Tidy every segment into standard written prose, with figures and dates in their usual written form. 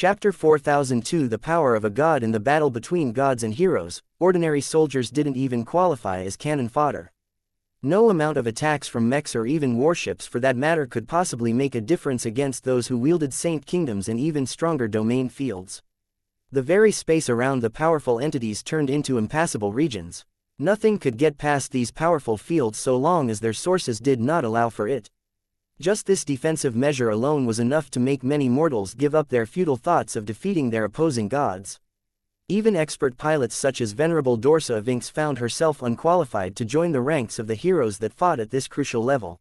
Chapter 4002 The Power of a God in the Battle Between Gods and Heroes. Ordinary soldiers didn't even qualify as cannon fodder. No amount of attacks from mechs or even warships for that matter could possibly make a difference against those who wielded Saint Kingdoms and even stronger domain fields. The very space around the powerful entities turned into impassable regions. Nothing could get past these powerful fields so long as their sources did not allow for it. Just this defensive measure alone was enough to make many mortals give up their futile thoughts of defeating their opposing gods. Even expert pilots such as Venerable Dorsa of Inks found herself unqualified to join the ranks of the heroes that fought at this crucial level.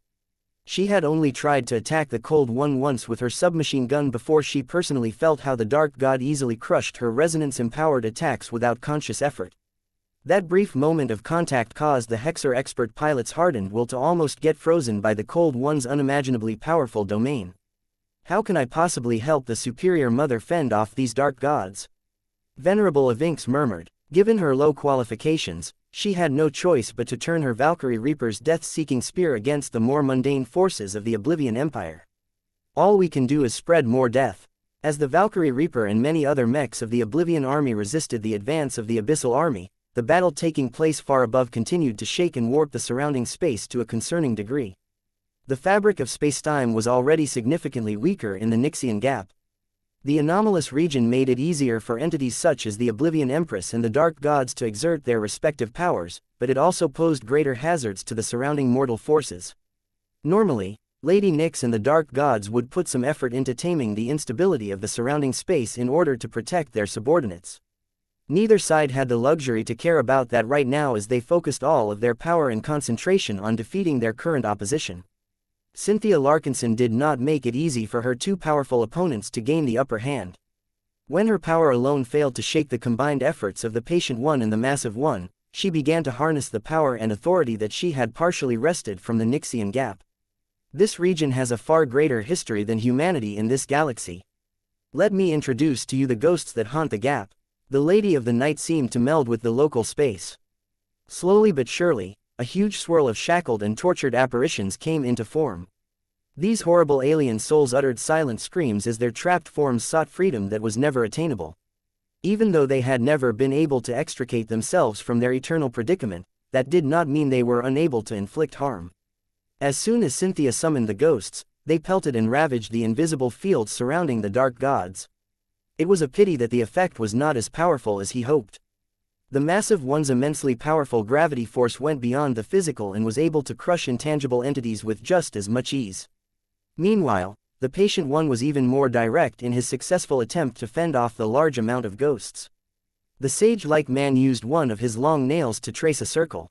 She had only tried to attack the Cold One once with her submachine gun before she personally felt how the Dark God easily crushed her resonance-empowered attacks without conscious effort. That brief moment of contact caused the Hexer expert pilot's hardened will to almost get frozen by the Cold One's unimaginably powerful domain. How can I possibly help the superior mother fend off these dark gods? Venerable of Inks murmured. Given her low qualifications, she had no choice but to turn her Valkyrie Reaper's death-seeking spear against the more mundane forces of the Oblivion Empire. All we can do is spread more death. As the Valkyrie Reaper and many other mechs of the Oblivion army resisted the advance of the Abyssal army, the battle taking place far above continued to shake and warp the surrounding space to a concerning degree. The fabric of spacetime was already significantly weaker in the Nixian Gap. The anomalous region made it easier for entities such as the Oblivion Empress and the Dark Gods to exert their respective powers, but it also posed greater hazards to the surrounding mortal forces. Normally, Lady Nyx and the Dark Gods would put some effort into taming the instability of the surrounding space in order to protect their subordinates. Neither side had the luxury to care about that right now as they focused all of their power and concentration on defeating their current opposition. Cynthia Larkinson did not make it easy for her two powerful opponents to gain the upper hand. When her power alone failed to shake the combined efforts of the Patient One and the Massive One, she began to harness the power and authority that she had partially wrested from the Nixian Gap. This region has a far greater history than humanity in this galaxy. Let me introduce to you the ghosts that haunt the gap. The Lady of the Night seemed to meld with the local space. Slowly but surely, a huge swirl of shackled and tortured apparitions came into form. These horrible alien souls uttered silent screams as their trapped forms sought freedom that was never attainable. Even though they had never been able to extricate themselves from their eternal predicament, that did not mean they were unable to inflict harm. As soon as Cynthia summoned the ghosts, they pelted and ravaged the invisible fields surrounding the Dark Gods. It was a pity that the effect was not as powerful as he hoped. The Massive One's immensely powerful gravity force went beyond the physical and was able to crush intangible entities with just as much ease. Meanwhile, the Patient One was even more direct in his successful attempt to fend off the large amount of ghosts. The sage-like man used one of his long nails to trace a circle.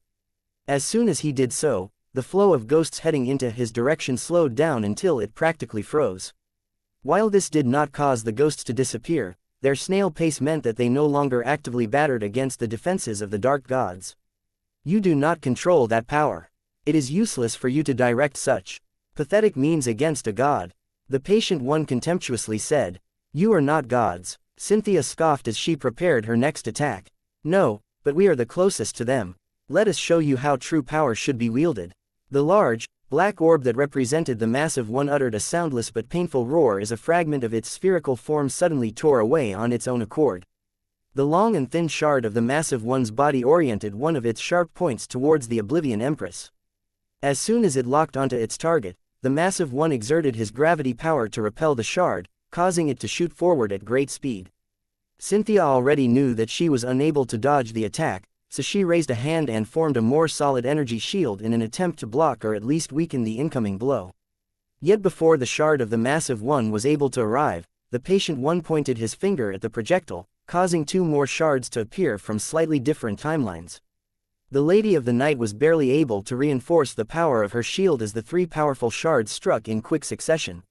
As soon as he did so, the flow of ghosts heading into his direction slowed down until it practically froze. While this did not cause the ghosts to disappear, their snail pace meant that they no longer actively battered against the defenses of the Dark Gods. You do not control that power. It is useless for you to direct such pathetic means against a god. The Patient One contemptuously said. You are not gods. Cynthia scoffed as she prepared her next attack. No, but we are the closest to them. Let us show you how true power should be wielded. The large, black orb that represented the Massive One uttered a soundless but painful roar as a fragment of its spherical form suddenly tore away on its own accord. The long and thin shard of the Massive One's body oriented one of its sharp points towards the Oblivion Empress. As soon as it locked onto its target, the Massive One exerted his gravity power to repel the shard, causing it to shoot forward at great speed. Cynthia already knew that she was unable to dodge the attack, so she raised a hand and formed a more solid energy shield in an attempt to block or at least weaken the incoming blow. Yet before the shard of the Massive One was able to arrive, the Patient One pointed his finger at the projectile, causing two more shards to appear from slightly different timelines. The Lady of the Night was barely able to reinforce the power of her shield as the three powerful shards struck in quick succession.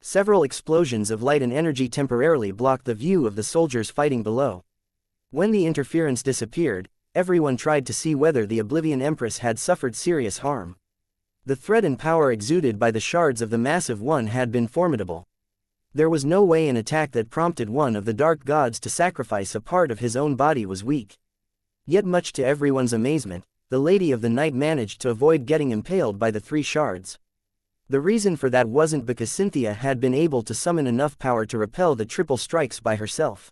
Several explosions of light and energy temporarily blocked the view of the soldiers fighting below. When the interference disappeared, everyone tried to see whether the Oblivion Empress had suffered serious harm. The threat and power exuded by the shards of the Massive One had been formidable. There was no way an attack that prompted one of the Dark Gods to sacrifice a part of his own body was weak. Yet much to everyone's amazement, the Lady of the Night managed to avoid getting impaled by the three shards. The reason for that wasn't because Cynthia had been able to summon enough power to repel the triple strikes by herself.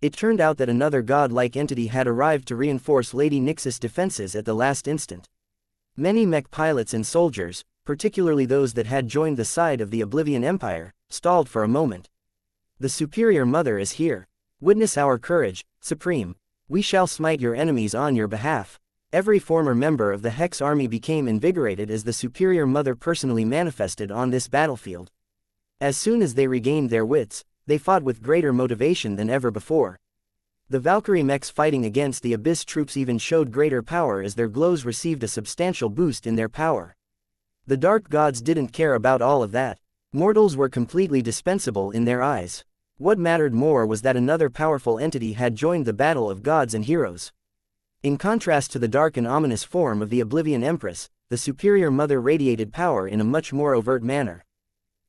It turned out that another god-like entity had arrived to reinforce Lady Nyx's defenses at the last instant. Many mech pilots and soldiers, particularly those that had joined the side of the Oblivion Empire, stalled for a moment. The Superior Mother is here. Witness our courage, Supreme. We shall smite your enemies on your behalf. Every former member of the Hex army became invigorated as the Superior Mother personally manifested on this battlefield. As soon as they regained their wits, they fought with greater motivation than ever before. The Valkyrie mechs fighting against the Abyss troops even showed greater power as their glows received a substantial boost in their power. The Dark Gods didn't care about all of that. Mortals were completely dispensable in their eyes. What mattered more was that another powerful entity had joined the battle of gods and heroes. In contrast to the dark and ominous form of the Oblivion Empress, the Superior Mother radiated power in a much more overt manner.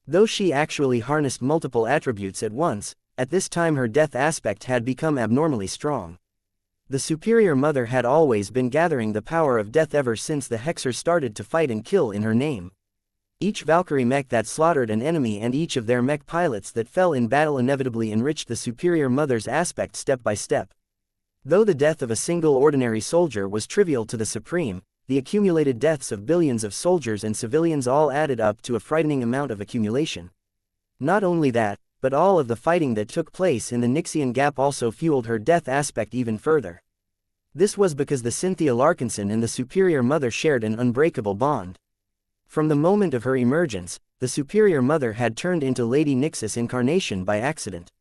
Though she actually harnessed multiple attributes at once, at this time her death aspect had become abnormally strong. The Superior Mother had always been gathering the power of death ever since the Hexers started to fight and kill in her name. Each Valkyrie mech that slaughtered an enemy and each of their mech pilots that fell in battle inevitably enriched the Superior Mother's aspect step by step. Though the death of a single ordinary soldier was trivial to the Supreme, the accumulated deaths of billions of soldiers and civilians all added up to a frightening amount of accumulation. Not only that, but all of the fighting that took place in the Nyxian Gap also fueled her death aspect even further. This was because the Cynthia Larkinson and the Superior Mother shared an unbreakable bond. From the moment of her emergence, the Superior Mother had turned into Lady Nyx's incarnation by accident.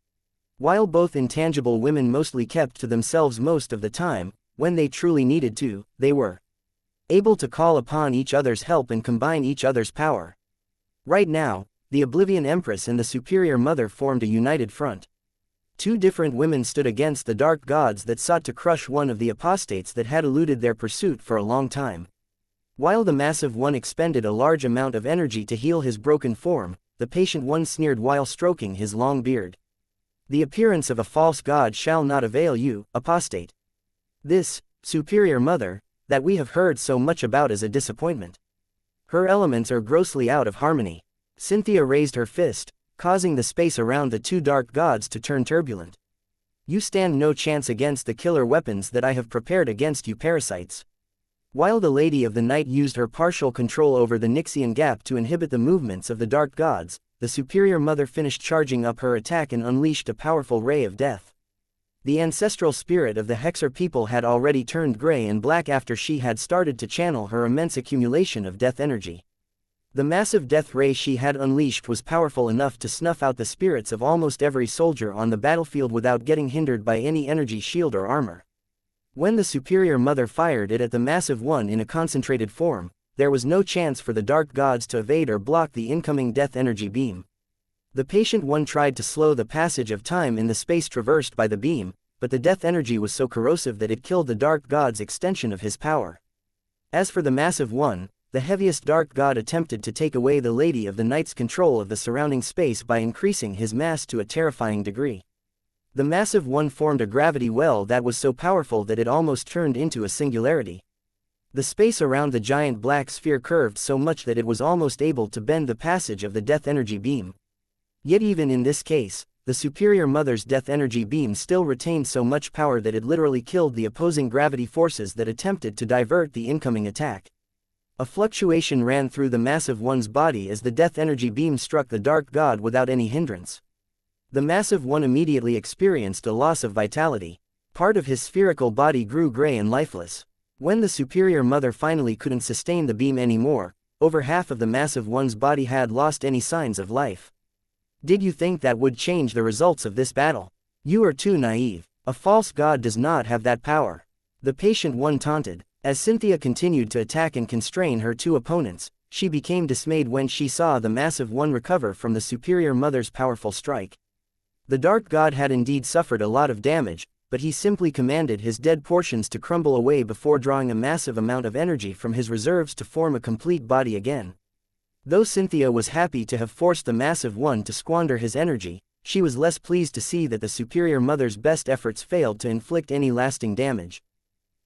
While both intangible women mostly kept to themselves most of the time, when they truly needed to, they were able to call upon each other's help and combine each other's power. Right now, the Oblivion Empress and the Superior Mother formed a united front. Two different women stood against the dark gods that sought to crush one of the apostates that had eluded their pursuit for a long time. While the massive one expended a large amount of energy to heal his broken form, the patient one sneered while stroking his long beard. The appearance of a false god shall not avail you, apostate. This, Superior Mother, that we have heard so much about is a disappointment. Her elements are grossly out of harmony. Cynthia raised her fist, causing the space around the two dark gods to turn turbulent. You stand no chance against the killer weapons that I have prepared against you parasites. While the Lady of the Night used her partial control over the Nyxian Gap to inhibit the movements of the dark gods, the Superior Mother finished charging up her attack and unleashed a powerful ray of death. The ancestral spirit of the Hexer people had already turned gray and black after she had started to channel her immense accumulation of death energy. The massive death ray she had unleashed was powerful enough to snuff out the spirits of almost every soldier on the battlefield without getting hindered by any energy shield or armor. When the Superior Mother fired it at the massive one in a concentrated form, there was no chance for the dark gods to evade or block the incoming death energy beam. The patient one tried to slow the passage of time in the space traversed by the beam, but the death energy was so corrosive that it killed the dark god's extension of his power. As for the massive one, the heaviest dark god attempted to take away the Lady of the Night's control of the surrounding space by increasing his mass to a terrifying degree. The massive one formed a gravity well that was so powerful that it almost turned into a singularity. The space around the giant black sphere curved so much that it was almost able to bend the passage of the death energy beam. Yet even in this case, the Superior Mother's death energy beam still retained so much power that it literally killed the opposing gravity forces that attempted to divert the incoming attack. A fluctuation ran through the massive one's body as the death energy beam struck the dark god without any hindrance. The massive one immediately experienced a loss of vitality. Part of his spherical body grew gray and lifeless. When the Superior Mother finally couldn't sustain the beam anymore, over half of the massive one's body had lost any signs of life. Did you think that would change the results of this battle? You are too naive. A false god does not have that power. The patient one taunted. As Cynthia continued to attack and constrain her two opponents, she became dismayed when she saw the massive one recover from the Superior Mother's powerful strike. The dark god had indeed suffered a lot of damage, but he simply commanded his dead portions to crumble away before drawing a massive amount of energy from his reserves to form a complete body again. Though Cynthia was happy to have forced the massive one to squander his energy, she was less pleased to see that the Superior Mother's best efforts failed to inflict any lasting damage.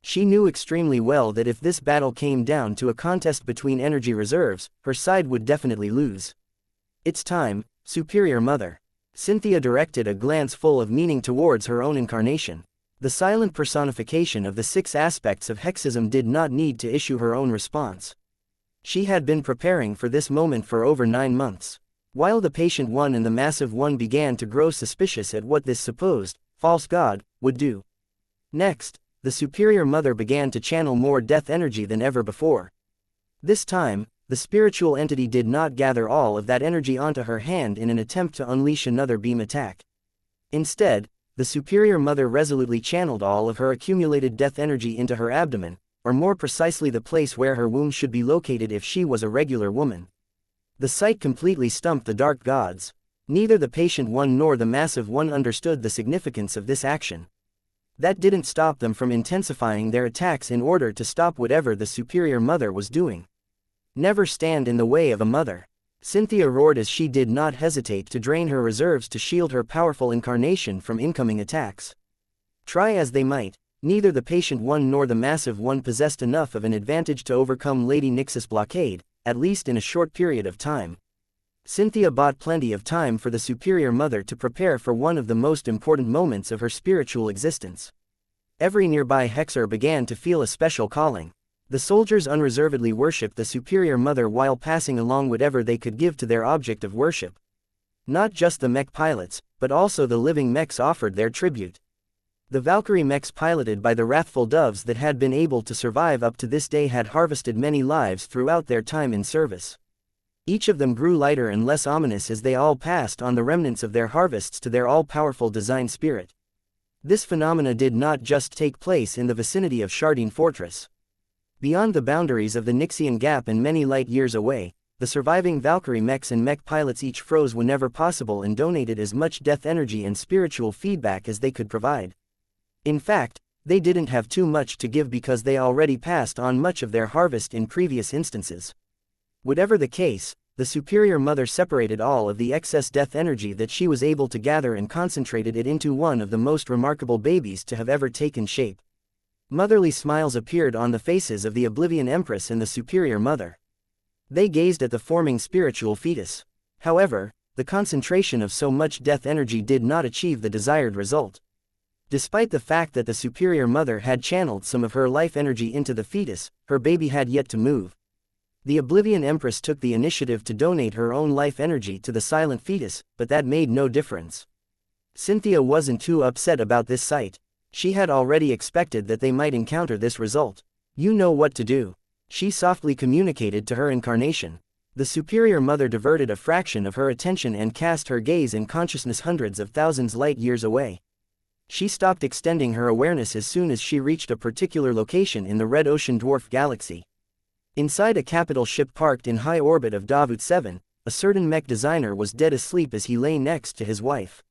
She knew extremely well that if this battle came down to a contest between energy reserves, her side would definitely lose. It's time, Superior Mother. Cynthia directed a glance full of meaning towards her own incarnation. The silent personification of the 6 aspects of Hexism did not need to issue her own response. She had been preparing for this moment for over 9 months. While the patient one and the massive one began to grow suspicious at what this supposed, false god, would do. Next, the Superior Mother began to channel more death energy than ever before. This time, the spiritual entity did not gather all of that energy onto her hand in an attempt to unleash another beam attack. Instead, the Superior Mother resolutely channeled all of her accumulated death energy into her abdomen, or more precisely the place where her womb should be located if she was a regular woman. The sight completely stumped the dark gods. Neither the patient one nor the massive one understood the significance of this action. That didn't stop them from intensifying their attacks in order to stop whatever the Superior Mother was doing. Never stand in the way of a mother. Cynthia roared as she did not hesitate to drain her reserves to shield her powerful incarnation from incoming attacks. Try as they might, neither the patient one nor the massive one possessed enough of an advantage to overcome Lady Nyx's blockade, at least in a short period of time. Cynthia bought plenty of time for the Superior Mother to prepare for one of the most important moments of her spiritual existence. Every nearby Hexer began to feel a special calling. The soldiers unreservedly worshipped the Superior Mother while passing along whatever they could give to their object of worship. Not just the mech pilots, but also the living mechs offered their tribute. The Valkyrie mechs piloted by the wrathful doves that had been able to survive up to this day had harvested many lives throughout their time in service. Each of them grew lighter and less ominous as they all passed on the remnants of their harvests to their all-powerful design spirit. This phenomena did not just take place in the vicinity of Shardine Fortress. Beyond the boundaries of the Nyxian Gap and many light years away, the surviving Valkyrie mechs and mech pilots each froze whenever possible and donated as much death energy and spiritual feedback as they could provide. In fact, they didn't have too much to give because they already passed on much of their harvest in previous instances. Whatever the case, the Superior Mother separated all of the excess death energy that she was able to gather and concentrated it into one of the most remarkable babies to have ever taken shape. Motherly smiles appeared on the faces of the Oblivion Empress and the Superior Mother. They gazed at the forming spiritual fetus. However, the concentration of so much death energy did not achieve the desired result. Despite the fact that the Superior Mother had channeled some of her life energy into the fetus, her baby had yet to move. The Oblivion Empress took the initiative to donate her own life energy to the silent fetus, but that made no difference. Cynthia wasn't too upset about this sight. She had already expected that they might encounter this result. You know what to do. She softly communicated to her incarnation. The Superior Mother diverted a fraction of her attention and cast her gaze and consciousness hundreds of thousands light years away. She stopped extending her awareness as soon as she reached a particular location in the Red Ocean Dwarf Galaxy. Inside a capital ship parked in high orbit of Davut 7, a certain mech designer was dead asleep as he lay next to his wife.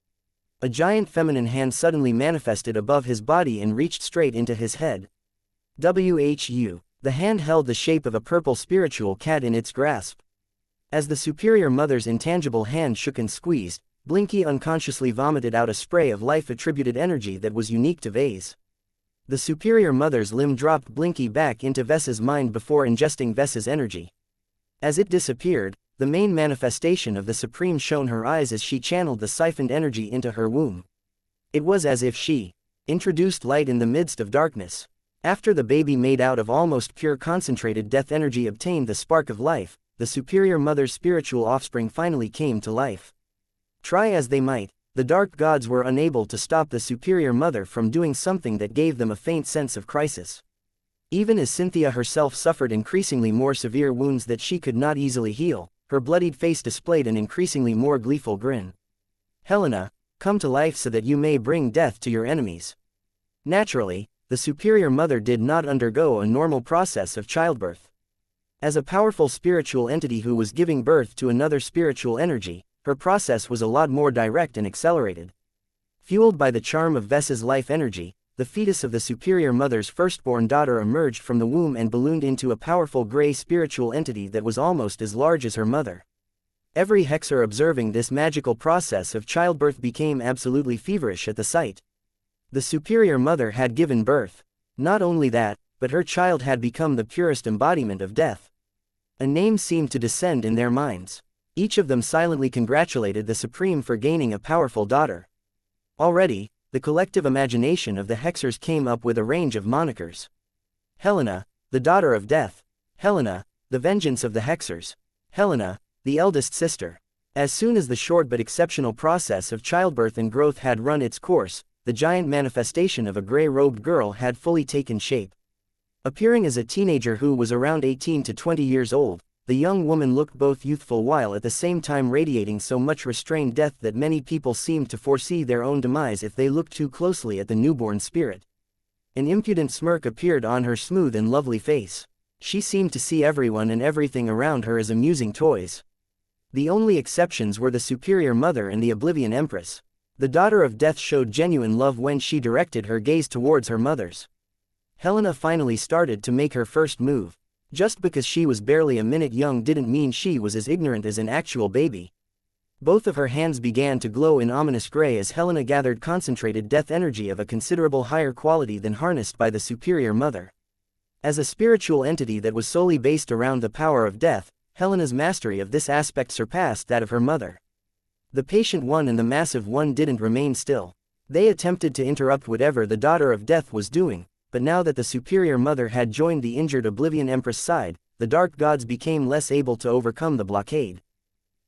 A giant feminine hand suddenly manifested above his body and reached straight into his head. WHU. The hand held the shape of a purple spiritual cat in its grasp. As the Superior Mother's intangible hand shook and squeezed, Blinky unconsciously vomited out a spray of life-attributed energy that was unique to Vase. The Superior Mother's limb dropped Blinky back into Vess's mind before ingesting Vess's energy. As it disappeared, the main manifestation of the Supreme shone her eyes as she channeled the siphoned energy into her womb. It was as if she introduced light in the midst of darkness. After the baby made out of almost pure concentrated death energy obtained the spark of life, the Superior Mother's spiritual offspring finally came to life. Try as they might, the dark gods were unable to stop the Superior Mother from doing something that gave them a faint sense of crisis. Even as Cynthia herself suffered increasingly more severe wounds that she could not easily heal, her bloodied face displayed an increasingly more gleeful grin. Helena, come to life so that you may bring death to your enemies. Naturally, the Superior Mother did not undergo a normal process of childbirth. As a powerful spiritual entity who was giving birth to another spiritual energy, her process was a lot more direct and accelerated. Fueled by the charm of Vess's life energy, the fetus of the Superior Mother's firstborn daughter emerged from the womb and ballooned into a powerful gray spiritual entity that was almost as large as her mother. Every Hexer observing this magical process of childbirth became absolutely feverish at the sight. The Superior Mother had given birth. Not only that, but her child had become the purest embodiment of death. A name seemed to descend in their minds. Each of them silently congratulated the Supreme for gaining a powerful daughter. Already, the collective imagination of the Hexers came up with a range of monikers. Helena, the daughter of death. Helena, the vengeance of the Hexers. Helena, the eldest sister. As soon as the short but exceptional process of childbirth and growth had run its course, the giant manifestation of a gray-robed girl had fully taken shape. Appearing as a teenager who was around 18 to 20 years old, the young woman looked both youthful while at the same time radiating so much restrained death that many people seemed to foresee their own demise if they looked too closely at the newborn spirit. An impudent smirk appeared on her smooth and lovely face. She seemed to see everyone and everything around her as amusing toys. The only exceptions were the Superior Mother and the Oblivion Empress. The daughter of death showed genuine love when she directed her gaze towards her mother's. Helena finally started to make her first move. Just because she was barely a minute young didn't mean she was as ignorant as an actual baby. Both of her hands began to glow in ominous gray as Helena gathered concentrated death energy of a considerable higher quality than harnessed by the Superior Mother. As a spiritual entity that was solely based around the power of death, Helena's mastery of this aspect surpassed that of her mother. The Patient One and the Massive One didn't remain still. They attempted to interrupt whatever the Daughter of Death was doing, but now that the Superior Mother had joined the injured Oblivion Empress side, the Dark Gods became less able to overcome the blockade.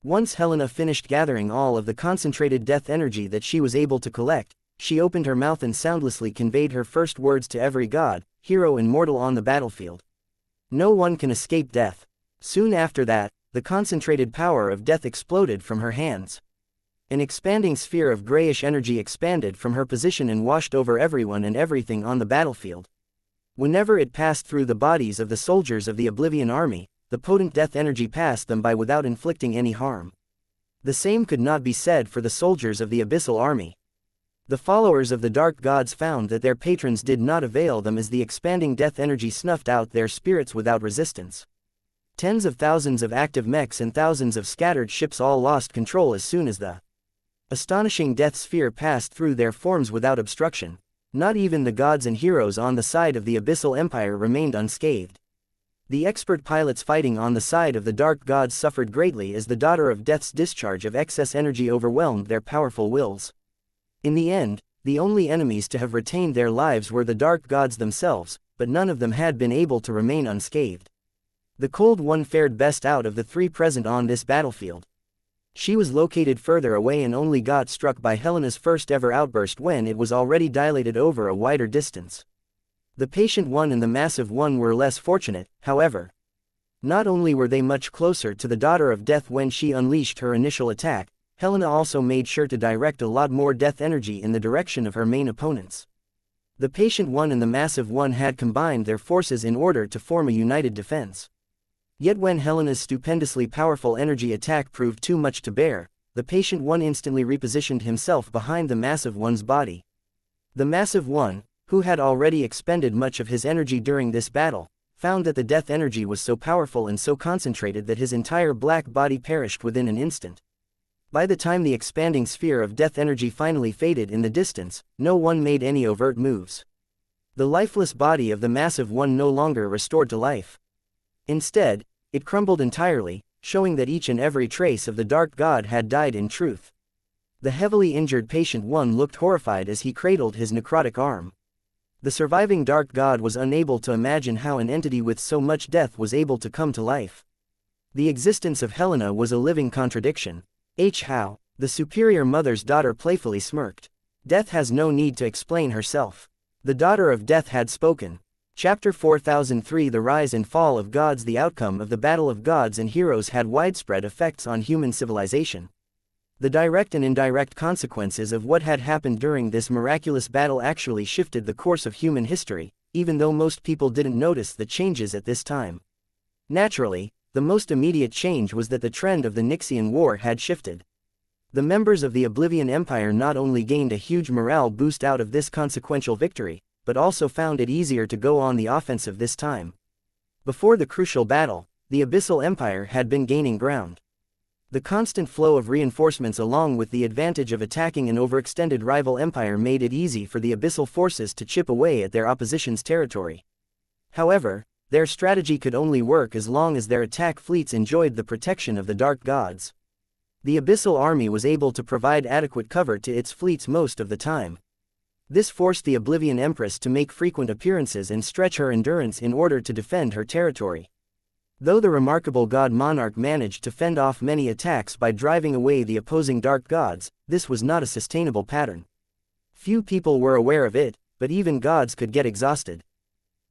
Once Helena finished gathering all of the concentrated death energy that she was able to collect, she opened her mouth and soundlessly conveyed her first words to every god, hero and mortal on the battlefield. No one can escape death. Soon after that, the concentrated power of death exploded from her hands. An expanding sphere of grayish energy expanded from her position and washed over everyone and everything on the battlefield. Whenever it passed through the bodies of the soldiers of the Oblivion Army, the potent death energy passed them by without inflicting any harm. The same could not be said for the soldiers of the Abyssal Army. The followers of the Dark Gods found that their patrons did not avail them as the expanding death energy snuffed out their spirits without resistance. Tens of thousands of active mechs and thousands of scattered ships all lost control as soon as the astonishing death sphere passed through their forms without obstruction. Not even the gods and heroes on the side of the Abyssal Empire remained unscathed. The expert pilots fighting on the side of the Dark Gods suffered greatly as the Daughter of Death's discharge of excess energy overwhelmed their powerful wills. In the end, the only enemies to have retained their lives were the Dark Gods themselves, but none of them had been able to remain unscathed. The Cold One fared best out of the three present on this battlefield. She was located further away and only got struck by Helena's first ever outburst when it was already dilated over a wider distance. The Patient One and the Massive One were less fortunate, however. Not only were they much closer to the Daughter of Death when she unleashed her initial attack, Helena also made sure to direct a lot more death energy in the direction of her main opponents. The Patient One and the Massive One had combined their forces in order to form a united defense. Yet when Helena's stupendously powerful energy attack proved too much to bear, the Patient One instantly repositioned himself behind the Massive One's body. The Massive One, who had already expended much of his energy during this battle, found that the death energy was so powerful and so concentrated that his entire black body perished within an instant. By the time the expanding sphere of death energy finally faded in the distance, no one made any overt moves. The lifeless body of the Massive One no longer restored to life. Instead, it crumbled entirely, showing that each and every trace of the Dark God had died in truth. The heavily injured Patient One looked horrified as he cradled his necrotic arm. The surviving Dark God was unable to imagine how an entity with so much death was able to come to life. The existence of Helena was a living contradiction. How? The Superior Mother's daughter playfully smirked. Death has no need to explain herself. The Daughter of Death had spoken. Chapter 4003 The Rise and Fall of Gods. The outcome of the Battle of Gods and Heroes had widespread effects on human civilization. The direct and indirect consequences of what had happened during this miraculous battle actually shifted the course of human history, even though most people didn't notice the changes at this time. Naturally, the most immediate change was that the trend of the Nixian War had shifted. The members of the Oblivion Empire not only gained a huge morale boost out of this consequential victory, but also found it easier to go on the offensive this time. Before the crucial battle, the Abyssal Empire had been gaining ground. The constant flow of reinforcements along with the advantage of attacking an overextended rival empire made it easy for the abyssal forces to chip away at their opposition's territory. However, their strategy could only work as long as their attack fleets enjoyed the protection of the dark gods. The abyssal army was able to provide adequate cover to its fleets most of the time. This forced the Oblivion Empress to make frequent appearances and stretch her endurance in order to defend her territory. Though the remarkable god monarch managed to fend off many attacks by driving away the opposing dark gods, this was not a sustainable pattern. Few people were aware of it, but even gods could get exhausted.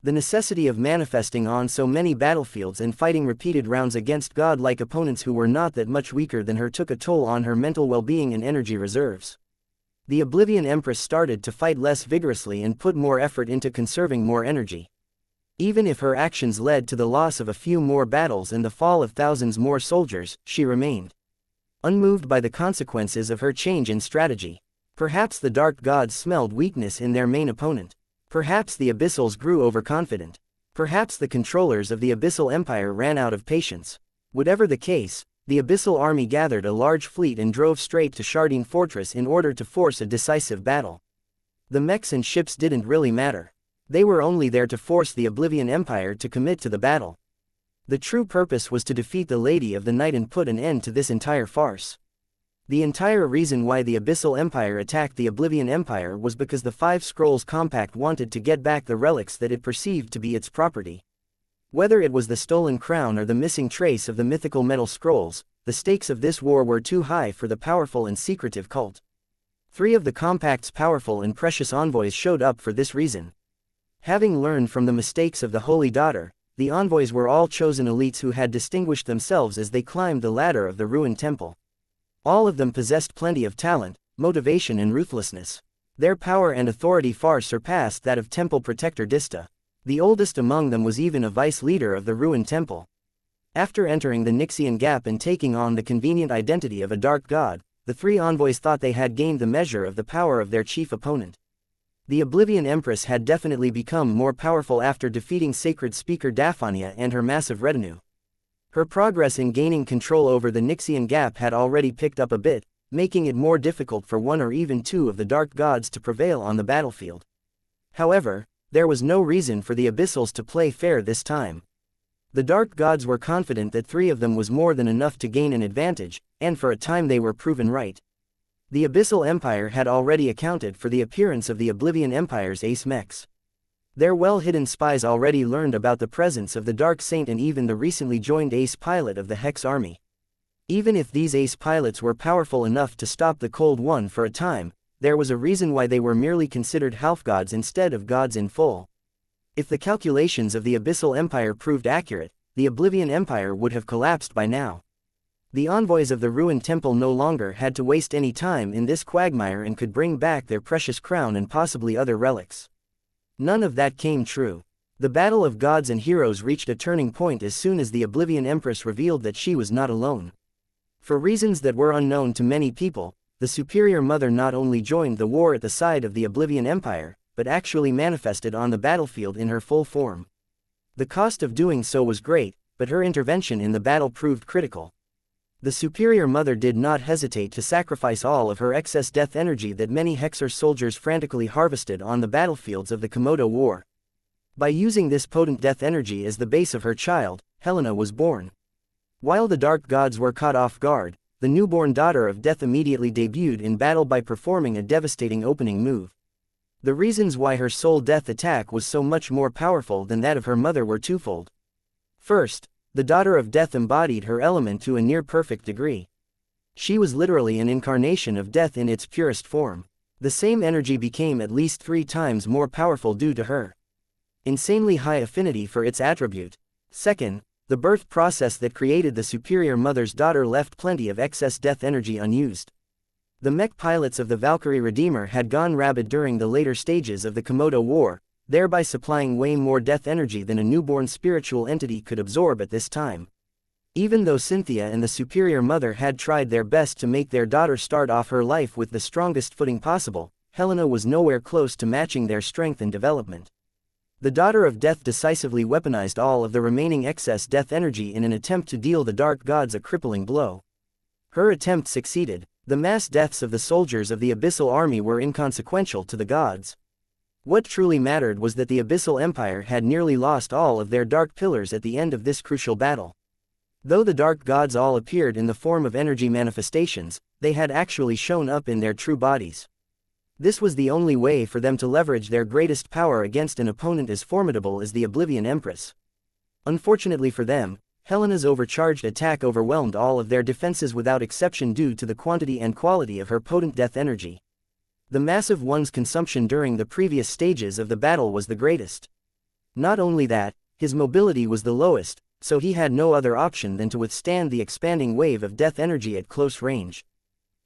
The necessity of manifesting on so many battlefields and fighting repeated rounds against god-like opponents who were not that much weaker than her took a toll on her mental well-being and energy reserves. The Oblivion Empress started to fight less vigorously and put more effort into conserving more energy. Even if her actions led to the loss of a few more battles and the fall of thousands more soldiers, she remained unmoved by the consequences of her change in strategy. Perhaps the dark gods smelled weakness in their main opponent. Perhaps the Abyssals grew overconfident. Perhaps the controllers of the Abyssal Empire ran out of patience. Whatever the case, the Abyssal army gathered a large fleet and drove straight to Shardine Fortress in order to force a decisive battle. The mechs and ships didn't really matter. They were only there to force the Oblivion Empire to commit to the battle. The true purpose was to defeat the Lady of the Night and put an end to this entire farce. The entire reason why the Abyssal Empire attacked the Oblivion Empire was because the Five Scrolls Compact wanted to get back the relics that it perceived to be its property. Whether it was the stolen crown or the missing trace of the mythical metal scrolls, the stakes of this war were too high for the powerful and secretive cult. 3 of the Compact's powerful and precious envoys showed up for this reason. Having learned from the mistakes of the Holy Daughter, the envoys were all chosen elites who had distinguished themselves as they climbed the ladder of the ruined temple. All of them possessed plenty of talent, motivation and ruthlessness. Their power and authority far surpassed that of Temple Protector Dista. The oldest among them was even a vice-leader of the ruined temple. After entering the Nixian Gap and taking on the convenient identity of a dark god, the 3 envoys thought they had gained the measure of the power of their chief opponent. The Oblivion Empress had definitely become more powerful after defeating Sacred Speaker Daphania and her massive retinue. Her progress in gaining control over the Nixian Gap had already picked up a bit, making it more difficult for 1 or even 2 of the dark gods to prevail on the battlefield. However, there was no reason for the Abyssals to play fair this time. The dark gods were confident that 3 of them was more than enough to gain an advantage, and for a time they were proven right. The Abyssal Empire had already accounted for the appearance of the Oblivion Empire's ace mechs. Their well-hidden spies already learned about the presence of the Dark Saint and even the recently joined ace pilot of the Hex army. Even if these ace pilots were powerful enough to stop the Cold One for a time, there was a reason why they were merely considered half-gods instead of gods in full. If the calculations of the Abyssal Empire proved accurate, the Oblivion Empire would have collapsed by now. The envoys of the ruined temple no longer had to waste any time in this quagmire and could bring back their precious crown and possibly other relics. None of that came true. The battle of gods and heroes reached a turning point as soon as the Oblivion Empress revealed that she was not alone. For reasons that were unknown to many people, the Superior Mother not only joined the war at the side of the Oblivion Empire, but actually manifested on the battlefield in her full form. The cost of doing so was great, but her intervention in the battle proved critical. The Superior Mother did not hesitate to sacrifice all of her excess death energy that many Hexer soldiers frantically harvested on the battlefields of the Komodo War. By using this potent death energy as the base of her child, Helena was born. While the dark gods were caught off guard, the newborn daughter of death immediately debuted in battle by performing a devastating opening move. The reasons why her soul death attack was so much more powerful than that of her mother were twofold. First, the daughter of death embodied her element to a near-perfect degree. She was literally an incarnation of death in its purest form. The same energy became at least 3 times more powerful due to her insanely high affinity for its attribute. Second, the birth process that created the Superior Mother's daughter left plenty of excess death energy unused. The mech pilots of the Valkyrie Redeemer had gone rabid during the later stages of the Komodo War, thereby supplying way more death energy than a newborn spiritual entity could absorb at this time. Even though Cynthia and the Superior Mother had tried their best to make their daughter start off her life with the strongest footing possible, Helena was nowhere close to matching their strength and development. The Daughter of Death decisively weaponized all of the remaining excess death energy in an attempt to deal the Dark Gods a crippling blow. Her attempt succeeded. The mass deaths of the soldiers of the Abyssal Army were inconsequential to the gods. What truly mattered was that the Abyssal Empire had nearly lost all of their dark pillars at the end of this crucial battle. Though the dark gods all appeared in the form of energy manifestations, they had actually shown up in their true bodies. This was the only way for them to leverage their greatest power against an opponent as formidable as the Oblivion Empress. Unfortunately for them, Helena's overcharged attack overwhelmed all of their defenses without exception due to the quantity and quality of her potent death energy. The massive one's consumption during the previous stages of the battle was the greatest. Not only that, his mobility was the lowest, so he had no other option than to withstand the expanding wave of death energy at close range.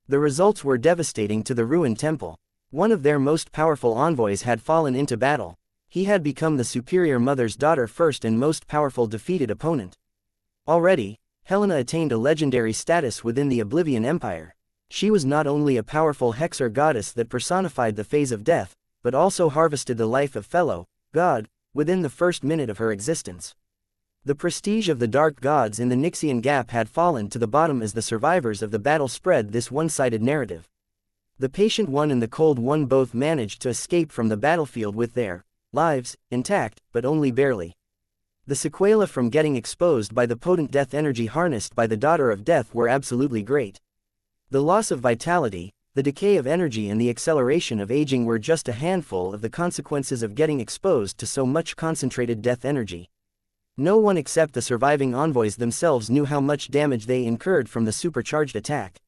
The results were devastating to the ruined temple. One of their most powerful envoys had fallen into battle. He had become the Superior Mother's daughter first and most powerful defeated opponent. Already, Helena attained a legendary status within the Oblivion Empire. She was not only a powerful hexer goddess that personified the phase of death, but also harvested the life of fellow god within the first minute of her existence. The prestige of the dark gods in the Nixian Gap had fallen to the bottom as the survivors of the battle spread this one-sided narrative. The Patient One and the Cold One both managed to escape from the battlefield with their lives intact, but only barely. The sequela from getting exposed by the potent death energy harnessed by the Daughter of Death were absolutely great. The loss of vitality, the decay of energy and the acceleration of aging were just a handful of the consequences of getting exposed to so much concentrated death energy. No one except the surviving envoys themselves knew how much damage they incurred from the supercharged attack.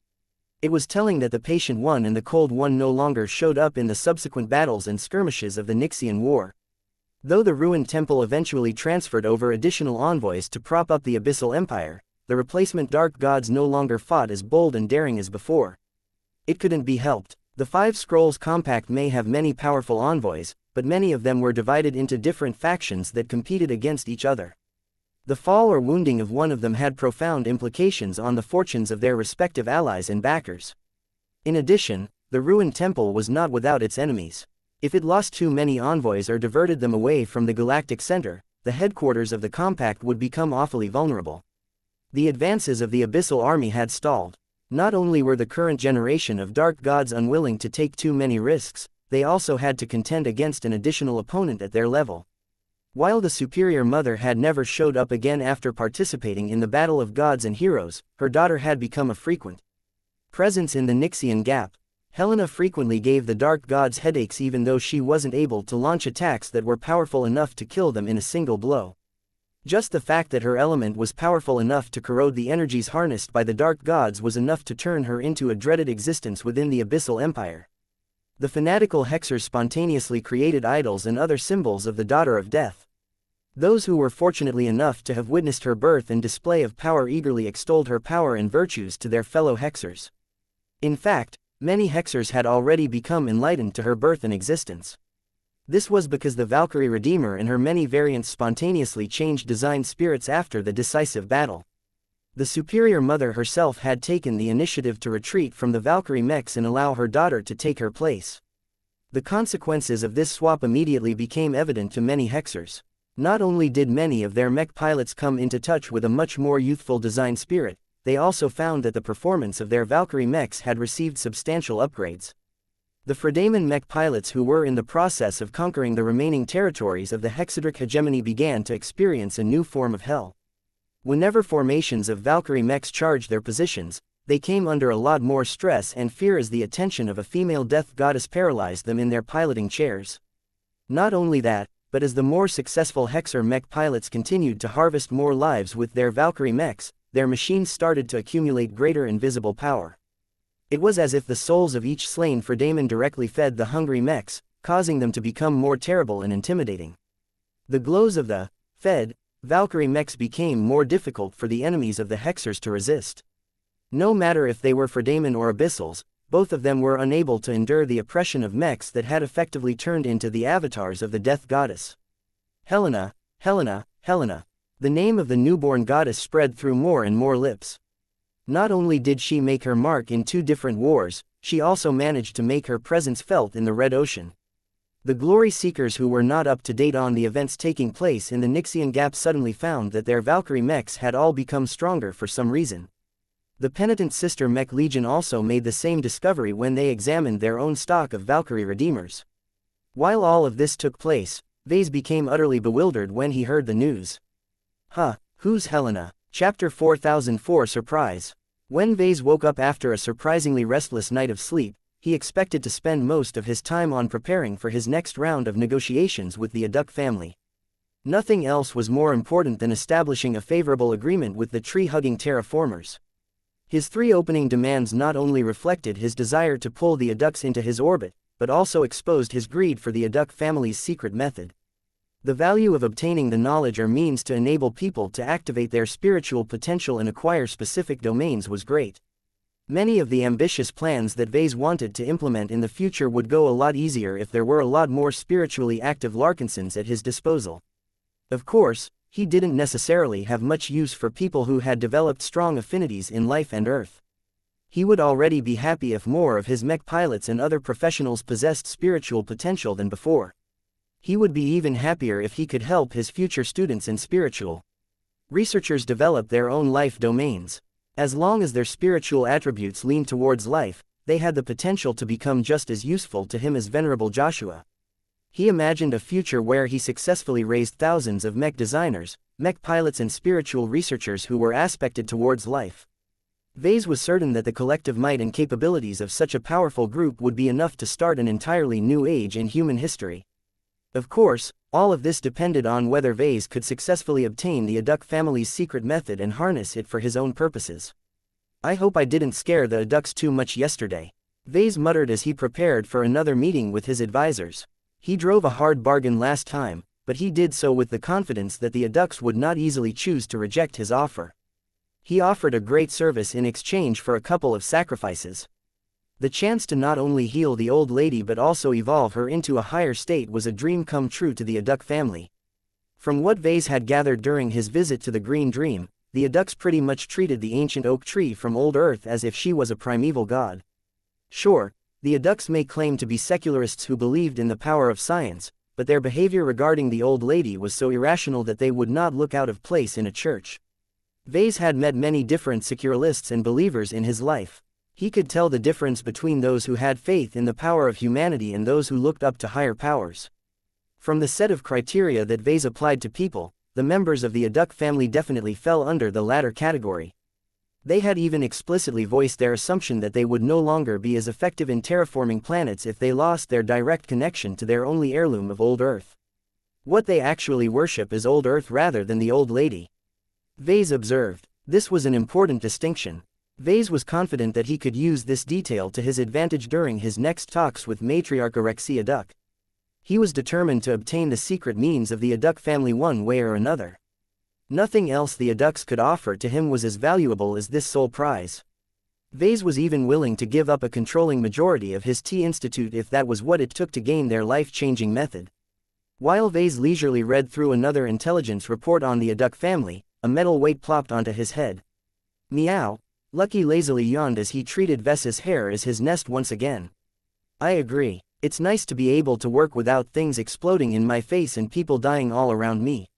It was telling that the Patient One and the Cold One no longer showed up in the subsequent battles and skirmishes of the Nixian War. Though the ruined temple eventually transferred over additional envoys to prop up the Abyssal Empire, the replacement dark gods no longer fought as bold and daring as before. It couldn't be helped. The Five Scrolls Compact may have many powerful envoys, but many of them were divided into different factions that competed against each other. The fall or wounding of one of them had profound implications on the fortunes of their respective allies and backers. In addition, the ruined temple was not without its enemies. If it lost too many envoys or diverted them away from the galactic center, the headquarters of the Compact would become awfully vulnerable. The advances of the Abyssal Army had stalled. Not only were the current generation of dark gods unwilling to take too many risks, they also had to contend against an additional opponent at their level. While the Superior Mother had never showed up again after participating in the Battle of Gods and Heroes, her daughter had become a frequent presence in the Nixian Gap. Helena frequently gave the dark gods headaches even though she wasn't able to launch attacks that were powerful enough to kill them in a single blow. Just the fact that her element was powerful enough to corrode the energies harnessed by the dark gods was enough to turn her into a dreaded existence within the Abyssal Empire. The fanatical hexers spontaneously created idols and other symbols of the Daughter of Death. Those who were fortunately enough to have witnessed her birth and display of power eagerly extolled her power and virtues to their fellow hexers. In fact, many hexers had already become enlightened to her birth and existence. This was because the Valkyrie Redeemer and her many variants spontaneously changed design spirits after the decisive battle. The Superior Mother herself had taken the initiative to retreat from the Valkyrie mechs and allow her daughter to take her place. The consequences of this swap immediately became evident to many hexers. Not only did many of their mech pilots come into touch with a much more youthful design spirit, they also found that the performance of their Valkyrie mechs had received substantial upgrades. The Fredaemon mech pilots who were in the process of conquering the remaining territories of the Hexadric hegemony began to experience a new form of hell. Whenever formations of Valkyrie mechs charged their positions, they came under a lot more stress and fear as the attention of a female death goddess paralyzed them in their piloting chairs. Not only that, but as the more successful Hexer mech pilots continued to harvest more lives with their Valkyrie mechs, their machines started to accumulate greater invisible power. It was as if the souls of each slain Fredaemon directly fed the hungry mechs, causing them to become more terrible and intimidating. The glows of the fed Valkyrie mechs became more difficult for the enemies of the Hexers to resist. No matter if they were Fredaemon or Abyssals, both of them were unable to endure the oppression of mechs that had effectively turned into the avatars of the death goddess. Helena, Helena, Helena. The name of the newborn goddess spread through more and more lips. Not only did she make her mark in 2 different wars, she also managed to make her presence felt in the Red Ocean. The glory seekers who were not up to date on the events taking place in the Nixian Gap suddenly found that their Valkyrie mechs had all become stronger for some reason. The penitent sister Mech Legion also made the same discovery when they examined their own stock of Valkyrie Redeemers. While all of this took place, Vase became utterly bewildered when he heard the news. Who's Helena? Chapter 4004 Surprise. When Vase woke up after a surprisingly restless night of sleep, he expected to spend most of his time on preparing for his next round of negotiations with the Aduk family. Nothing else was more important than establishing a favorable agreement with the tree-hugging terraformers. His 3 opening demands not only reflected his desire to pull the Aduks into his orbit, but also exposed his greed for the Aduk family's secret method. The value of obtaining the knowledge or means to enable people to activate their spiritual potential and acquire specific domains was great. Many of the ambitious plans that Vase wanted to implement in the future would go a lot easier if there were a lot more spiritually active Larkinsons at his disposal. Of course, he didn't necessarily have much use for people who had developed strong affinities in life and earth. He would already be happy if more of his mech pilots and other professionals possessed spiritual potential than before. He would be even happier if he could help his future students in spiritual researchers develop their own life domains. As long as their spiritual attributes leaned towards life, they had the potential to become just as useful to him as Venerable Joshua. He imagined a future where he successfully raised thousands of mech designers, mech pilots and spiritual researchers who were aspected towards life. Vase was certain that the collective might and capabilities of such a powerful group would be enough to start an entirely new age in human history. Of course, all of this depended on whether Vase could successfully obtain the Aduk family's secret method and harness it for his own purposes. I hope I didn't scare the Aduks too much yesterday, Vase muttered as he prepared for another meeting with his advisors. He drove a hard bargain last time, but he did so with the confidence that the Aduks would not easily choose to reject his offer. He offered a great service in exchange for a couple of sacrifices. The chance to not only heal the old lady but also evolve her into a higher state was a dream come true to the Aduk family. From what Vase had gathered during his visit to the Green Dream, the Aduks pretty much treated the ancient oak tree from old Earth as if she was a primeval god. Sure, the Aduks may claim to be secularists who believed in the power of science, but their behavior regarding the old lady was so irrational that they would not look out of place in a church. Vase had met many different secularists and believers in his life. He could tell the difference between those who had faith in the power of humanity and those who looked up to higher powers. From the set of criteria that Vase applied to people, the members of the Aduk family definitely fell under the latter category. They had even explicitly voiced their assumption that they would no longer be as effective in terraforming planets if they lost their direct connection to their only heirloom of old Earth. What they actually worship is old Earth rather than the old lady. Vase observed. This was an important distinction. Vase was confident that he could use this detail to his advantage during his next talks with Matriarch Arexi Aduk. He was determined to obtain the secret means of the Aduk family one way or another. Nothing else the Aduks could offer to him was as valuable as this sole prize. Vase was even willing to give up a controlling majority of his T-Institute if that was what it took to gain their life-changing method. While Vase leisurely read through another intelligence report on the Aduk family, a metal weight plopped onto his head. Meow. Lucky lazily yawned as he treated Vess's hair as his nest once again. I agree. It's nice to be able to work without things exploding in my face and people dying all around me.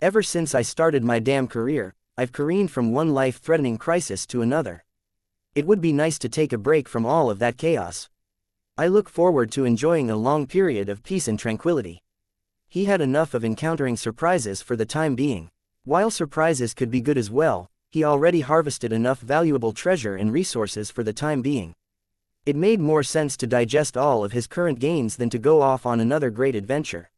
Ever since I started my damn career, I've careened from one life-threatening crisis to another. It would be nice to take a break from all of that chaos. I look forward to enjoying a long period of peace and tranquility. He had enough of encountering surprises for the time being. While surprises could be good as well, he already harvested enough valuable treasure and resources for the time being. It made more sense to digest all of his current gains than to go off on another great adventure.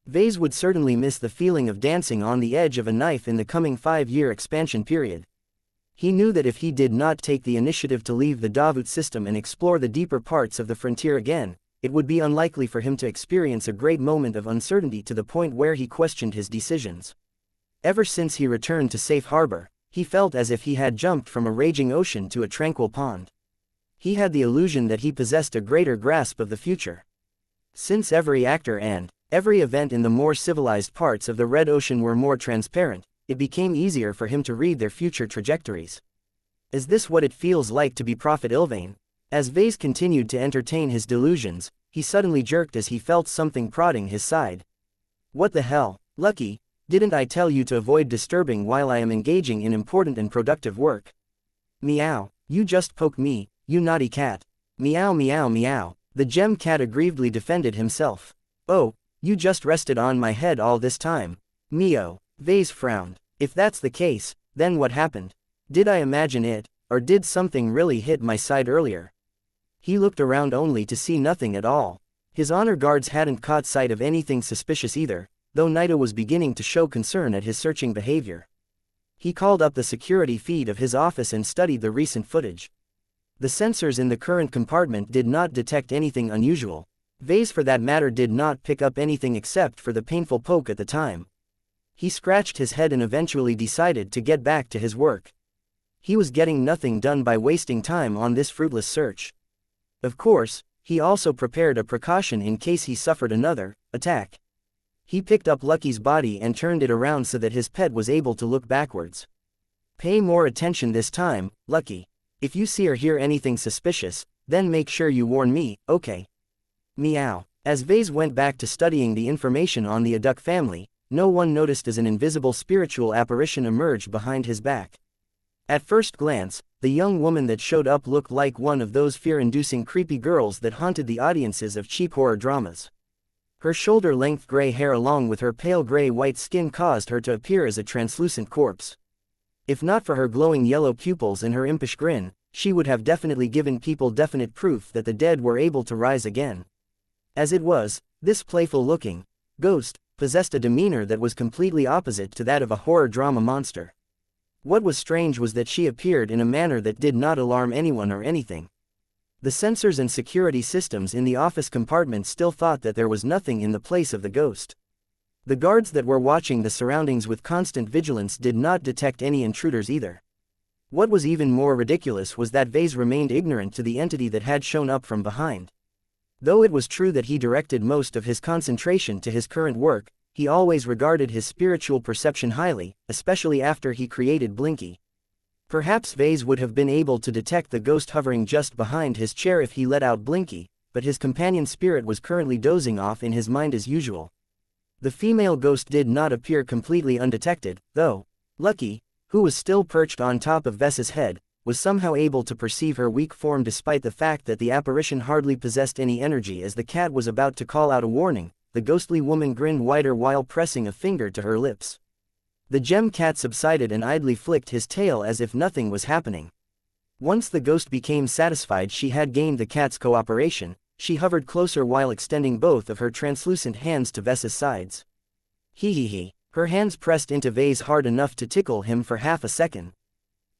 Vase would certainly miss the feeling of dancing on the edge of a knife in the coming 5-year expansion period. He knew that if he did not take the initiative to leave the Davut system and explore the deeper parts of the frontier again, it would be unlikely for him to experience a great moment of uncertainty to the point where he questioned his decisions. Ever since he returned to Safe Harbor, he felt as if he had jumped from a raging ocean to a tranquil pond. He had the illusion that he possessed a greater grasp of the future. Since every actor and every event in the more civilized parts of the Red Ocean were more transparent, it became easier for him to read their future trajectories. Is this what it feels like to be Prophet Ilvain? As Vase continued to entertain his delusions, he suddenly jerked as he felt something prodding his side. What the hell, Lucky, didn't I tell you to avoid disturbing while I am engaging in important and productive work? Meow, you just poked me, you naughty cat. Meow meow meow, the gem cat aggrievedly defended himself. Oh, you just rested on my head all this time. Meow. Vase frowned. If that's the case, then what happened? Did I imagine it, or did something really hit my side earlier? He looked around only to see nothing at all. His honor guards hadn't caught sight of anything suspicious either, though Naito was beginning to show concern at his searching behavior. He called up the security feed of his office and studied the recent footage. The sensors in the current compartment did not detect anything unusual. Vase for that matter did not pick up anything except for the painful poke at the time. He scratched his head and eventually decided to get back to his work. He was getting nothing done by wasting time on this fruitless search. Of course, he also prepared a precaution in case he suffered another attack. He picked up Lucky's body and turned it around so that his pet was able to look backwards. Pay more attention this time, Lucky. If you see or hear anything suspicious, then make sure you warn me, okay? Meow. As Vase went back to studying the information on the Aduk family, no one noticed as an invisible spiritual apparition emerged behind his back. At first glance, the young woman that showed up looked like one of those fear-inducing creepy girls that haunted the audiences of cheap horror dramas. Her shoulder-length gray hair along with her pale gray-white skin caused her to appear as a translucent corpse. If not for her glowing yellow pupils and her impish grin, she would have definitely given people definite proof that the dead were able to rise again. As it was, this playful-looking ghost possessed a demeanor that was completely opposite to that of a horror drama monster. What was strange was that she appeared in a manner that did not alarm anyone or anything. The sensors and security systems in the office compartment still thought that there was nothing in the place of the ghost. The guards that were watching the surroundings with constant vigilance did not detect any intruders either. What was even more ridiculous was that Vase remained ignorant to the entity that had shown up from behind. Though it was true that he directed most of his concentration to his current work, he always regarded his spiritual perception highly, especially after he created Blinky. Perhaps Vase would have been able to detect the ghost hovering just behind his chair if he let out Blinky, but his companion spirit was currently dozing off in his mind as usual. The female ghost did not appear completely undetected, though. Lucky, who was still perched on top of Vess's head, was somehow able to perceive her weak form despite the fact that the apparition hardly possessed any energy. As the cat was about to call out a warning, the ghostly woman grinned wider while pressing a finger to her lips. The gem cat subsided and idly flicked his tail as if nothing was happening. Once the ghost became satisfied she had gained the cat's cooperation, she hovered closer while extending both of her translucent hands to Vess's sides. Hee. Her hands pressed into Vase hard enough to tickle him for half a second.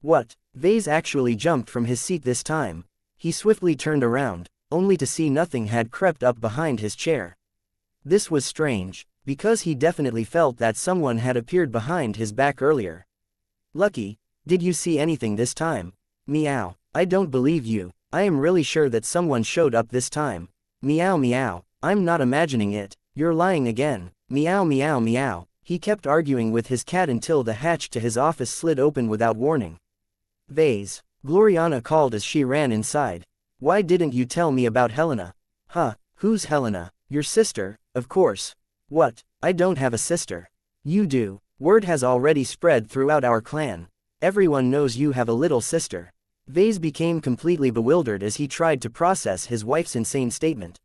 What? Vase actually jumped from his seat this time. He swiftly turned around, only to see nothing had crept up behind his chair. This was strange, because he definitely felt that someone had appeared behind his back earlier. Lucky, did you see anything this time? Meow. I don't believe you. I am really sure that someone showed up this time. Meow meow. I'm not imagining it. You're lying again. Meow meow meow. He kept arguing with his cat until the hatch to his office slid open without warning. Vase. Gloriana called as she ran inside. Why didn't you tell me about Helena? Huh, who's Helena? Your sister, of course. What? I don't have a sister. You do. Word has already spread throughout our clan. Everyone knows you have a little sister. Vase became completely bewildered as he tried to process his wife's insane statement.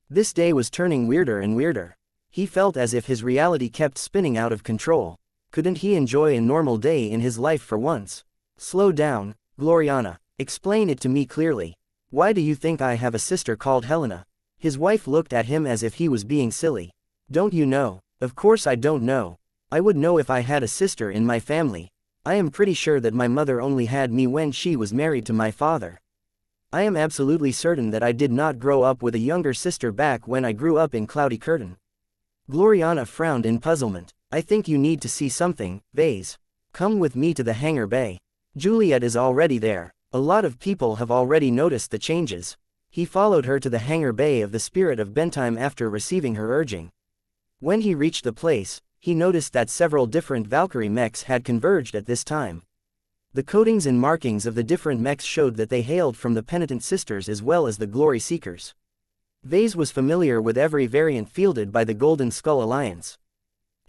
This day was turning weirder and weirder. He felt as if his reality kept spinning out of control. Couldn't he enjoy a normal day in his life for once? Slow down, Gloriana. Explain it to me clearly. Why do you think I have a sister called Helena? His wife looked at him as if he was being silly. Don't you know? Of course I don't know. I would know if I had a sister in my family. I am pretty sure that my mother only had me when she was married to my father. I am absolutely certain that I did not grow up with a younger sister back when I grew up in Cloudy Curtain. Gloriana frowned in puzzlement. I think you need to see something, Vase. Come with me to the hangar bay. Juliet is already there. A lot of people have already noticed the changes. He followed her to the hangar bay of the Spirit of Bentime after receiving her urging. When he reached the place, he noticed that several different Valkyrie mechs had converged at this time. The coatings and markings of the different mechs showed that they hailed from the Penitent Sisters as well as the Glory Seekers. Vase was familiar with every variant fielded by the Golden Skull Alliance.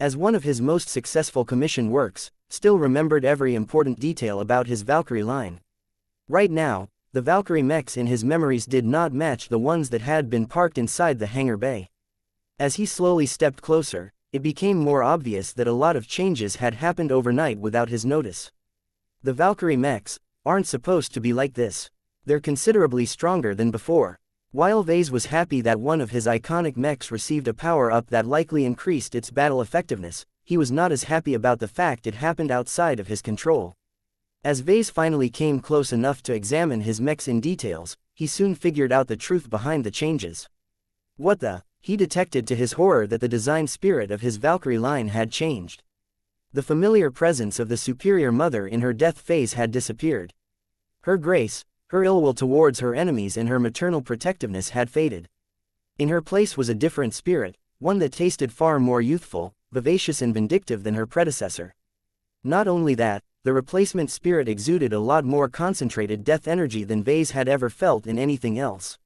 As one of his most successful commission works, still remembered every important detail about his Valkyrie line. Right now, the Valkyrie mechs in his memories did not match the ones that had been parked inside the hangar bay. As he slowly stepped closer, it became more obvious that a lot of changes had happened overnight without his notice. The Valkyrie mechs aren't supposed to be like this. They're considerably stronger than before. While Vase was happy that one of his iconic mechs received a power-up that likely increased its battle effectiveness, he was not as happy about the fact it happened outside of his control. As Vase finally came close enough to examine his mechs in details, he soon figured out the truth behind the changes. What the? He detected to his horror that the design spirit of his Valkyrie line had changed. The familiar presence of the superior mother in her death phase had disappeared. Her grace, her ill will towards her enemies and her maternal protectiveness had faded. In her place was a different spirit, one that tasted far more youthful, vivacious and vindictive than her predecessor. Not only that, the replacement spirit exuded a lot more concentrated death energy than Vase had ever felt in anything else.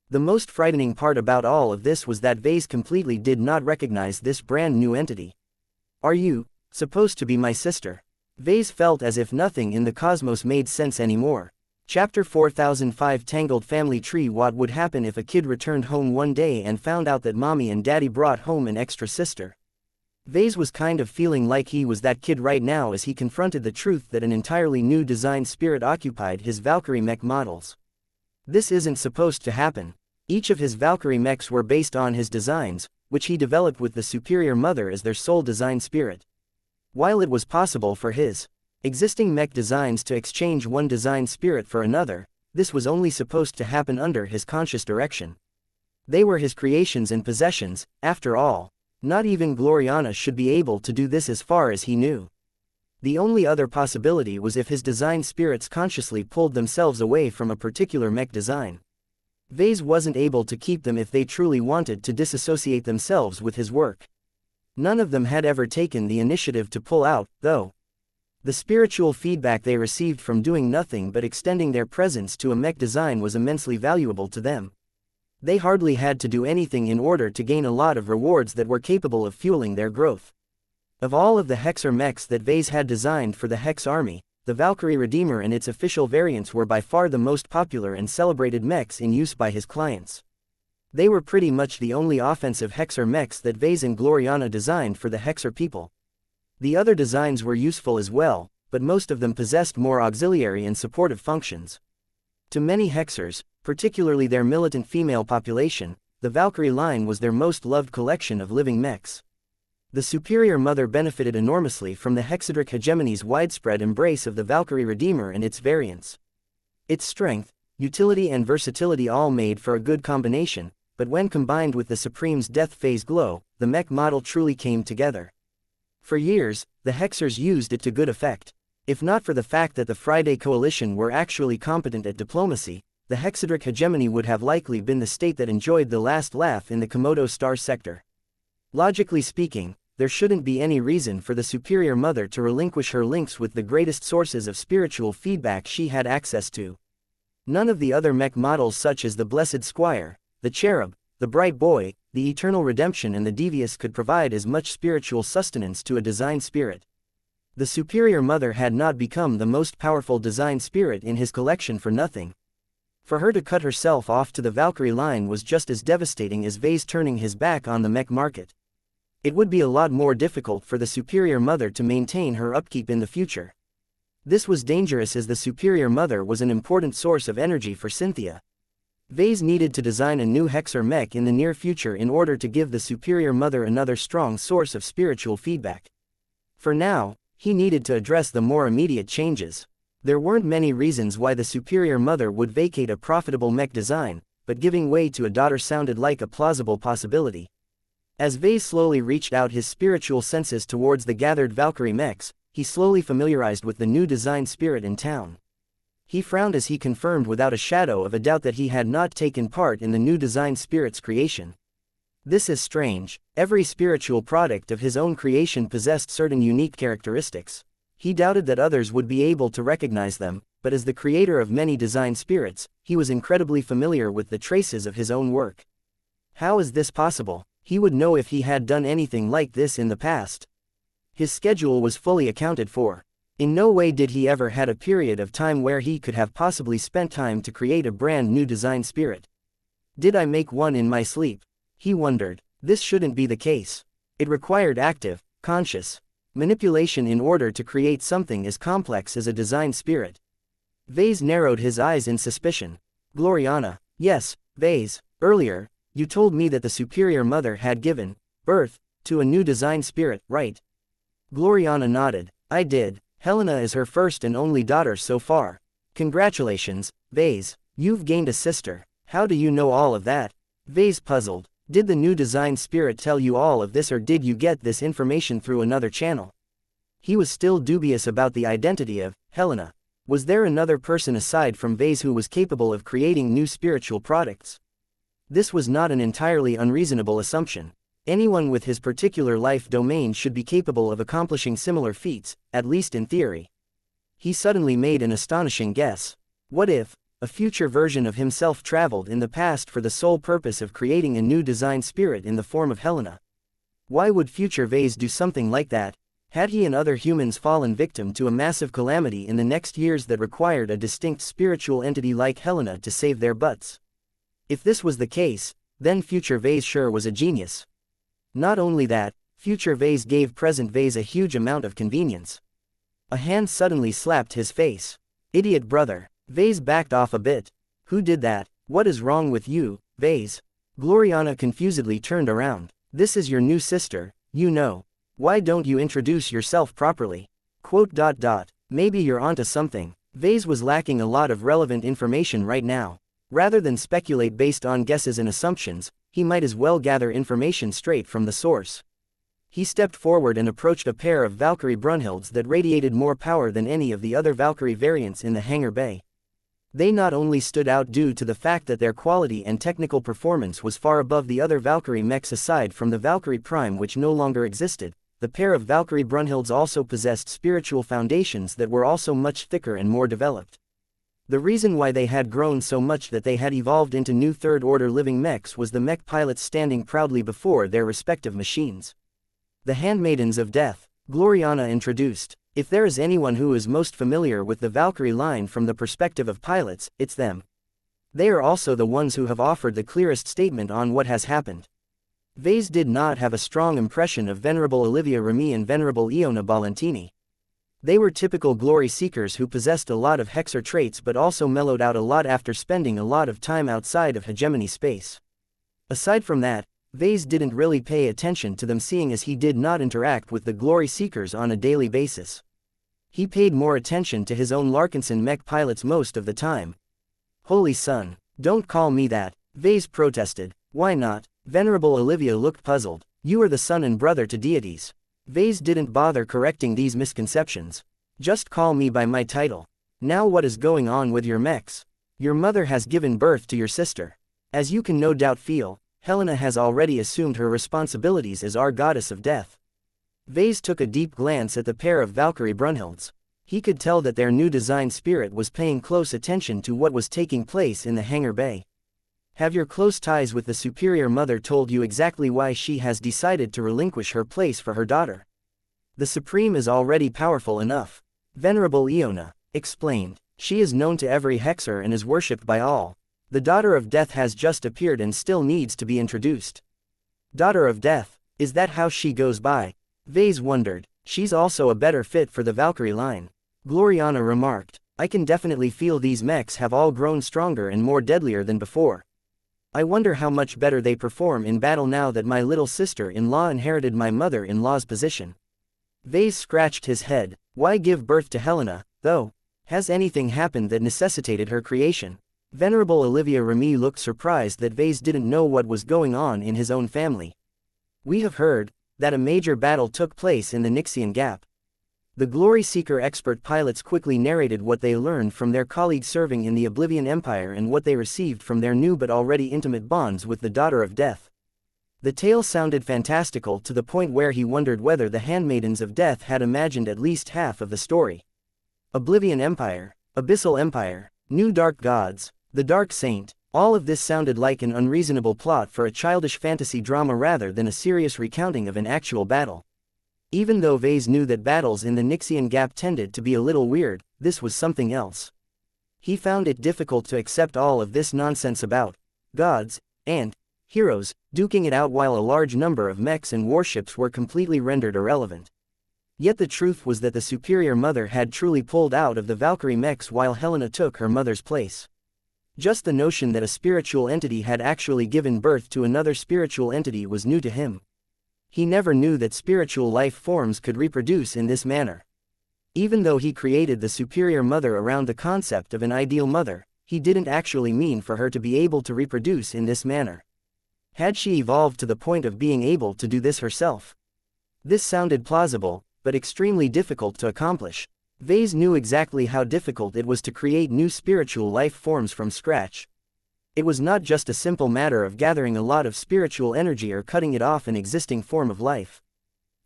The most frightening part about all of this was that Vase completely did not recognize this brand new entity. "Are you supposed to be my sister?" Vase felt as if nothing in the cosmos made sense anymore. Chapter 4005 Tangled Family Tree. What would happen if a kid returned home one day and found out that mommy and daddy brought home an extra sister? Vase was kind of feeling like he was that kid right now as he confronted the truth that an entirely new design spirit occupied his Valkyrie mech models. This isn't supposed to happen. Each of his Valkyrie mechs were based on his designs, which he developed with the superior mother as their sole design spirit. While it was possible for his existing mech designs to exchange one design spirit for another, this was only supposed to happen under his conscious direction. They were his creations and possessions, after all. Not even Gloriana should be able to do this as far as he knew. The only other possibility was if his design spirits consciously pulled themselves away from a particular mech design. Vase wasn't able to keep them if they truly wanted to disassociate themselves with his work. None of them had ever taken the initiative to pull out, though. The spiritual feedback they received from doing nothing but extending their presence to a mech design was immensely valuable to them. They hardly had to do anything in order to gain a lot of rewards that were capable of fueling their growth. Of all of the Hexer mechs that Vase had designed for the Hex army, the Valkyrie Redeemer and its official variants were by far the most popular and celebrated mechs in use by his clients. They were pretty much the only offensive Hexer mechs that Vase and Gloriana designed for the Hexer people. The other designs were useful as well, but most of them possessed more auxiliary and supportive functions. To many Hexers, particularly their militant female population, the Valkyrie line was their most loved collection of living mechs. The superior mother benefited enormously from the Hexadric hegemony's widespread embrace of the Valkyrie Redeemer and its variants. Its strength, utility and versatility all made for a good combination, but when combined with the Supreme's death phase glow, the mech model truly came together. For years, the Hexers used it to good effect. If not for the fact that the Friday Coalition were actually competent at diplomacy, the Hexadric hegemony would have likely been the state that enjoyed the last laugh in the Komodo star sector. Logically speaking, there shouldn't be any reason for the superior mother to relinquish her links with the greatest sources of spiritual feedback she had access to. None of the other mech models such as the Blessed Squire, the Cherub, the Bright Boy, the Eternal Redemption and the Devious could provide as much spiritual sustenance to a design spirit. The superior mother had not become the most powerful design spirit in his collection for nothing. For her to cut herself off to the Valkyrie line was just as devastating as Vase turning his back on the mech market. It would be a lot more difficult for the superior mother to maintain her upkeep in the future. This was dangerous as the superior mother was an important source of energy for Cynthia. Vase needed to design a new Hexer mech in the near future in order to give the superior mother another strong source of spiritual feedback. For now, he needed to address the more immediate changes. There weren't many reasons why the superior mother would vacate a profitable mech design, but giving way to a daughter sounded like a plausible possibility. As Vase slowly reached out his spiritual senses towards the gathered Valkyrie mechs, he slowly familiarized with the new design spirit in town. He frowned as he confirmed without a shadow of a doubt that he had not taken part in the new design spirit's creation. This is strange. Every spiritual product of his own creation possessed certain unique characteristics. He doubted that others would be able to recognize them, but as the creator of many design spirits, he was incredibly familiar with the traces of his own work. How is this possible? He would know if he had done anything like this in the past. His schedule was fully accounted for. In no way did he ever had a period of time where he could have possibly spent time to create a brand new design spirit. Did I make one in my sleep? He wondered. This shouldn't be the case. It required active, conscious manipulation in order to create something as complex as a design spirit. Vase narrowed his eyes in suspicion. Gloriana, yes, Vase, earlier, you told me that the Superior Mother had given birth to a new design spirit, right? Gloriana nodded. I did. Helena is her first and only daughter so far. Congratulations, Vase. You've gained a sister. How do you know all of that? Vase puzzled. Did the new design spirit tell you all of this, or did you get this information through another channel? He was still dubious about the identity of Helena. Was there another person aside from Vase who was capable of creating new spiritual products? This was not an entirely unreasonable assumption. Anyone with his particular life domain should be capable of accomplishing similar feats, at least in theory. He suddenly made an astonishing guess. What if a future version of himself traveled in the past for the sole purpose of creating a new design spirit in the form of Helena? Why would future Vase do something like that? Had he and other humans fallen victim to a massive calamity in the next years that required a distinct spiritual entity like Helena to save their butts? If this was the case, then future Vase sure was a genius. Not only that, future Vase gave present Vase a huge amount of convenience. A hand suddenly slapped his face. Idiot brother. Vase backed off a bit. Who did that? What is wrong with you, Vase? Gloriana confusedly turned around. This is your new sister, you know. Why don't you introduce yourself properly? ... Maybe you're onto something. Vase was lacking a lot of relevant information right now. Rather than speculate based on guesses and assumptions, he might as well gather information straight from the source. He stepped forward and approached a pair of Valkyrie Brunhildes that radiated more power than any of the other Valkyrie variants in the hangar bay. They not only stood out due to the fact that their quality and technical performance was far above the other Valkyrie mechs aside from the Valkyrie Prime, which no longer existed, the pair of Valkyrie Brunhildes also possessed spiritual foundations that were also much thicker and more developed. The reason why they had grown so much that they had evolved into new third-order living mechs was the mech pilots standing proudly before their respective machines. The Handmaidens of Death, Gloriana introduced. If there is anyone who is most familiar with the Valkyrie line from the perspective of pilots, it's them. They are also the ones who have offered the clearest statement on what has happened. Vase did not have a strong impression of Venerable Olivia Remy and Venerable Iona Bolentini. They were typical glory seekers who possessed a lot of Hexer traits but also mellowed out a lot after spending a lot of time outside of hegemony space. Aside from that, Vase didn't really pay attention to them, seeing as he did not interact with the glory seekers on a daily basis. He paid more attention to his own Larkinson mech pilots most of the time. Holy sun, don't call me that, Vase protested. Why not? Venerable Olivia looked puzzled. You are the son and brother to deities. Vase didn't bother correcting these misconceptions. Just call me by my title. Now what is going on with your mechs? Your mother has given birth to your sister. As you can no doubt feel, Helena has already assumed her responsibilities as our goddess of death. Vase took a deep glance at the pair of Valkyrie Brunhildes. He could tell that their new design spirit was paying close attention to what was taking place in the hangar bay. Have your close ties with the Superior Mother told you exactly why she has decided to relinquish her place for her daughter? The Supreme is already powerful enough. Venerable Iona explained. She is known to every Hexer and is worshipped by all. The Daughter of Death has just appeared and still needs to be introduced. Daughter of Death, is that how she goes by? Vase wondered. She's also a better fit for the Valkyrie line. Gloriana remarked. I can definitely feel these mechs have all grown stronger and more deadlier than before. I wonder how much better they perform in battle now that my little sister-in-law inherited my mother-in-law's position. Vase scratched his head. Why give birth to Helena, though? Has anything happened that necessitated her creation? Venerable Olivia Remy looked surprised that Vase didn't know what was going on in his own family. We have heard that a major battle took place in the Nixian Gap. The Glory Seeker expert pilots quickly narrated what they learned from their colleagues serving in the Oblivion Empire and what they received from their new but already intimate bonds with the Daughter of Death. The tale sounded fantastical to the point where he wondered whether the Handmaidens of Death had imagined at least half of the story. Oblivion Empire, Abyssal Empire, New Dark Gods, the Dark Saint, all of this sounded like an unreasonable plot for a childish fantasy drama rather than a serious recounting of an actual battle. Even though Vase knew that battles in the Nixian Gap tended to be a little weird, this was something else. He found it difficult to accept all of this nonsense about gods and heroes duking it out while a large number of mechs and warships were completely rendered irrelevant. Yet the truth was that the superior mother had truly pulled out of the Valkyrie mechs while Helena took her mother's place. Just the notion that a spiritual entity had actually given birth to another spiritual entity was new to him. He never knew that spiritual life forms could reproduce in this manner. Even though he created the superior mother around the concept of an ideal mother, he didn't actually mean for her to be able to reproduce in this manner. Had she evolved to the point of being able to do this herself? This sounded plausible, but extremely difficult to accomplish. Vase knew exactly how difficult it was to create new spiritual life forms from scratch. It was not just a simple matter of gathering a lot of spiritual energy or cutting it off an existing form of life.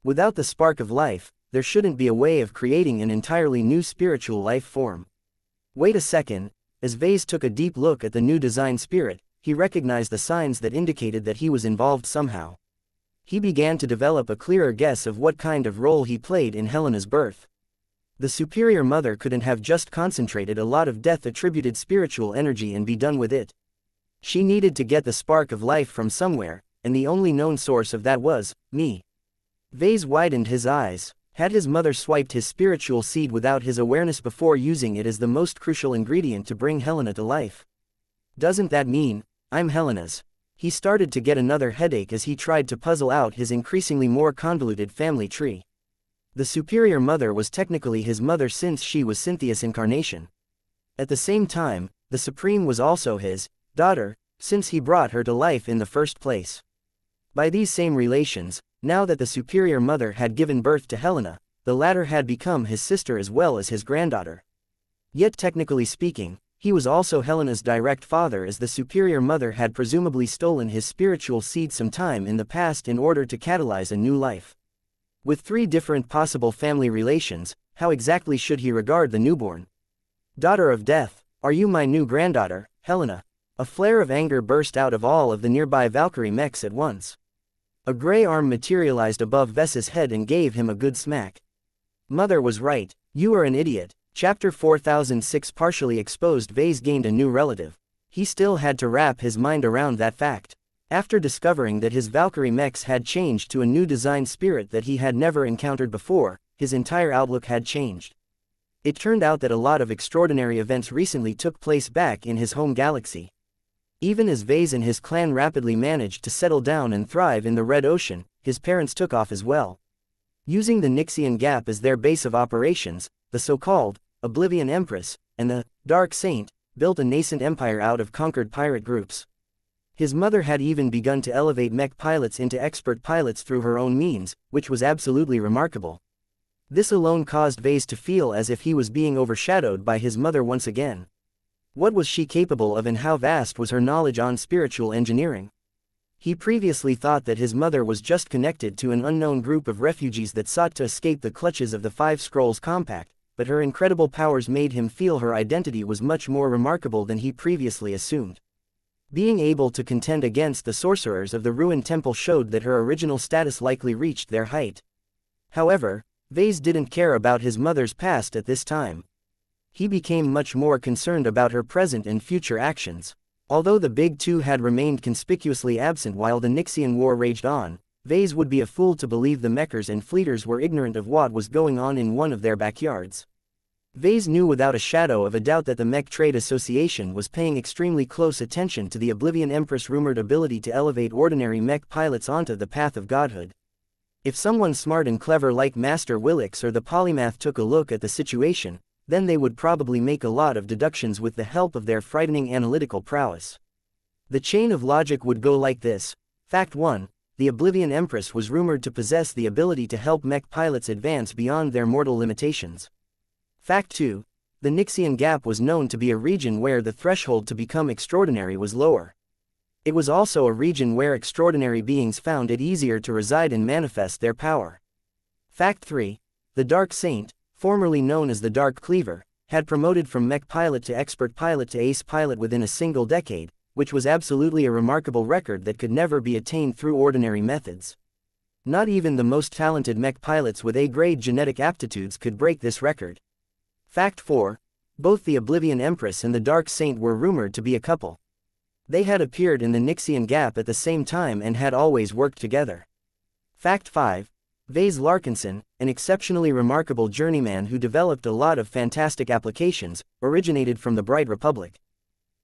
Without the spark of life, there shouldn't be a way of creating an entirely new spiritual life form. Wait a second, as Vase took a deep look at the new design spirit, he recognized the signs that indicated that he was involved somehow. He began to develop a clearer guess of what kind of role he played in Helena's birth. The superior mother couldn't have just concentrated a lot of death-attributed spiritual energy and be done with it. She needed to get the spark of life from somewhere, and the only known source of that was me. Vase widened his eyes. Had his mother swiped his spiritual seed without his awareness before using it as the most crucial ingredient to bring Helena to life? Doesn't that mean I'm Helena's? He started to get another headache as he tried to puzzle out his increasingly more convoluted family tree. The superior mother was technically his mother since she was Cynthia's incarnation. At the same time, the Supreme was also his daughter, since he brought her to life in the first place. By these same relations, now that the superior mother had given birth to Helena, the latter had become his sister as well as his granddaughter. Yet technically speaking, he was also Helena's direct father, as the superior mother had presumably stolen his spiritual seed sometime in the past in order to catalyze a new life. With three different possible family relations, how exactly should he regard the newborn? Daughter of death, are you my new granddaughter, Helena? A flare of anger burst out of all of the nearby Valkyrie mechs at once. A gray arm materialized above Ves's head and gave him a good smack. Mother was right, you are an idiot. Chapter 4006 Partially exposed. Vase gained a new relative. He still had to wrap his mind around that fact. After discovering that his Valkyrie mechs had changed to a new design spirit that he had never encountered before, his entire outlook had changed. It turned out that a lot of extraordinary events recently took place back in his home galaxy. Even as Vase and his clan rapidly managed to settle down and thrive in the Red Ocean, his parents took off as well. Using the Nixian Gap as their base of operations, the so-called Oblivion Empress and the Dark Saint built a nascent empire out of conquered pirate groups. His mother had even begun to elevate mech pilots into expert pilots through her own means, which was absolutely remarkable. This alone caused Vase to feel as if he was being overshadowed by his mother once again. What was she capable of, and how vast was her knowledge on spiritual engineering? He previously thought that his mother was just connected to an unknown group of refugees that sought to escape the clutches of the Five Scrolls Compact, but her incredible powers made him feel her identity was much more remarkable than he previously assumed. Being able to contend against the sorcerers of the ruined temple showed that her original status likely reached their height. However, Vase didn't care about his mother's past at this time. He became much more concerned about her present and future actions. Although the Big Two had remained conspicuously absent while the Nixian War raged on, Vase would be a fool to believe the Mechers and Fleeters were ignorant of what was going on in one of their backyards. Vase knew without a shadow of a doubt that the Mech Trade Association was paying extremely close attention to the Oblivion Empress' rumored ability to elevate ordinary mech pilots onto the path of godhood. If someone smart and clever like Master Willix or the Polymath took a look at the situation, then they would probably make a lot of deductions with the help of their frightening analytical prowess. The chain of logic would go like this. Fact 1. The Oblivion Empress was rumored to possess the ability to help mech pilots advance beyond their mortal limitations. Fact 2. The Nixian Gap was known to be a region where the threshold to become extraordinary was lower. It was also a region where extraordinary beings found it easier to reside and manifest their power. Fact 3. The Dark Saint, formerly known as the Dark Cleaver, had promoted from mech pilot to expert pilot to ace pilot within a single decade, which was absolutely a remarkable record that could never be attained through ordinary methods. Not even the most talented mech pilots with A-grade genetic aptitudes could break this record. Fact 4. Both the Oblivion Empress and the Dark Saint were rumored to be a couple. They had appeared in the Nixian Gap at the same time and had always worked together. Fact 5. Vase Larkinson, an exceptionally remarkable journeyman who developed a lot of fantastic applications, originated from the Bright Republic.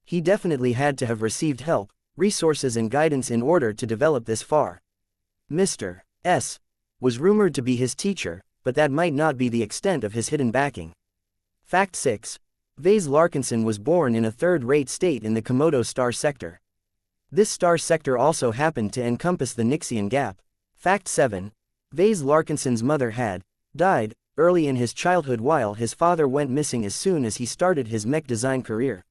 He definitely had to have received help, resources and guidance in order to develop this far. Mr. S. was rumored to be his teacher, but that might not be the extent of his hidden backing. Fact 6. Vase Larkinson was born in a third-rate state in the Komodo star sector. This star sector also happened to encompass the Nixian Gap. Fact 7. Vase Larkinson's mother had died early in his childhood while his father went missing as soon as he started his mech design career.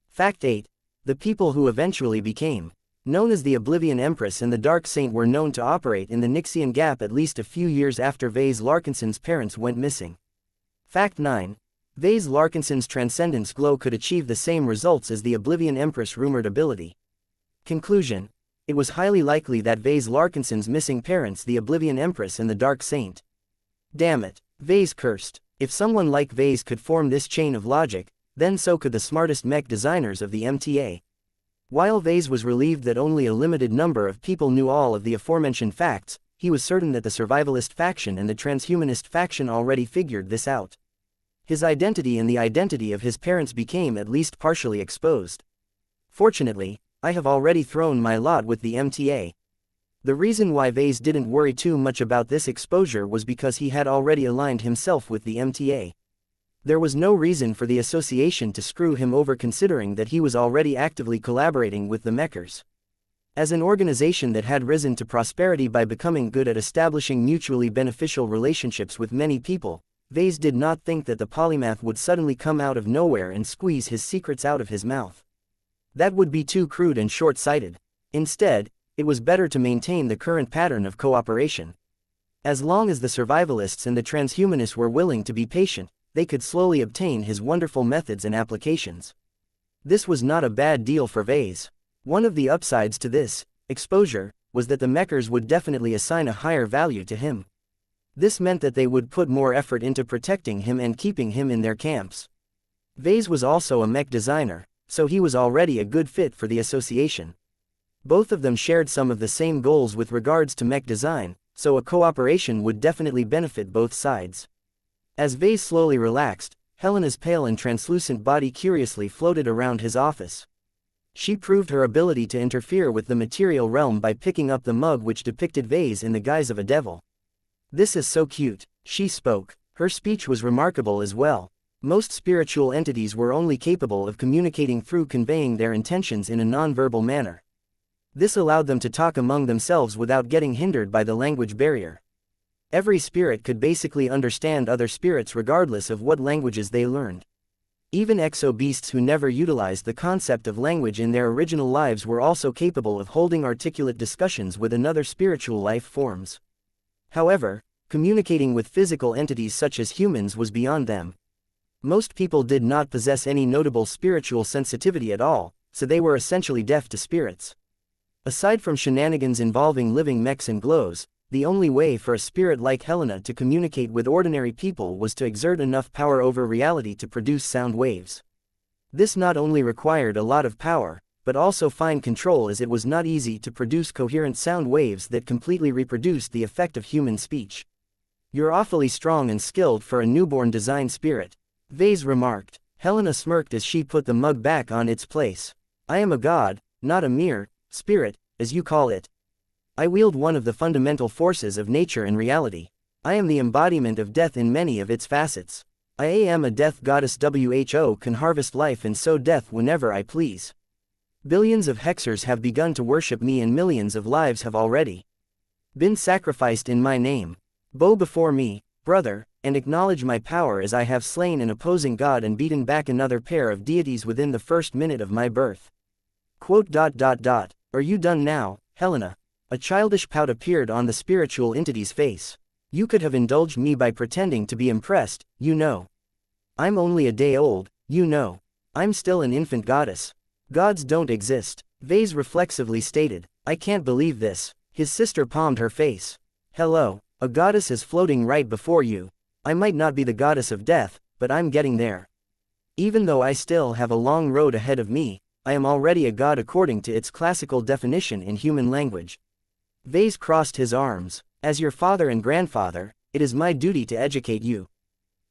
Fact 8. The people who eventually became known as the Oblivion Empress and the Dark Saint were known to operate in the Nixian Gap at least a few years after Vase Larkinson's parents went missing. Fact 9. Vase Larkinson's Transcendence Glow could achieve the same results as the Oblivion Empress' rumored ability. Conclusion. It was highly likely that Vase Larkinson's missing parents, the Oblivion Empress and the Dark Saint. Damn it, Vase cursed. If someone like Vase could form this chain of logic, then so could the smartest mech designers of the MTA. While Vase was relieved that only a limited number of people knew all of the aforementioned facts, he was certain that the survivalist faction and the transhumanist faction already figured this out. His identity and the identity of his parents became at least partially exposed. Fortunately, I have already thrown my lot with the MTA. The reason why Vase didn't worry too much about this exposure was because he had already aligned himself with the MTA. There was no reason for the association to screw him over considering that he was already actively collaborating with the Mechers. As an organization that had risen to prosperity by becoming good at establishing mutually beneficial relationships with many people, Vase did not think that the polymath would suddenly come out of nowhere and squeeze his secrets out of his mouth. That would be too crude and short-sighted. Instead, it was better to maintain the current pattern of cooperation. As long as the survivalists and the transhumanists were willing to be patient, they could slowly obtain his wonderful methods and applications. This was not a bad deal for Vase. One of the upsides to this exposure was that the Mechers would definitely assign a higher value to him. This meant that they would put more effort into protecting him and keeping him in their camps. Vase was also a mech designer, so he was already a good fit for the association. Both of them shared some of the same goals with regards to mech design, so a cooperation would definitely benefit both sides. As Vase slowly relaxed, Helena's pale and translucent body curiously floated around his office. She proved her ability to interfere with the material realm by picking up the mug which depicted Vase in the guise of a devil. "This is so cute," she spoke. Her speech was remarkable as well. Most spiritual entities were only capable of communicating through conveying their intentions in a non-verbal manner. This allowed them to talk among themselves without getting hindered by the language barrier. Every spirit could basically understand other spirits regardless of what languages they learned. Even exo-beasts who never utilized the concept of language in their original lives were also capable of holding articulate discussions with another spiritual life forms. However, communicating with physical entities such as humans was beyond them. Most people did not possess any notable spiritual sensitivity at all, so they were essentially deaf to spirits. Aside from shenanigans involving living mechs and glows, the only way for a spirit like Helena to communicate with ordinary people was to exert enough power over reality to produce sound waves. This not only required a lot of power, but also fine control, as it was not easy to produce coherent sound waves that completely reproduced the effect of human speech. "You're awfully strong and skilled for a newborn design spirit," Vase remarked. Helena smirked as she put the mug back on its place. "I am a god, not a mere spirit, as you call it. I wield one of the fundamental forces of nature and reality. I am the embodiment of death in many of its facets. I am a death goddess who can harvest life and sow death whenever I please. Billions of hexers have begun to worship me and millions of lives have already been sacrificed in my name. Bow before me, brother, and acknowledge my power, as I have slain an opposing god and beaten back another pair of deities within the first minute of my birth." Are you done now, Helena? A childish pout appeared on the spiritual entity's face. "You could have indulged me by pretending to be impressed, you know. I'm only a day old, you know. I'm still an infant goddess. Gods don't exist," Vase reflexively stated. "I can't believe this." His sister palmed her face. Hello, a goddess is floating right before you. I might not be the goddess of death, but I'm getting there. Even though I still have a long road ahead of me, I am already a god according to its classical definition in human language. Vase crossed his arms. As your father and grandfather, it is my duty to educate you.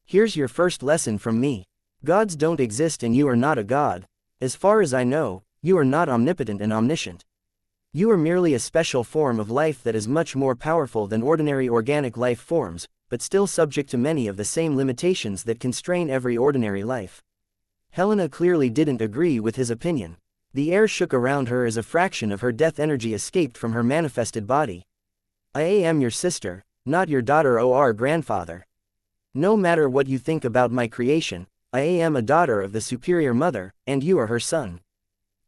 Here's your first lesson from me. Gods don't exist and you are not a god. As far as I know, you are not omnipotent and omniscient. You are merely a special form of life that is much more powerful than ordinary organic life forms, but still subject to many of the same limitations that constrain every ordinary life. Helena clearly didn't agree with his opinion. The air shook around her as a fraction of her death energy escaped from her manifested body. I am your sister, not your daughter or grandfather. No matter what you think about my creation, I am a daughter of the superior mother, and you are her son.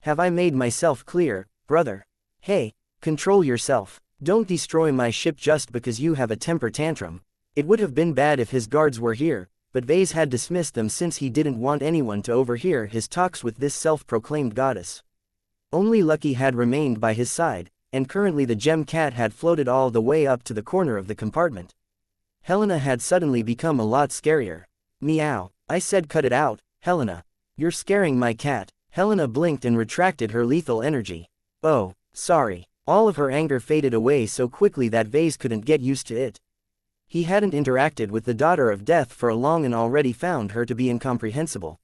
Have I made myself clear, brother? Hey, control yourself. Don't destroy my ship just because you have a temper tantrum. It would have been bad if his guards were here, but Vase had dismissed them since he didn't want anyone to overhear his talks with this self-proclaimed goddess. Only Lucky had remained by his side, and currently the gem cat had floated all the way up to the corner of the compartment. Helena had suddenly become a lot scarier. Meow, I said cut it out, Helena. You're scaring my cat. Helena blinked and retracted her lethal energy. Oh, sorry. All of her anger faded away so quickly that Vase couldn't get used to it. He hadn't interacted with the daughter of death for a long and already found her to be incomprehensible.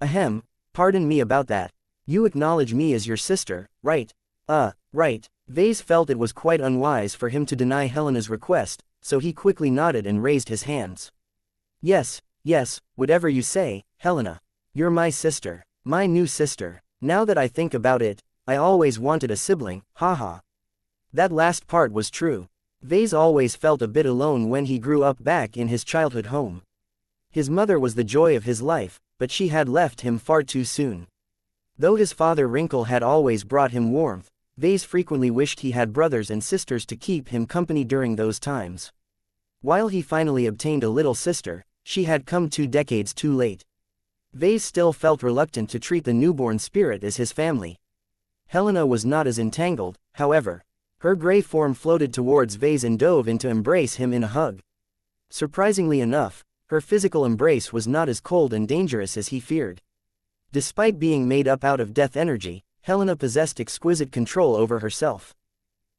Ahem, pardon me about that. You acknowledge me as your sister, right? Right. Vase felt it was quite unwise for him to deny Helena's request, so he quickly nodded and raised his hands. Yes, whatever you say, Helena. You're my sister. My new sister. Now that I think about it, I always wanted a sibling, haha. That last part was true. Vase always felt a bit alone when he grew up back in his childhood home. His mother was the joy of his life, but she had left him far too soon. Though his father Wrinkle had always brought him warmth, Vase frequently wished he had brothers and sisters to keep him company during those times. While he finally obtained a little sister, she had come 2 decades too late. Vase still felt reluctant to treat the newborn spirit as his family. Helena was not as entangled, however. Her gray form floated towards Vase and dove in to embrace him in a hug. Surprisingly enough, her physical embrace was not as cold and dangerous as he feared. Despite being made up out of death energy, Helena possessed exquisite control over herself.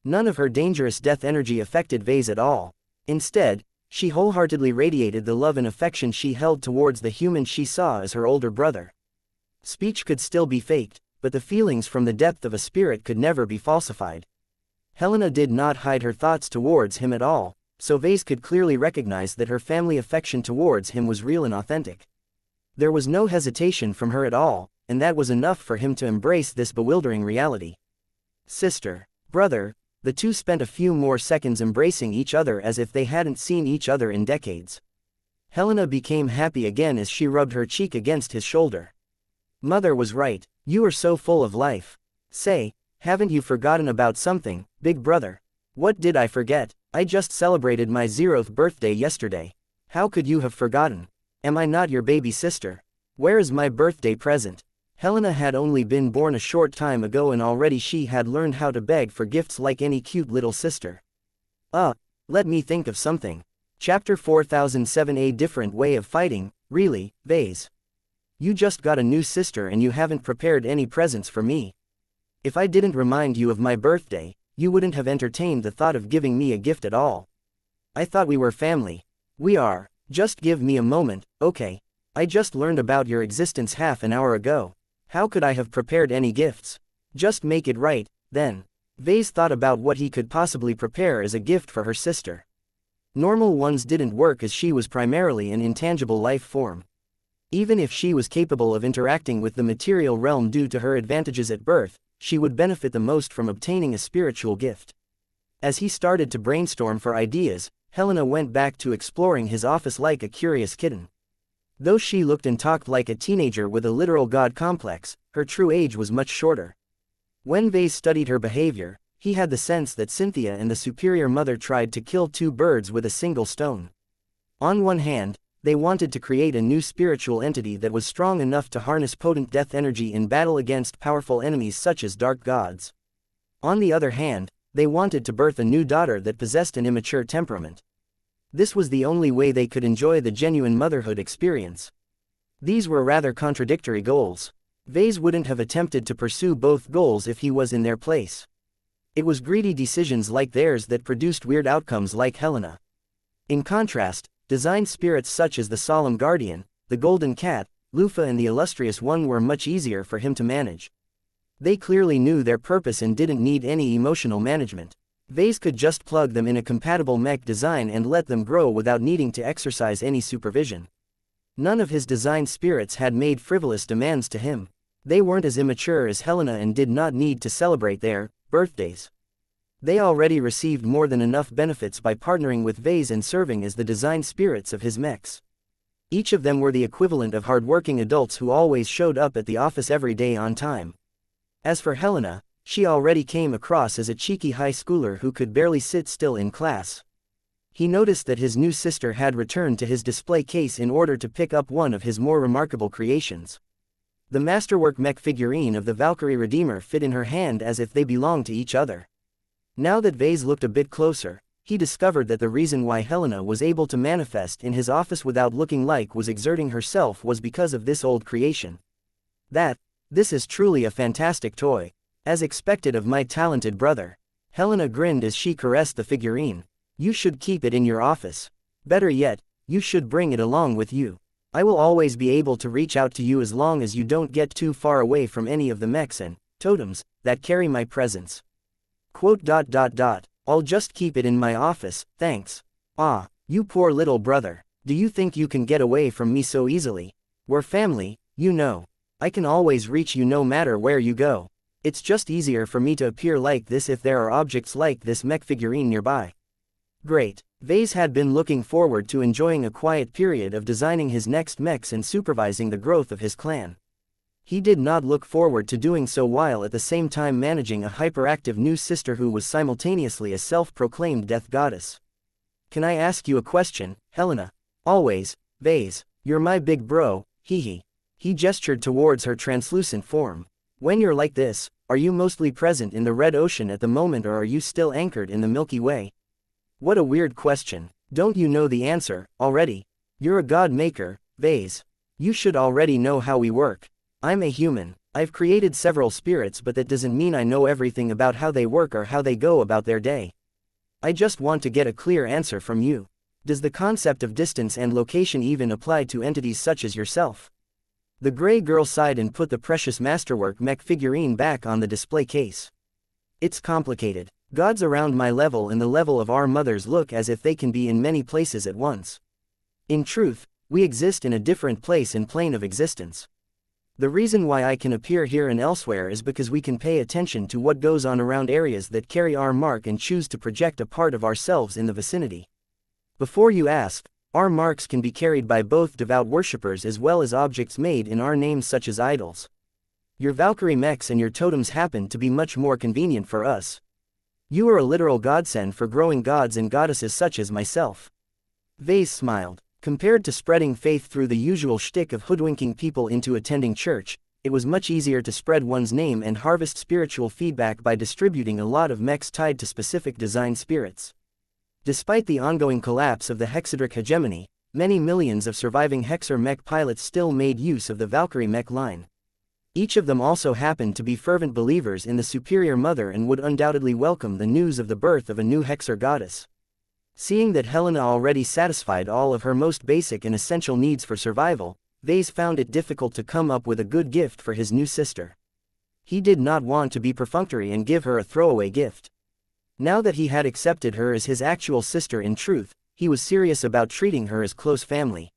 None of her dangerous death energy affected Vase at all. Instead, she wholeheartedly radiated the love and affection she held towards the human she saw as her older brother. Speech could still be faked, but the feelings from the depth of a spirit could never be falsified. Helena did not hide her thoughts towards him at all, so Vase could clearly recognize that her family affection towards him was real and authentic. There was no hesitation from her at all, and that was enough for him to embrace this bewildering reality. Sister, brother, the two spent a few more seconds embracing each other as if they hadn't seen each other in decades. Helena became happy again as she rubbed her cheek against his shoulder. Mother was right, you are so full of life. Say, haven't you forgotten about something, big brother? What did I forget? I just celebrated my 0th birthday yesterday. How could you have forgotten? Am I not your baby sister? Where is my birthday present? Helena had only been born a short time ago and already she had learned how to beg for gifts like any cute little sister. Let me think of something. Chapter 4007. A different way of fighting, really, Vase. You just got a new sister and you haven't prepared any presents for me. If I didn't remind you of my birthday, you wouldn't have entertained the thought of giving me a gift at all. I thought we were family. We are. Just give me a moment, okay? I just learned about your existence half an hour ago. How could I have prepared any gifts? Just make it right, then. Vase thought about what he could possibly prepare as a gift for her sister. Normal ones didn't work as she was primarily an intangible life form. Even if she was capable of interacting with the material realm due to her advantages at birth, she would benefit the most from obtaining a spiritual gift. As he started to brainstorm for ideas, Helena went back to exploring his office like a curious kitten. Though she looked and talked like a teenager with a literal god complex, her true age was much shorter. When Vase studied her behavior, he had the sense that Cynthia and the superior mother tried to kill 2 birds with a single stone. On one hand, they wanted to create a new spiritual entity that was strong enough to harness potent death energy in battle against powerful enemies such as dark gods. On the other hand, They wanted to birth a new daughter that possessed an immature temperament. This was the only way they could enjoy the genuine motherhood experience. These were rather contradictory goals. Vase wouldn't have attempted to pursue both goals if he was in their place. It was greedy decisions like theirs that produced weird outcomes like Helena. In contrast, designed spirits such as the Solemn Guardian, the Golden Cat, Lufa and the Illustrious One were much easier for him to manage. They clearly knew their purpose and didn't need any emotional management. Vase could just plug them in a compatible mech design and let them grow without needing to exercise any supervision. None of his designed spirits had made frivolous demands to him. They weren't as immature as Helena and did not need to celebrate their birthdays. They already received more than enough benefits by partnering with Vase and serving as the designed spirits of his mechs. Each of them were the equivalent of hardworking adults who always showed up at the office every day on time. As for Helena, she already came across as a cheeky high schooler who could barely sit still in class. He noticed that his new sister had returned to his display case in order to pick up one of his more remarkable creations. The masterwork mech figurine of the Valkyrie Redeemer fit in her hand as if they belonged to each other. Now that Vase looked a bit closer, he discovered that the reason why Helena was able to manifest in his office without looking like was exerting herself was because of this old creation. This is truly a fantastic toy. As expected of my talented brother. Helena grinned as she caressed the figurine. You should keep it in your office. Better yet, you should bring it along with you. I will always be able to reach out to you as long as you don't get too far away from any of the mechs and totems that carry my presence. I'll just keep it in my office, thanks. Ah, you poor little brother. Do you think you can get away from me so easily? We're family, you know. I can always reach you no matter where you go. It's just easier for me to appear like this if there are objects like this mech figurine nearby. Great. Vase had been looking forward to enjoying a quiet period of designing his next mechs and supervising the growth of his clan. He did not look forward to doing so while at the same time managing a hyperactive new sister who was simultaneously a self-proclaimed death goddess. Can I ask you a question, Helena? Always, Vase. You're my big bro, hee. He gestured towards her translucent form. When you're like this, are you mostly present in the Red Ocean at the moment or are you still anchored in the Milky Way? What a weird question. Don't you know the answer, already? You're a god maker, Vase. You should already know how we work. I'm a human. I've created several spirits but that doesn't mean I know everything about how they work or how they go about their day. I just want to get a clear answer from you. Does the concept of distance and location even apply to entities such as yourself? The gray girl sighed and put the precious masterwork mech figurine back on the display case. It's complicated. Gods around my level and the level of our mothers look as if they can be in many places at once. In truth, we exist in a different place and plane of existence. The reason why I can appear here and elsewhere is because we can pay attention to what goes on around areas that carry our mark and choose to project a part of ourselves in the vicinity. Before you ask, our marks can be carried by both devout worshippers as well as objects made in our names such as idols. Your Valkyrie mechs and your totems happen to be much more convenient for us. You are a literal godsend for growing gods and goddesses such as myself. Vase smiled. Compared to spreading faith through the usual shtick of hoodwinking people into attending church, it was much easier to spread one's name and harvest spiritual feedback by distributing a lot of mechs tied to specific design spirits. Despite the ongoing collapse of the Hexadric hegemony, many millions of surviving Hexer mech pilots still made use of the Valkyrie mech line. Each of them also happened to be fervent believers in the superior mother and would undoubtedly welcome the news of the birth of a new Hexer goddess. Seeing that Helena already satisfied all of her most basic and essential needs for survival, Vase found it difficult to come up with a good gift for his new sister. He did not want to be perfunctory and give her a throwaway gift. Now that he had accepted her as his actual sister in truth, he was serious about treating her as close family.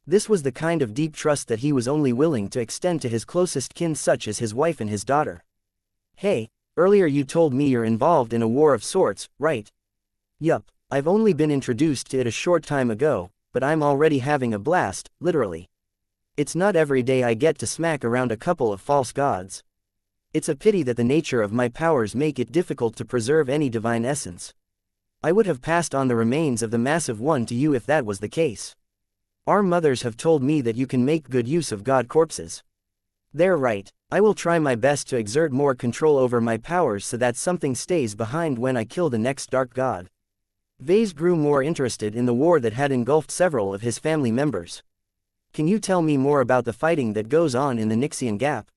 This was the kind of deep trust that he was only willing to extend to his closest kin such as his wife and his daughter. Hey, earlier you told me you're involved in a war of sorts, right? Yup, I've only been introduced to it a short time ago, but I'm already having a blast, literally. It's not every day I get to smack around a couple of false gods. It's a pity that the nature of my powers make it difficult to preserve any divine essence. I would have passed on the remains of the Massive One to you if that was the case. Our mothers have told me that you can make good use of god corpses. They're right. I will try my best to exert more control over my powers so that something stays behind when I kill the next dark god. Vase grew more interested in the war that had engulfed several of his family members. Can you tell me more about the fighting that goes on in the Nixian Gap?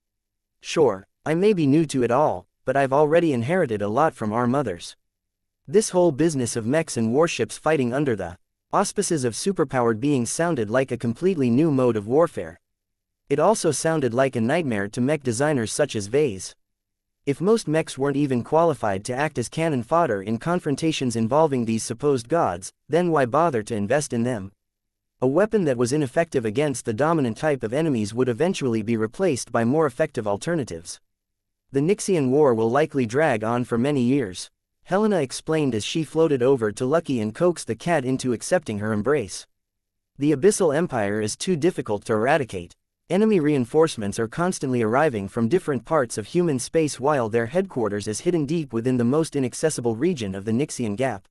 Sure, I may be new to it all, but I've already inherited a lot from our mothers. This whole business of mechs and warships fighting under the auspices of superpowered beings sounded like a completely new mode of warfare. It also sounded like a nightmare to mech designers such as Vase. If most mechs weren't even qualified to act as cannon fodder in confrontations involving these supposed gods, then why bother to invest in them? A weapon that was ineffective against the dominant type of enemies would eventually be replaced by more effective alternatives. The Nixian War will likely drag on for many years, Helena explained as she floated over to Lucky and coaxed the cat into accepting her embrace. The Abyssal Empire is too difficult to eradicate. Enemy reinforcements are constantly arriving from different parts of human space while their headquarters is hidden deep within the most inaccessible region of the Nixian Gap.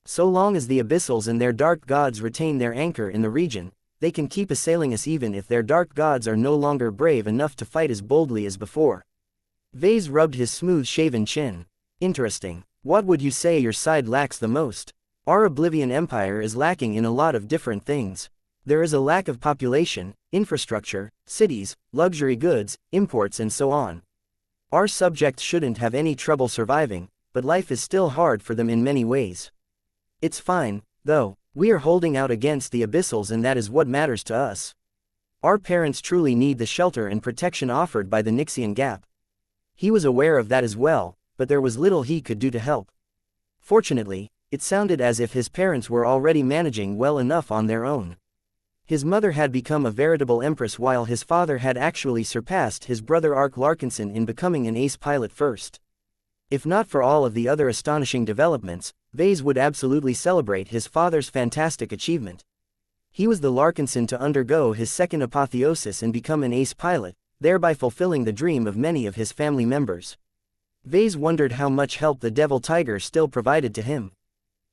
So long as the Abyssals and their dark gods retain their anchor in the region, they can keep assailing us even if their dark gods are no longer brave enough to fight as boldly as before. Vase rubbed his smooth-shaven chin. Interesting. What would you say your side lacks the most? Our Oblivion Empire is lacking in a lot of different things. There is a lack of population, infrastructure, cities, luxury goods, imports and so on. Our subjects shouldn't have any trouble surviving, but life is still hard for them in many ways. It's fine, though. We are holding out against the Abyssals and that is what matters to us. Our parents truly need the shelter and protection offered by the Nixian Gap. He was aware of that as well, but there was little he could do to help. Fortunately, it sounded as if his parents were already managing well enough on their own. His mother had become a veritable empress while his father had actually surpassed his brother Ark Larkinson in becoming an ace pilot first. If not for all of the other astonishing developments, Vase would absolutely celebrate his father's fantastic achievement. He was the Larkinson to undergo his second apotheosis and become an ace pilot, thereby fulfilling the dream of many of his family members. Vase wondered how much help the Devil Tiger still provided to him.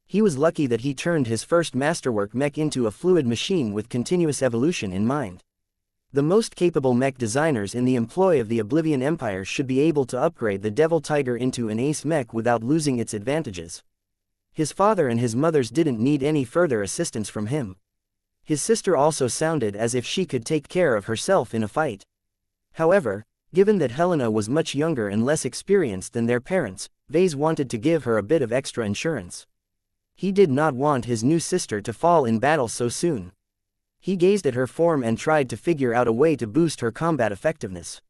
He was lucky that he turned his first masterwork mech into a fluid machine with continuous evolution in mind. The most capable mech designers in the employ of the Oblivion Empire should be able to upgrade the Devil Tiger into an ace mech without losing its advantages. His father and his mothers didn't need any further assistance from him. His sister also sounded as if she could take care of herself in a fight. However, given that Helena was much younger and less experienced than their parents, Vase wanted to give her a bit of extra insurance. He did not want his new sister to fall in battle so soon. He gazed at her form and tried to figure out a way to boost her combat effectiveness.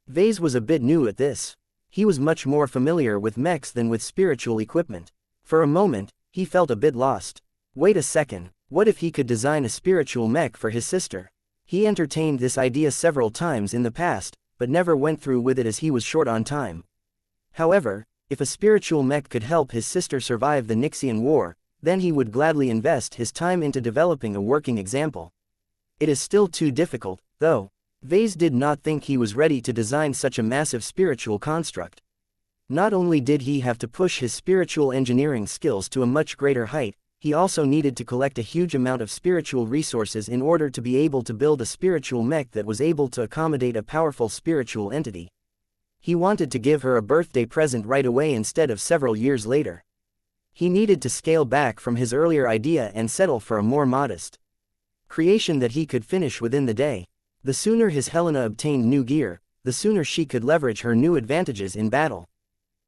Vase was a bit new at this. He was much more familiar with mechs than with spiritual equipment. For a moment, he felt a bit lost. Wait a second, what if he could design a spiritual mech for his sister? He entertained this idea several times in the past, but never went through with it as he was short on time. However, if a spiritual mech could help his sister survive the Nixian War, then he would gladly invest his time into developing a working example. It is still too difficult, though. Vase did not think he was ready to design such a massive spiritual construct. Not only did he have to push his spiritual engineering skills to a much greater height, he also needed to collect a huge amount of spiritual resources in order to be able to build a spiritual mech that was able to accommodate a powerful spiritual entity. He wanted to give her a birthday present right away instead of several years later. He needed to scale back from his earlier idea and settle for a more modest creation that he could finish within the day. The sooner his Helena obtained new gear, the sooner she could leverage her new advantages in battle.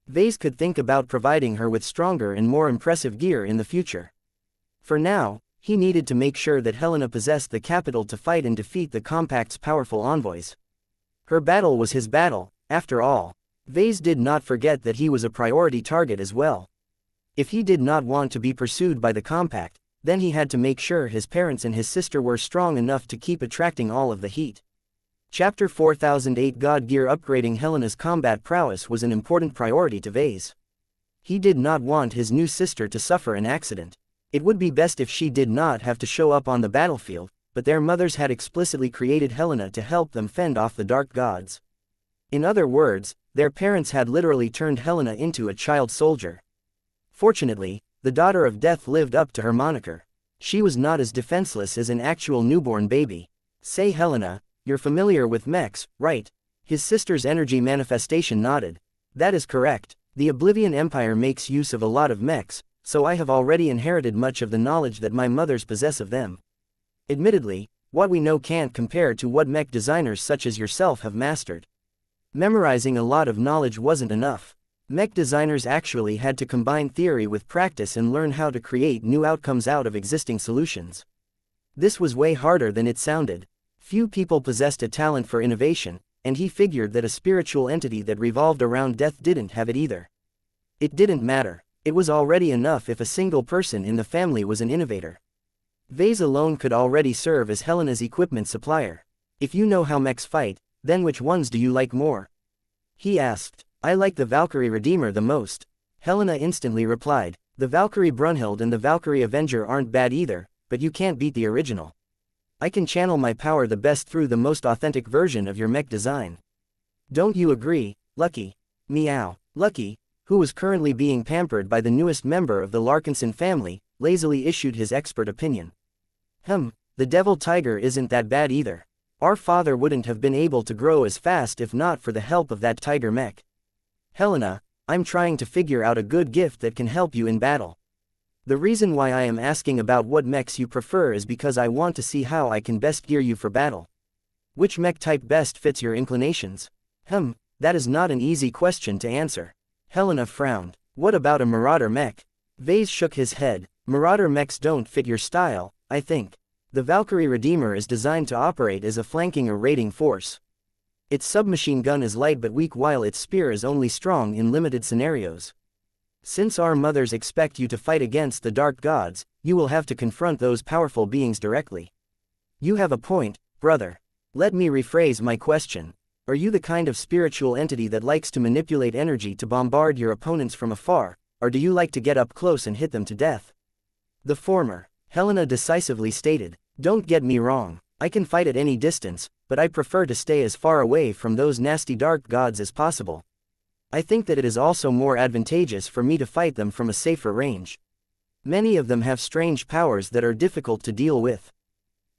Vase could think about providing her with stronger and more impressive gear in the future. For now, he needed to make sure that Helena possessed the capital to fight and defeat the Compact's powerful envoys. Her battle was his battle, after all. Vase did not forget that he was a priority target as well. If he did not want to be pursued by the Compact, then he had to make sure his parents and his sister were strong enough to keep attracting all of the heat. Chapter 4008 God Gear. Upgrading Helena's combat prowess was an important priority to Vase. He did not want his new sister to suffer an accident. It would be best if she did not have to show up on the battlefield, but their mothers had explicitly created Helena to help them fend off the dark gods. In other words, their parents had literally turned Helena into a child soldier. Fortunately, the daughter of death lived up to her moniker. She was not as defenseless as an actual newborn baby. Say Helena, You're familiar with mechs, right? His sister's energy manifestation nodded. That is correct. The Oblivion Empire makes use of a lot of mechs, so I have already inherited much of the knowledge that my mothers possess of them. Admittedly, what we know can't compare to what mech designers such as yourself have mastered. Memorizing a lot of knowledge wasn't enough. Mech designers actually had to combine theory with practice and learn how to create new outcomes out of existing solutions. This was way harder than it sounded. Few people possessed a talent for innovation, and he figured that a spiritual entity that revolved around death didn't have it either. It didn't matter. It was already enough if a single person in the family was an innovator. Vase alone could already serve as Helena's equipment supplier. If you know how mechs fight, then which ones do you like more? He asked. I like the Valkyrie Redeemer the most. Helena instantly replied. The Valkyrie Brunhild and the Valkyrie Avenger aren't bad either, but you can't beat the original. I can channel my power the best through the most authentic version of your mech design. Don't you agree, Lucky? Meow. Lucky, who was currently being pampered by the newest member of the Larkinson family, lazily issued his expert opinion. The Devil Tiger isn't that bad either. Our father wouldn't have been able to grow as fast if not for the help of that tiger mech. Helena, I'm trying to figure out a good gift that can help you in battle. The reason why I am asking about what mechs you prefer is because I want to see how I can best gear you for battle. Which mech type best fits your inclinations? That is not an easy question to answer. Helena frowned. What about a Marauder mech? Vase shook his head. Marauder mechs don't fit your style, I think. The Valkyrie Redeemer is designed to operate as a flanking or raiding force. Its submachine gun is light but weak while its spear is only strong in limited scenarios. Since our mothers expect you to fight against the dark gods, you will have to confront those powerful beings directly. You have a point, brother. Let me rephrase my question. Are you the kind of spiritual entity that likes to manipulate energy to bombard your opponents from afar, or do you like to get up close and hit them to death? The former, Helena decisively stated. Don't get me wrong, I can fight at any distance, but I prefer to stay as far away from those nasty dark gods as possible. I think that it is also more advantageous for me to fight them from a safer range. Many of them have strange powers that are difficult to deal with.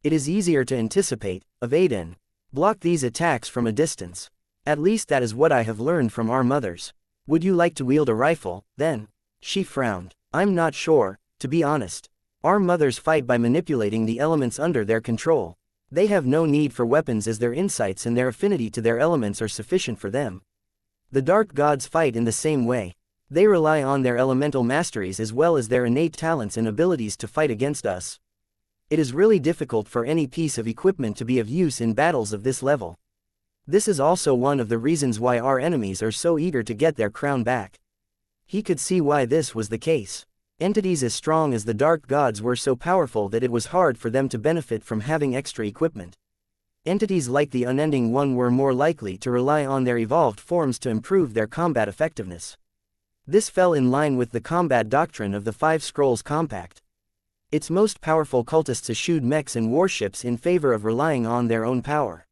It is easier to anticipate, evade and block these attacks from a distance. At least that is what I have learned from our mothers. Would you like to wield a rifle, then? She frowned. I'm not sure, to be honest. Our mothers fight by manipulating the elements under their control. They have no need for weapons as their insights and their affinity to their elements are sufficient for them. The dark gods fight in the same way. They rely on their elemental masteries as well as their innate talents and abilities to fight against us. It is really difficult for any piece of equipment to be of use in battles of this level. This is also one of the reasons why our enemies are so eager to get their crown back. He could see why this was the case. Entities as strong as the dark gods were so powerful that it was hard for them to benefit from having extra equipment. Entities like the Unending One were more likely to rely on their evolved forms to improve their combat effectiveness. This fell in line with the combat doctrine of the Five Scrolls Compact. Its most powerful cultists eschewed mechs and warships in favor of relying on their own power.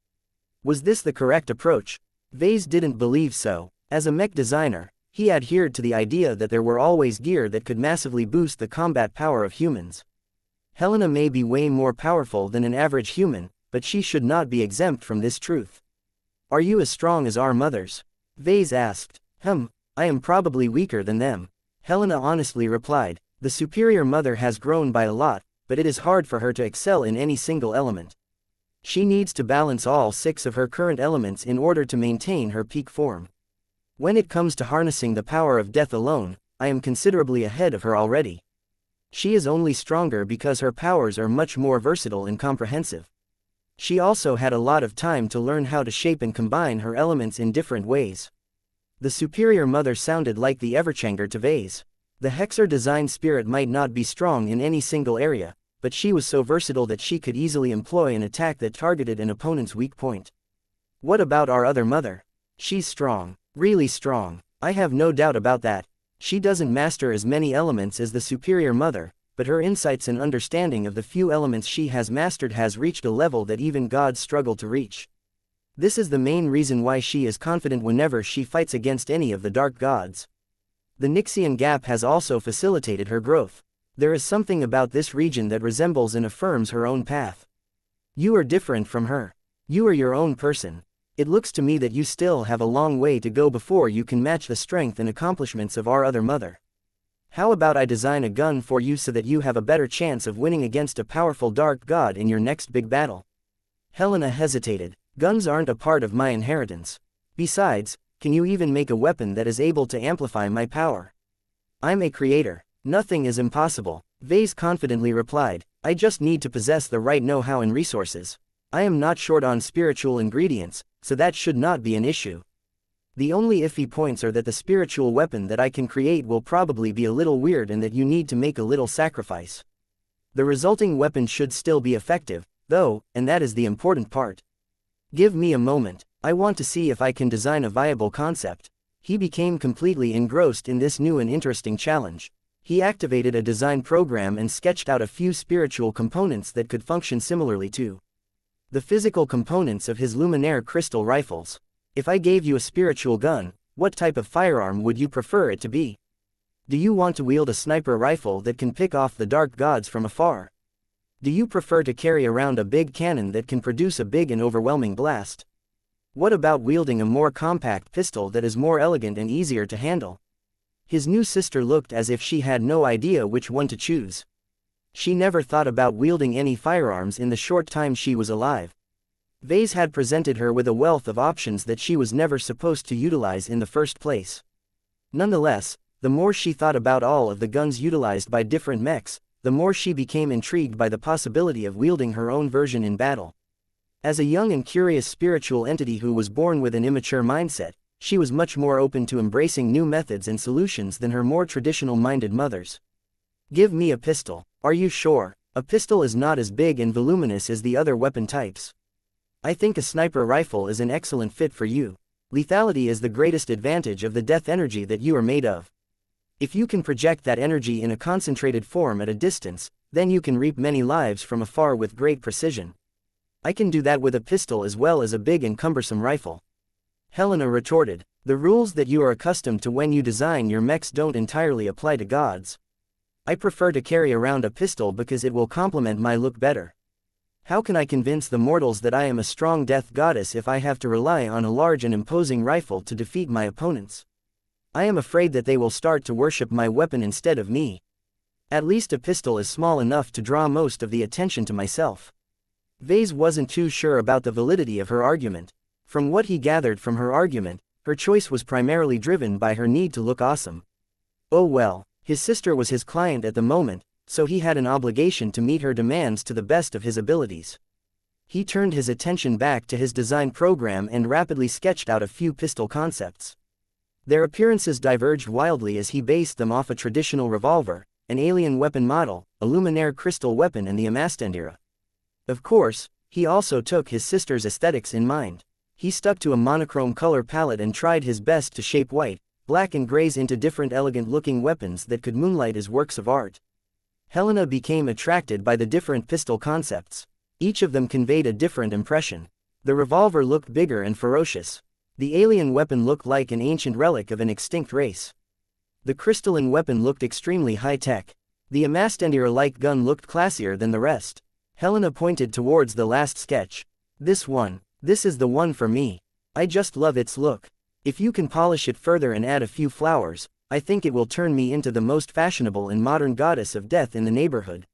Was this the correct approach? Vase didn't believe so. As a mech designer, he adhered to the idea that there were always gear that could massively boost the combat power of humans. Helena may be way more powerful than an average human, but she should not be exempt from this truth. Are you as strong as our mothers? Vase asked. I am probably weaker than them. Helena honestly replied. The superior mother has grown by a lot, but it is hard for her to excel in any single element. She needs to balance all 6 of her current elements in order to maintain her peak form. When it comes to harnessing the power of death alone, I am considerably ahead of her already. She is only stronger because her powers are much more versatile and comprehensive. She also had a lot of time to learn how to shape and combine her elements in different ways. The superior mother sounded like the Everchanger to Vase. The Hexer design spirit might not be strong in any single area, but she was so versatile that she could easily employ an attack that targeted an opponent's weak point. What about our other mother? She's strong. Really strong. I have no doubt about that. She doesn't master as many elements as the superior mother, but her insights and understanding of the few elements she has mastered has reached a level that even gods struggle to reach. This is the main reason why she is confident whenever she fights against any of the dark gods. The Nixian Gap has also facilitated her growth. There is something about this region that resembles and affirms her own path. You are different from her. You are your own person. It looks to me that you still have a long way to go before you can match the strength and accomplishments of our other mother. How about I design a gun for you so that you have a better chance of winning against a powerful dark god in your next big battle? Helena hesitated. Guns aren't a part of my inheritance. Besides, can you even make a weapon that is able to amplify my power? I'm a creator. Nothing is impossible, Vase confidently replied. I just need to possess the right know-how and resources. I am not short on spiritual ingredients, so that should not be an issue. The only iffy points are that the spiritual weapon that I can create will probably be a little weird and that you need to make a little sacrifice. The resulting weapon should still be effective, though, and that is the important part. Give me a moment, I want to see if I can design a viable concept. He became completely engrossed in this new and interesting challenge. He activated a design program and sketched out a few spiritual components that could function similarly to the physical components of his luminaire crystal rifles. If I gave you a spiritual gun, what type of firearm would you prefer it to be? Do you want to wield a sniper rifle that can pick off the dark gods from afar? Do you prefer to carry around a big cannon that can produce a big and overwhelming blast? What about wielding a more compact pistol that is more elegant and easier to handle? His new sister looked as if she had no idea which one to choose. She never thought about wielding any firearms in the short time she was alive. Vase had presented her with a wealth of options that she was never supposed to utilize in the first place. Nonetheless, the more she thought about all of the guns utilized by different mechs, the more she became intrigued by the possibility of wielding her own version in battle. As a young and curious spiritual entity who was born with an immature mindset, she was much more open to embracing new methods and solutions than her more traditional-minded mothers. Give me a pistol. Are you sure? A pistol is not as big and voluminous as the other weapon types. I think a sniper rifle is an excellent fit for you. Lethality is the greatest advantage of the death energy that you are made of. If you can project that energy in a concentrated form at a distance, then you can reap many lives from afar with great precision. I can do that with a pistol as well as a big and cumbersome rifle. Helena retorted. The rules that you are accustomed to when you design your mechs don't entirely apply to gods. I prefer to carry around a pistol because it will complement my look better. How can I convince the mortals that I am a strong death goddess if I have to rely on a large and imposing rifle to defeat my opponents? I am afraid that they will start to worship my weapon instead of me. At least a pistol is small enough to draw most of the attention to myself. Vase wasn't too sure about the validity of her argument. From what he gathered from her argument, her choice was primarily driven by her need to look awesome. Oh well, his sister was his client at the moment, so he had an obligation to meet her demands to the best of his abilities. He turned his attention back to his design program and rapidly sketched out a few pistol concepts. Their appearances diverged wildly as he based them off a traditional revolver, an alien weapon model, a luminaire crystal weapon and the Amastendira. Of course, he also took his sister's aesthetics in mind. He stuck to a monochrome color palette and tried his best to shape white, black and grays into different elegant-looking weapons that could moonlight as works of art. Helena became attracted by the different pistol concepts. Each of them conveyed a different impression. The revolver looked bigger and ferocious. The alien weapon looked like an ancient relic of an extinct race. The crystalline weapon looked extremely high-tech. The Amastendira-like gun looked classier than the rest. Helena pointed towards the last sketch. This one. This is the one for me. I just love its look. If you can polish it further and add a few flowers, I think it will turn me into the most fashionable and modern goddess of death in the neighborhood.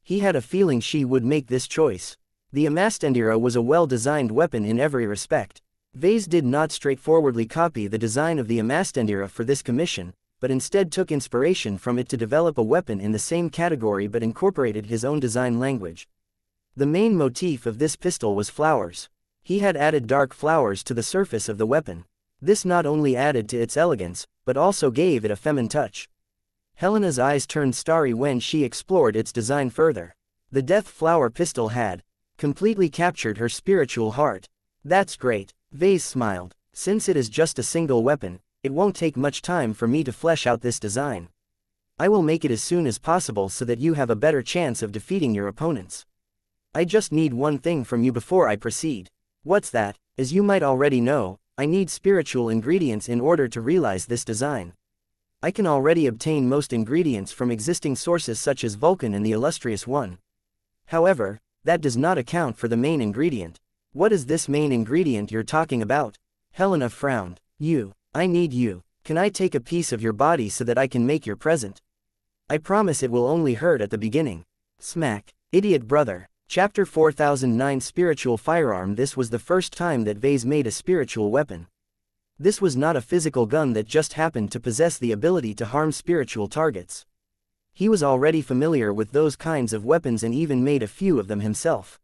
He had a feeling she would make this choice. The Amastendira was a well-designed weapon in every respect. Vase did not straightforwardly copy the design of the Amastendira for this commission, but instead took inspiration from it to develop a weapon in the same category but incorporated his own design language. The main motif of this pistol was flowers. He had added dark flowers to the surface of the weapon. This not only added to its elegance, but also gave it a feminine touch. Helena's eyes turned starry when she explored its design further. The death flower pistol had completely captured her spiritual heart. That's great, Vase smiled. Since it is just a single weapon, it won't take much time for me to flesh out this design. I will make it as soon as possible so that you have a better chance of defeating your opponents. I just need one thing from you before I proceed. What's that? As you might already know, I need spiritual ingredients in order to realize this design. I can already obtain most ingredients from existing sources such as Vulcan and the Illustrious One. However, that does not account for the main ingredient. What is this main ingredient you're talking about? Helena frowned. You. I need you. Can I take a piece of your body so that I can make your present? I promise it will only hurt at the beginning. Smack. Idiot brother. Chapter 4009 Spiritual Firearm. This was the first time that Vase made a spiritual weapon. This was not a physical gun that just happened to possess the ability to harm spiritual targets. He was already familiar with those kinds of weapons and even made a few of them himself.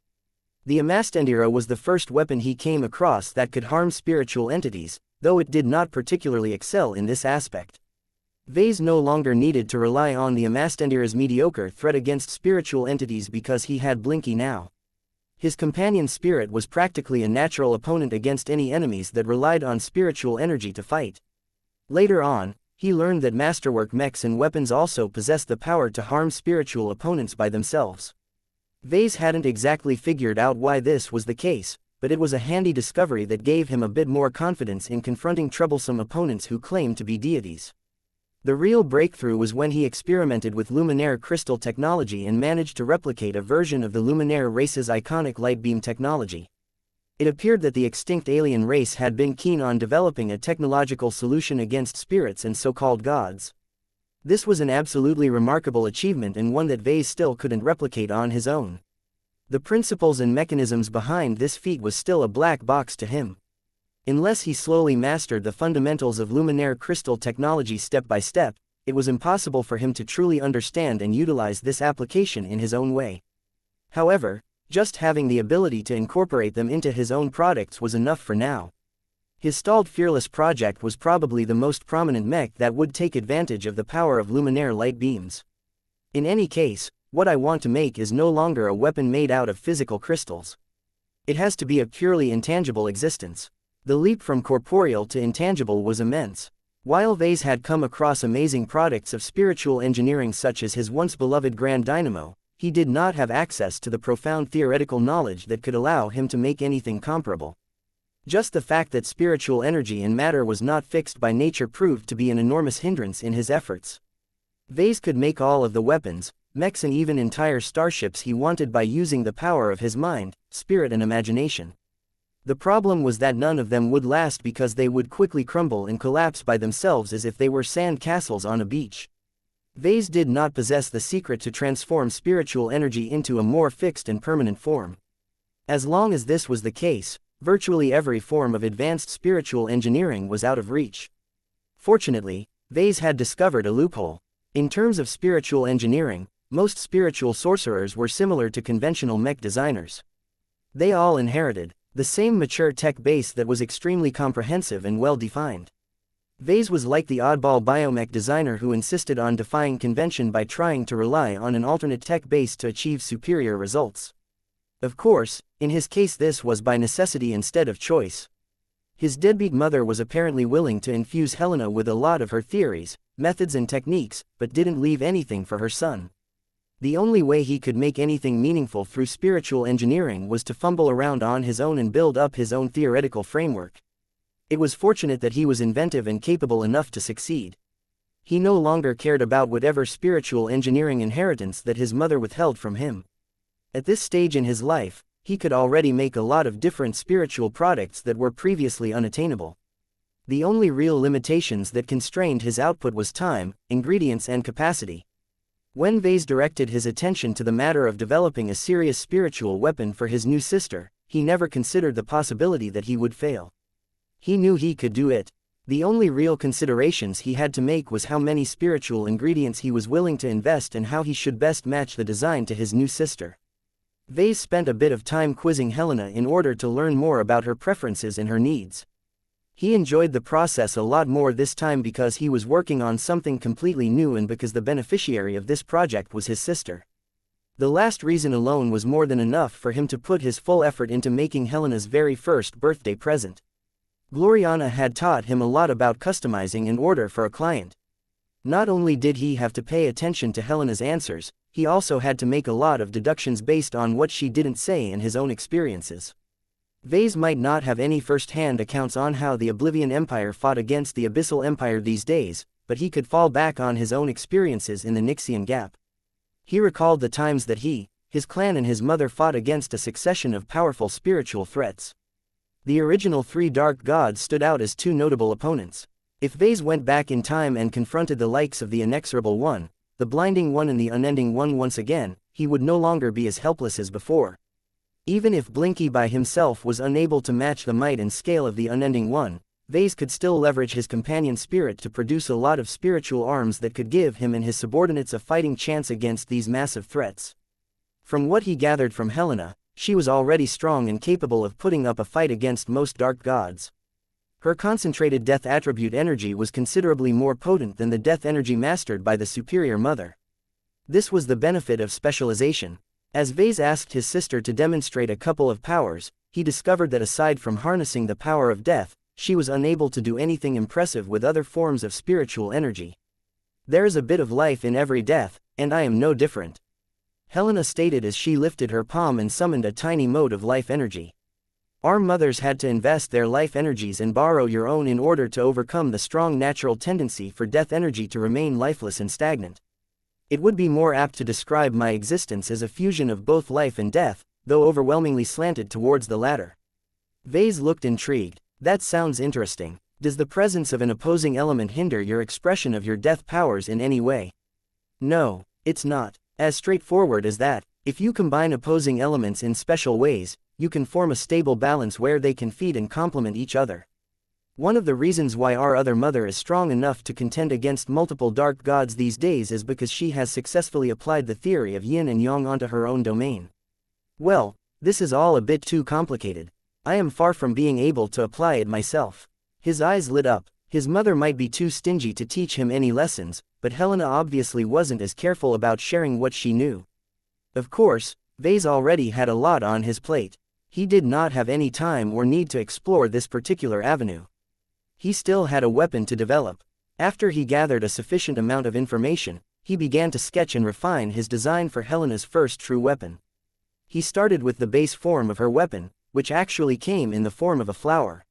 The Amastendira was the first weapon he came across that could harm spiritual entities, though it did not particularly excel in this aspect. Vase no longer needed to rely on the Amastendira's mediocre threat against spiritual entities because he had Blinky now. His companion spirit was practically a natural opponent against any enemies that relied on spiritual energy to fight. Later on, he learned that masterwork mechs and weapons also possessed the power to harm spiritual opponents by themselves. Vase hadn't exactly figured out why this was the case, but it was a handy discovery that gave him a bit more confidence in confronting troublesome opponents who claimed to be deities. The real breakthrough was when he experimented with Luminaire crystal technology and managed to replicate a version of the Luminaire race's iconic light beam technology. It appeared that the extinct alien race had been keen on developing a technological solution against spirits and so-called gods. This was an absolutely remarkable achievement and one that Vase still couldn't replicate on his own. The principles and mechanisms behind this feat was still a black box to him. Unless he slowly mastered the fundamentals of Luminaire crystal technology step by step, it was impossible for him to truly understand and utilize this application in his own way. However, just having the ability to incorporate them into his own products was enough for now. His stalled Fearless project was probably the most prominent mech that would take advantage of the power of Luminaire light beams. In any case, what I want to make is no longer a weapon made out of physical crystals. It has to be a purely intangible existence. The leap from corporeal to intangible was immense. While Vase had come across amazing products of spiritual engineering such as his once beloved Grand Dynamo, he did not have access to the profound theoretical knowledge that could allow him to make anything comparable. Just the fact that spiritual energy and matter was not fixed by nature proved to be an enormous hindrance in his efforts. Vase could make all of the weapons, mechs and even entire starships he wanted by using the power of his mind, spirit and imagination. The problem was that none of them would last because they would quickly crumble and collapse by themselves as if they were sand castles on a beach. Vase did not possess the secret to transform spiritual energy into a more fixed and permanent form. As long as this was the case, virtually every form of advanced spiritual engineering was out of reach. Fortunately, Vase had discovered a loophole. In terms of spiritual engineering, most spiritual sorcerers were similar to conventional mech designers. They all inherited the same mature tech base that was extremely comprehensive and well-defined. Vase was like the oddball biomech designer who insisted on defying convention by trying to rely on an alternate tech base to achieve superior results. Of course, in his case this was by necessity instead of choice. His deadbeat mother was apparently willing to infuse Helena with a lot of her theories, methods and techniques, but didn't leave anything for her son. The only way he could make anything meaningful through spiritual engineering was to fumble around on his own and build up his own theoretical framework. It was fortunate that he was inventive and capable enough to succeed. He no longer cared about whatever spiritual engineering inheritance that his mother withheld from him. At this stage in his life, he could already make a lot of different spiritual products that were previously unattainable. The only real limitations that constrained his output was time, ingredients and capacity. When Vase directed his attention to the matter of developing a serious spiritual weapon for his new sister, he never considered the possibility that he would fail. He knew he could do it. The only real considerations he had to make was how many spiritual ingredients he was willing to invest and how he should best match the design to his new sister. Vase spent a bit of time quizzing Helena in order to learn more about her preferences and her needs. He enjoyed the process a lot more this time because he was working on something completely new and because the beneficiary of this project was his sister. The last reason alone was more than enough for him to put his full effort into making Helena's very first birthday present. Gloriana had taught him a lot about customizing an order for a client. Not only did he have to pay attention to Helena's answers, he also had to make a lot of deductions based on what she didn't say and his own experiences. Vase might not have any first-hand accounts on how the Oblivion Empire fought against the Abyssal Empire these days, but he could fall back on his own experiences in the Nixian Gap. He recalled the times that he, his clan and his mother fought against a succession of powerful spiritual threats. The original three dark gods stood out as two notable opponents. If Vase went back in time and confronted the likes of the inexorable one, the blinding one and the unending one once again, he would no longer be as helpless as before. Even if Blinky by himself was unable to match the might and scale of the unending one, Vase could still leverage his companion spirit to produce a lot of spiritual arms that could give him and his subordinates a fighting chance against these massive threats. From what he gathered from Helena, she was already strong and capable of putting up a fight against most dark gods. Her concentrated death attribute energy was considerably more potent than the death energy mastered by the superior mother. This was the benefit of specialization. As Vase asked his sister to demonstrate a couple of powers, he discovered that aside from harnessing the power of death, she was unable to do anything impressive with other forms of spiritual energy. There is a bit of life in every death, and I am no different, Helena stated as she lifted her palm and summoned a tiny mode of life energy. Our mothers had to invest their life energies and borrow your own in order to overcome the strong natural tendency for death energy to remain lifeless and stagnant. It would be more apt to describe my existence as a fusion of both life and death, though overwhelmingly slanted towards the latter. Vase looked intrigued. That sounds interesting. Does the presence of an opposing element hinder your expression of your death powers in any way? No, it's not. As straightforward as that. If you combine opposing elements in special ways, you can form a stable balance where they can feed and complement each other. One of the reasons why our other mother is strong enough to contend against multiple dark gods these days is because she has successfully applied the theory of yin and yang onto her own domain. Well, this is all a bit too complicated. I am far from being able to apply it myself. His eyes lit up. His mother might be too stingy to teach him any lessons, but Helena obviously wasn't as careful about sharing what she knew. Of course, Vase already had a lot on his plate. He did not have any time or need to explore this particular avenue. He still had a weapon to develop. After he gathered a sufficient amount of information, he began to sketch and refine his design for Helena's first true weapon. He started with the base form of her weapon, which actually came in the form of a flower.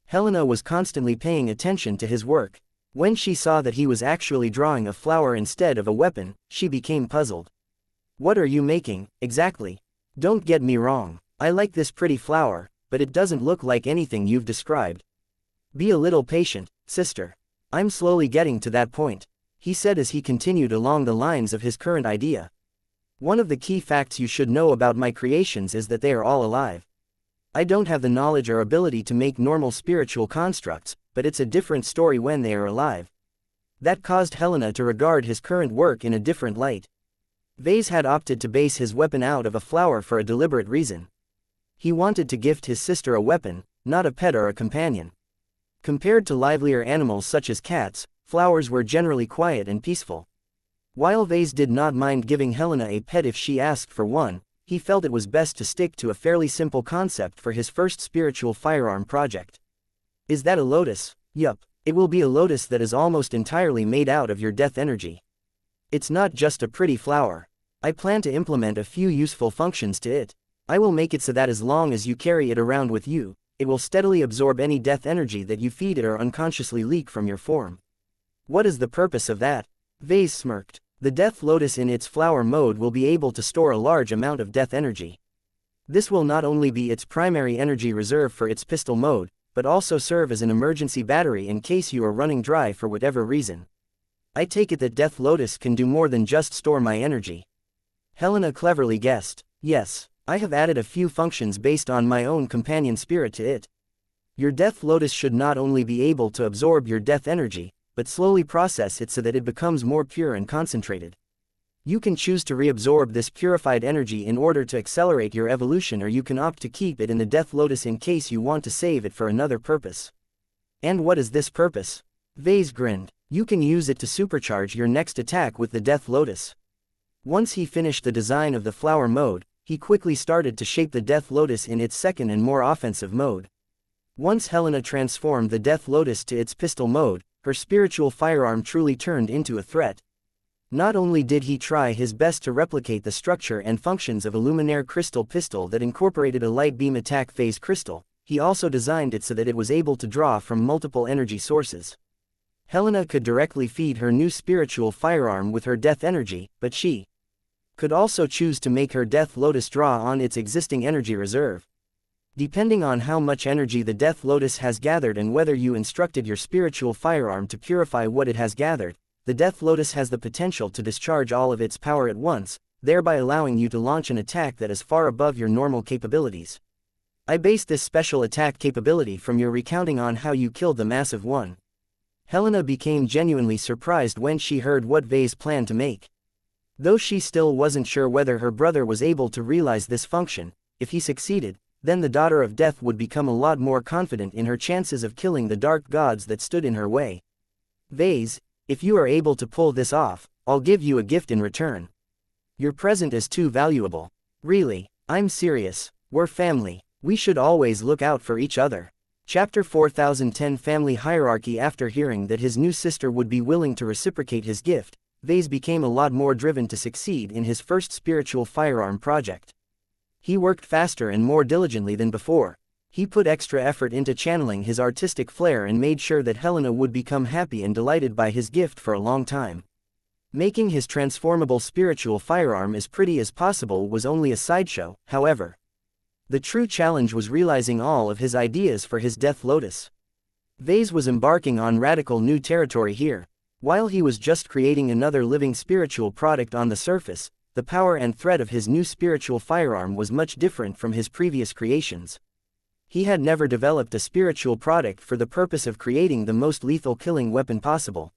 Helena was constantly paying attention to his work. When she saw that he was actually drawing a flower instead of a weapon, she became puzzled. What are you making, exactly? Don't get me wrong, I like this pretty flower, but it doesn't look like anything you've described. Be a little patient, sister. I'm slowly getting to that point, he said as he continued along the lines of his current idea. One of the key facts you should know about my creations is that they are all alive. I don't have the knowledge or ability to make normal spiritual constructs, but it's a different story when they are alive. That caused Helena to regard his current work in a different light. Vase had opted to base his weapon out of a flower for a deliberate reason. He wanted to gift his sister a weapon, not a pet or a companion. Compared to livelier animals such as cats, flowers were generally quiet and peaceful. While Vase did not mind giving Helena a pet if she asked for one, he felt it was best to stick to a fairly simple concept for his first spiritual firearm project. Is that a lotus? Yup, it will be a lotus that is almost entirely made out of your death energy. It's not just a pretty flower. I plan to implement a few useful functions to it. I will make it so that as long as you carry it around with you, it will steadily absorb any death energy that you feed it or unconsciously leak from your form. What is the purpose of that? Vase smirked. The death lotus in its flower mode will be able to store a large amount of death energy. This will not only be its primary energy reserve for its pistol mode, but also serve as an emergency battery in case you are running dry for whatever reason. I take it that Death Lotus can do more than just store my energy. Helena cleverly guessed. Yes, I have added a few functions based on my own companion spirit to it. Your Death Lotus should not only be able to absorb your death energy, but slowly process it so that it becomes more pure and concentrated. You can choose to reabsorb this purified energy in order to accelerate your evolution, or you can opt to keep it in the Death Lotus in case you want to save it for another purpose. And what is this purpose? Vase grinned. You can use it to supercharge your next attack with the Death Lotus. Once he finished the design of the flower mode, he quickly started to shape the Death Lotus in its second and more offensive mode. Once Helena transformed the Death Lotus to its pistol mode, her spiritual firearm truly turned into a threat. Not only did he try his best to replicate the structure and functions of a luminaire crystal pistol that incorporated a light beam attack phase crystal, he also designed it so that it was able to draw from multiple energy sources. Helena could directly feed her new spiritual firearm with her death energy, but she could also choose to make her Death Lotus draw on its existing energy reserve. Depending on how much energy the Death Lotus has gathered and whether you instructed your spiritual firearm to purify what it has gathered, the Death Lotus has the potential to discharge all of its power at once, thereby allowing you to launch an attack that is far above your normal capabilities. I based this special attack capability from your recounting on how you killed the massive one. Helena became genuinely surprised when she heard what Vase planned to make. Though she still wasn't sure whether her brother was able to realize this function, if he succeeded, then the Daughter of Death would become a lot more confident in her chances of killing the dark gods that stood in her way. Vase, if you are able to pull this off, I'll give you a gift in return. Your present is too valuable. Really, I'm serious, we're family. We should always look out for each other. Chapter 4010 Family Hierarchy. After hearing that his new sister would be willing to reciprocate his gift, Vase became a lot more driven to succeed in his first spiritual firearm project. He worked faster and more diligently than before. He put extra effort into channeling his artistic flair and made sure that Helena would become happy and delighted by his gift for a long time. Making his transformable spiritual firearm as pretty as possible was only a sideshow, however. The true challenge was realizing all of his ideas for his Death Lotus. Vase was embarking on radical new territory here. While he was just creating another living spiritual product on the surface, the power and threat of his new spiritual firearm was much different from his previous creations. He had never developed a spiritual product for the purpose of creating the most lethal killing weapon possible.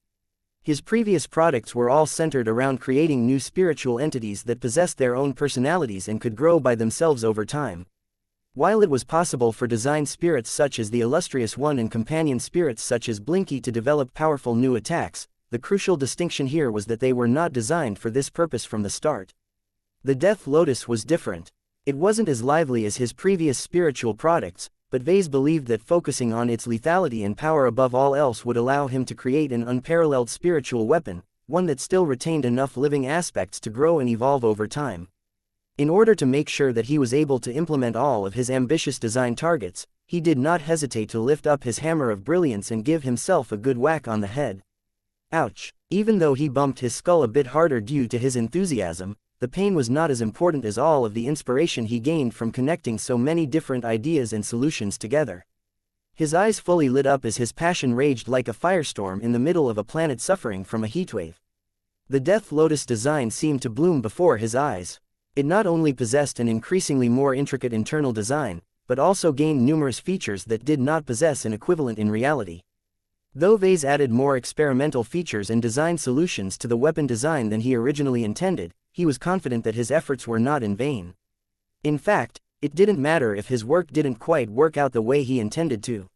His previous products were all centered around creating new spiritual entities that possessed their own personalities and could grow by themselves over time. While it was possible for design spirits such as the Illustrious One and companion spirits such as Blinky to develop powerful new attacks, the crucial distinction here was that they were not designed for this purpose from the start. The Death Lotus was different. It wasn't as lively as his previous spiritual products, but Vase believed that focusing on its lethality and power above all else would allow him to create an unparalleled spiritual weapon, one that still retained enough living aspects to grow and evolve over time. In order to make sure that he was able to implement all of his ambitious design targets, he did not hesitate to lift up his hammer of brilliance and give himself a good whack on the head. Ouch! Even though he bumped his skull a bit harder due to his enthusiasm, the pain was not as important as all of the inspiration he gained from connecting so many different ideas and solutions together. His eyes fully lit up as his passion raged like a firestorm in the middle of a planet suffering from a heatwave. The Death Lotus design seemed to bloom before his eyes. It not only possessed an increasingly more intricate internal design, but also gained numerous features that did not possess an equivalent in reality. Though Vase added more experimental features and design solutions to the weapon design than he originally intended, he was confident that his efforts were not in vain. In fact, it didn't matter if his work didn't quite work out the way he intended to.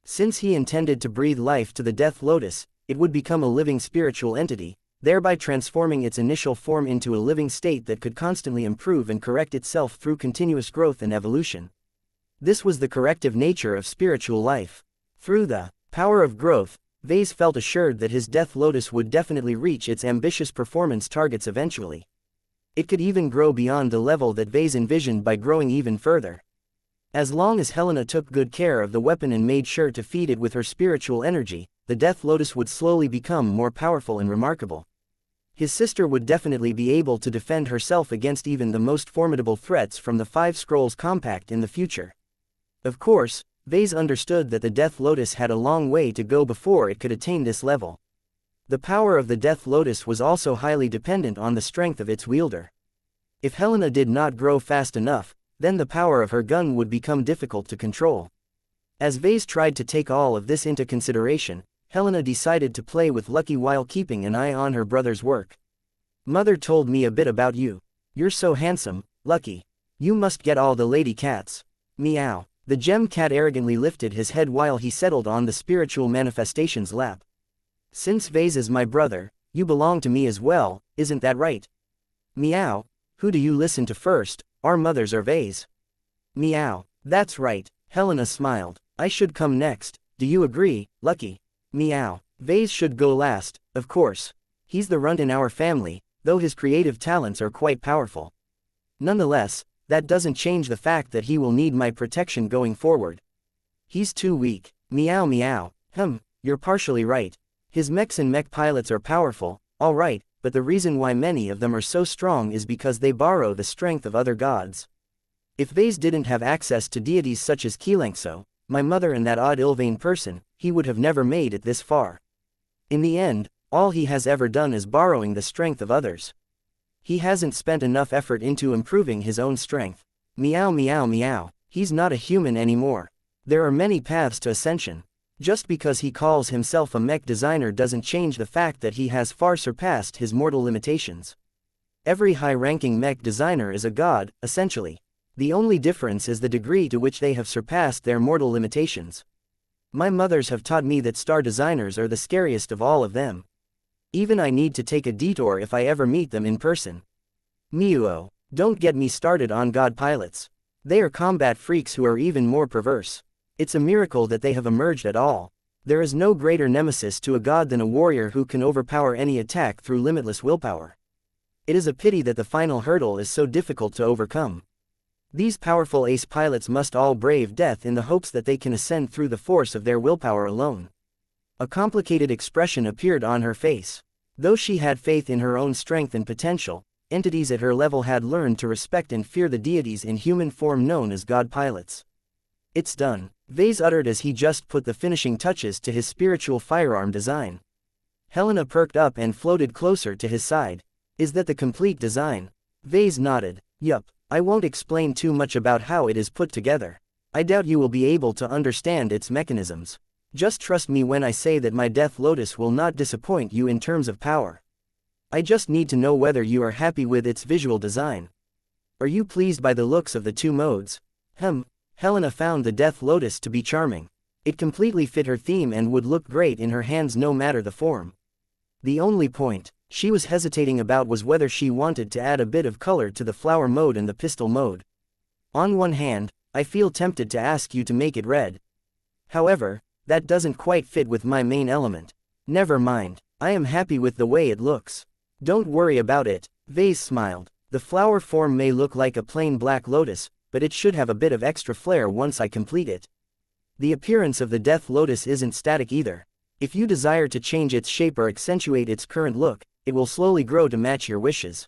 Since he intended to breathe life to the Death Lotus, it would become a living spiritual entity, thereby transforming its initial form into a living state that could constantly improve and correct itself through continuous growth and evolution. This was the corrective nature of spiritual life. Through the power of growth, Vase felt assured that his Death Lotus would definitely reach its ambitious performance targets eventually. It could even grow beyond the level that Vase envisioned by growing even further. As long as Helena took good care of the weapon and made sure to feed it with her spiritual energy, the Death Lotus would slowly become more powerful and remarkable. His sister would definitely be able to defend herself against even the most formidable threats from the Five Scrolls Compact in the future. Of course, Vase understood that the Death Lotus had a long way to go before it could attain this level. The power of the Death Lotus was also highly dependent on the strength of its wielder. If Helena did not grow fast enough, then the power of her gun would become difficult to control. As Vase tried to take all of this into consideration, Helena decided to play with Lucky while keeping an eye on her brother's work. "Mother told me a bit about you. You're so handsome, Lucky. You must get all the lady cats. Meow." The gem cat arrogantly lifted his head while he settled on the spiritual manifestation's lap. "Since Vase is my brother, you belong to me as well, isn't that right?" "Meow. Who do you listen to first, our mothers or Vase?" "Meow. That's right." Helena smiled. "I should come next, do you agree, Lucky?" "Meow. Vase should go last, of course. He's the runt in our family, though his creative talents are quite powerful. Nonetheless, that doesn't change the fact that he will need my protection going forward. He's too weak." "Meow meow. You're partially right. His mechs and mech pilots are powerful, all right, but the reason why many of them are so strong is because they borrow the strength of other gods. If Vase didn't have access to deities such as Kilangso, my mother and that odd Ilvain person, he would have never made it this far. In the end, all he has ever done is borrowing the strength of others. He hasn't spent enough effort into improving his own strength. Meow meow meow, he's not a human anymore. There are many paths to ascension. Just because he calls himself a mech designer doesn't change the fact that he has far surpassed his mortal limitations. Every high-ranking mech designer is a god, essentially. The only difference is the degree to which they have surpassed their mortal limitations. My mothers have taught me that star designers are the scariest of all of them. Even I need to take a detour if I ever meet them in person. Miuo, don't get me started on god pilots. They are combat freaks who are even more perverse. It's a miracle that they have emerged at all. There is no greater nemesis to a god than a warrior who can overpower any attack through limitless willpower. It is a pity that the final hurdle is so difficult to overcome. These powerful ace pilots must all brave death in the hopes that they can ascend through the force of their willpower alone. A complicated expression appeared on her face. Though she had faith in her own strength and potential, entities at her level had learned to respect and fear the deities in human form known as god pilots. It's done, Vase uttered as he just put the finishing touches to his spiritual firearm design. Helena perked up and floated closer to his side. Is that the complete design? Vase nodded. Yup, I won't explain too much about how it is put together. I doubt you will be able to understand its mechanisms. Just trust me when I say that my Death Lotus will not disappoint you in terms of power. I just need to know whether you are happy with its visual design. Are you pleased by the looks of the two modes? Helena found the Death Lotus to be charming. It completely fit her theme and would look great in her hands no matter the form. The only point she was hesitating about was whether she wanted to add a bit of color to the flower mode and the pistol mode. On one hand, I feel tempted to ask you to make it red. However, that doesn't quite fit with my main element. Never mind, I am happy with the way it looks. Don't worry about it, Vase smiled. The flower form may look like a plain black lotus, but it should have a bit of extra flair once I complete it. The appearance of the Death Lotus isn't static either. If you desire to change its shape or accentuate its current look, it will slowly grow to match your wishes.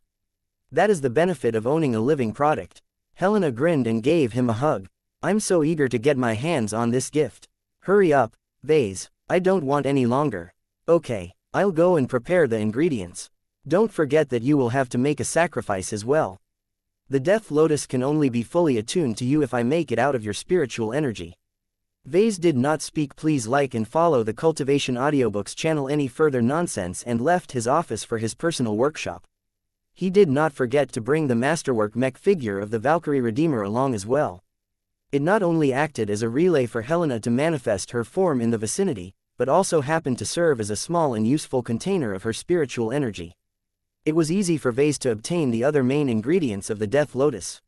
That is the benefit of owning a living product. Helena grinned and gave him a hug. I'm so eager to get my hands on this gift. Hurry up, Vase, I don't want any longer. Okay, I'll go and prepare the ingredients. Don't forget that you will have to make a sacrifice as well. The Death Lotus can only be fully attuned to you if I make it out of your spiritual energy. Vase did not speak. Please like and follow the Cultivation Audiobooks channel any further nonsense and left his office for his personal workshop. He did not forget to bring the masterwork mech figure of the Valkyrie Redeemer along as well. It not only acted as a relay for Helena to manifest her form in the vicinity, but also happened to serve as a small and useful container of her spiritual energy. It was easy for Vase to obtain the other main ingredients of the Death Lotus.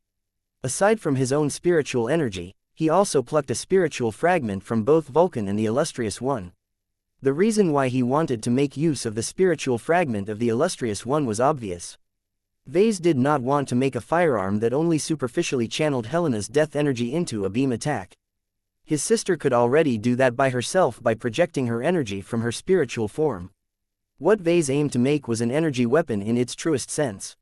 Aside from his own spiritual energy, he also plucked a spiritual fragment from both Vulcan and the Illustrious One. The reason why he wanted to make use of the spiritual fragment of the Illustrious One was obvious. Vase did not want to make a firearm that only superficially channeled Helena's death energy into a beam attack. His sister could already do that by herself by projecting her energy from her spiritual form. What Vase aimed to make was an energy weapon in its truest sense.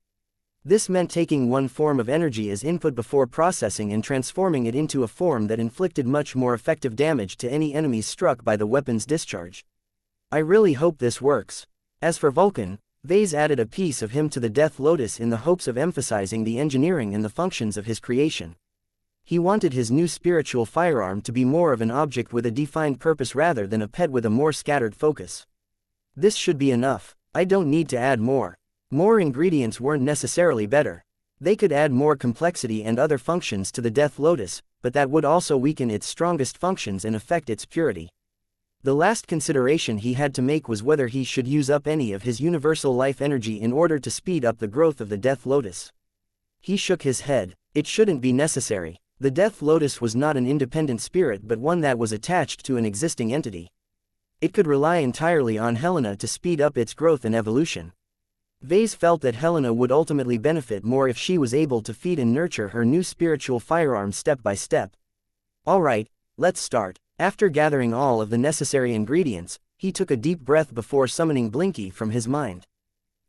This meant taking one form of energy as input before processing and transforming it into a form that inflicted much more effective damage to any enemies struck by the weapon's discharge. I really hope this works. As for Vulcan, Vase added a piece of him to the Death Lotus in the hopes of emphasizing the engineering and the functions of his creation. He wanted his new spiritual firearm to be more of an object with a defined purpose rather than a pet with a more scattered focus. This should be enough. I don't need to add more. More ingredients weren't necessarily better. They could add more complexity and other functions to the Death Lotus, but that would also weaken its strongest functions and affect its purity. The last consideration he had to make was whether he should use up any of his universal life energy in order to speed up the growth of the Death Lotus. He shook his head. It shouldn't be necessary. The Death Lotus was not an independent spirit but one that was attached to an existing entity. It could rely entirely on Helena to speed up its growth and evolution. Vase felt that Helena would ultimately benefit more if she was able to feed and nurture her new spiritual firearm step by step. Alright, let's start. After gathering all of the necessary ingredients, he took a deep breath before summoning Blinky from his mind.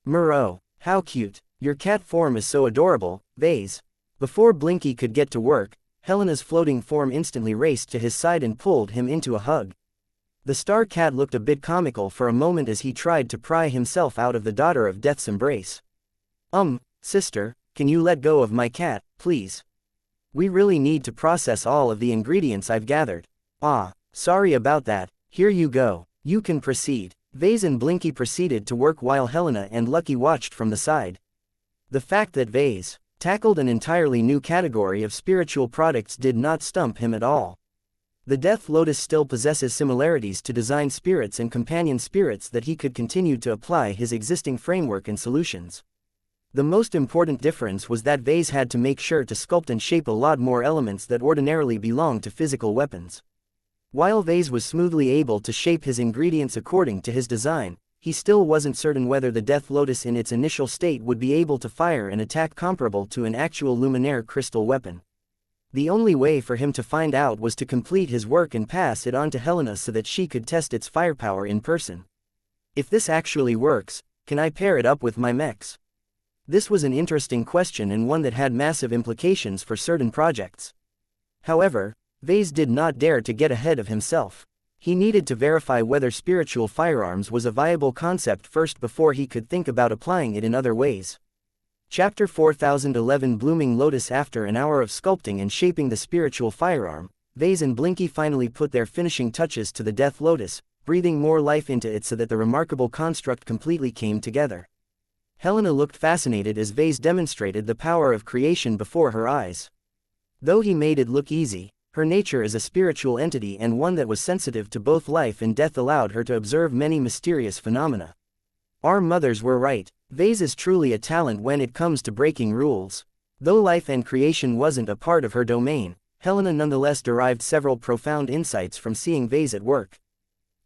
Muro, how cute. Your cat form is so adorable, Vase. Before Blinky could get to work, Helena's floating form instantly raced to his side and pulled him into a hug. The star cat looked a bit comical for a moment as he tried to pry himself out of the Daughter of Death's embrace. Sister, can you let go of my cat, please? We really need to process all of the ingredients I've gathered. Sorry about that, here you go, you can proceed. Vase and Blinky proceeded to work while Helena and Lucky watched from the side. The fact that Vase tackled an entirely new category of spiritual products did not stump him at all. The Death Lotus still possesses similarities to design spirits and companion spirits that he could continue to apply his existing framework and solutions. The most important difference was that Vase had to make sure to sculpt and shape a lot more elements that ordinarily belong to physical weapons. While Vase was smoothly able to shape his ingredients according to his design, he still wasn't certain whether the Death Lotus in its initial state would be able to fire an attack comparable to an actual luminaire crystal weapon. The only way for him to find out was to complete his work and pass it on to Helena so that she could test its firepower in person. If this actually works, can I pair it up with my mechs? This was an interesting question and one that had massive implications for certain projects. However, Vase did not dare to get ahead of himself. He needed to verify whether spiritual firearms was a viable concept first before he could think about applying it in other ways. Chapter 4011 Blooming Lotus. After an hour of sculpting and shaping the spiritual firearm, Vase and Blinky finally put their finishing touches to the Death Lotus, breathing more life into it so that the remarkable construct completely came together. Helena looked fascinated as Vase demonstrated the power of creation before her eyes. Though he made it look easy, her nature as a spiritual entity and one that was sensitive to both life and death allowed her to observe many mysterious phenomena. Our mothers were right. Vase is truly a talent when it comes to breaking rules. Though life and creation wasn't a part of her domain, Helena nonetheless derived several profound insights from seeing Vase at work.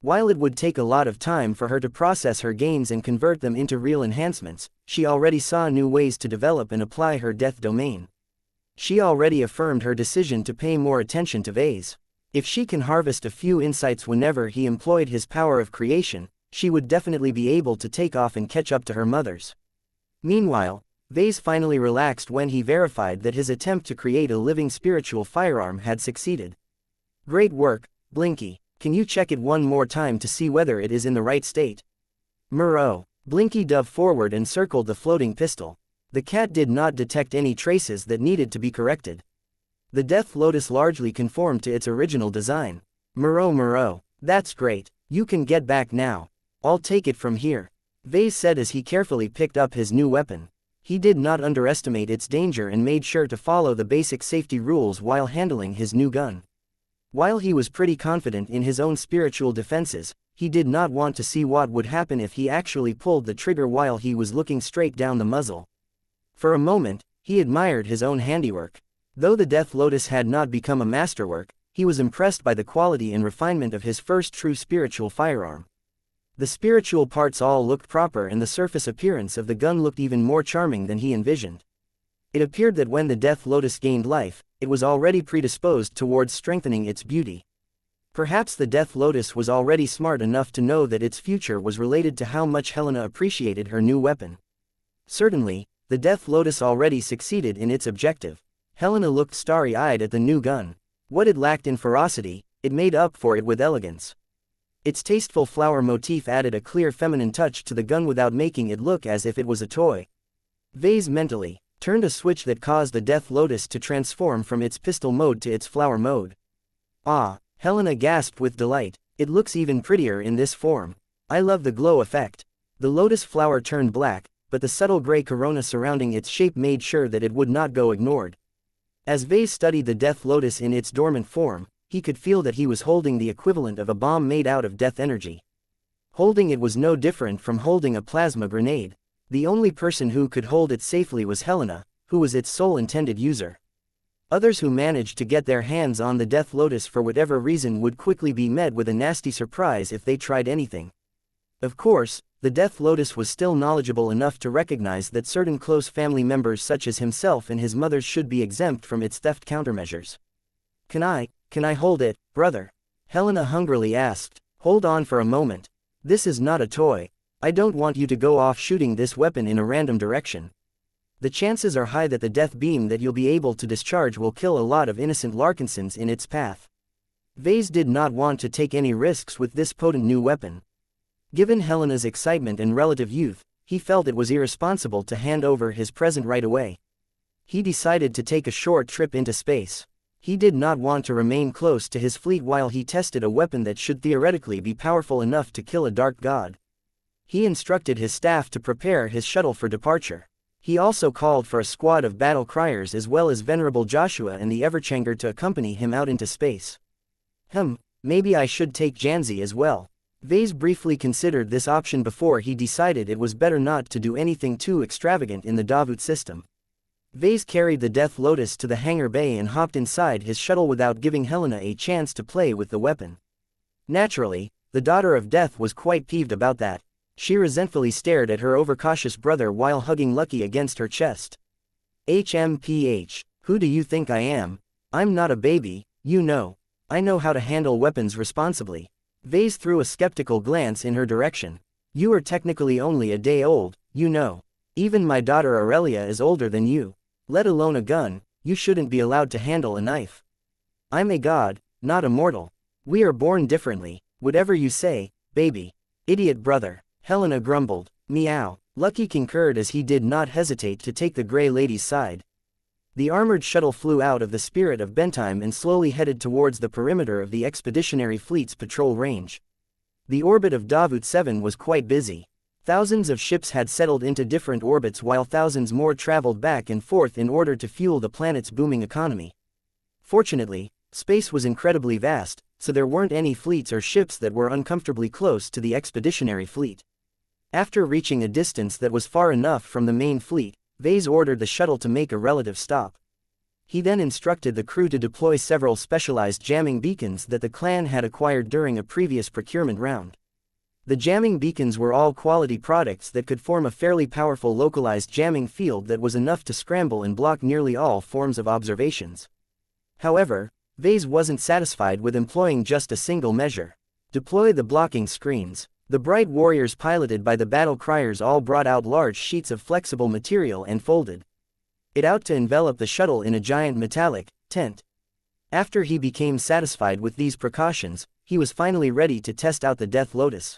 While it would take a lot of time for her to process her gains and convert them into real enhancements, she already saw new ways to develop and apply her death domain. She already affirmed her decision to pay more attention to Vase. If she can harvest a few insights whenever he employed his power of creation, she would definitely be able to take off and catch up to her mothers. Meanwhile, Vase finally relaxed when he verified that his attempt to create a living spiritual firearm had succeeded. Great work, Blinky. Can you check it one more time to see whether it is in the right state? Muro. Blinky dove forward and circled the floating pistol. The cat did not detect any traces that needed to be corrected. The Death Lotus largely conformed to its original design. Muro. That's great. You can get back now. I'll take it from here, Vase said as he carefully picked up his new weapon. He did not underestimate its danger and made sure to follow the basic safety rules while handling his new gun. While he was pretty confident in his own spiritual defenses, he did not want to see what would happen if he actually pulled the trigger while he was looking straight down the muzzle. For a moment, he admired his own handiwork. Though the Death Lotus had not become a masterwork, he was impressed by the quality and refinement of his first true spiritual firearm. The spiritual parts all looked proper and the surface appearance of the gun looked even more charming than he envisioned. It appeared that when the Death Lotus gained life, it was already predisposed towards strengthening its beauty. Perhaps the Death Lotus was already smart enough to know that its future was related to how much Helena appreciated her new weapon. Certainly, the Death Lotus already succeeded in its objective. Helena looked starry-eyed at the new gun. What it lacked in ferocity, it made up for it with elegance. Its tasteful flower motif added a clear feminine touch to the gun without making it look as if it was a toy. Vase mentally turned a switch that caused the Death Lotus to transform from its pistol mode to its flower mode. Helena gasped with delight. It looks even prettier in this form. I love the glow effect. The lotus flower turned black, but the subtle gray corona surrounding its shape made sure that it would not go ignored. As Vase studied the Death Lotus in its dormant form, he could feel that he was holding the equivalent of a bomb made out of death energy. Holding it was no different from holding a plasma grenade. The only person who could hold it safely was Helena, who was its sole intended user. Others who managed to get their hands on the Death Lotus for whatever reason would quickly be met with a nasty surprise if they tried anything. Of course, the Death Lotus was still knowledgeable enough to recognize that certain close family members such as himself and his mother should be exempt from its theft countermeasures. Can I hold it, brother? Helena hungrily asked. Hold on for a moment. This is not a toy. I don't want you to go off shooting this weapon in a random direction. The chances are high that the death beam that you'll be able to discharge will kill a lot of innocent Larkinsons in its path. Vase did not want to take any risks with this potent new weapon. Given Helena's excitement and relative youth, he felt it was irresponsible to hand over his present right away. He decided to take a short trip into space. He did not want to remain close to his fleet while he tested a weapon that should theoretically be powerful enough to kill a dark god. He instructed his staff to prepare his shuttle for departure. He also called for a squad of battle criers as well as Venerable Joshua and the Everchanger to accompany him out into space. Maybe I should take Janzi as well. Vase briefly considered this option before he decided it was better not to do anything too extravagant in the Davut system. Vase carried the Death Lotus to the hangar bay and hopped inside his shuttle without giving Helena a chance to play with the weapon. Naturally, the Daughter of Death was quite peeved about that. She resentfully stared at her overcautious brother while hugging Lucky against her chest. HMPH, who do you think I am? I'm not a baby, you know. I know how to handle weapons responsibly. Vase threw a skeptical glance in her direction. You are technically only a day old, you know. Even my daughter Aurelia is older than you. Let alone a gun, you shouldn't be allowed to handle a knife. I'm a god, not a mortal. We are born differently, whatever you say, baby. Idiot brother, Helena grumbled. Meow. Lucky concurred as he did not hesitate to take the Grey Lady's side. The armored shuttle flew out of the Spirit of Bentime and slowly headed towards the perimeter of the Expeditionary Fleet's patrol range. The orbit of Davut 7 was quite busy. Thousands of ships had settled into different orbits while thousands more traveled back and forth in order to fuel the planet's booming economy. Fortunately, space was incredibly vast, so there weren't any fleets or ships that were uncomfortably close to the Expeditionary Fleet. After reaching a distance that was far enough from the main fleet, Vase ordered the shuttle to make a relative stop. He then instructed the crew to deploy several specialized jamming beacons that the clan had acquired during a previous procurement round. The jamming beacons were all quality products that could form a fairly powerful localized jamming field that was enough to scramble and block nearly all forms of observations. However, Vase wasn't satisfied with employing just a single measure. Deploy the blocking screens. The bright warriors piloted by the battle criers all brought out large sheets of flexible material and folded it out to envelop the shuttle in a giant metallic tent. After he became satisfied with these precautions, he was finally ready to test out the Death Lotus.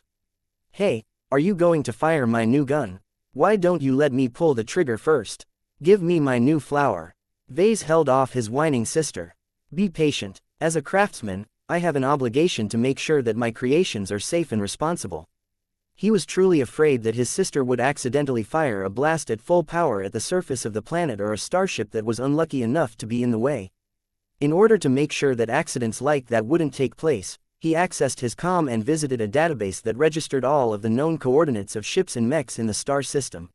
Hey, are you going to fire my new gun? Why don't you let me pull the trigger first? Give me my new flower. Vase held off his whining sister. Be patient. As a craftsman, I have an obligation to make sure that my creations are safe and responsible. He was truly afraid that his sister would accidentally fire a blast at full power at the surface of the planet or a starship that was unlucky enough to be in the way. In order to make sure that accidents like that wouldn't take place, he accessed his comm and visited a database that registered all of the known coordinates of ships and mechs in the star system.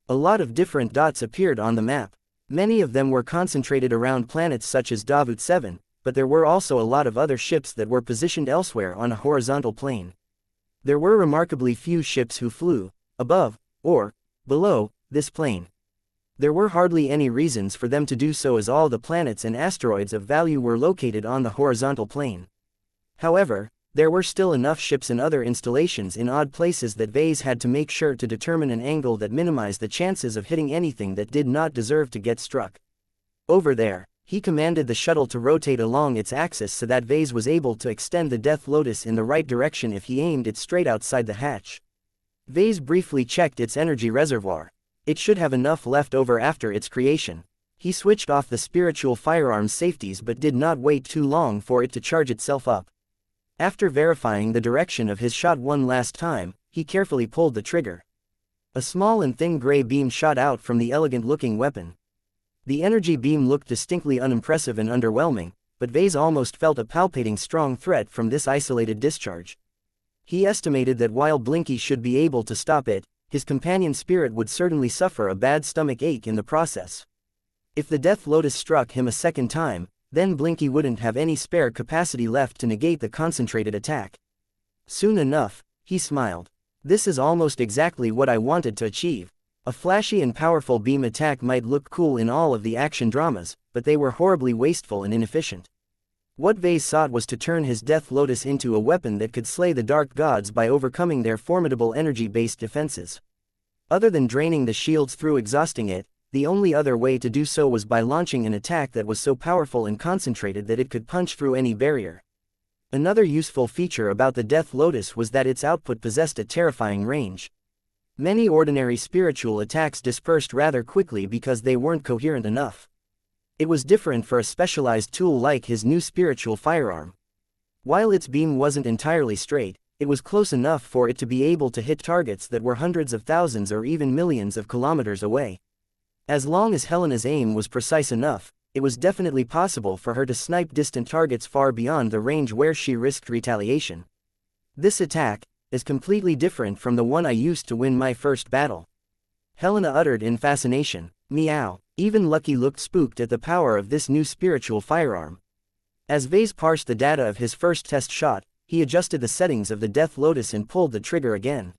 A lot of different dots appeared on the map. Many of them were concentrated around planets such as Davut 7, but there were also a lot of other ships that were positioned elsewhere on a horizontal plane. There were remarkably few ships who flew above or below this plane. There were hardly any reasons for them to do so as all the planets and asteroids of value were located on the horizontal plane. However, there were still enough ships and other installations in odd places that Vase had to make sure to determine an angle that minimized the chances of hitting anything that did not deserve to get struck. Over there, he commanded the shuttle to rotate along its axis so that Vase was able to extend the Death Lotus in the right direction if he aimed it straight outside the hatch. Vase briefly checked its energy reservoir. It should have enough left over after its creation. He switched off the spiritual firearms safeties but did not wait too long for it to charge itself up. After verifying the direction of his shot one last time, he carefully pulled the trigger. A small and thin gray beam shot out from the elegant-looking weapon. The energy beam looked distinctly unimpressive and underwhelming, but Vase almost felt a palpating strong threat from this isolated discharge. He estimated that while Blinky should be able to stop it, his companion spirit would certainly suffer a bad stomach ache in the process. If the Death Lotus struck him a second time, then Blinky wouldn't have any spare capacity left to negate the concentrated attack. Soon enough, he smiled. This is almost exactly what I wanted to achieve. A flashy and powerful beam attack might look cool in all of the action dramas, but they were horribly wasteful and inefficient. What Vase sought was to turn his Death Lotus into a weapon that could slay the dark gods by overcoming their formidable energy-based defenses. Other than draining the shields through exhausting it, the only other way to do so was by launching an attack that was so powerful and concentrated that it could punch through any barrier. Another useful feature about the Death Lotus was that its output possessed a terrifying range. Many ordinary spiritual attacks dispersed rather quickly because they weren't coherent enough. It was different for a specialized tool like his new spiritual firearm. While its beam wasn't entirely straight, it was close enough for it to be able to hit targets that were hundreds of thousands or even millions of kilometers away. As long as Helena's aim was precise enough, it was definitely possible for her to snipe distant targets far beyond the range where she risked retaliation. This attack is completely different from the one I used to win my first battle. Helena uttered in fascination. Meow. Even Lucky looked spooked at the power of this new spiritual firearm. As Vase parsed the data of his first test shot, he adjusted the settings of the Death Lotus and pulled the trigger again.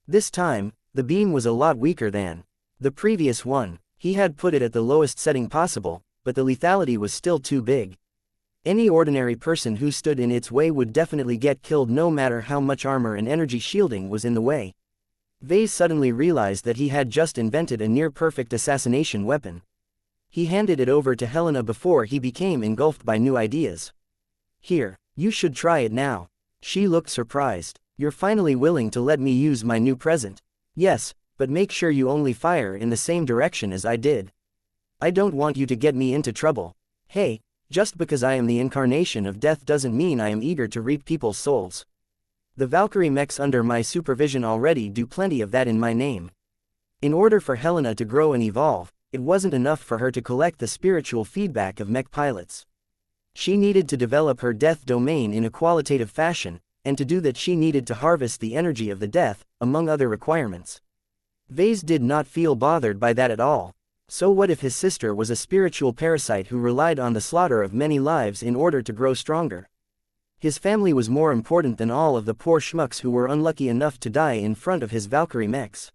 This time, the beam was a lot weaker than the previous one. He had put it at the lowest setting possible, but the lethality was still too big. Any ordinary person who stood in its way would definitely get killed no matter how much armor and energy shielding was in the way. Vase suddenly realized that he had just invented a near-perfect assassination weapon. He handed it over to Helena before he became engulfed by new ideas. Here, you should try it now. She looked surprised. You're finally willing to let me use my new present. Yes, but make sure you only fire in the same direction as I did. I don't want you to get me into trouble. Hey, just because I am the incarnation of death doesn't mean I am eager to reap people's souls. The Valkyrie mechs under my supervision already do plenty of that in my name. In order for Helena to grow and evolve, it wasn't enough for her to collect the spiritual feedback of mech pilots. She needed to develop her death domain in a qualitative fashion, and to do that she needed to harvest the energy of the death, among other requirements. Vase did not feel bothered by that at all. So what if his sister was a spiritual parasite who relied on the slaughter of many lives in order to grow stronger? His family was more important than all of the poor schmucks who were unlucky enough to die in front of his Valkyrie mechs.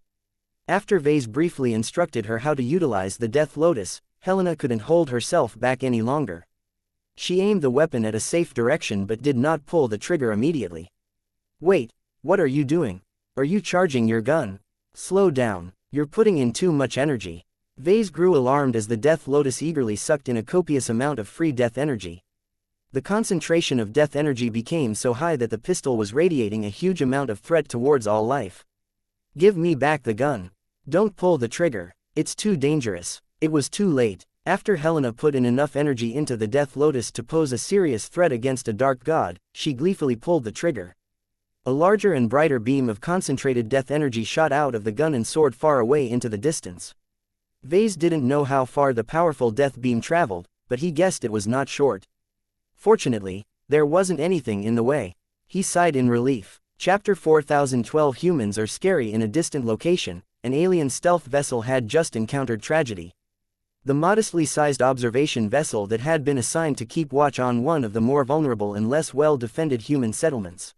After Vase briefly instructed her how to utilize the Death Lotus, Helena couldn't hold herself back any longer. She aimed the weapon at a safe direction but did not pull the trigger immediately. Wait, what are you doing? Are you charging your gun? Slow down, you're putting in too much energy. Vase grew alarmed as the Death Lotus eagerly sucked in a copious amount of free death energy. The concentration of death energy became so high that the pistol was radiating a huge amount of threat towards all life. Give me back the gun. Don't pull the trigger. It's too dangerous. It was too late. After Helena put in enough energy into the Death Lotus to pose a serious threat against a dark god, she gleefully pulled the trigger. A larger and brighter beam of concentrated death energy shot out of the gun and soared far away into the distance. Vase didn't know how far the powerful death beam traveled, but he guessed it was not short. Fortunately, there wasn't anything in the way. He sighed in relief. Chapter 4012. Humans are scary. In a distant location, an alien stealth vessel had just encountered tragedy. The modestly sized observation vessel that had been assigned to keep watch on one of the more vulnerable and less well-defended human settlements.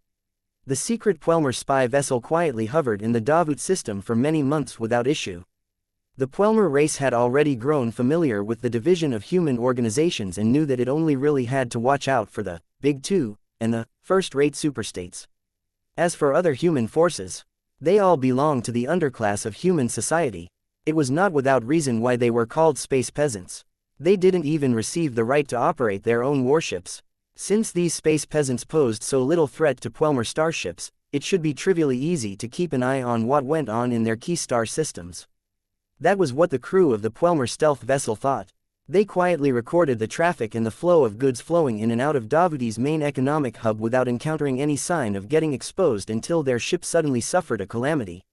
The secret Puelmer spy vessel quietly hovered in the Davut system for many months without issue. The Puelmer race had already grown familiar with the division of human organizations and knew that it only really had to watch out for the Big Two and the first-rate superstates. As for other human forces, they all belonged to the underclass of human society. It was not without reason why they were called space peasants. They didn't even receive the right to operate their own warships. Since these space peasants posed so little threat to Puelmer starships, it should be trivially easy to keep an eye on what went on in their key star systems. That was what the crew of the Puelmer stealth vessel thought. They quietly recorded the traffic and the flow of goods flowing in and out of Davuti's main economic hub without encountering any sign of getting exposed until their ship suddenly suffered a calamity.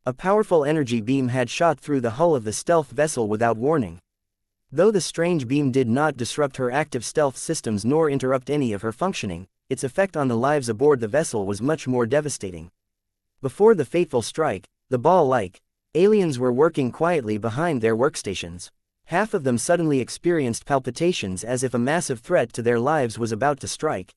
A powerful energy beam had shot through the hull of the stealth vessel without warning. Though the strange beam did not disrupt her active stealth systems nor interrupt any of her functioning, its effect on the lives aboard the vessel was much more devastating. Before the fateful strike, the ball-like aliens were working quietly behind their workstations. Half of them suddenly experienced palpitations as if a massive threat to their lives was about to strike.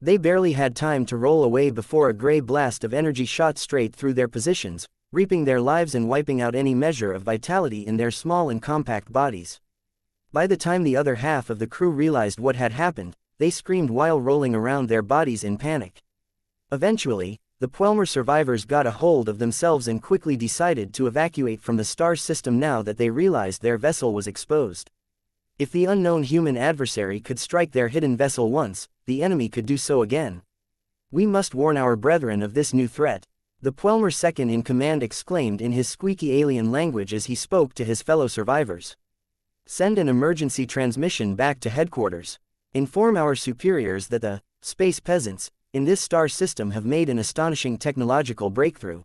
They barely had time to roll away before a gray blast of energy shot straight through their positions, reaping their lives and wiping out any measure of vitality in their small and compact bodies. By the time the other half of the crew realized what had happened, they screamed while rolling around their bodies in panic. Eventually, the Puelmer survivors got a hold of themselves and quickly decided to evacuate from the star system now that they realized their vessel was exposed. If the unknown human adversary could strike their hidden vessel once, the enemy could do so again. "We must warn our brethren of this new threat," the Puelmer second-in-command exclaimed in his squeaky alien language as he spoke to his fellow survivors. "Send an emergency transmission back to headquarters. Inform our superiors that the space peasants in this star system have made an astonishing technological breakthrough.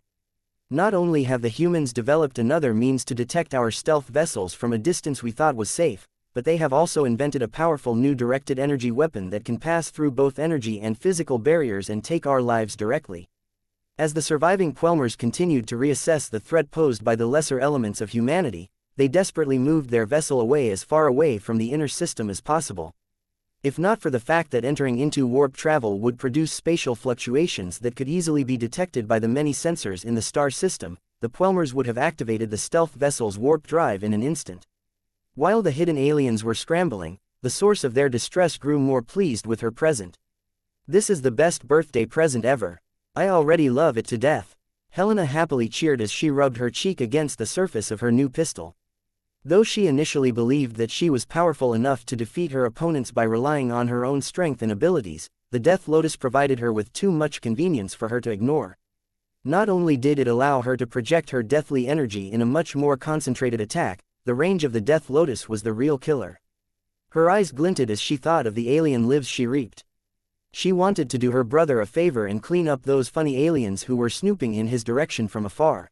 Not only have the humans developed another means to detect our stealth vessels from a distance we thought was safe, but they have also invented a powerful new directed energy weapon that can pass through both energy and physical barriers and take our lives directly." As the surviving Puelmers continued to reassess the threat posed by the lesser elements of humanity, they desperately moved their vessel away as far away from the inner system as possible. If not for the fact that entering into warp travel would produce spatial fluctuations that could easily be detected by the many sensors in the star system, the Puelmers would have activated the stealth vessel's warp drive in an instant. While the hidden aliens were scrambling, the source of their distress grew more pleased with her present. "This is the best birthday present ever. I already love it to death." Helena happily cheered as she rubbed her cheek against the surface of her new pistol. Though she initially believed that she was powerful enough to defeat her opponents by relying on her own strength and abilities, the Death Lotus provided her with too much convenience for her to ignore. Not only did it allow her to project her deathly energy in a much more concentrated attack, the range of the Death Lotus was the real killer. Her eyes glinted as she thought of the alien lives she reaped. She wanted to do her brother a favor and clean up those funny aliens who were snooping in his direction from afar.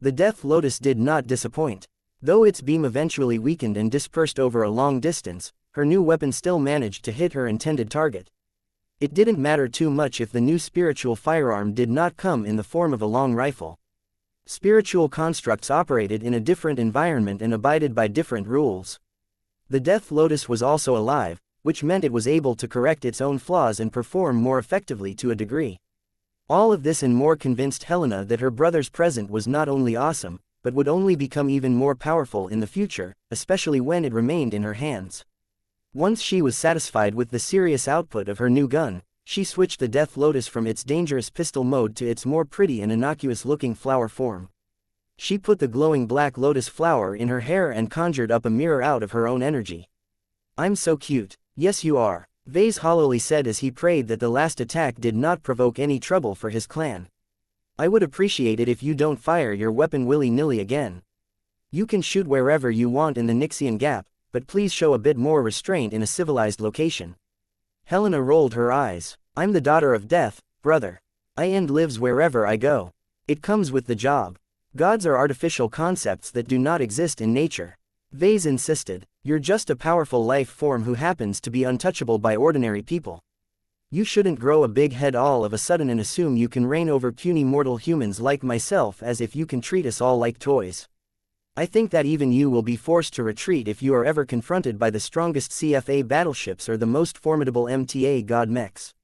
The Death Lotus did not disappoint. Though its beam eventually weakened and dispersed over a long distance, her new weapon still managed to hit her intended target. It didn't matter too much if the new spiritual firearm did not come in the form of a long rifle. Spiritual constructs operated in a different environment and abided by different rules. The Death Lotus was also alive, which meant it was able to correct its own flaws and perform more effectively to a degree. All of this and more convinced Helena that her brother's present was not only awesome, but would only become even more powerful in the future, especially when it remained in her hands. Once she was satisfied with the serious output of her new gun, she switched the Death Lotus from its dangerous pistol mode to its more pretty and innocuous-looking flower form. She put the glowing black lotus flower in her hair and conjured up a mirror out of her own energy. "I'm so cute." "Yes you are," Vase hollowly said as he prayed that the last attack did not provoke any trouble for his clan. "I would appreciate it if you don't fire your weapon willy-nilly again. You can shoot wherever you want in the Nixian Gap, but please show a bit more restraint in a civilized location." Helena rolled her eyes. "I'm the daughter of death, brother. I end lives wherever I go. It comes with the job. Gods are artificial concepts that do not exist in nature." Vase insisted. "You're just a powerful life form who happens to be untouchable by ordinary people. You shouldn't grow a big head all of a sudden and assume you can reign over puny mortal humans like myself as if you can treat us all like toys. I think that even you will be forced to retreat if you are ever confronted by the strongest CFA battleships or the most formidable MTA god mechs.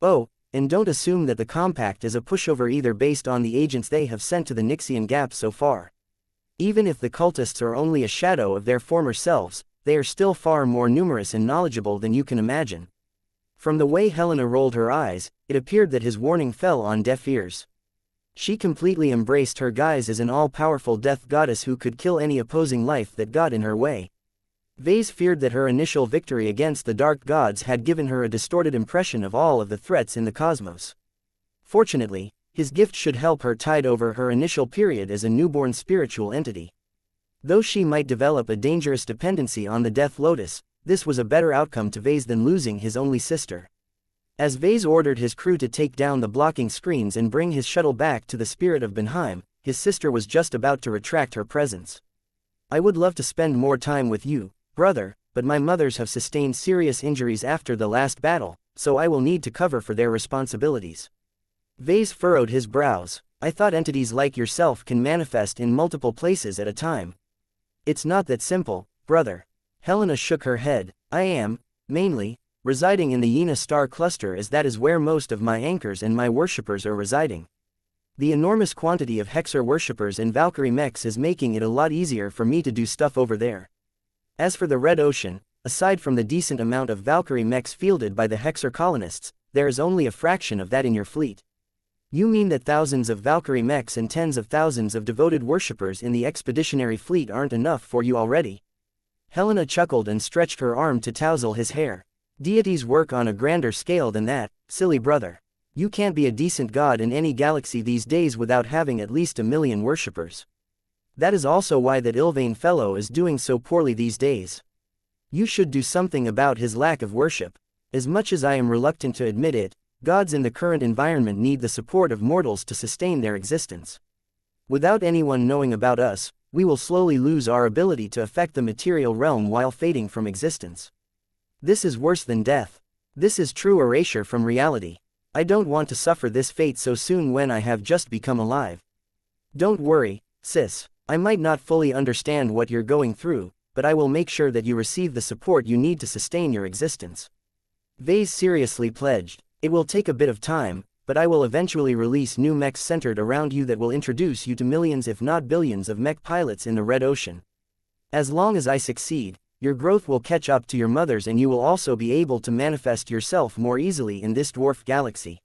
Oh, and don't assume that the Compact is a pushover either based on the agents they have sent to the Nixian Gap so far. Even if the cultists are only a shadow of their former selves, they are still far more numerous and knowledgeable than you can imagine." From the way Helena rolled her eyes, it appeared that his warning fell on deaf ears. She completely embraced her guise as an all-powerful death goddess who could kill any opposing life that got in her way. Vase feared that her initial victory against the dark gods had given her a distorted impression of all of the threats in the cosmos. Fortunately, his gift should help her tide over her initial period as a newborn spiritual entity. Though she might develop a dangerous dependency on the Death Lotus, this was a better outcome to Vase than losing his only sister. As Vase ordered his crew to take down the blocking screens and bring his shuttle back to the Spirit of Benheim, his sister was just about to retract her presence. "I would love to spend more time with you, brother, but my mothers have sustained serious injuries after the last battle, so I will need to cover for their responsibilities." Vase furrowed his brows. "I thought entities like yourself can manifest in multiple places at a time." "It's not that simple, brother." Helena shook her head. "I am, mainly, residing in the Yena star cluster as that is where most of my anchors and my worshippers are residing. The enormous quantity of Hexer worshippers and Valkyrie mechs is making it a lot easier for me to do stuff over there. As for the Red Ocean, Aside from the decent amount of Valkyrie mechs fielded by the Hexer colonists, there is only a fraction of that in your fleet. You mean that thousands of Valkyrie mechs and tens of thousands of devoted worshippers in the expeditionary fleet aren't enough for you already? Helena chuckled and stretched her arm to tousle his hair. Deities work on a grander scale than that, silly brother. You can't be a decent god in any galaxy these days without having at least 1 million worshippers. That is also why that Ilvain fellow is doing so poorly these days. You should do something about his lack of worship. As much as I am reluctant to admit it, gods in the current environment need the support of mortals to sustain their existence. Without anyone knowing about us, we will slowly lose our ability to affect the material realm while fading from existence. This is worse than death. This is true erasure from reality. I don't want to suffer this fate so soon when I have just become alive. Don't worry, sis. I might not fully understand what you're going through, but I will make sure that you receive the support you need to sustain your existence. Vase seriously pledged. It will take a bit of time, but I will eventually release new mechs centered around you that will introduce you to millions if not billions of mech pilots in the Red Ocean. As long as I succeed, your growth will catch up to your mother's and you will also be able to manifest yourself more easily in this dwarf galaxy.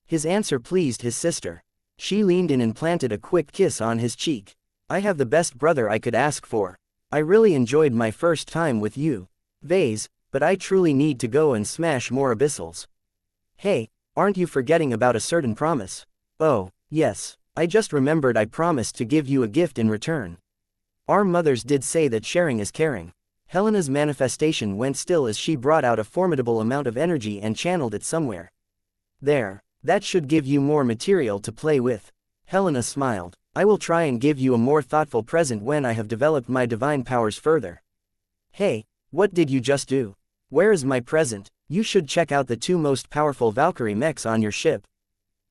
His answer pleased his sister. She leaned in and planted a quick kiss on his cheek. I have the best brother I could ask for. I really enjoyed my first time with you, Vase, but I truly need to go and smash more abyssals. Hey, aren't you forgetting about a certain promise? Oh, yes, I just remembered I promised to give you a gift in return. Our mothers did say that sharing is caring. Helena's manifestation went still as she brought out a formidable amount of energy and channeled it somewhere. There, that should give you more material to play with. Helena smiled. I will try and give you a more thoughtful present when I have developed my divine powers further. Hey, what did you just do? Where is my present? You should check out the 2 most powerful Valkyrie mechs on your ship.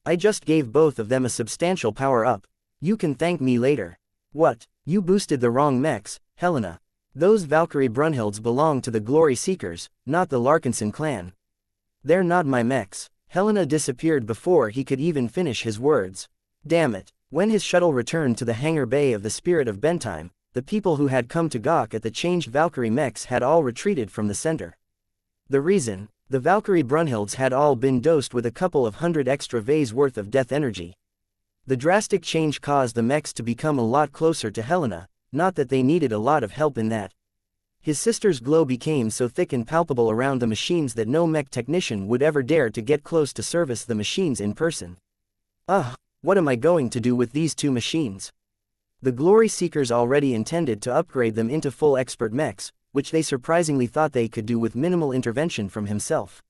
I just gave both of them a substantial power up. You can thank me later. What? You boosted the wrong mechs, Helena. Those Valkyrie Brunhildes belong to the Glory Seekers, not the Larkinson clan. They're not my mechs. Helena disappeared before he could even finish his words. Damn it. When his shuttle returned to the hangar bay of the Spirit of Bentime, the people who had come to gawk at the changed Valkyrie mechs had all retreated from the center. The reason? The Valkyrie Brunhildes had all been dosed with a couple of 100 extra Vase worth of death energy. The drastic change caused the mechs to become a lot closer to Helena, not that they needed a lot of help in that. His sister's glow became so thick and palpable around the machines that no mech technician would ever dare to get close to service the machines in person. Ugh. What am I going to do with these 2 machines? The Glory Seekers already intended to upgrade them into full expert mechs, which they surprisingly thought they could do with minimal intervention from himself.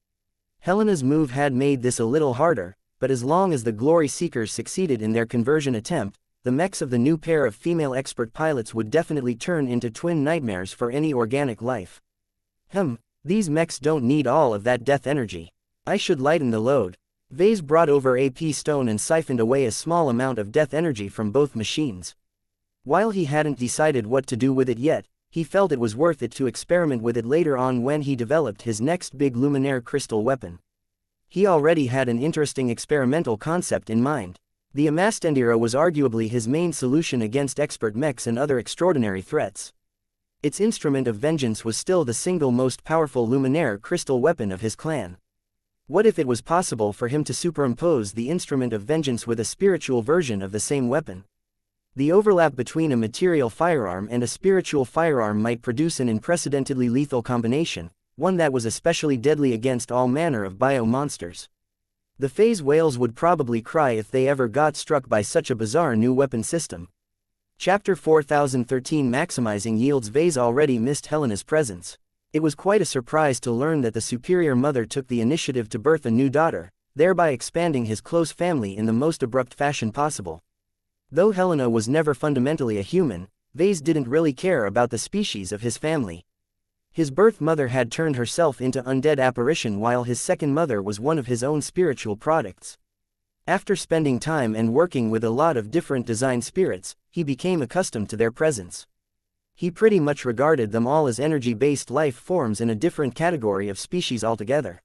Helena's move had made this a little harder, but as long as the Glory Seekers succeeded in their conversion attempt, the mechs of the new pair of female expert pilots would definitely turn into twin nightmares for any organic life. These mechs don't need all of that death energy. I should lighten the load. Vase brought over a stone and siphoned away a small amount of death energy from both machines. While he hadn't decided what to do with it yet, he felt it was worth it to experiment with it later on when he developed his next big luminaire crystal weapon. He already had an interesting experimental concept in mind. The Amastendira was arguably his main solution against expert mechs and other extraordinary threats. Its instrument of vengeance was still the single most powerful luminaire crystal weapon of his clan. What if it was possible for him to superimpose the instrument of vengeance with a spiritual version of the same weapon? The overlap between a material firearm and a spiritual firearm might produce an unprecedentedly lethal combination, one that was especially deadly against all manner of bio-monsters. The phase whales would probably cry if they ever got struck by such a bizarre new weapon system. Chapter 4013 Maximizing Yields. Vase already missed Helena's presence. It was quite a surprise to learn that the superior mother took the initiative to birth a new daughter, thereby expanding his close family in the most abrupt fashion possible. Though Helena was never fundamentally a human, Vase didn't really care about the species of his family. His birth mother had turned herself into undead apparition while his second mother was one of his own spiritual products. After spending time and working with a lot of different design spirits, he became accustomed to their presence. He pretty much regarded them all as energy-based life forms in a different category of species altogether.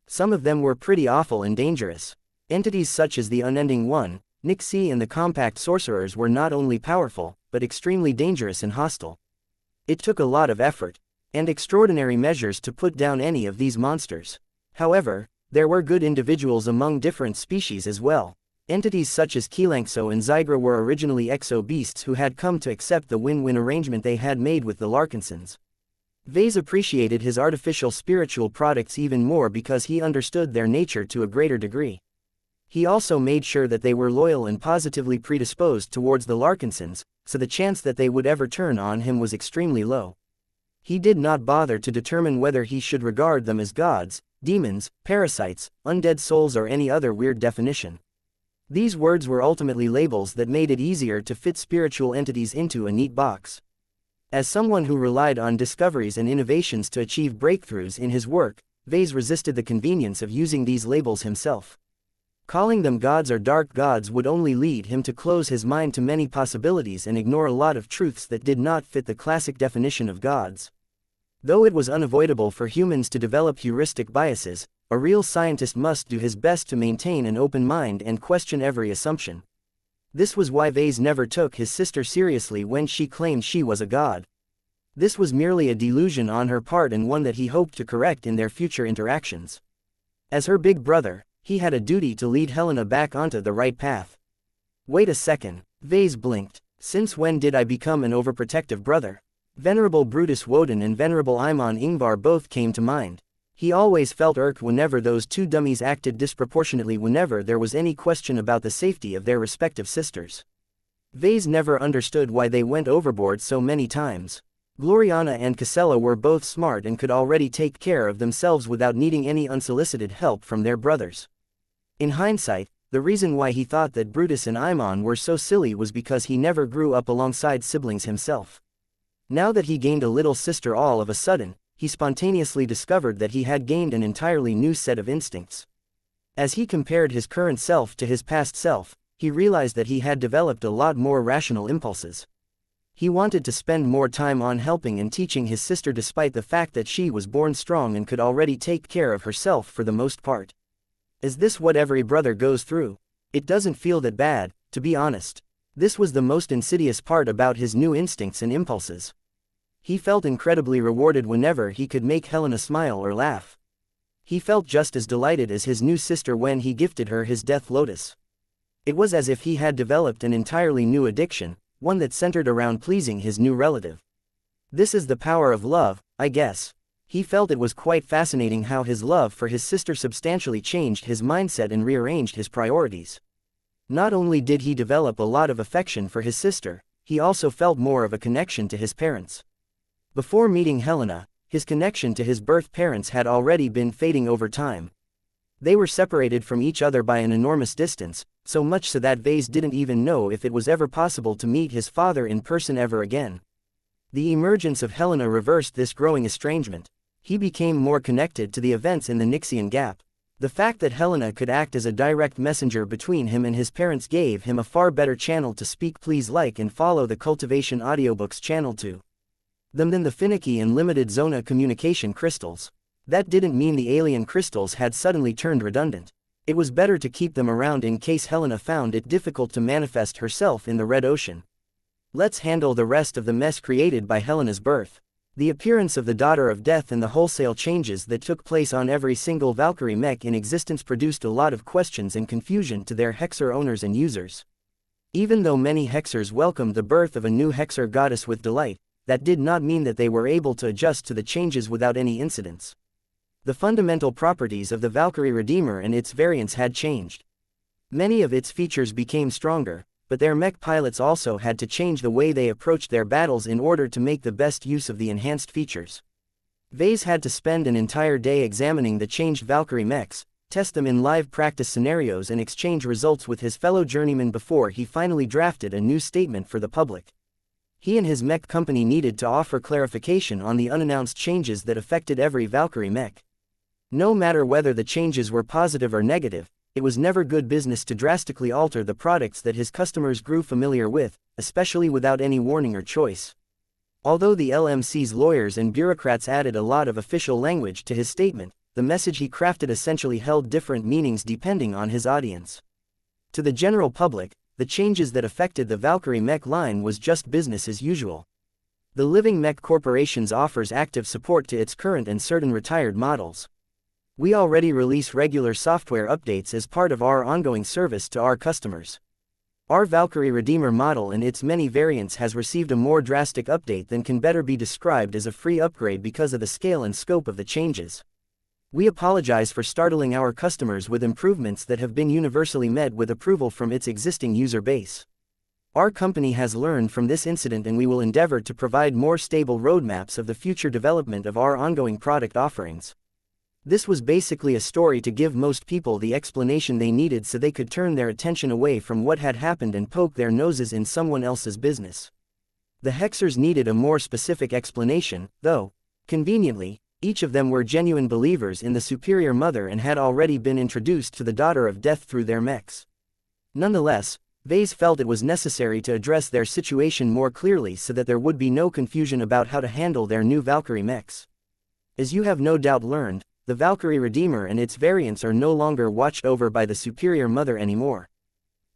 Some of them were pretty awful and dangerous. Entities such as the Unending One, Nixie and the Compact Sorcerers were not only powerful, but extremely dangerous and hostile. It took a lot of effort. and extraordinary measures to put down any of these monsters. However, there were good individuals among different species as well. Entities such as Keelangso and Zygra were originally exo-beasts who had come to accept the win-win arrangement they had made with the Larkinsons. Vase appreciated his artificial spiritual products even more because he understood their nature to a greater degree. He also made sure that they were loyal and positively predisposed towards the Larkinsons, so the chance that they would ever turn on him was extremely low. He did not bother to determine whether he should regard them as gods, demons, parasites, undead souls or any other weird definition. These words were ultimately labels that made it easier to fit spiritual entities into a neat box. As someone who relied on discoveries and innovations to achieve breakthroughs in his work, Vase resisted the convenience of using these labels himself. Calling them gods or dark gods would only lead him to close his mind to many possibilities and ignore a lot of truths that did not fit the classic definition of gods. Though it was unavoidable for humans to develop heuristic biases, a real scientist must do his best to maintain an open mind and question every assumption. This was why Vase never took his sister seriously when she claimed she was a god. This was merely a delusion on her part and one that he hoped to correct in their future interactions. As her big brother, he had a duty to lead Helena back onto the right path. Wait a second, Vase blinked. Since when did I become an overprotective brother? Venerable Brutus Woden and Venerable Imon Ingvar both came to mind. He always felt irked whenever those two dummies acted disproportionately whenever there was any question about the safety of their respective sisters. Vase never understood why they went overboard so many times. Gloriana and Casella were both smart and could already take care of themselves without needing any unsolicited help from their brothers. In hindsight, the reason why he thought that Brutus and Imon were so silly was because he never grew up alongside siblings himself. Now that he gained a little sister all of a sudden, he spontaneously discovered that he had gained an entirely new set of instincts. As he compared his current self to his past self, he realized that he had developed a lot more rational impulses. He wanted to spend more time on helping and teaching his sister despite the fact that she was born strong and could already take care of herself for the most part. Is this what every brother goes through? It doesn't feel that bad, to be honest. This was the most insidious part about his new instincts and impulses. He felt incredibly rewarded whenever he could make Helena smile or laugh. He felt just as delighted as his new sister when he gifted her his Death Lotus. It was as if he had developed an entirely new addiction, one that centered around pleasing his new relative. This is the power of love, I guess. He felt it was quite fascinating how his love for his sister substantially changed his mindset and rearranged his priorities. Not only did he develop a lot of affection for his sister, he also felt more of a connection to his parents. Before meeting Helena, his connection to his birth parents had already been fading over time. They were separated from each other by an enormous distance, so much so that Vase didn't even know if it was ever possible to meet his father in person ever again. The emergence of Helena reversed this growing estrangement. He became more connected to the events in the Nixian Gap. The fact that Helena could act as a direct messenger between him and his parents gave him a far better channel to speak, please like and follow the Cultivation Audiobooks channel to them than the finicky and limited Zona communication crystals. That didn't mean the alien crystals had suddenly turned redundant. It was better to keep them around in case Helena found it difficult to manifest herself in the Red Ocean. Let's handle the rest of the mess created by Helena's birth. The appearance of the Daughter of Death and the wholesale changes that took place on every single Valkyrie mech in existence produced a lot of questions and confusion to their Hexer owners and users. Even though many Hexers welcomed the birth of a new Hexer goddess with delight, that did not mean that they were able to adjust to the changes without any incidents. The fundamental properties of the Valkyrie Redeemer and its variants had changed. Many of its features became stronger, but their mech pilots also had to change the way they approached their battles in order to make the best use of the enhanced features. Vase had to spend an entire day examining the changed Valkyrie mechs, test them in live practice scenarios and exchange results with his fellow journeymen before he finally drafted a new statement for the public. He and his mech company needed to offer clarification on the unannounced changes that affected every Valkyrie mech. No matter whether the changes were positive or negative, it was never good business to drastically alter the products that his customers grew familiar with, especially without any warning or choice. Although the LMC's lawyers and bureaucrats added a lot of official language to his statement, the message he crafted essentially held different meanings depending on his audience. To the general public, the changes that affected the Valkyrie mech line was just business as usual. The Living Mech Corporations offers active support to its current and certain retired models. We already release regular software updates as part of our ongoing service to our customers. Our Valkyrie Redeemer model and its many variants has received a more drastic update than can better be described as a free upgrade because of the scale and scope of the changes. We apologize for startling our customers with improvements that have been universally met with approval from its existing user base. Our company has learned from this incident and we will endeavor to provide more stable roadmaps of the future development of our ongoing product offerings. This was basically a story to give most people the explanation they needed so they could turn their attention away from what had happened and poke their noses in someone else's business. The Hexers needed a more specific explanation, though, conveniently, each of them were genuine believers in the Superior Mother and had already been introduced to the Daughter of Death through their mechs. Nonetheless, Vase felt it was necessary to address their situation more clearly so that there would be no confusion about how to handle their new Valkyrie mechs. As you have no doubt learned, the Valkyrie Redeemer and its variants are no longer watched over by the Superior Mother anymore.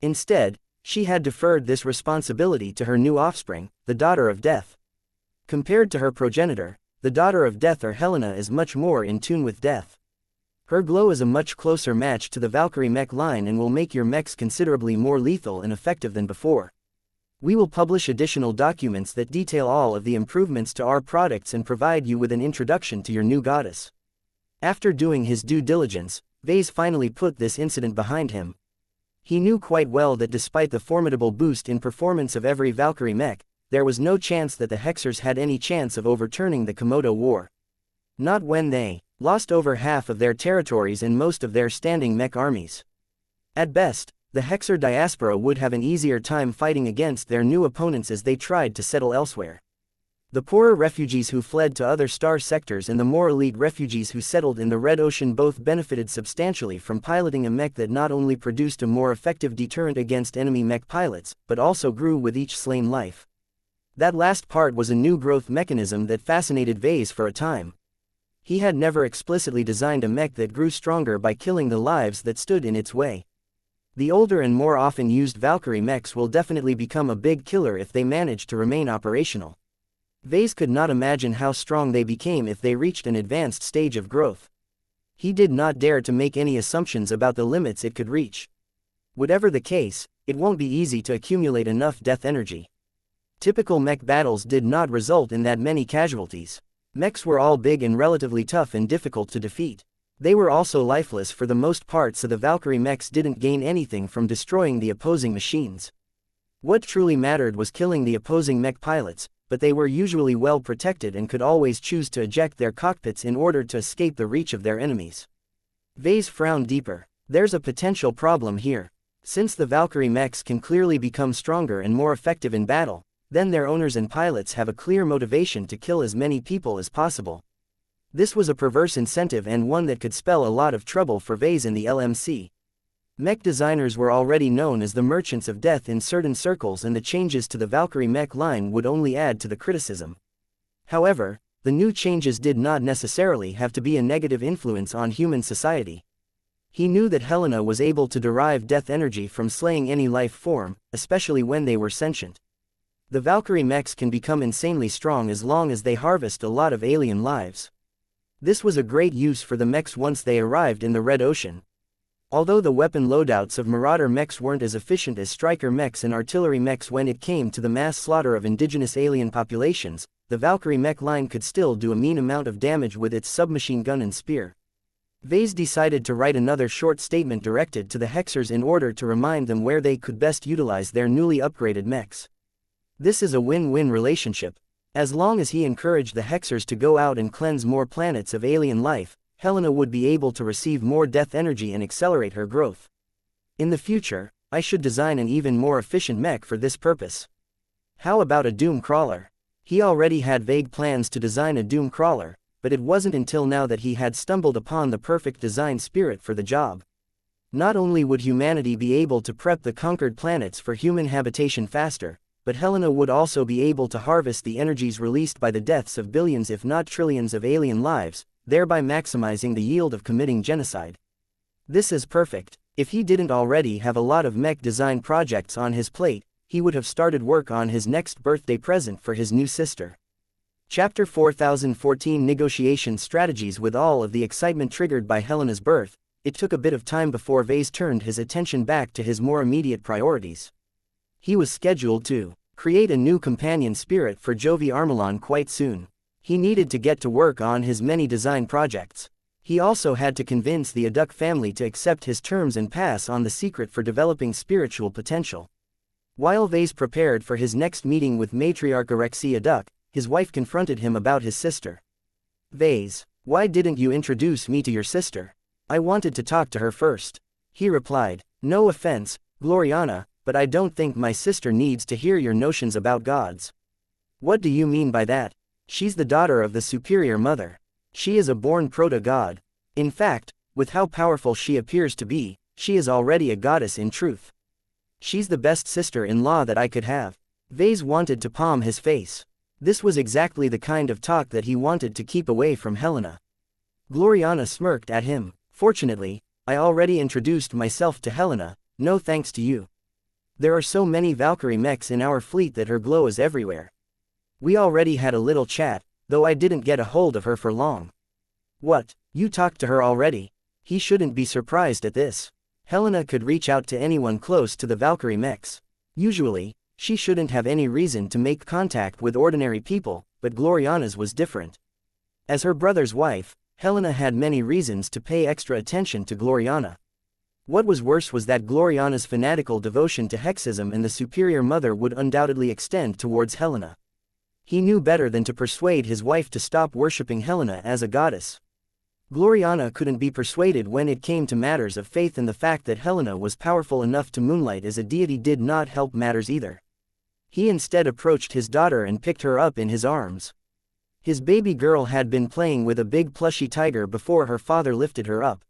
Instead, she had deferred this responsibility to her new offspring, the Daughter of Death. Compared to her progenitor, the Daughter of Death or Helena is much more in tune with death. Her glow is a much closer match to the Valkyrie mech line and will make your mechs considerably more lethal and effective than before. We will publish additional documents that detail all of the improvements to our products and provide you with an introduction to your new goddess. After doing his due diligence, Vase finally put this incident behind him. He knew quite well that despite the formidable boost in performance of every Valkyrie mech, there was no chance that the Hexers had any chance of overturning the Komodo War. Not when they lost over half of their territories and most of their standing mech armies. At best, the Hexer diaspora would have an easier time fighting against their new opponents as they tried to settle elsewhere. The poorer refugees who fled to other star sectors and the more elite refugees who settled in the Red Ocean both benefited substantially from piloting a mech that not only produced a more effective deterrent against enemy mech pilots, but also grew with each slain life. That last part was a new growth mechanism that fascinated Vase for a time. He had never explicitly designed a mech that grew stronger by killing the lives that stood in its way. The older and more often used Valkyrie mechs will definitely become a big killer if they manage to remain operational. Vase could not imagine how strong they became if they reached an advanced stage of growth. He did not dare to make any assumptions about the limits it could reach. Whatever the case, it won't be easy to accumulate enough death energy. Typical mech battles did not result in that many casualties. Mechs were all big and relatively tough and difficult to defeat. They were also lifeless for the most part, so the Valkyrie mechs didn't gain anything from destroying the opposing machines. What truly mattered was killing the opposing mech pilots, but they were usually well protected and could always choose to eject their cockpits in order to escape the reach of their enemies. Vase frowned deeper. There's a potential problem here. Since the Valkyrie mechs can clearly become stronger and more effective in battle, then their owners and pilots have a clear motivation to kill as many people as possible. This was a perverse incentive and one that could spell a lot of trouble for Vase and the LMC. Mech designers were already known as the merchants of death in certain circles, and the changes to the Valkyrie mech line would only add to the criticism. However, the new changes did not necessarily have to be a negative influence on human society. He knew that Helena was able to derive death energy from slaying any life form, especially when they were sentient. The Valkyrie mechs can become insanely strong as long as they harvest a lot of alien lives. This was a great use for the mechs once they arrived in the Red Ocean. Although the weapon loadouts of Marauder mechs weren't as efficient as Striker mechs and artillery mechs when it came to the mass slaughter of indigenous alien populations, the Valkyrie mech line could still do a mean amount of damage with its submachine gun and spear. Vase decided to write another short statement directed to the Hexers in order to remind them where they could best utilize their newly upgraded mechs. This is a win-win relationship. As long as he encouraged the Hexers to go out and cleanse more planets of alien life, Helena would be able to receive more death energy and accelerate her growth. In the future, I should design an even more efficient mech for this purpose. How about a Doom Crawler? He already had vague plans to design a Doom Crawler, but it wasn't until now that he had stumbled upon the perfect design spirit for the job. Not only would humanity be able to prep the conquered planets for human habitation faster, but Helena would also be able to harvest the energies released by the deaths of billions if not trillions of alien lives, thereby maximizing the yield of committing genocide. This is perfect. If he didn't already have a lot of mech design projects on his plate, he would have started work on his next birthday present for his new sister. Chapter 4014 Negotiation Strategies. With all of the excitement triggered by Helena's birth, it took a bit of time before Vase turned his attention back to his more immediate priorities. He was scheduled to create a new companion spirit for Jovi Armelon quite soon. He needed to get to work on his many design projects. He also had to convince the Aduk family to accept his terms and pass on the secret for developing spiritual potential. While Vase prepared for his next meeting with matriarch Alexei Aduk, his wife confronted him about his sister. "Vase, why didn't you introduce me to your sister? I wanted to talk to her first." He replied, "No offense, Gloriana, but I don't think my sister needs to hear your notions about gods." "What do you mean by that? She's the daughter of the superior mother. She is a born proto-god. In fact, with how powerful she appears to be, she is already a goddess in truth. She's the best sister-in-law that I could have." Vase wanted to palm his face. This was exactly the kind of talk that he wanted to keep away from Helena. Gloriana smirked at him. "Fortunately, I already introduced myself to Helena, no thanks to you. There are so many Valkyrie mechs in our fleet that her glow is everywhere. We already had a little chat, though I didn't get a hold of her for long." "What, you talked to her already?" He shouldn't be surprised at this. Helena could reach out to anyone close to the Valkyrie mechs. Usually, she shouldn't have any reason to make contact with ordinary people, but Gloriana's was different. As her brother's wife, Helena had many reasons to pay extra attention to Gloriana. What was worse was that Gloriana's fanatical devotion to Hexism and the superior mother would undoubtedly extend towards Helena. He knew better than to persuade his wife to stop worshipping Helena as a goddess. Gloriana couldn't be persuaded when it came to matters of faith, and the fact that Helena was powerful enough to moonlight as a deity did not help matters either. He instead approached his daughter and picked her up in his arms. His baby girl had been playing with a big plushy tiger before her father lifted her up.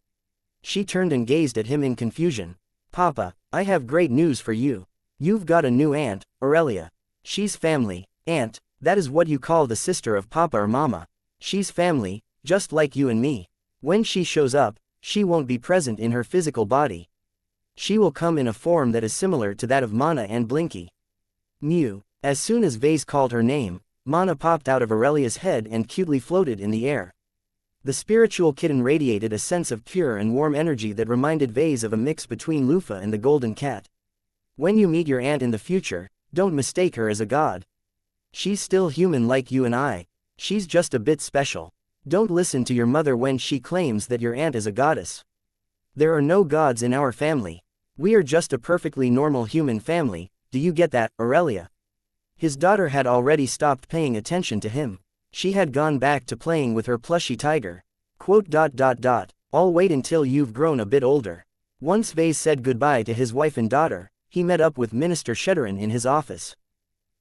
She turned and gazed at him in confusion. "Papa, I have great news for you. You've got a new aunt, Aurelia. She's family." "Aunt, that is what you call the sister of Papa or Mama. She's family, just like you and me. When she shows up, she won't be present in her physical body. She will come in a form that is similar to that of Mana and Blinky." Mew. As soon as Vase called her name, Mana popped out of Aurelia's head and cutely floated in the air. The spiritual kitten radiated a sense of pure and warm energy that reminded Vase of a mix between Lufa and the golden cat. When you meet your aunt in the future, don't mistake her as a god. She's still human like you and I. She's just a bit special. Don't listen to your mother when she claims that your aunt is a goddess. There are no gods in our family. We are just a perfectly normal human family. Do you get that, Aurelia?" His daughter had already stopped paying attention to him. She had gone back to playing with her plushy tiger. "I'll wait until you've grown a bit older." Once Vase said goodbye to his wife and daughter, he met up with Minister Sheddarin in his office.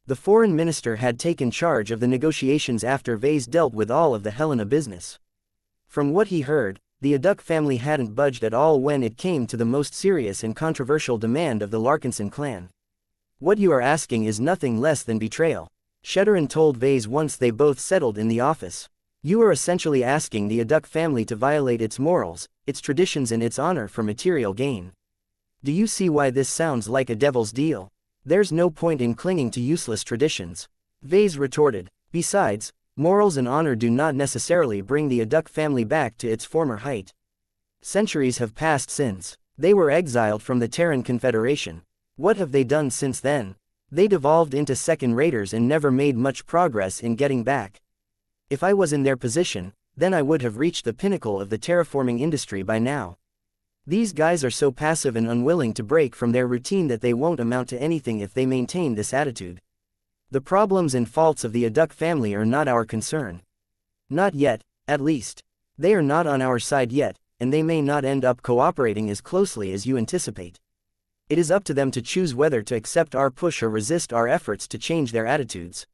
The foreign minister had taken charge of the negotiations after Vase dealt with all of the Helena business. From what he heard, the Aduk family hadn't budged at all when it came to the most serious and controversial demand of the Larkinson clan. "What you are asking is nothing less than betrayal," Sheddarin told Vase once they both settled in the office. "You are essentially asking the Aduk family to violate its morals, its traditions and its honor for material gain. Do you see why this sounds like a devil's deal? There's no point in clinging to useless traditions," Vase retorted. "Besides, morals and honor do not necessarily bring the Aduk family back to its former height. Centuries have passed since they were exiled from the Terran Confederation. What have they done since then? They devolved into second raters and never made much progress in getting back. If I was in their position, then I would have reached the pinnacle of the terraforming industry by now. These guys are so passive and unwilling to break from their routine that they won't amount to anything if they maintain this attitude. The problems and faults of the Aduk family are not our concern. Not yet, at least. They are not on our side yet, and they may not end up cooperating as closely as you anticipate. It is up to them to choose whether to accept our push or resist our efforts to change their attitudes.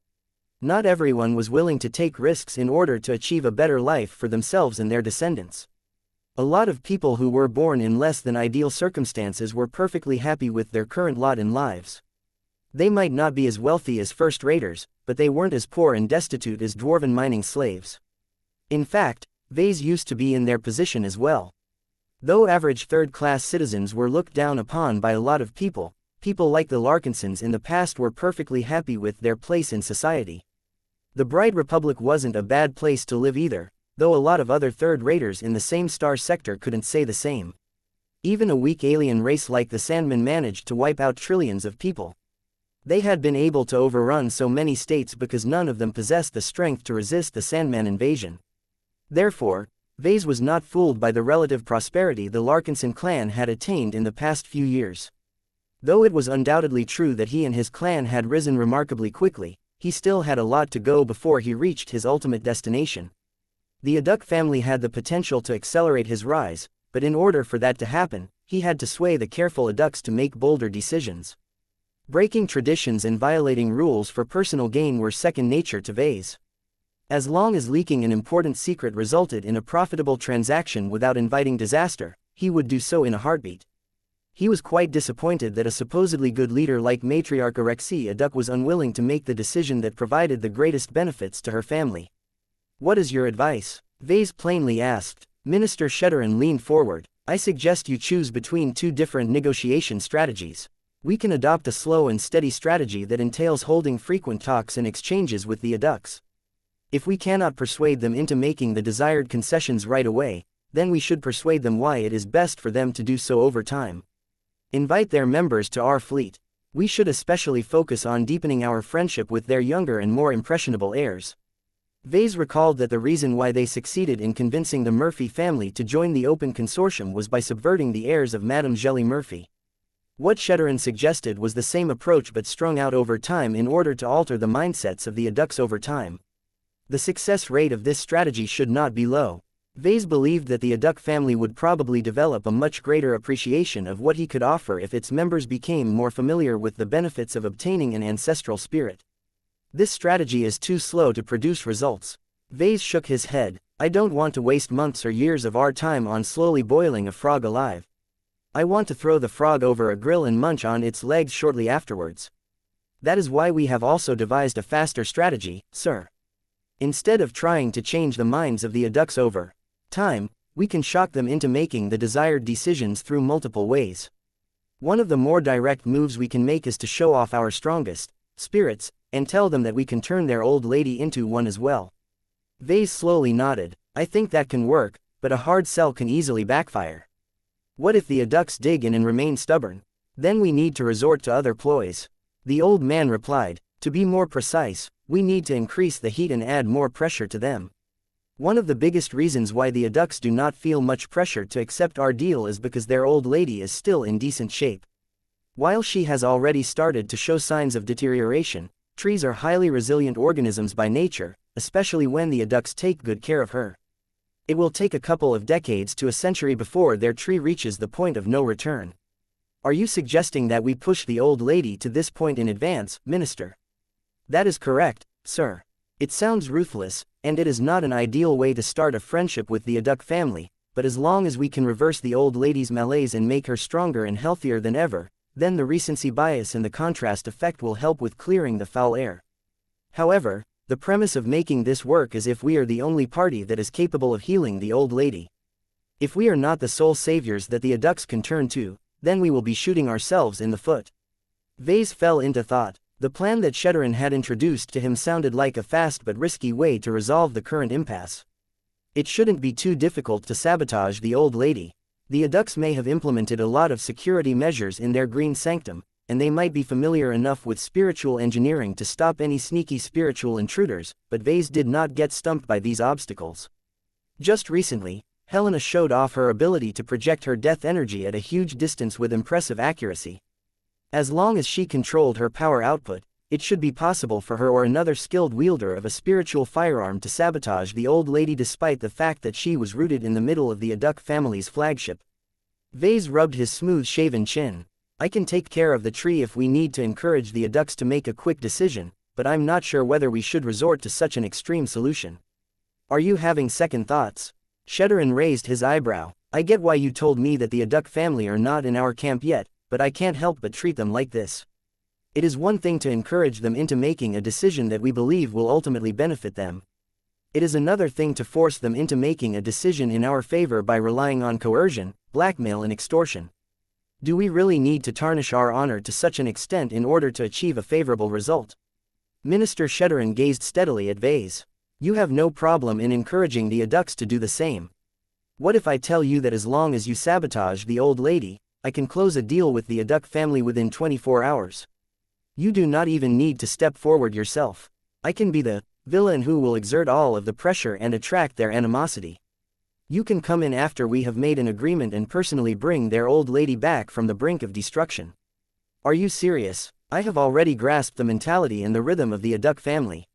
Not everyone was willing to take risks in order to achieve a better life for themselves and their descendants. A lot of people who were born in less than ideal circumstances were perfectly happy with their current lot in lives. They might not be as wealthy as first-raters, but they weren't as poor and destitute as dwarven mining slaves. In fact, Vase used to be in their position as well. Though average third-class citizens were looked down upon by a lot of people, people like the Larkinsons in the past were perfectly happy with their place in society. The Bright Republic wasn't a bad place to live either, though a lot of other third-raters in the same star sector couldn't say the same. Even a weak alien race like the Sandmen managed to wipe out trillions of people. They had been able to overrun so many states because none of them possessed the strength to resist the Sandman invasion. Therefore, Vase was not fooled by the relative prosperity the Larkinson clan had attained in the past few years. Though it was undoubtedly true that he and his clan had risen remarkably quickly, he still had a lot to go before he reached his ultimate destination. The Aduk family had the potential to accelerate his rise, but in order for that to happen, he had to sway the careful Aduks to make bolder decisions. Breaking traditions and violating rules for personal gain were second nature to Vase. As long as leaking an important secret resulted in a profitable transaction without inviting disaster, he would do so in a heartbeat. He was quite disappointed that a supposedly good leader like Matriarch Arexi Aduk was unwilling to make the decision that provided the greatest benefits to her family. "What is your advice?" Vase plainly asked. Minister Sheddarin leaned forward. "I suggest you choose between two different negotiation strategies. We can adopt a slow and steady strategy that entails holding frequent talks and exchanges with the Aduks. If we cannot persuade them into making the desired concessions right away, then we should persuade them why it is best for them to do so over time. Invite their members to our fleet. We should especially focus on deepening our friendship with their younger and more impressionable heirs." Vase recalled that the reason why they succeeded in convincing the Murphy family to join the Open Consortium was by subverting the heirs of Madame Jelly Murphy. What Sheddarin suggested was the same approach but strung out over time in order to alter the mindsets of the Aduks over time. The success rate of this strategy should not be low. Vase believed that the Aduk family would probably develop a much greater appreciation of what he could offer if its members became more familiar with the benefits of obtaining an ancestral spirit. This strategy is too slow to produce results. Vase shook his head. "I don't want to waste months or years of our time on slowly boiling a frog alive. I want to throw the frog over a grill and munch on its legs shortly afterwards. That is why we have also devised a faster strategy, sir. Instead of trying to change the minds of the Aduks over time, we can shock them into making the desired decisions through multiple ways. One of the more direct moves we can make is to show off our strongest spirits, and tell them that we can turn their old lady into one as well." Vase slowly nodded. "I think that can work, but a hard sell can easily backfire. What if the Aduks dig in and remain stubborn? Then we need to resort to other ploys." The old man replied. "To be more precise, we need to increase the heat and add more pressure to them. One of the biggest reasons why the Aduks do not feel much pressure to accept our deal is because their old lady is still in decent shape. While she has already started to show signs of deterioration, trees are highly resilient organisms by nature, especially when the Aduks take good care of her. It will take a couple of decades to a century before their tree reaches the point of no return. Are you suggesting that we push the old lady to this point in advance, Minister?" "That is correct, sir. It sounds ruthless, and it is not an ideal way to start a friendship with the Aduk family, but as long as we can reverse the old lady's malaise and make her stronger and healthier than ever, then the recency bias and the contrast effect will help with clearing the foul air. However, the premise of making this work is if we are the only party that is capable of healing the old lady. If we are not the sole saviors that the Aduks can turn to, then we will be shooting ourselves in the foot." Vase fell into thought. The plan that Sheddarin had introduced to him sounded like a fast but risky way to resolve the current impasse. It shouldn't be too difficult to sabotage the old lady. The Aduks may have implemented a lot of security measures in their green sanctum, and they might be familiar enough with spiritual engineering to stop any sneaky spiritual intruders, but Vase did not get stumped by these obstacles. Just recently, Helena showed off her ability to project her death energy at a huge distance with impressive accuracy. As long as she controlled her power output, it should be possible for her or another skilled wielder of a spiritual firearm to sabotage the old lady despite the fact that she was rooted in the middle of the Aduk family's flagship. Vase rubbed his smooth-shaven chin. "I can take care of the tree if we need to encourage the Aduks to make a quick decision, but I'm not sure whether we should resort to such an extreme solution." "Are you having second thoughts?" Sheddarin raised his eyebrow. "I get why you told me that the Aduk family are not in our camp yet, but I can't help but treat them like this. It is one thing to encourage them into making a decision that we believe will ultimately benefit them. It is another thing to force them into making a decision in our favor by relying on coercion, blackmail and extortion. Do we really need to tarnish our honor to such an extent in order to achieve a favorable result?" Minister Sheddarin gazed steadily at Vase. You have no problem in encouraging the adducts to do the same. What if I tell you that as long as you sabotage the old lady, I can close a deal with the adduct family within 24 hours? You do not even need to step forward yourself. I can be the villain who will exert all of the pressure and attract their animosity. You can come in after we have made an agreement and personally bring their old lady back from the brink of destruction. Are you serious? I have already grasped the mentality and the rhythm of the adduct family.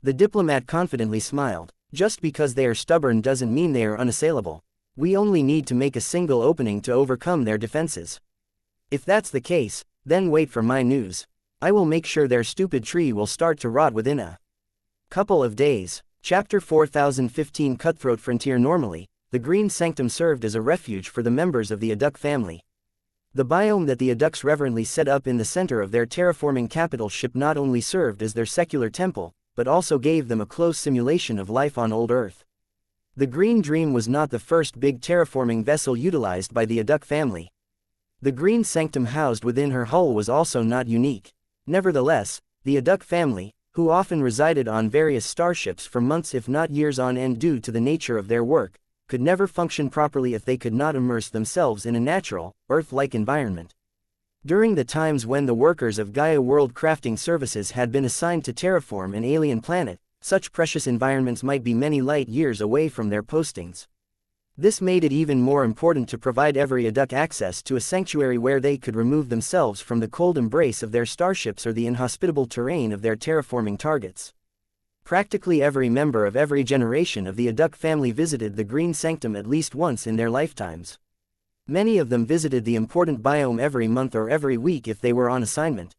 The diplomat confidently smiled. Just because they are stubborn doesn't mean they are unassailable. We only need to make a single opening to overcome their defenses. If that's the case, then wait for my news. I will make sure their stupid tree will start to rot within a couple of days. Chapter 4015 Cutthroat Frontier. Normally, the Green Sanctum served as a refuge for the members of the adduct family. The biome that the adducts reverently set up in the center of their terraforming capital ship not only served as their secular temple, but also gave them a close simulation of life on old Earth. The Green Dream was not the first big terraforming vessel utilized by the adduct family. The Green Sanctum housed within her hull was also not unique. Nevertheless, the adduct family, who often resided on various starships for months if not years on end due to the nature of their work, could never function properly if they could not immerse themselves in a natural, Earth-like environment. During the times when the workers of Gaia World Crafting Services had been assigned to terraform an alien planet, such precious environments might be many light years away from their postings. This made it even more important to provide every adduct access to a sanctuary where they could remove themselves from the cold embrace of their starships or the inhospitable terrain of their terraforming targets. Practically every member of every generation of the adduct family visited the Green Sanctum at least once in their lifetimes. Many of them visited the important biome every month or every week if they were on assignment.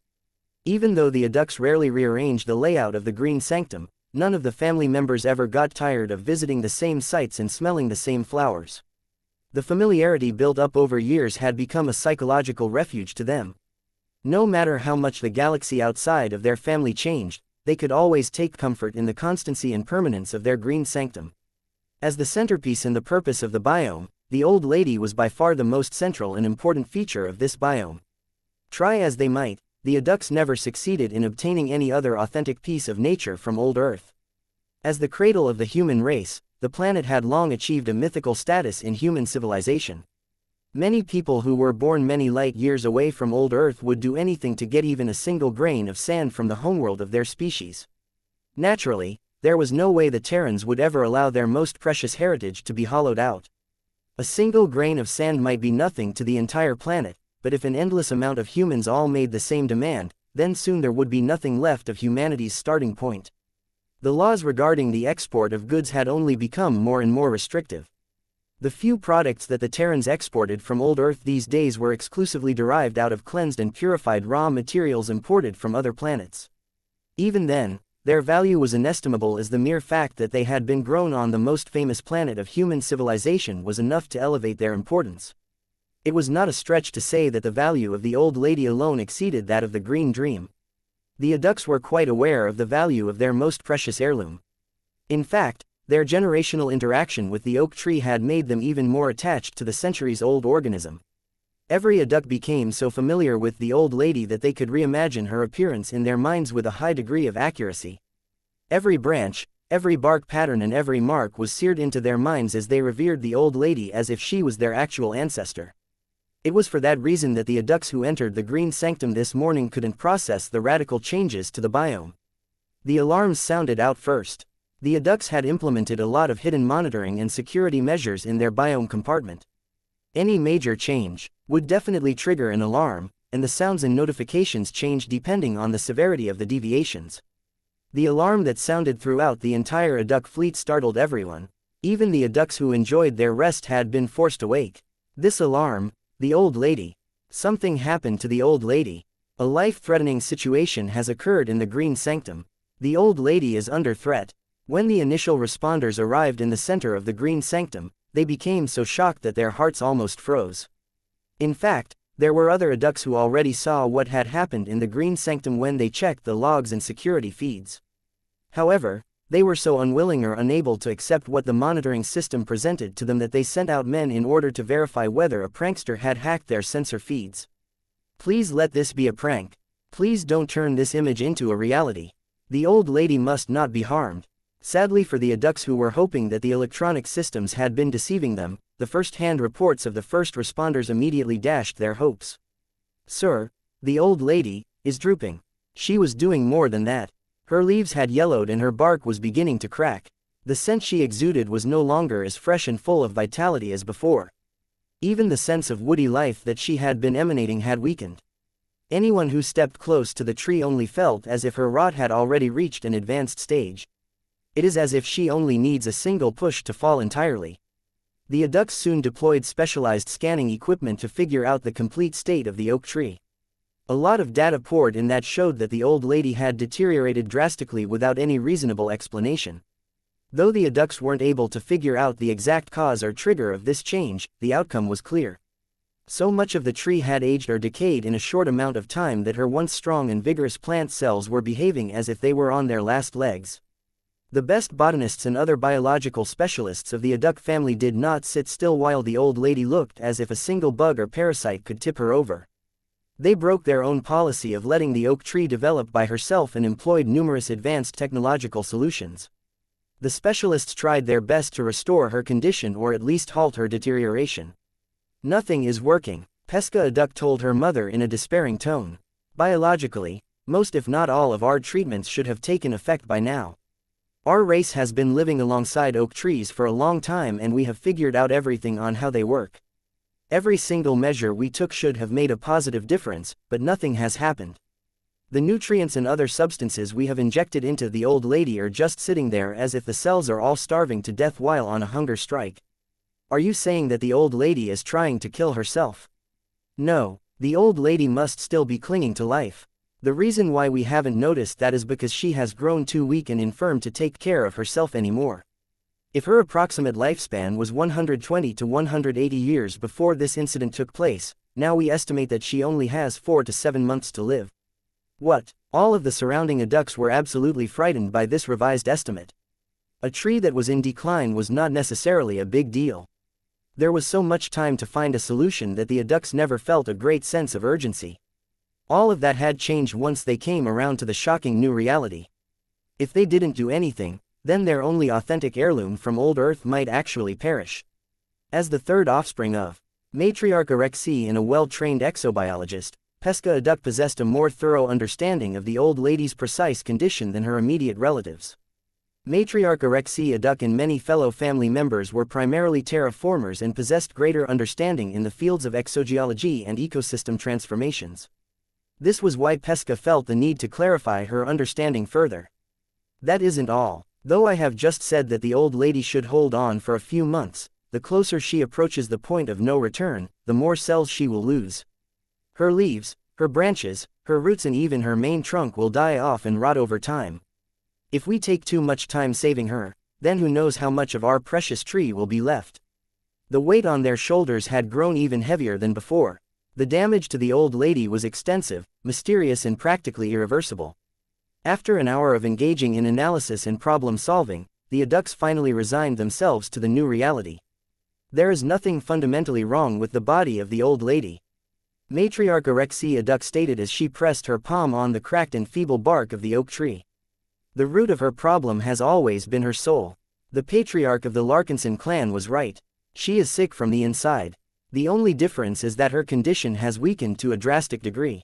Even though the adducts rarely rearranged the layout of the Green Sanctum, none of the family members ever got tired of visiting the same sites and smelling the same flowers. The familiarity built up over years had become a psychological refuge to them. No matter how much the galaxy outside of their family changed, they could always take comfort in the constancy and permanence of their Green Sanctum. As the centerpiece and the purpose of the biome, the old lady was by far the most central and important feature of this biome. Try as they might, the adducts never succeeded in obtaining any other authentic piece of nature from old Earth. As the cradle of the human race, the planet had long achieved a mythical status in human civilization. Many people who were born many light years away from old Earth would do anything to get even a single grain of sand from the homeworld of their species. Naturally, there was no way the Terrans would ever allow their most precious heritage to be hollowed out. A single grain of sand might be nothing to the entire planet, but if an endless amount of humans all made the same demand, then soon there would be nothing left of humanity's starting point. The laws regarding the export of goods had only become more and more restrictive. The few products that the Terrans exported from old Earth these days were exclusively derived out of cleansed and purified raw materials imported from other planets. Even then, their value was inestimable, as the mere fact that they had been grown on the most famous planet of human civilization was enough to elevate their importance. It was not a stretch to say that the value of the old lady alone exceeded that of the Green Dream. The adducts were quite aware of the value of their most precious heirloom. In fact, their generational interaction with the oak tree had made them even more attached to the centuries-old organism. Every adduct became so familiar with the old lady that they could reimagine her appearance in their minds with a high degree of accuracy. Every branch, every bark pattern and every mark was seared into their minds as they revered the old lady as if she was their actual ancestor. It was for that reason that the adducts who entered the Green Sanctum this morning couldn't process the radical changes to the biome. The alarms sounded out first. The adducts had implemented a lot of hidden monitoring and security measures in their biome compartment. Any major change would definitely trigger an alarm, and the sounds and notifications changed depending on the severity of the deviations. The alarm that sounded throughout the entire adduct fleet startled everyone. Even the adducts who enjoyed their rest had been forced awake. This alarm, the old lady. Something happened to the old lady. A life-threatening situation has occurred in the Green Sanctum. The old lady is under threat. When the initial responders arrived in the center of the Green Sanctum, they became so shocked that their hearts almost froze. In fact, there were other adducts who already saw what had happened in the Green Sanctum when they checked the logs and security feeds. However, they were so unwilling or unable to accept what the monitoring system presented to them that they sent out men in order to verify whether a prankster had hacked their sensor feeds. Please let this be a prank. Please don't turn this image into a reality. The old lady must not be harmed. Sadly for the adults who were hoping that the electronic systems had been deceiving them, the first-hand reports of the first responders immediately dashed their hopes. Sir, the old lady is drooping. She was doing more than that. Her leaves had yellowed and her bark was beginning to crack. The scent she exuded was no longer as fresh and full of vitality as before. Even the sense of woody life that she had been emanating had weakened. Anyone who stepped close to the tree only felt as if her rot had already reached an advanced stage. It is as if she only needs a single push to fall entirely. The adults soon deployed specialized scanning equipment to figure out the complete state of the oak tree. A lot of data poured in that showed that the old lady had deteriorated drastically without any reasonable explanation. Though the adults weren't able to figure out the exact cause or trigger of this change, the outcome was clear. So much of the tree had aged or decayed in a short amount of time that her once strong and vigorous plant cells were behaving as if they were on their last legs. The best botanists and other biological specialists of the adult family did not sit still while the old lady looked as if a single bug or parasite could tip her over. They broke their own policy of letting the oak tree develop by herself and employed numerous advanced technological solutions. The specialists tried their best to restore her condition or at least halt her deterioration. Nothing is working, Pesca Aduk told her mother in a despairing tone. Biologically, most if not all of our treatments should have taken effect by now. Our race has been living alongside oak trees for a long time and we have figured out everything on how they work. Every single measure we took should have made a positive difference, but nothing has happened. The nutrients and other substances we have injected into the old lady are just sitting there as if the cells are all starving to death while on a hunger strike. Are you saying that the old lady is trying to kill herself? No, the old lady must still be clinging to life. The reason why we haven't noticed that is because she has grown too weak and infirm to take care of herself anymore. If her approximate lifespan was 120 to 180 years before this incident took place, now we estimate that she only has 4 to 7 months to live. What? All of the surrounding adults were absolutely frightened by this revised estimate. A tree that was in decline was not necessarily a big deal. There was so much time to find a solution that the adults never felt a great sense of urgency. All of that had changed once they came around to the shocking new reality. If they didn't do anything, then their only authentic heirloom from old Earth might actually perish. As the third offspring of Matriarch Erexi and a well-trained exobiologist, Pesca Aduk possessed a more thorough understanding of the old lady's precise condition than her immediate relatives. Matriarch Erexi Aduk and many fellow family members were primarily terraformers and possessed greater understanding in the fields of exogeology and ecosystem transformations. This was why Pesca felt the need to clarify her understanding further. That isn't all. Though I have just said that the old lady should hold on for a few months, the closer she approaches the point of no return, the more cells she will lose. Her leaves, her branches, her roots and even her main trunk will die off and rot over time. If we take too much time saving her, then who knows how much of our precious tree will be left. The weight on their shoulders had grown even heavier than before. The damage to the old lady was extensive, mysterious and practically irreversible. After an hour of engaging in analysis and problem solving, the adults finally resigned themselves to the new reality. There is nothing fundamentally wrong with the body of the old lady. Matriarch Erexi Aduk stated as she pressed her palm on the cracked and feeble bark of the oak tree. The root of her problem has always been her soul. The patriarch of the Larkinson clan was right. She is sick from the inside. The only difference is that her condition has weakened to a drastic degree.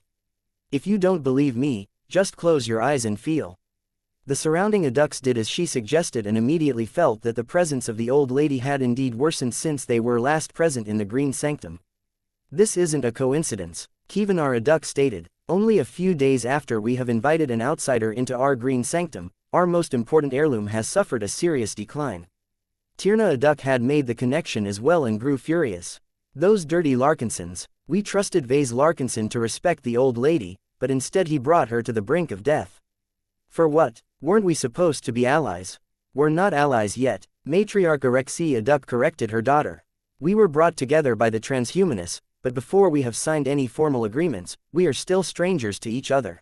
If you don't believe me, just close your eyes and feel. The surrounding adults did as she suggested and immediately felt that the presence of the old lady had indeed worsened since they were last present in the Green Sanctum. This isn't a coincidence, Kevanar Aduk stated. Only a few days after we have invited an outsider into our Green Sanctum, our most important heirloom has suffered a serious decline. Tierna Aduk had made the connection as well and grew furious. Those dirty Larkinsons, we trusted Vase Larkinson to respect the old lady, but instead he brought her to the brink of death. For what? Weren't we supposed to be allies? We're not allies yet, Matriarch Erexi Aduk corrected her daughter. We were brought together by the transhumanists, but before we have signed any formal agreements, we are still strangers to each other.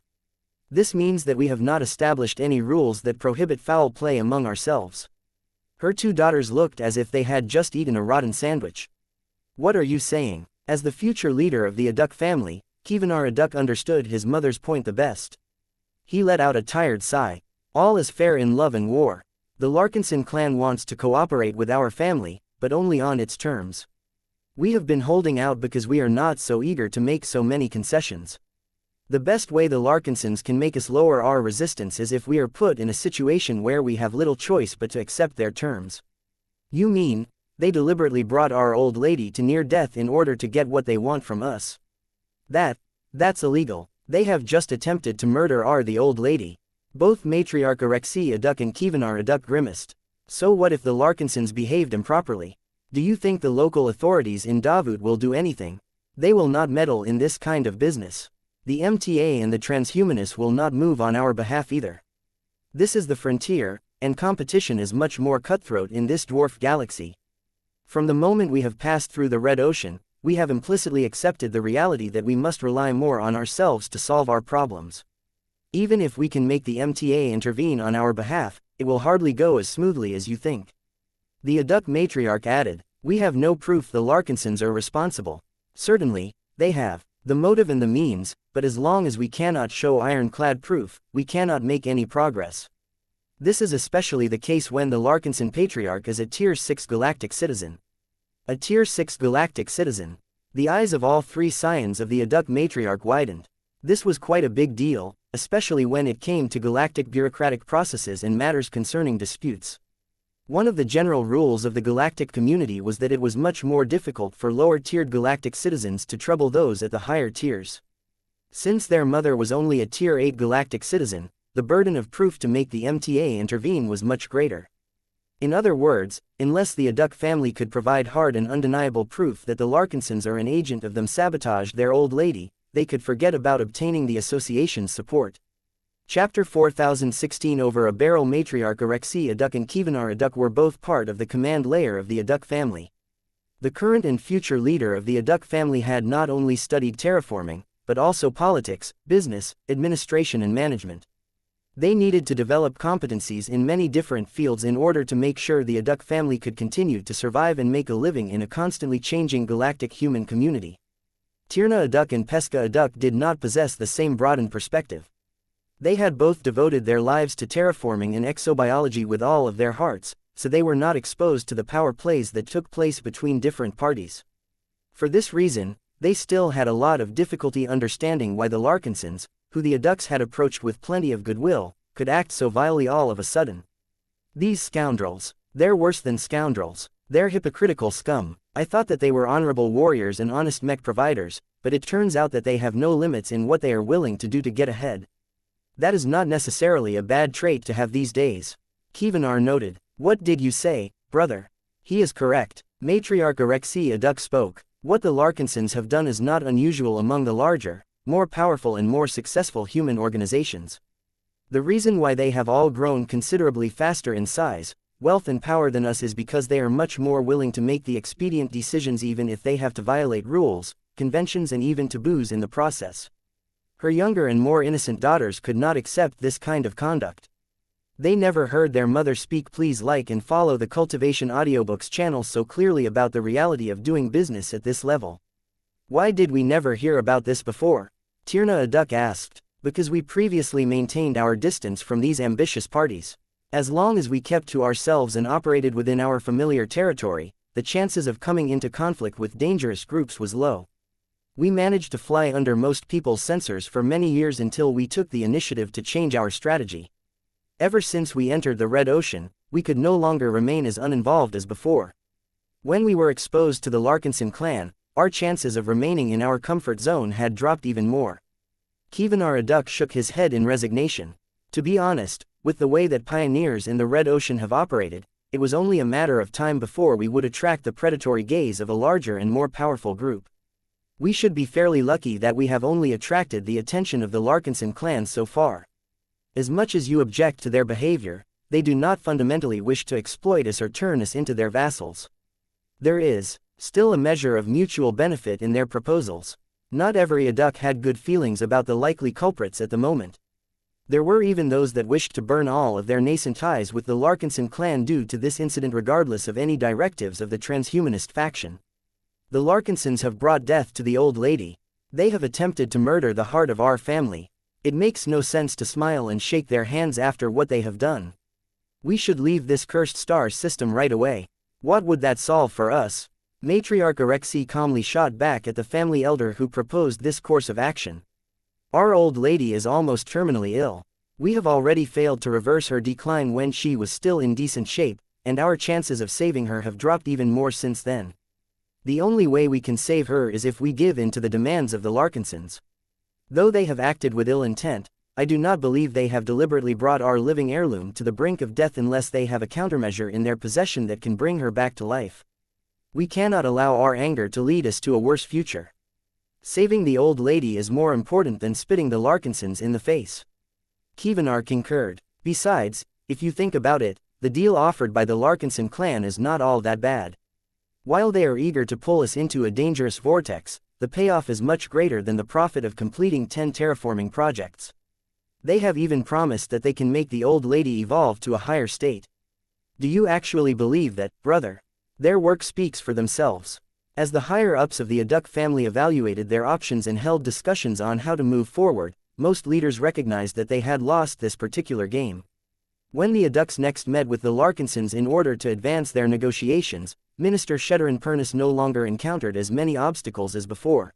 This means that we have not established any rules that prohibit foul play among ourselves. Her two daughters looked as if they had just eaten a rotten sandwich. What are you saying? As the future leader of the Aduk family, Kevanar Aduk understood his mother's point the best. He let out a tired sigh. All is fair in love and war. The Larkinson clan wants to cooperate with our family, but only on its terms. We have been holding out because we are not so eager to make so many concessions. The best way the Larkinsons can make us lower our resistance is if we are put in a situation where we have little choice but to accept their terms. You mean, they deliberately brought our old lady to near death in order to get what they want from us? That's illegal. They have just attempted to murder the old lady. Both Matriarch Arexi Aduk and Kievanar Aduk grimaced. So what if the Larkinsons behaved improperly? Do you think the local authorities in Davut will do anything? They will not meddle in this kind of business. The MTA and the transhumanists will not move on our behalf either. This is the frontier, and competition is much more cutthroat in this dwarf galaxy. From the moment we have passed through the Red Ocean, we have implicitly accepted the reality that we must rely more on ourselves to solve our problems. Even if we can make the MTA intervene on our behalf, it will hardly go as smoothly as you think. The Aduk matriarch added, "We have no proof the Larkinsons are responsible. Certainly, they have the motive and the means, but as long as we cannot show ironclad proof, we cannot make any progress. This is especially the case when the Larkinson Patriarch is a Tier 6 galactic citizen." A Tier 6 galactic citizen. The eyes of all three scions of the Aduk matriarch widened. This was quite a big deal, especially when it came to galactic bureaucratic processes and matters concerning disputes. One of the general rules of the galactic community was that it was much more difficult for lower-tiered galactic citizens to trouble those at the higher tiers. Since their mother was only a Tier 8 galactic citizen, the burden of proof to make the MTA intervene was much greater. In other words, unless the Aduk family could provide hard and undeniable proof that the Larkinsons are an agent of them sabotaged their old lady, they could forget about obtaining the association's support. Chapter 4016 Over a barrel Matriarch Arexi Aduk and Kievanar Aduk were both part of the command layer of the Aduk family. The current and future leader of the Aduk family had not only studied terraforming, but also politics, business, administration and management. They needed to develop competencies in many different fields in order to make sure the Aduk family could continue to survive and make a living in a constantly changing galactic human community. Tirna Aduk and Pesca Aduk did not possess the same broadened perspective. They had both devoted their lives to terraforming and exobiology with all of their hearts, so they were not exposed to the power plays that took place between different parties. For this reason, they still had a lot of difficulty understanding why the Larkinsons, who the Aduks had approached with plenty of goodwill, could act so vilely all of a sudden. These scoundrels, they're worse than scoundrels, they're hypocritical scum. I thought that they were honorable warriors and honest mech providers, but it turns out that they have no limits in what they are willing to do to get ahead. That is not necessarily a bad trait to have these days. Kievanar noted. What did you say, brother? He is correct. Matriarch Arexi Aduk spoke. What the Larkinsons have done is not unusual among the larger, more powerful and more successful human organizations. The reason why they have all grown considerably faster in size, wealth and power than us is because they are much more willing to make the expedient decisions even if they have to violate rules, conventions and even taboos in the process. Her younger and more innocent daughters could not accept this kind of conduct. They never heard their mother speak. Please like and follow the Cultivation Audiobooks channel so clearly about the reality of doing business at this level. Why did we never hear about this before? Tirna Aduk asked. Because we previously maintained our distance from these ambitious parties. As long as we kept to ourselves and operated within our familiar territory, the chances of coming into conflict with dangerous groups was low. We managed to fly under most people's sensors for many years until we took the initiative to change our strategy. Ever since we entered the Red Ocean, we could no longer remain as uninvolved as before. When we were exposed to the Larkinson clan, our chances of remaining in our comfort zone had dropped even more. Kievanar Aduk shook his head in resignation. To be honest, with the way that pioneers in the Red Ocean have operated, it was only a matter of time before we would attract the predatory gaze of a larger and more powerful group. We should be fairly lucky that we have only attracted the attention of the Larkinson clan so far. As much as you object to their behavior, they do not fundamentally wish to exploit us or turn us into their vassals. There is still a measure of mutual benefit in their proposals. Not every Aduk had good feelings about the likely culprits at the moment. There were even those that wished to burn all of their nascent ties with the Larkinson clan due to this incident regardless of any directives of the transhumanist faction. The Larkinsons have brought death to the old lady. They have attempted to murder the heart of our family. It makes no sense to smile and shake their hands after what they have done. We should leave this cursed star system right away. What would that solve for us? Matriarch Erexi calmly shot back at the family elder who proposed this course of action. Our old lady is almost terminally ill. We have already failed to reverse her decline when she was still in decent shape, and our chances of saving her have dropped even more since then. The only way we can save her is if we give in to the demands of the Larkinsons. Though they have acted with ill intent, I do not believe they have deliberately brought our living heirloom to the brink of death unless they have a countermeasure in their possession that can bring her back to life. We cannot allow our anger to lead us to a worse future. Saving the old lady is more important than spitting the Larkinsons in the face. Kievanar concurred. Besides, if you think about it, the deal offered by the Larkinson clan is not all that bad. While they are eager to pull us into a dangerous vortex, the payoff is much greater than the profit of completing 10 terraforming projects. They have even promised that they can make the old lady evolve to a higher state. Do you actually believe that, brother? Their work speaks for themselves. As the higher-ups of the Aduk family evaluated their options and held discussions on how to move forward, most leaders recognized that they had lost this particular game. When the Aduks next met with the Larkinsons in order to advance their negotiations, Minister Sheddarin Pernus no longer encountered as many obstacles as before.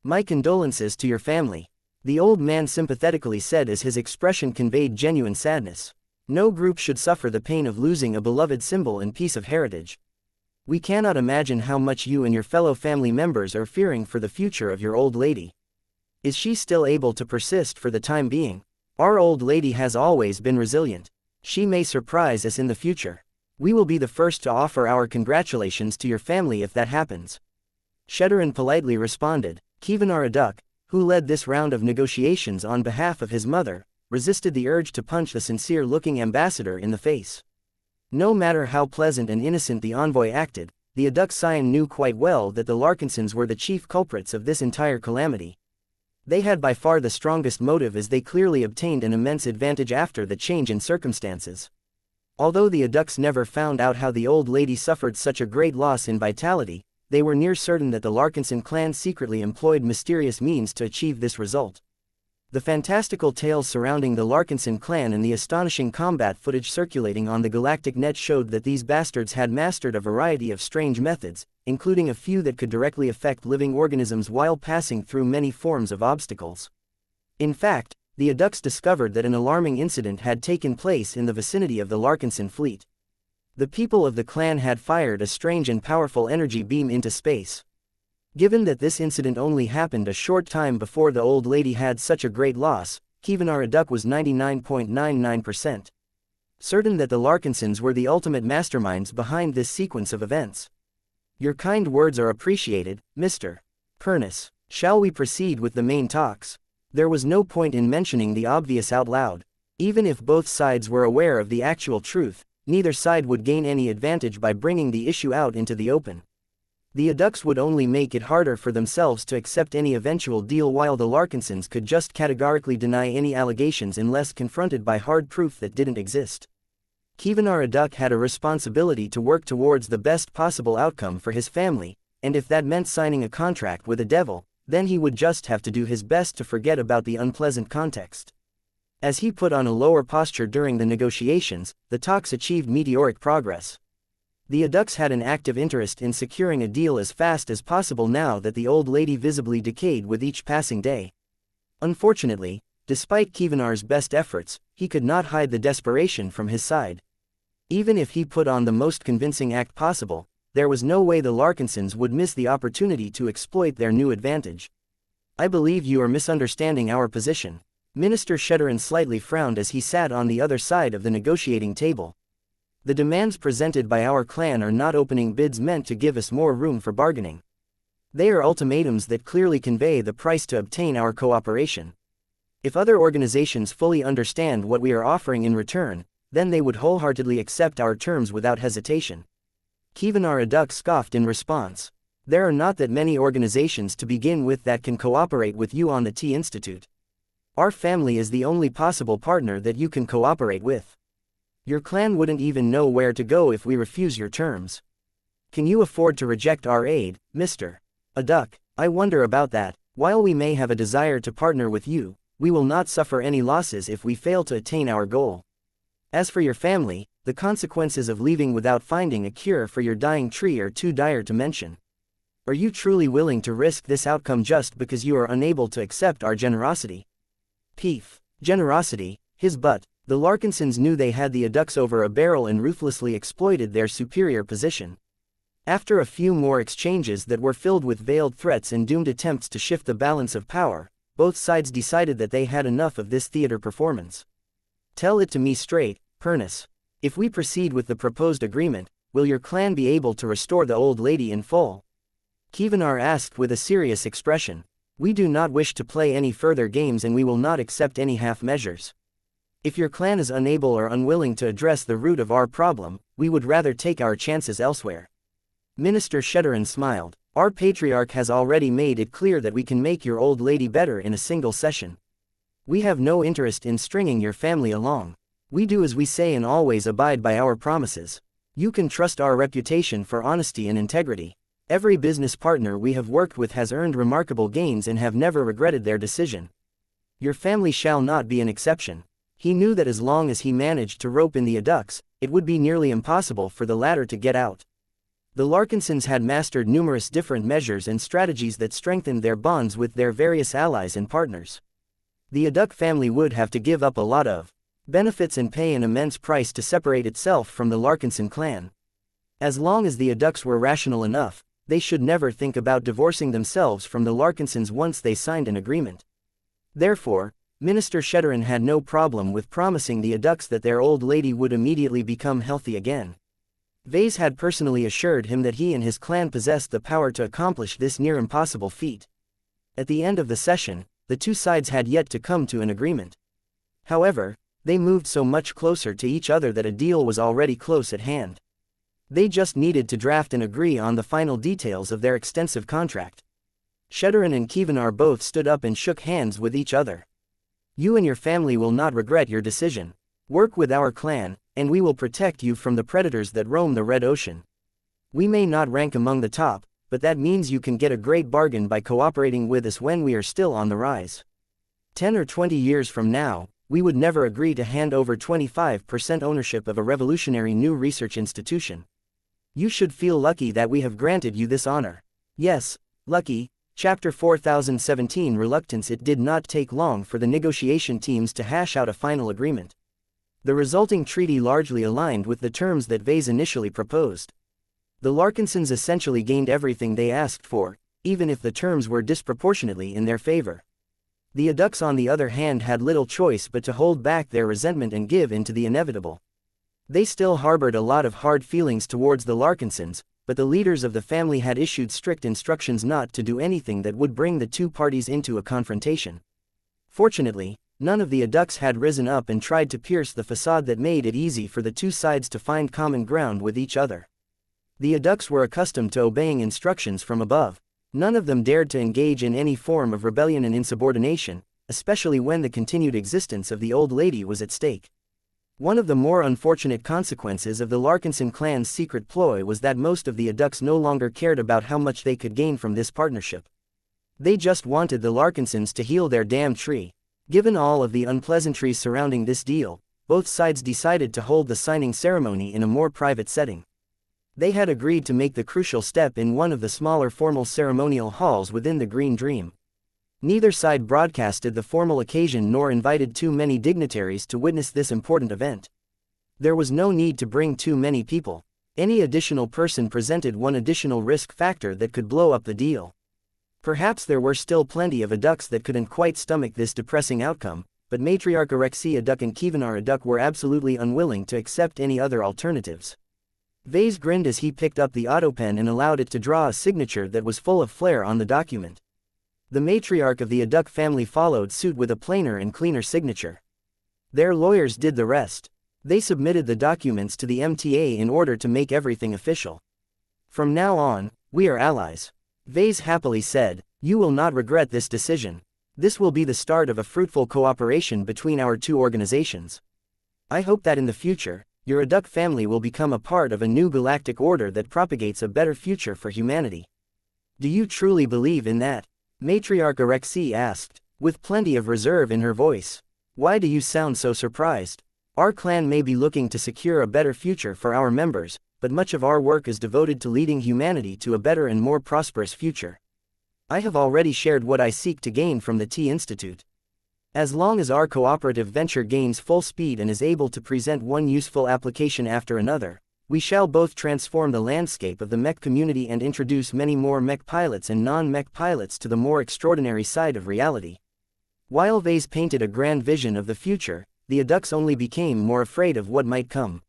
"My condolences to your family," the old man sympathetically said as his expression conveyed genuine sadness. "No group should suffer the pain of losing a beloved symbol and piece of heritage. We cannot imagine how much you and your fellow family members are fearing for the future of your old lady. Is she still able to persist for the time being? Our old lady has always been resilient. She may surprise us in the future. We will be the first to offer our congratulations to your family if that happens." Sheddarin politely responded. Kievanar Aduk, who led this round of negotiations on behalf of his mother, resisted the urge to punch the sincere-looking ambassador in the face. No matter how pleasant and innocent the envoy acted, the Aduk Scion knew quite well that the Larkinsons were the chief culprits of this entire calamity. They had by far the strongest motive as they clearly obtained an immense advantage after the change in circumstances. Although the Aduks never found out how the old lady suffered such a great loss in vitality, they were near certain that the Larkinson clan secretly employed mysterious means to achieve this result. The fantastical tales surrounding the Larkinson clan and the astonishing combat footage circulating on the galactic net showed that these bastards had mastered a variety of strange methods, including a few that could directly affect living organisms while passing through many forms of obstacles. In fact, the Aduks discovered that an alarming incident had taken place in the vicinity of the Larkinson fleet. The people of the clan had fired a strange and powerful energy beam into space. Given that this incident only happened a short time before the old lady had such a great loss, Kievanar Aduk was 99.99% certain that the Larkinsons were the ultimate masterminds behind this sequence of events. "Your kind words are appreciated, Mr. Pernus. Shall we proceed with the main talks?" There was no point in mentioning the obvious out loud. Even if both sides were aware of the actual truth, neither side would gain any advantage by bringing the issue out into the open. The Aduks would only make it harder for themselves to accept any eventual deal, while the Larkinsons could just categorically deny any allegations unless confronted by hard proof that didn't exist. Kievanar Aduk had a responsibility to work towards the best possible outcome for his family, and if that meant signing a contract with a devil, then he would just have to do his best to forget about the unpleasant context. As he put on a lower posture during the negotiations, the talks achieved meteoric progress. The Aduks had an active interest in securing a deal as fast as possible now that the old lady visibly decayed with each passing day. Unfortunately, despite Kievanar's best efforts, he could not hide the desperation from his side. Even if he put on the most convincing act possible, there was no way the Larkinsons would miss the opportunity to exploit their new advantage. "I believe you are misunderstanding our position." Minister Sheddarin slightly frowned as he sat on the other side of the negotiating table. "The demands presented by our clan are not opening bids meant to give us more room for bargaining. They are ultimatums that clearly convey the price to obtain our cooperation. If other organizations fully understand what we are offering in return, then they would wholeheartedly accept our terms without hesitation." Kievanar Aduk scoffed in response. "There are not that many organizations to begin with that can cooperate with you on the Tea Institute. Our family is the only possible partner that you can cooperate with. Your clan wouldn't even know where to go if we refuse your terms. Can you afford to reject our aid, Mr. Aduk? I wonder about that. While we may have a desire to partner with you, we will not suffer any losses if we fail to attain our goal. As for your family, the consequences of leaving without finding a cure for your dying tree are too dire to mention. Are you truly willing to risk this outcome just because you are unable to accept our generosity? Peef. Generosity, his butt. The Larkinsons knew they had the Adducks over a barrel and ruthlessly exploited their superior position. After a few more exchanges that were filled with veiled threats and doomed attempts to shift the balance of power, both sides decided that they had enough of this theater performance. Tell it to me straight, Pernus. If we proceed with the proposed agreement, will your clan be able to restore the old lady in full? Kievanar asked with a serious expression. We do not wish to play any further games and we will not accept any half measures. If your clan is unable or unwilling to address the root of our problem, we would rather take our chances elsewhere. Minister Sheddarin smiled. Our patriarch has already made it clear that we can make your old lady better in a single session. We have no interest in stringing your family along. We do as we say and always abide by our promises. You can trust our reputation for honesty and integrity. Every business partner we have worked with has earned remarkable gains and have never regretted their decision. Your family shall not be an exception. He knew that as long as he managed to rope in the Adducks, it would be nearly impossible for the latter to get out. The Larkinsons had mastered numerous different measures and strategies that strengthened their bonds with their various allies and partners. The Adduck family would have to give up a lot of benefits and pay an immense price to separate itself from the Larkinson clan. As long as the Adducks were rational enough, they should never think about divorcing themselves from the Larkinsons once they signed an agreement. Therefore, Minister Sheddarin had no problem with promising the Adducks that their old lady would immediately become healthy again. Vase had personally assured him that he and his clan possessed the power to accomplish this near-impossible feat. At the end of the session, the two sides had yet to come to an agreement. However, they moved so much closer to each other that a deal was already close at hand. They just needed to draft and agree on the final details of their extensive contract. Sheddarin and Kievanar both stood up and shook hands with each other. You and your family will not regret your decision. Work with our clan, and we will protect you from the predators that roam the Red Ocean. We may not rank among the top, but that means you can get a great bargain by cooperating with us when we are still on the rise. 10 or 20 years from now, we would never agree to hand over 25% ownership of a revolutionary new research institution. You should feel lucky that we have granted you this honor. Yes, lucky. Chapter 4017 Reluctance. It did not take long for the negotiation teams to hash out a final agreement. The resulting treaty largely aligned with the terms that Vase initially proposed. The Larkinsons essentially gained everything they asked for, even if the terms were disproportionately in their favor. The Adducks on the other hand had little choice but to hold back their resentment and give in to the inevitable. They still harbored a lot of hard feelings towards the Larkinsons, but the leaders of the family had issued strict instructions not to do anything that would bring the two parties into a confrontation. Fortunately, none of the Adducks had risen up and tried to pierce the facade that made it easy for the two sides to find common ground with each other. The Adducks were accustomed to obeying instructions from above. None of them dared to engage in any form of rebellion and insubordination, especially when the continued existence of the old lady was at stake. One of the more unfortunate consequences of the Larkinson clan's secret ploy was that most of the Adducks no longer cared about how much they could gain from this partnership. They just wanted the Larkinsons to heal their damn tree. Given all of the unpleasantries surrounding this deal, both sides decided to hold the signing ceremony in a more private setting. They had agreed to make the crucial step in one of the smaller formal ceremonial halls within the Green Dream. Neither side broadcasted the formal occasion nor invited too many dignitaries to witness this important event. There was no need to bring too many people. Any additional person presented one additional risk factor that could blow up the deal. Perhaps there were still plenty of Adducks that couldn't quite stomach this depressing outcome, but Matriarch Arexi Adduck and Kievanar Adduck were absolutely unwilling to accept any other alternatives. Vase grinned as he picked up the autopen and allowed it to draw a signature that was full of flair on the document. The matriarch of the Adduck family followed suit with a plainer and cleaner signature. Their lawyers did the rest. They submitted the documents to the MTA in order to make everything official. From now on, we are allies. Vase happily said, you will not regret this decision. This will be the start of a fruitful cooperation between our two organizations. I hope that in the future, your Adduck family will become a part of a new galactic order that propagates a better future for humanity. Do you truly believe in that? Matriarch Arexi asked. with plenty of reserve in her voice. Why do you sound so surprised? Our clan may be looking to secure a better future for our members, but much of our work is devoted to leading humanity to a better and more prosperous future. I have already shared what I seek to gain from the Tea Institute. As long as our cooperative venture gains full speed and is able to present one useful application after another, we shall both transform the landscape of the Mech community and introduce many more Mech pilots and non-Mech pilots to the more extraordinary side of reality. While Vase painted a grand vision of the future, the adults only became more afraid of what might come.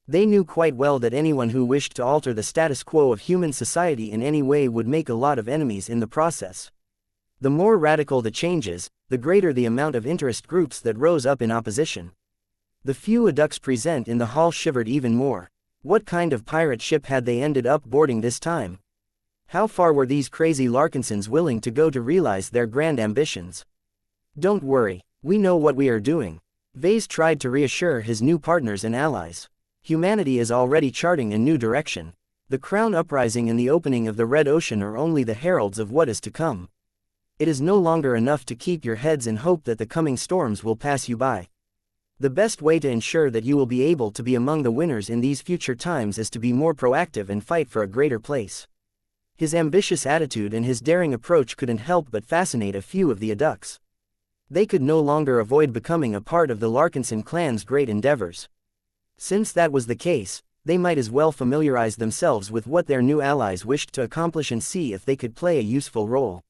They knew quite well that anyone who wished to alter the status quo of human society in any way would make a lot of enemies in the process. The more radical the changes, the greater the amount of interest groups that rose up in opposition. The few adults present in the hall shivered even more. What kind of pirate ship had they ended up boarding this time? How far were these crazy Larkinsons willing to go to realize their grand ambitions? Don't worry, we know what we are doing. Vase tried to reassure his new partners and allies. Humanity is already charting a new direction. The Crown Uprising and the opening of the Red Ocean are only the heralds of what is to come. It is no longer enough to keep your heads and hope that the coming storms will pass you by. The best way to ensure that you will be able to be among the winners in these future times is to be more proactive and fight for a greater place. His ambitious attitude and his daring approach couldn't help but fascinate a few of the adults. They could no longer avoid becoming a part of the Larkinson clan's great endeavors. Since that was the case, they might as well familiarize themselves with what their new allies wished to accomplish and see if they could play a useful role.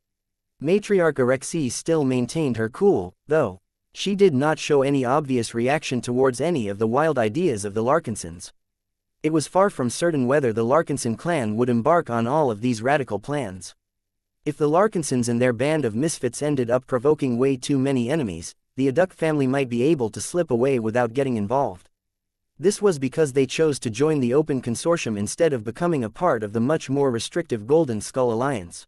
Matriarch Alexei still maintained her cool, though. She did not show any obvious reaction towards any of the wild ideas of the Larkinsons. It was far from certain whether the Larkinson clan would embark on all of these radical plans. If the Larkinsons and their band of misfits ended up provoking way too many enemies, the Aduk family might be able to slip away without getting involved. This was because they chose to join the Open Consortium instead of becoming a part of the much more restrictive Golden Skull Alliance.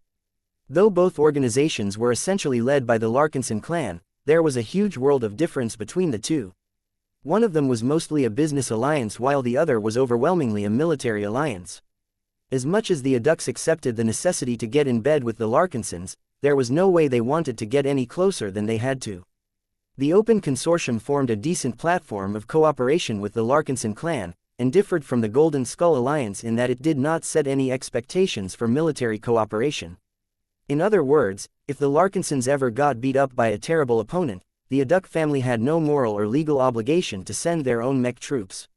Though both organizations were essentially led by the Larkinson clan, there was a huge world of difference between the two. One of them was mostly a business alliance while the other was overwhelmingly a military alliance. As much as the Aduks accepted the necessity to get in bed with the Larkinsons, there was no way they wanted to get any closer than they had to. The Open Consortium formed a decent platform of cooperation with the Larkinson clan, and differed from the Golden Skull Alliance in that it did not set any expectations for military cooperation. In other words, if the Larkinsons ever got beat up by a terrible opponent, the Aduk family had no moral or legal obligation to send their own Mech troops.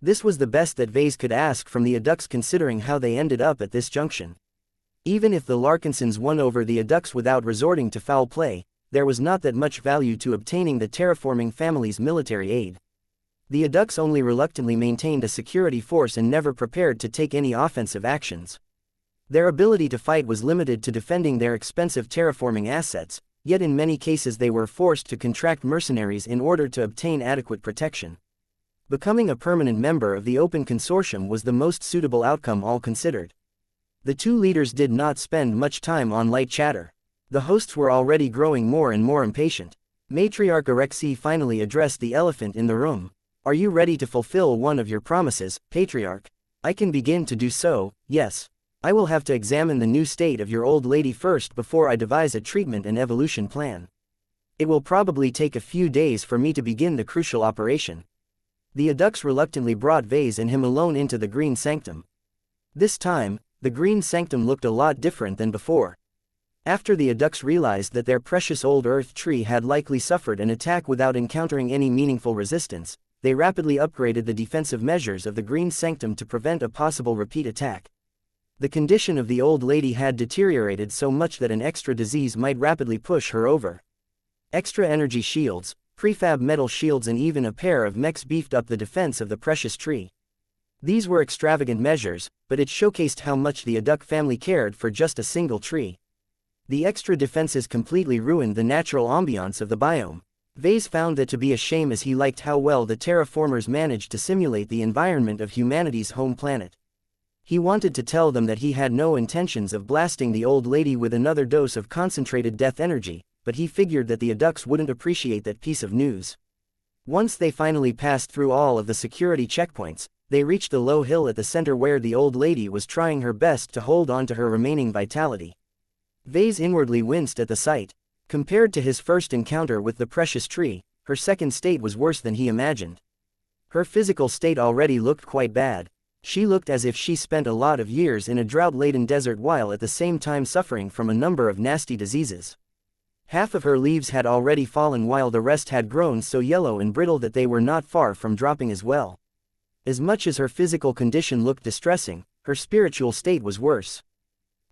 This was the best that Vase could ask from the Aduks considering how they ended up at this junction. Even if the Larkinsons won over the Aduks without resorting to foul play, there was not that much value to obtaining the terraforming family's military aid. The Aduks only reluctantly maintained a security force and never prepared to take any offensive actions. Their ability to fight was limited to defending their expensive terraforming assets, yet in many cases they were forced to contract mercenaries in order to obtain adequate protection. Becoming a permanent member of the Open Consortium was the most suitable outcome all considered. The two leaders did not spend much time on light chatter. The hosts were already growing more and more impatient. Matriarch Alexei finally addressed the elephant in the room. Are you ready to fulfill one of your promises, Patriarch? I can begin to do so, yes. I will have to examine the new state of your old lady first before I devise a treatment and evolution plan. It will probably take a few days for me to begin the crucial operation. The Aduks reluctantly brought Vase and him alone into the Green Sanctum. This time, the Green Sanctum looked a lot different than before. After the Aduks realized that their precious old earth tree had likely suffered an attack without encountering any meaningful resistance, they rapidly upgraded the defensive measures of the Green Sanctum to prevent a possible repeat attack. The condition of the old lady had deteriorated so much that an extra disease might rapidly push her over. Extra energy shields, prefab metal shields and even a pair of mechs beefed up the defense of the precious tree. These were extravagant measures, but it showcased how much the Aduk family cared for just a single tree. The extra defenses completely ruined the natural ambiance of the biome. Vase found that to be a shame as he liked how well the terraformers managed to simulate the environment of humanity's home planet. He wanted to tell them that he had no intentions of blasting the old lady with another dose of concentrated death energy, but he figured that the Aduks wouldn't appreciate that piece of news. Once they finally passed through all of the security checkpoints, they reached the low hill at the center where the old lady was trying her best to hold on to her remaining vitality. Vase inwardly winced at the sight. Compared to his first encounter with the precious tree, her second state was worse than he imagined. Her physical state already looked quite bad. She looked as if she spent a lot of years in a drought-laden desert while at the same time suffering from a number of nasty diseases. Half of her leaves had already fallen while the rest had grown so yellow and brittle that they were not far from dropping as well. As much as her physical condition looked distressing, her spiritual state was worse.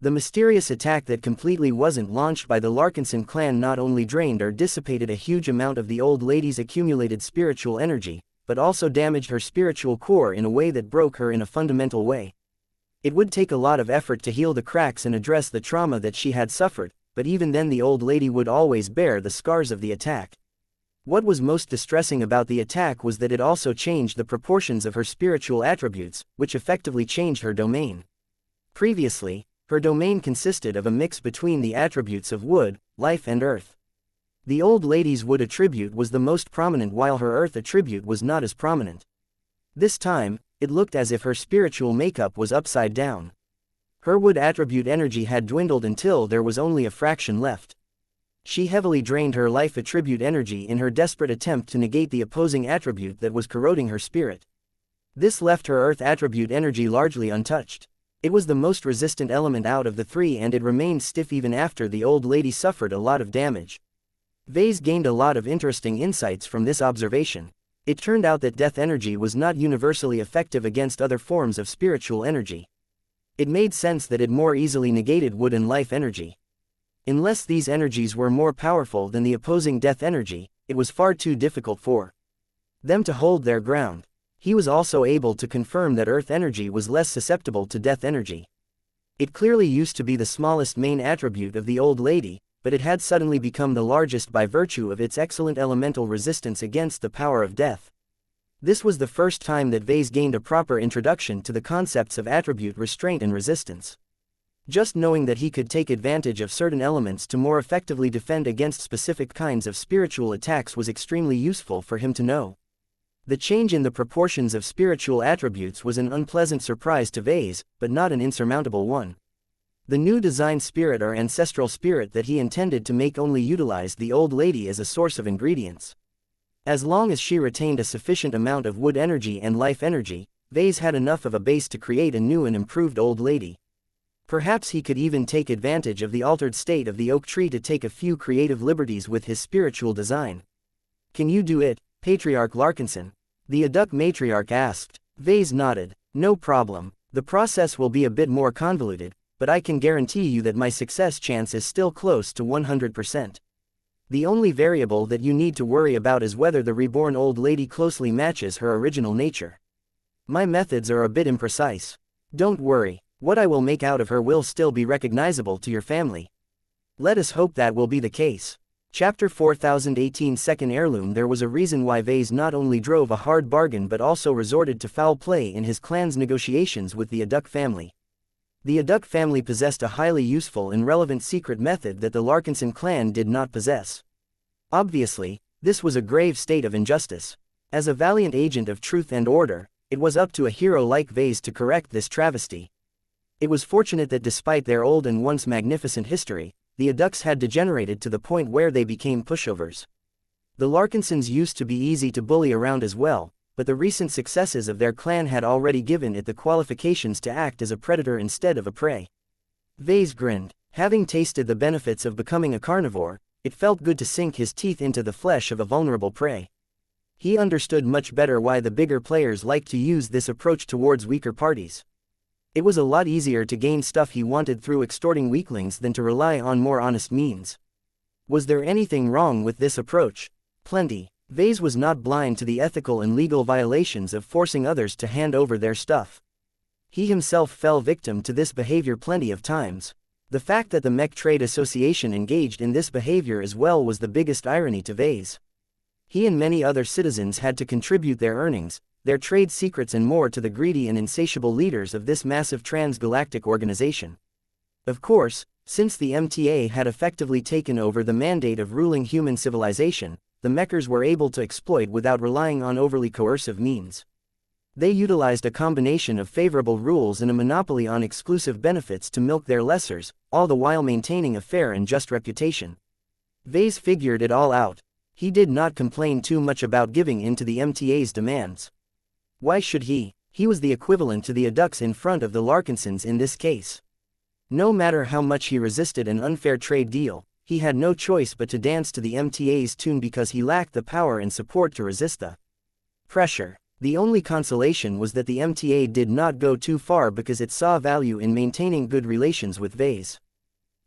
The mysterious attack that completely wasn't launched by the Larkinson clan not only drained or dissipated a huge amount of the old lady's accumulated spiritual energy, but also damaged her spiritual core in a way that broke her in a fundamental way. It would take a lot of effort to heal the cracks and address the trauma that she had suffered, but even then the old lady would always bear the scars of the attack. What was most distressing about the attack was that it also changed the proportions of her spiritual attributes, which effectively changed her domain. Previously, her domain consisted of a mix between the attributes of wood, life and earth. The old lady's wood attribute was the most prominent while her earth attribute was not as prominent. This time, it looked as if her spiritual makeup was upside down. Her wood attribute energy had dwindled until there was only a fraction left. She heavily drained her life attribute energy in her desperate attempt to negate the opposing attribute that was corroding her spirit. This left her earth attribute energy largely untouched. It was the most resistant element out of the three and it remained stiff even after the old lady suffered a lot of damage. Vase gained a lot of interesting insights from this observation. It turned out that death energy was not universally effective against other forms of spiritual energy. It made sense that it more easily negated wood and life energy. Unless these energies were more powerful than the opposing death energy, it was far too difficult for them to hold their ground. He was also able to confirm that earth energy was less susceptible to death energy. It clearly used to be the smallest main attribute of the old lady, but it had suddenly become the largest by virtue of its excellent elemental resistance against the power of death. This was the first time that Vase gained a proper introduction to the concepts of attribute restraint and resistance. Just knowing that he could take advantage of certain elements to more effectively defend against specific kinds of spiritual attacks was extremely useful for him to know. The change in the proportions of spiritual attributes was an unpleasant surprise to Vase, but not an insurmountable one. The new design spirit or ancestral spirit that he intended to make only utilized the old lady as a source of ingredients. As long as she retained a sufficient amount of wood energy and life energy, Vase had enough of a base to create a new and improved old lady. Perhaps he could even take advantage of the altered state of the oak tree to take a few creative liberties with his spiritual design. Can you do it, Patriarch Larkinson? The Aduk matriarch asked. Vase nodded. No problem. The process will be a bit more convoluted, but I can guarantee you that my success chance is still close to 100%. The only variable that you need to worry about is whether the reborn old lady closely matches her original nature. My methods are a bit imprecise. Don't worry, what I will make out of her will still be recognizable to your family. Let us hope that will be the case. Chapter 4018 Second Heirloom. There was a reason why Vase not only drove a hard bargain but also resorted to foul play in his clan's negotiations with the Aduk family. The Aduk family possessed a highly useful and relevant secret method that the Larkinson clan did not possess. Obviously, this was a grave state of injustice. As a valiant agent of truth and order, it was up to a hero like Vase to correct this travesty. It was fortunate that despite their old and once magnificent history, the Aduks had degenerated to the point where they became pushovers. The Larkinsons used to be easy to bully around as well, but the recent successes of their clan had already given it the qualifications to act as a predator instead of a prey. Vase grinned. Having tasted the benefits of becoming a carnivore, it felt good to sink his teeth into the flesh of a vulnerable prey. He understood much better why the bigger players liked to use this approach towards weaker parties. It was a lot easier to gain stuff he wanted through extorting weaklings than to rely on more honest means. Was there anything wrong with this approach? Plenty. Vase was not blind to the ethical and legal violations of forcing others to hand over their stuff. He himself fell victim to this behavior plenty of times. The fact that the Mech Trade Association engaged in this behavior as well was the biggest irony to Vase. He and many other citizens had to contribute their earnings, their trade secrets and more to the greedy and insatiable leaders of this massive transgalactic organization. Of course, since the MTA had effectively taken over the mandate of ruling human civilization, the Mechers were able to exploit without relying on overly coercive means. They utilized a combination of favorable rules and a monopoly on exclusive benefits to milk their lessers, all the while maintaining a fair and just reputation. Vase figured it all out. He did not complain too much about giving in to the MTA's demands. Why should he? He was the equivalent to the adducts in front of the Larkinsons in this case. No matter how much he resisted an unfair trade deal, he had no choice but to dance to the MTA's tune because he lacked the power and support to resist the pressure. The only consolation was that the MTA did not go too far because it saw value in maintaining good relations with Vase.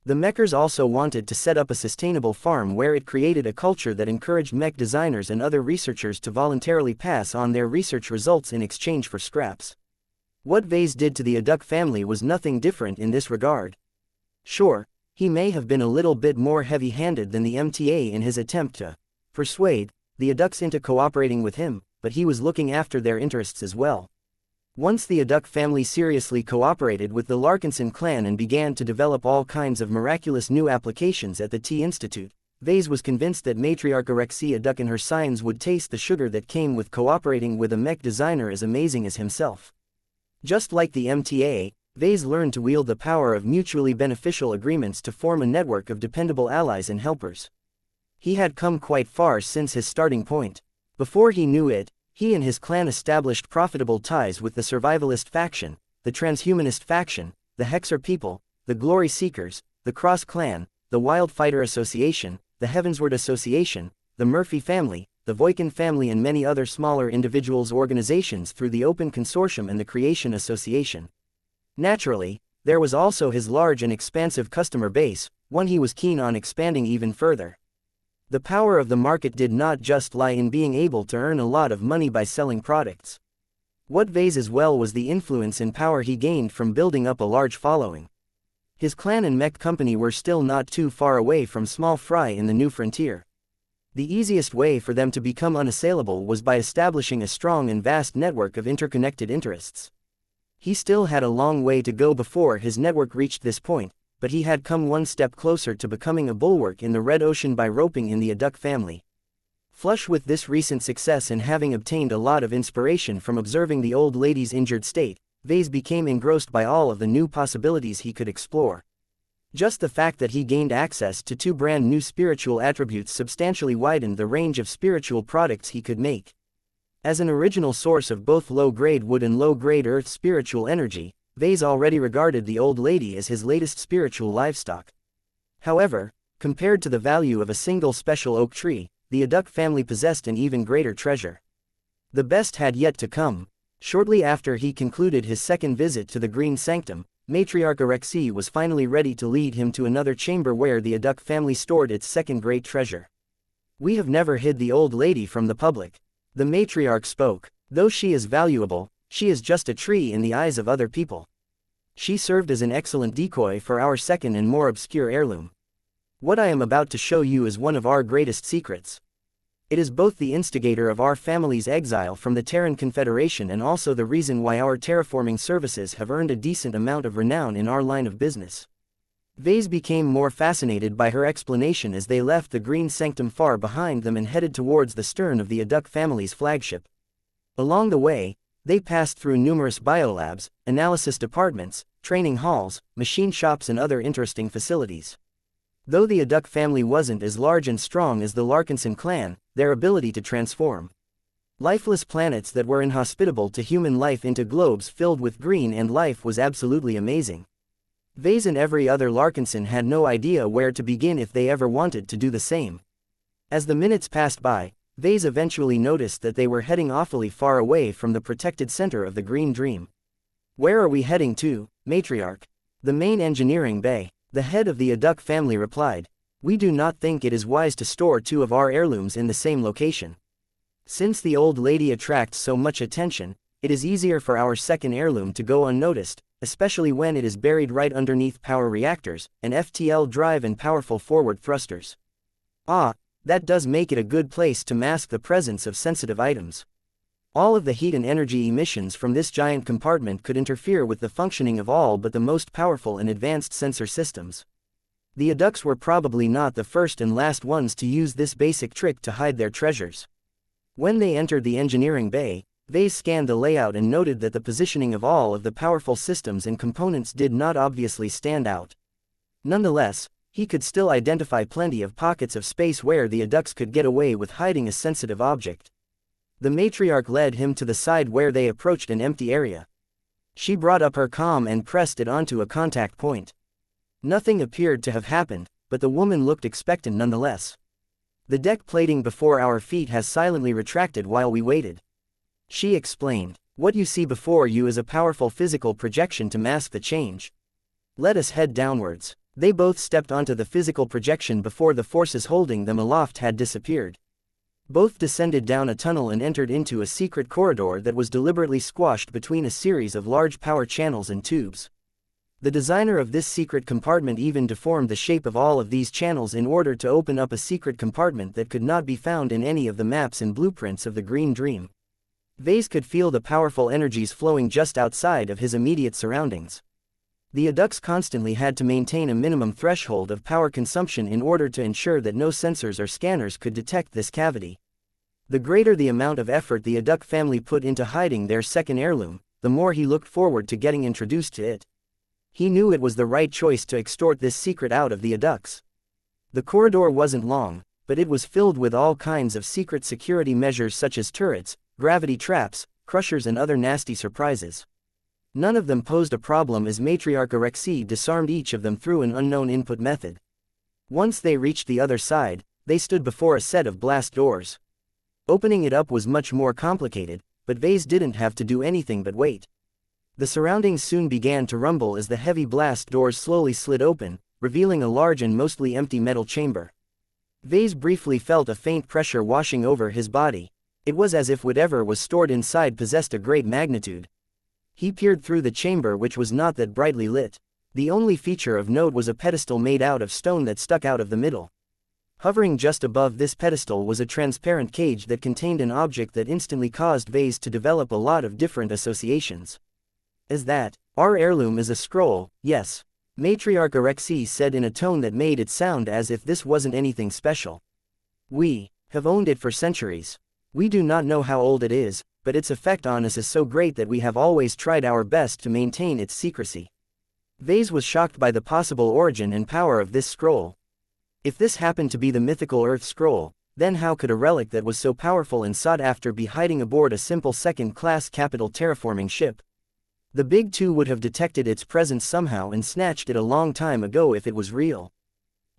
The Mechers also wanted to set up a sustainable farm where it created a culture that encouraged mech designers and other researchers to voluntarily pass on their research results in exchange for scraps. What Vase did to the adduct family was nothing different in this regard. Sure, he may have been a little bit more heavy-handed than the MTA in his attempt to persuade the adducts into cooperating with him, but he was looking after their interests as well. Once the adduct family seriously cooperated with the Larkinson clan and began to develop all kinds of miraculous new applications at the Tea Institute, Vase was convinced that matriarch Alexei Adduct and her scions would taste the sugar that came with cooperating with a mech designer as amazing as himself. Just like the MTA, Vase learned to wield the power of mutually beneficial agreements to form a network of dependable allies and helpers. He had come quite far since his starting point. Before he knew it, he and his clan established profitable ties with the Survivalist faction, the Transhumanist faction, the Hexer people, the Glory Seekers, the Cross Clan, the Wildfighter Association, the Heavensward Association, the Murphy family, the Voikin family and many other smaller individuals' organizations through the Open Consortium and the Creation Association. Naturally, there was also his large and expansive customer base, one he was keen on expanding even further. The power of the market did not just lie in being able to earn a lot of money by selling products. What Vase as well was the influence and power he gained from building up a large following. His clan and mech company were still not too far away from small fry in the new frontier. The easiest way for them to become unassailable was by establishing a strong and vast network of interconnected interests. He still had a long way to go before his network reached this point, but he had come one step closer to becoming a bulwark in the Red Ocean by roping in the Adduct family. Flush with this recent success and having obtained a lot of inspiration from observing the old lady's injured state, Vase became engrossed by all of the new possibilities he could explore. Just the fact that he gained access to two brand new spiritual attributes substantially widened the range of spiritual products he could make. As an original source of both low-grade wood and low-grade earth spiritual energy, Vase already regarded the old lady as his latest spiritual livestock. However, compared to the value of a single special oak tree, the Adduct family possessed an even greater treasure. The best had yet to come. Shortly after he concluded his second visit to the Green Sanctum, Matriarch Alexei was finally ready to lead him to another chamber where the Adduct family stored its second great treasure. "We have never hid the old lady from the public." The matriarch spoke. "Though she is valuable, she is just a tree in the eyes of other people. She served as an excellent decoy for our second and more obscure heirloom. What I am about to show you is one of our greatest secrets. It is both the instigator of our family's exile from the Terran Confederation and also the reason why our terraforming services have earned a decent amount of renown in our line of business." Vase became more fascinated by her explanation as they left the Green Sanctum far behind them and headed towards the stern of the Adduct family's flagship. Along the way, they passed through numerous biolabs, analysis departments, training halls, machine shops and other interesting facilities. Though the Adduct family wasn't as large and strong as the Larkinson clan, their ability to transform lifeless planets that were inhospitable to human life into globes filled with green and life was absolutely amazing. Vase and every other Larkinson had no idea where to begin if they ever wanted to do the same. As the minutes passed by, Vase eventually noticed that they were heading awfully far away from the protected center of the Green Dream. "Where are we heading to, Matriarch?" "The main engineering bay," the head of the Adduct family replied. "We do not think it is wise to store two of our heirlooms in the same location. Since the old lady attracts so much attention, it is easier for our second heirloom to go unnoticed, especially when it is buried right underneath power reactors, an FTL drive and powerful forward thrusters. Ah, that does make it a good place to mask the presence of sensitive items. All of the heat and energy emissions from this giant compartment could interfere with the functioning of all but the most powerful and advanced sensor systems." The Adducts were probably not the first and last ones to use this basic trick to hide their treasures. When they entered the engineering bay, Vase scanned the layout and noted that the positioning of all of the powerful systems and components did not obviously stand out. Nonetheless, He could still identify plenty of pockets of space where the adducts could get away with hiding a sensitive object. The matriarch led him to the side where they approached an empty area. She brought up her comm and pressed it onto a contact point. Nothing appeared to have happened, but the woman looked expectant nonetheless. The deck plating before our feet has silently retracted while we waited. She explained. What you see before you is a powerful physical projection to mask the change. Let us head downwards. They both stepped onto the physical projection before the forces holding them aloft had disappeared. Both descended down a tunnel and entered into a secret corridor that was deliberately squashed between a series of large power channels and tubes. The designer of this secret compartment even deformed the shape of all of these channels in order to open up a secret compartment that could not be found in any of the maps and blueprints of the Green Dream. Vase could feel the powerful energies flowing just outside of his immediate surroundings. The adducts constantly had to maintain a minimum threshold of power consumption in order to ensure that no sensors or scanners could detect this cavity. The greater the amount of effort the adduct family put into hiding their second heirloom, the more he looked forward to getting introduced to it. He knew it was the right choice to extort this secret out of the adducts. The corridor wasn't long, but it was filled with all kinds of secret security measures such as turrets, gravity traps, crushers and other nasty surprises. None of them posed a problem as Matriarch Alexei disarmed each of them through an unknown input method. Once they reached the other side, they stood before a set of blast doors. Opening it up was much more complicated, but Vase didn't have to do anything but wait. The surroundings soon began to rumble as the heavy blast doors slowly slid open, revealing a large and mostly empty metal chamber. Vase briefly felt a faint pressure washing over his body. It was as if whatever was stored inside possessed a great magnitude. He peered through the chamber, which was not that brightly lit. The only feature of note was a pedestal made out of stone that stuck out of the middle. Hovering just above this pedestal was a transparent cage that contained an object that instantly caused Vase to develop a lot of different associations. Is that? Our heirloom is a scroll, yes. Matriarch Alexei said in a tone that made it sound as if this wasn't anything special. We have owned it for centuries. We do not know how old it is, but its effect on us is so great that we have always tried our best to maintain its secrecy. Vase was shocked by the possible origin and power of this scroll. If this happened to be the mythical Earth Scroll, then how could a relic that was so powerful and sought after be hiding aboard a simple second-class capital terraforming ship? The Big Two would have detected its presence somehow and snatched it a long time ago if it was real.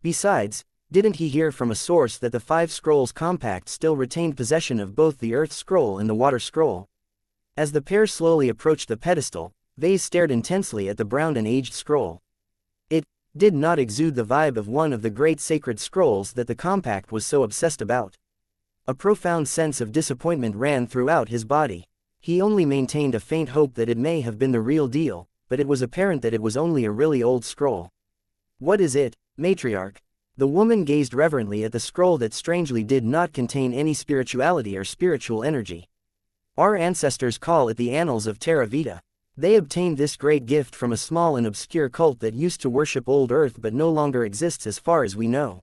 Besides, didn't he hear from a source that the Five Scrolls Compact still retained possession of both the Earth Scroll and the Water Scroll? As the pair slowly approached the pedestal, Vase stared intensely at the brown and aged scroll. It did not exude the vibe of one of the great sacred scrolls that the Compact was so obsessed about. A profound sense of disappointment ran throughout his body. He only maintained a faint hope that it may have been the real deal, but it was apparent that it was only a really old scroll. What is it, matriarch? The woman gazed reverently at the scroll that strangely did not contain any spirituality or spiritual energy. Our ancestors call it the Annals of Terra Vita. They obtained this great gift from a small and obscure cult that used to worship old Earth but no longer exists as far as we know.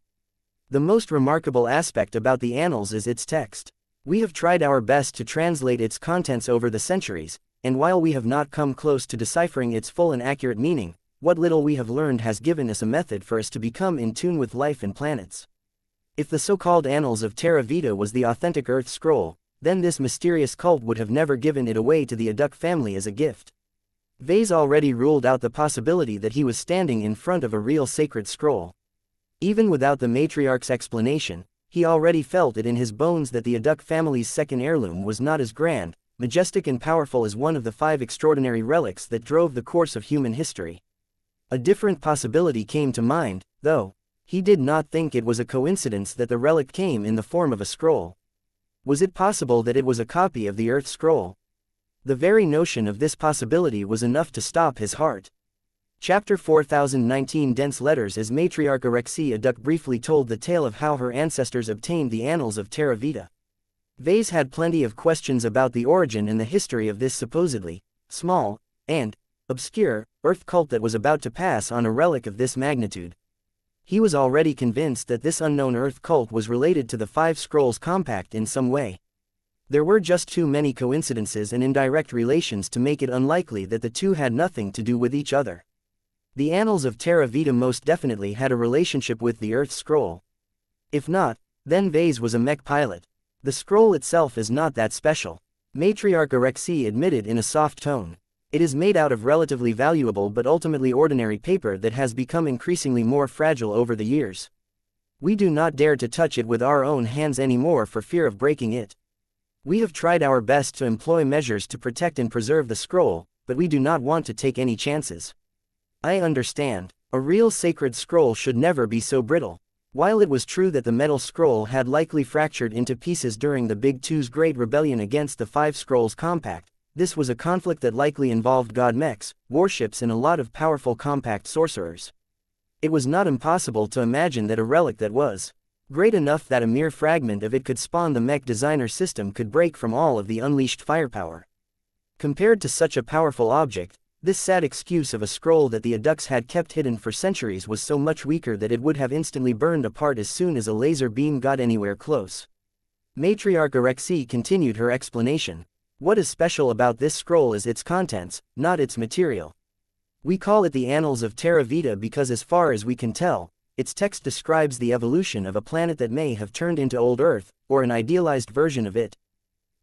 The most remarkable aspect about the Annals is its text. We have tried our best to translate its contents over the centuries, and while we have not come close to deciphering its full and accurate meaning, what little we have learned has given us a method for us to become in tune with life and planets. If the so-called Annals of Terra Vita was the authentic Earth Scroll, then this mysterious cult would have never given it away to the Adduct family as a gift. Vase already ruled out the possibility that he was standing in front of a real sacred scroll. Even without the matriarch's explanation, he already felt it in his bones that the Adduct family's second heirloom was not as grand, majestic and powerful as one of the 5 extraordinary relics that drove the course of human history. A different possibility came to mind, though. He did not think it was a coincidence that the relic came in the form of a scroll. Was it possible that it was a copy of the Earth Scroll? The very notion of this possibility was enough to stop his heart. Chapter 4019 Dense Letters. As Matriarch Alexei Adduct briefly told the tale of how her ancestors obtained the Annals of Terra Vita. Vase had plenty of questions about the origin and the history of this supposedly small and obscure Earth cult that was about to pass on a relic of this magnitude. He was already convinced that this unknown Earth cult was related to the 5 Scrolls Compact in some way. There were just too many coincidences and indirect relations to make it unlikely that the two had nothing to do with each other. The annals of Terra Vita most definitely had a relationship with the Earth Scroll. If not, then Vase was a mech pilot. The scroll itself is not that special. Matriarch Alexei admitted in a soft tone. It is made out of relatively valuable but ultimately ordinary paper that has become increasingly more fragile over the years. We do not dare to touch it with our own hands anymore for fear of breaking it. We have tried our best to employ measures to protect and preserve the scroll, but we do not want to take any chances. I understand. A real sacred scroll should never be so brittle. While it was true that the metal scroll had likely fractured into pieces during the Big Two's great rebellion against the Five Scrolls Compact, this was a conflict that likely involved god mechs, warships and a lot of powerful compact sorcerers. It was not impossible to imagine that a relic that was great enough that a mere fragment of it could spawn the mech designer system could break from all of the unleashed firepower. Compared to such a powerful object, this sad excuse of a scroll that the Adux had kept hidden for centuries was so much weaker that it would have instantly burned apart as soon as a laser beam got anywhere close. Matriarch Alexei continued her explanation. What is special about this scroll is its contents, not its material. We call it the Annals of Terra Vita because as far as we can tell, its text describes the evolution of a planet that may have turned into old Earth, or an idealized version of it.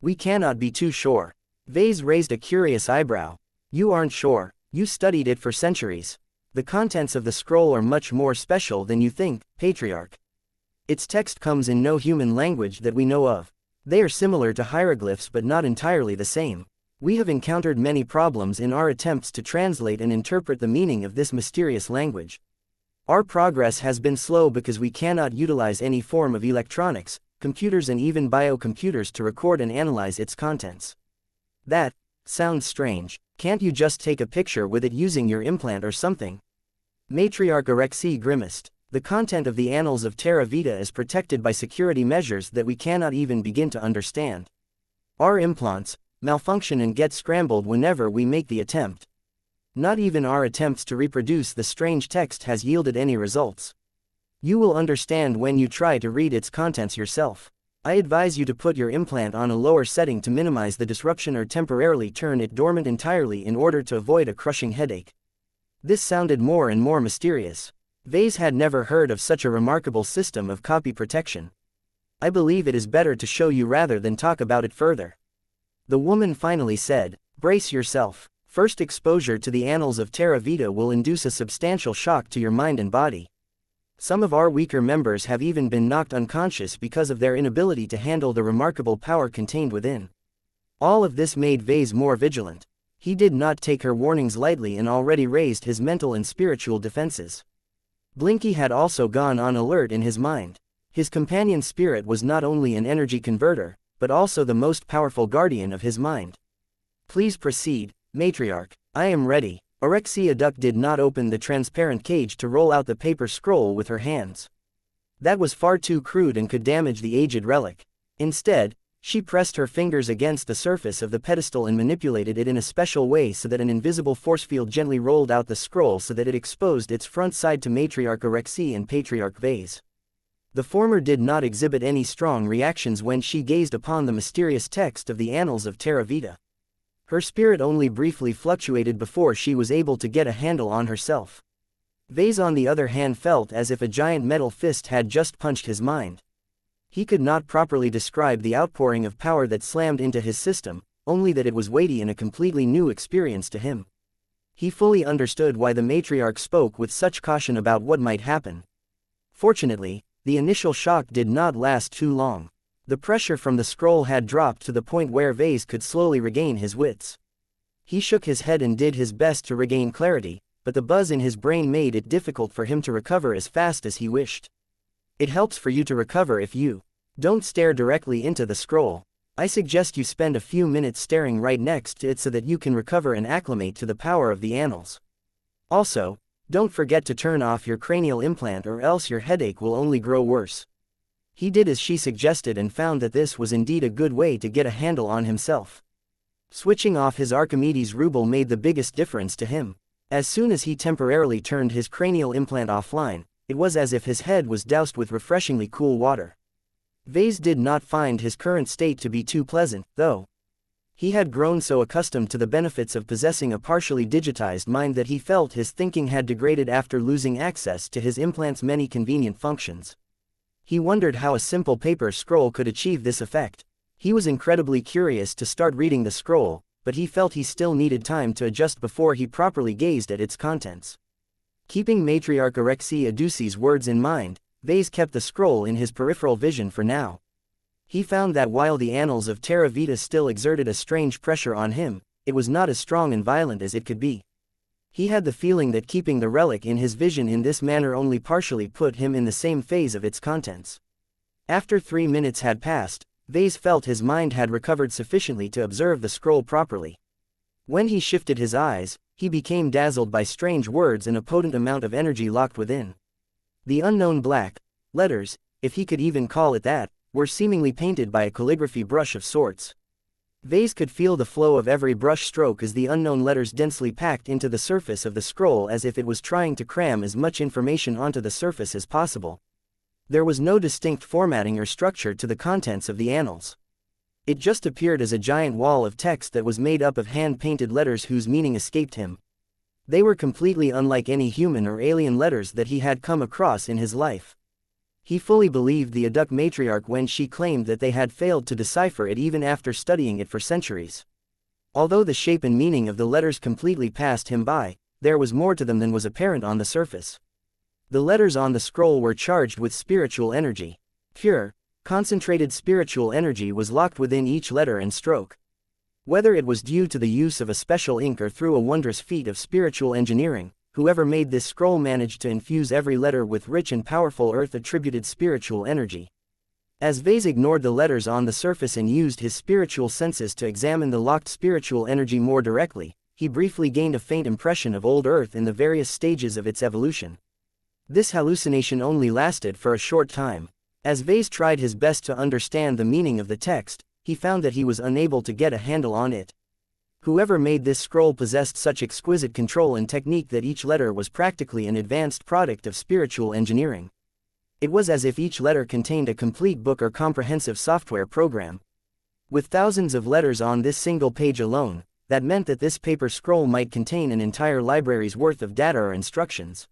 We cannot be too sure. Vase raised a curious eyebrow. You aren't sure. You studied it for centuries. The contents of the scroll are much more special than you think, Patriarch. Its text comes in no human language that we know of. They are similar to hieroglyphs but not entirely the same. We have encountered many problems in our attempts to translate and interpret the meaning of this mysterious language. Our progress has been slow because we cannot utilize any form of electronics, computers and even biocomputers to record and analyze its contents. That sounds strange. Can't you just take a picture with it using your implant or something? Matriarch Alexei grimaced. The content of the Annals of Terra Vita is protected by security measures that we cannot even begin to understand. Our implants malfunction and get scrambled whenever we make the attempt. Not even our attempts to reproduce the strange text has yielded any results. You will understand when you try to read its contents yourself. I advise you to put your implant on a lower setting to minimize the disruption or temporarily turn it dormant entirely in order to avoid a crushing headache. This sounded more and more mysterious. Vase had never heard of such a remarkable system of copy protection. I believe it is better to show you rather than talk about it further. The woman finally said, brace yourself. First exposure to the Annals of Terra Vita will induce a substantial shock to your mind and body. Some of our weaker members have even been knocked unconscious because of their inability to handle the remarkable power contained within. All of this made Vase more vigilant. He did not take her warnings lightly and already raised his mental and spiritual defenses. Blinky had also gone on alert in his mind. His companion spirit was not only an energy converter, but also the most powerful guardian of his mind. Please proceed, Matriarch. I am ready. Alexei Aduk did not open the transparent cage to roll out the paper scroll with her hands. That was far too crude and could damage the aged relic. Instead, she pressed her fingers against the surface of the pedestal and manipulated it in a special way so that an invisible force field gently rolled out the scroll so that it exposed its front side to Matriarch Alexei and Patriarch Vase. The former did not exhibit any strong reactions when she gazed upon the mysterious text of the Annals of Terra Vita. Her spirit only briefly fluctuated before she was able to get a handle on herself. Vase on the other hand felt as if a giant metal fist had just punched his mind. He could not properly describe the outpouring of power that slammed into his system, only that it was weighty and a completely new experience to him. He fully understood why the matriarch spoke with such caution about what might happen. Fortunately, the initial shock did not last too long. The pressure from the scroll had dropped to the point where Vase could slowly regain his wits. He shook his head and did his best to regain clarity, but the buzz in his brain made it difficult for him to recover as fast as he wished. It helps for you to recover if you don't stare directly into the scroll. I suggest you spend a few minutes staring right next to it so that you can recover and acclimate to the power of the annals. Also, don't forget to turn off your cranial implant or else your headache will only grow worse. He did as she suggested and found that this was indeed a good way to get a handle on himself. Switching off his Archimedes ruble made the biggest difference to him. As soon as he temporarily turned his cranial implant offline, it was as if his head was doused with refreshingly cool water. Vase did not find his current state to be too pleasant, though. He had grown so accustomed to the benefits of possessing a partially digitized mind that he felt his thinking had degraded after losing access to his implant's many convenient functions. He wondered how a simple paper scroll could achieve this effect. He was incredibly curious to start reading the scroll, but he felt he still needed time to adjust before he properly gazed at its contents. Keeping Matriarch Alexei Adusi's words in mind, Vase kept the scroll in his peripheral vision for now. He found that while the annals of Terra Vita still exerted a strange pressure on him, it was not as strong and violent as it could be. He had the feeling that keeping the relic in his vision in this manner only partially put him in the same phase of its contents. After 3 minutes had passed, Vase felt his mind had recovered sufficiently to observe the scroll properly. When he shifted his eyes, he became dazzled by strange words and a potent amount of energy locked within. The unknown black letters, if he could even call it that, were seemingly painted by a calligraphy brush of sorts. Vase could feel the flow of every brush stroke as the unknown letters densely packed into the surface of the scroll as if it was trying to cram as much information onto the surface as possible. There was no distinct formatting or structure to the contents of the annals. It just appeared as a giant wall of text that was made up of hand-painted letters whose meaning escaped him. They were completely unlike any human or alien letters that he had come across in his life. He fully believed the Aduk matriarch when she claimed that they had failed to decipher it even after studying it for centuries. Although the shape and meaning of the letters completely passed him by, there was more to them than was apparent on the surface. The letters on the scroll were charged with spiritual energy. Pure, concentrated spiritual energy was locked within each letter and stroke. Whether it was due to the use of a special ink or through a wondrous feat of spiritual engineering, whoever made this scroll managed to infuse every letter with rich and powerful earth-attributed spiritual energy. As Vase ignored the letters on the surface and used his spiritual senses to examine the locked spiritual energy more directly, he briefly gained a faint impression of old Earth in the various stages of its evolution. This hallucination only lasted for a short time. As Vase tried his best to understand the meaning of the text, he found that he was unable to get a handle on it. Whoever made this scroll possessed such exquisite control and technique that each letter was practically an advanced product of spiritual engineering. It was as if each letter contained a complete book or comprehensive software program. With thousands of letters on this single page alone, that meant that this paper scroll might contain an entire library's worth of data or instructions.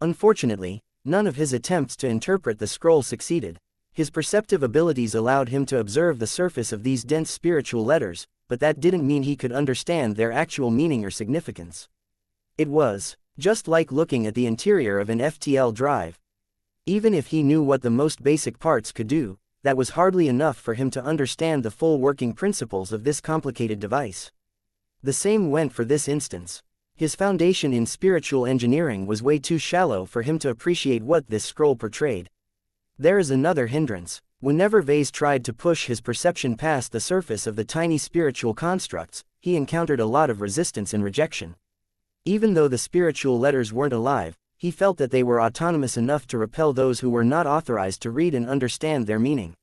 Unfortunately, none of his attempts to interpret the scroll succeeded. His perceptive abilities allowed him to observe the surface of these dense spiritual letters, but that didn't mean he could understand their actual meaning or significance. It was just like looking at the interior of an FTL drive. Even if he knew what the most basic parts could do, that was hardly enough for him to understand the full working principles of this complicated device. The same went for this instance. His foundation in spiritual engineering was way too shallow for him to appreciate what this scroll portrayed. There is another hindrance. Whenever Vase tried to push his perception past the surface of the tiny spiritual constructs, he encountered a lot of resistance and rejection. Even though the spiritual letters weren't alive, he felt that they were autonomous enough to repel those who were not authorized to read and understand their meaning.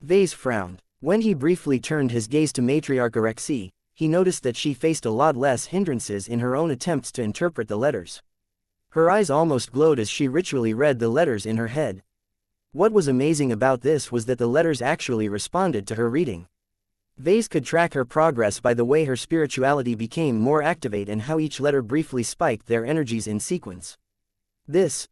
Vase frowned. When he briefly turned his gaze to Matriarch Alexei, he noticed that she faced a lot less hindrances in her own attempts to interpret the letters. Her eyes almost glowed as she ritually read the letters in her head. What was amazing about this was that the letters actually responded to her reading. Vase could track her progress by the way her spirituality became more activate and how each letter briefly spiked their energies in sequence. Vase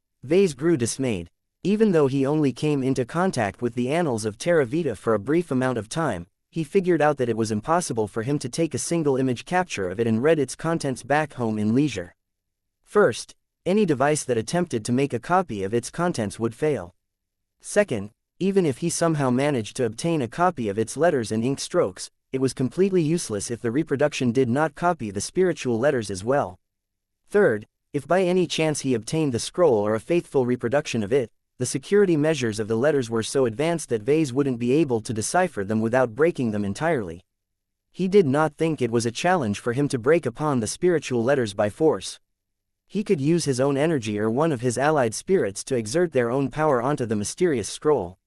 grew dismayed. Even though he only came into contact with the annals of Terra Vita for a brief amount of time, he figured out that it was impossible for him to take a single image capture of it and read its contents back home in leisure. First, any device that attempted to make a copy of its contents would fail. Second, even if he somehow managed to obtain a copy of its letters and ink strokes, it was completely useless if the reproduction did not copy the spiritual letters as well. Third, if by any chance he obtained the scroll or a faithful reproduction of it, the security measures of the letters were so advanced that Vase wouldn't be able to decipher them without breaking them entirely. He did not think it was a challenge for him to break upon the spiritual letters by force. He could use his own energy or one of his allied spirits to exert their own power onto the mysterious scroll.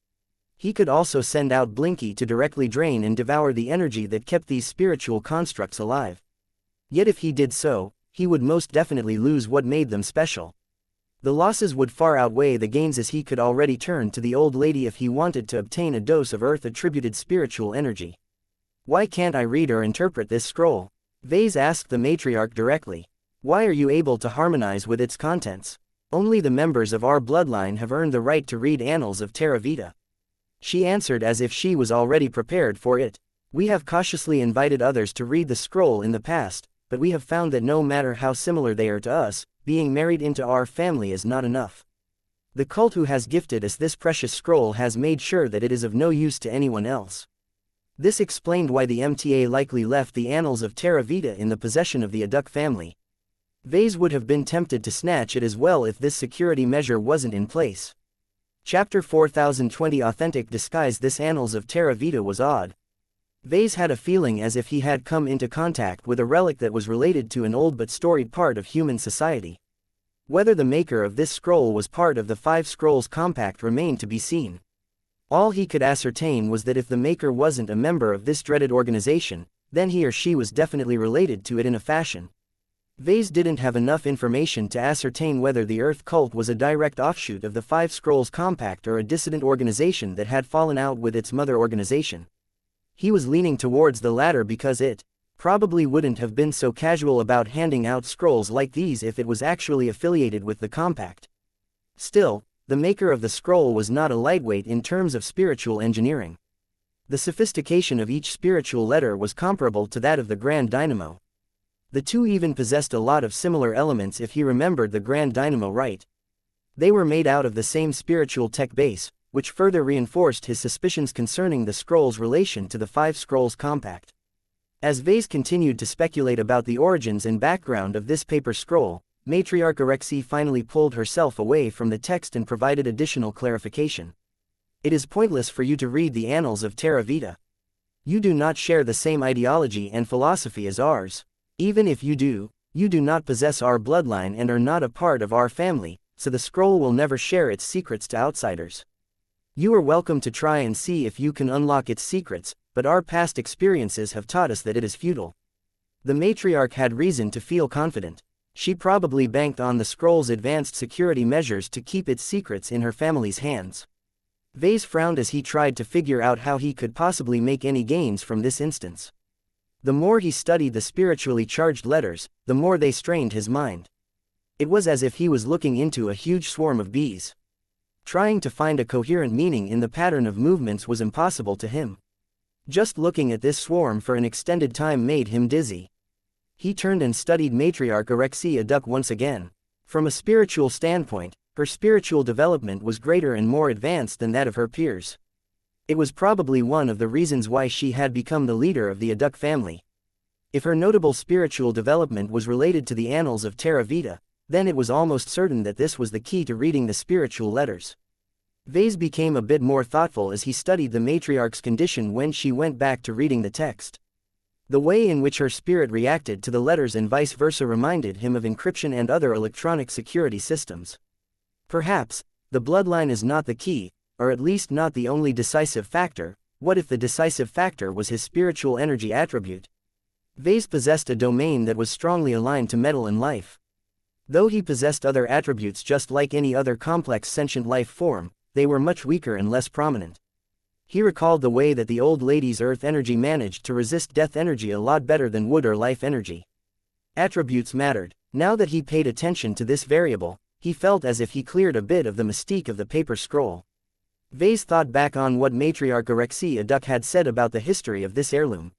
He could also send out Blinky to directly drain and devour the energy that kept these spiritual constructs alive. Yet if he did so, he would most definitely lose what made them special. The losses would far outweigh the gains as he could already turn to the old lady if he wanted to obtain a dose of Earth-attributed spiritual energy. Why can't I read or interpret this scroll? Vase asked the matriarch directly. Why are you able to harmonize with its contents? Only the members of our bloodline have earned the right to read Annals of Terra Vita. She answered as if she was already prepared for it. We have cautiously invited others to read the scroll in the past, but we have found that no matter how similar they are to us, being married into our family is not enough. The cult who has gifted us this precious scroll has made sure that it is of no use to anyone else. This explained why the MTA likely left the Annals of Terra Vita in the possession of the Aduk family. Vase would have been tempted to snatch it as well if this security measure wasn't in place. Chapter 4020 Authentic Disguise. This Annals of Terra Vita was odd. Vase had a feeling as if he had come into contact with a relic that was related to an old but storied part of human society. Whether the maker of this scroll was part of the Five Scrolls Compact remained to be seen. All he could ascertain was that if the maker wasn't a member of this dreaded organization, then he or she was definitely related to it in a fashion. Vase didn't have enough information to ascertain whether the Earth cult was a direct offshoot of the Five Scrolls Compact or a dissident organization that had fallen out with its mother organization. He was leaning towards the latter because it probably wouldn't have been so casual about handing out scrolls like these if it was actually affiliated with the Compact. Still, the maker of the scroll was not a lightweight in terms of spiritual engineering. The sophistication of each spiritual letter was comparable to that of the Grand Dynamo. The two even possessed a lot of similar elements if he remembered the Grand Dynamo right. They were made out of the same spiritual tech base, which further reinforced his suspicions concerning the scroll's relation to the Five Scrolls Compact. As Vase continued to speculate about the origins and background of this paper scroll, Matriarch Alexei finally pulled herself away from the text and provided additional clarification. It is pointless for you to read the Annals of Terra Vita. You do not share the same ideology and philosophy as ours. Even if you do not possess our bloodline and are not a part of our family, so the scroll will never share its secrets to outsiders. You are welcome to try and see if you can unlock its secrets, but our past experiences have taught us that it is futile. The matriarch had reason to feel confident. She probably banked on the scroll's advanced security measures to keep its secrets in her family's hands. Vase frowned as he tried to figure out how he could possibly make any gains from this instance. The more he studied the spiritually charged letters, the more they strained his mind. It was as if he was looking into a huge swarm of bees. Trying to find a coherent meaning in the pattern of movements was impossible to him. Just looking at this swarm for an extended time made him dizzy. He turned and studied Matriarch Alexei Aduk once again. From a spiritual standpoint, her spiritual development was greater and more advanced than that of her peers. It was probably one of the reasons why she had become the leader of the Aduk family. If her notable spiritual development was related to the Annals of Terra Vita, then it was almost certain that this was the key to reading the spiritual letters. Vase became a bit more thoughtful as he studied the matriarch's condition when she went back to reading the text. The way in which her spirit reacted to the letters and vice versa reminded him of encryption and other electronic security systems. Perhaps, the bloodline is not the key, or at least not the only decisive factor. What if the decisive factor was his spiritual energy attribute? Vase possessed a domain that was strongly aligned to metal and life. Though he possessed other attributes just like any other complex sentient life form, they were much weaker and less prominent. He recalled the way that the old lady's earth energy managed to resist death energy a lot better than wood or life energy. Attributes mattered. Now that he paid attention to this variable, he felt as if he cleared a bit of the mystique of the paper scroll. Vase thought back on what Matriarch Alexei Aduk had said about the history of this heirloom.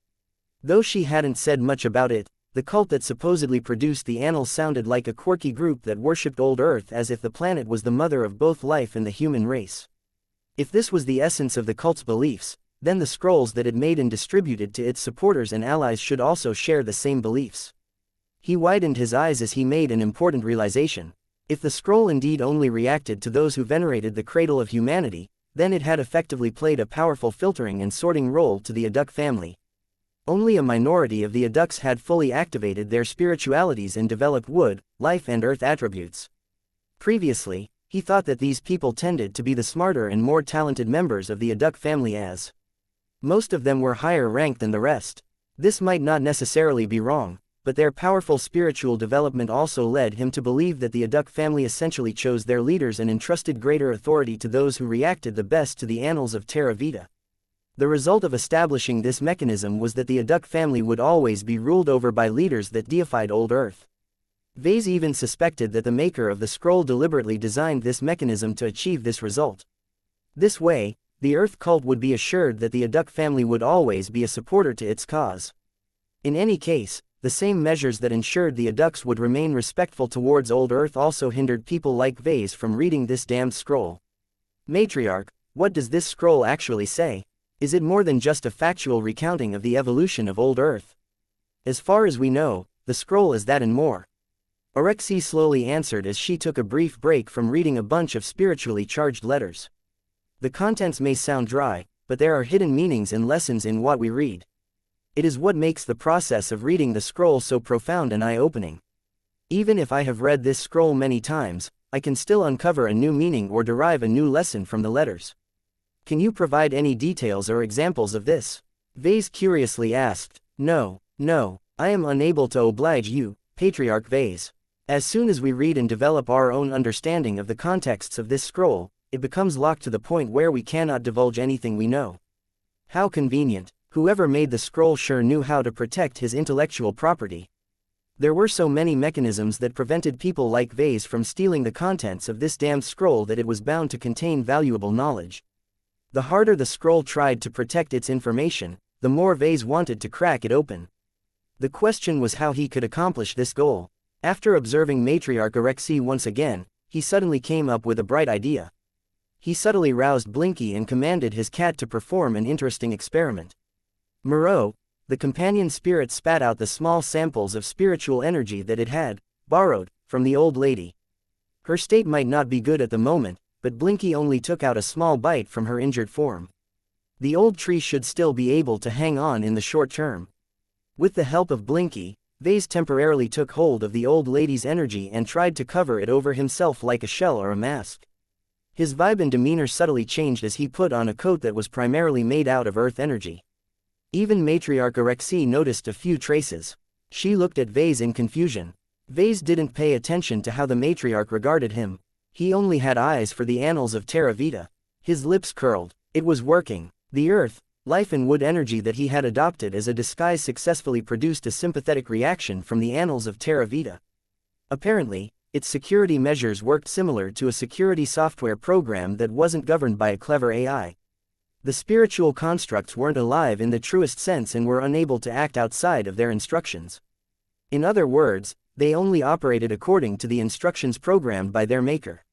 Though she hadn't said much about it, the cult that supposedly produced the annals sounded like a quirky group that worshipped old Earth as if the planet was the mother of both life and the human race. If this was the essence of the cult's beliefs, then the scrolls that it made and distributed to its supporters and allies should also share the same beliefs. He widened his eyes as he made an important realization. If the scroll indeed only reacted to those who venerated the cradle of humanity, then it had effectively played a powerful filtering and sorting role to the Aduk family. Only a minority of the Aduks had fully activated their spiritualities and developed wood, life and earth attributes. Previously, he thought that these people tended to be the smarter and more talented members of the Aduk family as most of them were higher ranked than the rest. This might not necessarily be wrong, but their powerful spiritual development also led him to believe that the Aduk family essentially chose their leaders and entrusted greater authority to those who reacted the best to the annals of Terra Vita. The result of establishing this mechanism was that the Aduk family would always be ruled over by leaders that deified Old Earth. Vase even suspected that the maker of the scroll deliberately designed this mechanism to achieve this result. This way, the Earth cult would be assured that the Aduk family would always be a supporter to its cause. In any case, the same measures that ensured the Aduks would remain respectful towards Old Earth also hindered people like Vase from reading this damned scroll. Matriarch, what does this scroll actually say? Is it more than just a factual recounting of the evolution of Old Earth? As far as we know, the scroll is that and more. Orexie slowly answered as she took a brief break from reading a bunch of spiritually charged letters. The contents may sound dry, but there are hidden meanings and lessons in what we read. It is what makes the process of reading the scroll so profound and eye-opening. Even if I have read this scroll many times, I can still uncover a new meaning or derive a new lesson from the letters. Can you provide any details or examples of this? Vase curiously asked. No, I am unable to oblige you, Patriarch Vase. As soon as we read and develop our own understanding of the contexts of this scroll, it becomes locked to the point where we cannot divulge anything we know. How convenient. Whoever made the scroll sure knew how to protect his intellectual property. There were so many mechanisms that prevented people like Vase from stealing the contents of this damned scroll that it was bound to contain valuable knowledge. The harder the scroll tried to protect its information, the more Vase wanted to crack it open. The question was how he could accomplish this goal. After observing Matriarch Orexie once again, he suddenly came up with a bright idea. He subtly roused Blinky and commanded his cat to perform an interesting experiment. Moreau, the companion spirit, spat out the small samples of spiritual energy that it had borrowed from the old lady. Her state might not be good at the moment, but Blinky only took out a small bite from her injured form. The old tree should still be able to hang on in the short term. With the help of Blinky, Vase temporarily took hold of the old lady's energy and tried to cover it over himself like a shell or a mask. His vibe and demeanor subtly changed as he put on a coat that was primarily made out of earth energy. Even Matriarch Orexie noticed a few traces. She looked at Vase in confusion. Vase didn't pay attention to how the matriarch regarded him. He only had eyes for the annals of Terra Vita. His lips curled. It was working. The earth, life and wood energy that he had adopted as a disguise successfully produced a sympathetic reaction from the annals of Terra Vita. Apparently, its security measures worked similar to a security software program that wasn't governed by a clever AI. The spiritual constructs weren't alive in the truest sense and were unable to act outside of their instructions. In other words, they only operated according to the instructions programmed by their maker.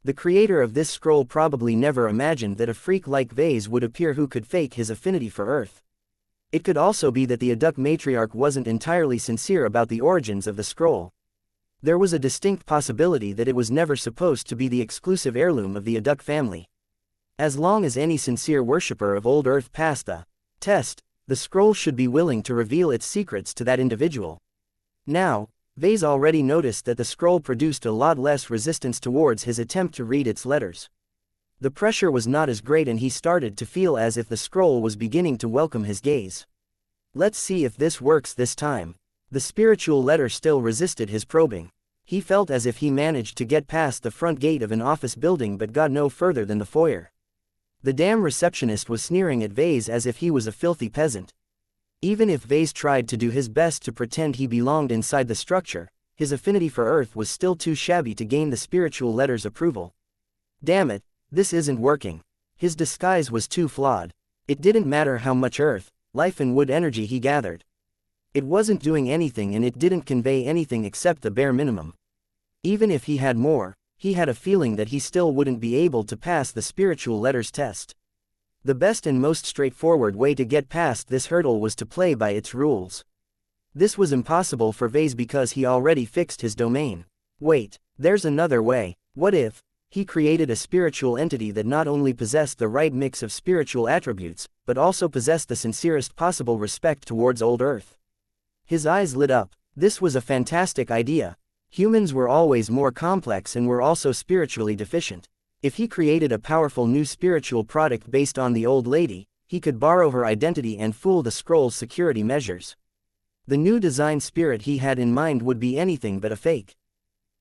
The creator of this scroll probably never imagined that a freak like Vase would appear who could fake his affinity for Earth. It could also be that the Aduk matriarch wasn't entirely sincere about the origins of the scroll. There was a distinct possibility that it was never supposed to be the exclusive heirloom of the Aduk family. As long as any sincere worshipper of Old Earth passed the test, the scroll should be willing to reveal its secrets to that individual. Now, Vase already noticed that the scroll produced a lot less resistance towards his attempt to read its letters. The pressure was not as great and he started to feel as if the scroll was beginning to welcome his gaze. Let's see if this works this time. The spiritual letter still resisted his probing. He felt as if he managed to get past the front gate of an office building but got no further than the foyer. The damn receptionist was sneering at Vase as if he was a filthy peasant. Even if Vase tried to do his best to pretend he belonged inside the structure, his affinity for Earth was still too shabby to gain the spiritual letter's approval. Damn it, this isn't working. His disguise was too flawed. It didn't matter how much Earth, life and wood energy he gathered. It wasn't doing anything and it didn't convey anything except the bare minimum. Even if he had more, he had a feeling that he still wouldn't be able to pass the spiritual letter's test. The best and most straightforward way to get past this hurdle was to play by its rules. This was impossible for Vase because he already fixed his domain. Wait, there's another way. What if he created a spiritual entity that not only possessed the right mix of spiritual attributes, but also possessed the sincerest possible respect towards Old Earth? His eyes lit up. This was a fantastic idea. Humans were always more complex and were also spiritually deficient. If he created a powerful new spiritual product based on the old lady, he could borrow her identity and fool the scroll's security measures. The new design spirit he had in mind would be anything but a fake.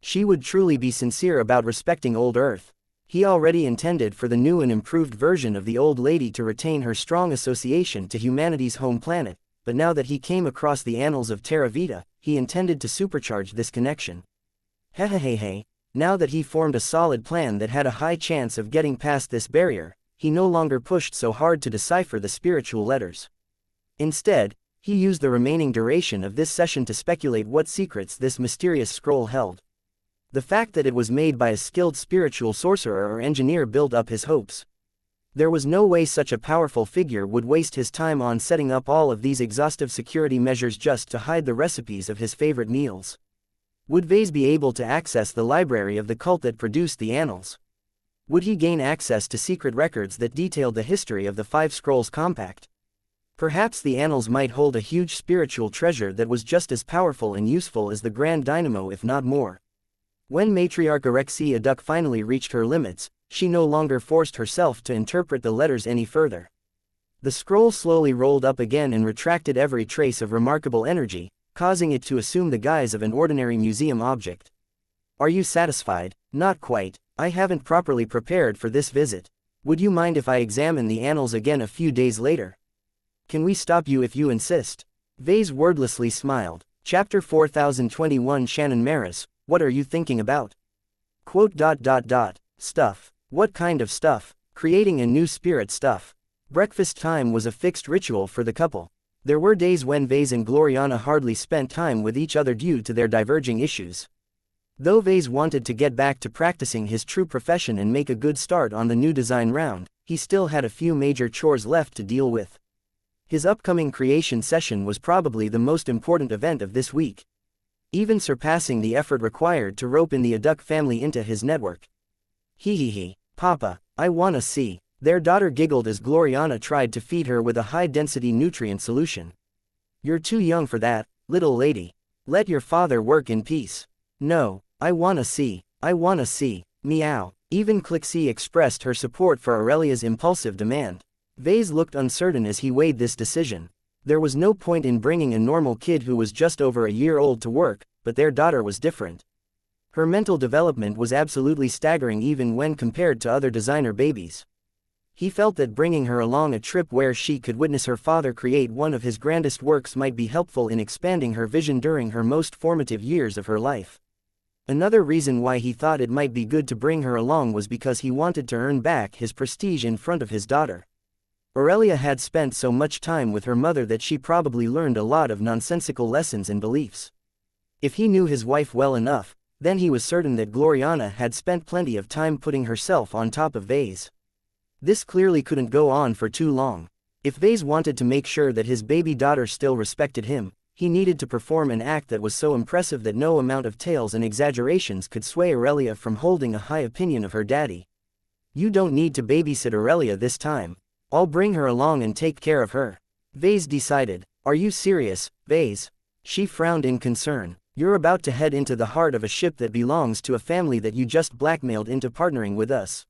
She would truly be sincere about respecting Old Earth. He already intended for the new and improved version of the old lady to retain her strong association to humanity's home planet, but now that he came across the annals of Terra Vita, he intended to supercharge this connection. Hehehehe, now that he formed a solid plan that had a high chance of getting past this barrier, he no longer pushed so hard to decipher the spiritual letters. Instead, he used the remaining duration of this session to speculate what secrets this mysterious scroll held. The fact that it was made by a skilled spiritual sorcerer or engineer built up his hopes. There was no way such a powerful figure would waste his time on setting up all of these exhaustive security measures just to hide the recipes of his favorite meals. Would Vase be able to access the library of the cult that produced the annals? Would he gain access to secret records that detailed the history of the Five Scrolls Compact? Perhaps the annals might hold a huge spiritual treasure that was just as powerful and useful as the Grand Dynamo, if not more. When Matriarch Alexia Duck finally reached her limits, she no longer forced herself to interpret the letters any further. The scroll slowly rolled up again and retracted every trace of remarkable energy, causing it to assume the guise of an ordinary museum object. Are you satisfied? Not quite. I haven't properly prepared for this visit. Would you mind if I examine the annals again a few days later? Can we stop you if you insist? Vase wordlessly smiled. Chapter 4021 Shannon Maris, what are you thinking about? Stuff. What kind of stuff? Creating a new spirit stuff. Breakfast time was a fixed ritual for the couple. There were days when Vase and Gloriana hardly spent time with each other due to their diverging issues. Though Vase wanted to get back to practicing his true profession and make a good start on the new design round, he still had a few major chores left to deal with. His upcoming creation session was probably the most important event of this week, even surpassing the effort required to rope in the Duck family into his network. Papa, I wanna see. Their daughter giggled as Gloriana tried to feed her with a high-density nutrient solution. You're too young for that, little lady. Let your father work in peace. No, I wanna see. Meow. Even Clixie expressed her support for Aurelia's impulsive demand. Vase looked uncertain as he weighed this decision. There was no point in bringing a normal kid who was just over a year old to work, but their daughter was different. Her mental development was absolutely staggering even when compared to other designer babies. He felt that bringing her along a trip where she could witness her father create one of his grandest works might be helpful in expanding her vision during her most formative years of her life. Another reason why he thought it might be good to bring her along was because he wanted to earn back his prestige in front of his daughter. Aurelia had spent so much time with her mother that she probably learned a lot of nonsensical lessons and beliefs. If he knew his wife well enough, then he was certain that Gloriana had spent plenty of time putting herself on top of Vase. This clearly couldn't go on for too long. If Vase wanted to make sure that his baby daughter still respected him, he needed to perform an act that was so impressive that no amount of tales and exaggerations could sway Aurelia from holding a high opinion of her daddy. You don't need to babysit Aurelia this time. I'll bring her along and take care of her. Vase decided. Are you serious, Vase? She frowned in concern. You're about to head into the heart of a ship that belongs to a family that you just blackmailed into partnering with us.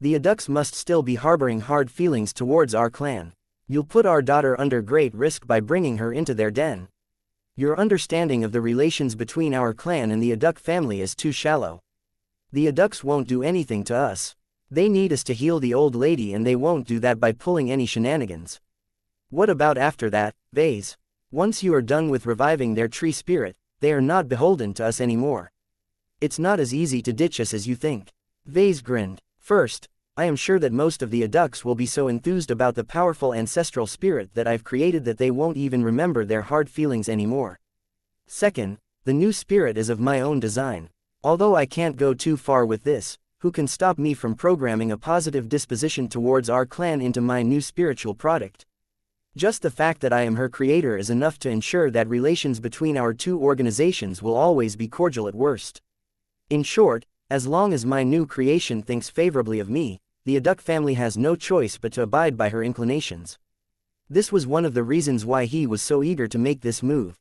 The Adux must still be harboring hard feelings towards our clan. You'll put our daughter under great risk by bringing her into their den. Your understanding of the relations between our clan and the Adux family is too shallow. The Adux won't do anything to us. They need us to heal the old lady, and they won't do that by pulling any shenanigans. What about after that, Vase? Once you are done with reviving their tree spirit, they are not beholden to us anymore. It's not as easy to ditch us as you think. Vase grinned. First, I am sure that most of the Adux will be so enthused about the powerful ancestral spirit that I've created that they won't even remember their hard feelings anymore. Second, the new spirit is of my own design. Although I can't go too far with this, who can stop me from programming a positive disposition towards our clan into my new spiritual product? Just the fact that I am her creator is enough to ensure that relations between our two organizations will always be cordial at worst. In short, as long as my new creation thinks favorably of me, the Adux family has no choice but to abide by her inclinations. This was one of the reasons why he was so eager to make this move.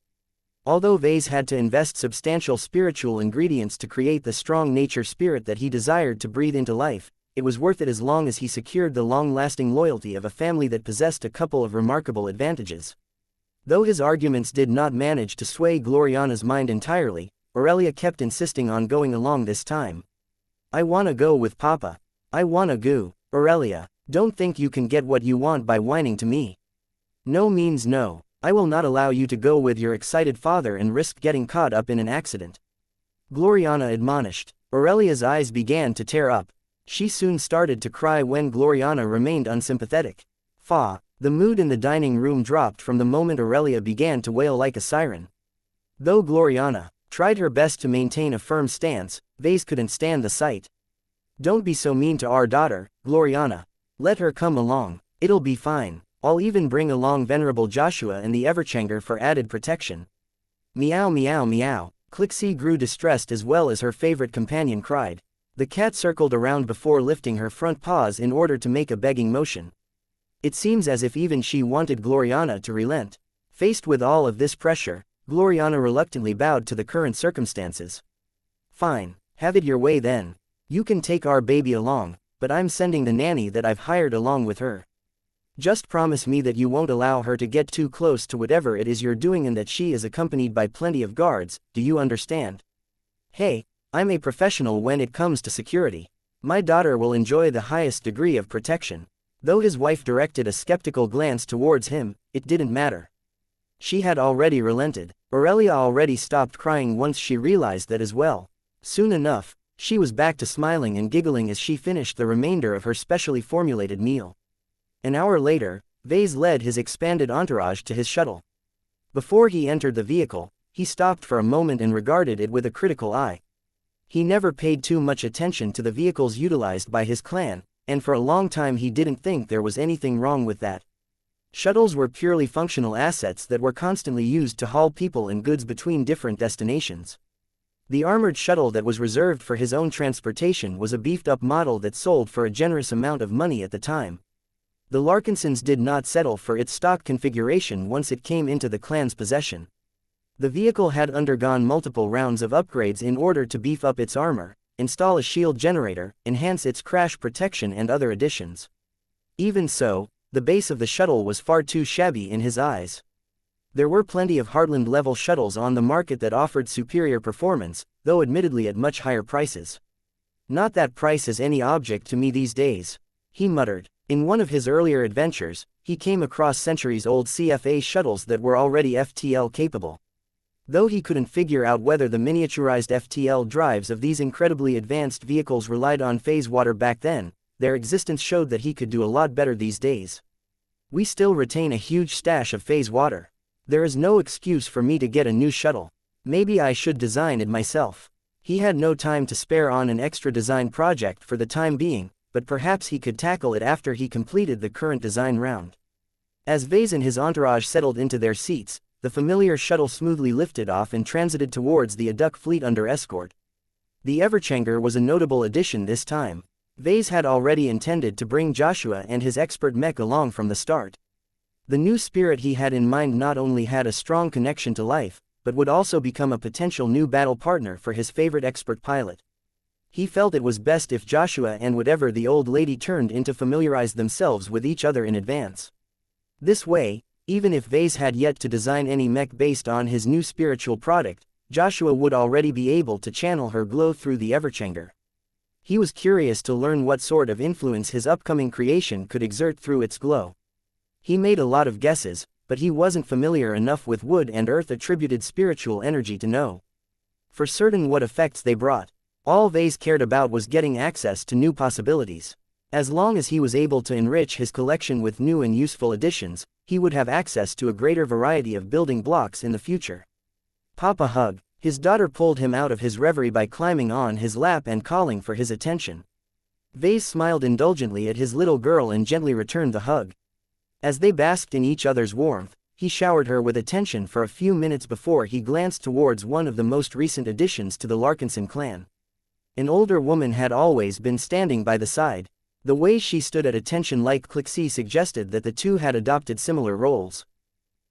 Although Vase had to invest substantial spiritual ingredients to create the strong nature spirit that he desired to breathe into life, it was worth it as long as he secured the long-lasting loyalty of a family that possessed a couple of remarkable advantages. Though his arguments did not manage to sway Gloriana's mind entirely, Aurelia kept insisting on going along this time. I wanna go with Papa. I wanna go. Aurelia, don't think you can get what you want by whining to me. No means no. I will not allow you to go with your excited father and risk getting caught up in an accident. Gloriana admonished. Aurelia's eyes began to tear up. She soon started to cry when Gloriana remained unsympathetic. The mood in the dining room dropped from the moment Aurelia began to wail like a siren. Though Gloriana tried her best to maintain a firm stance, Vase couldn't stand the sight. Don't be so mean to our daughter, Gloriana. Let her come along. It'll be fine. I'll even bring along Venerable Joshua and the Everchanger for added protection. Meow meow meow. Clixie grew distressed as well as her favorite companion cried. The cat circled around before lifting her front paws in order to make a begging motion. It seems as if even she wanted Gloriana to relent. Faced with all of this pressure, Gloriana reluctantly bowed to the current circumstances. Fine, have it your way then. You can take our baby along, but I'm sending the nanny that I've hired along with her. Just promise me that you won't allow her to get too close to whatever it is you're doing and that she is accompanied by plenty of guards, do you understand? Hey, I'm a professional when it comes to security. My daughter will enjoy the highest degree of protection. Though his wife directed a skeptical glance towards him, it didn't matter. She had already relented. Aurelia already stopped crying once she realized that as well. Soon enough, she was back to smiling and giggling as she finished the remainder of her specially formulated meal. An hour later, Vase led his expanded entourage to his shuttle. Before he entered the vehicle, he stopped for a moment and regarded it with a critical eye. He never paid too much attention to the vehicles utilized by his clan, and for a long time he didn't think there was anything wrong with that. Shuttles were purely functional assets that were constantly used to haul people and goods between different destinations. The armored shuttle that was reserved for his own transportation was a beefed-up model that sold for a generous amount of money at the time. The Larkinsons did not settle for its stock configuration once it came into the clan's possession. The vehicle had undergone multiple rounds of upgrades in order to beef up its armor, install a shield generator, enhance its crash protection and other additions. Even so, the base of the shuttle was far too shabby in his eyes. There were plenty of Heartland-level shuttles on the market that offered superior performance, though admittedly at much higher prices. Not that price is any object to me these days, he muttered. In one of his earlier adventures, he came across centuries-old CFA shuttles that were already FTL capable. Though he couldn't figure out whether the miniaturized FTL drives of these incredibly advanced vehicles relied on phase water back then, their existence showed that he could do a lot better these days. We still retain a huge stash of phase water. There is no excuse for me to get a new shuttle. Maybe I should design it myself. He had no time to spare on an extra design project for the time being, but perhaps he could tackle it after he completed the current design round. As Vase and his entourage settled into their seats, the familiar shuttle smoothly lifted off and transited towards the Aduk fleet under escort. The Everchanger was a notable addition this time. Vase had already intended to bring Joshua and his expert mech along from the start. The new spirit he had in mind not only had a strong connection to life, but would also become a potential new battle partner for his favorite expert pilot. He felt it was best if Joshua and whatever the old lady turned into familiarized themselves with each other in advance. This way, even if Vase had yet to design any mech based on his new spiritual product, Joshua would already be able to channel her glow through the Everchanger. He was curious to learn what sort of influence his upcoming creation could exert through its glow. He made a lot of guesses, but he wasn't familiar enough with wood and earth attributed spiritual energy to know for certain what effects they brought. All Vase cared about was getting access to new possibilities. As long as he was able to enrich his collection with new and useful additions, he would have access to a greater variety of building blocks in the future. Papa hug. His daughter pulled him out of his reverie by climbing on his lap and calling for his attention. Vase smiled indulgently at his little girl and gently returned the hug. As they basked in each other's warmth, he showered her with attention for a few minutes before he glanced towards one of the most recent additions to the Larkinson clan. An older woman had always been standing by the side. The way she stood at attention like Clixie suggested that the two had adopted similar roles.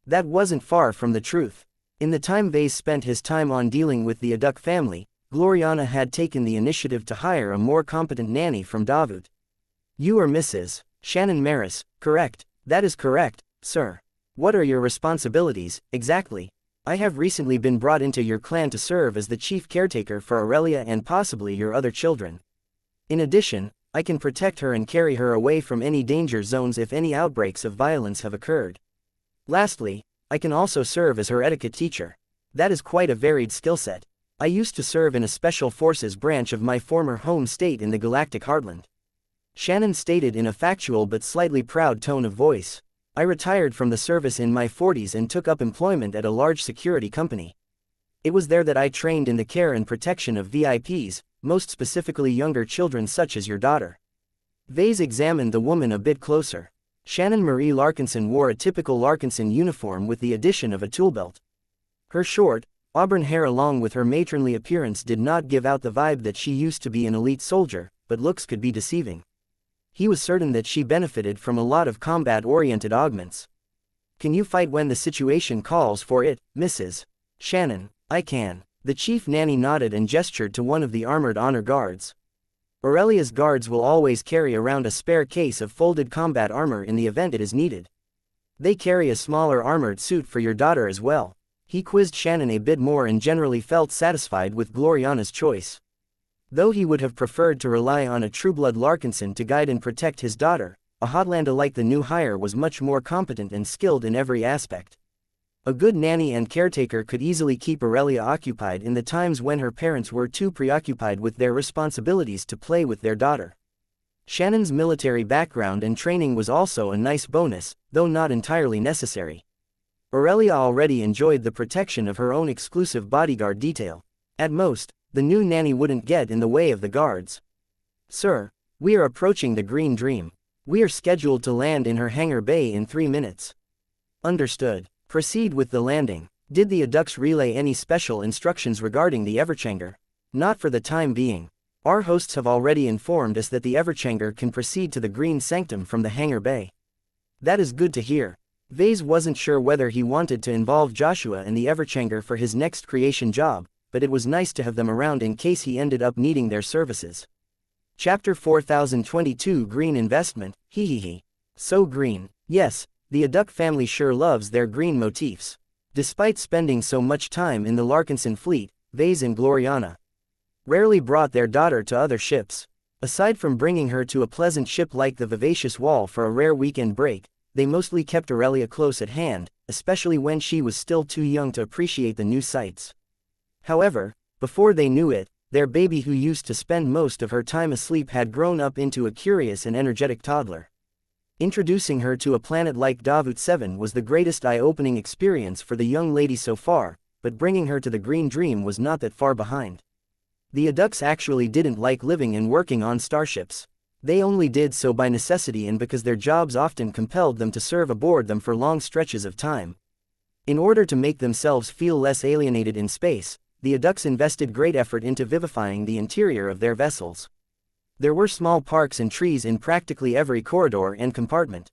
That wasn't far from the truth. In the time Vase spent his time on dealing with the Aduk family, Gloriana had taken the initiative to hire a more competent nanny from Davut. You are Mrs. Shannon Maris, correct? That is correct, sir. What are your responsibilities, exactly? I have recently been brought into your clan to serve as the chief caretaker for Aurelia and possibly your other children. In addition, I can protect her and carry her away from any danger zones if any outbreaks of violence have occurred. Lastly, I can also serve as her etiquette teacher. That is quite a varied skill set. I used to serve in a special forces branch of my former home state in the galactic heartland. Shannon stated in a factual but slightly proud tone of voice. I retired from the service in my 40s and took up employment at a large security company. It was there that I trained in the care and protection of VIPs, most specifically younger children such as your daughter. Vase examined the woman a bit closer. Shannon Marie Larkinson wore a typical Larkinson uniform with the addition of a toolbelt. Her short, auburn hair along with her matronly appearance did not give out the vibe that she used to be an elite soldier, but looks could be deceiving. He was certain that she benefited from a lot of combat-oriented augments. Can you fight when the situation calls for it, Mrs. Shannon? I can. The chief nanny nodded and gestured to one of the armored honor guards. Aurelia's guards will always carry around a spare case of folded combat armor in the event it is needed. They carry a smaller armored suit for your daughter as well. He quizzed Shannon a bit more and generally felt satisfied with Gloriana's choice. Though he would have preferred to rely on a trueblood Larkinson to guide and protect his daughter, a Hotlanda like the new hire was much more competent and skilled in every aspect. A good nanny and caretaker could easily keep Aurelia occupied in the times when her parents were too preoccupied with their responsibilities to play with their daughter. Shannon's military background and training was also a nice bonus, though not entirely necessary. Aurelia already enjoyed the protection of her own exclusive bodyguard detail. At most, the new nanny wouldn't get in the way of the guards. Sir, we are approaching the Green Dream. We are scheduled to land in her hangar bay in 3 minutes. Understood. Proceed with the landing. Did the Adux relay any special instructions regarding the Everchanger? Not for the time being. Our hosts have already informed us that the Everchanger can proceed to the Green Sanctum from the hangar bay. That is good to hear. Vase wasn't sure whether he wanted to involve Joshua and the Everchanger for his next creation job, but it was nice to have them around in case he ended up needing their services. Chapter 4022 Green Investment, hehehe. So green. Yes, the Aduk family sure loves their green motifs. Despite spending so much time in the Larkinson fleet, Vase and Gloriana rarely brought their daughter to other ships. Aside from bringing her to a pleasant ship like the Vivacious Wall for a rare weekend break, they mostly kept Aurelia close at hand, especially when she was still too young to appreciate the new sights. However, before they knew it, their baby who used to spend most of her time asleep had grown up into a curious and energetic toddler. Introducing her to a planet like Davut 7 was the greatest eye-opening experience for the young lady so far, but bringing her to the Green Dream was not that far behind. The Adux actually didn't like living and working on starships. They only did so by necessity and because their jobs often compelled them to serve aboard them for long stretches of time. In order to make themselves feel less alienated in space, the Adux invested great effort into vivifying the interior of their vessels. There were small parks and trees in practically every corridor and compartment.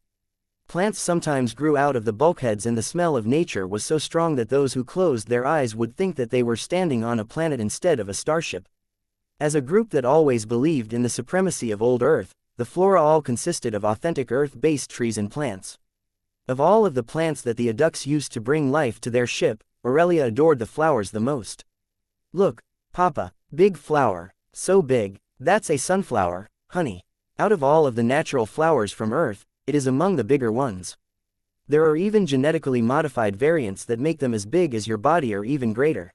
Plants sometimes grew out of the bulkheads and the smell of nature was so strong that those who closed their eyes would think that they were standing on a planet instead of a starship. As a group that always believed in the supremacy of old Earth, the flora all consisted of authentic Earth-based trees and plants. Of all of the plants that the Adux used to bring life to their ship, Aurelia adored the flowers the most. Look, Papa, big flower, so big, that's a sunflower, honey. Out of all of the natural flowers from Earth, it is among the bigger ones. There are even genetically modified variants that make them as big as your body or even greater.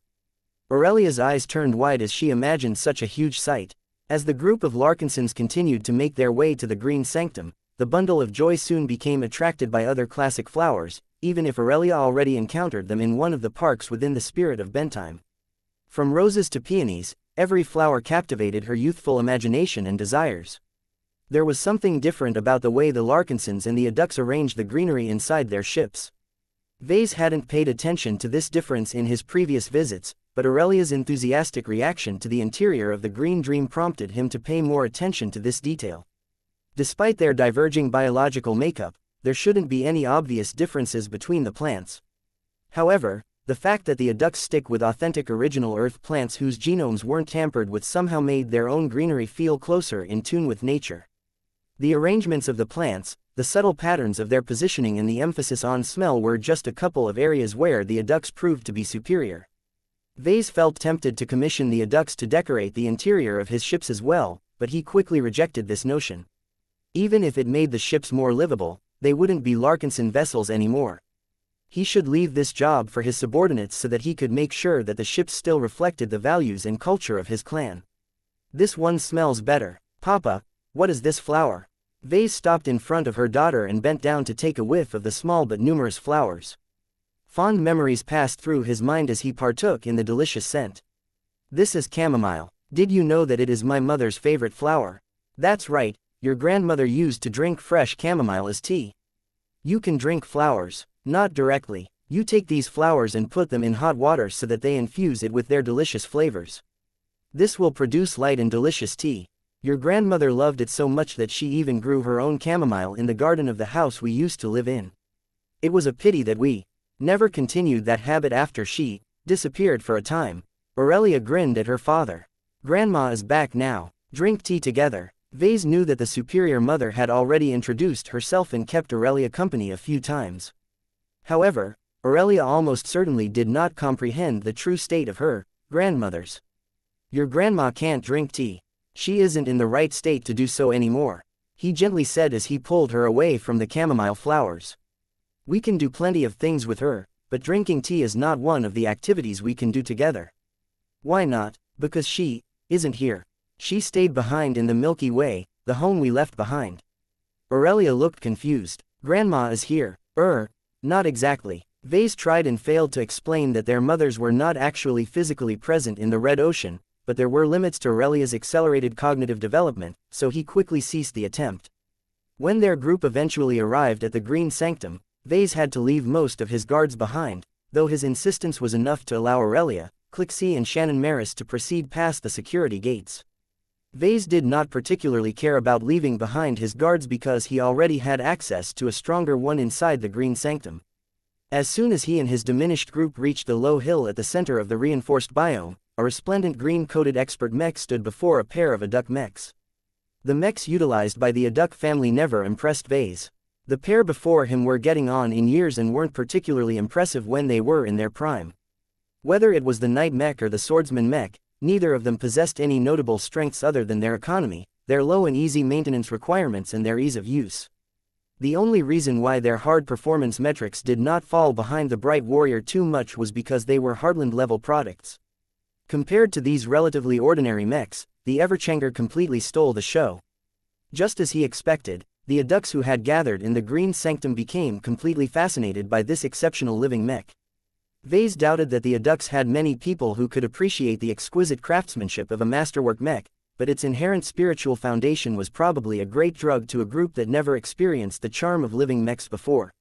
Aurelia's eyes turned wide as she imagined such a huge sight. As the group of Larkinsons continued to make their way to the Green Sanctum, the bundle of joy soon became attracted by other classic flowers, even if Aurelia already encountered them in one of the parks within the spirit of Bentime. From roses to peonies, every flower captivated her youthful imagination and desires. There was something different about the way the Larkinsons and the Adux arranged the greenery inside their ships. Vase hadn't paid attention to this difference in his previous visits, but Aurelia's enthusiastic reaction to the interior of the Green Dream prompted him to pay more attention to this detail. Despite their diverging biological makeup, there shouldn't be any obvious differences between the plants. However, the fact that the Adux stick with authentic original Earth plants whose genomes weren't tampered with somehow made their own greenery feel closer in tune with nature. The arrangements of the plants, the subtle patterns of their positioning and the emphasis on smell were just a couple of areas where the Adux proved to be superior. Vase felt tempted to commission the Adux to decorate the interior of his ships as well, but he quickly rejected this notion. Even if it made the ships more livable, they wouldn't be Larkinson vessels anymore. He should leave this job for his subordinates so that he could make sure that the ships still reflected the values and culture of his clan. This one smells better. Papa, what is this flower? Vase stopped in front of her daughter and bent down to take a whiff of the small but numerous flowers. Fond memories passed through his mind as he partook in the delicious scent. This is chamomile. Did you know that it is my mother's favorite flower? That's right, your grandmother used to drink fresh chamomile as tea. You can drink flowers, not directly. You take these flowers and put them in hot water so that they infuse it with their delicious flavors. This will produce light and delicious tea. Your grandmother loved it so much that she even grew her own chamomile in the garden of the house we used to live in. It was a pity that we never continued that habit after she disappeared for a time. Aurelia grinned at her father. Grandma is back now. Drink tea together. Vase knew that the superior mother had already introduced herself and kept Aurelia company a few times. However, Aurelia almost certainly did not comprehend the true state of her grandmother's. Your grandma can't drink tea. She isn't in the right state to do so anymore, he gently said as he pulled her away from the chamomile flowers. We can do plenty of things with her, but drinking tea is not one of the activities we can do together. Why not? Because she isn't here. She stayed behind in the Milky Way, the home we left behind. Aurelia looked confused. Grandma is here. Not exactly. Vase tried and failed to explain that their mothers were not actually physically present in the Red Ocean, but there were limits to Aurelia's accelerated cognitive development, so he quickly ceased the attempt. When their group eventually arrived at the Green Sanctum, Vase had to leave most of his guards behind, though his insistence was enough to allow Aurelia, Clixie and Shannon Maris to proceed past the security gates. Vase did not particularly care about leaving behind his guards because he already had access to a stronger one inside the Green Sanctum. As soon as he and his diminished group reached the low hill at the center of the reinforced biome, a resplendent green-coated expert mech stood before a pair of Auduck mechs. The mechs utilized by the Auduck family never impressed Vase. The pair before him were getting on in years and weren't particularly impressive when they were in their prime. Whether it was the Knight mech or the Swordsman mech, neither of them possessed any notable strengths other than their economy, their low and easy maintenance requirements and their ease of use. The only reason why their hard performance metrics did not fall behind the Bright Warrior too much was because they were Heartland-level products. Compared to these relatively ordinary mechs, the Everchanger completely stole the show. Just as he expected, the Auducks who had gathered in the Green Sanctum became completely fascinated by this exceptional living mech. Vase doubted that the Auducks had many people who could appreciate the exquisite craftsmanship of a masterwork mech, but its inherent spiritual foundation was probably a great drug to a group that never experienced the charm of living mechs before.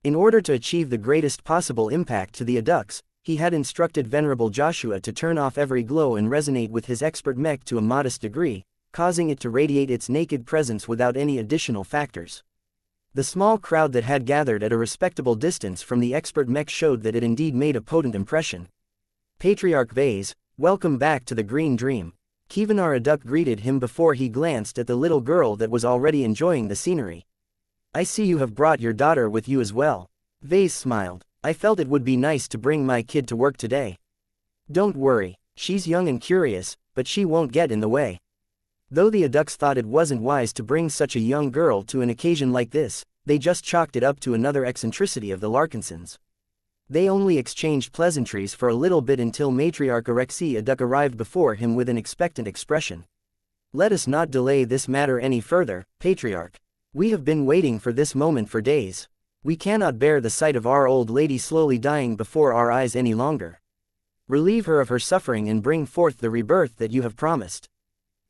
In order to achieve the greatest possible impact to the Auducks, he had instructed Venerable Joshua to turn off every glow and resonate with his expert mech to a modest degree, causing it to radiate its naked presence without any additional factors. The small crowd that had gathered at a respectable distance from the expert mech showed that it indeed made a potent impression. Patriarch Vase, welcome back to the Green Dream. Kievanar Auduck greeted him before he glanced at the little girl that was already enjoying the scenery. I see you have brought your daughter with you as well. Vase smiled. I felt it would be nice to bring my kid to work today. Don't worry, she's young and curious, but she won't get in the way. Though the Auducks thought it wasn't wise to bring such a young girl to an occasion like this, they just chalked it up to another eccentricity of the Larkinsons. They only exchanged pleasantries for a little bit until Matriarch Alexei Auduck arrived before him with an expectant expression. Let us not delay this matter any further, Patriarch. We have been waiting for this moment for days. We cannot bear the sight of our old lady slowly dying before our eyes any longer. Relieve her of her suffering and bring forth the rebirth that you have promised.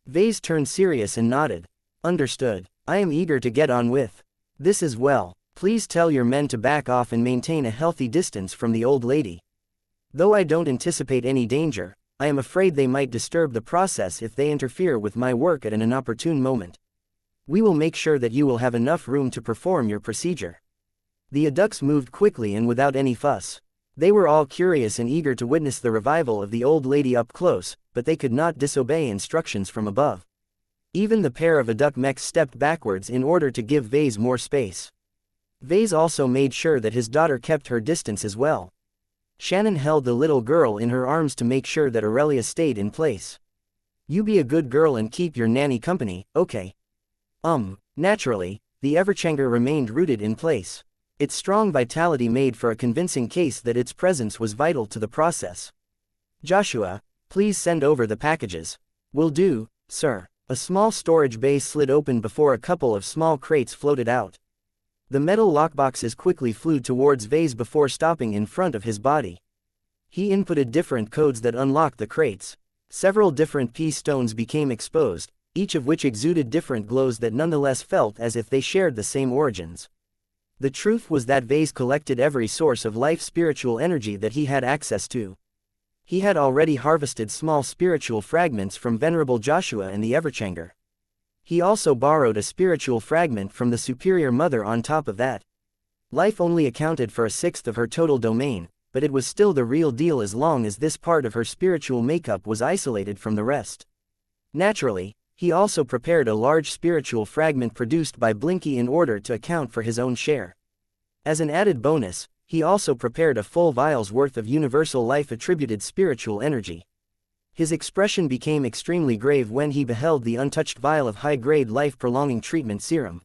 Vase turned serious and nodded. Understood. I am eager to get on with this as well. Please tell your men to back off and maintain a healthy distance from the old lady. Though I don't anticipate any danger, I am afraid they might disturb the process if they interfere with my work at an inopportune moment. We will make sure that you will have enough room to perform your procedure. The Auducks moved quickly and without any fuss. They were all curious and eager to witness the revival of the old lady up close, but they could not disobey instructions from above. Even the pair of Auduck mechs stepped backwards in order to give Vase more space. Vase also made sure that his daughter kept her distance as well. Shannon held the little girl in her arms to make sure that Aurelia stayed in place. You be a good girl and keep your nanny company, okay? Naturally, the Everchanger remained rooted in place. Its strong vitality made for a convincing case that its presence was vital to the process. Joshua, please send over the packages. Will do, sir. A small storage bay slid open before a couple of small crates floated out. The metal lockboxes quickly flew towards Vase before stopping in front of his body. He inputted different codes that unlocked the crates. Several different P stones became exposed, each of which exuded different glows that nonetheless felt as if they shared the same origins. The truth was that Vase collected every source of life spiritual energy that he had access to. He had already harvested small spiritual fragments from Venerable Joshua and the Everchanger. He also borrowed a spiritual fragment from the Superior Mother on top of that. Life only accounted for a sixth of her total domain, but it was still the real deal as long as this part of her spiritual makeup was isolated from the rest. Naturally, he also prepared a large spiritual fragment produced by Blinky in order to account for his own share. As an added bonus, he also prepared a full vial's worth of universal life attributed spiritual energy. His expression became extremely grave when he beheld the untouched vial of high-grade life-prolonging treatment serum.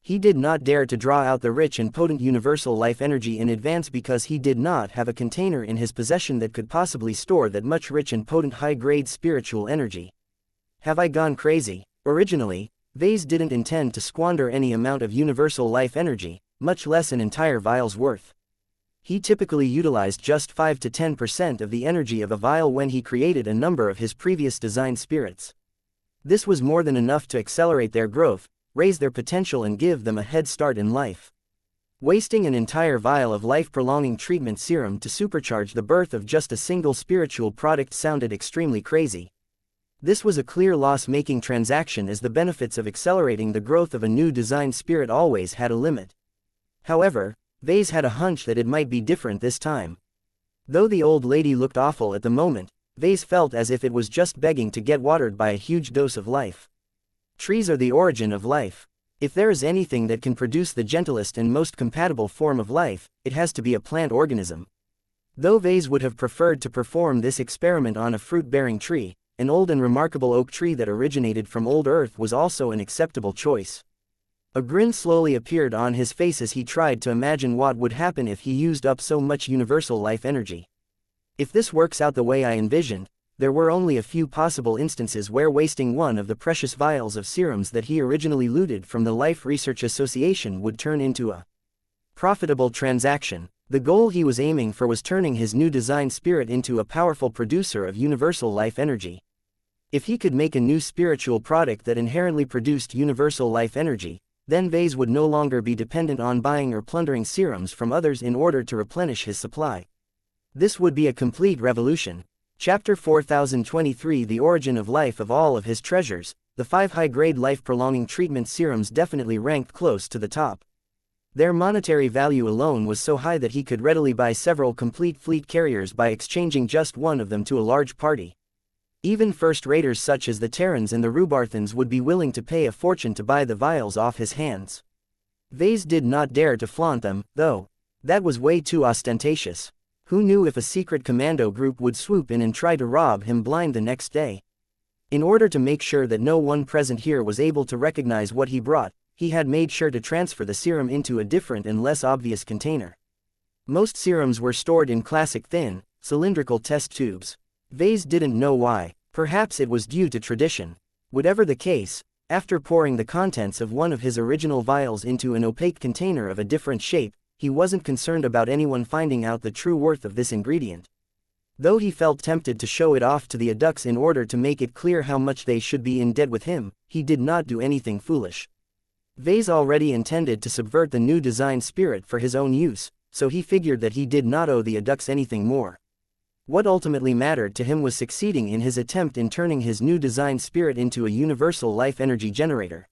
He did not dare to draw out the rich and potent universal life energy in advance because he did not have a container in his possession that could possibly store that much rich and potent high-grade spiritual energy. Have I gone crazy? Originally, Vase didn't intend to squander any amount of universal life energy, much less an entire vial's worth. He typically utilized just 5 to 10% of the energy of a vial when he created a number of his previous design spirits. This was more than enough to accelerate their growth, raise their potential and give them a head start in life. Wasting an entire vial of life-prolonging treatment serum to supercharge the birth of just a single spiritual product sounded extremely crazy. This was a clear loss-making transaction as the benefits of accelerating the growth of a new design spirit always had a limit. However, Vase had a hunch that it might be different this time. Though the old lady looked awful at the moment, Vase felt as if it was just begging to get watered by a huge dose of life. Trees are the origin of life. If there is anything that can produce the gentlest and most compatible form of life, it has to be a plant organism. Though Vase would have preferred to perform this experiment on a fruit-bearing tree, an old and remarkable oak tree that originated from old Earth was also an acceptable choice. A grin slowly appeared on his face as he tried to imagine what would happen if he used up so much universal life energy. If this works out the way I envisioned, there were only a few possible instances where wasting one of the precious vials of serums that he originally looted from the Life Research Association would turn into a profitable transaction. The goal he was aiming for was turning his new design spirit into a powerful producer of universal life energy. If he could make a new spiritual product that inherently produced universal life energy, then Vase would no longer be dependent on buying or plundering serums from others in order to replenish his supply. This would be a complete revolution. Chapter 4023 The Origin of Life. Of all of his treasures, the 5 high-grade life-prolonging treatment serums definitely ranked close to the top. Their monetary value alone was so high that he could readily buy several complete fleet carriers by exchanging just one of them to a large party. Even first-raters such as the Terrans and the Rubarthans would be willing to pay a fortune to buy the vials off his hands. Vase did not dare to flaunt them, though. That was way too ostentatious. Who knew if a secret commando group would swoop in and try to rob him blind the next day? In order to make sure that no one present here was able to recognize what he brought, he had made sure to transfer the serum into a different and less obvious container. Most serums were stored in classic thin, cylindrical test tubes. Vase didn't know why. Perhaps it was due to tradition. Whatever the case, after pouring the contents of one of his original vials into an opaque container of a different shape, he wasn't concerned about anyone finding out the true worth of this ingredient. Though he felt tempted to show it off to the adducts in order to make it clear how much they should be in debt with him, he did not do anything foolish. Vase already intended to subvert the new design spirit for his own use, so he figured that he did not owe the adducts anything more. What ultimately mattered to him was succeeding in his attempt in turning his new design spirit into a universal life energy generator.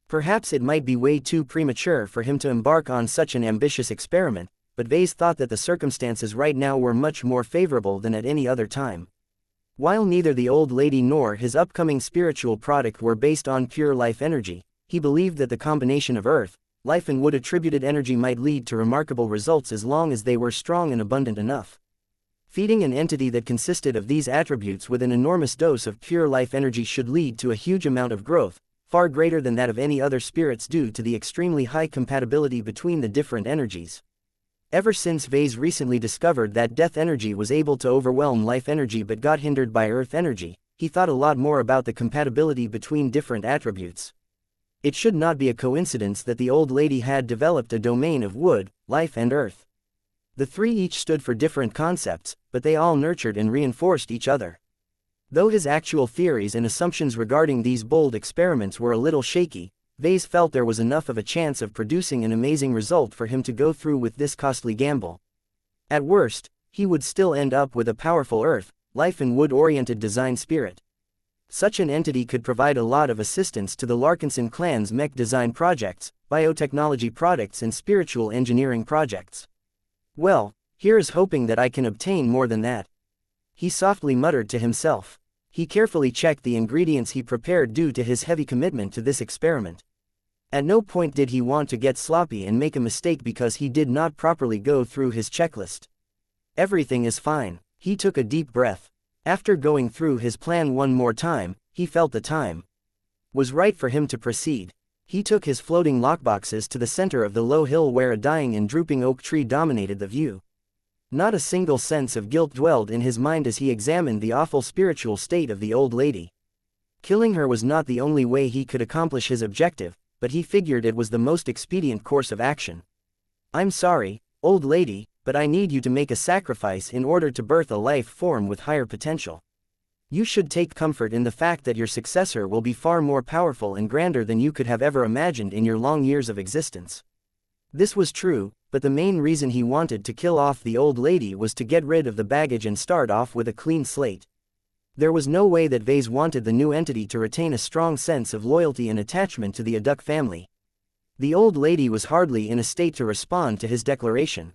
Perhaps it might be way too premature for him to embark on such an ambitious experiment, but Vase thought that the circumstances right now were much more favorable than at any other time. While neither the old lady nor his upcoming spiritual product were based on pure life energy, he believed that the combination of earth, life and wood attributed energy might lead to remarkable results as long as they were strong and abundant enough. Feeding an entity that consisted of these attributes with an enormous dose of pure life energy should lead to a huge amount of growth, far greater than that of any other spirits due to the extremely high compatibility between the different energies. Ever since Vase recently discovered that death energy was able to overwhelm life energy but got hindered by earth energy, he thought a lot more about the compatibility between different attributes. It should not be a coincidence that the old lady had developed a domain of wood, life and earth. The three each stood for different concepts, but they all nurtured and reinforced each other. Though his actual theories and assumptions regarding these bold experiments were a little shaky, Vase felt there was enough of a chance of producing an amazing result for him to go through with this costly gamble. At worst, he would still end up with a powerful earth, life and wood-oriented design spirit. Such an entity could provide a lot of assistance to the Larkinson clan's mech design projects, biotechnology products and spiritual engineering projects. Well, here is hoping that I can obtain more than that. He softly muttered to himself. He carefully checked the ingredients he prepared due to his heavy commitment to this experiment. At no point did he want to get sloppy and make a mistake because he did not properly go through his checklist. Everything is fine. He took a deep breath. After going through his plan one more time, he felt the time was right for him to proceed. He took his floating lockboxes to the center of the low hill where a dying and drooping oak tree dominated the view. Not a single sense of guilt dwelled in his mind as he examined the awful spiritual state of the old lady. Killing her was not the only way he could accomplish his objective, but he figured it was the most expedient course of action. I'm sorry, old lady, but I need you to make a sacrifice in order to birth a life form with higher potential. You should take comfort in the fact that your successor will be far more powerful and grander than you could have ever imagined in your long years of existence. This was true, but the main reason he wanted to kill off the old lady was to get rid of the baggage and start off with a clean slate. There was no way that Vase wanted the new entity to retain a strong sense of loyalty and attachment to the Aduk family. The old lady was hardly in a state to respond to his declaration.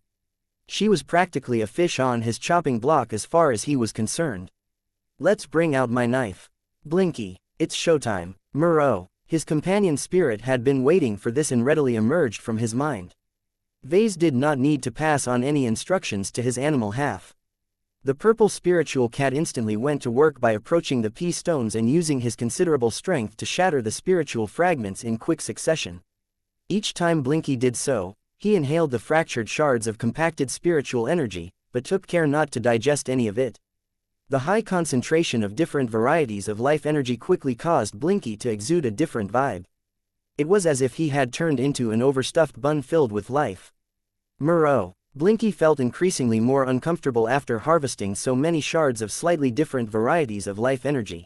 She was practically a fish on his chopping block as far as he was concerned. Let's bring out my knife. Blinky, it's showtime. Moreau, his companion spirit had been waiting for this and readily emerged from his mind. Vase did not need to pass on any instructions to his animal half. The purple spiritual cat instantly went to work by approaching the pea stones and using his considerable strength to shatter the spiritual fragments in quick succession. Each time Blinky did so, he inhaled the fractured shards of compacted spiritual energy, but took care not to digest any of it. The high concentration of different varieties of life energy quickly caused Blinky to exude a different vibe. It was as if he had turned into an overstuffed bun filled with life. Moreau. Blinky felt increasingly more uncomfortable after harvesting so many shards of slightly different varieties of life energy.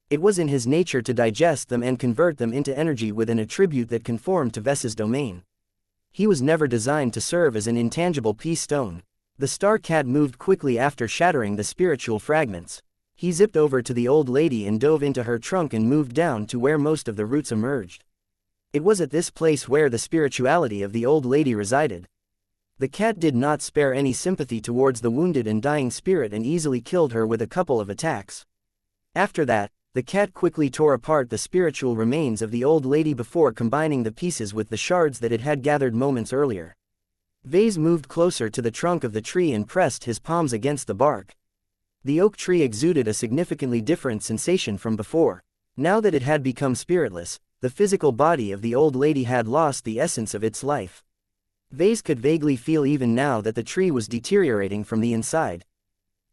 It was in his nature to digest them and convert them into energy with an attribute that conformed to Ves's domain. He was never designed to serve as an intangible pea stone. The star cat moved quickly after shattering the spiritual fragments. He zipped over to the old lady and dove into her trunk and moved down to where most of the roots emerged. It was at this place where the spirituality of the old lady resided. The cat did not spare any sympathy towards the wounded and dying spirit and easily killed her with a couple of attacks. After that, the cat quickly tore apart the spiritual remains of the old lady before combining the pieces with the shards that it had gathered moments earlier. Vase moved closer to the trunk of the tree and pressed his palms against the bark. The oak tree exuded a significantly different sensation from before. Now that it had become spiritless, the physical body of the old lady had lost the essence of its life. Vase could vaguely feel even now that the tree was deteriorating from the inside.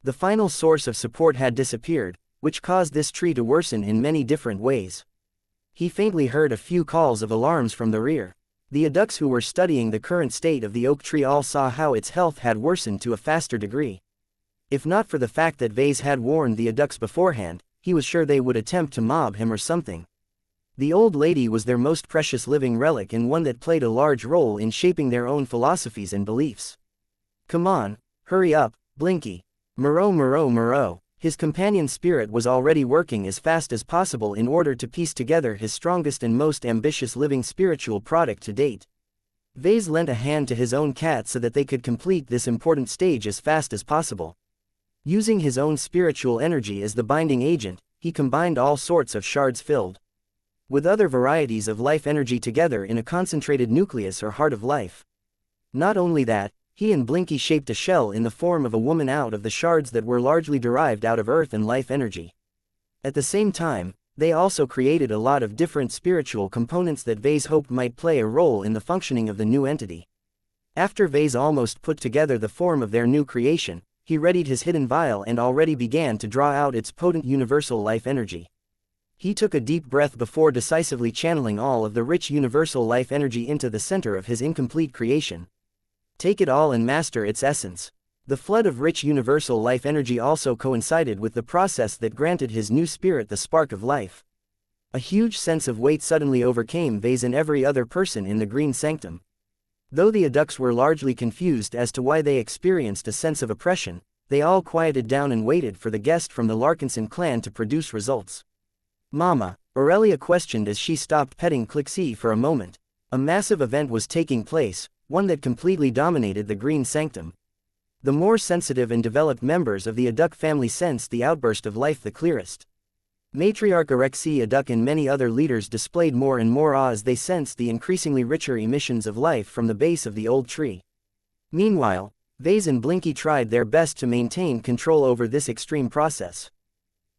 The final source of support had disappeared, which caused this tree to worsen in many different ways. He faintly heard a few calls of alarms from the rear. The Aduks who were studying the current state of the oak tree all saw how its health had worsened to a faster degree. If not for the fact that Vase had warned the Aduks beforehand, he was sure they would attempt to mob him or something. The old lady was their most precious living relic and one that played a large role in shaping their own philosophies and beliefs. Come on, hurry up, Blinky. Moreau. His companion spirit was already working as fast as possible in order to piece together his strongest and most ambitious living spiritual product to date. Vase lent a hand to his own cat so that they could complete this important stage as fast as possible. Using his own spiritual energy as the binding agent, he combined all sorts of shards filled with other varieties of life energy together in a concentrated nucleus or heart of life. Not only that, He and Blinky shaped a shell in the form of a woman out of the shards that were largely derived out of earth and life energy. At the same time, they also created a lot of different spiritual components that Vase hoped might play a role in the functioning of the new entity. After Vase almost put together the form of their new creation, he readied his hidden vial and already began to draw out its potent universal life energy. He took a deep breath before decisively channeling all of the rich universal life energy into the center of his incomplete creation. Take it all and master its essence. The flood of rich universal life energy also coincided with the process that granted his new spirit the spark of life. A huge sense of weight suddenly overcame Vase and every other person in the Green Sanctum. Though the adducts were largely confused as to why they experienced a sense of oppression, they all quieted down and waited for the guest from the Larkinson clan to produce results. "Mama," Aurelia questioned as she stopped petting Clixie for a moment. A massive event was taking place, one that completely dominated the Green Sanctum. The more sensitive and developed members of the Adduct family sensed the outburst of life the clearest. Matriarch Arexi Adduct and many other leaders displayed more and more awe as they sensed the increasingly richer emissions of life from the base of the old tree. Meanwhile, Vase and Blinky tried their best to maintain control over this extreme process.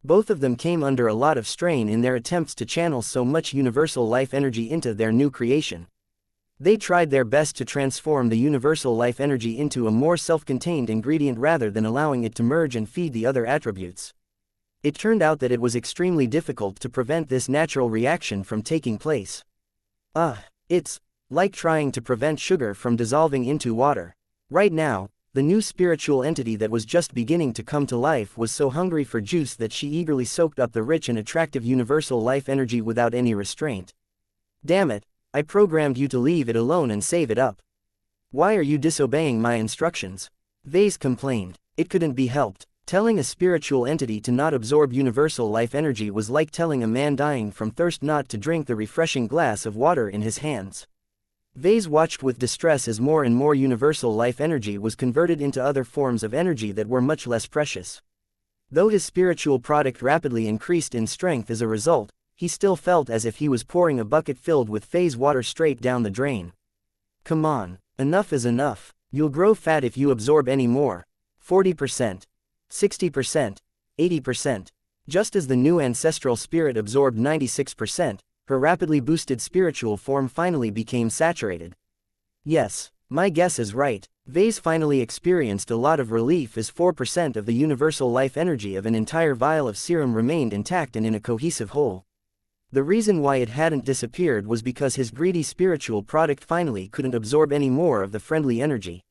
Both of them came under a lot of strain in their attempts to channel so much universal life energy into their new creation. They tried their best to transform the universal life energy into a more self-contained ingredient rather than allowing it to merge and feed the other attributes. It turned out that it was extremely difficult to prevent this natural reaction from taking place. It's like trying to prevent sugar from dissolving into water. Right now, the new spiritual entity that was just beginning to come to life was so hungry for juice that she eagerly soaked up the rich and attractive universal life energy without any restraint. "Damn it, I programmed you to leave it alone and save it up. Why are you disobeying my instructions?" Vase complained. It couldn't be helped. Telling a spiritual entity to not absorb universal life energy was like telling a man dying from thirst not to drink the refreshing glass of water in his hands. Vase watched with distress as more and more universal life energy was converted into other forms of energy that were much less precious. Though his spiritual product rapidly increased in strength as a result, he still felt as if he was pouring a bucket filled with phase water straight down the drain. "Come on, enough is enough. You'll grow fat if you absorb any more. 40%, 60%, 80%. Just as the new ancestral spirit absorbed 96%, her rapidly boosted spiritual form finally became saturated. "Yes, my guess is right." Vase finally experienced a lot of relief as 4% of the universal life energy of an entire vial of serum remained intact and in a cohesive whole. The reason why it hadn't disappeared was because his greedy spiritual product finally couldn't absorb any more of the friendly energy.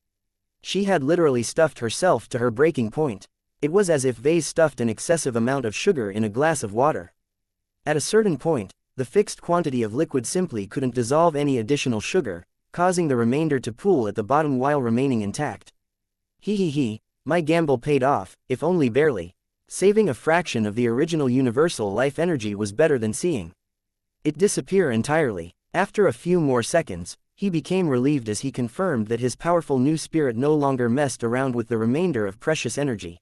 She had literally stuffed herself to her breaking point. It was as if Vase stuffed an excessive amount of sugar in a glass of water. At a certain point, the fixed quantity of liquid simply couldn't dissolve any additional sugar, causing the remainder to pool at the bottom while remaining intact. My gamble paid off, if only barely. Saving a fraction of the original universal life energy was better than seeing it disappear entirely. After a few more seconds, he became relieved as he confirmed that his powerful new spirit no longer messed around with the remainder of precious energy.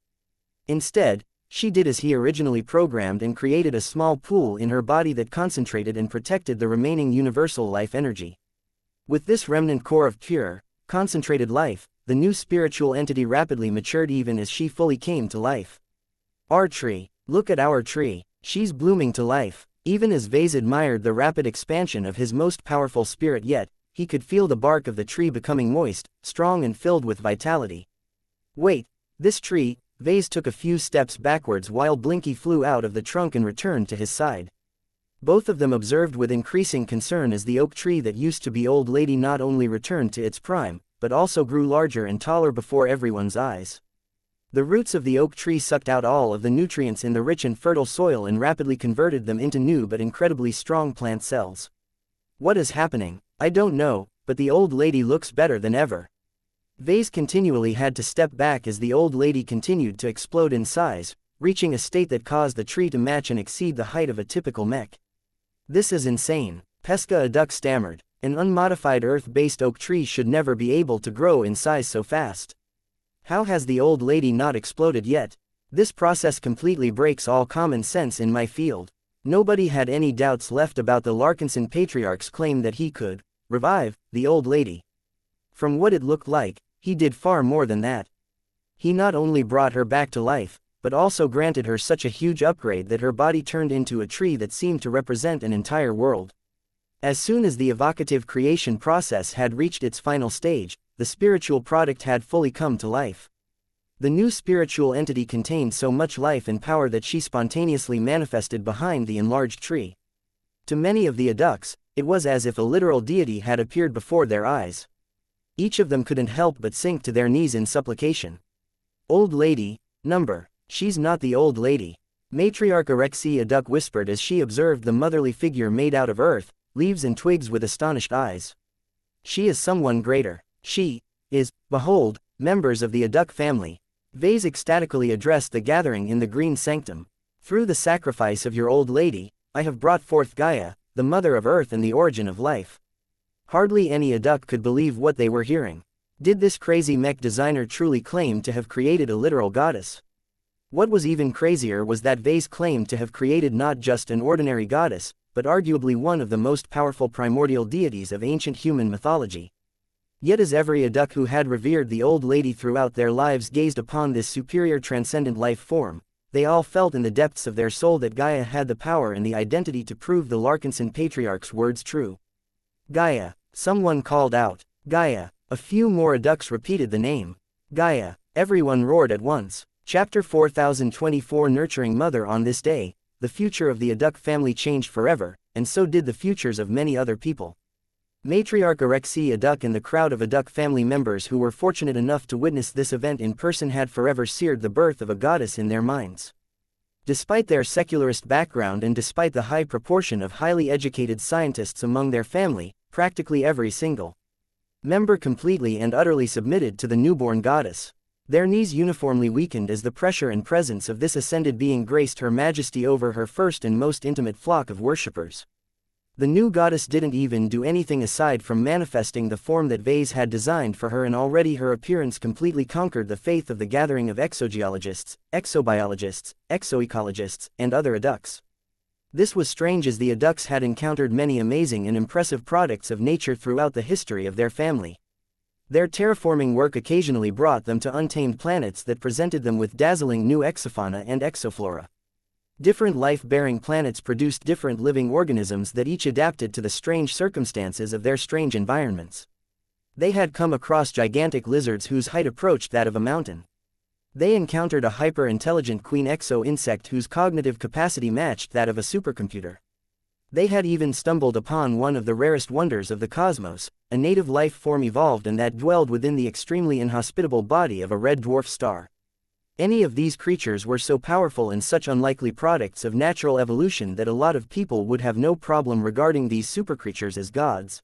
Instead, she did as he originally programmed and created a small pool in her body that concentrated and protected the remaining universal life energy. With this remnant core of pure, concentrated life, the new spiritual entity rapidly matured even as she fully came to life. "Our tree, look at our tree, she's blooming to life." Even as Vase admired the rapid expansion of his most powerful spirit yet, he could feel the bark of the tree becoming moist, strong and filled with vitality. "Wait, this tree." Vase took a few steps backwards while Blinky flew out of the trunk and returned to his side. Both of them observed with increasing concern as the oak tree that used to be Old Lady not only returned to its prime, but also grew larger and taller before everyone's eyes. The roots of the oak tree sucked out all of the nutrients in the rich and fertile soil and rapidly converted them into new but incredibly strong plant cells. "What is happening? I don't know, but the old lady looks better than ever." Vase continually had to step back as the old lady continued to explode in size, reaching a state that caused the tree to match and exceed the height of a typical mech. "This is insane," Pesca Adduct stammered. "An unmodified earth-based oak tree should never be able to grow in size so fast. How has the old lady not exploded yet? This process completely breaks all common sense in my field." Nobody had any doubts left about the Larkinson Patriarch's claim that he could revive the old lady. From what it looked like, He did far more than that. He not only brought her back to life, but also granted her such a huge upgrade that her body turned into a tree that seemed to represent an entire world. As soon as the evocative creation process had reached its final stage, the spiritual product had fully come to life. The new spiritual entity contained so much life and power that she spontaneously manifested behind the enlarged tree. To many of the adducts, it was as if a literal deity had appeared before their eyes. Each of them couldn't help but sink to their knees in supplication. "Old lady, number, she's not the old lady," Matriarch Alexei Adduc whispered as she observed the motherly figure made out of earth, leaves and twigs with astonished eyes. "She is someone greater. She is, behold, members of the Adduc family." Vase ecstatically addressed the gathering in the green sanctum. "Through the sacrifice of your old lady, I have brought forth Gaia, the mother of earth and the origin of life." Hardly any Adduc could believe what they were hearing. Did this crazy mech designer truly claim to have created a literal goddess? What was even crazier was that Vase claimed to have created not just an ordinary goddess, but arguably one of the most powerful primordial deities of ancient human mythology. Yet as every Adduc who had revered the old lady throughout their lives gazed upon this superior transcendent life form, they all felt in the depths of their soul that Gaia had the power and the identity to prove the Larkinson Patriarch's words true. "Gaia," someone called out. "Gaia." A few more Adducs repeated the name. "Gaia." Everyone roared at once. Chapter 4024 Nurturing Mother. On this day, the future of the Adduc family changed forever, and so did the futures of many other people. Matriarch Alexei Adduc and the crowd of Adduc family members who were fortunate enough to witness this event in person had forever seared the birth of a goddess in their minds. Despite their secularist background and despite the high proportion of highly educated scientists among their family, practically every single member completely and utterly submitted to the newborn goddess. Their knees uniformly weakened as the pressure and presence of this ascended being graced Her Majesty over her first and most intimate flock of worshippers. The new goddess didn't even do anything aside from manifesting the form that Vase had designed for her, and already her appearance completely conquered the faith of the gathering of exogeologists, exobiologists, exoecologists, and other Adducs. This was strange, as the Adducs had encountered many amazing and impressive products of nature throughout the history of their family. Their terraforming work occasionally brought them to untamed planets that presented them with dazzling new exofauna and exoflora. Different life-bearing planets produced different living organisms that each adapted to the strange circumstances of their strange environments. They had come across gigantic lizards whose height approached that of a mountain. They encountered a hyper-intelligent queen exo-insect whose cognitive capacity matched that of a supercomputer. They had even stumbled upon one of the rarest wonders of the cosmos, a native life form evolved and that dwelled within the extremely inhospitable body of a red dwarf star. Any of these creatures were so powerful and such unlikely products of natural evolution that a lot of people would have no problem regarding these supercreatures as gods.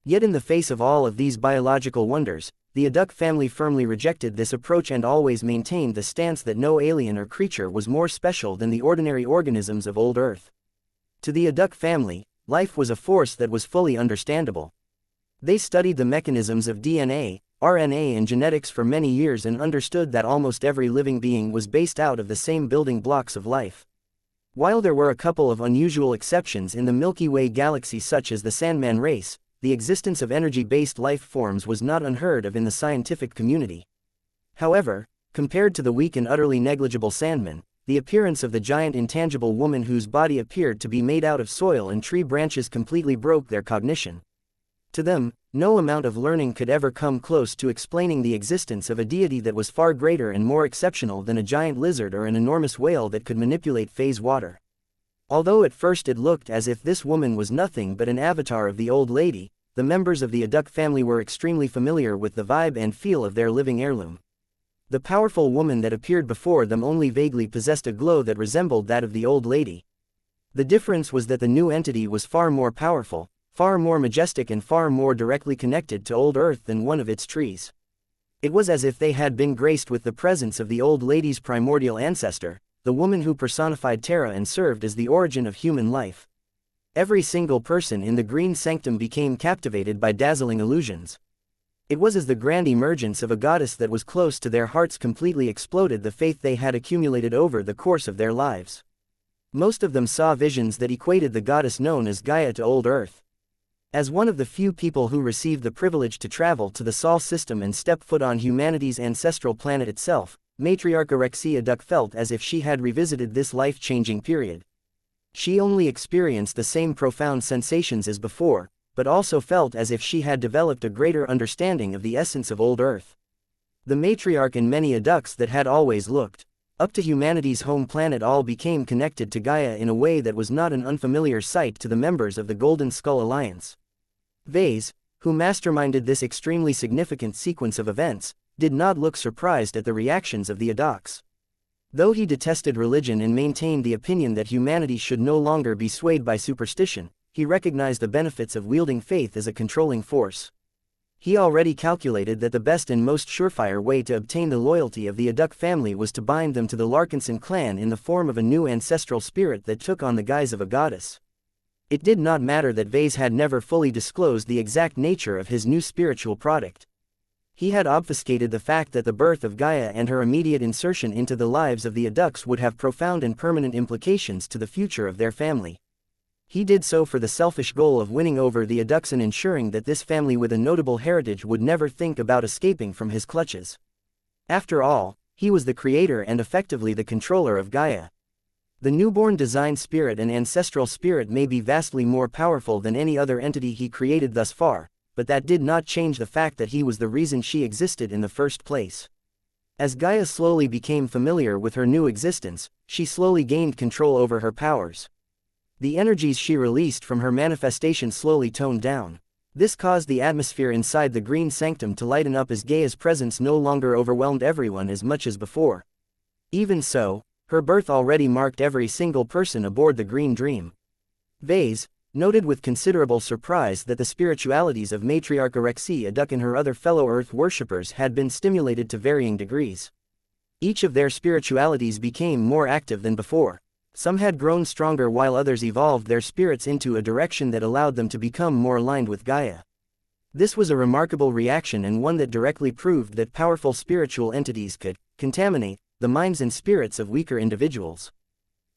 Yet in the face of all of these biological wonders, the Adduc family firmly rejected this approach and always maintained the stance that no alien or creature was more special than the ordinary organisms of old Earth. To the Adduc family, life was a force that was fully understandable. They studied the mechanisms of DNA, RNA and genetics for many years and understood that almost every living being was based out of the same building blocks of life. While there were a couple of unusual exceptions in the Milky Way galaxy, such as the Sandman race, the existence of energy-based life forms was not unheard of in the scientific community. However, compared to the weak and utterly negligible Sandman, the appearance of the giant intangible woman whose body appeared to be made out of soil and tree branches completely broke their cognition. To them, no amount of learning could ever come close to explaining the existence of a deity that was far greater and more exceptional than a giant lizard or an enormous whale that could manipulate phase water. Although at first it looked as if this woman was nothing but an avatar of the old lady, the members of the Adduc family were extremely familiar with the vibe and feel of their living heirloom. The powerful woman that appeared before them only vaguely possessed a glow that resembled that of the old lady. The difference was that the new entity was far more powerful, far more majestic and far more directly connected to old Earth than one of its trees. It was as if they had been graced with the presence of the old lady's primordial ancestor, the woman who personified Terra and served as the origin of human life. Every single person in the green sanctum became captivated by dazzling illusions. It was as the grand emergence of a goddess that was close to their hearts completely exploded the faith they had accumulated over the course of their lives. Most of them saw visions that equated the goddess known as Gaia to old Earth. As one of the few people who received the privilege to travel to the Sol system and step foot on humanity's ancestral planet itself, Matriarch Erexia Duck felt as if she had revisited this life-changing period. She only experienced the same profound sensations as before, but also felt as if she had developed a greater understanding of the essence of old Earth. The matriarch and many adducts that had always looked up to humanity's home planet all became connected to Gaia in a way that was not an unfamiliar sight to the members of the Golden Skull Alliance. Vase, who masterminded this extremely significant sequence of events, did not look surprised at the reactions of the adducts. Though he detested religion and maintained the opinion that humanity should no longer be swayed by superstition, he recognized the benefits of wielding faith as a controlling force. He already calculated that the best and most surefire way to obtain the loyalty of the Adduct family was to bind them to the Larkinson clan in the form of a new ancestral spirit that took on the guise of a goddess. It did not matter that Vase had never fully disclosed the exact nature of his new spiritual product. He had obfuscated the fact that the birth of Gaia and her immediate insertion into the lives of the Adducts would have profound and permanent implications to the future of their family. He did so for the selfish goal of winning over the Adducts and ensuring that this family with a notable heritage would never think about escaping from his clutches. After all, he was the creator and effectively the controller of Gaia. The newborn design spirit and ancestral spirit may be vastly more powerful than any other entity he created thus far, but that did not change the fact that he was the reason she existed in the first place. As Gaia slowly became familiar with her new existence, she slowly gained control over her powers. The energies she released from her manifestation slowly toned down. This caused the atmosphere inside the Green Sanctum to lighten up as Gaia's presence no longer overwhelmed everyone as much as before. Even so, her birth already marked every single person aboard the Green Dream. Vase noted with considerable surprise that the spiritualities of Matriarch Erexia Duck and her other fellow Earth worshippers had been stimulated to varying degrees. Each of their spiritualities became more active than before. Some had grown stronger while others evolved their spirits into a direction that allowed them to become more aligned with Gaia. This was a remarkable reaction and one that directly proved that powerful spiritual entities could contaminate the minds and spirits of weaker individuals.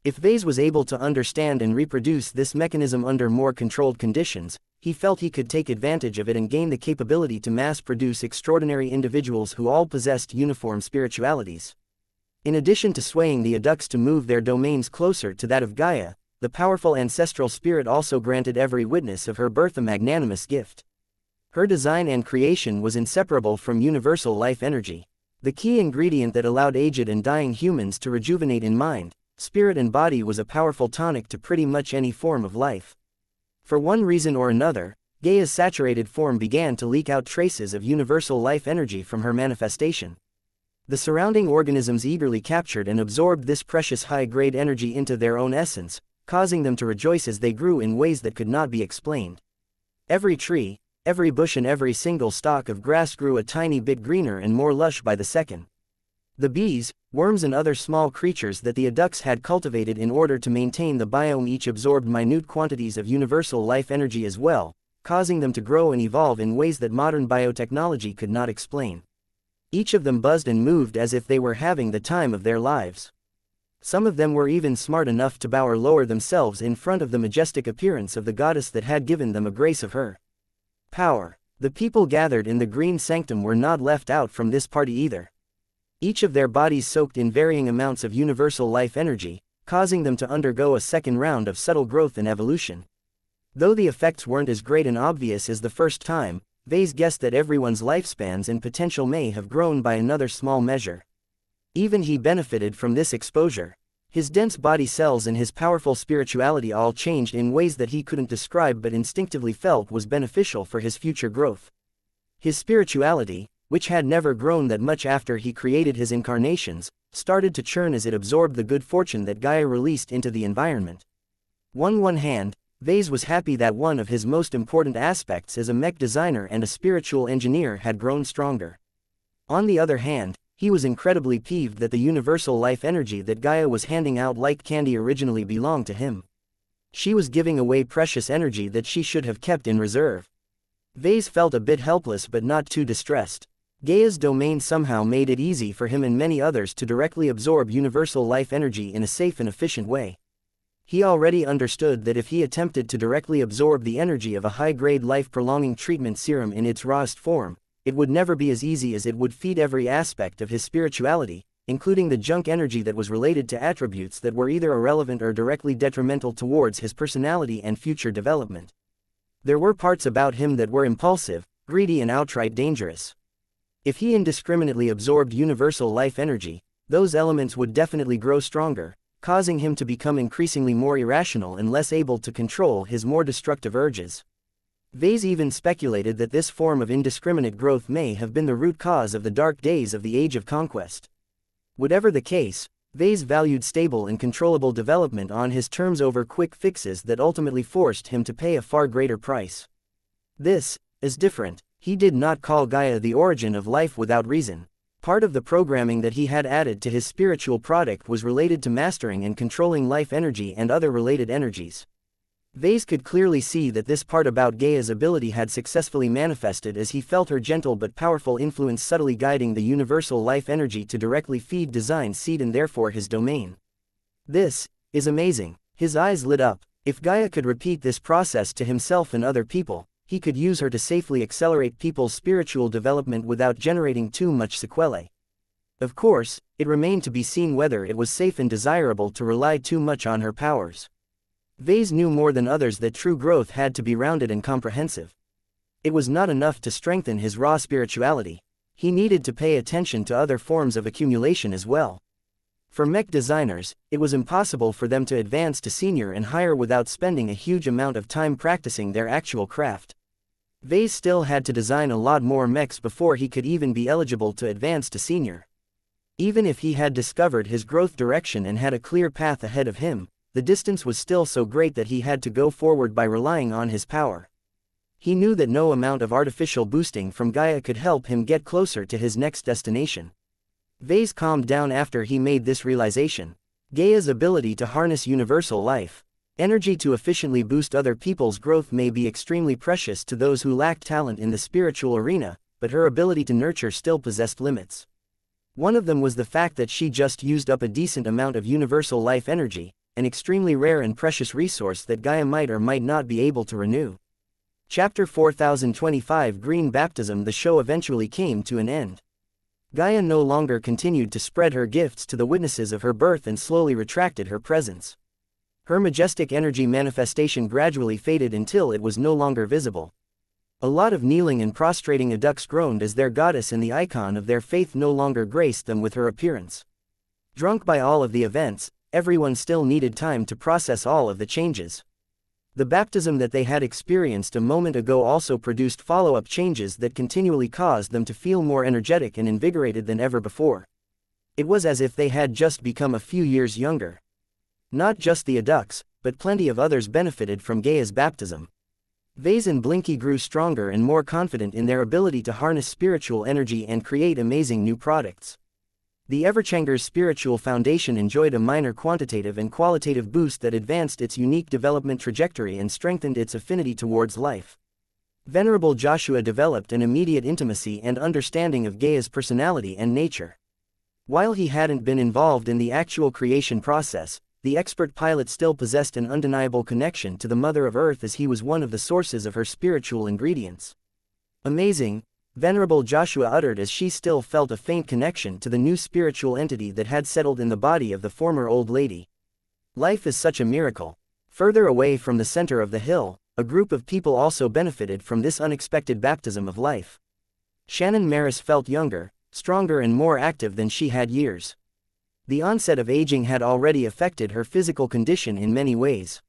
If Vase was able to understand and reproduce this mechanism under more controlled conditions, he felt he could take advantage of it and gain the capability to mass-produce extraordinary individuals who all possessed uniform spiritualities. In addition to swaying the Adducts to move their domains closer to that of Gaia, the powerful ancestral spirit also granted every witness of her birth a magnanimous gift. Her design and creation was inseparable from universal life energy, the key ingredient that allowed aged and dying humans to rejuvenate in mind, spirit and body was a powerful tonic to pretty much any form of life. For one reason or another, Gaia's saturated form began to leak out traces of universal life energy from her manifestation. The surrounding organisms eagerly captured and absorbed this precious high-grade energy into their own essence, causing them to rejoice as they grew in ways that could not be explained. Every tree, every bush and every single stalk of grass grew a tiny bit greener and more lush by the second. The bees, worms and other small creatures that the Adducts had cultivated in order to maintain the biome each absorbed minute quantities of universal life energy as well, causing them to grow and evolve in ways that modern biotechnology could not explain. Each of them buzzed and moved as if they were having the time of their lives. Some of them were even smart enough to bow or lower themselves in front of the majestic appearance of the goddess that had given them a grace of her power. The people gathered in the Green Sanctum were not left out from this party either. Each of their bodies soaked in varying amounts of universal life energy, causing them to undergo a second round of subtle growth and evolution. Though the effects weren't as great and obvious as the first time, Vase guessed that everyone's lifespans and potential may have grown by another small measure. Even he benefited from this exposure. His dense body cells and his powerful spirituality all changed in ways that he couldn't describe but instinctively felt was beneficial for his future growth. His spirituality, which had never grown that much after he created his incarnations, started to churn as it absorbed the good fortune that Gaia released into the environment. On one hand, Vase was happy that one of his most important aspects as a mech designer and a spiritual engineer had grown stronger. On the other hand, he was incredibly peeved that the universal life energy that Gaia was handing out like candy originally belonged to him. She was giving away precious energy that she should have kept in reserve. Vase felt a bit helpless but not too distressed. Gaia's domain somehow made it easy for him and many others to directly absorb universal life energy in a safe and efficient way. He already understood that if he attempted to directly absorb the energy of a high-grade life-prolonging treatment serum in its rawest form, it would never be as easy as it would feed every aspect of his spirituality, including the junk energy that was related to attributes that were either irrelevant or directly detrimental towards his personality and future development. There were parts about him that were impulsive, greedy and outright dangerous. If he indiscriminately absorbed universal life energy, those elements would definitely grow stronger, causing him to become increasingly more irrational and less able to control his more destructive urges. Vase even speculated that this form of indiscriminate growth may have been the root cause of the dark days of the Age of Conquest. Whatever the case, Vase valued stable and controllable development on his terms over quick fixes that ultimately forced him to pay a far greater price. This is different. He did not call Gaia the origin of life without reason. Part of the programming that he had added to his spiritual product was related to mastering and controlling life energy and other related energies. Vase could clearly see that this part about Gaia's ability had successfully manifested as he felt her gentle but powerful influence subtly guiding the universal life energy to directly feed Design's seed and therefore his domain. This is amazing. His eyes lit up. If Gaia could repeat this process to himself and other people, he could use her to safely accelerate people's spiritual development without generating too much sequelae. Of course, it remained to be seen whether it was safe and desirable to rely too much on her powers. Vase knew more than others that true growth had to be rounded and comprehensive. It was not enough to strengthen his raw spirituality. He needed to pay attention to other forms of accumulation as well. For mech designers, it was impossible for them to advance to senior and higher without spending a huge amount of time practicing their actual craft. Vase still had to design a lot more mechs before he could even be eligible to advance to senior. Even if he had discovered his growth direction and had a clear path ahead of him, the distance was still so great that he had to go forward by relying on his power. He knew that no amount of artificial boosting from Gaia could help him get closer to his next destination. Vase calmed down after he made this realization. Gaia's ability to harness universal life energy to efficiently boost other people's growth may be extremely precious to those who lacked talent in the spiritual arena, but her ability to nurture still possessed limits. One of them was the fact that she just used up a decent amount of universal life energy, an extremely rare and precious resource that Gaia might or might not be able to renew. Chapter 4025 Green Baptism. The show eventually came to an end. Gaia no longer continued to spread her gifts to the witnesses of her birth and slowly retracted her presence. Her majestic energy manifestation gradually faded until it was no longer visible. A lot of kneeling and prostrating adducts groaned as their goddess and the icon of their faith no longer graced them with her appearance. Drunk by all of the events, everyone still needed time to process all of the changes. The baptism that they had experienced a moment ago also produced follow-up changes that continually caused them to feel more energetic and invigorated than ever before. It was as if they had just become a few years younger. Not just the adducts, but plenty of others benefited from Gaia's baptism. Vase and Blinky grew stronger and more confident in their ability to harness spiritual energy and create amazing new products. The Everchanger's spiritual foundation enjoyed a minor quantitative and qualitative boost that advanced its unique development trajectory and strengthened its affinity towards life. Venerable Joshua developed an immediate intimacy and understanding of Gaia's personality and nature. While he hadn't been involved in the actual creation process, the expert pilot still possessed an undeniable connection to the Mother of Earth as he was one of the sources of her spiritual ingredients. Amazing, Venerable Joshua uttered as she still felt a faint connection to the new spiritual entity that had settled in the body of the former old lady. Life is such a miracle. Further away from the center of the hill, a group of people also benefited from this unexpected baptism of life. Shannon Maris felt younger, stronger and more active than she had years. The onset of aging had already affected her physical condition in many ways.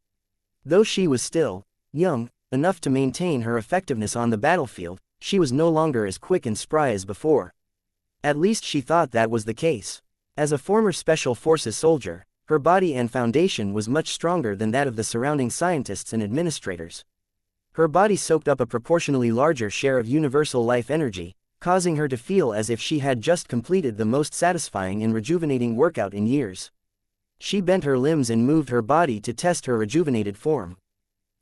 Though she was still young enough to maintain her effectiveness on the battlefield, she was no longer as quick and spry as before. At least she thought that was the case. As a former Special Forces soldier, her body and foundation was much stronger than that of the surrounding scientists and administrators. Her body soaked up a proportionally larger share of universal life energy, causing her to feel as if she had just completed the most satisfying and rejuvenating workout in years. She bent her limbs and moved her body to test her rejuvenated form.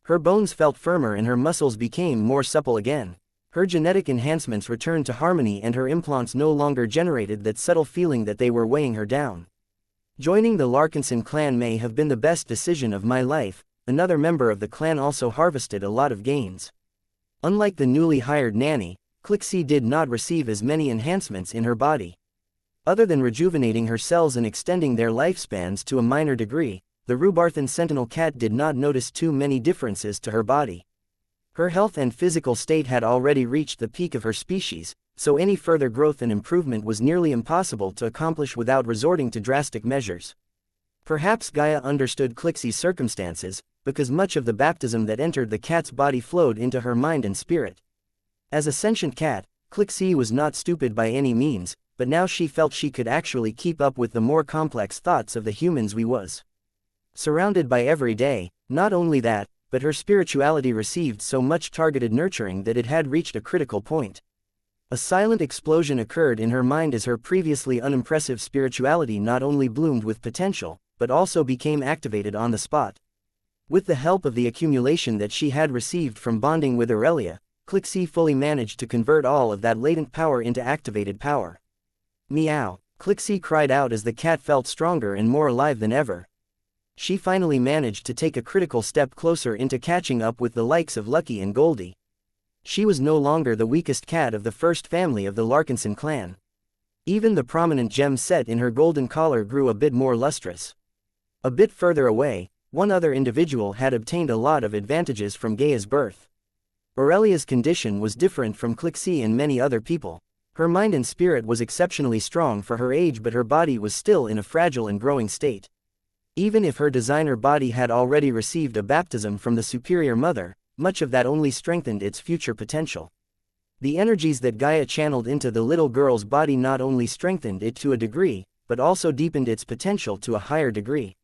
Her bones felt firmer and her muscles became more supple again. Her genetic enhancements returned to harmony and her implants no longer generated that subtle feeling that they were weighing her down. Joining the Larkinson clan may have been the best decision of my life. Another member of the clan also harvested a lot of gains. Unlike the newly hired nanny, Clixie did not receive as many enhancements in her body. Other than rejuvenating her cells and extending their lifespans to a minor degree, the Rubarthan Sentinel cat did not notice too many differences to her body. Her health and physical state had already reached the peak of her species, so any further growth and improvement was nearly impossible to accomplish without resorting to drastic measures. Perhaps Gaia understood Clixie's circumstances, because much of the baptism that entered the cat's body flowed into her mind and spirit. As a sentient cat, Clixie was not stupid by any means, but now she felt she could actually keep up with the more complex thoughts of the humans we was. Surrounded by every day, not only that, but her spirituality received so much targeted nurturing that it had reached a critical point. A silent explosion occurred in her mind as her previously unimpressive spirituality not only bloomed with potential, but also became activated on the spot. With the help of the accumulation that she had received from bonding with Aurelia, Clixie fully managed to convert all of that latent power into activated power. Meow, Clixie cried out as the cat felt stronger and more alive than ever. She finally managed to take a critical step closer into catching up with the likes of Lucky and Goldie. She was no longer the weakest cat of the first family of the Larkinson clan. Even the prominent gem set in her golden collar grew a bit more lustrous. A bit further away, one other individual had obtained a lot of advantages from Gaia's birth. Aurelia's condition was different from Clixie and many other people. Her mind and spirit was exceptionally strong for her age, but her body was still in a fragile and growing state. Even if her designer body had already received a baptism from the superior mother, much of that only strengthened its future potential. The energies that Gaia channeled into the little girl's body not only strengthened it to a degree, but also deepened its potential to a higher degree.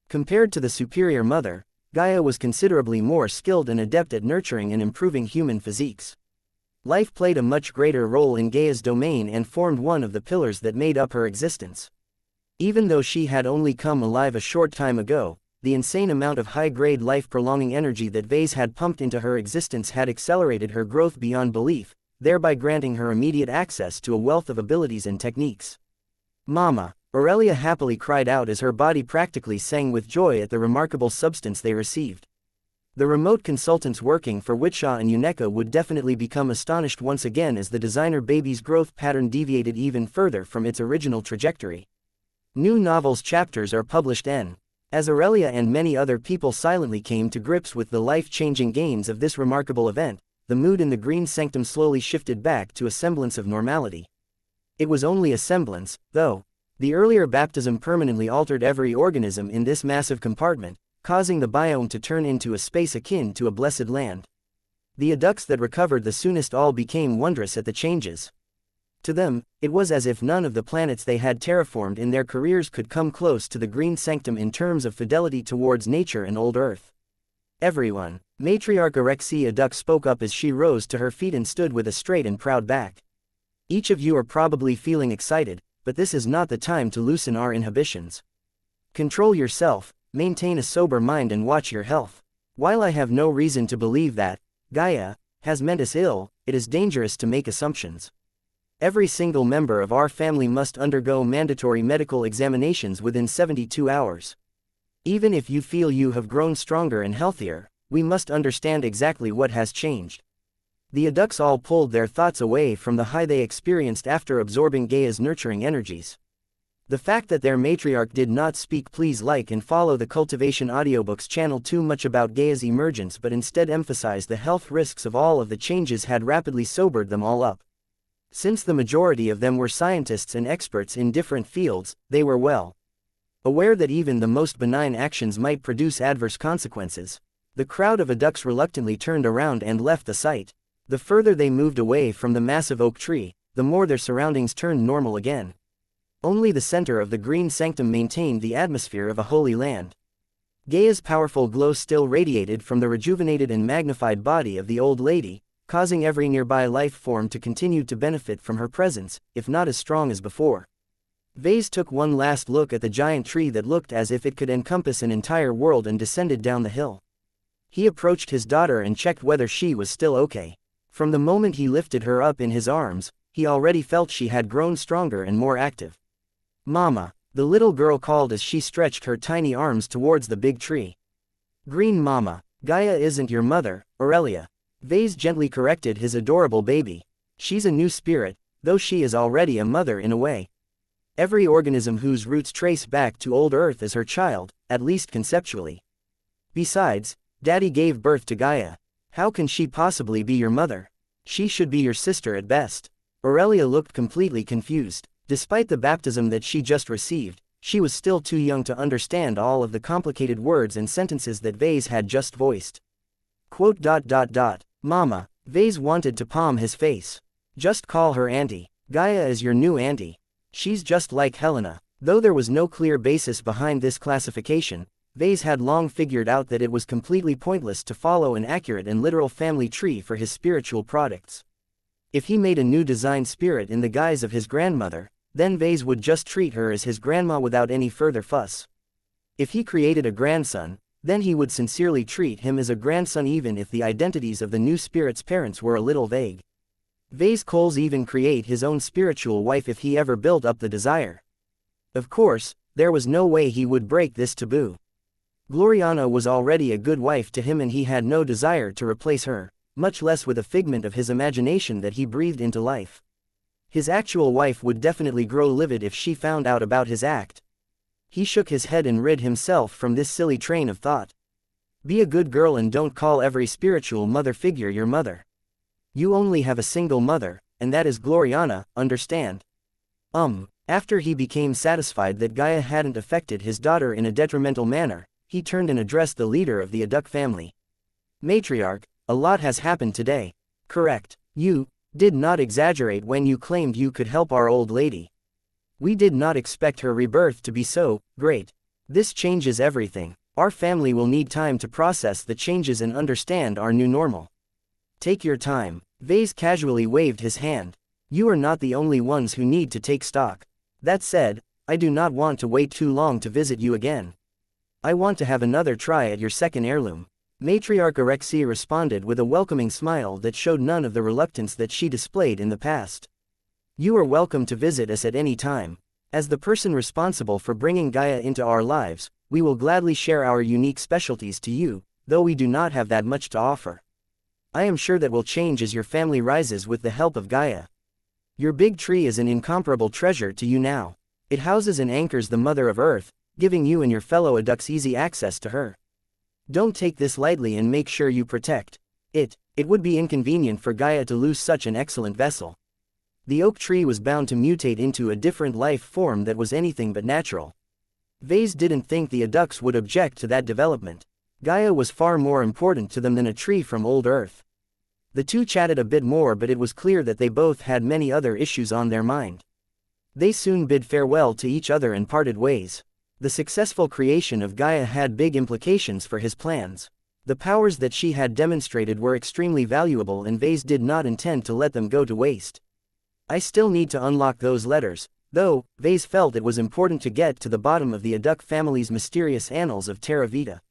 Compared to the superior mother, Gaia was considerably more skilled and adept at nurturing and improving human physiques. Life played a much greater role in Gaia's domain and formed one of the pillars that made up her existence. Even though she had only come alive a short time ago, the insane amount of high-grade life-prolonging energy that Vase had pumped into her existence had accelerated her growth beyond belief, thereby granting her immediate access to a wealth of abilities and techniques. "Mama!" Aurelia happily cried out as her body practically sang with joy at the remarkable substance they received. The remote consultants working for Witshaw and Uneka would definitely become astonished once again as the designer baby's growth pattern deviated even further from its original trajectory. New novels chapters are published as Aurelia and many other people silently came to grips with the life-changing gains of this remarkable event. The mood in the Green Sanctum slowly shifted back to a semblance of normality. It was only a semblance, though. The earlier baptism permanently altered every organism in this massive compartment, causing the biome to turn into a space akin to a blessed land. The adducts that recovered the soonest all became wondrous at the changes. To them, it was as if none of the planets they had terraformed in their careers could come close to the Green Sanctum in terms of fidelity towards nature and old Earth. "Everyone," Matriarch Erexia Duck spoke up as she rose to her feet and stood with a straight and proud back. "Each of you are probably feeling excited, but this is not the time to loosen our inhibitions. Control yourself, maintain a sober mind and watch your health. While I have no reason to believe that Gaia has meant us ill, it is dangerous to make assumptions. Every single member of our family must undergo mandatory medical examinations within 72 hours. Even if you feel you have grown stronger and healthier, we must understand exactly what has changed." The adducts all pulled their thoughts away from the high they experienced after absorbing Gaia's nurturing energies. The fact that their matriarch did not speak please like and follow the Cultivation Audiobooks channel too much about Gaia's emergence but instead emphasized the health risks of all of the changes had rapidly sobered them all up. Since the majority of them were scientists and experts in different fields, they were well aware that even the most benign actions might produce adverse consequences. The crowd of adducts reluctantly turned around and left the site. The further they moved away from the massive oak tree, the more their surroundings turned normal again. Only the center of the Green Sanctum maintained the atmosphere of a holy land. Gaia's powerful glow still radiated from the rejuvenated and magnified body of the old lady, causing every nearby life form to continue to benefit from her presence, if not as strong as before. Vase took one last look at the giant tree that looked as if it could encompass an entire world and descended down the hill. He approached his daughter and checked whether she was still okay. From the moment he lifted her up in his arms, he already felt she had grown stronger and more active. "Mama," The little girl called as she stretched her tiny arms towards the big tree. Green Mama, Gaia isn't your mother, Aurelia. Vase gently corrected his adorable baby. She's a new spirit, though she is already a mother in a way. Every organism whose roots trace back to old Earth is her child, at least conceptually. Besides, Daddy gave birth to Gaia. How can she possibly be your mother? She should be your sister at best. Aurelia looked completely confused. Despite the baptism that she just received, she was still too young to understand all of the complicated words and sentences that Vase had just voiced. Quote. Mama, Vase wanted to palm his face. Just call her Auntie. Gaia is your new auntie. She's just like Helena. Though there was no clear basis behind this classification, Vase had long figured out that it was completely pointless to follow an accurate and literal family tree for his spiritual products. If he made a new design spirit in the guise of his grandmother, then Vase would just treat her as his grandma without any further fuss. If he created a grandson, then he would sincerely treat him as a grandson even if the identities of the new spirit's parents were a little vague. Vase Coles even create his own spiritual wife if he ever built up the desire. Of course, there was no way he would break this taboo. Gloriana was already a good wife to him and he had no desire to replace her, much less with a figment of his imagination that he breathed into life. His actual wife would definitely grow livid if she found out about his act. He shook his head and rid himself from this silly train of thought. Be a good girl and don't call every spiritual mother figure your mother. You only have a single mother, and that is Gloriana, understand? After he became satisfied that Gaia hadn't affected his daughter in a detrimental manner, he turned and addressed the leader of the Aduk family. Matriarch, a lot has happened today. Correct. You did not exaggerate when you claimed you could help our old lady. We did not expect her rebirth to be so great. This changes everything. Our family will need time to process the changes and understand our new normal. Take your time. Vase casually waved his hand. You are not the only ones who need to take stock. That said, I do not want to wait too long to visit you again. I want to have another try at your second heirloom. Matriarch Alexia responded with a welcoming smile that showed none of the reluctance that she displayed in the past. You are welcome to visit us at any time. As the person responsible for bringing Gaia into our lives, we will gladly share our unique specialties to you, though we do not have that much to offer. I am sure that will change as your family rises with the help of Gaia. Your big tree is an incomparable treasure to you now. It houses and anchors the Mother of Earth, giving you and your fellow Aduks easy access to her. Don't take this lightly and make sure you protect it. It would be inconvenient for Gaia to lose such an excellent vessel. The oak tree was bound to mutate into a different life form that was anything but natural. Vase didn't think the Aduks would object to that development. Gaia was far more important to them than a tree from old Earth. The two chatted a bit more, but it was clear that they both had many other issues on their mind. They soon bid farewell to each other and parted ways. The successful creation of Gaia had big implications for his plans. The powers that she had demonstrated were extremely valuable and Vase did not intend to let them go to waste. I still need to unlock those letters, though. Vase felt it was important to get to the bottom of the Aduk family's mysterious annals of Terra Vita.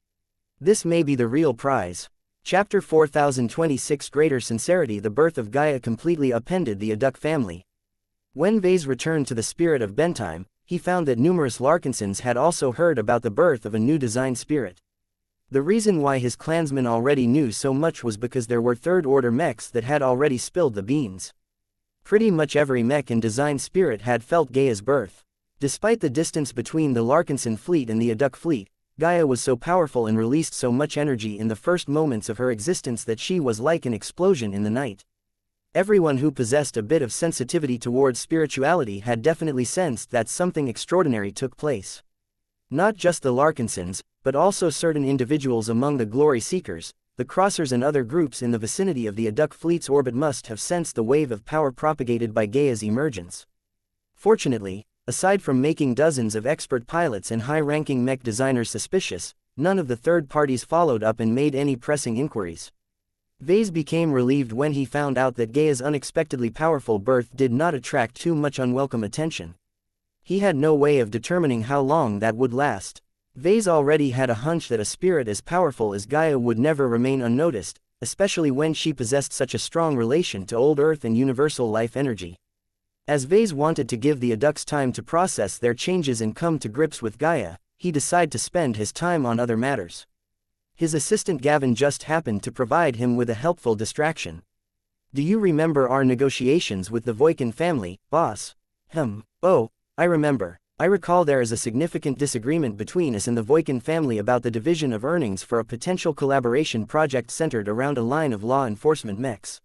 This may be the real prize. Chapter 4026 Greater Sincerity. The birth of Gaia completely upended the Aduk family. When Vase returned to the Spirit of Bentime, he found that numerous Larkinsons had also heard about the birth of a new design spirit. The reason why his clansmen already knew so much was because there were third-order mechs that had already spilled the beans. Pretty much every mech and design spirit had felt Gaia's birth. Despite the distance between the Larkinson fleet and the Aduk fleet, Gaia was so powerful and released so much energy in the first moments of her existence that she was like an explosion in the night. Everyone who possessed a bit of sensitivity towards spirituality had definitely sensed that something extraordinary took place. Not just the Larkinsons, but also certain individuals among the Glory Seekers, the Crossers and other groups in the vicinity of the Aduk fleet's orbit must have sensed the wave of power propagated by Gaia's emergence. Fortunately, aside from making dozens of expert pilots and high-ranking mech designers suspicious, none of the third parties followed up and made any pressing inquiries. Vase became relieved when he found out that Gaia's unexpectedly powerful birth did not attract too much unwelcome attention. He had no way of determining how long that would last. Vase already had a hunch that a spirit as powerful as Gaia would never remain unnoticed, especially when she possessed such a strong relation to old Earth and universal life energy. As Vase wanted to give the adults time to process their changes and come to grips with Gaia, he decided to spend his time on other matters. His assistant Gavin just happened to provide him with a helpful distraction. "Do you remember our negotiations with the Voikin family, boss?" "Oh, I remember. I recall there is a significant disagreement between us and the Voikin family about the division of earnings for a potential collaboration project centered around a line of law enforcement mechs."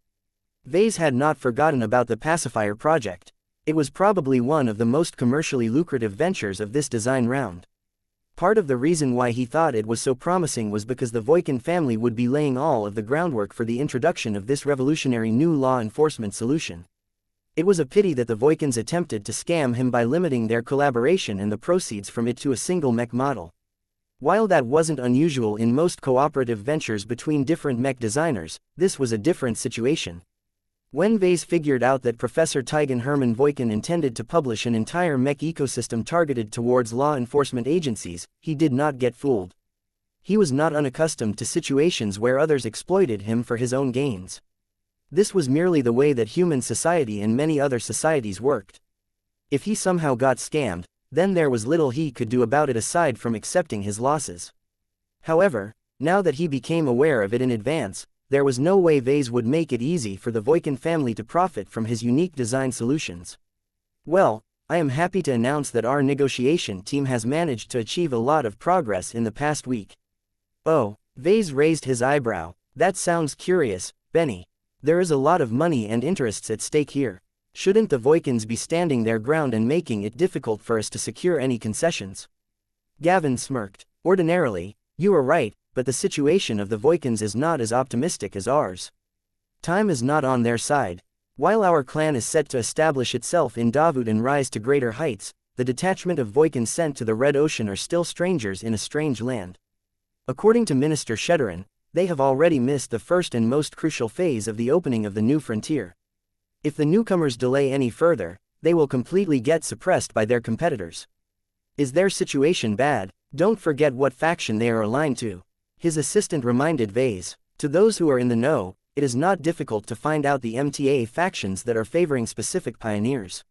Vase had not forgotten about the pacifier project. It was probably one of the most commercially lucrative ventures of this design round. Part of the reason why he thought it was so promising was because the Voikin family would be laying all of the groundwork for the introduction of this revolutionary new law enforcement solution. It was a pity that the Voikins attempted to scam him by limiting their collaboration and the proceeds from it to a single mech model. While that wasn't unusual in most cooperative ventures between different mech designers, this was a different situation. When Vase figured out that Professor Teigen Hermann Voikin intended to publish an entire mech ecosystem targeted towards law enforcement agencies, he did not get fooled. He was not unaccustomed to situations where others exploited him for his own gains. This was merely the way that human society and many other societies worked. If he somehow got scammed, then there was little he could do about it aside from accepting his losses. However, now that he became aware of it in advance, there was no way Vase would make it easy for the Voikin family to profit from his unique design solutions. "Well, I am happy to announce that our negotiation team has managed to achieve a lot of progress in the past week." "Oh," Vase raised his eyebrow, "that sounds curious, Benny. There is a lot of money and interests at stake here. Shouldn't the Voikins be standing their ground and making it difficult for us to secure any concessions?" Gavin smirked. "Ordinarily, you are right, but the situation of the Voikins is not as optimistic as ours. Time is not on their side. While our clan is set to establish itself in Davut and rise to greater heights, the detachment of Voikins sent to the Red Ocean are still strangers in a strange land. According to Minister Shedderin, they have already missed the first and most crucial phase of the opening of the new frontier. If the newcomers delay any further, they will completely get suppressed by their competitors. Is their situation bad? Don't forget what faction they are aligned to." His assistant reminded Vase. "To those who are in the know, it is not difficult to find out the MTA factions that are favoring specific pioneers.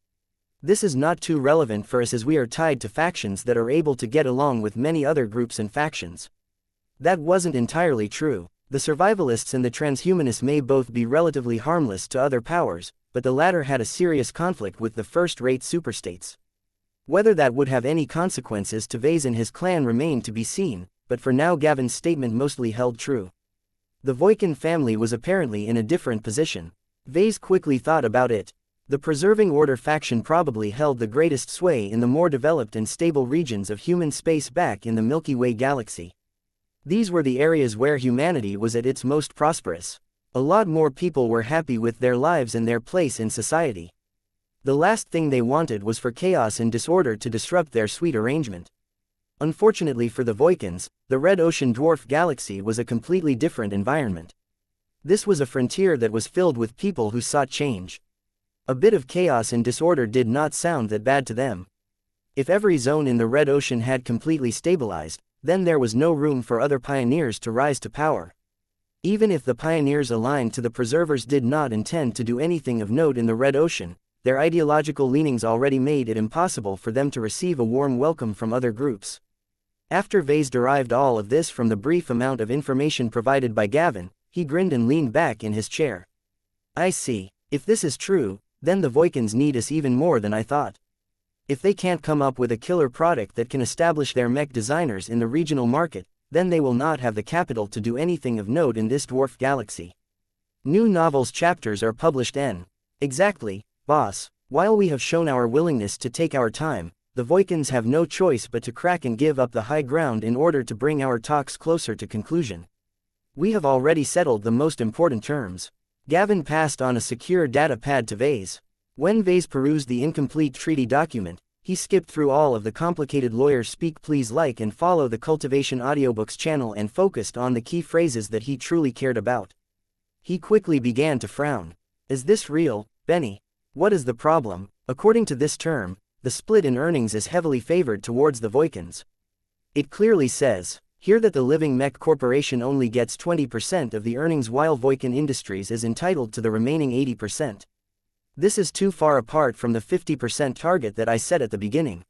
This is not too relevant for us as we are tied to factions that are able to get along with many other groups and factions." That wasn't entirely true. The survivalists and the transhumanists may both be relatively harmless to other powers, but the latter had a serious conflict with the first-rate superstates. Whether that would have any consequences to Vase and his clan remained to be seen, but for now Gavin's statement mostly held true. The Voikin family was apparently in a different position. Vase quickly thought about it. The Preserving Order faction probably held the greatest sway in the more developed and stable regions of human space back in the Milky Way galaxy. These were the areas where humanity was at its most prosperous. A lot more people were happy with their lives and their place in society. The last thing they wanted was for chaos and disorder to disrupt their sweet arrangement. Unfortunately for the Voikins, the Red Ocean dwarf galaxy was a completely different environment. This was a frontier that was filled with people who sought change. A bit of chaos and disorder did not sound that bad to them. If every zone in the Red Ocean had completely stabilized, then there was no room for other pioneers to rise to power. Even if the pioneers aligned to the preservers did not intend to do anything of note in the Red Ocean, their ideological leanings already made it impossible for them to receive a warm welcome from other groups. After Vase derived all of this from the brief amount of information provided by Gavin, he grinned and leaned back in his chair. "I see. If this is true, then the Voikins need us even more than I thought. If they can't come up with a killer product that can establish their mech designers in the regional market, then they will not have the capital to do anything of note in this dwarf galaxy. New novels chapters are published n. Exactly, boss. While we have shown our willingness to take our time, the Voikins have no choice but to crack and give up the high ground in order to bring our talks closer to conclusion. We have already settled the most important terms." Gavin passed on a secure data pad to Vase. When Vase perused the incomplete treaty document, he skipped through all of the complicated lawyer speak. Please like and follow the Cultivation Audiobooks channel and focused on the key phrases that he truly cared about. He quickly began to frown. "Is this real, Benny? What is the problem?" According to this term, the split in earnings is heavily favored towards the Voikins. It clearly says here that the Living Mech Corporation only gets 20% of the earnings while Voikin Industries is entitled to the remaining 80%. This is too far apart from the 50% target that I set at the beginning.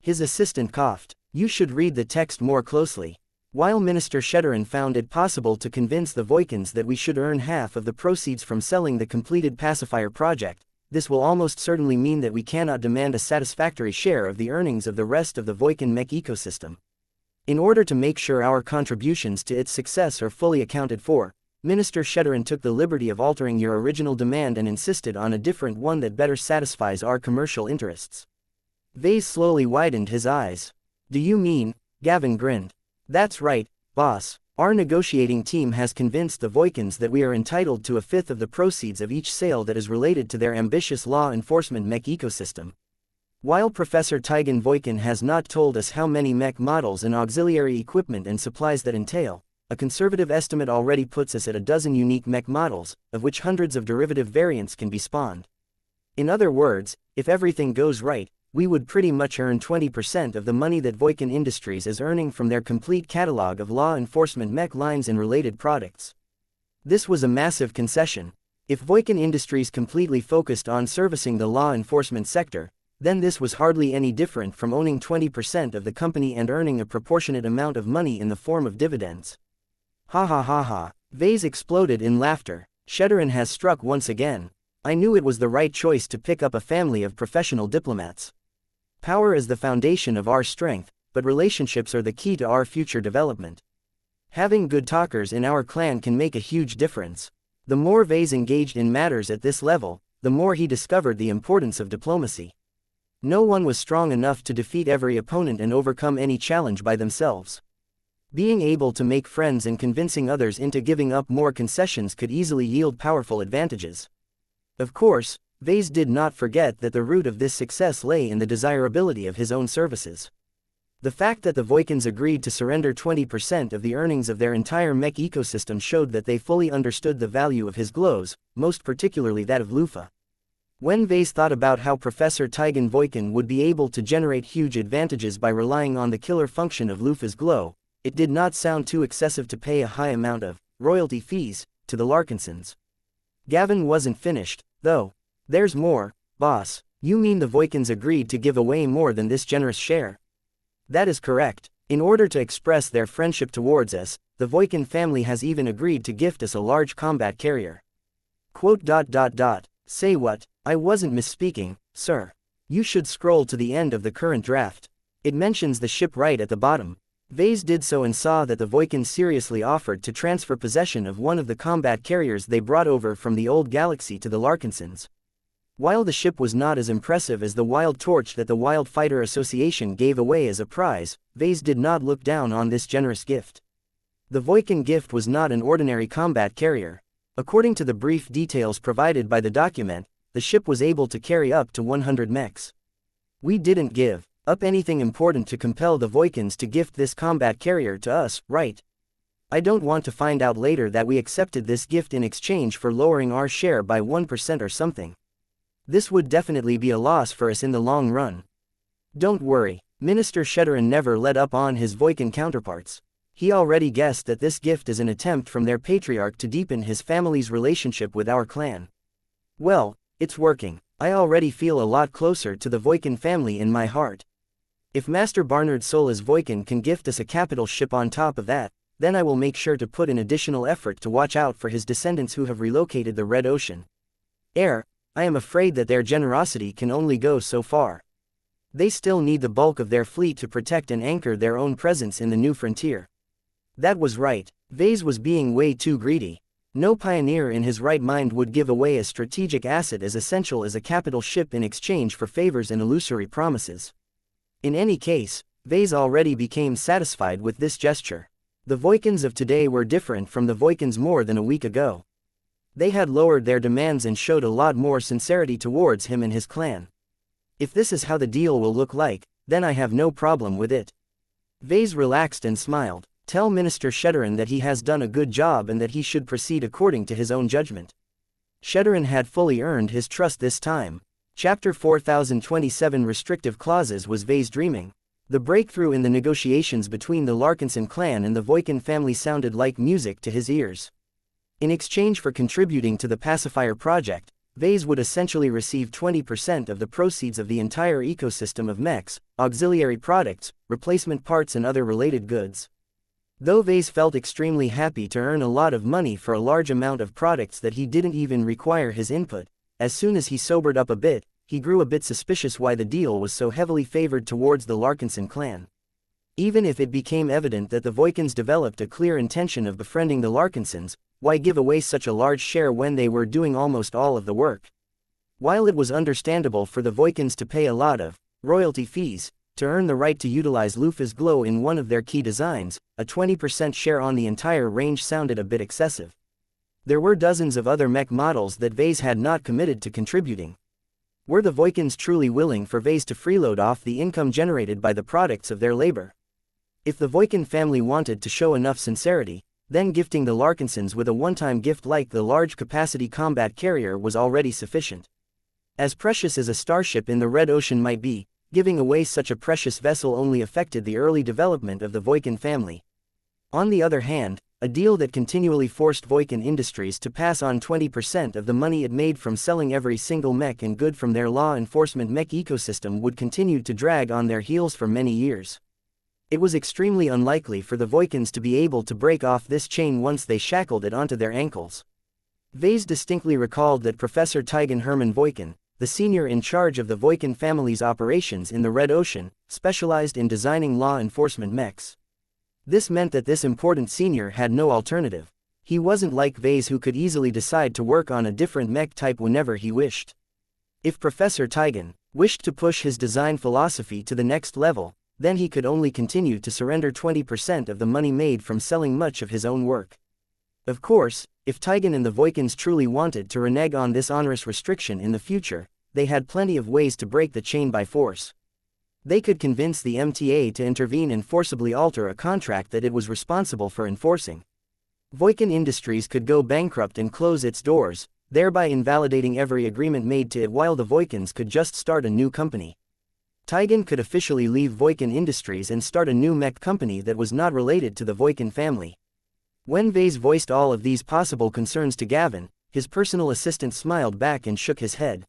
His assistant coughed. You should read the text more closely. While Minister Sheddarin found it possible to convince the Voikins that we should earn half of the proceeds from selling the completed pacifier project, this will almost certainly mean that we cannot demand a satisfactory share of the earnings of the rest of the Voikin Mech ecosystem. In order to make sure our contributions to its success are fully accounted for, Minister Sheddarin took the liberty of altering your original demand and insisted on a different one that better satisfies our commercial interests. Vase slowly widened his eyes. Do you mean? Gavin grinned. That's right, boss. Our negotiating team has convinced the Voikins that we are entitled to a fifth of the proceeds of each sale that is related to their ambitious law enforcement mech ecosystem. While Professor Taigen Voikin has not told us how many mech models and auxiliary equipment and supplies that entail, a conservative estimate already puts us at a dozen unique mech models, of which hundreds of derivative variants can be spawned. In other words, if everything goes right, we would pretty much earn 20% of the money that Voikin Industries is earning from their complete catalog of law enforcement mech lines and related products. This was a massive concession. If Voikin Industries completely focused on servicing the law enforcement sector, then this was hardly any different from owning 20% of the company and earning a proportionate amount of money in the form of dividends. Ha ha ha ha. Vase exploded in laughter. Sheddarin has struck once again. I knew it was the right choice to pick up a family of professional diplomats. Power is the foundation of our strength, but relationships are the key to our future development. Having good talkers in our clan can make a huge difference. The more Vase engaged in matters at this level, the more he discovered the importance of diplomacy. No one was strong enough to defeat every opponent and overcome any challenge by themselves. Being able to make friends and convincing others into giving up more concessions could easily yield powerful advantages. Of course, Vase did not forget that the root of this success lay in the desirability of his own services. The fact that the Voikins agreed to surrender 20% of the earnings of their entire mech ecosystem showed that they fully understood the value of his glows, most particularly that of Lufa. When Vase thought about how Professor Taigen Voikin would be able to generate huge advantages by relying on the killer function of Lufa's glow, it did not sound too excessive to pay a high amount of royalty fees to the Larkinsons. Gavin wasn't finished, though. There's more, boss. You mean the Voikins agreed to give away more than this generous share? That is correct. In order to express their friendship towards us, the Voikin family has even agreed to gift us a large combat carrier. Quote. Say what? I wasn't misspeaking, sir. You should scroll to the end of the current draft. It mentions the ship right at the bottom. Vase did so and saw that the Voikins seriously offered to transfer possession of one of the combat carriers they brought over from the old galaxy to the Larkinsons. While the ship was not as impressive as the Wild Torch that the Wild Fighter Association gave away as a prize, Vase did not look down on this generous gift. The Voikin gift was not an ordinary combat carrier. According to the brief details provided by the document, the ship was able to carry up to 100 mechs. We didn't give up anything important to compel the Voikins to gift this combat carrier to us, right? I don't want to find out later that we accepted this gift in exchange for lowering our share by 1% or something. This would definitely be a loss for us in the long run. Don't worry, Minister Sheddarin never let up on his Voikin counterparts. He already guessed that this gift is an attempt from their patriarch to deepen his family's relationship with our clan. Well, it's working. I already feel a lot closer to the Voikin family in my heart. If Master Barnard Solas Voikin can gift us a capital ship on top of that, then I will make sure to put in additional effort to watch out for his descendants who have relocated the Red Ocean. I am afraid that their generosity can only go so far. They still need the bulk of their fleet to protect and anchor their own presence in the new frontier. That was right. Vase was being way too greedy. No pioneer in his right mind would give away a strategic asset as essential as a capital ship in exchange for favors and illusory promises. In any case, Vase already became satisfied with this gesture. The Voikins of today were different from the Voikins more than a week ago. They had lowered their demands and showed a lot more sincerity towards him and his clan. If this is how the deal will look like, then I have no problem with it. Vase relaxed and smiled. Tell Minister Sheddarin that he has done a good job and that he should proceed according to his own judgment. Sheddarin had fully earned his trust this time. Chapter 4027 Restrictive Clauses was Vase dreaming. The breakthrough in the negotiations between the Larkinson clan and the Voikin family sounded like music to his ears. In exchange for contributing to the pacifier project, Vase would essentially receive 20% of the proceeds of the entire ecosystem of mechs, auxiliary products, replacement parts and other related goods. Though Vase felt extremely happy to earn a lot of money for a large amount of products that he didn't even require his input, as soon as he sobered up a bit, he grew a bit suspicious why the deal was so heavily favored towards the Larkinson clan. Even if it became evident that the Voikins developed a clear intention of befriending the Larkinsons, why give away such a large share when they were doing almost all of the work? While it was understandable for the Voikins to pay a lot of royalty fees to earn the right to utilize Lufa's glow in one of their key designs, a 20% share on the entire range sounded a bit excessive. There were dozens of other mech models that Vase had not committed to contributing. Were the Voikins truly willing for Vase to freeload off the income generated by the products of their labor? If the Voikin family wanted to show enough sincerity, then gifting the Larkinsons with a one-time gift like the large-capacity combat carrier was already sufficient. As precious as a starship in the Red Ocean might be, giving away such a precious vessel only affected the early development of the Voikin family. On the other hand, a deal that continually forced Voikin Industries to pass on 20% of the money it made from selling every single mech and good from their law enforcement mech ecosystem would continue to drag on their heels for many years. It was extremely unlikely for the Voikins to be able to break off this chain once they shackled it onto their ankles. Vase distinctly recalled that Professor Tigan Hermann Voikin, the senior in charge of the Voikin family's operations in the Red Ocean, specialized in designing law enforcement mechs. This meant that this important senior had no alternative. He wasn't like Vase, who could easily decide to work on a different mech type whenever he wished. If Professor Tigan wished to push his design philosophy to the next level, then he could only continue to surrender 20% of the money made from selling much of his own work. Of course, if Tigan and the Voikins truly wanted to renege on this onerous restriction in the future, they had plenty of ways to break the chain by force. They could convince the MTA to intervene and forcibly alter a contract that it was responsible for enforcing. Voikin Industries could go bankrupt and close its doors, thereby invalidating every agreement made to it, while the Voikins could just start a new company. Tigan could officially leave Voikin Industries and start a new mech company that was not related to the Voikin family. When Vase voiced all of these possible concerns to Gavin, his personal assistant smiled back and shook his head.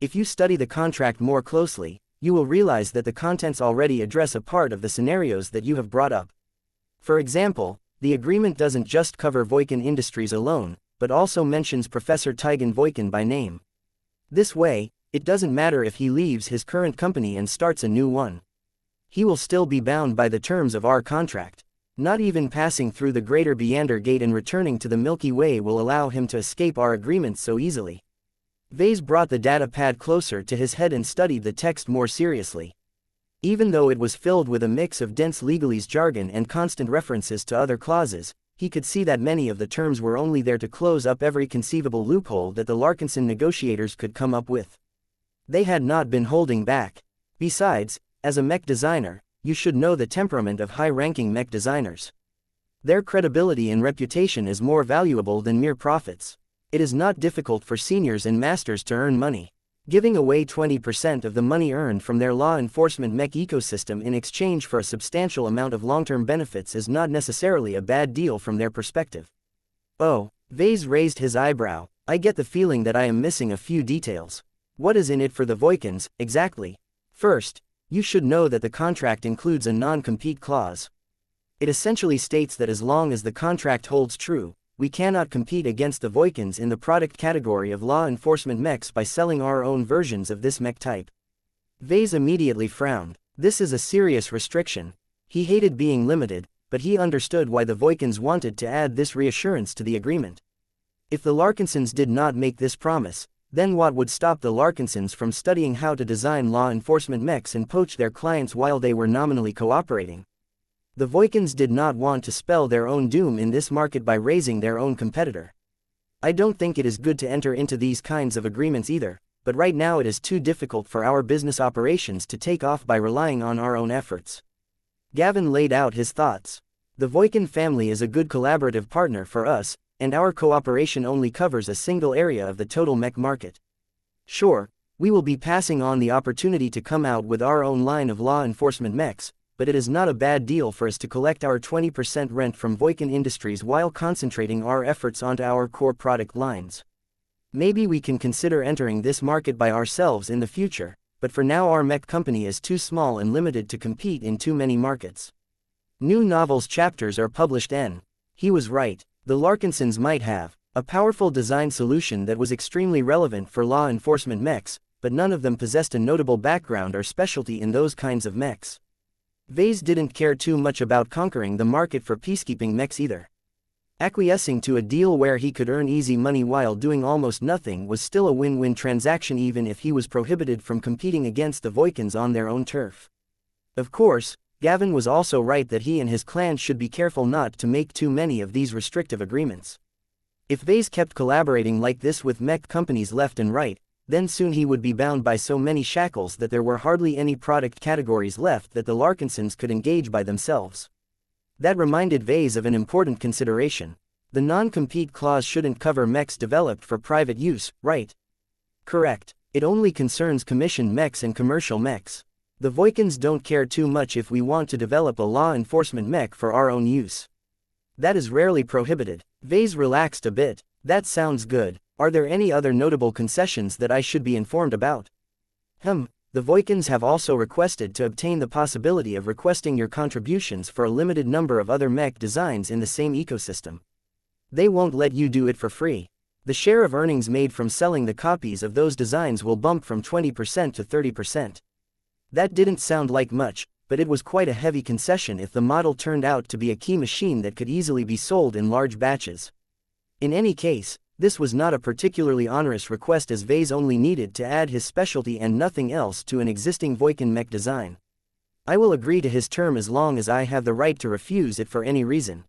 If you study the contract more closely, you will realize that the contents already address a part of the scenarios that you have brought up. For example, the agreement doesn't just cover Voikin Industries alone, but also mentions Professor Tigan Voikin by name. This way, it doesn't matter if he leaves his current company and starts a new one. He will still be bound by the terms of our contract. Not even passing through the Greater Beander Gate and returning to the Milky Way will allow him to escape our agreements so easily. Vase brought the data pad closer to his head and studied the text more seriously. Even though it was filled with a mix of dense legalese jargon and constant references to other clauses, he could see that many of the terms were only there to close up every conceivable loophole that the Larkinson negotiators could come up with. They had not been holding back. Besides, as a mech designer, you should know the temperament of high-ranking mech designers. Their credibility and reputation is more valuable than mere profits. It is not difficult for seniors and masters to earn money. Giving away 20% of the money earned from their law enforcement mech ecosystem in exchange for a substantial amount of long-term benefits is not necessarily a bad deal from their perspective. Oh, Vase raised his eyebrow. I get the feeling that I am missing a few details. What is in it for the Voikins, exactly? First, you should know that the contract includes a non-compete clause. It essentially states that as long as the contract holds true, we cannot compete against the Voikins in the product category of law enforcement mechs by selling our own versions of this mech type. Vase immediately frowned. This is a serious restriction. He hated being limited, but he understood why the Voikins wanted to add this reassurance to the agreement. If the Larkinsons did not make this promise, then what would stop the Larkinsons from studying how to design law enforcement mechs and poach their clients while they were nominally cooperating? The Voikins did not want to spell their own doom in this market by raising their own competitor. I don't think it is good to enter into these kinds of agreements either, but right now it is too difficult for our business operations to take off by relying on our own efforts. Gavin laid out his thoughts. The Voikin family is a good collaborative partner for us, and our cooperation only covers a single area of the total mech market. Sure, we will be passing on the opportunity to come out with our own line of law enforcement mechs, but it is not a bad deal for us to collect our 20% rent from Voikin Industries while concentrating our efforts onto our core product lines. Maybe we can consider entering this market by ourselves in the future, but for now our mech company is too small and limited to compete in too many markets. New novels chapters are published n. He was right. The Larkinsons might have a powerful design solution that was extremely relevant for law enforcement mechs, but none of them possessed a notable background or specialty in those kinds of mechs. Vase didn't care too much about conquering the market for peacekeeping mechs either. Acquiescing to a deal where he could earn easy money while doing almost nothing was still a win-win transaction even if he was prohibited from competing against the Voikins on their own turf. Of course, Gavin was also right that he and his clan should be careful not to make too many of these restrictive agreements. If Vase kept collaborating like this with mech companies left and right, then soon he would be bound by so many shackles that there were hardly any product categories left that the Larkinsons could engage by themselves. That reminded Vase of an important consideration. The non-compete clause shouldn't cover mechs developed for private use, right? Correct. It only concerns commissioned mechs and commercial mechs. The Voikins don't care too much if we want to develop a law enforcement mech for our own use. That is rarely prohibited. Vase relaxed a bit. That sounds good. Are there any other notable concessions that I should be informed about? The Voikins have also requested to obtain the possibility of requesting your contributions for a limited number of other mech designs in the same ecosystem. They won't let you do it for free. The share of earnings made from selling the copies of those designs will bump from 20% to 30%. That didn't sound like much, but it was quite a heavy concession if the model turned out to be a key machine that could easily be sold in large batches. In any case, this was not a particularly onerous request as Vase only needed to add his specialty and nothing else to an existing Voikin mech design. I will agree to his term as long as I have the right to refuse it for any reason.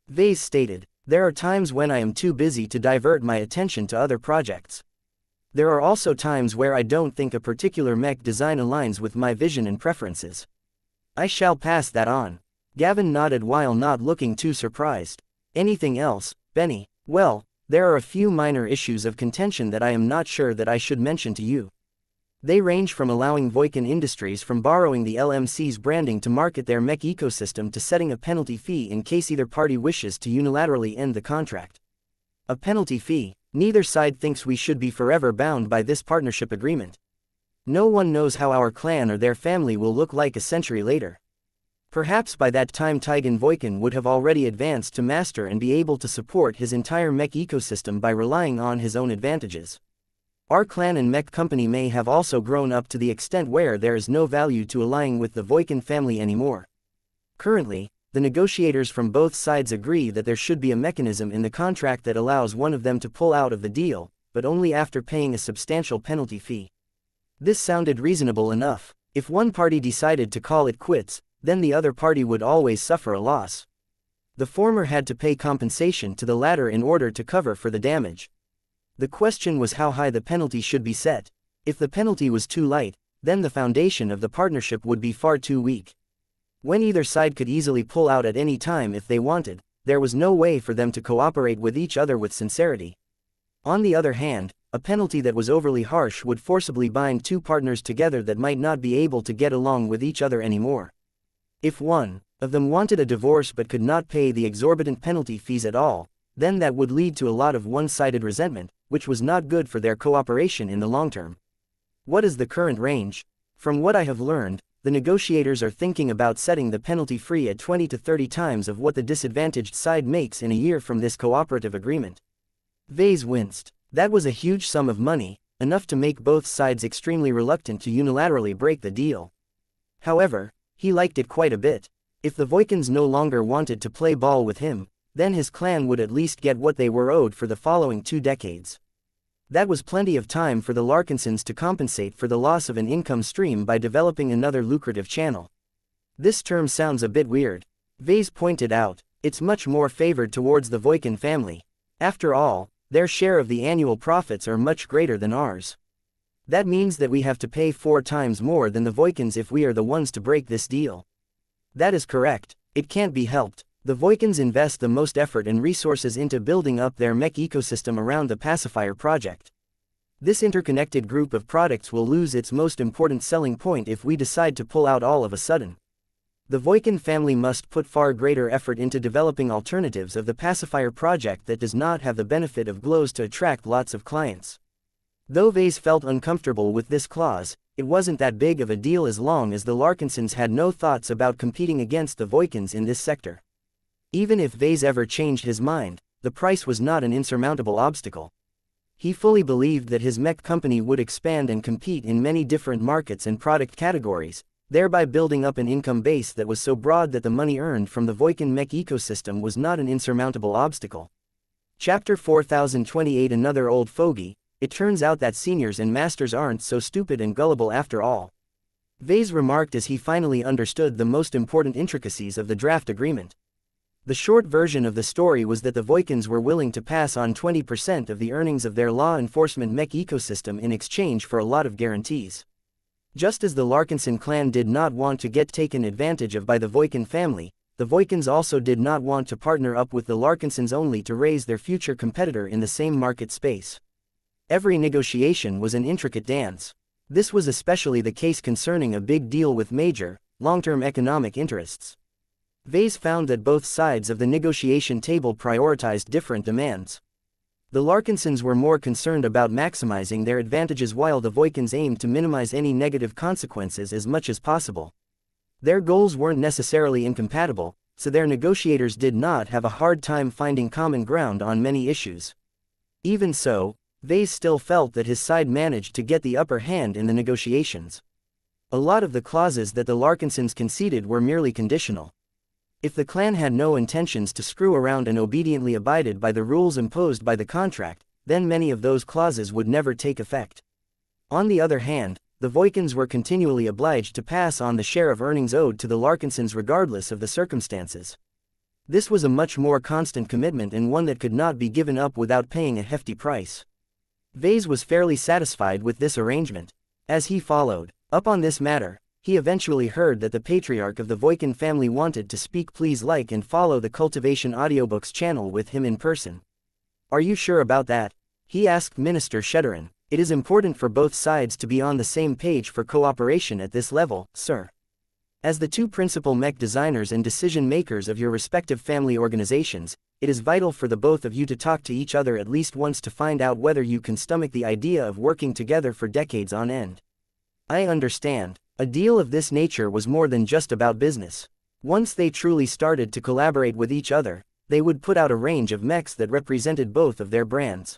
Vase stated, there are times when I am too busy to divert my attention to other projects. There are also times where I don't think a particular mech design aligns with my vision and preferences. I shall pass that on. Gavin nodded while not looking too surprised. Anything else, Benny? Well, there are a few minor issues of contention that I am not sure that I should mention to you. They range from allowing Voikin Industries from borrowing the LMC's branding to market their mech ecosystem to setting a penalty fee in case either party wishes to unilaterally end the contract. A penalty fee. Neither side thinks we should be forever bound by this partnership agreement. No one knows how our clan or their family will look like a century later. Perhaps by that time Tigan Voikin would have already advanced to master and be able to support his entire mech ecosystem by relying on his own advantages. Our clan and mech company may have also grown up to the extent where there is no value to allying with the Voikin family anymore. Currently, the negotiators from both sides agree that there should be a mechanism in the contract that allows one of them to pull out of the deal, but only after paying a substantial penalty fee. This sounded reasonable enough. If one party decided to call it quits, then the other party would always suffer a loss. The former had to pay compensation to the latter in order to cover for the damage. The question was how high the penalty should be set. If the penalty was too light, then the foundation of the partnership would be far too weak. When either side could easily pull out at any time if they wanted, there was no way for them to cooperate with each other with sincerity. On the other hand, a penalty that was overly harsh would forcibly bind two partners together that might not be able to get along with each other anymore. If one of them wanted a divorce but could not pay the exorbitant penalty fees at all, then that would lead to a lot of one-sided resentment, which was not good for their cooperation in the long term. What is the current range? From what I have learned, the negotiators are thinking about setting the penalty free at 20 to 30 times of what the disadvantaged side makes in a year from this cooperative agreement. Vase winced. That was a huge sum of money, enough to make both sides extremely reluctant to unilaterally break the deal. However, he liked it quite a bit. If the Voikins no longer wanted to play ball with him, then his clan would at least get what they were owed for the following 2 decades. That was plenty of time for the Larkinsons to compensate for the loss of an income stream by developing another lucrative channel. This term sounds a bit weird. Vase pointed out, it's much more favored towards the Voikin family. After all, their share of the annual profits are much greater than ours. That means that we have to pay 4 times more than the Voikins if we are the ones to break this deal. That is correct. It can't be helped. The Voikins invest the most effort and resources into building up their mech ecosystem around the pacifier project. This interconnected group of products will lose its most important selling point if we decide to pull out all of a sudden. The Voikin family must put far greater effort into developing alternatives of the pacifier project that does not have the benefit of glows to attract lots of clients. Though Vase felt uncomfortable with this clause, it wasn't that big of a deal as long as the Larkinsons had no thoughts about competing against the Voikins in this sector. Even if Vase ever changed his mind, the price was not an insurmountable obstacle. He fully believed that his mech company would expand and compete in many different markets and product categories, thereby building up an income base that was so broad that the money earned from the Voikin mech ecosystem was not an insurmountable obstacle. Chapter 4028. Another old fogey. It turns out that seniors and masters aren't so stupid and gullible after all. Vase remarked as he finally understood the most important intricacies of the draft agreement. The short version of the story was that the Voikins were willing to pass on 20% of the earnings of their law enforcement mech ecosystem in exchange for a lot of guarantees. Just as the Larkinson clan did not want to get taken advantage of by the Voikin family, the Voikins also did not want to partner up with the Larkinsons only to raise their future competitor in the same market space. Every negotiation was an intricate dance. This was especially the case concerning a big deal with major, long-term economic interests. Vase found that both sides of the negotiation table prioritized different demands. The Larkinsons were more concerned about maximizing their advantages while the Voikins aimed to minimize any negative consequences as much as possible. Their goals weren't necessarily incompatible, so their negotiators did not have a hard time finding common ground on many issues. Even so, Vase still felt that his side managed to get the upper hand in the negotiations. A lot of the clauses that the Larkinsons conceded were merely conditional. If the clan had no intentions to screw around and obediently abided by the rules imposed by the contract, then many of those clauses would never take effect. On the other hand, the Voikins were continually obliged to pass on the share of earnings owed to the Larkinsons regardless of the circumstances. This was a much more constant commitment and one that could not be given up without paying a hefty price. Vase was fairly satisfied with this arrangement. As he followed up on this matter, he eventually heard that the patriarch of the Voikin family wanted to speak. Please like and follow the Cultivation Audiobooks channel with him in person. Are you sure about that? He asked Minister Shedderin. It is important for both sides to be on the same page for cooperation at this level, sir. As the two principal mech designers and decision makers of your respective family organizations, it is vital for the both of you to talk to each other at least once to find out whether you can stomach the idea of working together for decades on end. I understand. A deal of this nature was more than just about business. Once they truly started to collaborate with each other, they would put out a range of mechs that represented both of their brands.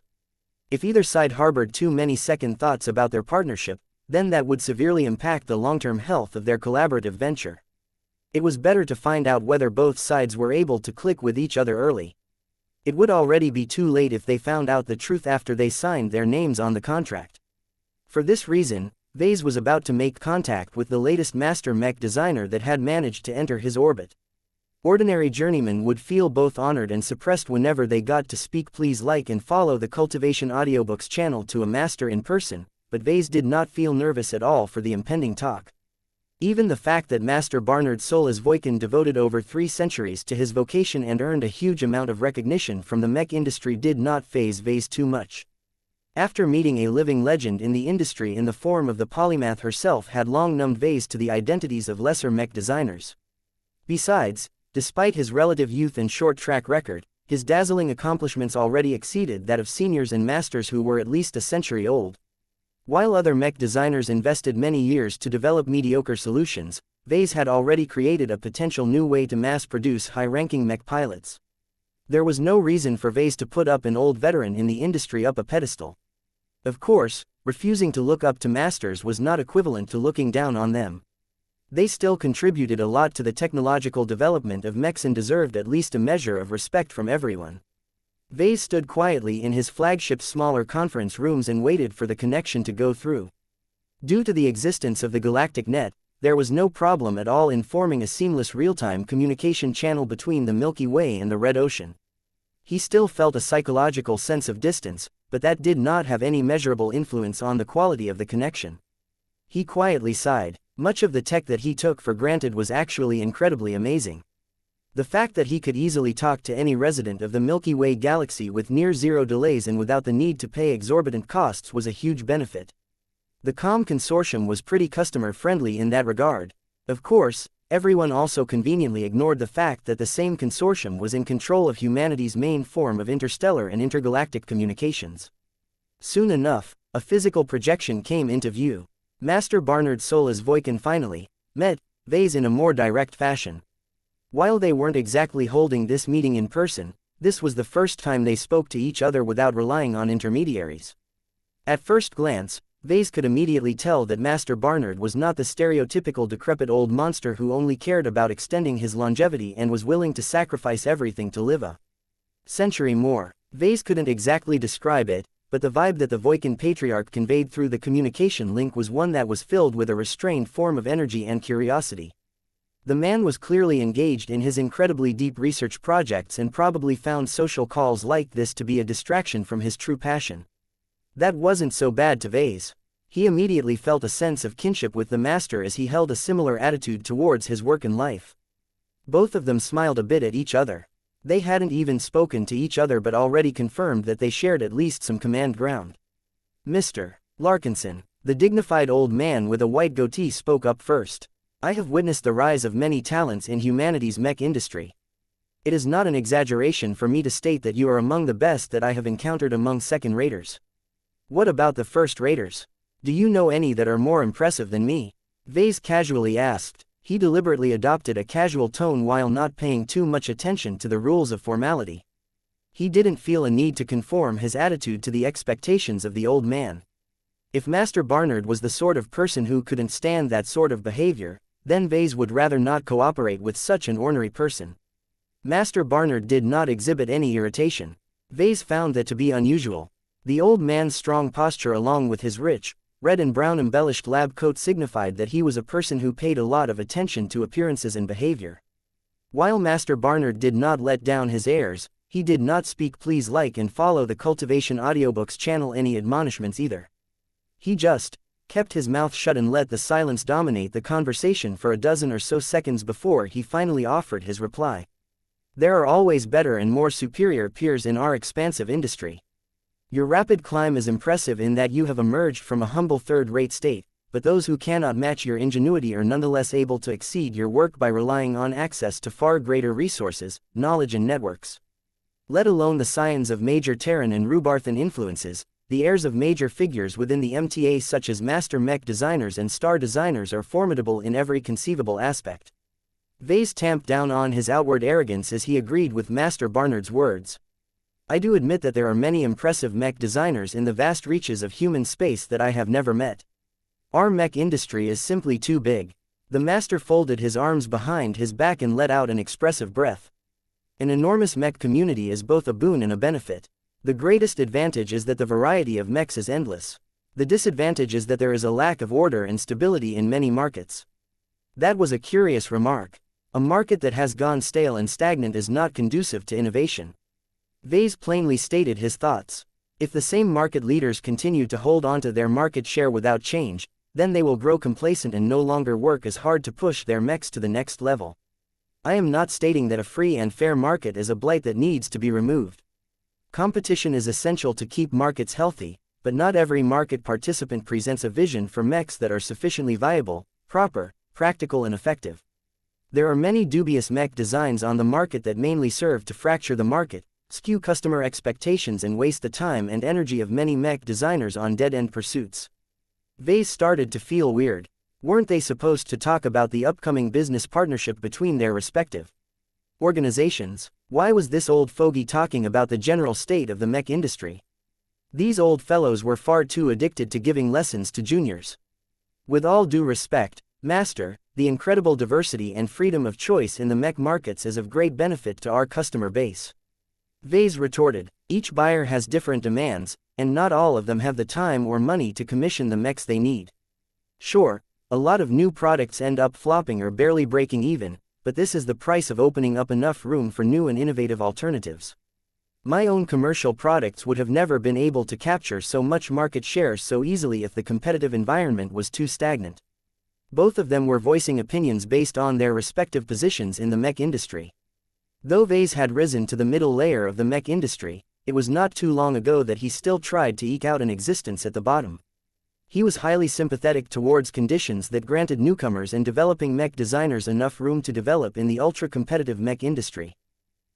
If either side harbored too many second thoughts about their partnership, then that would severely impact the long-term health of their collaborative venture. It was better to find out whether both sides were able to click with each other early. It would already be too late if they found out the truth after they signed their names on the contract. For this reason, Vase was about to make contact with the latest master mech designer that had managed to enter his orbit. Ordinary journeymen would feel both honored and suppressed whenever they got to speak. Please like and follow the Cultivation Audiobooks channel to a master in person, but Vase did not feel nervous at all for the impending talk. Even the fact that Master Barnard Solas Voikin devoted over 3 centuries to his vocation and earned a huge amount of recognition from the mech industry did not faze Vase too much. After meeting a living legend in the industry in the form of the polymath herself had long numbed Vase to the identities of lesser mech designers. Besides, despite his relative youth and short track record, his dazzling accomplishments already exceeded that of seniors and masters who were at least a century old. While other mech designers invested many years to develop mediocre solutions, Vase had already created a potential new way to mass-produce high-ranking mech pilots. There was no reason for Vase to put up an old veteran in the industry up a pedestal. Of course, refusing to look up to masters was not equivalent to looking down on them. They still contributed a lot to the technological development of mechs and deserved at least a measure of respect from everyone. Vase stood quietly in his flagship's smaller conference rooms and waited for the connection to go through. Due to the existence of the galactic net, there was no problem at all in forming a seamless real-time communication channel between the Milky Way and the Red Ocean. He still felt a psychological sense of distance, but that did not have any measurable influence on the quality of the connection. He quietly sighed. Much of the tech that he took for granted was actually incredibly amazing. The fact that he could easily talk to any resident of the Milky Way galaxy with near-zero delays and without the need to pay exorbitant costs was a huge benefit. The COM consortium was pretty customer-friendly in that regard. Of course, everyone also conveniently ignored the fact that the same consortium was in control of humanity's main form of interstellar and intergalactic communications. Soon enough, a physical projection came into view. Master Barnard Solas Voikin finally met Vase in a more direct fashion. While they weren't exactly holding this meeting in person, this was the first time they spoke to each other without relying on intermediaries. At first glance, Vase could immediately tell that Master Barnard was not the stereotypical decrepit old monster who only cared about extending his longevity and was willing to sacrifice everything to live a century more. Vase couldn't exactly describe it, but the vibe that the Voikin Patriarch conveyed through the communication link was one that was filled with a restrained form of energy and curiosity. The man was clearly engaged in his incredibly deep research projects and probably found social calls like this to be a distraction from his true passion. That wasn't so bad to Vase. He immediately felt a sense of kinship with the master as he held a similar attitude towards his work and life. Both of them smiled a bit at each other. They hadn't even spoken to each other but already confirmed that they shared at least some command ground. Mr. Larkinson, the dignified old man with a white goatee, spoke up first. I have witnessed the rise of many talents in humanity's mech industry. It is not an exaggeration for me to state that you are among the best that I have encountered among second-raters. What about the first-raters? Do you know any that are more impressive than me? Vase casually asked. He deliberately adopted a casual tone while not paying too much attention to the rules of formality. He didn't feel a need to conform his attitude to the expectations of the old man. If Master Barnard was the sort of person who couldn't stand that sort of behavior, then Vase would rather not cooperate with such an ornery person. Master Barnard did not exhibit any irritation. Vase found that to be unusual. The old man's strong posture along with his rich, red and brown embellished lab coat signified that he was a person who paid a lot of attention to appearances and behavior. While Master Barnard did not let down his airs, he did not speak please like and follow the Cultivation Audiobooks channel any admonishments either. He just kept his mouth shut and let the silence dominate the conversation for a dozen or so seconds before he finally offered his reply. There are always better and more superior peers in our expansive industry. Your rapid climb is impressive in that you have emerged from a humble third-rate state, but those who cannot match your ingenuity are nonetheless able to exceed your work by relying on access to far greater resources, knowledge and networks. Let alone the scions of major Terran and Rubarthan influences, the heirs of major figures within the MTA such as master mech designers and star designers are formidable in every conceivable aspect. Vase tamped down on his outward arrogance as he agreed with Master Barnard's words. I do admit that there are many impressive mech designers in the vast reaches of human space that I have never met. Our mech industry is simply too big. The master folded his arms behind his back and let out an expressive breath. An enormous mech community is both a boon and a benefit. The greatest advantage is that the variety of mechs is endless. The disadvantage is that there is a lack of order and stability in many markets. That was a curious remark. A market that has gone stale and stagnant is not conducive to innovation. Vase plainly stated his thoughts. If the same market leaders continue to hold onto their market share without change, then they will grow complacent and no longer work as hard to push their mechs to the next level. I am not stating that a free and fair market is a blight that needs to be removed. Competition is essential to keep markets healthy, but not every market participant presents a vision for mechs that are sufficiently viable, proper, practical and effective. There are many dubious mech designs on the market that mainly serve to fracture the market, skew customer expectations and waste the time and energy of many mech designers on dead-end pursuits. Vase started to feel weird. Weren't they supposed to talk about the upcoming business partnership between their respective organizations? Why was this old fogey talking about the general state of the mech industry? These old fellows were far too addicted to giving lessons to juniors. With all due respect, Master, the incredible diversity and freedom of choice in the mech markets is of great benefit to our customer base. Vase retorted, each buyer has different demands, and not all of them have the time or money to commission the mechs they need. Sure, a lot of new products end up flopping or barely breaking even, but this is the price of opening up enough room for new and innovative alternatives. My own commercial products would have never been able to capture so much market share so easily if the competitive environment was too stagnant. Both of them were voicing opinions based on their respective positions in the mech industry. Though Vase had risen to the middle layer of the mech industry, it was not too long ago that he still tried to eke out an existence at the bottom. He was highly sympathetic towards conditions that granted newcomers and developing mech designers enough room to develop in the ultra-competitive mech industry.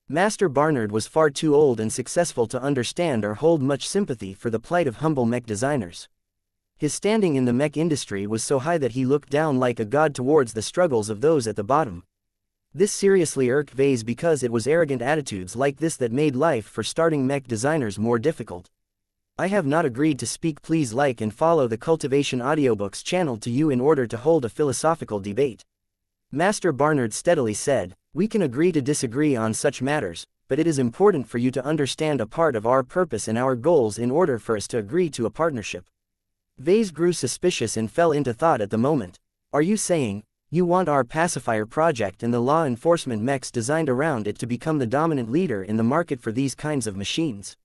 Master Barnard was far too old and successful to understand or hold much sympathy for the plight of humble mech designers. His standing in the mech industry was so high that he looked down like a god towards the struggles of those at the bottom. This seriously irked Vase because it was arrogant attitudes like this that made life for starting mech designers more difficult. I have not agreed to speak. Please like and follow the Cultivation Audiobooks channel to you in order to hold a philosophical debate. Master Barnard steadily said, "We can agree to disagree on such matters, but it is important for you to understand a part of our purpose and our goals in order for us to agree to a partnership." Vase grew suspicious and fell into thought at the moment. "Are you saying, you want our pacifier project and the law enforcement mechs designed around it to become the dominant leader in the market for these kinds of machines?"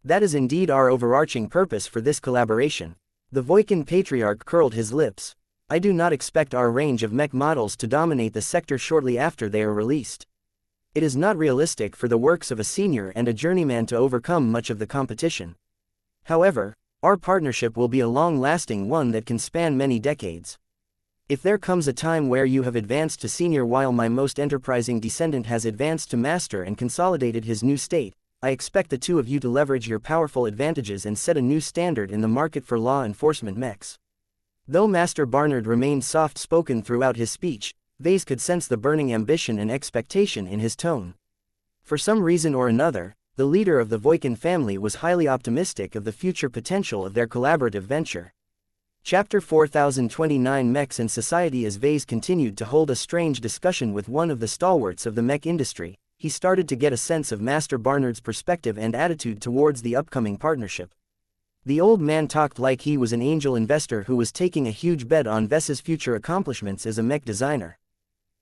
"That is indeed our overarching purpose for this collaboration." The Voikin patriarch curled his lips. "I do not expect our range of mech models to dominate the sector shortly after they are released. It is not realistic for the works of a senior and a journeyman to overcome much of the competition. However, our partnership will be a long-lasting one that can span many decades. If there comes a time where you have advanced to senior while my most enterprising descendant has advanced to master and consolidated his new state, I expect the two of you to leverage your powerful advantages and set a new standard in the market for law enforcement mechs." Though Master Barnard remained soft-spoken throughout his speech, Vase could sense the burning ambition and expectation in his tone. For some reason or another, the leader of the Voikin family was highly optimistic of the future potential of their collaborative venture. Chapter 4029 Mechs and Society. As Vase continued to hold a strange discussion with one of the stalwarts of the mech industry, he started to get a sense of Master Barnard's perspective and attitude towards the upcoming partnership. The old man talked like he was an angel investor who was taking a huge bet on Ves's future accomplishments as a mech designer.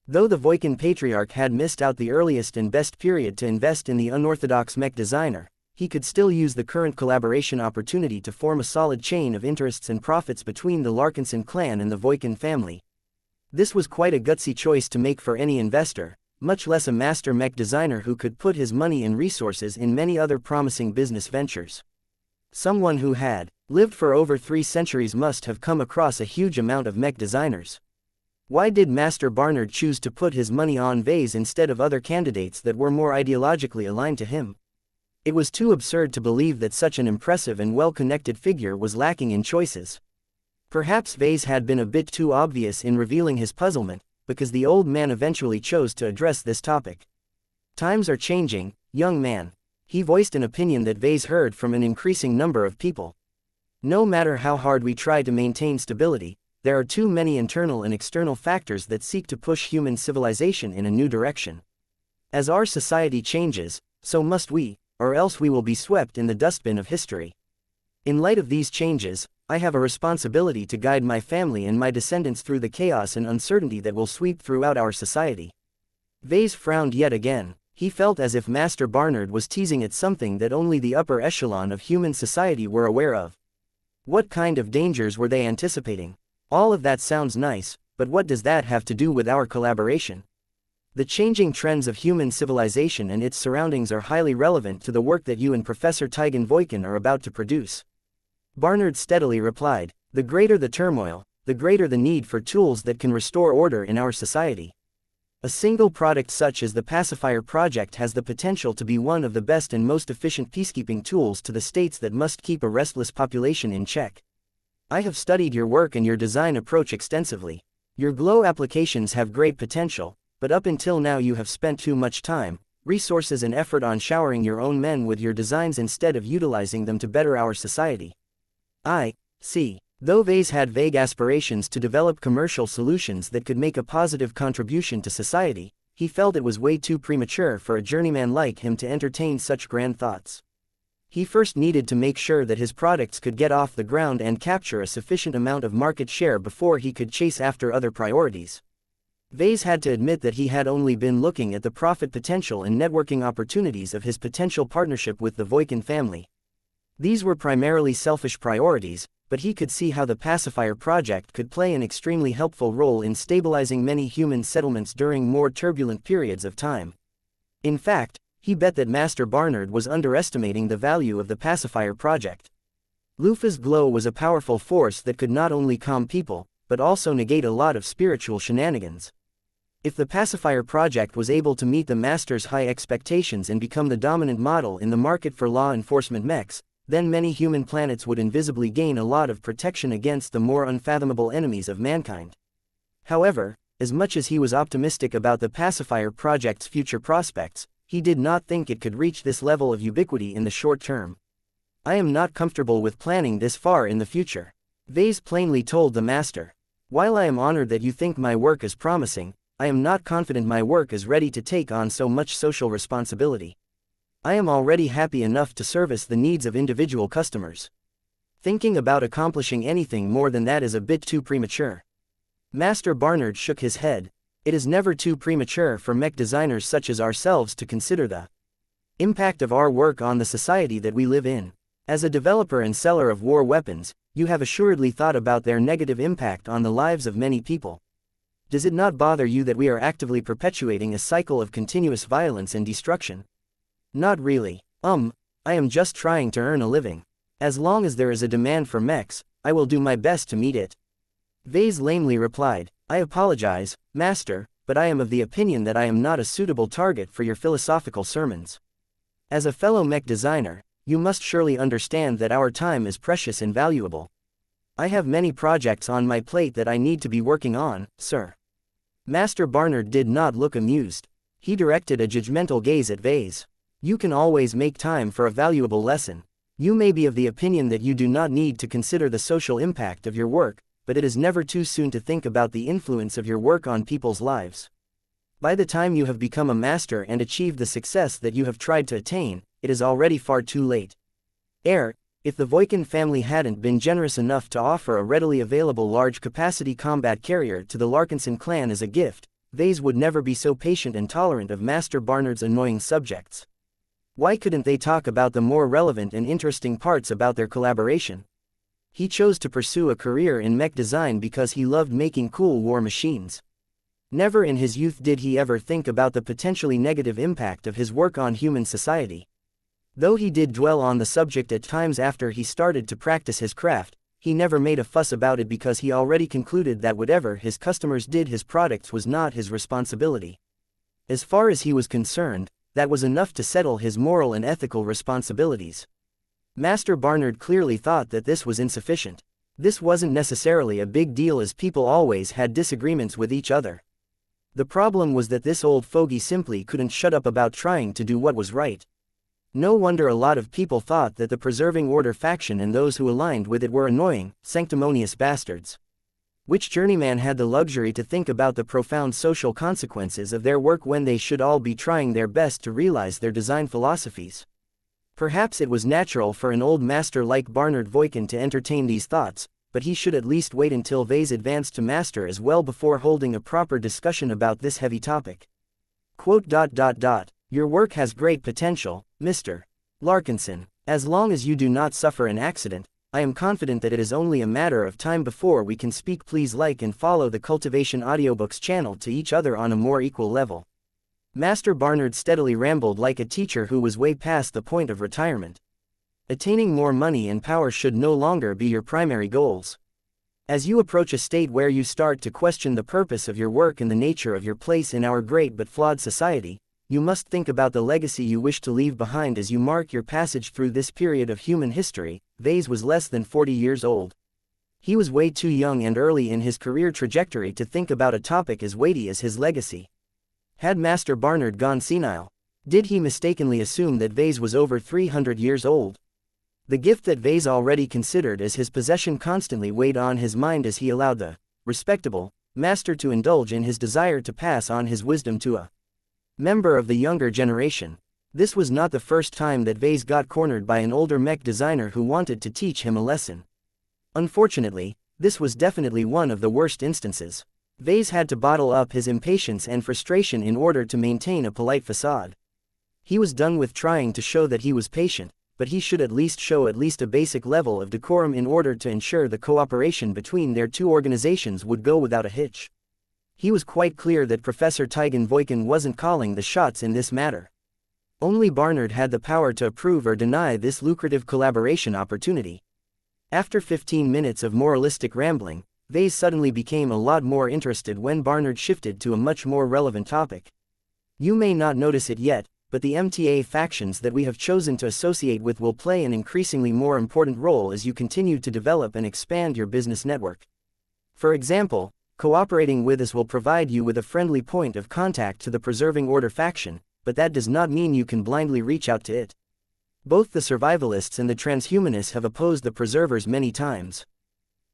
Though the Voikin patriarch had missed out the earliest and best period to invest in the unorthodox mech designer, he could still use the current collaboration opportunity to form a solid chain of interests and profits between the Larkinson clan and the Voikin family. This was quite a gutsy choice to make for any investor, much less a master mech designer who could put his money and resources in many other promising business ventures. Someone who had lived for over 3 centuries must have come across a huge amount of mech designers. Why did Master Barnard choose to put his money on Vase instead of other candidates that were more ideologically aligned to him? It was too absurd to believe that such an impressive and well-connected figure was lacking in choices. Perhaps Vase had been a bit too obvious in revealing his puzzlement, because the old man eventually chose to address this topic. "Times are changing, young man." He voiced an opinion that Vase heard from an increasing number of people. "No matter how hard we try to maintain stability, there are too many internal and external factors that seek to push human civilization in a new direction. As our society changes, so must we, or else we will be swept in the dustbin of history. In light of these changes, I have a responsibility to guide my family and my descendants through the chaos and uncertainty that will sweep throughout our society." Vase frowned yet again. He felt as if Master Barnard was teasing at something that only the upper echelon of human society were aware of. What kind of dangers were they anticipating? "All of that sounds nice, but what does that have to do with our collaboration? The changing trends of human civilization and its surroundings are highly relevant to the work that you and Professor Tigan Voikin are about to produce." Barnard steadily replied, "The greater the turmoil, the greater the need for tools that can restore order in our society. A single product such as the Pacifier Project has the potential to be one of the best and most efficient peacekeeping tools to the states that must keep a restless population in check. I have studied your work and your design approach extensively. Your glow applications have great potential, but up until now you have spent too much time, resources and effort on showering your own men with your designs instead of utilizing them to better our society." I see. Though Vase had vague aspirations to develop commercial solutions that could make a positive contribution to society, he felt it was way too premature for a journeyman like him to entertain such grand thoughts. He first needed to make sure that his products could get off the ground and capture a sufficient amount of market share before he could chase after other priorities. Vase had to admit that he had only been looking at the profit potential and networking opportunities of his potential partnership with the Voikin family. These were primarily selfish priorities, but he could see how the Pacifier Project could play an extremely helpful role in stabilizing many human settlements during more turbulent periods of time. In fact, he bet that Master Barnard was underestimating the value of the Pacifier Project. Lufa's glow was a powerful force that could not only calm people, but also negate a lot of spiritual shenanigans. If the pacifier project was able to meet the Master's high expectations and become the dominant model in the market for law enforcement mechs, then many human planets would invisibly gain a lot of protection against the more unfathomable enemies of mankind. However, as much as he was optimistic about the pacifier project's future prospects, he did not think it could reach this level of ubiquity in the short term. I am not comfortable with planning this far in the future, Vase plainly told the Master. While I am honored that you think my work is promising, I am not confident my work is ready to take on so much social responsibility. I am already happy enough to service the needs of individual customers. Thinking about accomplishing anything more than that is a bit too premature. Master Barnard shook his head. It is never too premature for mech designers such as ourselves to consider the impact of our work on the society that we live in. As a developer and seller of war weapons, you have assuredly thought about their negative impact on the lives of many people. Does it not bother you that we are actively perpetuating a cycle of continuous violence and destruction? Not really. I am just trying to earn a living. As long as there is a demand for mechs, I will do my best to meet it. Vase lamely replied, I apologize, Master, but I am of the opinion that I am not a suitable target for your philosophical sermons. As a fellow mech designer, you must surely understand that our time is precious and valuable. I have many projects on my plate that I need to be working on, sir. Master Barnard did not look amused. He directed a judgmental gaze at Vase. You can always make time for a valuable lesson. You may be of the opinion that you do not need to consider the social impact of your work, but it is never too soon to think about the influence of your work on people's lives. By the time you have become a master and achieved the success that you have tried to attain, it is already far too late. If the Voikin family hadn't been generous enough to offer a readily available large-capacity combat carrier to the Larkinson clan as a gift, Vase would never be so patient and tolerant of Master Barnard's annoying subjects. Why couldn't they talk about the more relevant and interesting parts about their collaboration? He chose to pursue a career in mech design because he loved making cool war machines. Never in his youth did he ever think about the potentially negative impact of his work on human society. Though he did dwell on the subject at times after he started to practice his craft, he never made a fuss about it because he already concluded that whatever his customers did his products was not his responsibility. As far as he was concerned, that was enough to settle his moral and ethical responsibilities. Master Barnard clearly thought that this was insufficient. This wasn't necessarily a big deal as people always had disagreements with each other. The problem was that this old fogey simply couldn't shut up about trying to do what was right. No wonder a lot of people thought that the Preserving Order faction and those who aligned with it were annoying, sanctimonious bastards. Which journeyman had the luxury to think about the profound social consequences of their work when they should all be trying their best to realize their design philosophies? Perhaps it was natural for an old master like Barnard Voikin to entertain these thoughts, but he should at least wait until Vase advanced to master as well before holding a proper discussion about this heavy topic. Your work has great potential, Mr. Larkinson. As long as you do not suffer an accident, I am confident that it is only a matter of time before we can speak. Please like and follow the Cultivation Audiobooks channel to each other on a more equal level. Master Barnard steadily rambled like a teacher who was way past the point of retirement. Attaining more money and power should no longer be your primary goals. As you approach a state where you start to question the purpose of your work and the nature of your place in our great but flawed society, you must think about the legacy you wish to leave behind as you mark your passage through this period of human history. Vase was less than 40 years old. He was way too young and early in his career trajectory to think about a topic as weighty as his legacy. Had Master Barnard gone senile? Did he mistakenly assume that Vase was over 300 years old? The gift that Vase already considered as his possession constantly weighed on his mind as he allowed the respectable master to indulge in his desire to pass on his wisdom to a member of the younger generation. This was not the first time that Vase got cornered by an older mech designer who wanted to teach him a lesson. Unfortunately, this was definitely one of the worst instances. Vase had to bottle up his impatience and frustration in order to maintain a polite facade. He was done with trying to show that he was patient, but he should at least show a basic level of decorum in order to ensure the cooperation between their two organizations would go without a hitch. He was quite clear that Professor Tigan Voikin wasn't calling the shots in this matter. Only Barnard had the power to approve or deny this lucrative collaboration opportunity. After 15 minutes of moralistic rambling, Vase suddenly became a lot more interested when Barnard shifted to a much more relevant topic. You may not notice it yet, but the MTA factions that we have chosen to associate with will play an increasingly more important role as you continue to develop and expand your business network. For example, cooperating with us will provide you with a friendly point of contact to the Preserving Order faction, but that does not mean you can blindly reach out to it. Both the survivalists and the transhumanists have opposed the preservers many times.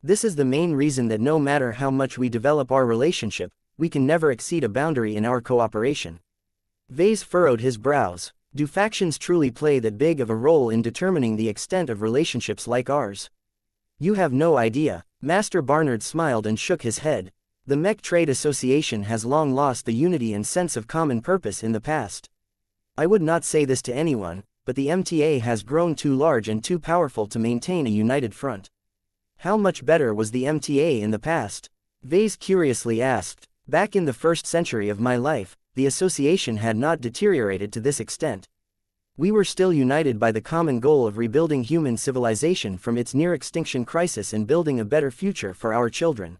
This is the main reason that no matter how much we develop our relationship, we can never exceed a boundary in our cooperation. Vase furrowed his brows. Do factions truly play that big of a role in determining the extent of relationships like ours? You have no idea. Master Barnard smiled and shook his head. The Mech Trade Association has long lost the unity and sense of common purpose in the past. I would not say this to anyone, but the MTA has grown too large and too powerful to maintain a united front. How much better was the MTA in the past? Vase curiously asked. Back in the 1st century of my life, the association had not deteriorated to this extent. We were still united by the common goal of rebuilding human civilization from its near-extinction crisis and building a better future for our children.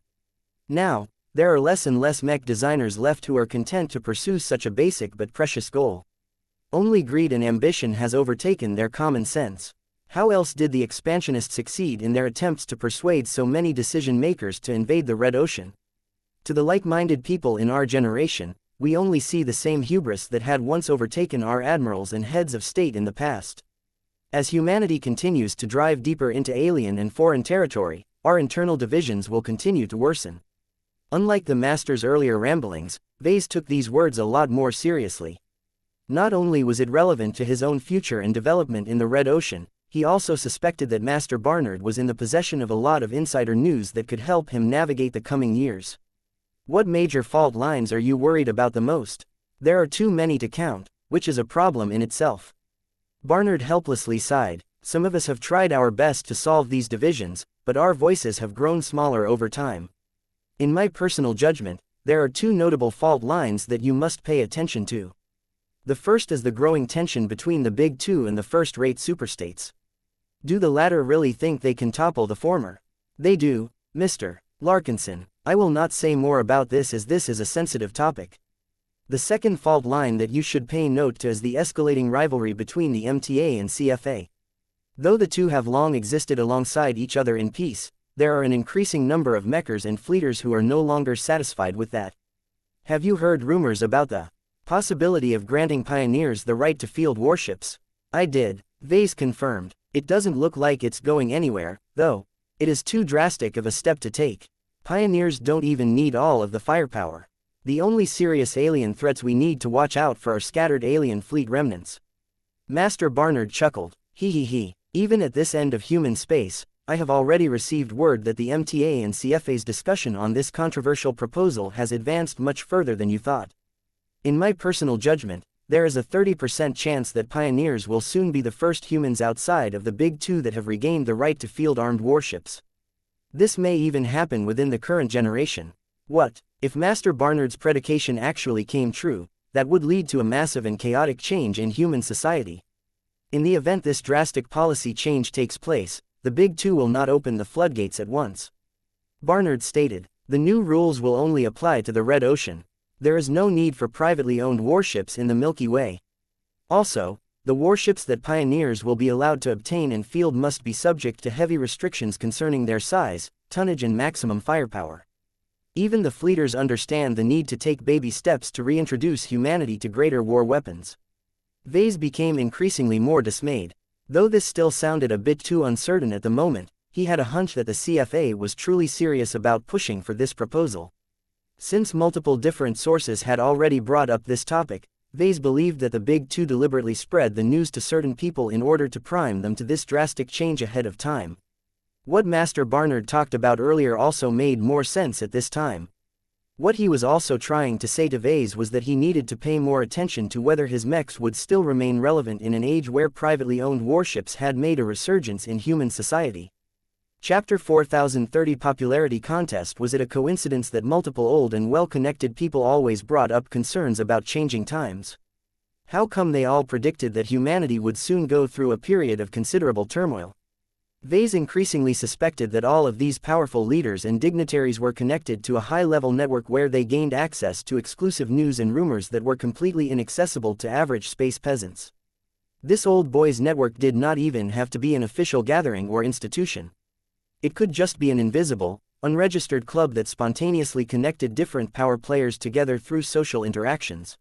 Now, there are less and less mech designers left who are content to pursue such a basic but precious goal. Only greed and ambition has overtaken their common sense. How else did the expansionists succeed in their attempts to persuade so many decision-makers to invade the Red Ocean? To the like-minded people in our generation, we only see the same hubris that had once overtaken our admirals and heads of state in the past. As humanity continues to drive deeper into alien and foreign territory, our internal divisions will continue to worsen. Unlike the Master's earlier ramblings, Vase took these words a lot more seriously. Not only was it relevant to his own future and development in the Red Ocean, he also suspected that Master Barnard was in the possession of a lot of insider news that could help him navigate the coming years. What major fault lines are you worried about the most? There are too many to count, which is a problem in itself. Barnard helplessly sighed. Some of us have tried our best to solve these divisions, but our voices have grown smaller over time. In my personal judgment, there are two notable fault lines that you must pay attention to. The first is the growing tension between the Big Two and the first-rate superstates. Do the latter really think they can topple the former? They do, Mr. Larkinson. I will not say more about this as this is a sensitive topic. The second fault line that you should pay note to is the escalating rivalry between the MTA and CFA. Though the two have long existed alongside each other in peace, there are an increasing number of mechers and fleeters who are no longer satisfied with that. Have you heard rumors about the possibility of granting pioneers the right to field warships? I did, Vase confirmed. It doesn't look like it's going anywhere, though. It is too drastic of a step to take. Pioneers don't even need all of the firepower. The only serious alien threats we need to watch out for are scattered alien fleet remnants. Master Barnard chuckled. He. Even at this end of human space, I have already received word that the MTA and CFA's discussion on this controversial proposal has advanced much further than you thought. In my personal judgment, there is a 30% chance that pioneers will soon be the first humans outside of the Big Two that have regained the right to field armed warships. This may even happen within the current generation. What, if Master Barnard's predication actually came true, that would lead to a massive and chaotic change in human society. In the event this drastic policy change takes place, the Big Two will not open the floodgates at once. Barnard stated, the new rules will only apply to the Red Ocean. There is no need for privately owned warships in the Milky Way. Also, the warships that pioneers will be allowed to obtain and field must be subject to heavy restrictions concerning their size, tonnage and maximum firepower. Even the fleeters understand the need to take baby steps to reintroduce humanity to greater war weapons. Vase became increasingly more dismayed. Though this still sounded a bit too uncertain at the moment, he had a hunch that the CFA was truly serious about pushing for this proposal. Since multiple different sources had already brought up this topic, Vase believed that the Big Two deliberately spread the news to certain people in order to prime them to this drastic change ahead of time. What Master Barnard talked about earlier also made more sense at this time. What he was also trying to say to Vase was that he needed to pay more attention to whether his mechs would still remain relevant in an age where privately owned warships had made a resurgence in human society. Chapter 4030 Popularity Contest. Was it a coincidence that multiple old and well-connected people always brought up concerns about changing times? How come they all predicted that humanity would soon go through a period of considerable turmoil? Vase increasingly suspected that all of these powerful leaders and dignitaries were connected to a high-level network where they gained access to exclusive news and rumors that were completely inaccessible to average space peasants. This old boys' network did not even have to be an official gathering or institution. It could just be an invisible, unregistered club that spontaneously connected different power players together through social interactions.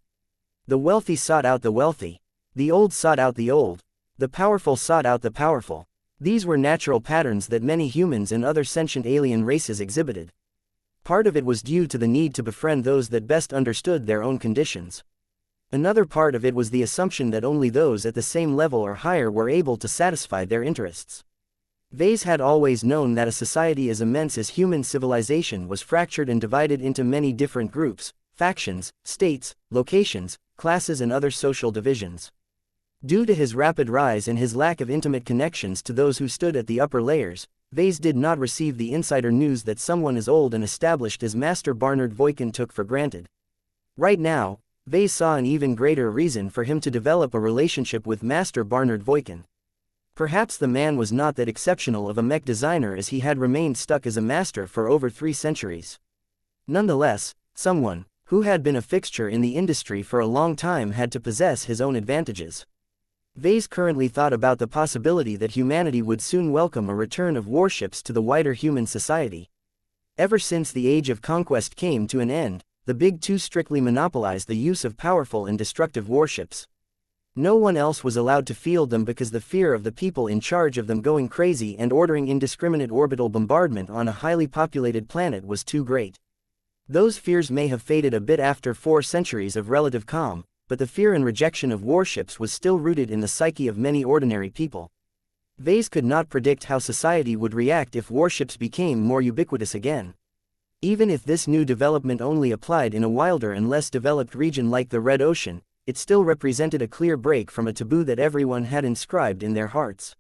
The wealthy sought out the wealthy. The old sought out the old. The powerful sought out the powerful. These were natural patterns that many humans and other sentient alien races exhibited. Part of it was due to the need to befriend those that best understood their own conditions. Another part of it was the assumption that only those at the same level or higher were able to satisfy their interests. Vase had always known that a society as immense as human civilization was fractured and divided into many different groups, factions, states, locations, classes and other social divisions. Due to his rapid rise and his lack of intimate connections to those who stood at the upper layers, Vase did not receive the insider news that someone as old and established as Master Barnard Voikin took for granted. Right now, Vase saw an even greater reason for him to develop a relationship with Master Barnard Voikin. Perhaps the man was not that exceptional of a mech designer as he had remained stuck as a master for over 3 centuries. Nonetheless, someone who had been a fixture in the industry for a long time had to possess his own advantages. Vase currently thought about the possibility that humanity would soon welcome a return of warships to the wider human society. Ever since the age of conquest came to an end, the Big Two strictly monopolized the use of powerful and destructive warships. No one else was allowed to field them because the fear of the people in charge of them going crazy and ordering indiscriminate orbital bombardment on a highly populated planet was too great. Those fears may have faded a bit after 4 centuries of relative calm, but the fear and rejection of warships was still rooted in the psyche of many ordinary people. Vase could not predict how society would react if warships became more ubiquitous again. Even if this new development only applied in a wilder and less developed region like the Red Ocean, it still represented a clear break from a taboo that everyone had inscribed in their hearts.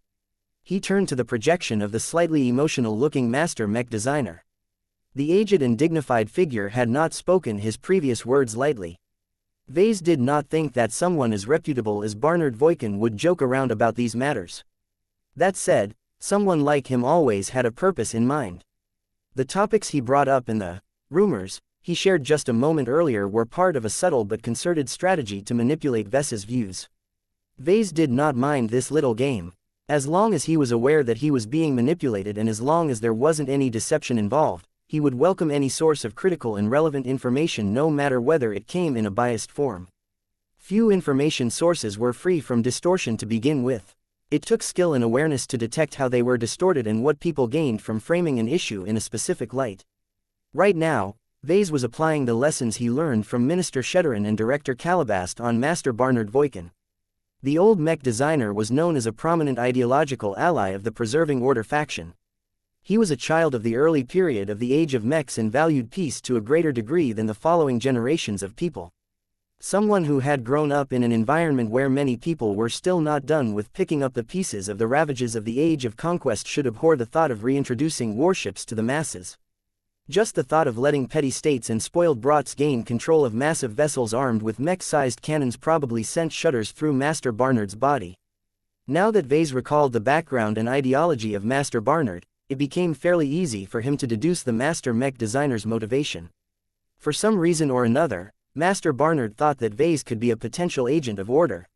He turned to the projection of the slightly emotional-looking master mech designer. The aged and dignified figure had not spoken his previous words lightly. Vase did not think that someone as reputable as Barnard Voikin would joke around about these matters. That said, someone like him always had a purpose in mind. The topics he brought up and the rumors he shared just a moment earlier were part of a subtle but concerted strategy to manipulate Vase's views. Vase did not mind this little game. As long as he was aware that he was being manipulated and as long as there wasn't any deception involved, he would welcome any source of critical and relevant information no matter whether it came in a biased form. Few information sources were free from distortion to begin with. It took skill and awareness to detect how they were distorted and what people gained from framing an issue in a specific light. Right now, Vase was applying the lessons he learned from Minister Shedderin and Director Calabast on Master Barnard Voikin. The old mech designer was known as a prominent ideological ally of the Preserving Order faction. He was a child of the early period of the age of mechs and valued peace to a greater degree than the following generations of people. Someone who had grown up in an environment where many people were still not done with picking up the pieces of the ravages of the age of conquest should abhor the thought of reintroducing warships to the masses. Just the thought of letting petty states and spoiled brats gain control of massive vessels armed with mech-sized cannons probably sent shudders through Master Barnard's body. Now that Vase recalled the background and ideology of Master Barnard, it became fairly easy for him to deduce the master mech designer's motivation. For some reason or another, Master Barnard thought that Vase could be a potential agent of order.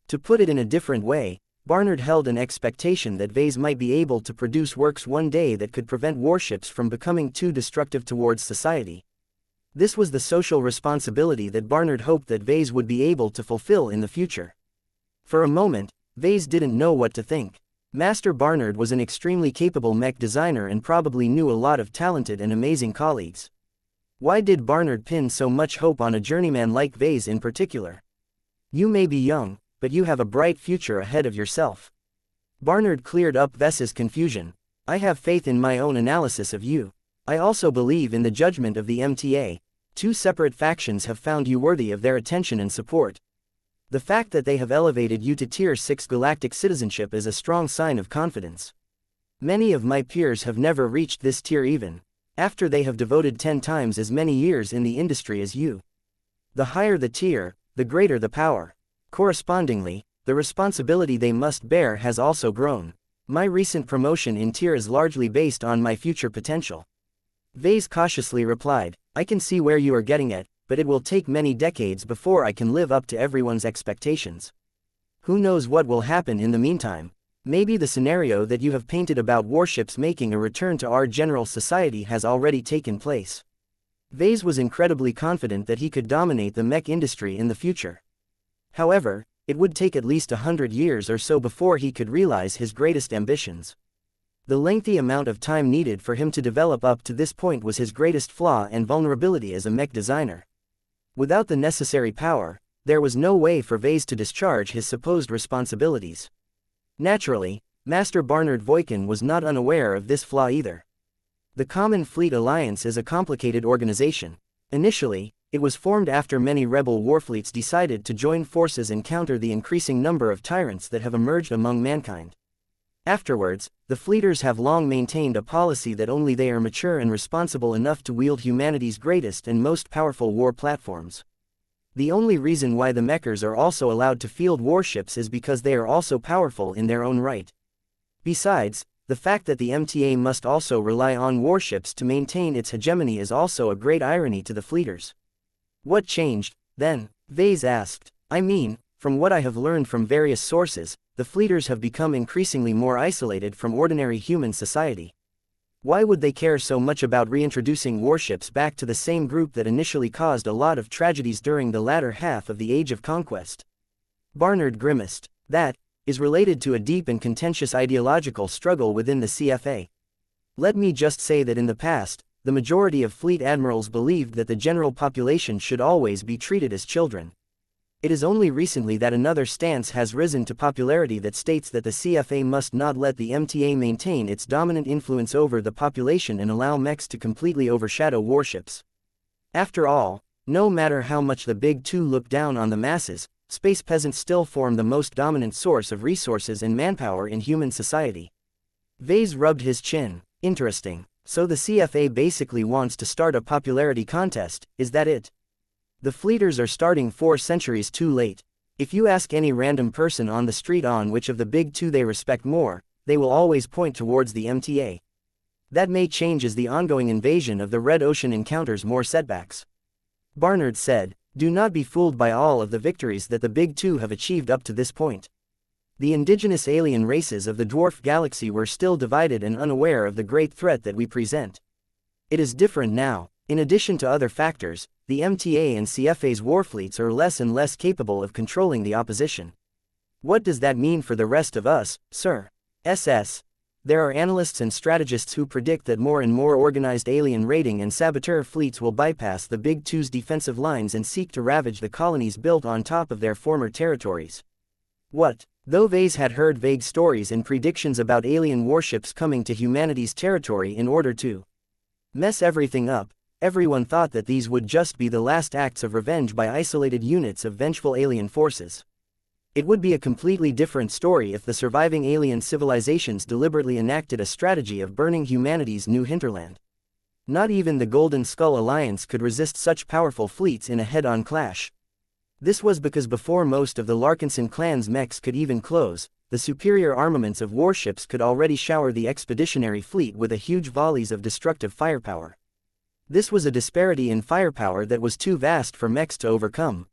To put it in a different way, Barnard held an expectation that Vase might be able to produce works one day that could prevent warships from becoming too destructive towards society. This was the social responsibility that Barnard hoped that Vase would be able to fulfill in the future. For a moment, Vase didn't know what to think. Master Barnard was an extremely capable mech designer and probably knew a lot of talented and amazing colleagues. Why did Barnard pin so much hope on a journeyman like Vase in particular? You may be young, but you have a bright future ahead of yourself. Barnard cleared up Vase's confusion. I have faith in my own analysis of you. I also believe in the judgment of the MTA. 2 separate factions have found you worthy of their attention and support. The fact that they have elevated you to Tier 6 galactic citizenship is a strong sign of confidence. Many of my peers have never reached this tier even after they have devoted 10 times as many years in the industry as you. The higher the tier, the greater the power. Correspondingly, the responsibility they must bear has also grown. My recent promotion in tier is largely based on my future potential. Vase cautiously replied, I can see where you are getting at, but it will take many decades before I can live up to everyone's expectations. Who knows what will happen in the meantime? Maybe the scenario that you have painted about warships making a return to our general society has already taken place. Vase was incredibly confident that he could dominate the mech industry in the future. However, it would take at least 100 years or so before he could realize his greatest ambitions. The lengthy amount of time needed for him to develop up to this point was his greatest flaw and vulnerability as a mech designer. Without the necessary power, there was no way for Vase to discharge his supposed responsibilities. Naturally, Master Barnard Voikin was not unaware of this flaw either. The Common Fleet Alliance is a complicated organization. Initially, it was formed after many rebel warfleets decided to join forces and counter the increasing number of tyrants that have emerged among mankind. Afterwards, the fleeters have long maintained a policy that only they are mature and responsible enough to wield humanity's greatest and most powerful war platforms. The only reason why the mechers are also allowed to field warships is because they are also powerful in their own right. Besides, the fact that the MTA must also rely on warships to maintain its hegemony is also a great irony to the fleeters. What changed, then? Vase asked. I mean, from what I have learned from various sources, the fleeters have become increasingly more isolated from ordinary human society. Why would they care so much about reintroducing warships back to the same group that initially caused a lot of tragedies during the latter half of the Age of Conquest? Barnard grimaced. That is related to a deep and contentious ideological struggle within the CFA. Let me just say that in the past, the majority of fleet admirals believed that the general population should always be treated as children. It is only recently that another stance has risen to popularity that states that the CFA must not let the MTA maintain its dominant influence over the population and allow mechs to completely overshadow warships. After all, no matter how much the Big Two look down on the masses, space peasants still form the most dominant source of resources and manpower in human society. Vase rubbed his chin. Interesting. So the CFA basically wants to start a popularity contest, is that it? The fleeters are starting 4 centuries too late. If you ask any random person on the street on which of the Big Two they respect more, they will always point towards the MTA. That may change as the ongoing invasion of the Red Ocean encounters more setbacks. Barnard said, do not be fooled by all of the victories that the Big Two have achieved up to this point. The indigenous alien races of the dwarf galaxy were still divided and unaware of the great threat that we present. It is different now. In addition to other factors, the MTA and CFA's warfleets are less and less capable of controlling the opposition. What does that mean for the rest of us, sir? SS. There are analysts and strategists who predict that more and more organized alien raiding and saboteur fleets will bypass the Big Two's defensive lines and seek to ravage the colonies built on top of their former territories. What? Though Vase had heard vague stories and predictions about alien warships coming to humanity's territory in order to mess everything up, everyone thought that these would just be the last acts of revenge by isolated units of vengeful alien forces. It would be a completely different story if the surviving alien civilizations deliberately enacted a strategy of burning humanity's new hinterland. Not even the Golden Skull Alliance could resist such powerful fleets in a head-on clash. This was because before most of the Larkinson clan's mechs could even close, the superior armaments of warships could already shower the expeditionary fleet with a huge volleys of destructive firepower. This was a disparity in firepower that was too vast for mechs to overcome.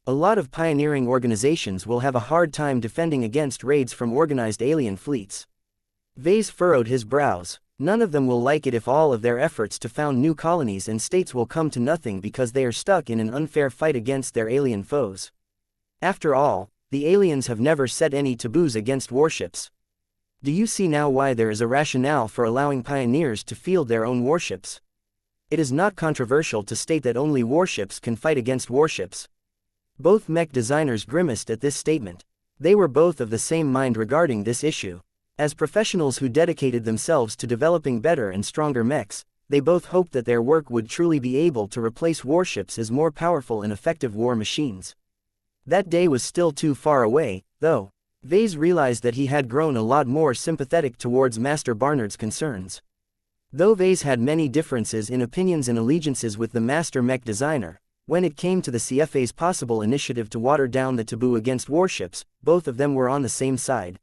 A lot of pioneering organizations will have a hard time defending against raids from organized alien fleets. Vase furrowed his brows. None of them will like it if all of their efforts to found new colonies and states will come to nothing because they are stuck in an unfair fight against their alien foes. After all, the aliens have never set any taboos against warships. Do you see now why there is a rationale for allowing pioneers to field their own warships? It is not controversial to state that only warships can fight against warships. Both mech designers grimaced at this statement. They were both of the same mind regarding this issue. As professionals who dedicated themselves to developing better and stronger mechs, they both hoped that their work would truly be able to replace warships as more powerful and effective war machines. That day was still too far away, though. Vase realized that he had grown a lot more sympathetic towards Master Barnard's concerns. Though Vase had many differences in opinions and allegiances with the Master Mech designer, when it came to the CFA's possible initiative to water down the taboo against warships, both of them were on the same side.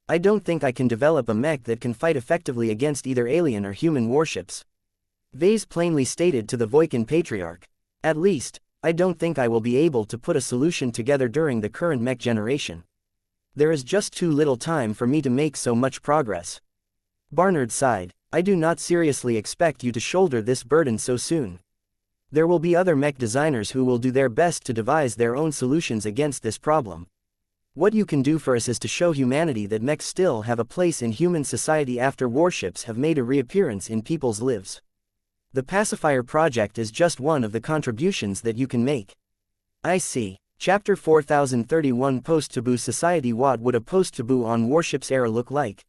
I don't think I can develop a mech that can fight effectively against either alien or human warships. Vase plainly stated to the Voikin Patriarch. At least, I don't think I will be able to put a solution together during the current mech generation. There is just too little time for me to make so much progress. Barnard sighed. I do not seriously expect you to shoulder this burden so soon. There will be other mech designers who will do their best to devise their own solutions against this problem. What you can do for us is to show humanity that mechs still have a place in human society after warships have made a reappearance in people's lives. The Pacifier Project is just one of the contributions that you can make. I see. Chapter 4031 Post-Taboo Society. What would a post-taboo on warships era look like?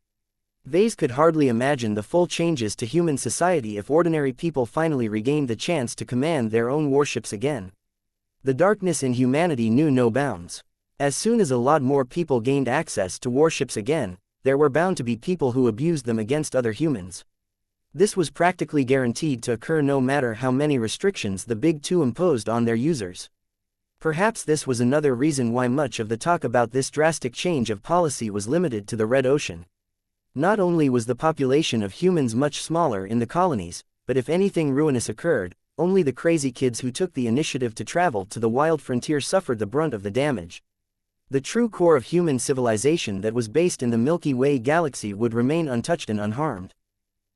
Vase could hardly imagine the full changes to human society if ordinary people finally regained the chance to command their own warships again. The darkness in humanity knew no bounds. As soon as a lot more people gained access to warships again, there were bound to be people who abused them against other humans. This was practically guaranteed to occur no matter how many restrictions the Big Two imposed on their users. Perhaps this was another reason why much of the talk about this drastic change of policy was limited to the Red Ocean. Not only was the population of humans much smaller in the colonies, but if anything ruinous occurred, only the crazy kids who took the initiative to travel to the wild frontier suffered the brunt of the damage. The true core of human civilization that was based in the Milky Way galaxy would remain untouched and unharmed.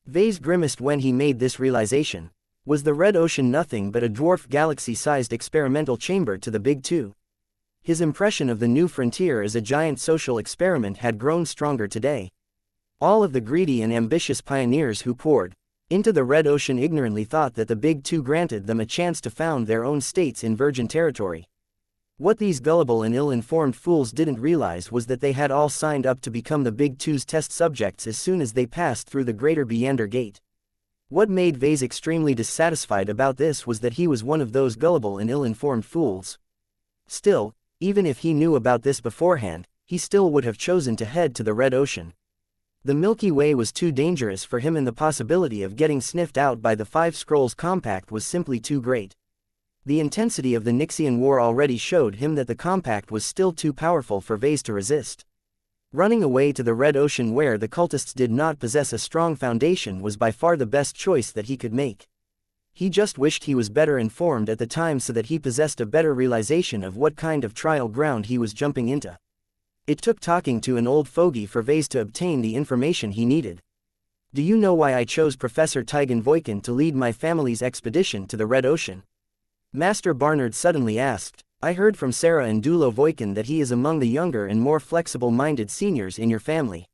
Vase grimaced when he made this realization. Was the Red Ocean nothing but a dwarf galaxy-sized experimental chamber to the Big Two? His impression of the new frontier as a giant social experiment had grown stronger today. All of the greedy and ambitious pioneers who poured into the Red Ocean ignorantly thought that the Big Two granted them a chance to found their own states in virgin territory. What these gullible and ill-informed fools didn't realize was that they had all signed up to become the Big Two's test subjects as soon as they passed through the Greater Beander Gate. What made Vase extremely dissatisfied about this was that he was one of those gullible and ill-informed fools. Still, even if he knew about this beforehand, he still would have chosen to head to the Red Ocean. The Milky Way was too dangerous for him, and the possibility of getting sniffed out by the Five Scrolls Compact was simply too great. The intensity of the Nixian War already showed him that the Compact was still too powerful for Vase to resist. Running away to the Red Ocean where the cultists did not possess a strong foundation was by far the best choice that he could make. He just wished he was better informed at the time so that he possessed a better realization of what kind of trial ground he was jumping into. It took talking to an old fogey for Vase to obtain the information he needed. Do you know why I chose Professor Tigan Voikin to lead my family's expedition to the Red Ocean? Master Barnard suddenly asked. I heard from Sarah and Dulo Voikin that he is among the younger and more flexible-minded seniors in your family.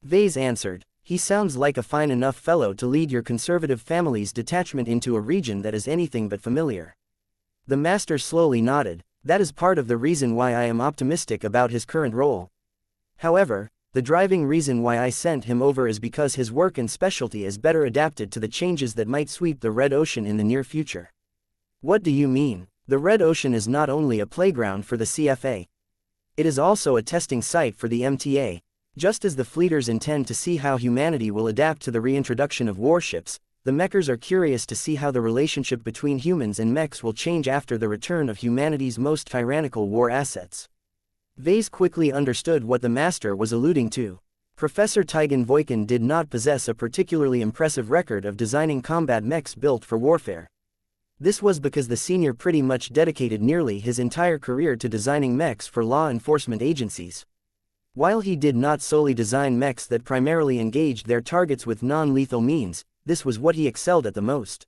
Vase answered. He sounds like a fine enough fellow to lead your conservative family's detachment into a region that is anything but familiar. The master slowly nodded. That is part of the reason why I am optimistic about his current role. However, the driving reason why I sent him over is because his work and specialty is better adapted to the changes that might sweep the Red Ocean in the near future. What do you mean? The Red Ocean is not only a playground for the CFA. It is also a testing site for the MTA. Just as the fleeters intend to see how humanity will adapt to the reintroduction of warships, the mechers are curious to see how the relationship between humans and mechs will change after the return of humanity's most tyrannical war assets. Vase quickly understood what the master was alluding to. Professor Tigan Voikin did not possess a particularly impressive record of designing combat mechs built for warfare. This was because the senior pretty much dedicated nearly his entire career to designing mechs for law enforcement agencies. While he did not solely design mechs that primarily engaged their targets with non-lethal means, this was what he excelled at the most.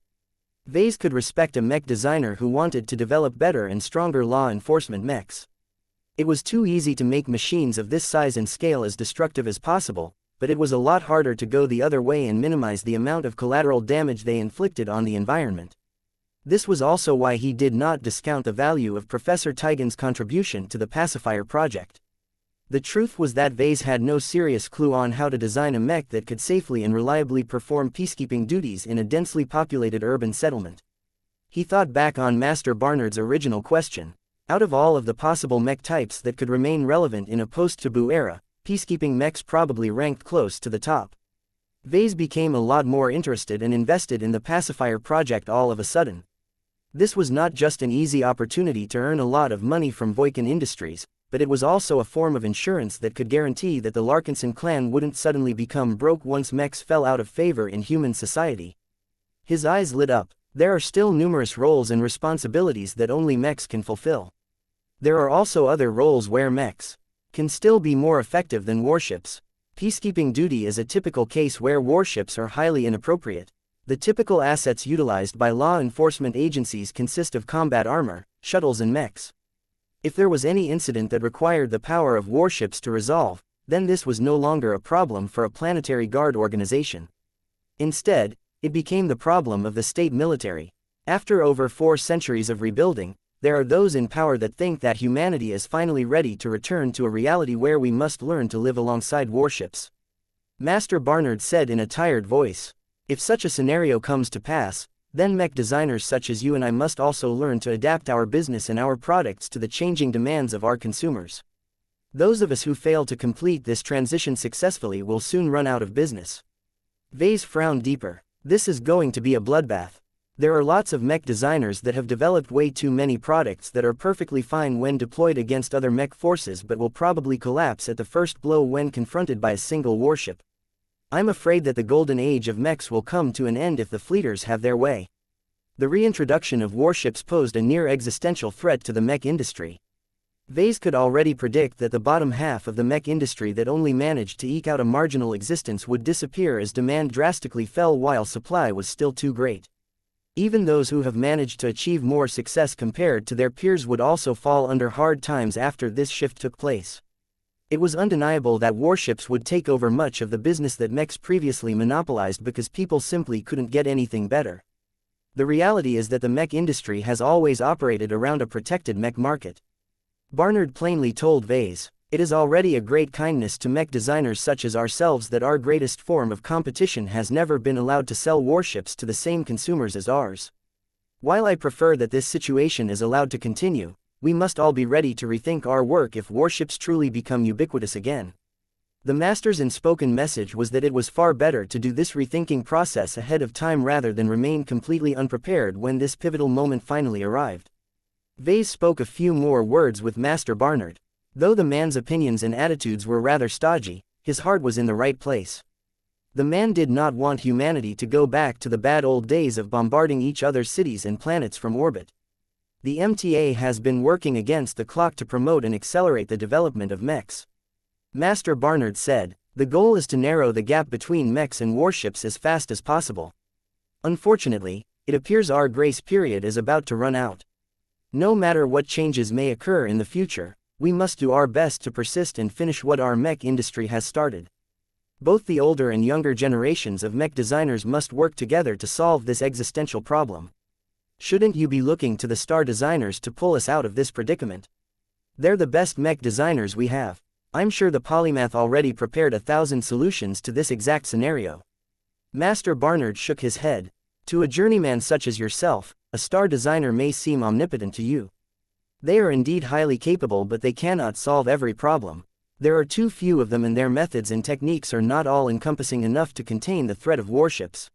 Vase could respect a mech designer who wanted to develop better and stronger law enforcement mechs. It was too easy to make machines of this size and scale as destructive as possible, but it was a lot harder to go the other way and minimize the amount of collateral damage they inflicted on the environment. This was also why he did not discount the value of Professor Tigan's contribution to the Pacifier Project. The truth was that Vase had no serious clue on how to design a mech that could safely and reliably perform peacekeeping duties in a densely populated urban settlement. He thought back on Master Barnard's original question. Out of all of the possible mech types that could remain relevant in a post-taboo era, peacekeeping mechs probably ranked close to the top. Vase became a lot more interested and invested in the Pacifier Project all of a sudden. This was not just an easy opportunity to earn a lot of money from Voikin Industries, but it was also a form of insurance that could guarantee that the Larkinson clan wouldn't suddenly become broke once mechs fell out of favor in human society. His eyes lit up. There are still numerous roles and responsibilities that only mechs can fulfill. There are also other roles where mechs can still be more effective than warships. Peacekeeping duty is a typical case where warships are highly inappropriate. The typical assets utilized by law enforcement agencies consist of combat armor, shuttles and mechs. If there was any incident that required the power of warships to resolve, then this was no longer a problem for a planetary guard organization. Instead, it became the problem of the state military. After over 4 centuries of rebuilding, there are those in power that think that humanity is finally ready to return to a reality where we must learn to live alongside warships. Master Barnard said in a tired voice. If such a scenario comes to pass, then mech designers such as you and I must also learn to adapt our business and our products to the changing demands of our consumers. Those of us who fail to complete this transition successfully will soon run out of business. Vase frowned deeper. This is going to be a bloodbath. There are lots of mech designers that have developed way too many products that are perfectly fine when deployed against other mech forces but will probably collapse at the first blow when confronted by a single warship. I'm afraid that the golden age of mechs will come to an end if the fleeters have their way. The reintroduction of warships posed a near-existential threat to the mech industry. Vase could already predict that the bottom half of the mech industry that only managed to eke out a marginal existence would disappear as demand drastically fell while supply was still too great. Even those who have managed to achieve more success compared to their peers would also fall under hard times after this shift took place. It was undeniable that warships would take over much of the business that mechs previously monopolized because people simply couldn't get anything better. The reality is that the mech industry has always operated around a protected mech market. Barnard plainly told Vase, "It is already a great kindness to mech designers such as ourselves that our greatest form of competition has never been allowed to sell warships to the same consumers as ours. While I prefer that this situation is allowed to continue, we must all be ready to rethink our work if warships truly become ubiquitous again." The master's unspoken message was that it was far better to do this rethinking process ahead of time rather than remain completely unprepared when this pivotal moment finally arrived. Vase spoke a few more words with Master Barnard. Though the man's opinions and attitudes were rather stodgy, his heart was in the right place. The man did not want humanity to go back to the bad old days of bombarding each other's cities and planets from orbit. The MTA has been working against the clock to promote and accelerate the development of mechs. Master Barnard said, "The goal is to narrow the gap between mechs and warships as fast as possible. Unfortunately, it appears our grace period is about to run out. No matter what changes may occur in the future, we must do our best to persist and finish what our mech industry has started. Both the older and younger generations of mech designers must work together to solve this existential problem. Shouldn't you be looking to the star designers to pull us out of this predicament? They're the best mech designers we have. I'm sure the polymath already prepared 1,000 solutions to this exact scenario." Master Barnard shook his head. "To a journeyman such as yourself, a star designer may seem omnipotent to you. They are indeed highly capable, but they cannot solve every problem. There are too few of them and their methods and techniques are not all-encompassing enough to contain the threat of warships.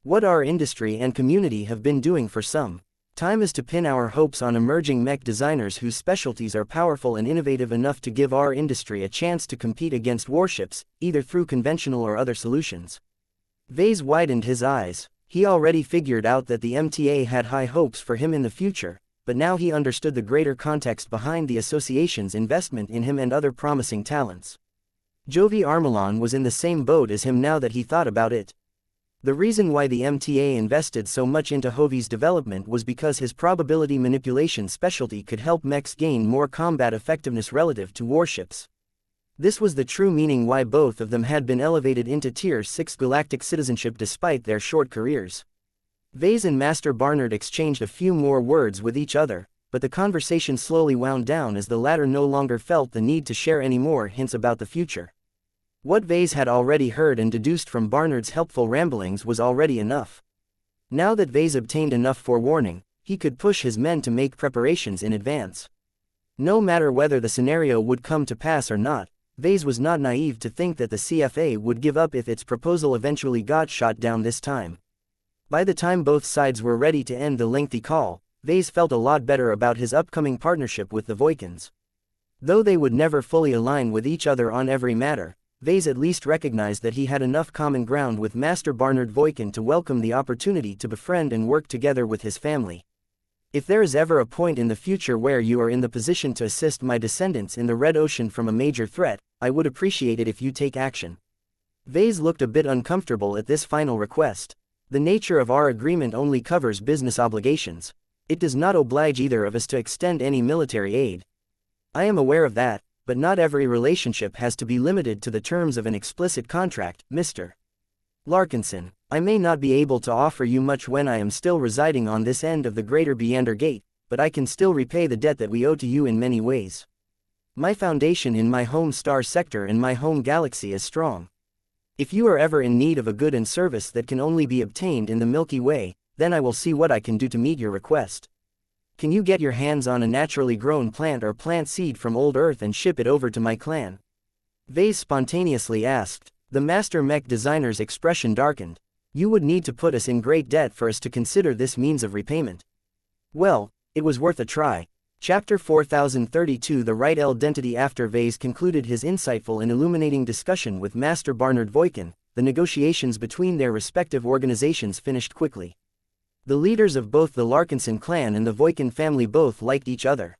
What our industry and community have been doing for some time is to pin our hopes on emerging mech designers whose specialties are powerful and innovative enough to give our industry a chance to compete against warships, either through conventional or other solutions." Vase widened his eyes. He already figured out that the MTA had high hopes for him in the future, but now he understood the greater context behind the association's investment in him and other promising talents. Jovi Armelon was in the same boat as him now that he thought about it. The reason why the MTA invested so much into Jovi's development was because his probability manipulation specialty could help mechs gain more combat effectiveness relative to warships. This was the true meaning why both of them had been elevated into Tier 6 galactic citizenship despite their short careers. Vase and Master Barnard exchanged a few more words with each other, but the conversation slowly wound down as the latter no longer felt the need to share any more hints about the future. What Vase had already heard and deduced from Barnard's helpful ramblings was already enough. Now that Vase obtained enough forewarning, he could push his men to make preparations in advance. No matter whether the scenario would come to pass or not, Vase was not naive to think that the CFA would give up if its proposal eventually got shot down this time. By the time both sides were ready to end the lengthy call, Vase felt a lot better about his upcoming partnership with the Voikins. Though they would never fully align with each other on every matter, Vase at least recognized that he had enough common ground with Master Barnard Voikin to welcome the opportunity to befriend and work together with his family. If there is ever a point in the future where you are in the position to assist my descendants in the Red Ocean from a major threat, I would appreciate it if you take action. Vase looked a bit uncomfortable at this final request. The nature of our agreement only covers business obligations. It does not oblige either of us to extend any military aid. I am aware of that, but not every relationship has to be limited to the terms of an explicit contract, Mr. Larkinson. I may not be able to offer you much when I am still residing on this end of the Greater Beander Gate, but I can still repay the debt that we owe to you in many ways. My foundation in my home star sector and my home galaxy is strong. If you are ever in need of a good and service that can only be obtained in the Milky Way, then I will see what I can do to meet your request. Can you get your hands on a naturally grown plant or plant seed from old Earth and ship it over to my clan? Vase spontaneously asked. The master mech designer's expression darkened. You would need to put us in great debt for us to consider this means of repayment. Well, it was worth a try. Chapter 4032 The Right Identity. After Vase concluded his insightful and illuminating discussion with Master Barnard Voikin, the negotiations between their respective organizations finished quickly. The leaders of both the Larkinson clan and the Voikin family both liked each other.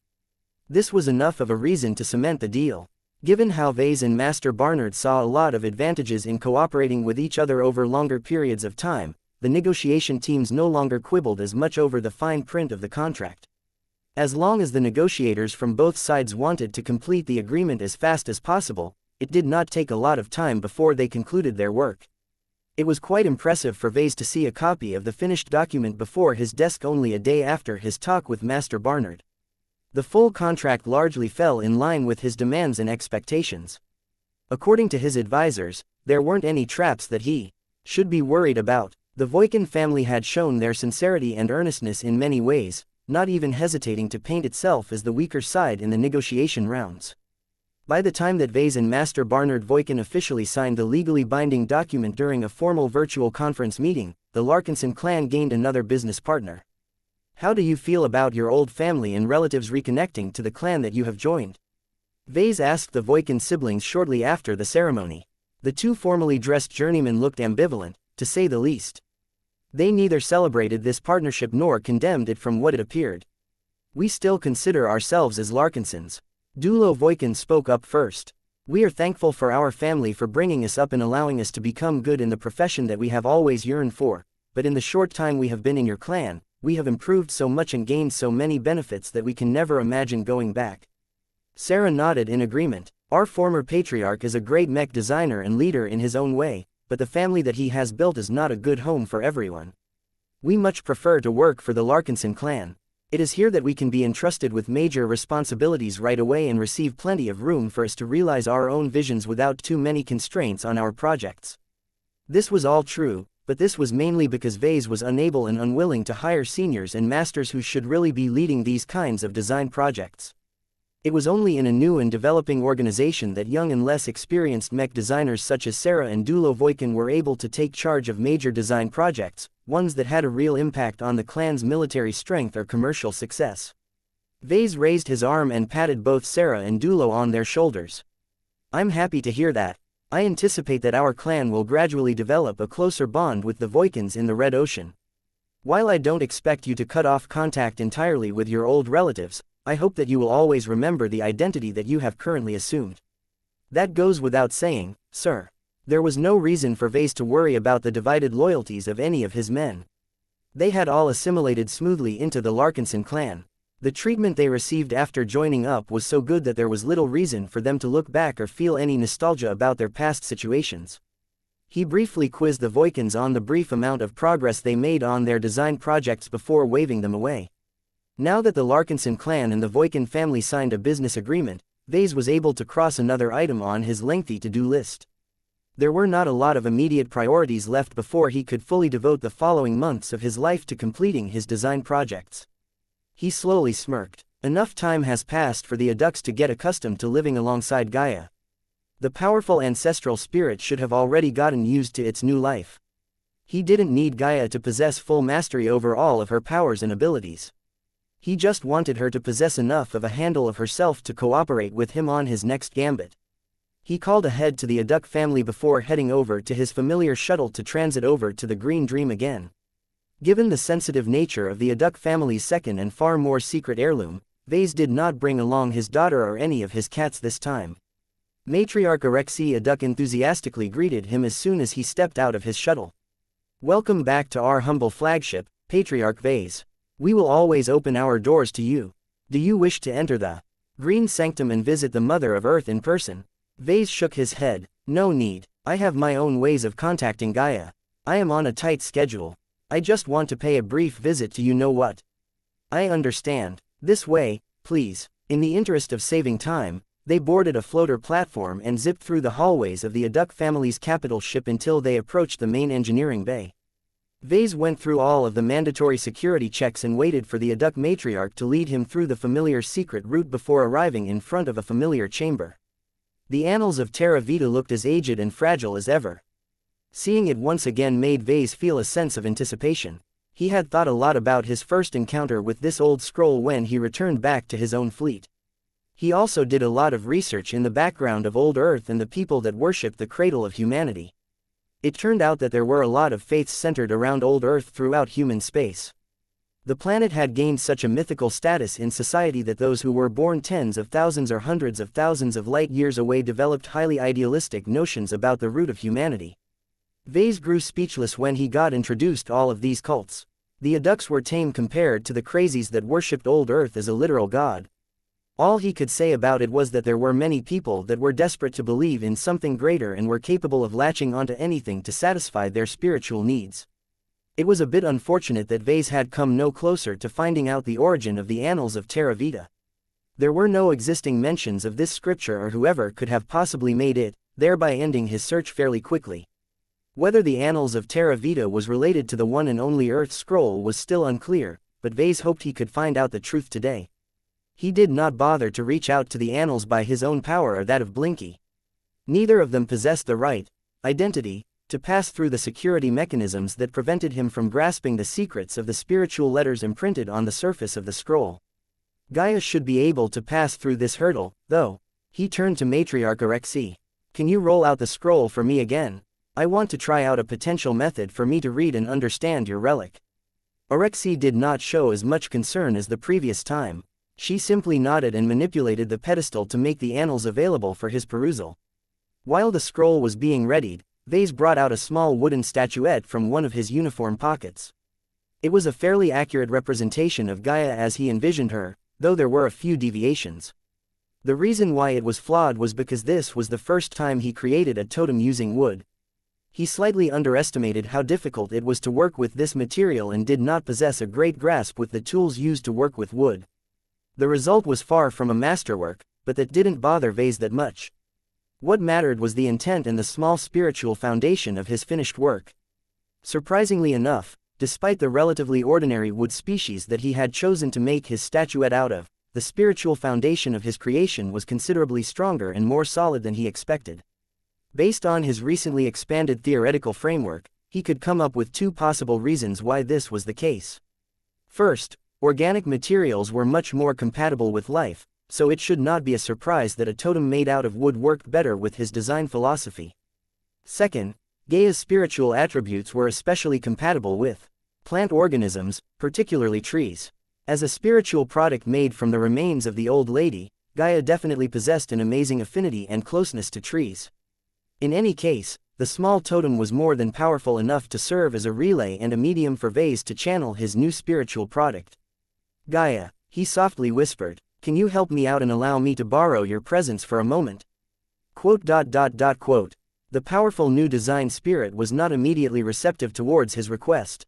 This was enough of a reason to cement the deal. Given how Vase and Master Barnard saw a lot of advantages in cooperating with each other over longer periods of time, the negotiation teams no longer quibbled as much over the fine print of the contract. As long as the negotiators from both sides wanted to complete the agreement as fast as possible, it did not take a lot of time before they concluded their work. It was quite impressive for Vase to see a copy of the finished document before his desk only a day after his talk with Master Barnard. The full contract largely fell in line with his demands and expectations. According to his advisors, there weren't any traps that he should be worried about. The Voikin family had shown their sincerity and earnestness in many ways, not even hesitating to paint itself as the weaker side in the negotiation rounds. By the time that Vase and Master Barnard Voikin officially signed the legally binding document during a formal virtual conference meeting, the Larkinson clan gained another business partner. How do you feel about your old family and relatives reconnecting to the clan that you have joined? Vase asked the Voikin siblings shortly after the ceremony. The two formally dressed journeymen looked ambivalent, to say the least. They neither celebrated this partnership nor condemned it from what it appeared. We still consider ourselves as Larkinsons. Dulo Voikin spoke up first. We are thankful for our family for bringing us up and allowing us to become good in the profession that we have always yearned for, but in the short time we have been in your clan, we have improved so much and gained so many benefits that we can never imagine going back. Sarah nodded in agreement. Our former patriarch is a great mech designer and leader in his own way, but the family that he has built is not a good home for everyone. We much prefer to work for the Larkinson clan. It is here that we can be entrusted with major responsibilities right away and receive plenty of room for us to realize our own visions without too many constraints on our projects. This was all true, but this was mainly because Vase was unable and unwilling to hire seniors and masters who should really be leading these kinds of design projects. It was only in a new and developing organization that young and less experienced mech designers such as Sarah and Dulo Voikin were able to take charge of major design projects, ones that had a real impact on the clan's military strength or commercial success. Vase raised his arm and patted both Sarah and Dulo on their shoulders. I'm happy to hear that. I anticipate that our clan will gradually develop a closer bond with the Voikins in the Red Ocean. While I don't expect you to cut off contact entirely with your old relatives, I hope that you will always remember the identity that you have currently assumed. That goes without saying, sir. There was no reason for Vase to worry about the divided loyalties of any of his men. They had all assimilated smoothly into the Larkinson clan. The treatment they received after joining up was so good that there was little reason for them to look back or feel any nostalgia about their past situations. He briefly quizzed the Voikins on the brief amount of progress they made on their design projects before waving them away. Now that the Larkinson clan and the Voikin family signed a business agreement, Vase was able to cross another item on his lengthy to-do list. There were not a lot of immediate priorities left before he could fully devote the following months of his life to completing his design projects. He slowly smirked. Enough time has passed for the adducts to get accustomed to living alongside Gaia. The powerful ancestral spirit should have already gotten used to its new life. He didn't need Gaia to possess full mastery over all of her powers and abilities. He just wanted her to possess enough of a handle of herself to cooperate with him on his next gambit. He called ahead to the Aduk family before heading over to his familiar shuttle to transit over to the Green Dream again. Given the sensitive nature of the Aduk family's second and far more secret heirloom, Vase did not bring along his daughter or any of his cats this time. Matriarch Alexei Aduk enthusiastically greeted him as soon as he stepped out of his shuttle. "Welcome back to our humble flagship, Patriarch Vase. We will always open our doors to you. Do you wish to enter the Green Sanctum and visit the Mother of Earth in person?" Vase shook his head. "No need. I have my own ways of contacting Gaia. I am on a tight schedule. I just want to pay a brief visit to you know what." "I understand. This way, please." In the interest of saving time, they boarded a floater platform and zipped through the hallways of the Aduk family's capital ship until they approached the main engineering bay. Vase went through all of the mandatory security checks and waited for the Aduk matriarch to lead him through the familiar secret route before arriving in front of a familiar chamber. The annals of Terra Vita looked as aged and fragile as ever. Seeing it once again made Vase feel a sense of anticipation. He had thought a lot about his first encounter with this old scroll when he returned back to his own fleet. He also did a lot of research in the background of old Earth and the people that worshipped the cradle of humanity. It turned out that there were a lot of faiths centered around old Earth throughout human space. The planet had gained such a mythical status in society that those who were born tens of thousands or hundreds of thousands of light years away developed highly idealistic notions about the root of humanity. Vase grew speechless when he got introduced to all of these cults. The Aduks were tame compared to the crazies that worshipped old Earth as a literal god. All he could say about it was that there were many people that were desperate to believe in something greater and were capable of latching onto anything to satisfy their spiritual needs. It was a bit unfortunate that Vase had come no closer to finding out the origin of the annals of Terra Vita. There were no existing mentions of this scripture or whoever could have possibly made it, thereby ending his search fairly quickly. Whether the annals of Terra Vita was related to the one and only Earth scroll was still unclear, but Vase hoped he could find out the truth today. He did not bother to reach out to the annals by his own power or that of Blinky. Neither of them possessed the right identity to pass through the security mechanisms that prevented him from grasping the secrets of the spiritual letters imprinted on the surface of the scroll. Gaia should be able to pass through this hurdle, though. He turned to Matriarch Alexei. "Can you roll out the scroll for me again? I want to try out a potential method for me to read and understand your relic." Alexei did not show as much concern as the previous time. She simply nodded and manipulated the pedestal to make the annals available for his perusal. While the scroll was being readied, Vase brought out a small wooden statuette from one of his uniform pockets. It was a fairly accurate representation of Gaia as he envisioned her, though there were a few deviations. The reason why it was flawed was because this was the first time he created a totem using wood. He slightly underestimated how difficult it was to work with this material and did not possess a great grasp with the tools used to work with wood. The result was far from a masterwork, but that didn't bother Vase that much. What mattered was the intent and the small spiritual foundation of his finished work. Surprisingly enough, despite the relatively ordinary wood species that he had chosen to make his statuette out of, the spiritual foundation of his creation was considerably stronger and more solid than he expected. Based on his recently expanded theoretical framework, he could come up with two possible reasons why this was the case. First, organic materials were much more compatible with life, so it should not be a surprise that a totem made out of wood worked better with his design philosophy. Second, Gaia's spiritual attributes were especially compatible with plant organisms, particularly trees. As a spiritual product made from the remains of the old lady, Gaia definitely possessed an amazing affinity and closeness to trees. In any case, the small totem was more than powerful enough to serve as a relay and a medium for Vase to channel his new spiritual product. "Gaia," he softly whispered, "can you help me out and allow me to borrow your presence for a moment?" The powerful new design spirit was not immediately receptive towards his request.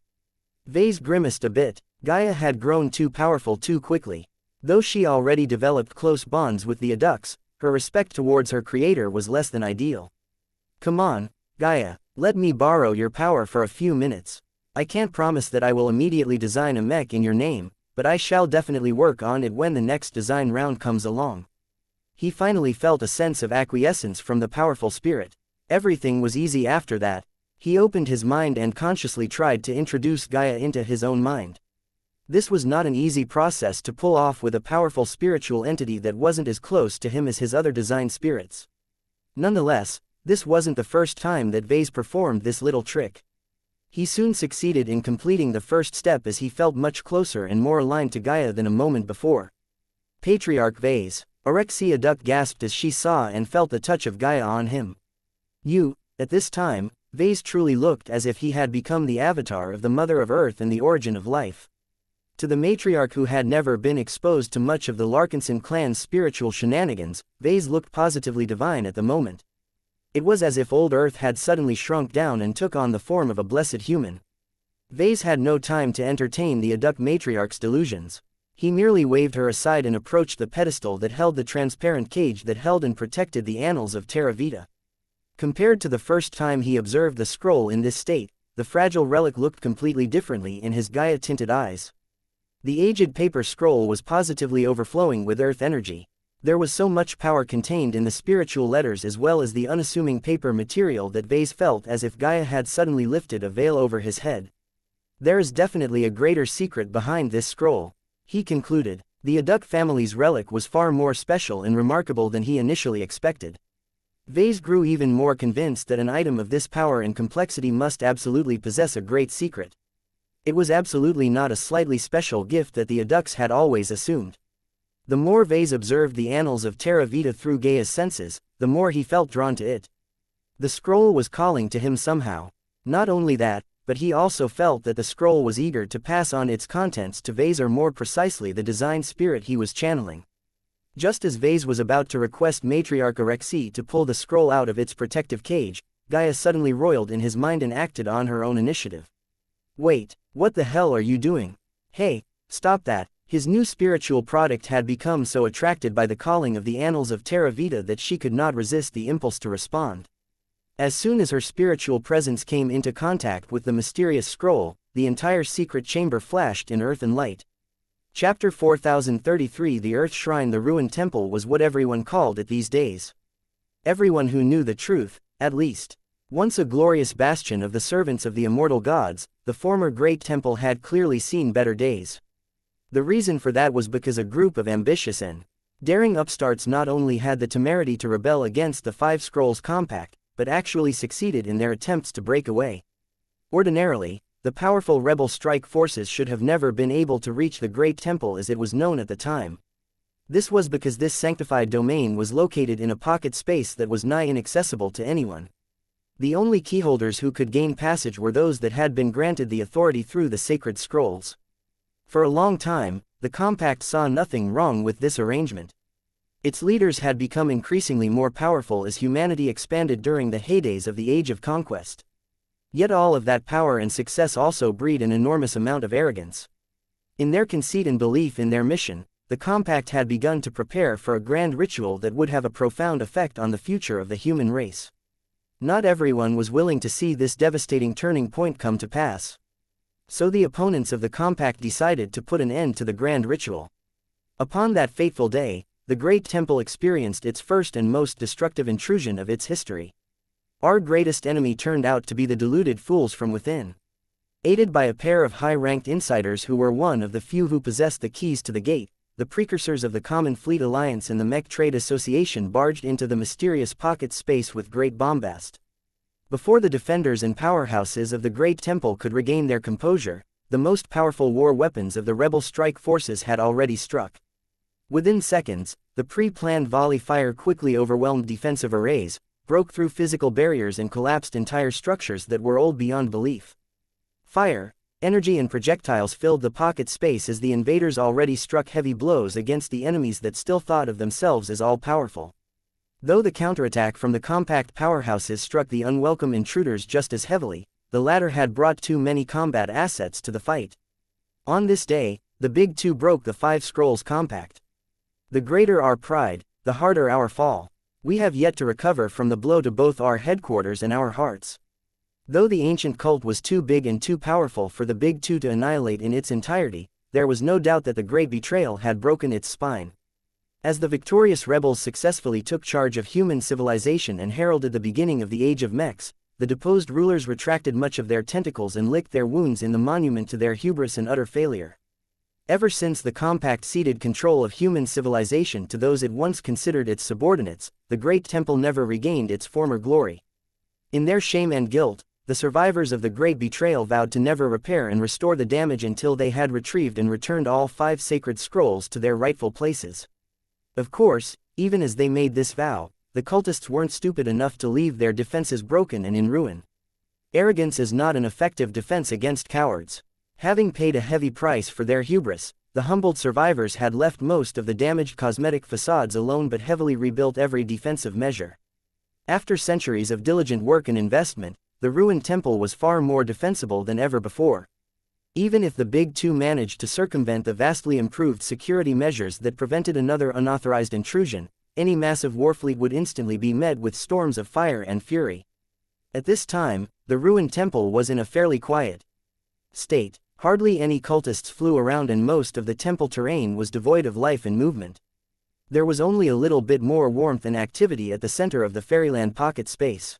Vase grimaced a bit. Gaia had grown too powerful too quickly. Though she already developed close bonds with the Aduks, her respect towards her creator was less than ideal. "Come on, Gaia, let me borrow your power for a few minutes. I can't promise that I will immediately design a mech in your name, but I shall definitely work on it when the next design round comes along." He finally felt a sense of acquiescence from the powerful spirit. Everything was easy after that. He opened his mind and consciously tried to introduce Gaia into his own mind. This was not an easy process to pull off with a powerful spiritual entity that wasn't as close to him as his other design spirits. Nonetheless, this wasn't the first time that Vase performed this little trick. He soon succeeded in completing the first step as he felt much closer and more aligned to Gaia than a moment before. Patriarch Vase, Orexia Duck gasped as she saw and felt the touch of Gaia on him. At this time, Vase truly looked as if he had become the avatar of the Mother of Earth and the origin of life. To the matriarch who had never been exposed to much of the Larkinson clan's spiritual shenanigans, Vase looked positively divine at the moment. It was as if old Earth had suddenly shrunk down and took on the form of a blessed human. Vase had no time to entertain the Aduk matriarch's delusions. He merely waved her aside and approached the pedestal that held the transparent cage that held and protected the annals of Terra Vita. Compared to the first time he observed the scroll in this state, the fragile relic looked completely differently in his Gaia-tinted eyes. The aged paper scroll was positively overflowing with earth energy. There was so much power contained in the spiritual letters as well as the unassuming paper material that Vase felt as if Gaia had suddenly lifted a veil over his head. There is definitely a greater secret behind this scroll, he concluded. The Aduk family's relic was far more special and remarkable than he initially expected. Vase grew even more convinced that an item of this power and complexity must absolutely possess a great secret. It was absolutely not a slightly special gift that the Aduks had always assumed. The more Vase observed the annals of Terra Vita through Gaia's senses, the more he felt drawn to it. The scroll was calling to him somehow. Not only that, but he also felt that the scroll was eager to pass on its contents to Vase, or more precisely the design spirit he was channeling. Just as Vase was about to request Matriarch Orexi to pull the scroll out of its protective cage, Gaia suddenly roiled in his mind and acted on her own initiative. Wait, what the hell are you doing? Hey, stop that. His new spiritual product had become so attracted by the calling of the annals of Terra Vita that she could not resist the impulse to respond. As soon as her spiritual presence came into contact with the mysterious scroll, the entire secret chamber flashed in earth and light. Chapter 4033. The Earth Shrine. The ruined temple was what everyone called it these days. Everyone who knew the truth, at least. Once a glorious bastion of the servants of the immortal gods, the former great temple had clearly seen better days. The reason for that was because a group of ambitious and daring upstarts not only had the temerity to rebel against the Five Scrolls Compact, but actually succeeded in their attempts to break away. Ordinarily, the powerful rebel strike forces should have never been able to reach the Great Temple as it was known at the time. This was because this sanctified domain was located in a pocket space that was nigh inaccessible to anyone. The only keyholders who could gain passage were those that had been granted the authority through the sacred scrolls. For a long time, the Compact saw nothing wrong with this arrangement. Its leaders had become increasingly more powerful as humanity expanded during the heydays of the Age of Conquest. Yet all of that power and success also breed an enormous amount of arrogance. In their conceit and belief in their mission, the Compact had begun to prepare for a grand ritual that would have a profound effect on the future of the human race. Not everyone was willing to see this devastating turning point come to pass. So the opponents of the Compact decided to put an end to the grand ritual. Upon that fateful day, the Great Temple experienced its first and most destructive intrusion of its history. Our greatest enemy turned out to be the deluded fools from within. Aided by a pair of high-ranked insiders who were one of the few who possessed the keys to the gate, the precursors of the Common Fleet Alliance and the Mech Trade Association barged into the mysterious pocket space with great bombast. Before the defenders and powerhouses of the Great Temple could regain their composure, the most powerful war weapons of the rebel strike forces had already struck. Within seconds, the pre-planned volley fire quickly overwhelmed defensive arrays, broke through physical barriers and collapsed entire structures that were old beyond belief. Fire, energy and projectiles filled the pocket space as the invaders already struck heavy blows against the enemies that still thought of themselves as all-powerful. Though the counterattack from the compact powerhouses struck the unwelcome intruders just as heavily, the latter had brought too many combat assets to the fight. On this day, the Big Two broke the Five Scrolls Compact. The greater our pride, the harder our fall. We have yet to recover from the blow to both our headquarters and our hearts. Though the ancient cult was too big and too powerful for the Big Two to annihilate in its entirety, there was no doubt that the great betrayal had broken its spine. As the victorious rebels successfully took charge of human civilization and heralded the beginning of the Age of Mechs, the deposed rulers retracted much of their tentacles and licked their wounds in the monument to their hubris and utter failure. Ever since the Compact ceded control of human civilization to those it once considered its subordinates, the Great Temple never regained its former glory. In their shame and guilt, the survivors of the Great Betrayal vowed to never repair and restore the damage until they had retrieved and returned all 5 sacred scrolls to their rightful places. Of course, even as they made this vow, the cultists weren't stupid enough to leave their defenses broken and in ruin. Arrogance is not an effective defense against cowards. Having paid a heavy price for their hubris, the humbled survivors had left most of the damaged cosmetic facades alone but heavily rebuilt every defensive measure. After centuries of diligent work and investment, the ruined temple was far more defensible than ever before. Even if the Big Two managed to circumvent the vastly improved security measures that prevented another unauthorized intrusion, any massive warfleet would instantly be met with storms of fire and fury. At this time, the ruined temple was in a fairly quiet state. Hardly any cultists flew around and most of the temple terrain was devoid of life and movement. There was only a little bit more warmth and activity at the center of the fairyland pocket space.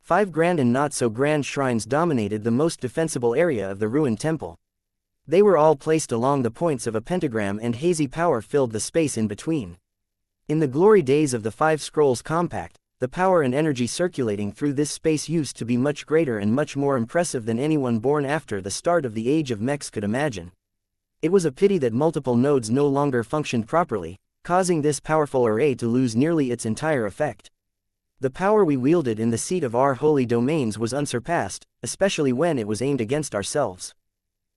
5 grand and not-so-grand shrines dominated the most defensible area of the ruined temple. They were all placed along the points of a pentagram and hazy power filled the space in between. In the glory days of the 5 Scrolls Compact, the power and energy circulating through this space used to be much greater and much more impressive than anyone born after the start of the Age of Mechs could imagine. It was a pity that multiple nodes no longer functioned properly, causing this powerful array to lose nearly its entire effect. The power we wielded in the seat of our holy domains was unsurpassed, especially when it was aimed against ourselves.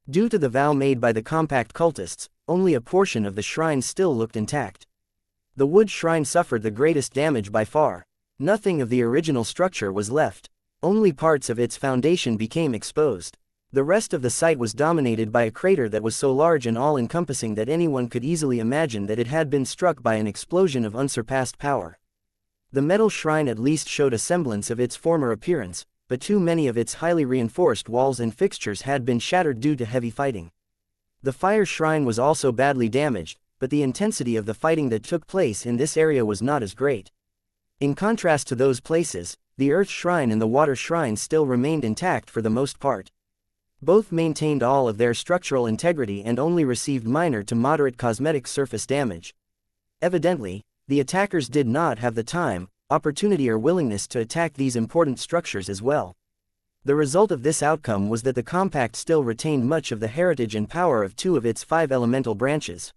Due to the vow made by the Compact cultists, only a portion of the shrine still looked intact. The wood shrine suffered the greatest damage by far. Nothing of the original structure was left. Only parts of its foundation became exposed. The rest of the site was dominated by a crater that was so large and all-encompassing that anyone could easily imagine that it had been struck by an explosion of unsurpassed power. The metal shrine at least showed a semblance of its former appearance, but too many of its highly reinforced walls and fixtures had been shattered due to heavy fighting. The fire shrine was also badly damaged, but the intensity of the fighting that took place in this area was not as great. In contrast to those places, the Earth Shrine and the Water Shrine still remained intact for the most part. Both maintained all of their structural integrity and only received minor to moderate cosmetic surface damage. Evidently, the attackers did not have the time, opportunity or willingness to attack these important structures as well. The result of this outcome was that the Compact still retained much of the heritage and power of 2 of its 5 elemental branches.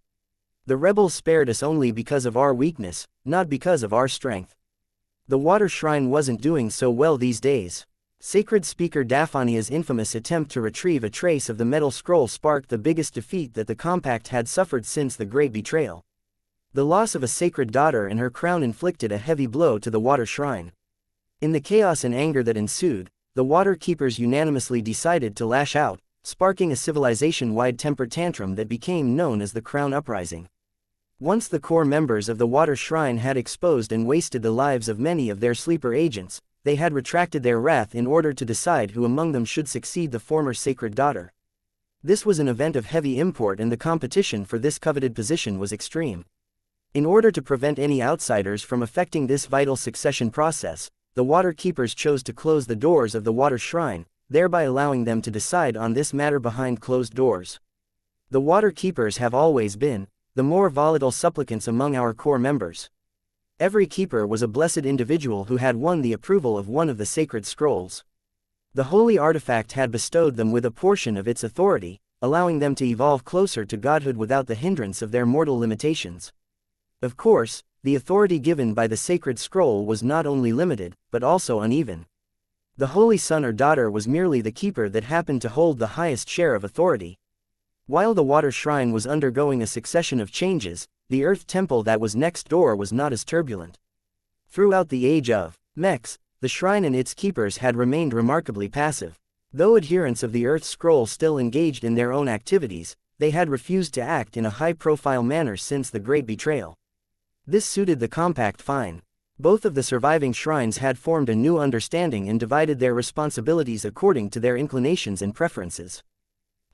The rebels spared us only because of our weakness, not because of our strength. The Water Shrine wasn't doing so well these days. Sacred Speaker Daphonia's infamous attempt to retrieve a trace of the metal scroll sparked the biggest defeat that the Compact had suffered since the Great Betrayal. The loss of a sacred daughter and her crown inflicted a heavy blow to the Water Shrine. In the chaos and anger that ensued, the Water Keepers unanimously decided to lash out, sparking a civilization-wide temper tantrum that became known as the Crown Uprising. Once the core members of the Water Shrine had exposed and wasted the lives of many of their sleeper agents, they had retracted their wrath in order to decide who among them should succeed the former sacred daughter. This was an event of heavy import and the competition for this coveted position was extreme. In order to prevent any outsiders from affecting this vital succession process, the Water Keepers chose to close the doors of the Water Shrine, thereby allowing them to decide on this matter behind closed doors. The Water Keepers have always been the more volatile supplicants among our core members. Every keeper was a blessed individual who had won the approval of one of the sacred scrolls. The holy artifact had bestowed them with a portion of its authority, allowing them to evolve closer to godhood without the hindrance of their mortal limitations. Of course, the authority given by the sacred scroll was not only limited, but also uneven. The holy son or daughter was merely the keeper that happened to hold the highest share of authority. While the Water Shrine was undergoing a succession of changes, the Earth Temple that was next door was not as turbulent. Throughout the Age of Mechs, the shrine and its keepers had remained remarkably passive. Though adherents of the Earth Scroll still engaged in their own activities, they had refused to act in a high-profile manner since the Great Betrayal. This suited the Compact fine. Both of the surviving shrines had formed a new understanding and divided their responsibilities according to their inclinations and preferences.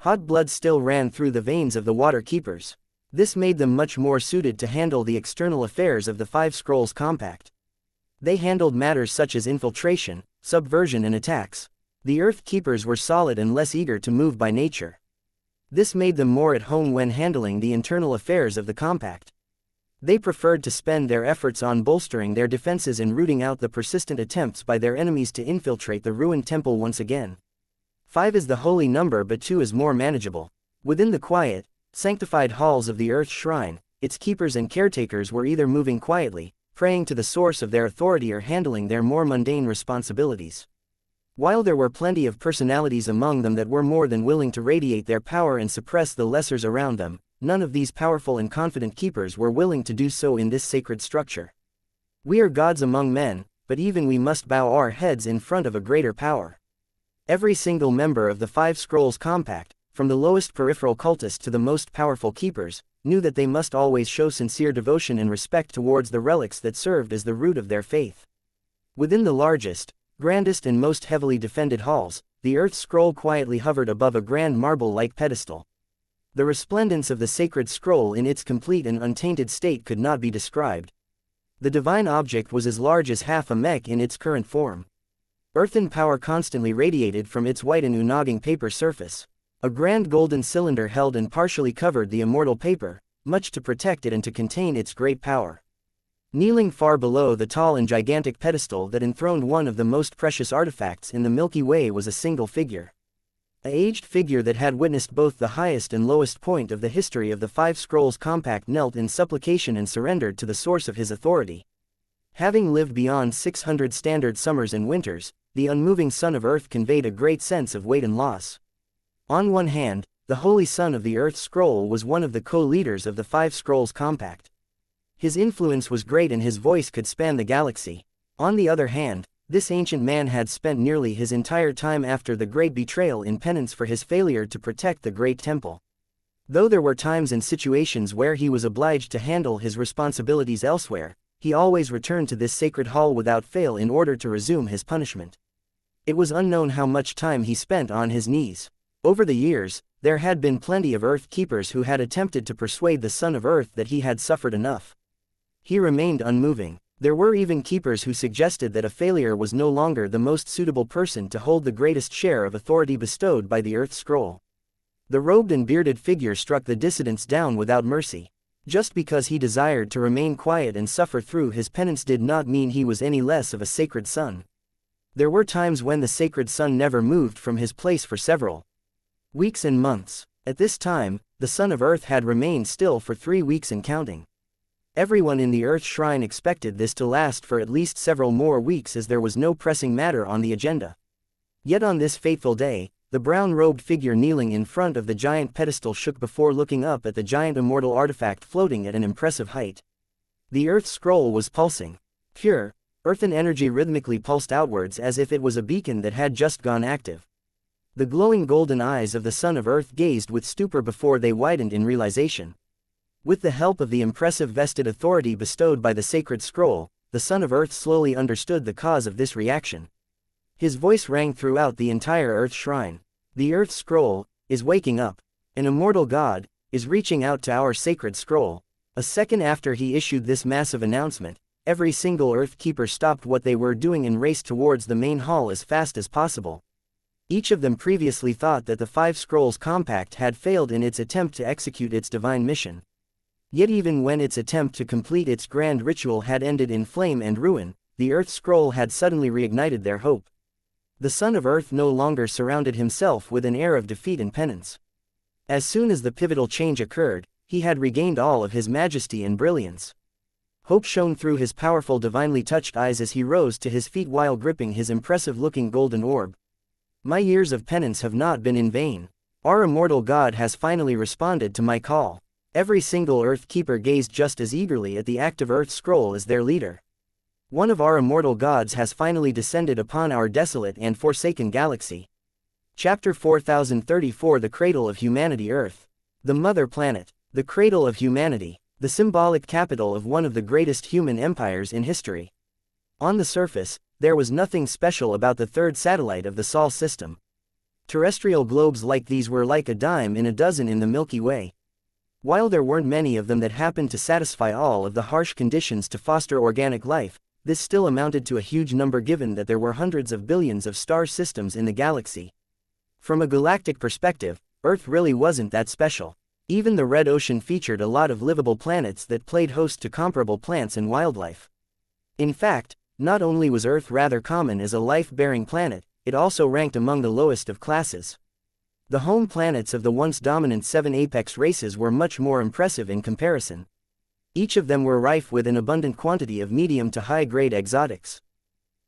Hot blood still ran through the veins of the Water Keepers. This made them much more suited to handle the external affairs of the 5 Scrolls Compact. They handled matters such as infiltration, subversion and attacks. The Earth Keepers were solid and less eager to move by nature. This made them more at home when handling the internal affairs of the compact. They preferred to spend their efforts on bolstering their defenses and rooting out the persistent attempts by their enemies to infiltrate the ruined temple once again. 5 is the holy number, but 2 is more manageable. Within the quiet, sanctified halls of the Earth Shrine, its keepers and caretakers were either moving quietly, praying to the source of their authority, or handling their more mundane responsibilities. While there were plenty of personalities among them that were more than willing to radiate their power and suppress the lessers around them, none of these powerful and confident keepers were willing to do so in this sacred structure. We are gods among men, but even we must bow our heads in front of a greater power. Every single member of the 5 Scrolls Compact, from the lowest peripheral cultists to the most powerful keepers, knew that they must always show sincere devotion and respect towards the relics that served as the root of their faith. Within the largest, grandest and most heavily defended halls, the Earth Scroll quietly hovered above a grand marble-like pedestal. The resplendence of the sacred scroll in its complete and untainted state could not be described. The divine object was as large as half a mech in its current form. Earthen power constantly radiated from its white and unoging paper surface. A grand golden cylinder held and partially covered the immortal paper, much to protect it and to contain its great power. Kneeling far below the tall and gigantic pedestal that enthroned one of the most precious artifacts in the Milky Way was a single figure. An aged figure that had witnessed both the highest and lowest point of the history of the 5 Scrolls Compact knelt in supplication and surrendered to the source of his authority. Having lived beyond 600 standard summers and winters, the unmoving Son of Earth conveyed a great sense of weight and loss. On one hand, the Holy Son of the Earth Scroll was one of the co-leaders of the 5 Scrolls Compact. His influence was great and his voice could span the galaxy. On the other hand, this ancient man had spent nearly his entire time after the great betrayal in penance for his failure to protect the great temple. Though there were times and situations where he was obliged to handle his responsibilities elsewhere, he always returned to this sacred hall without fail in order to resume his punishment. It was unknown how much time he spent on his knees. Over the years, there had been plenty of Earth Keepers who had attempted to persuade the Son of Earth that he had suffered enough. He remained unmoving. There were even keepers who suggested that a failure was no longer the most suitable person to hold the greatest share of authority bestowed by the Earth Scroll. The robed and bearded figure struck the dissidents down without mercy. Just because he desired to remain quiet and suffer through his penance did not mean he was any less of a sacred son. There were times when the sacred son never moved from his place for several weeks and months. At this time, the Son of Earth had remained still for 3 weeks and counting. Everyone in the Earth Shrine expected this to last for at least several more weeks, as there was no pressing matter on the agenda. Yet on this fateful day, the brown-robed figure kneeling in front of the giant pedestal shook before looking up at the giant immortal artifact floating at an impressive height. The Earth Scroll was pulsing. Pure, earthen energy rhythmically pulsed outwards as if it was a beacon that had just gone active. The glowing golden eyes of the Son of Earth gazed with stupor before they widened in realization. With the help of the impressive vested authority bestowed by the sacred scroll, the Son of Earth slowly understood the cause of this reaction. His voice rang throughout the entire Earth Shrine. The Earth Scroll is waking up. An immortal God is reaching out to our sacred scroll. A second after he issued this massive announcement, every single Earth Keeper stopped what they were doing and raced towards the main hall as fast as possible. Each of them previously thought that the 5 Scrolls Compact had failed in its attempt to execute its divine mission. Yet even when its attempt to complete its grand ritual had ended in flame and ruin, the Earth Scroll had suddenly reignited their hope. The Son of Earth no longer surrounded himself with an air of defeat and penance. As soon as the pivotal change occurred, he had regained all of his majesty and brilliance. Hope shone through his powerful divinely touched eyes as he rose to his feet while gripping his impressive-looking golden orb. My years of penance have not been in vain. Our immortal God has finally responded to my call. Every single Earth Keeper gazed just as eagerly at the active Earth Scroll as their leader. One of our immortal gods has finally descended upon our desolate and forsaken galaxy. Chapter 4034 The Cradle of Humanity Earth. The Mother Planet. The Cradle of Humanity. The symbolic capital of one of the greatest human empires in history. On the surface, there was nothing special about the third satellite of the Sol system. Terrestrial globes like these were like a dime in a dozen in the Milky Way. While there weren't many of them that happened to satisfy all of the harsh conditions to foster organic life, this still amounted to a huge number given that there were hundreds of billions of star systems in the galaxy. From a galactic perspective, Earth really wasn't that special. Even the Red Ocean featured a lot of livable planets that played host to comparable plants and wildlife. In fact, not only was Earth rather common as a life-bearing planet, it also ranked among the lowest of classes. The home planets of the once dominant 7 apex races were much more impressive in comparison. Each of them were rife with an abundant quantity of medium to high-grade exotics.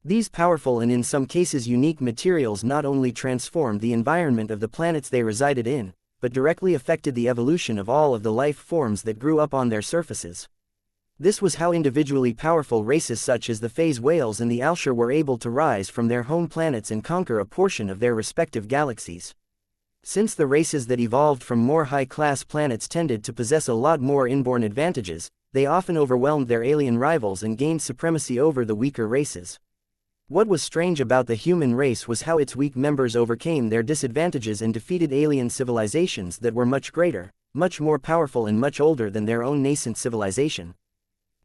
These powerful and in some cases unique materials not only transformed the environment of the planets they resided in, but directly affected the evolution of all of the life forms that grew up on their surfaces. This was how individually powerful races such as the phase whales and the Alshar were able to rise from their home planets and conquer a portion of their respective galaxies. Since the races that evolved from more high-class planets tended to possess a lot more inborn advantages, they often overwhelmed their alien rivals and gained supremacy over the weaker races. What was strange about the human race was how its weak members overcame their disadvantages and defeated alien civilizations that were much greater, much more powerful and much older than their own nascent civilization.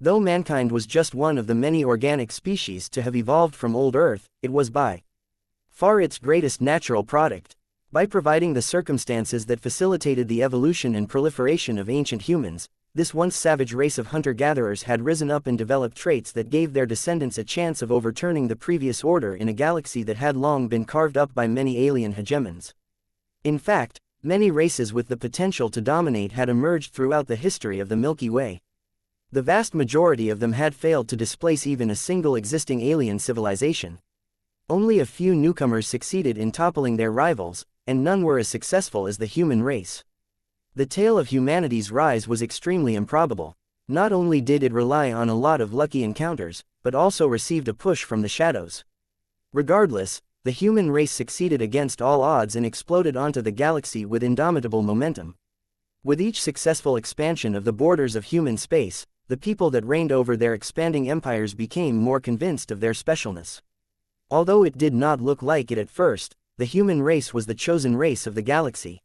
Though mankind was just one of the many organic species to have evolved from old Earth, it was by far its greatest natural product. By providing the circumstances that facilitated the evolution and proliferation of ancient humans, this once savage race of hunter-gatherers had risen up and developed traits that gave their descendants a chance of overturning the previous order in a galaxy that had long been carved up by many alien hegemons. In fact, many races with the potential to dominate had emerged throughout the history of the Milky Way. The vast majority of them had failed to displace even a single existing alien civilization. Only a few newcomers succeeded in toppling their rivals, and none were as successful as the human race. The tale of humanity's rise was extremely improbable. Not only did it rely on a lot of lucky encounters, but also received a push from the shadows. Regardless, the human race succeeded against all odds and exploded onto the galaxy with indomitable momentum. With each successful expansion of the borders of human space, the people that reigned over their expanding empires became more convinced of their specialness. Although it did not look like it at first, the human race was the chosen race of the galaxy.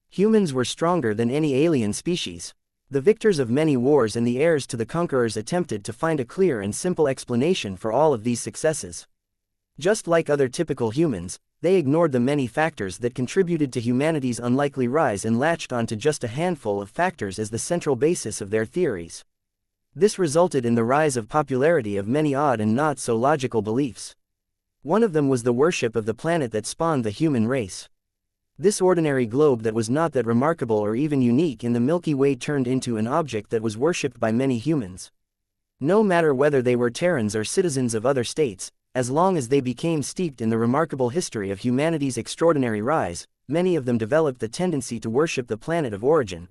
Humans were stronger than any alien species. The victors of many wars and the heirs to the conquerors attempted to find a clear and simple explanation for all of these successes. Just like other typical humans, they ignored the many factors that contributed to humanity's unlikely rise and latched onto just a handful of factors as the central basis of their theories. This resulted in the rise of popularity of many odd and not so logical beliefs. One of them was the worship of the planet that spawned the human race. This ordinary globe that was not that remarkable or even unique in the Milky Way turned into an object that was worshipped by many humans. No matter whether they were Terrans or citizens of other states, as long as they became steeped in the remarkable history of humanity's extraordinary rise, many of them developed the tendency to worship the planet of origin.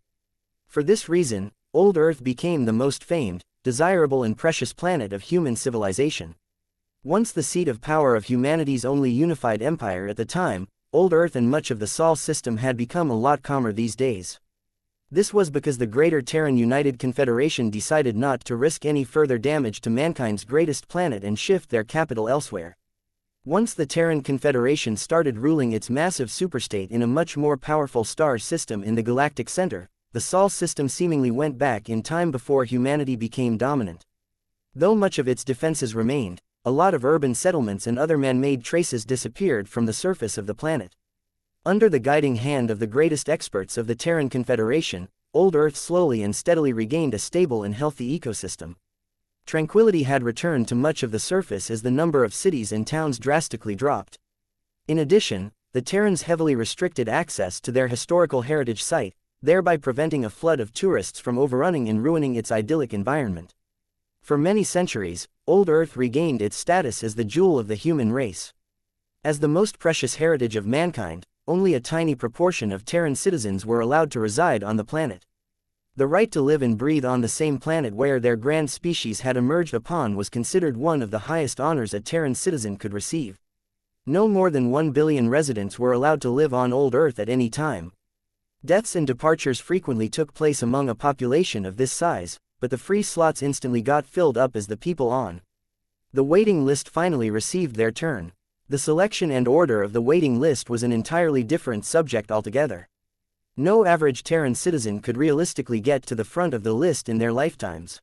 For this reason, old Earth became the most famed, desirable and precious planet of human civilization. Once the seat of power of humanity's only unified empire at the time, old Earth and much of the Sol system had become a lot calmer these days. This was because the Greater Terran United Confederation decided not to risk any further damage to mankind's greatest planet and shift their capital elsewhere. Once the Terran Confederation started ruling its massive superstate in a much more powerful star system in the galactic center, the Sol system seemingly went back in time before humanity became dominant. Though much of its defenses remained, a lot of urban settlements and other man-made traces disappeared from the surface of the planet. Under the guiding hand of the greatest experts of the Terran Confederation, old Earth slowly and steadily regained a stable and healthy ecosystem. Tranquility had returned to much of the surface as the number of cities and towns drastically dropped. In addition, the Terrans heavily restricted access to their historical heritage site, thereby preventing a flood of tourists from overrunning and ruining its idyllic environment. For many centuries, old Earth regained its status as the jewel of the human race. As the most precious heritage of mankind, only a tiny proportion of Terran citizens were allowed to reside on the planet. The right to live and breathe on the same planet where their grand species had emerged upon was considered one of the highest honors a Terran citizen could receive. No more than 1 billion residents were allowed to live on old Earth at any time. Deaths and departures frequently took place among a population of this size, but the free slots instantly got filled up as the people on the waiting list finally received their turn. The selection and order of the waiting list was an entirely different subject altogether. No average Terran citizen could realistically get to the front of the list in their lifetimes.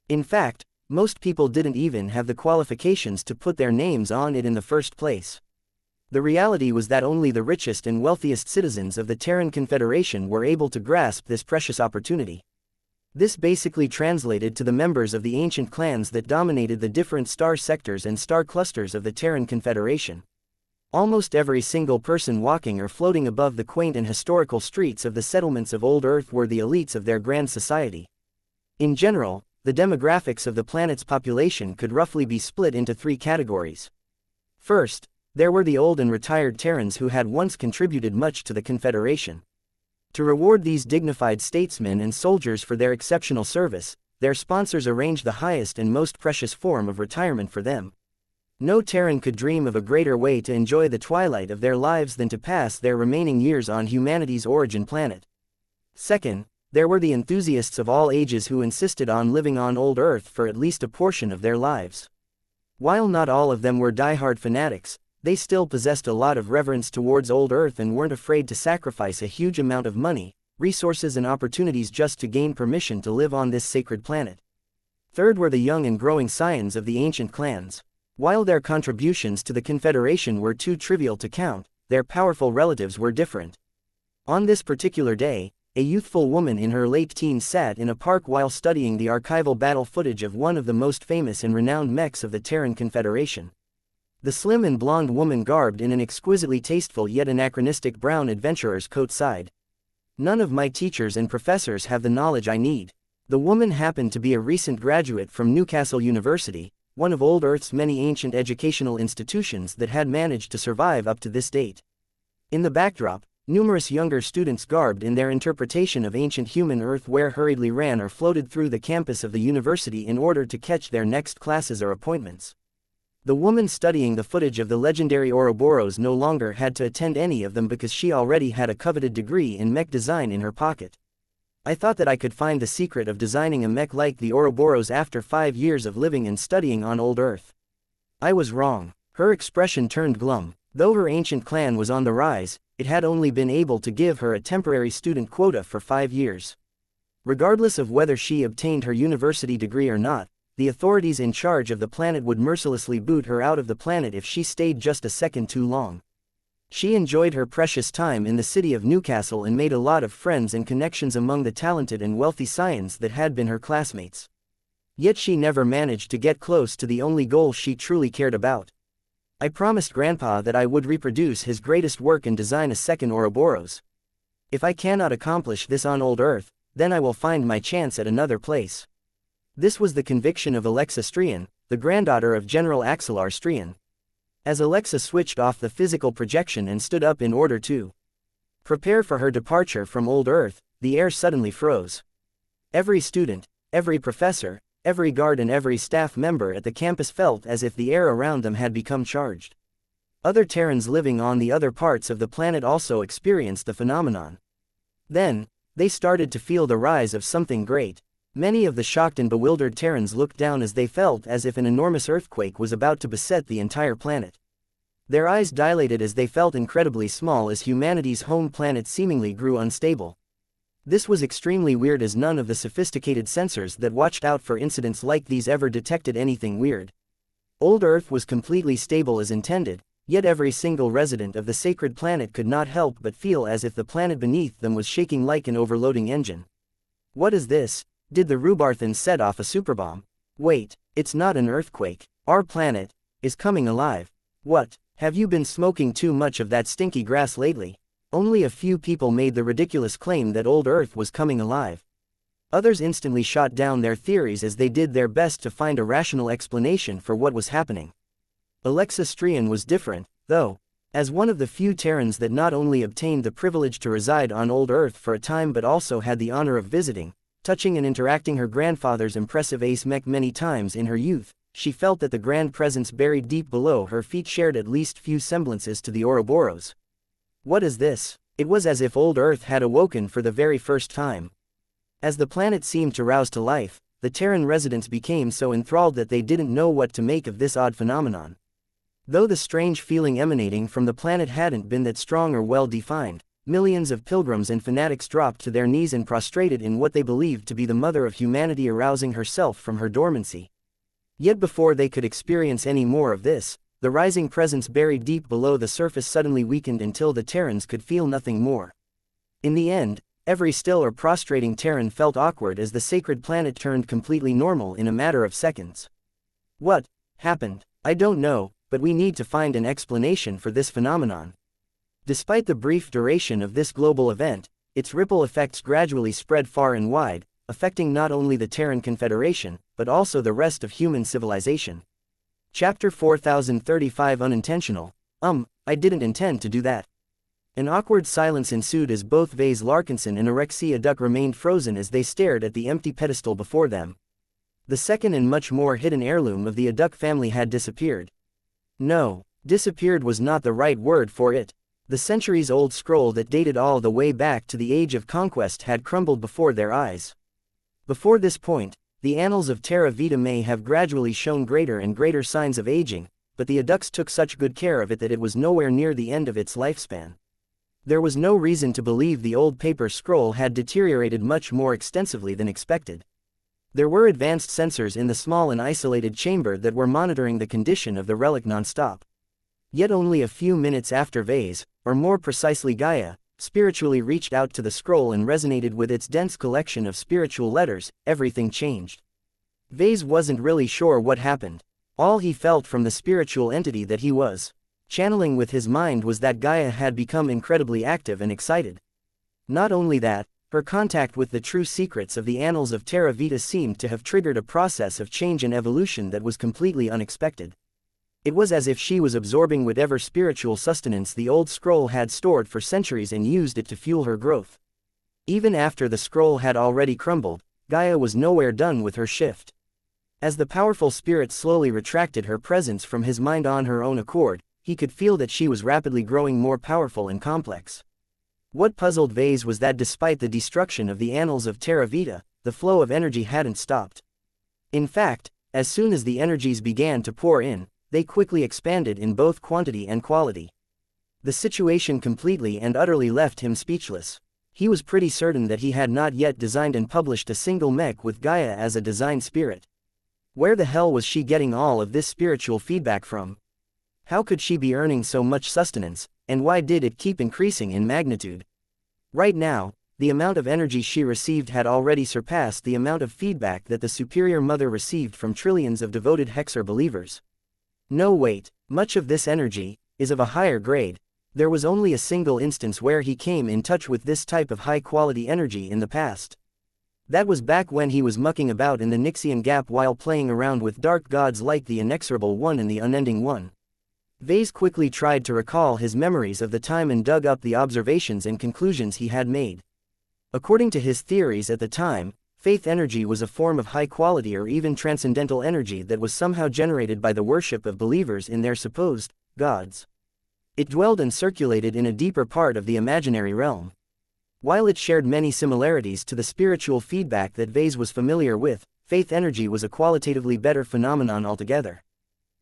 In fact, most people didn't even have the qualifications to put their names on it in the first place. The reality was that only the richest and wealthiest citizens of the Terran Confederation were able to grasp this precious opportunity. This basically translated to the members of the ancient clans that dominated the different star sectors and star clusters of the Terran Confederation. Almost every single person walking or floating above the quaint and historical streets of the settlements of Old Earth were the elites of their grand society. In general, the demographics of the planet's population could roughly be split into three categories. First, there were the old and retired Terrans who had once contributed much to the Confederation. To reward these dignified statesmen and soldiers for their exceptional service, their sponsors arranged the highest and most precious form of retirement for them. No Terran could dream of a greater way to enjoy the twilight of their lives than to pass their remaining years on humanity's origin planet. Second, there were the enthusiasts of all ages who insisted on living on Old Earth for at least a portion of their lives. While not all of them were die-hard fanatics, they still possessed a lot of reverence towards Old Earth and weren't afraid to sacrifice a huge amount of money, resources and opportunities just to gain permission to live on this sacred planet. Third were the young and growing scions of the ancient clans. While their contributions to the Confederation were too trivial to count, their powerful relatives were different. On this particular day, a youthful woman in her late teens sat in a park while studying the archival battle footage of one of the most famous and renowned mechs of the Terran Confederation. The slim and blonde woman garbed in an exquisitely tasteful yet anachronistic brown adventurer's coat sighed. "None of my teachers and professors have the knowledge I need." The woman happened to be a recent graduate from Newcastle University, one of Old Earth's many ancient educational institutions that had managed to survive up to this date. In the backdrop, numerous younger students garbed in their interpretation of ancient human Earthware hurriedly ran or floated through the campus of the university in order to catch their next classes or appointments. The woman studying the footage of the legendary Ouroboros no longer had to attend any of them because she already had a coveted degree in mech design in her pocket. "I thought that I could find the secret of designing a mech like the Ouroboros after 5 years of living and studying on Old Earth. I was wrong." Her expression turned glum. Though her ancient clan was on the rise, it had only been able to give her a temporary student quota for 5 years. Regardless of whether she obtained her university degree or not, the authorities in charge of the planet would mercilessly boot her out of the planet if she stayed just a second too long. She enjoyed her precious time in the city of Newcastle and made a lot of friends and connections among the talented and wealthy scions that had been her classmates. Yet she never managed to get close to the only goal she truly cared about. "I promised Grandpa that I would reproduce his greatest work and design a second Ouroboros. If I cannot accomplish this on Old Earth, then I will find my chance at another place." This was the conviction of Alexa Strian, the granddaughter of General Axelar Strian. As Alexa switched off the physical projection and stood up in order to prepare for her departure from Old Earth, the air suddenly froze. Every student, every professor, every guard and every staff member at the campus felt as if the air around them had become charged. Other Terrans living on the other parts of the planet also experienced the phenomenon. Then, they started to feel the rise of something great. Many of the shocked and bewildered Terrans looked down as they felt as if an enormous earthquake was about to beset the entire planet. Their eyes dilated as they felt incredibly small as humanity's home planet seemingly grew unstable. This was extremely weird as none of the sophisticated sensors that watched out for incidents like these ever detected anything weird. Old Earth was completely stable as intended, yet every single resident of the sacred planet could not help but feel as if the planet beneath them was shaking like an overloading engine. "What is this? Did the Rubarthans set off a superbomb? Wait, it's not an earthquake. Our planet is coming alive. What, have you been smoking too much of that stinky grass lately?" Only a few people made the ridiculous claim that Old Earth was coming alive. Others instantly shot down their theories as they did their best to find a rational explanation for what was happening. Alexa Strian was different, though. As one of the few Terrans that not only obtained the privilege to reside on Old Earth for a time but also had the honor of visiting, touching and interacting her grandfather's impressive ace mech many times in her youth, she felt that the grand presence buried deep below her feet shared at least few semblances to the Ouroboros. What is this? It was as if Old Earth had awoken for the very first time. As the planet seemed to rouse to life, the Terran residents became so enthralled that they didn't know what to make of this odd phenomenon. Though the strange feeling emanating from the planet hadn't been that strong or well defined, millions of pilgrims and fanatics dropped to their knees and prostrated in what they believed to be the mother of humanity arousing herself from her dormancy. Yet before they could experience any more of this, the rising presence buried deep below the surface suddenly weakened until the Terrans could feel nothing more. In the end, every still or prostrating Terran felt awkward as the sacred planet turned completely normal in a matter of seconds. What happened? I don't know, but we need to find an explanation for this phenomenon. Despite the brief duration of this global event, its ripple effects gradually spread far and wide, affecting not only the Terran Confederation, but also the rest of human civilization. Chapter 4035 Unintentional. I didn't intend to do that. An awkward silence ensued as both Vase Larkinson and Erexia Duck remained frozen as they stared at the empty pedestal before them. The second and much more hidden heirloom of the Aduk family had disappeared. No, disappeared was not the right word for it. The centuries-old scroll that dated all the way back to the Age of Conquest had crumbled before their eyes. Before this point, the annals of Terra Vita may have gradually shown greater and greater signs of aging, but the Aduks took such good care of it that it was nowhere near the end of its lifespan. There was no reason to believe the old paper scroll had deteriorated much more extensively than expected. There were advanced sensors in the small and isolated chamber that were monitoring the condition of the relic non-stop. Yet only a few minutes after Vase, or more precisely Gaia, spiritually reached out to the scroll and resonated with its dense collection of spiritual letters, everything changed. Vase wasn't really sure what happened. All he felt from the spiritual entity that he was channeling with his mind was that Gaia had become incredibly active and excited. Not only that, her contact with the true secrets of the annals of Terra Vita seemed to have triggered a process of change and evolution that was completely unexpected. It was as if she was absorbing whatever spiritual sustenance the old scroll had stored for centuries and used it to fuel her growth. Even after the scroll had already crumbled, Gaia was nowhere done with her shift. As the powerful spirit slowly retracted her presence from his mind on her own accord, he could feel that she was rapidly growing more powerful and complex. What puzzled Vase was that despite the destruction of the annals of Terra Vita, the flow of energy hadn't stopped. In fact, as soon as the energies began to pour in, they quickly expanded in both quantity and quality. The situation completely and utterly left him speechless. He was pretty certain that he had not yet designed and published a single mech with Gaia as a design spirit. Where the hell was she getting all of this spiritual feedback from? How could she be earning so much sustenance, and why did it keep increasing in magnitude? Right now, the amount of energy she received had already surpassed the amount of feedback that the Superior Mother received from trillions of devoted Hexer believers. No wait, much of this energy is of a higher grade. There was only a single instance where he came in touch with this type of high-quality energy in the past. That was back when he was mucking about in the Nixian Gap while playing around with dark gods like the Inexorable One and the Unending One. Vase quickly tried to recall his memories of the time and dug up the observations and conclusions he had made. According to his theories at the time, faith energy was a form of high-quality or even transcendental energy that was somehow generated by the worship of believers in their supposed gods. It dwelled and circulated in a deeper part of the imaginary realm. While it shared many similarities to the spiritual feedback that Vase was familiar with, faith energy was a qualitatively better phenomenon altogether.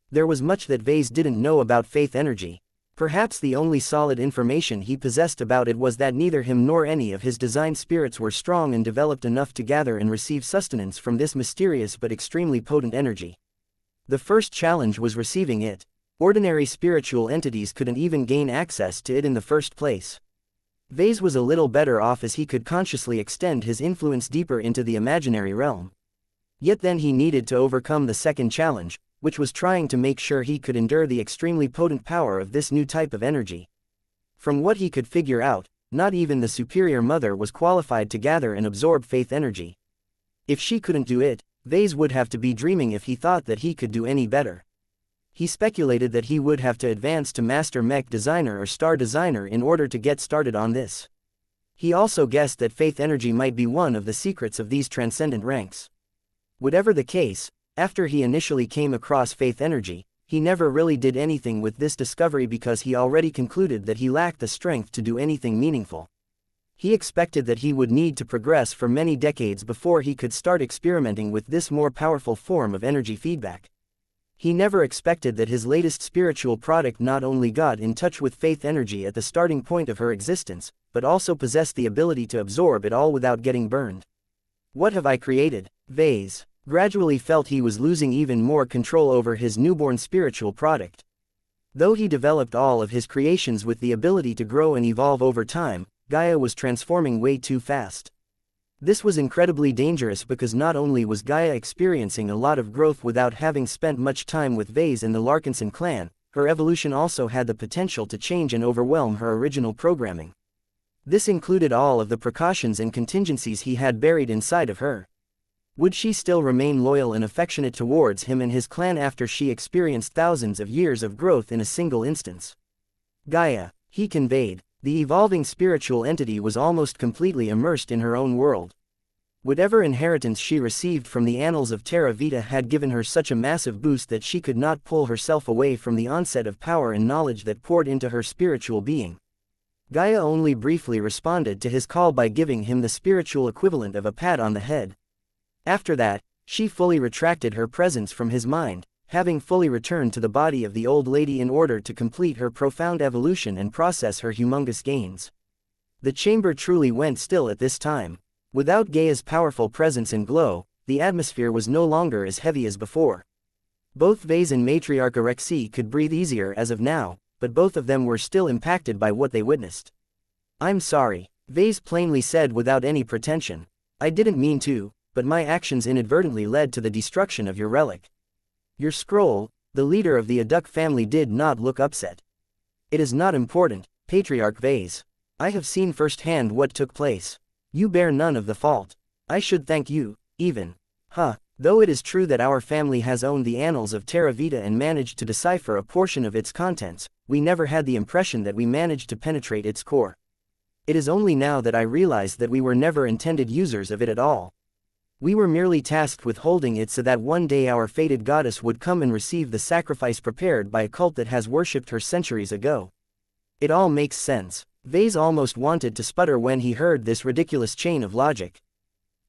There was much that Vase didn't know about faith energy. Perhaps the only solid information he possessed about it was that neither him nor any of his design spirits were strong and developed enough to gather and receive sustenance from this mysterious but extremely potent energy. The first challenge was receiving it. Ordinary spiritual entities couldn't even gain access to it in the first place. Vase was a little better off as he could consciously extend his influence deeper into the imaginary realm. Yet then he needed to overcome the second challenge, which was trying to make sure he could endure the extremely potent power of this new type of energy. From what he could figure out, not even the Superior Mother was qualified to gather and absorb faith energy. If she couldn't do it, Vase would have to be dreaming if he thought that he could do any better. He speculated that he would have to advance to Master Mech Designer or Star Designer in order to get started on this. He also guessed that faith energy might be one of the secrets of these transcendent ranks. Whatever the case, after he initially came across faith energy, he never really did anything with this discovery because he already concluded that he lacked the strength to do anything meaningful. He expected that he would need to progress for many decades before he could start experimenting with this more powerful form of energy feedback. He never expected that his latest spiritual product not only got in touch with faith energy at the starting point of her existence, but also possessed the ability to absorb it all without getting burned. What have I created? Vase gradually felt he was losing even more control over his newborn spiritual product. Though he developed all of his creations with the ability to grow and evolve over time, Gaia was transforming way too fast. This was incredibly dangerous because not only was Gaia experiencing a lot of growth without having spent much time with Vase and the Larkinson clan, her evolution also had the potential to change and overwhelm her original programming. This included all of the precautions and contingencies he had buried inside of her. Would she still remain loyal and affectionate towards him and his clan after she experienced thousands of years of growth in a single instance? Gaia, he conveyed, the evolving spiritual entity was almost completely immersed in her own world. Whatever inheritance she received from the annals of Terra Vita had given her such a massive boost that she could not pull herself away from the onset of power and knowledge that poured into her spiritual being. Gaia only briefly responded to his call by giving him the spiritual equivalent of a pat on the head. After that, she fully retracted her presence from his mind, having fully returned to the body of the old lady in order to complete her profound evolution and process her humongous gains. The chamber truly went still at this time. Without Gaia's powerful presence and glow, the atmosphere was no longer as heavy as before. Both Vase and Matriarch Alexei could breathe easier as of now, but both of them were still impacted by what they witnessed. "I'm sorry," Vase plainly said without any pretension. "I didn't mean to, but my actions inadvertently led to the destruction of your relic." Your scroll, the leader of the Aduk family did not look upset. "It is not important, Patriarch Vase. I have seen firsthand what took place. You bear none of the fault. I should thank you, even. Though it is true that our family has owned the annals of Terra Vita and managed to decipher a portion of its contents, we never had the impression that we managed to penetrate its core. It is only now that I realize that we were never intended users of it at all. We were merely tasked with holding it so that one day our fated goddess would come and receive the sacrifice prepared by a cult that has worshipped her centuries ago." It all makes sense. Vase almost wanted to sputter when he heard this ridiculous chain of logic.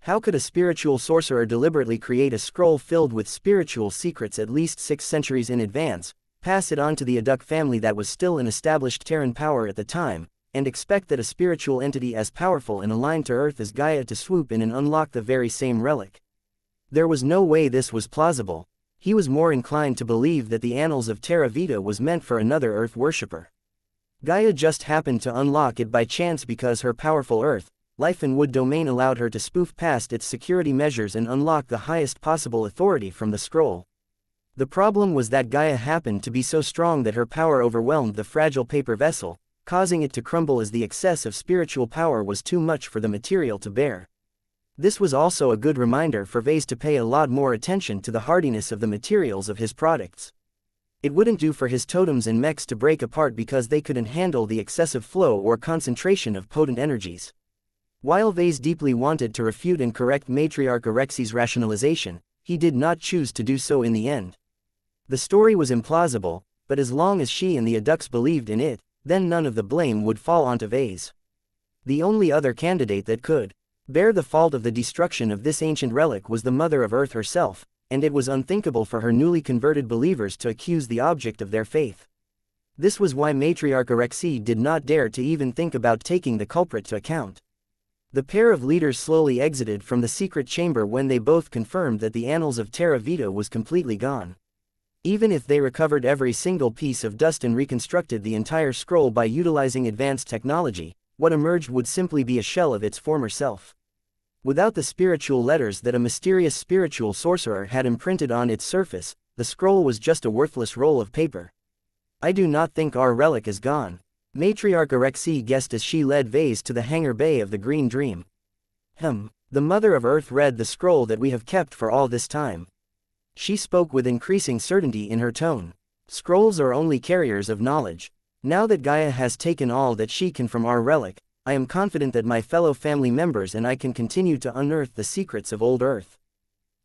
How could a spiritual sorcerer deliberately create a scroll filled with spiritual secrets at least 6 centuries in advance, pass it on to the Aduk family that was still an established Terran power at the time, and expect that a spiritual entity as powerful and aligned to Earth as Gaia to swoop in and unlock the very same relic? There was no way this was plausible. He was more inclined to believe that the annals of Terra Vita was meant for another Earth worshipper. Gaia just happened to unlock it by chance because her powerful Earth, life and wood domain allowed her to spoof past its security measures and unlock the highest possible authority from the scroll. The problem was that Gaia happened to be so strong that her power overwhelmed the fragile paper vessel, causing it to crumble as the excess of spiritual power was too much for the material to bear. This was also a good reminder for Vase to pay a lot more attention to the hardiness of the materials of his products. It wouldn't do for his totems and mechs to break apart because they couldn't handle the excessive flow or concentration of potent energies. While Vase deeply wanted to refute and correct Matriarch Alexei's rationalization, he did not choose to do so in the end. The story was implausible, but as long as she and the Aduks believed in it, then none of the blame would fall onto Vase. The only other candidate that could bear the fault of the destruction of this ancient relic was the Mother of Earth herself, and it was unthinkable for her newly converted believers to accuse the object of their faith. This was why Matriarch Alexei did not dare to even think about taking the culprit to account. The pair of leaders slowly exited from the secret chamber when they both confirmed that the annals of Terra Vita was completely gone. Even if they recovered every single piece of dust and reconstructed the entire scroll by utilizing advanced technology, what emerged would simply be a shell of its former self. Without the spiritual letters that a mysterious spiritual sorcerer had imprinted on its surface, the scroll was just a worthless roll of paper. "I do not think our relic is gone," Matriarch Alexei guessed as she led Vase to the hangar bay of the Green Dream. The Mother of Earth read the scroll that we have kept for all this time. She spoke with increasing certainty in her tone. "Scrolls are only carriers of knowledge. Now that Gaia has taken all that she can from our relic, I am confident that my fellow family members and I can continue to unearth the secrets of old Earth.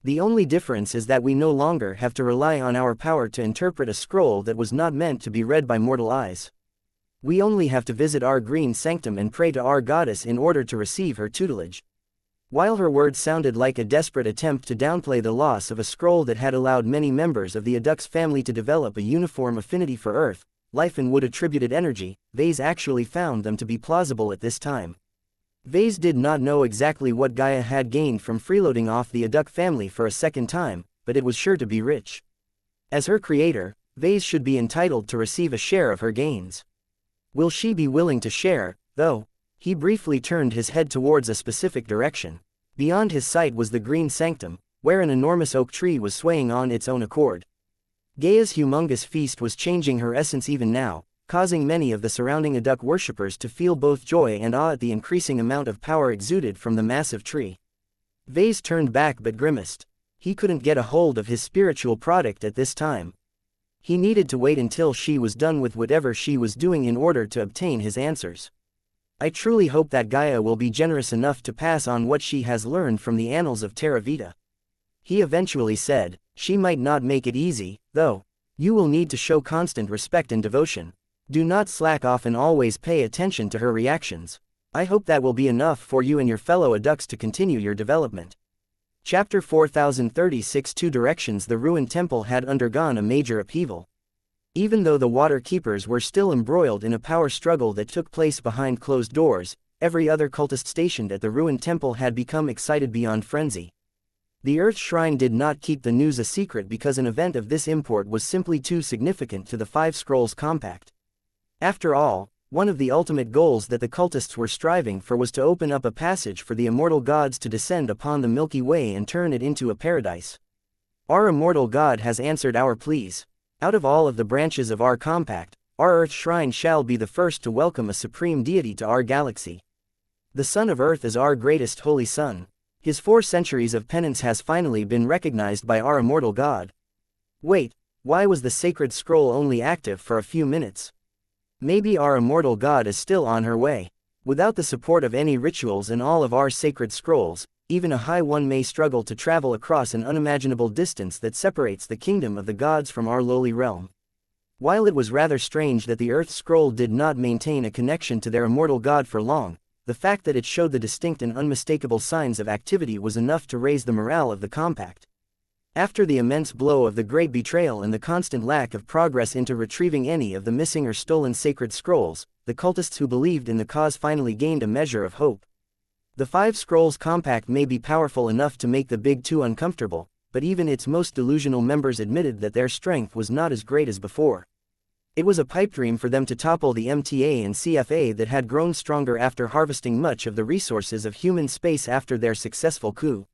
The only difference is that we no longer have to rely on our power to interpret a scroll that was not meant to be read by mortal eyes. We only have to visit our green sanctum and pray to our goddess in order to receive her tutelage." While her words sounded like a desperate attempt to downplay the loss of a scroll that had allowed many members of the Aduks family to develop a uniform affinity for Earth, life and wood attributed energy, Vase actually found them to be plausible at this time. Vase did not know exactly what Gaia had gained from freeloading off the Aduk family for a second time, but it was sure to be rich. As her creator, Vase should be entitled to receive a share of her gains. Will she be willing to share, though? He briefly turned his head towards a specific direction. Beyond his sight was the green sanctum, where an enormous oak tree was swaying on its own accord. Gaia's humongous feast was changing her essence even now, causing many of the surrounding Aduk worshippers to feel both joy and awe at the increasing amount of power exuded from the massive tree. Vase turned back but grimaced. He couldn't get a hold of his spiritual product at this time. He needed to wait until she was done with whatever she was doing in order to obtain his answers. I truly hope that Gaia will be generous enough to pass on what she has learned from the annals of Terra Vita. He eventually said, she might not make it easy, though. You will need to show constant respect and devotion. Do not slack off and always pay attention to her reactions. I hope that will be enough for you and your fellow Aduks to continue your development. Chapter 4036 2 Directions. The ruined temple had undergone a major upheaval. Even though the water keepers were still embroiled in a power struggle that took place behind closed doors, every other cultist stationed at the ruined temple had become excited beyond frenzy. The Earth Shrine did not keep the news a secret because an event of this import was simply too significant to the Five Scrolls Compact. After all, one of the ultimate goals that the cultists were striving for was to open up a passage for the immortal gods to descend upon the Milky Way and turn it into a paradise. Our immortal God has answered our pleas. Out of all of the branches of our compact, our Earth Shrine shall be the first to welcome a supreme deity to our galaxy. The Son of Earth is our greatest holy son. His 4 centuries of penance has finally been recognized by our immortal God. Wait, why was the sacred scroll only active for a few minutes? Maybe our immortal God is still on her way. Without the support of any rituals and all of our sacred scrolls, even a high one may struggle to travel across an unimaginable distance that separates the kingdom of the gods from our lowly realm. While it was rather strange that the Earth Scroll did not maintain a connection to their immortal God for long, the fact that it showed the distinct and unmistakable signs of activity was enough to raise the morale of the compact. After the immense blow of the great betrayal and the constant lack of progress into retrieving any of the missing or stolen sacred scrolls, the cultists who believed in the cause finally gained a measure of hope. The Five Scrolls Compact may be powerful enough to make the Big Two uncomfortable, but even its most delusional members admitted that their strength was not as great as before. It was a pipe dream for them to topple the MTA and CFA that had grown stronger after harvesting much of the resources of human space after their successful coup.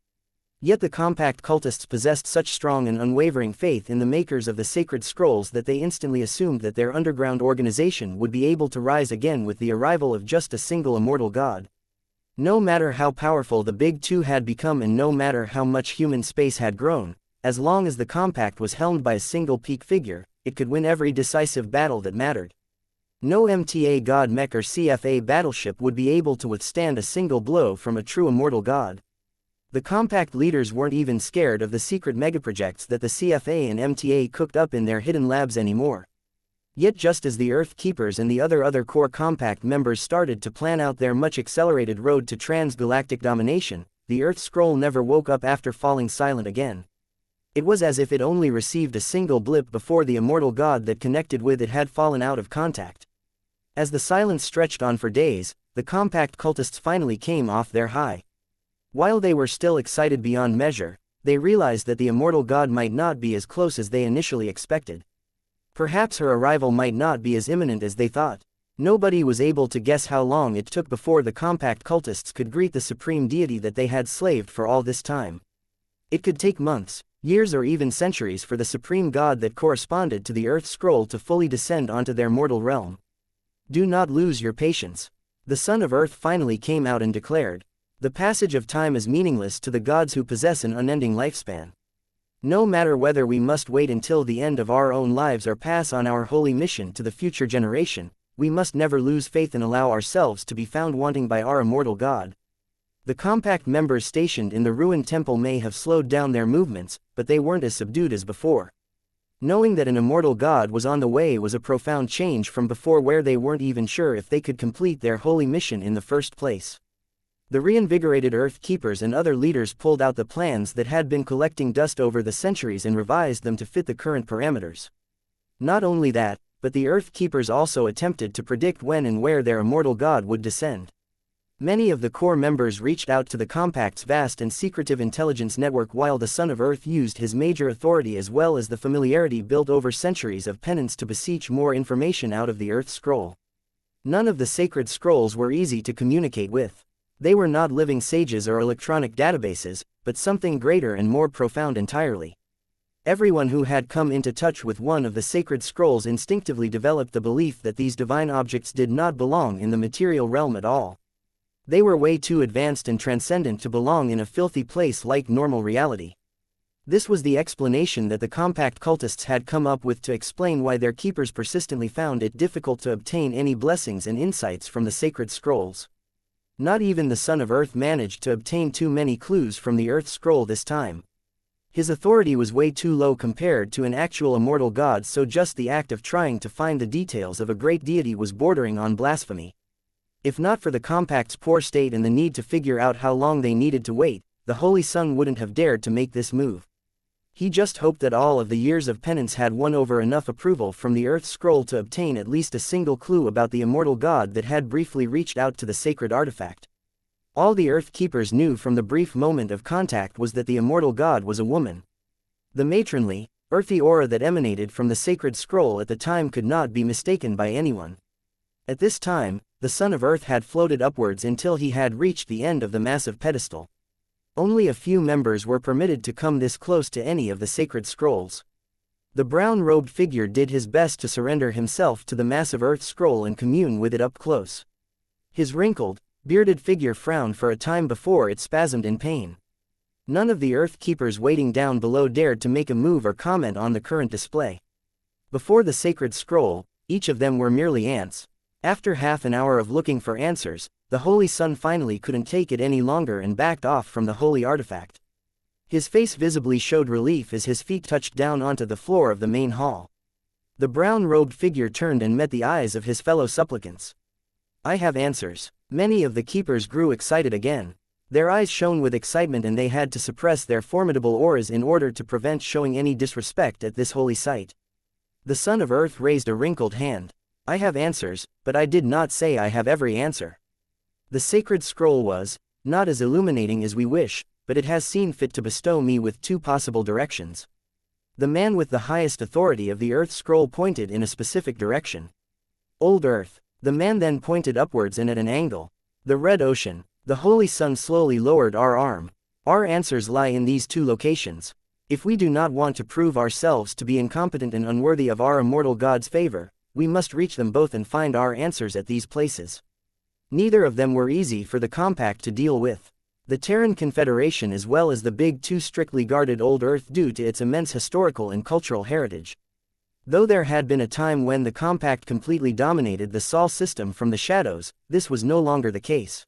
Yet the compact cultists possessed such strong and unwavering faith in the makers of the sacred scrolls that they instantly assumed that their underground organization would be able to rise again with the arrival of just a single immortal god. No matter how powerful the Big Two had become and no matter how much human space had grown, as long as the compact was helmed by a single peak figure, it could win every decisive battle that mattered. No MTA god Mech or CFA battleship would be able to withstand a single blow from a true immortal god. The compact leaders weren't even scared of the secret megaprojects that the CFA and MTA cooked up in their hidden labs anymore. Yet just as the Earth Keepers and the other core compact members started to plan out their much accelerated road to transgalactic domination, the Earth Scroll never woke up after falling silent again. It was as if it only received a single blip before the immortal god that connected with it had fallen out of contact. As the silence stretched on for days, the compact cultists finally came off their high. While they were still excited beyond measure, they realized that the immortal god might not be as close as they initially expected. Perhaps her arrival might not be as imminent as they thought. Nobody was able to guess how long it took before the compact cultists could greet the supreme deity that they had slaved for all this time. It could take months, years or even centuries for the supreme god that corresponded to the Earth Scroll to fully descend onto their mortal realm. Do not lose your patience. The Son of Earth finally came out and declared, the passage of time is meaningless to the gods who possess an unending lifespan. No matter whether we must wait until the end of our own lives or pass on our holy mission to the future generation, we must never lose faith and allow ourselves to be found wanting by our immortal God. The compact members stationed in the ruined temple may have slowed down their movements, but they weren't as subdued as before. Knowing that an immortal God was on the way was a profound change from before, where they weren't even sure if they could complete their holy mission in the first place. The reinvigorated Earth Keepers and other leaders pulled out the plans that had been collecting dust over the centuries and revised them to fit the current parameters. Not only that, but the Earth Keepers also attempted to predict when and where their immortal god would descend. Many of the core members reached out to the Compact's vast and secretive intelligence network, while the Son of Earth used his major authority as well as the familiarity built over centuries of penance to beseech more information out of the Earth Scroll. None of the sacred scrolls were easy to communicate with. They were not living sages or electronic databases, but something greater and more profound entirely. Everyone who had come into touch with one of the sacred scrolls instinctively developed the belief that these divine objects did not belong in the material realm at all. They were way too advanced and transcendent to belong in a filthy place like normal reality. This was the explanation that the Compact cultists had come up with to explain why their keepers persistently found it difficult to obtain any blessings and insights from the sacred scrolls. Not even the Son of Earth managed to obtain too many clues from the Earth Scroll this time. His authority was way too low compared to an actual immortal god, so just the act of trying to find the details of a great deity was bordering on blasphemy. If not for the Compact's poor state and the need to figure out how long they needed to wait, the Holy Son wouldn't have dared to make this move. He just hoped that all of the years of penance had won over enough approval from the Earth Scroll to obtain at least a single clue about the immortal god that had briefly reached out to the sacred artifact. All the Earth Keepers knew from the brief moment of contact was that the immortal god was a woman. The matronly, earthy aura that emanated from the sacred scroll at the time could not be mistaken by anyone. At this time, the Son of Earth had floated upwards until he had reached the end of the massive pedestal. Only a few members were permitted to come this close to any of the sacred scrolls. The brown-robed figure did his best to surrender himself to the massive Earth Scroll and commune with it up close. His wrinkled, bearded figure frowned for a time before it spasmed in pain. None of the Earth Keepers waiting down below dared to make a move or comment on the current display. Before the sacred scroll, each of them were merely ants. After half an hour of looking for answers, the Holy Son finally couldn't take it any longer and backed off from the holy artifact. His face visibly showed relief as his feet touched down onto the floor of the main hall. The brown-robed figure turned and met the eyes of his fellow supplicants. "I have answers." Many of the keepers grew excited again. Their eyes shone with excitement and they had to suppress their formidable auras in order to prevent showing any disrespect at this holy site. The Son of Earth raised a wrinkled hand. "I have answers, but I did not say I have every answer. The sacred scroll was, not as illuminating as we wish, but it has seen fit to bestow me with two possible directions." The man with the highest authority of the Earth Scroll pointed in a specific direction. "Old Earth." The man then pointed upwards and at an angle. "The Red Ocean." The Holy Son slowly lowered our arm. "Our answers lie in these two locations. If we do not want to prove ourselves to be incompetent and unworthy of our immortal God's favor, we must reach them both and find our answers at these places." Neither of them were easy for the Compact to deal with. The Terran Confederation as well as the Big Two strictly guarded Old Earth due to its immense historical and cultural heritage. Though there had been a time when the Compact completely dominated the Sol system from the shadows, this was no longer the case.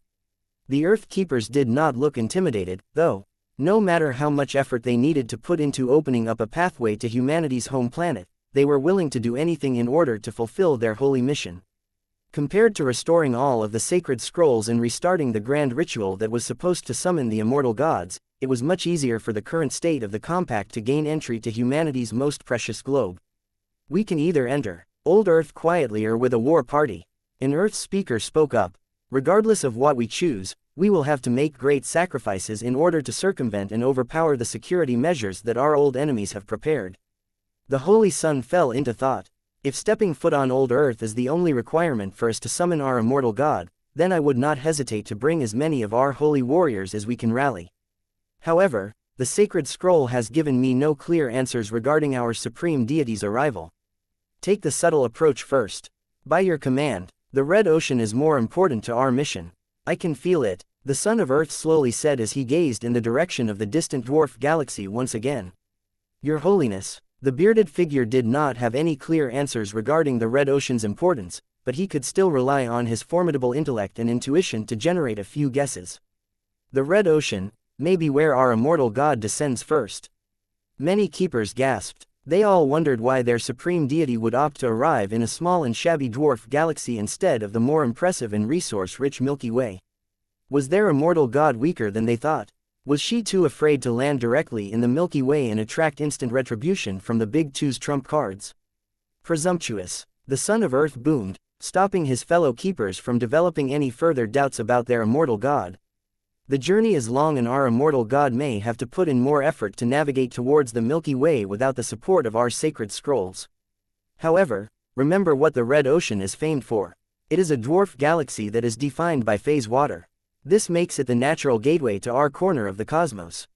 The Earth Keepers did not look intimidated, though. No matter how much effort they needed to put into opening up a pathway to humanity's home planet, they were willing to do anything in order to fulfill their holy mission. Compared to restoring all of the sacred scrolls and restarting the grand ritual that was supposed to summon the immortal gods, it was much easier for the current state of the Compact to gain entry to humanity's most precious globe. "We can either enter Old Earth quietly or with a war party." An Earth speaker spoke up. "Regardless of what we choose, we will have to make great sacrifices in order to circumvent and overpower the security measures that our old enemies have prepared." The Holy Son fell into thought. "If stepping foot on Old Earth is the only requirement for us to summon our immortal God, then I would not hesitate to bring as many of our holy warriors as we can rally. However, the sacred scroll has given me no clear answers regarding our supreme deity's arrival. Take the subtle approach first. By your command, the Red Ocean is more important to our mission. I can feel it," the Son of Earth slowly said as he gazed in the direction of the distant dwarf galaxy once again. "Your Holiness." The bearded figure did not have any clear answers regarding the Red Ocean's importance, but he could still rely on his formidable intellect and intuition to generate a few guesses. "The Red Ocean, may be where our immortal God descends first." Many keepers gasped. They all wondered why their supreme deity would opt to arrive in a small and shabby dwarf galaxy instead of the more impressive and resource-rich Milky Way. Was their immortal God weaker than they thought? Was she too afraid to land directly in the Milky Way and attract instant retribution from the Big Two's trump cards? Presumptuous. The Son of Earth boomed, stopping his fellow keepers from developing any further doubts about their immortal god. The journey is long and our immortal god may have to put in more effort to navigate towards the Milky Way without the support of our sacred scrolls. However, remember what the Red Ocean is famed for. It is a dwarf galaxy that is defined by phase water. This makes it the natural gateway to our corner of the cosmos.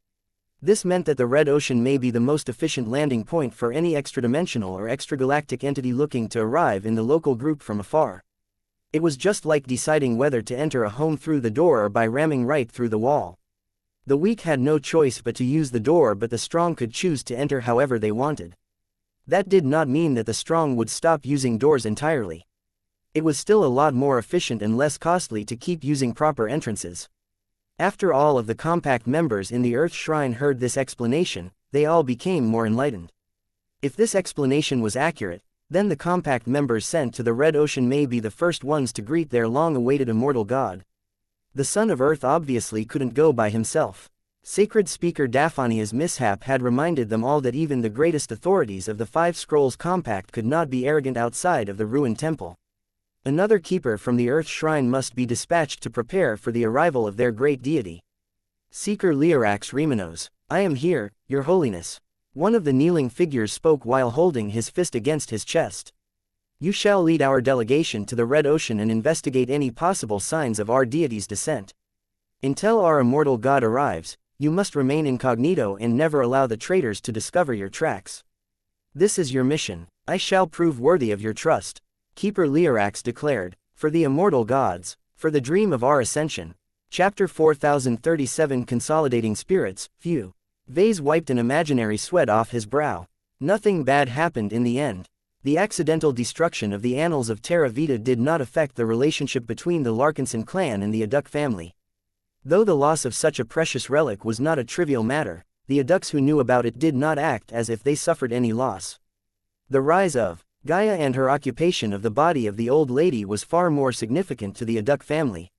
This meant that the Red Ocean may be the most efficient landing point for any extradimensional or extragalactic entity looking to arrive in the local group from afar. It was just like deciding whether to enter a home through the door or by ramming right through the wall. The weak had no choice but to use the door, but the strong could choose to enter however they wanted. That did not mean that the strong would stop using doors entirely. It was still a lot more efficient and less costly to keep using proper entrances. After all of the compact members in the Earth Shrine heard this explanation, they all became more enlightened. If this explanation was accurate, then the compact members sent to the Red Ocean may be the first ones to greet their long-awaited immortal god. The son of Earth obviously couldn't go by himself. Sacred Speaker Daphania's mishap had reminded them all that even the greatest authorities of the Five Scrolls Compact could not be arrogant outside of the ruined temple. Another keeper from the Earth Shrine must be dispatched to prepare for the arrival of their great deity. Seeker Leorax Remenos, I am here, Your Holiness. One of the kneeling figures spoke while holding his fist against his chest. You shall lead our delegation to the Red Ocean and investigate any possible signs of our deity's descent. Until our immortal god arrives, you must remain incognito and never allow the traitors to discover your tracks. This is your mission. I shall prove worthy of your trust. Keeper Leorax declared, for the immortal gods, for the dream of our ascension. Chapter 4037 Consolidating Spirits, Few. Vase wiped an imaginary sweat off his brow. Nothing bad happened in the end. The accidental destruction of the annals of Terra Vita did not affect the relationship between the Larkinson clan and the Aduk family. Though the loss of such a precious relic was not a trivial matter, the Aduks who knew about it did not act as if they suffered any loss. The rise of Gaia and her occupation of the body of the old lady was far more significant to the Aduk family.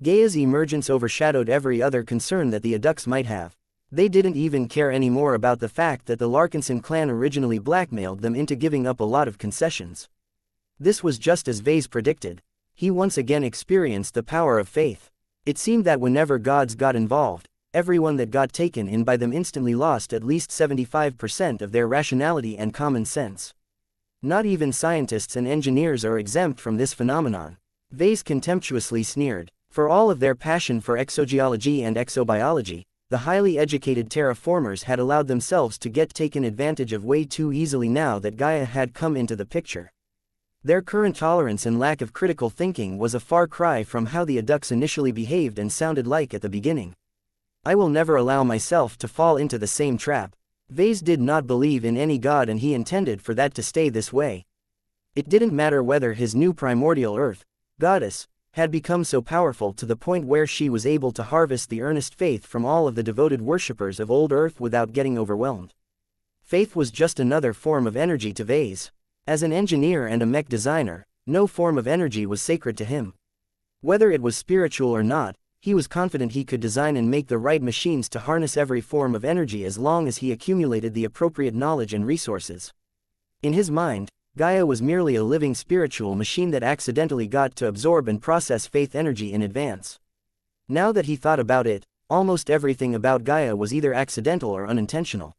Gaia's emergence overshadowed every other concern that the Aduks might have. They didn't even care anymore about the fact that the Larkinson clan originally blackmailed them into giving up a lot of concessions. This was just as Vase predicted. He once again experienced the power of faith. It seemed that whenever gods got involved, everyone that got taken in by them instantly lost at least 75% of their rationality and common sense. Not even scientists and engineers are exempt from this phenomenon. Vase contemptuously sneered. For all of their passion for exogeology and exobiology, the highly educated terraformers had allowed themselves to get taken advantage of way too easily now that Gaia had come into the picture. Their current tolerance and lack of critical thinking was a far cry from how the Aduks initially behaved and sounded like at the beginning. I will never allow myself to fall into the same trap. Vase did not believe in any god and he intended for that to stay this way. It didn't matter whether his new primordial earth, goddess, had become so powerful to the point where she was able to harvest the earnest faith from all of the devoted worshippers of old Earth without getting overwhelmed. Faith was just another form of energy to Vase. As an engineer and a mech designer, no form of energy was sacred to him. Whether it was spiritual or not, he was confident he could design and make the right machines to harness every form of energy as long as he accumulated the appropriate knowledge and resources. In his mind, Gaia was merely a living spiritual machine that accidentally got to absorb and process faith energy in advance. Now that he thought about it, almost everything about Gaia was either accidental or unintentional.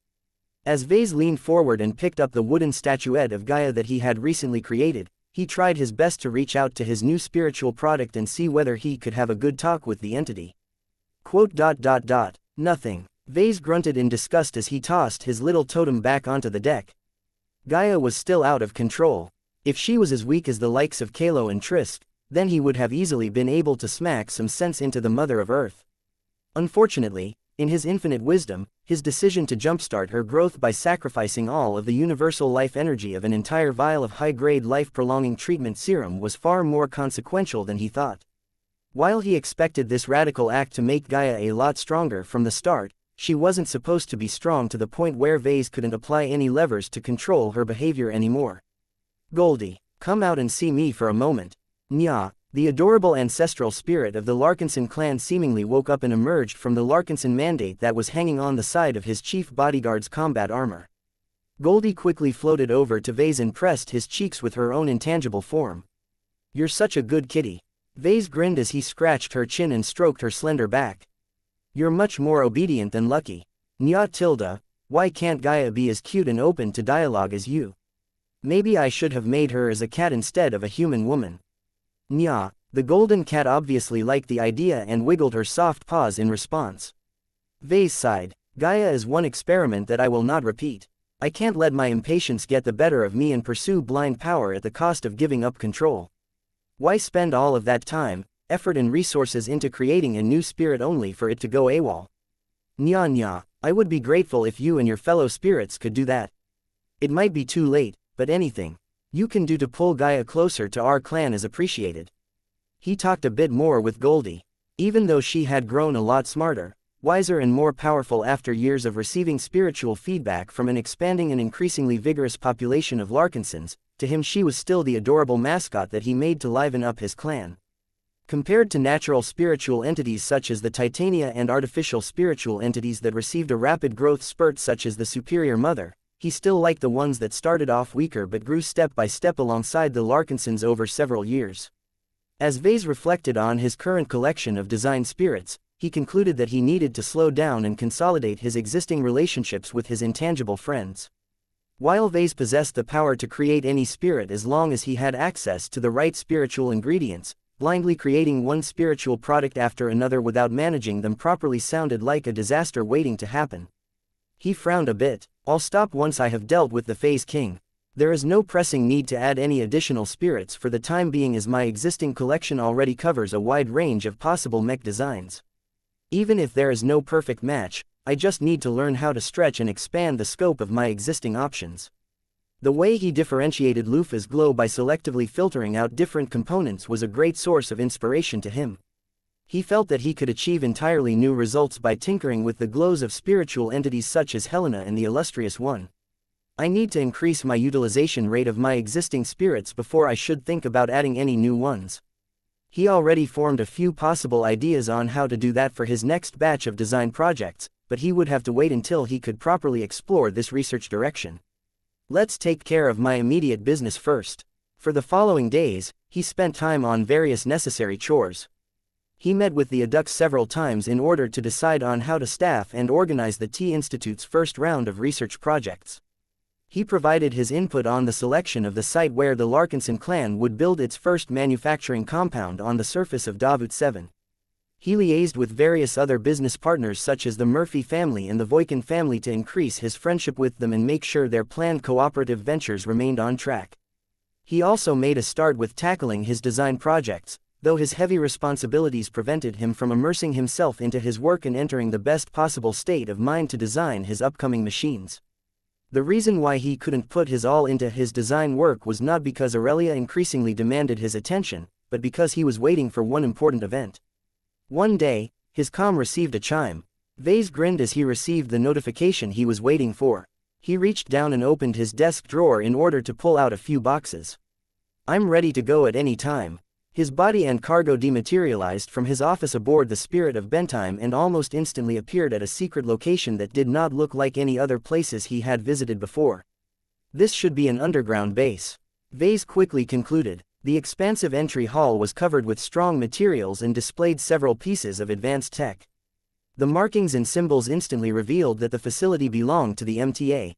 As Vase leaned forward and picked up the wooden statuette of Gaia that he had recently created, he tried his best to reach out to his new spiritual product and see whether he could have a good talk with the entity. Nothing. Vase grunted in disgust as he tossed his little totem back onto the deck. Gaia was still out of control. If she was as weak as the likes of Kalo and Trisk, then he would have easily been able to smack some sense into the Mother of Earth. Unfortunately, in his infinite wisdom, his decision to jumpstart her growth by sacrificing all of the universal life energy of an entire vial of high-grade life-prolonging treatment serum was far more consequential than he thought. While he expected this radical act to make Gaia a lot stronger from the start, she wasn't supposed to be strong to the point where Vase couldn't apply any levers to control her behavior anymore. Goldie, come out and see me for a moment. Nya, the adorable ancestral spirit of the Larkinson clan seemingly woke up and emerged from the Larkinson mandate that was hanging on the side of his chief bodyguard's combat armor. Goldie quickly floated over to Vase and pressed his cheeks with her own intangible form. You're such a good kitty. Vase grinned as he scratched her chin and stroked her slender back. You're much more obedient than Lucky. Nya tilde, why can't Gaia be as cute and open to dialogue as you? Maybe I should have made her as a cat instead of a human woman. Nya, the golden cat obviously liked the idea and wiggled her soft paws in response. Vase sighed. Gaia is one experiment that I will not repeat. I can't let my impatience get the better of me and pursue blind power at the cost of giving up control. Why spend all of that time, effort and resources into creating a new spirit only for it to go AWOL? Nya nya, I would be grateful if you and your fellow spirits could do that. It might be too late, but anything you can do to pull Gaia closer to our clan is appreciated. He talked a bit more with Goldie. Even though she had grown a lot smarter, wiser and more powerful after years of receiving spiritual feedback from an expanding and increasingly vigorous population of Larkinsons, to him she was still the adorable mascot that he made to liven up his clan. Compared to natural spiritual entities such as the Titania and artificial spiritual entities that received a rapid growth spurt such as the Superior Mother, he still liked the ones that started off weaker but grew step by step alongside the Larkinsons over several years. As Vase reflected on his current collection of design spirits, he concluded that he needed to slow down and consolidate his existing relationships with his intangible friends. While Vase possessed the power to create any spirit as long as he had access to the right spiritual ingredients, blindly creating one spiritual product after another without managing them properly sounded like a disaster waiting to happen. He frowned a bit. I'll stop once I have dealt with the Phase King. There is no pressing need to add any additional spirits for the time being as my existing collection already covers a wide range of possible mech designs. Even if there is no perfect match, I just need to learn how to stretch and expand the scope of my existing options. The way he differentiated Lufa's glow by selectively filtering out different components was a great source of inspiration to him. He felt that he could achieve entirely new results by tinkering with the glows of spiritual entities such as Helena and the Illustrious One. I need to increase my utilization rate of my existing spirits before I should think about adding any new ones. He already formed a few possible ideas on how to do that for his next batch of design projects, but he would have to wait until he could properly explore this research direction. Let's take care of my immediate business first. For the following days, he spent time on various necessary chores. He met with the adducts several times in order to decide on how to staff and organize the T Institute's first round of research projects. He provided his input on the selection of the site where the Larkinson clan would build its first manufacturing compound on the surface of Davut 7. He liaised with various other business partners such as the Murphy family and the Voikin family to increase his friendship with them and make sure their planned cooperative ventures remained on track. He also made a start with tackling his design projects, though his heavy responsibilities prevented him from immersing himself into his work and entering the best possible state of mind to design his upcoming machines. The reason why he couldn't put his all into his design work was not because Aurelia increasingly demanded his attention, but because he was waiting for one important event. One day, his comm received a chime. Vase grinned as he received the notification he was waiting for. He reached down and opened his desk drawer in order to pull out a few boxes. I'm ready to go at any time. His body and cargo dematerialized from his office aboard the Spirit of Bentime and almost instantly appeared at a secret location that did not look like any other places he had visited before. This should be an underground base. Vase quickly concluded. The expansive entry hall was covered with strong materials and displayed several pieces of advanced tech. The markings and symbols instantly revealed that the facility belonged to the MTA.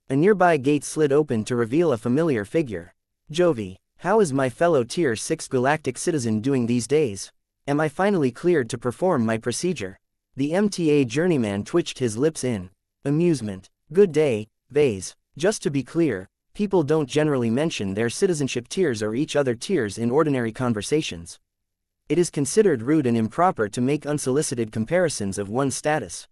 A nearby gate slid open to reveal a familiar figure. Jovi. How is my fellow Tier 6 galactic citizen doing these days? Am I finally cleared to perform my procedure? The MTA journeyman twitched his lips in amusement. Good day, Vase. Just to be clear, people don't generally mention their citizenship tiers or each other tiers in ordinary conversations. It is considered rude and improper to make unsolicited comparisons of one's status.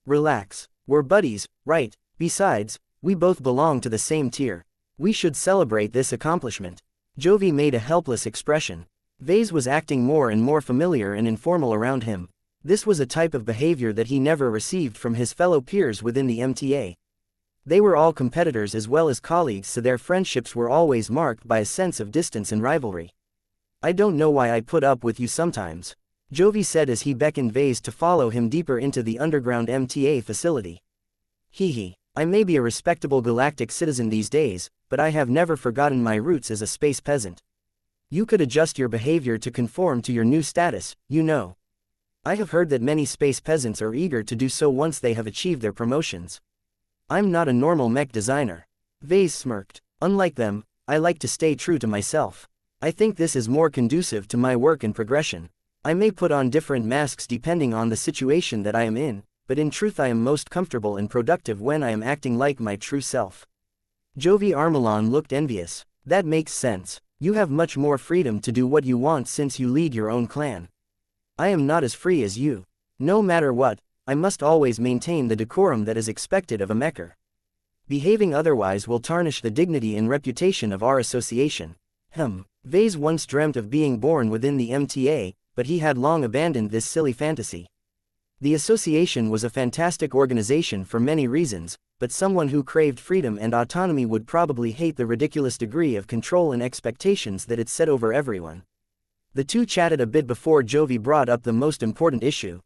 Relax. We're buddies, right? Besides, we both belong to the same tier. We should celebrate this accomplishment. Jovi made a helpless expression. Vase was acting more and more familiar and informal around him. This was a type of behavior that he never received from his fellow peers within the MTA. They were all competitors as well as colleagues, so their friendships were always marked by a sense of distance and rivalry. I don't know why I put up with you sometimes, Jovi said as he beckoned Vase to follow him deeper into the underground MTA facility. Hee. I may be a respectable galactic citizen these days, but I have never forgotten my roots as a space peasant. You could adjust your behavior to conform to your new status, you know. I have heard that many space peasants are eager to do so once they have achieved their promotions. I'm not a normal mech designer. Vase smirked. Unlike them, I like to stay true to myself. I think this is more conducive to my work and progression. I may put on different masks depending on the situation that I am in, but in truth I am most comfortable and productive when I am acting like my true self. Jovi Armelon looked envious. That makes sense. You have much more freedom to do what you want since you lead your own clan. I am not as free as you. No matter what, I must always maintain the decorum that is expected of a mecher. Behaving otherwise will tarnish the dignity and reputation of our association. Vase once dreamt of being born within the MTA, but he had long abandoned this silly fantasy. The association was a fantastic organization for many reasons, but someone who craved freedom and autonomy would probably hate the ridiculous degree of control and expectations that it set over everyone. The two chatted a bit before Jovi brought up the most important issue.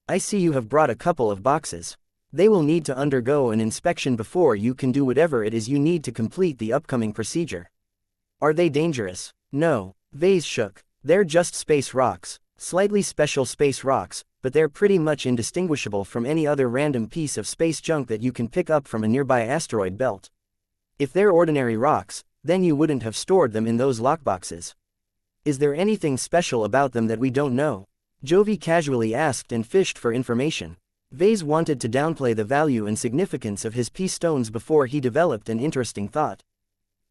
I see you have brought a couple of boxes. They will need to undergo an inspection before you can do whatever it is you need to complete the upcoming procedure. Are they dangerous? No. Vase shook. They're just space rocks. Slightly special space rocks, but they're pretty much indistinguishable from any other random piece of space junk that you can pick up from a nearby asteroid belt. If they're ordinary rocks, then you wouldn't have stored them in those lockboxes. Is there anything special about them that we don't know? Jovi casually asked and fished for information. Vase wanted to downplay the value and significance of his P-stones before he developed an interesting thought.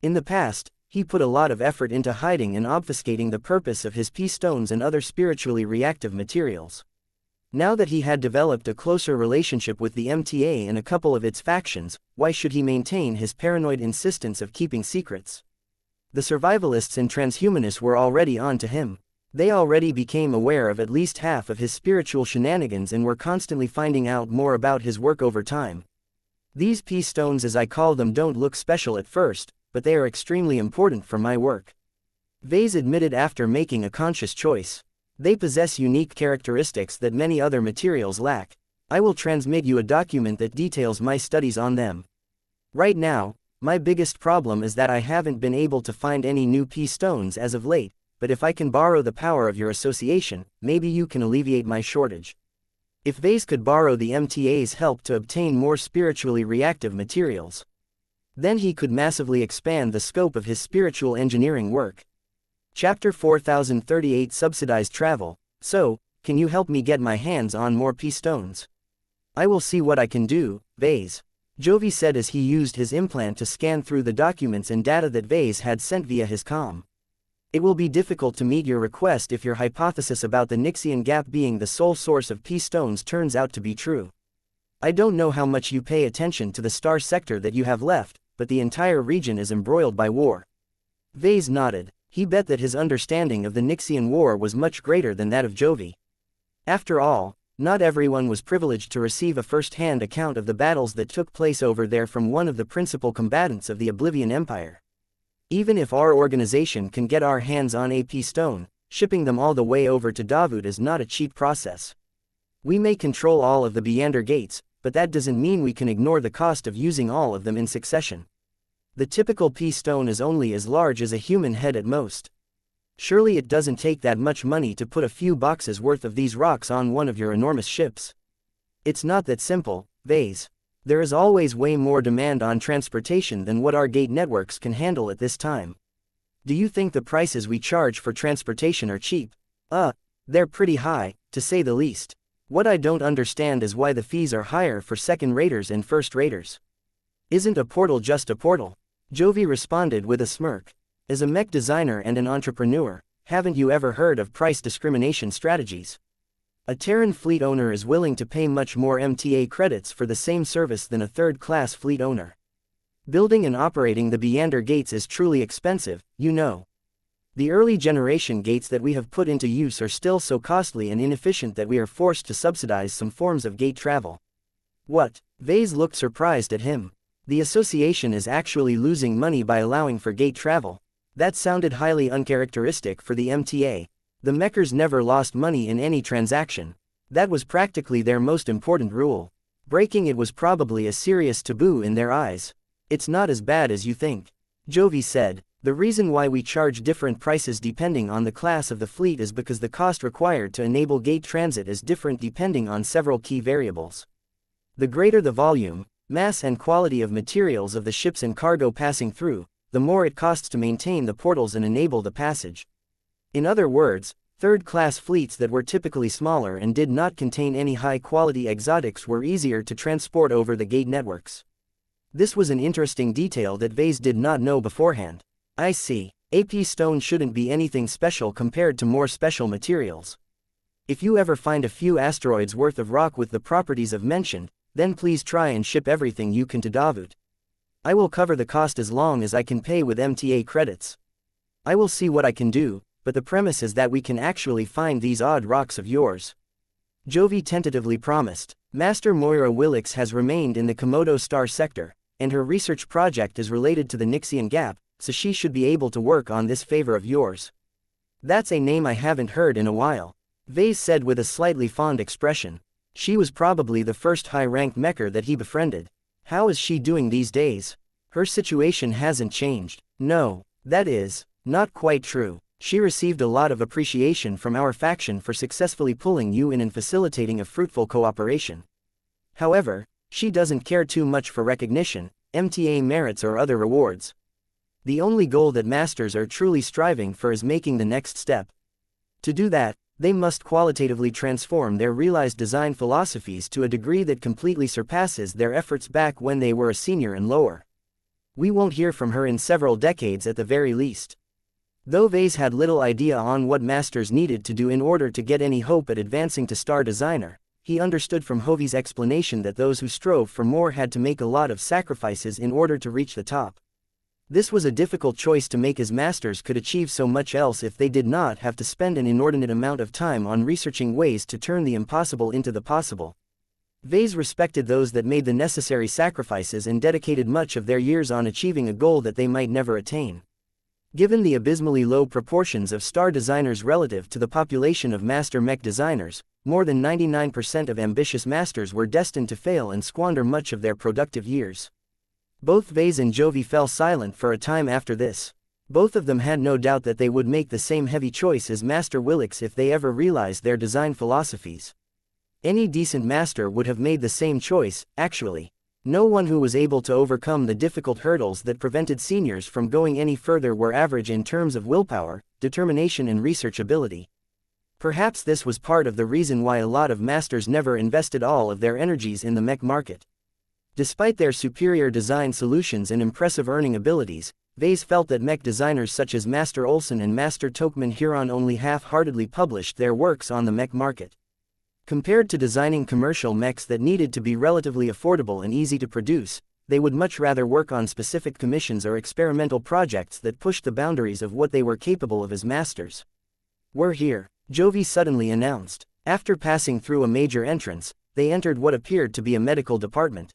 In the past, he put a lot of effort into hiding and obfuscating the purpose of his P-stones and other spiritually reactive materials. Now that he had developed a closer relationship with the MTA and a couple of its factions, why should he maintain his paranoid insistence of keeping secrets? The survivalists and transhumanists were already on to him. They already became aware of at least half of his spiritual shenanigans and were constantly finding out more about his work over time. These P-stones, as I call them, don't look special at first, but they are extremely important for my work. Vase admitted after making a conscious choice. They possess unique characteristics that many other materials lack. I will transmit you a document that details my studies on them. Right now, my biggest problem is that I haven't been able to find any new P-stones as of late, but if I can borrow the power of your association, maybe you can alleviate my shortage. If Vase could borrow the MTA's help to obtain more spiritually reactive materials, then he could massively expand the scope of his spiritual engineering work. Chapter 4038 Subsidized Travel. So, can you help me get my hands on more P-stones? I will see what I can do, Vase. Jovi said as he used his implant to scan through the documents and data that Vase had sent via his comm. It will be difficult to meet your request if your hypothesis about the Nixian Gap being the sole source of P-stones turns out to be true. I don't know how much you pay attention to the star sector that you have left, but the entire region is embroiled by war. Vase nodded. He bet that his understanding of the Nixian War was much greater than that of Jovi. After all, not everyone was privileged to receive a first-hand account of the battles that took place over there from one of the principal combatants of the Oblivion Empire. Even if our organization can get our hands on a P-stone, shipping them all the way over to Davut is not a cheap process. We may control all of the Beyonder gates, but that doesn't mean we can ignore the cost of using all of them in succession. The typical P-stone is only as large as a human head at most. Surely it doesn't take that much money to put a few boxes worth of these rocks on one of your enormous ships. It's not that simple, Vase. There is always way more demand on transportation than what our gate networks can handle at this time. Do you think the prices we charge for transportation are cheap? They're pretty high, to say the least. What I don't understand is why the fees are higher for second-raters and first-raters. Isn't a portal just a portal? Jovi responded with a smirk. As a mech designer and an entrepreneur, haven't you ever heard of price discrimination strategies? A Terran fleet owner is willing to pay much more MTA credits for the same service than a third-class fleet owner. Building and operating the Beyonder gates is truly expensive, you know. The early generation gates that we have put into use are still so costly and inefficient that we are forced to subsidize some forms of gate travel. What? Vase looked surprised at him. The association is actually losing money by allowing for gate travel. That sounded highly uncharacteristic for the MTA. The Mechers never lost money in any transaction. That was practically their most important rule. Breaking it was probably a serious taboo in their eyes. It's not as bad as you think. Jovi said. The reason why we charge different prices depending on the class of the fleet is because the cost required to enable gate transit is different depending on several key variables. The greater the volume, mass and quality of materials of the ships and cargo passing through, the more it costs to maintain the portals and enable the passage. In other words, third-class fleets that were typically smaller and did not contain any high-quality exotics were easier to transport over the gate networks. This was an interesting detail that Vase did not know beforehand. I see. AP stone shouldn't be anything special compared to more special materials. If you ever find a few asteroids worth of rock with the properties I've mentioned, then please try and ship everything you can to Davut. I will cover the cost as long as I can pay with MTA credits. I will see what I can do, but the premise is that we can actually find these odd rocks of yours. Jovi tentatively promised. Master Moira Willix has remained in the Komodo star sector, and her research project is related to the Nixian Gap, so she should be able to work on this favor of yours. That's a name I haven't heard in a while, Vase said with a slightly fond expression. She was probably the first high-ranked Mecher that he befriended. How is she doing these days? Her situation hasn't changed. No, that is, not quite true. She received a lot of appreciation from our faction for successfully pulling you in and facilitating a fruitful cooperation. However, she doesn't care too much for recognition, MTA merits or other rewards. The only goal that masters are truly striving for is making the next step. To do that, they must qualitatively transform their realized design philosophies to a degree that completely surpasses their efforts back when they were a senior and lower. We won't hear from her in several decades at the very least. Though Vase had little idea on what masters needed to do in order to get any hope at advancing to star designer, he understood from Hovey's explanation that those who strove for more had to make a lot of sacrifices in order to reach the top. This was a difficult choice to make, as masters could achieve so much else if they did not have to spend an inordinate amount of time on researching ways to turn the impossible into the possible. Vase respected those that made the necessary sacrifices and dedicated much of their years on achieving a goal that they might never attain. Given the abysmally low proportions of star designers relative to the population of master mech designers, more than 99% of ambitious masters were destined to fail and squander much of their productive years. Both Vase and Jovi fell silent for a time after this. Both of them had no doubt that they would make the same heavy choice as Master Willix if they ever realized their design philosophies. Any decent master would have made the same choice, actually. No one who was able to overcome the difficult hurdles that prevented seniors from going any further were average in terms of willpower, determination and research ability. Perhaps this was part of the reason why a lot of masters never invested all of their energies in the mech market. Despite their superior design solutions and impressive earning abilities, Vase felt that mech designers such as Master Olsen and Master Tokman Huron only half-heartedly published their works on the mech market. Compared to designing commercial mechs that needed to be relatively affordable and easy to produce, they would much rather work on specific commissions or experimental projects that pushed the boundaries of what they were capable of as masters. "We're here," Jovi suddenly announced. After passing through a major entrance, they entered what appeared to be a medical department.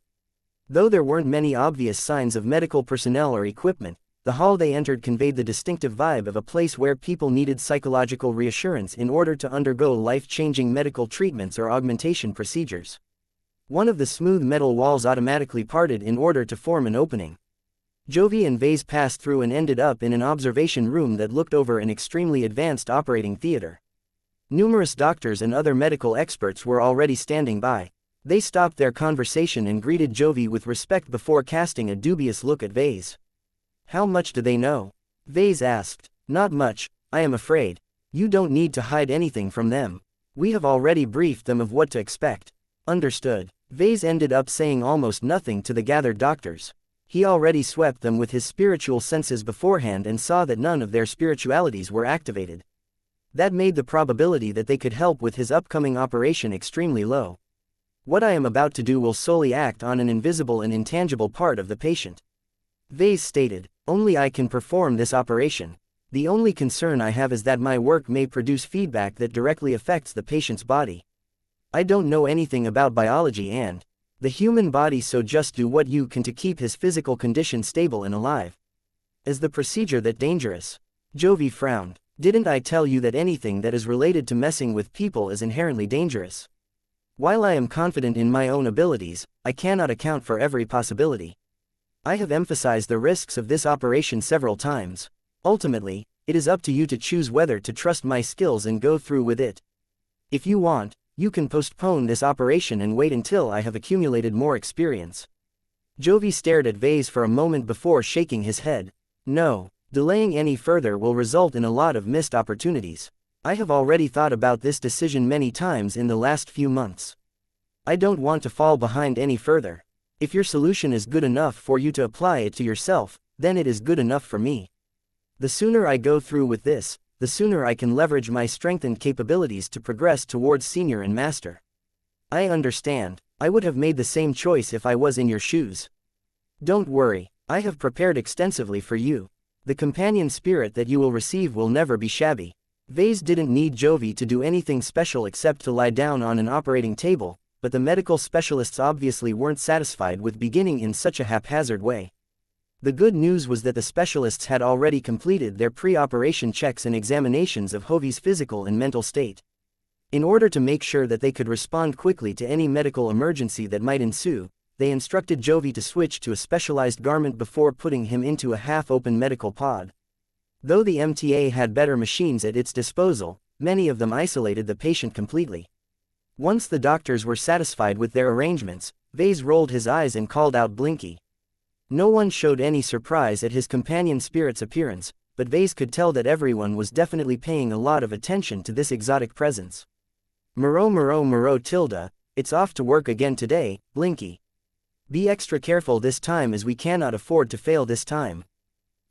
Though there weren't many obvious signs of medical personnel or equipment, the hall they entered conveyed the distinctive vibe of a place where people needed psychological reassurance in order to undergo life-changing medical treatments or augmentation procedures. One of the smooth metal walls automatically parted in order to form an opening. Jovi and Vase passed through and ended up in an observation room that looked over an extremely advanced operating theater. Numerous doctors and other medical experts were already standing by. They stopped their conversation and greeted Jovi with respect before casting a dubious look at Vase. "How much do they know?" Vase asked. "Not much, I am afraid. You don't need to hide anything from them. We have already briefed them of what to expect." "Understood." Vase ended up saying almost nothing to the gathered doctors. He already swept them with his spiritual senses beforehand and saw that none of their spiritualities were activated. That made the probability that they could help with his upcoming operation extremely low. "What I am about to do will solely act on an invisible and intangible part of the patient," Vase stated. "Only I can perform this operation. The only concern I have is that my work may produce feedback that directly affects the patient's body. I don't know anything about biology and the human body, so just do what you can to keep his physical condition stable and alive." "Is the procedure that dangerous?" Jovi frowned. "Didn't I tell you that anything that is related to messing with people is inherently dangerous? While I am confident in my own abilities, I cannot account for every possibility. I have emphasized the risks of this operation several times. Ultimately, it is up to you to choose whether to trust my skills and go through with it. If you want, you can postpone this operation and wait until I have accumulated more experience. Jovi stared at Vase for a moment before shaking his head. No, delaying any further will result in a lot of missed opportunities. I have already thought about this decision many times in the last few months. I don't want to fall behind any further. If your solution is good enough for you to apply it to yourself, then it is good enough for me. The sooner I go through with this, the sooner I can leverage my strengthened capabilities to progress towards senior and master. I understand. I would have made the same choice if I was in your shoes. Don't worry, I have prepared extensively for you. The companion spirit that you will receive will never be shabby. Vase didn't need Jovi to do anything special except to lie down on an operating table, but the medical specialists obviously weren't satisfied with beginning in such a haphazard way. The good news was that the specialists had already completed their pre-operation checks and examinations of Jovi's physical and mental state. In order to make sure that they could respond quickly to any medical emergency that might ensue, they instructed Jovi to switch to a specialized garment before putting him into a half-open medical pod. Though the MTA had better machines at its disposal, many of them isolated the patient completely. Once the doctors were satisfied with their arrangements, Vase rolled his eyes and called out Blinky. No one showed any surprise at his companion spirit's appearance, but Vase could tell that everyone was definitely paying a lot of attention to this exotic presence. Muro tilde, it's off to work again today, Blinky. Be extra careful this time as we cannot afford to fail this time.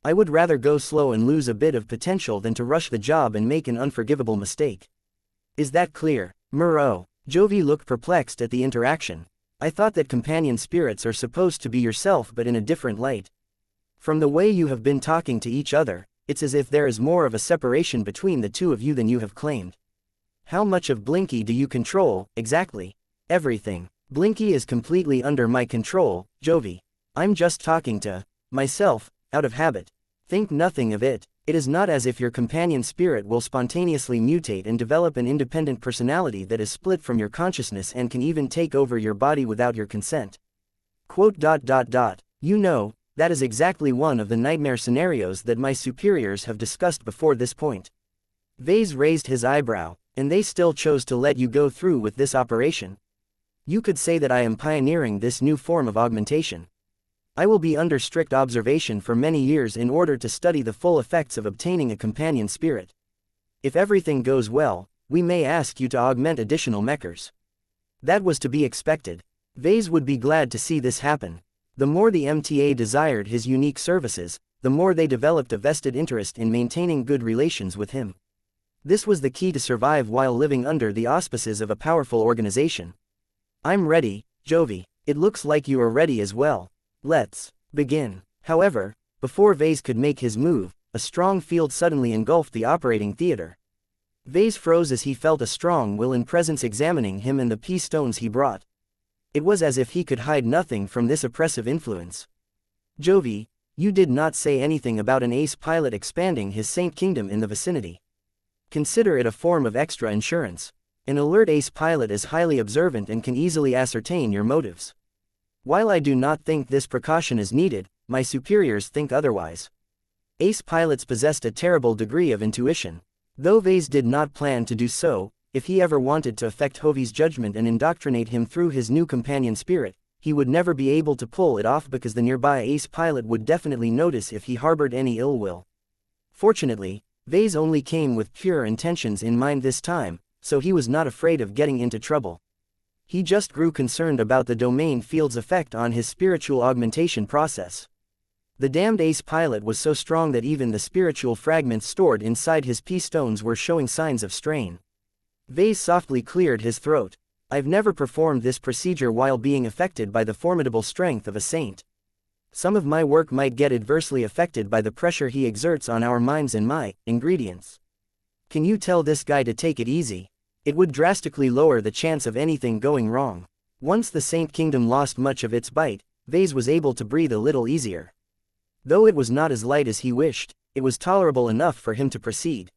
I would rather go slow and lose a bit of potential than to rush the job and make an unforgivable mistake. Is that clear, Muro? Jovi looked perplexed at the interaction. I thought that companion spirits are supposed to be yourself but in a different light. From the way you have been talking to each other, it's as if there is more of a separation between the two of you than you have claimed. How much of Blinky do you control, exactly? Everything. Blinky is completely under my control, Jovi. I'm just talking to myself, out of habit. Think nothing of it. It is not as if your companion spirit will spontaneously mutate and develop an independent personality that is split from your consciousness and can even take over your body without your consent. You know, that is exactly one of the nightmare scenarios that my superiors have discussed before this point. Vase raised his eyebrow, and they still chose to let you go through with this operation. You could say that I am pioneering this new form of augmentation. I will be under strict observation for many years in order to study the full effects of obtaining a companion spirit. If everything goes well, we may ask you to augment additional mechers. That was to be expected. Vase would be glad to see this happen. The more the MTA desired his unique services, the more they developed a vested interest in maintaining good relations with him. This was the key to survive while living under the auspices of a powerful organization. I'm ready, Jovi. It looks like you are ready as well. Let's begin. However, before Vase could make his move, a strong field suddenly engulfed the operating theater. Vase froze as he felt a strong will and presence examining him and the P-stones he brought. It was as if he could hide nothing from this oppressive influence. Jovi, you did not say anything about an ace pilot expanding his Saint Kingdom in the vicinity. Consider it a form of extra insurance. An alert ace pilot is highly observant and can easily ascertain your motives. While I do not think this precaution is needed, my superiors think otherwise. Ace pilots possessed a terrible degree of intuition. Though Vase did not plan to do so, if he ever wanted to affect Jovi's judgment and indoctrinate him through his new companion spirit, he would never be able to pull it off because the nearby ace pilot would definitely notice if he harbored any ill will. Fortunately, Vase only came with pure intentions in mind this time, so he was not afraid of getting into trouble. He just grew concerned about the domain field's effect on his spiritual augmentation process. The damned ace pilot was so strong that even the spiritual fragments stored inside his P-stones were showing signs of strain. Vase softly cleared his throat. I've never performed this procedure while being affected by the formidable strength of a saint. Some of my work might get adversely affected by the pressure he exerts on our minds and my ingredients. Can you tell this guy to take it easy? It would drastically lower the chance of anything going wrong. Once the Saint Kingdom lost much of its bite, Vase was able to breathe a little easier. Though it was not as light as he wished, it was tolerable enough for him to proceed.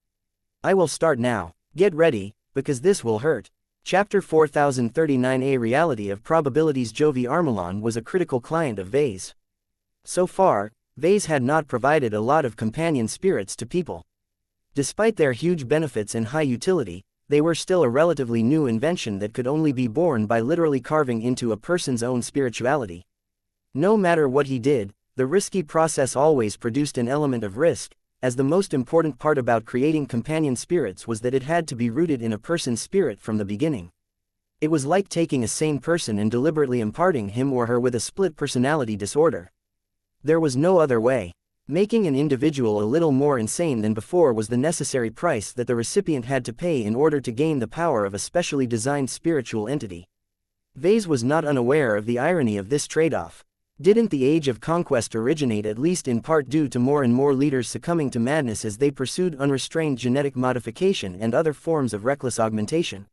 I will start now. Get ready, because this will hurt. Chapter 4039A Reality of Probabilities. Jovi Armelon was a critical client of Vase. So far, Vase had not provided a lot of companion spirits to people. Despite their huge benefits and high utility, they were still a relatively new invention that could only be born by literally carving into a person's own spirituality. No matter what he did, the risky process always produced an element of risk, as the most important part about creating companion spirits was that it had to be rooted in a person's spirit from the beginning. It was like taking a sane person and deliberately imparting him or her with a split personality disorder. There was no other way. Making an individual a little more insane than before was the necessary price that the recipient had to pay in order to gain the power of a specially designed spiritual entity. Vase was not unaware of the irony of this trade-off. Didn't the age of conquest originate at least in part due to more and more leaders succumbing to madness as they pursued unrestrained genetic modification and other forms of reckless augmentation?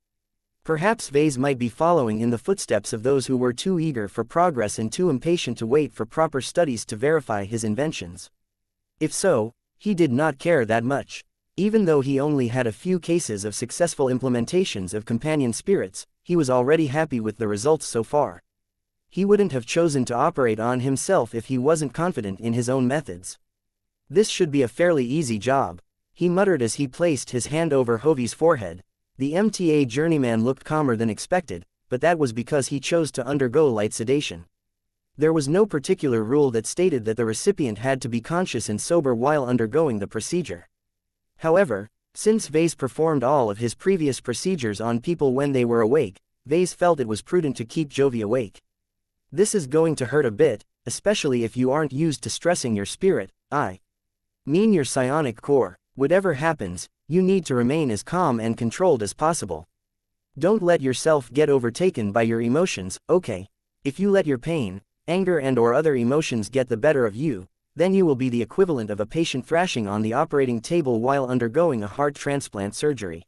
Perhaps Vase might be following in the footsteps of those who were too eager for progress and too impatient to wait for proper studies to verify his inventions. If so, he did not care that much. Even though he only had a few cases of successful implementations of companion spirits, he was already happy with the results so far. He wouldn't have chosen to operate on himself if he wasn't confident in his own methods. This should be a fairly easy job, he muttered as he placed his hand over Hovey's forehead. The MTA journeyman looked calmer than expected, but that was because he chose to undergo light sedation. There was no particular rule that stated that the recipient had to be conscious and sober while undergoing the procedure. However, since Vase performed all of his previous procedures on people when they were awake, Vase felt it was prudent to keep Jovi awake. This is going to hurt a bit, especially if you aren't used to stressing your spirit, I mean your psionic core. Whatever happens, you need to remain as calm and controlled as possible. Don't let yourself get overtaken by your emotions, okay? If you let your pain, anger and/or other emotions get the better of you, then you will be the equivalent of a patient thrashing on the operating table while undergoing a heart transplant surgery.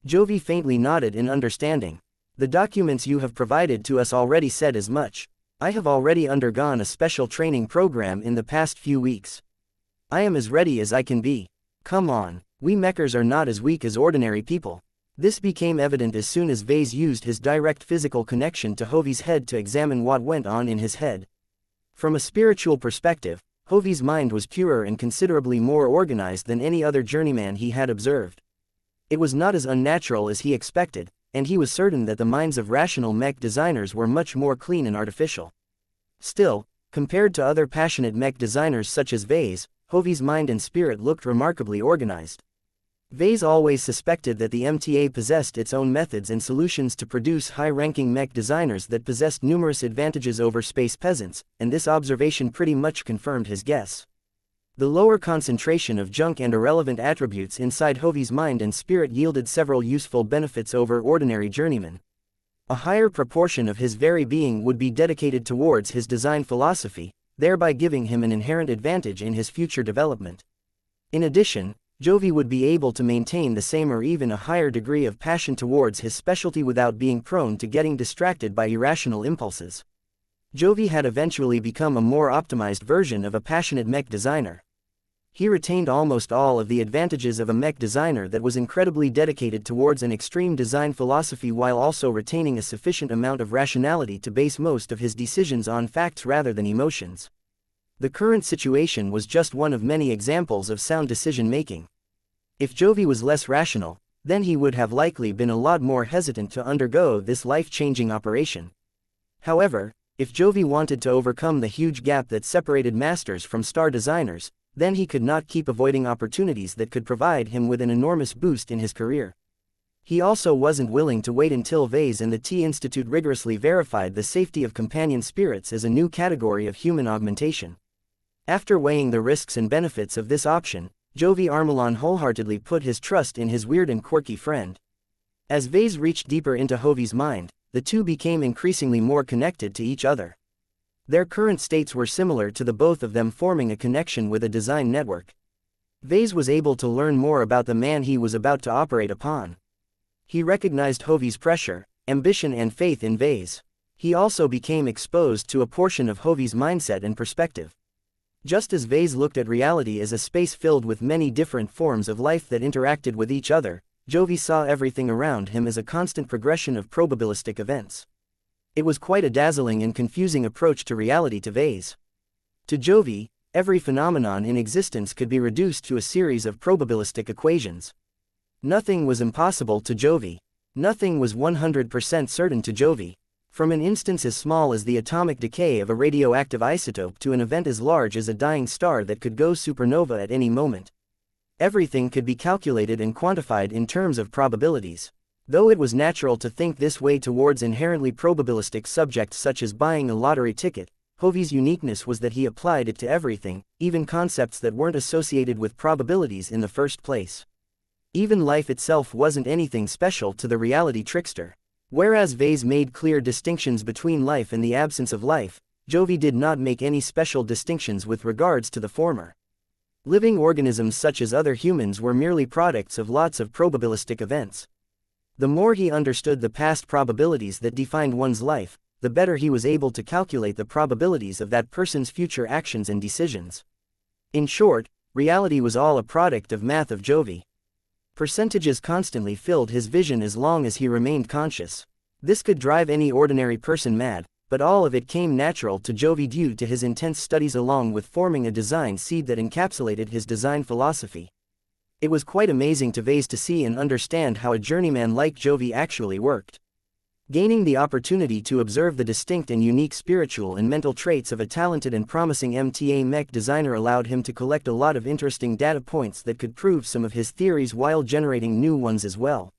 Jovi faintly nodded in understanding. The documents you have provided to us already said as much. I have already undergone a special training program in the past few weeks. I am as ready as I can be. Come on, we Mechers are not as weak as ordinary people. This became evident as soon as Vase used his direct physical connection to Hovey's head to examine what went on in his head. From a spiritual perspective, Hovey's mind was purer and considerably more organized than any other journeyman he had observed. It was not as unnatural as he expected, and he was certain that the minds of rational mech designers were much more clean and artificial. Still, compared to other passionate mech designers such as Vase, Hovey's mind and spirit looked remarkably organized. Vase always suspected that the MTA possessed its own methods and solutions to produce high-ranking mech designers that possessed numerous advantages over space peasants, and this observation pretty much confirmed his guess. The lower concentration of junk and irrelevant attributes inside Hovey's mind and spirit yielded several useful benefits over ordinary journeymen. A higher proportion of his very being would be dedicated towards his design philosophy, thereby giving him an inherent advantage in his future development. In addition, Jovi would be able to maintain the same or even a higher degree of passion towards his specialty without being prone to getting distracted by irrational impulses. Jovi had eventually become a more optimized version of a passionate mech designer. He retained almost all of the advantages of a mech designer that was incredibly dedicated towards an extreme design philosophy while also retaining a sufficient amount of rationality to base most of his decisions on facts rather than emotions. The current situation was just one of many examples of sound decision-making. If Jovi was less rational, then he would have likely been a lot more hesitant to undergo this life-changing operation. However, if Jovi wanted to overcome the huge gap that separated masters from star designers, then he could not keep avoiding opportunities that could provide him with an enormous boost in his career. He also wasn't willing to wait until Vase and the T Institute rigorously verified the safety of companion spirits as a new category of human augmentation. After weighing the risks and benefits of this option, Jovi Armelon wholeheartedly put his trust in his weird and quirky friend. As Vase reached deeper into Hovey's mind, the two became increasingly more connected to each other. Their current states were similar to the both of them forming a connection with a design network. Vase was able to learn more about the man he was about to operate upon. He recognized Hovey's pressure, ambition and faith in Vase. He also became exposed to a portion of Hovey's mindset and perspective. Just as Vase looked at reality as a space filled with many different forms of life that interacted with each other, Jovi saw everything around him as a constant progression of probabilistic events. It was quite a dazzling and confusing approach to reality to Vase. To Jovi, Every phenomenon in existence could be reduced to a series of probabilistic equations. Nothing was impossible to Jovi. Nothing was 100% certain to Jovi. From an instance as small as the atomic decay of a radioactive isotope to an event as large as a dying star that could go supernova at any moment. Everything could be calculated and quantified in terms of probabilities. Though it was natural to think this way towards inherently probabilistic subjects such as buying a lottery ticket, Jovi's uniqueness was that he applied it to everything, even concepts that weren't associated with probabilities in the first place. Even life itself wasn't anything special to the reality trickster. Whereas Vase made clear distinctions between life and the absence of life, Jovi did not make any special distinctions with regards to the former. Living organisms such as other humans were merely products of lots of probabilistic events. The more he understood the past probabilities that defined one's life, the better he was able to calculate the probabilities of that person's future actions and decisions. In short, reality was all a product of math of Jovi. Percentages constantly filled his vision as long as he remained conscious. This could drive any ordinary person mad, but all of it came natural to Jovi due to his intense studies along with forming a design seed that encapsulated his design philosophy. It was quite amazing to Vase to see and understand how a journeyman like Jovi actually worked. Gaining the opportunity to observe the distinct and unique spiritual and mental traits of a talented and promising Mech designer allowed him to collect a lot of interesting data points that could prove some of his theories while generating new ones as well.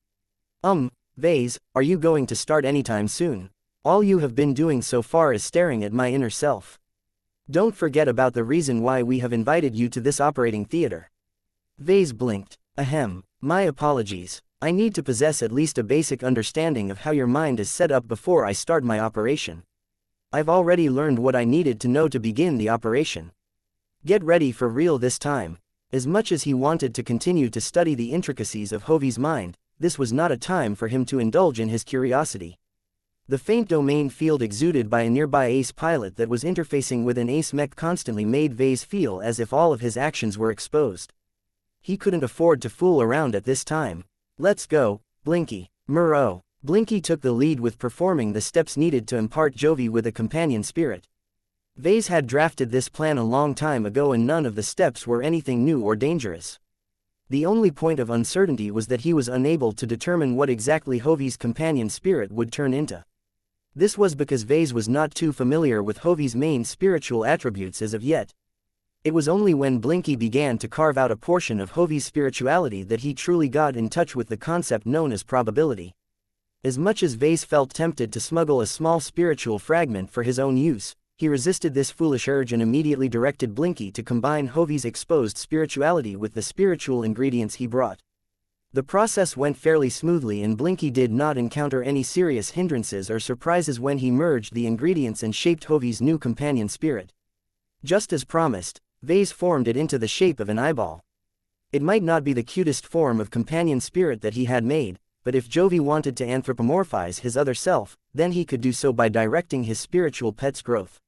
Vase, are you going to start anytime soon? All you have been doing so far is staring at my inner self. Don't forget about the reason why we have invited you to this operating theater. Vase blinked. Ahem, my apologies. I need to possess at least a basic understanding of how your mind is set up before I start my operation. I've already learned what I needed to know to begin the operation. Get ready for real this time. As much as he wanted to continue to study the intricacies of Jovi's mind, this was not a time for him to indulge in his curiosity. The faint domain field exuded by a nearby ace pilot that was interfacing with an ace mech constantly made Vase feel as if all of his actions were exposed. He couldn't afford to fool around at this time. Let's go, Blinky. Murrow. Blinky took the lead with performing the steps needed to impart Jovi with a companion spirit. Vase had drafted this plan a long time ago and none of the steps were anything new or dangerous. The only point of uncertainty was that he was unable to determine what exactly Jovi's companion spirit would turn into. This was because Vase was not too familiar with Jovi's main spiritual attributes as of yet. It was only when Blinky began to carve out a portion of Jovi's spirituality that he truly got in touch with the concept known as probability. As much as Vase felt tempted to smuggle a small spiritual fragment for his own use, he resisted this foolish urge and immediately directed Blinky to combine Jovi's exposed spirituality with the spiritual ingredients he brought. The process went fairly smoothly and Blinky did not encounter any serious hindrances or surprises when he merged the ingredients and shaped Jovi's new companion spirit. Just as promised, Vase formed it into the shape of an eyeball. It might not be the cutest form of companion spirit that he had made, but if Jovi wanted to anthropomorphize his other self, then he could do so by directing his spiritual pet's growth.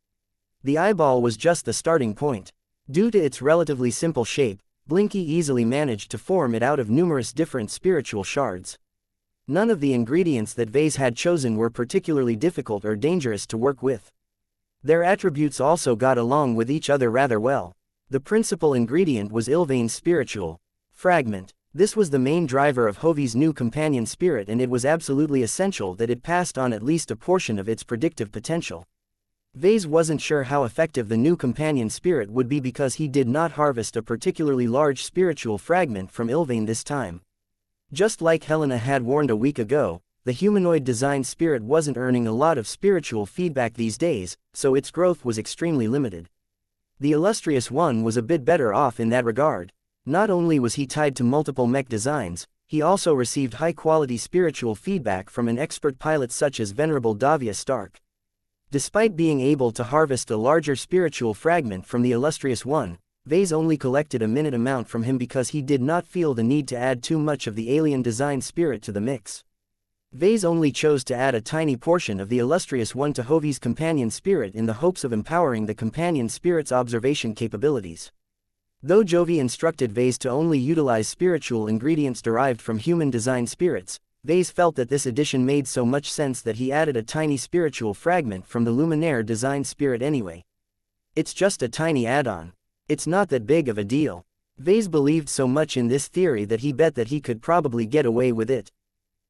The eyeball was just the starting point. Due to its relatively simple shape, Blinky easily managed to form it out of numerous different spiritual shards. None of the ingredients that Vase had chosen were particularly difficult or dangerous to work with. Their attributes also got along with each other rather well. The principal ingredient was Ilvain's spiritual fragment. This was the main driver of Jovi's new companion spirit and it was absolutely essential that it passed on at least a portion of its predictive potential. Vase wasn't sure how effective the new companion spirit would be because he did not harvest a particularly large spiritual fragment from Ilvain this time. Just like Helena had warned a week ago, the humanoid design spirit wasn't earning a lot of spiritual feedback these days, so its growth was extremely limited. The illustrious one was a bit better off in that regard. Not only was he tied to multiple mech designs, he also received high-quality spiritual feedback from an expert pilot such as Venerable Davia Stark. Despite being able to harvest a larger spiritual fragment from the illustrious one, Vase only collected a minute amount from him because he did not feel the need to add too much of the alien design spirit to the mix. Vase only chose to add a tiny portion of the illustrious one to Jovi's companion spirit in the hopes of empowering the companion spirit's observation capabilities. Though Jovi instructed Vase to only utilize spiritual ingredients derived from human design spirits, Vase felt that this addition made so much sense that he added a tiny spiritual fragment from the Luminaire design spirit anyway. It's just a tiny add-on. It's not that big of a deal. Vase believed so much in this theory that he bet that he could probably get away with it.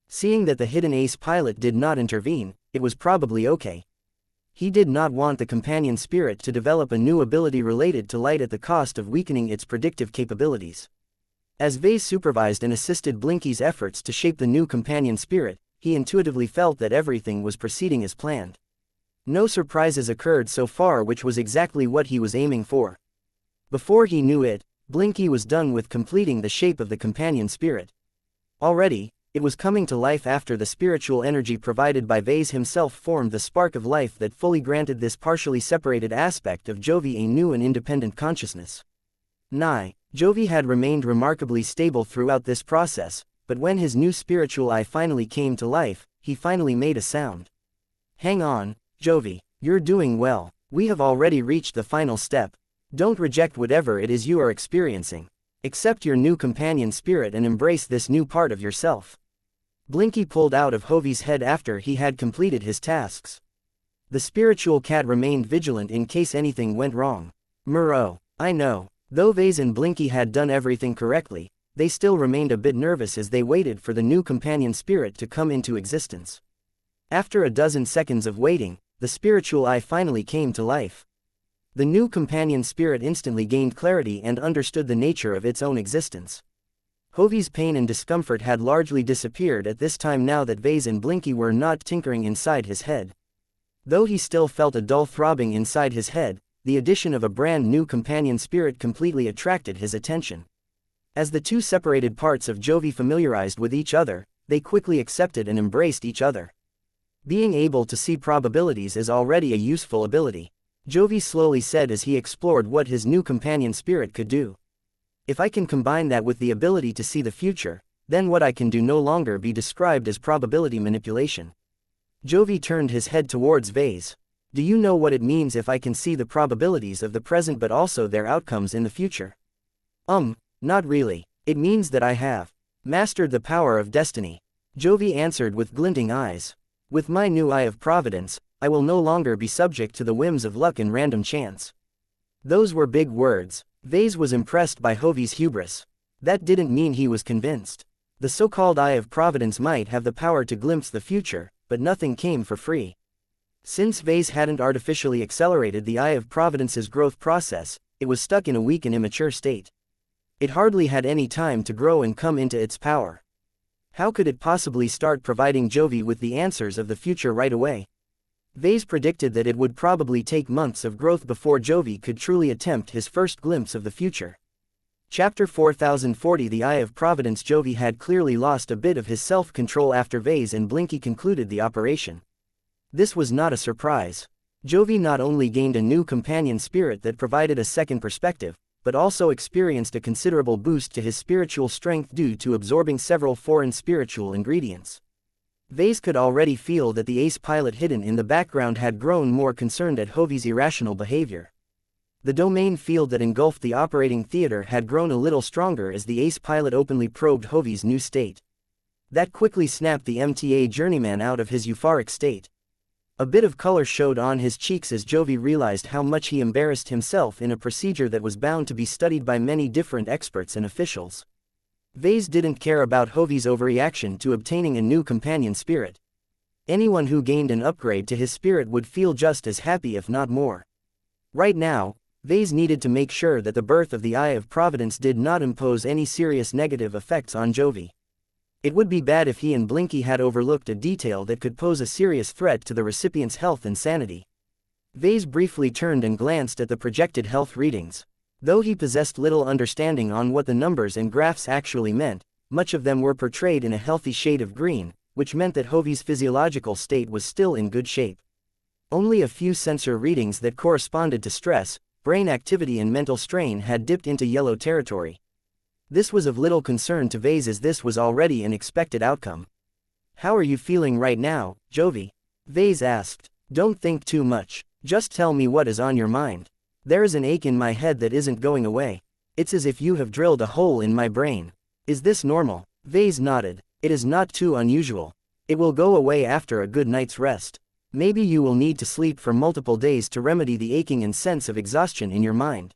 Seeing that the hidden ace pilot did not intervene, it was probably okay. He did not want the companion spirit to develop a new ability related to light at the cost of weakening its predictive capabilities. As Vase supervised and assisted Blinky's efforts to shape the new companion spirit, he intuitively felt that everything was proceeding as planned. No surprises occurred so far, which was exactly what he was aiming for. Before he knew it, Blinky was done with completing the shape of the companion spirit. Already, it was coming to life after the spiritual energy provided by Vase himself formed the spark of life that fully granted this partially separated aspect of Jovi a new and independent consciousness. Jovi had remained remarkably stable throughout this process, but when his new spiritual eye finally came to life, he finally made a sound. Hang on, Jovi, you're doing well. We have already reached the final step. Don't reject whatever it is you are experiencing. Accept your new companion spirit and embrace this new part of yourself. Blinky pulled out of Jovi's head after he had completed his tasks. The spiritual cat remained vigilant in case anything went wrong. I know. Though Vase and Blinky had done everything correctly, they still remained a bit nervous as they waited for the new companion spirit to come into existence. After a dozen seconds of waiting, the spiritual eye finally came to life. The new companion spirit instantly gained clarity and understood the nature of its own existence. Jovi's pain and discomfort had largely disappeared at this time now that Vase and Blinky were not tinkering inside his head. Though he still felt a dull throbbing inside his head, the addition of a brand new companion spirit completely attracted his attention. As the two separated parts of Jovi familiarized with each other, they quickly accepted and embraced each other. Being able to see probabilities is already a useful ability, Jovi slowly said as he explored what his new companion spirit could do. If I can combine that with the ability to see the future, then what I can do no longer be described as probability manipulation. Jovi turned his head towards Vase. Do you know what it means if I can see the probabilities of the present but also their outcomes in the future? Not really. It means that I have mastered the power of destiny. Jovi answered with glinting eyes. With my new eye of providence, I will no longer be subject to the whims of luck and random chance. Those were big words. Vase was impressed by Jovi's hubris. That didn't mean he was convinced. The so-called eye of providence might have the power to glimpse the future, but nothing came for free. Since Vase hadn't artificially accelerated the eye of providence's growth process, it was stuck in a weak and immature state. It hardly had any time to grow and come into its power. How could it possibly start providing Jovi with the answers of the future right away? Vase predicted that it would probably take months of growth before Jovi could truly attempt his first glimpse of the future. Chapter 4040 The Eye of Providence. Jovi had clearly lost a bit of his self-control after Vase and Blinky concluded the operation. This was not a surprise. Jovi not only gained a new companion spirit that provided a second perspective, but also experienced a considerable boost to his spiritual strength due to absorbing several foreign spiritual ingredients. Vase could already feel that the ace pilot hidden in the background had grown more concerned at Jovi's irrational behavior. The domain field that engulfed the operating theater had grown a little stronger as the ace pilot openly probed Jovi's new state. That quickly snapped the MTA journeyman out of his euphoric state. A bit of color showed on his cheeks as Jovi realized how much he embarrassed himself in a procedure that was bound to be studied by many different experts and officials. Vase didn't care about Jovi's overreaction to obtaining a new companion spirit. Anyone who gained an upgrade to his spirit would feel just as happy if not more. Right now, Vase needed to make sure that the birth of the Eye of Providence did not impose any serious negative effects on Jovi. It would be bad if he and Blinky had overlooked a detail that could pose a serious threat to the recipient's health and sanity. Vase briefly turned and glanced at the projected health readings. Though he possessed little understanding on what the numbers and graphs actually meant, much of them were portrayed in a healthy shade of green, which meant that Jovi's physiological state was still in good shape. Only a few sensor readings that corresponded to stress, brain activity and mental strain had dipped into yellow territory. This was of little concern to Vase as this was already an expected outcome. "How are you feeling right now, Jovi?" Vase asked. "Don't think too much. Just tell me what is on your mind. There is an ache in my head that isn't going away. It's as if you have drilled a hole in my brain. Is this normal?" Vase nodded. "It is not too unusual. It will go away after a good night's rest. Maybe you will need to sleep for multiple days to remedy the aching and sense of exhaustion in your mind."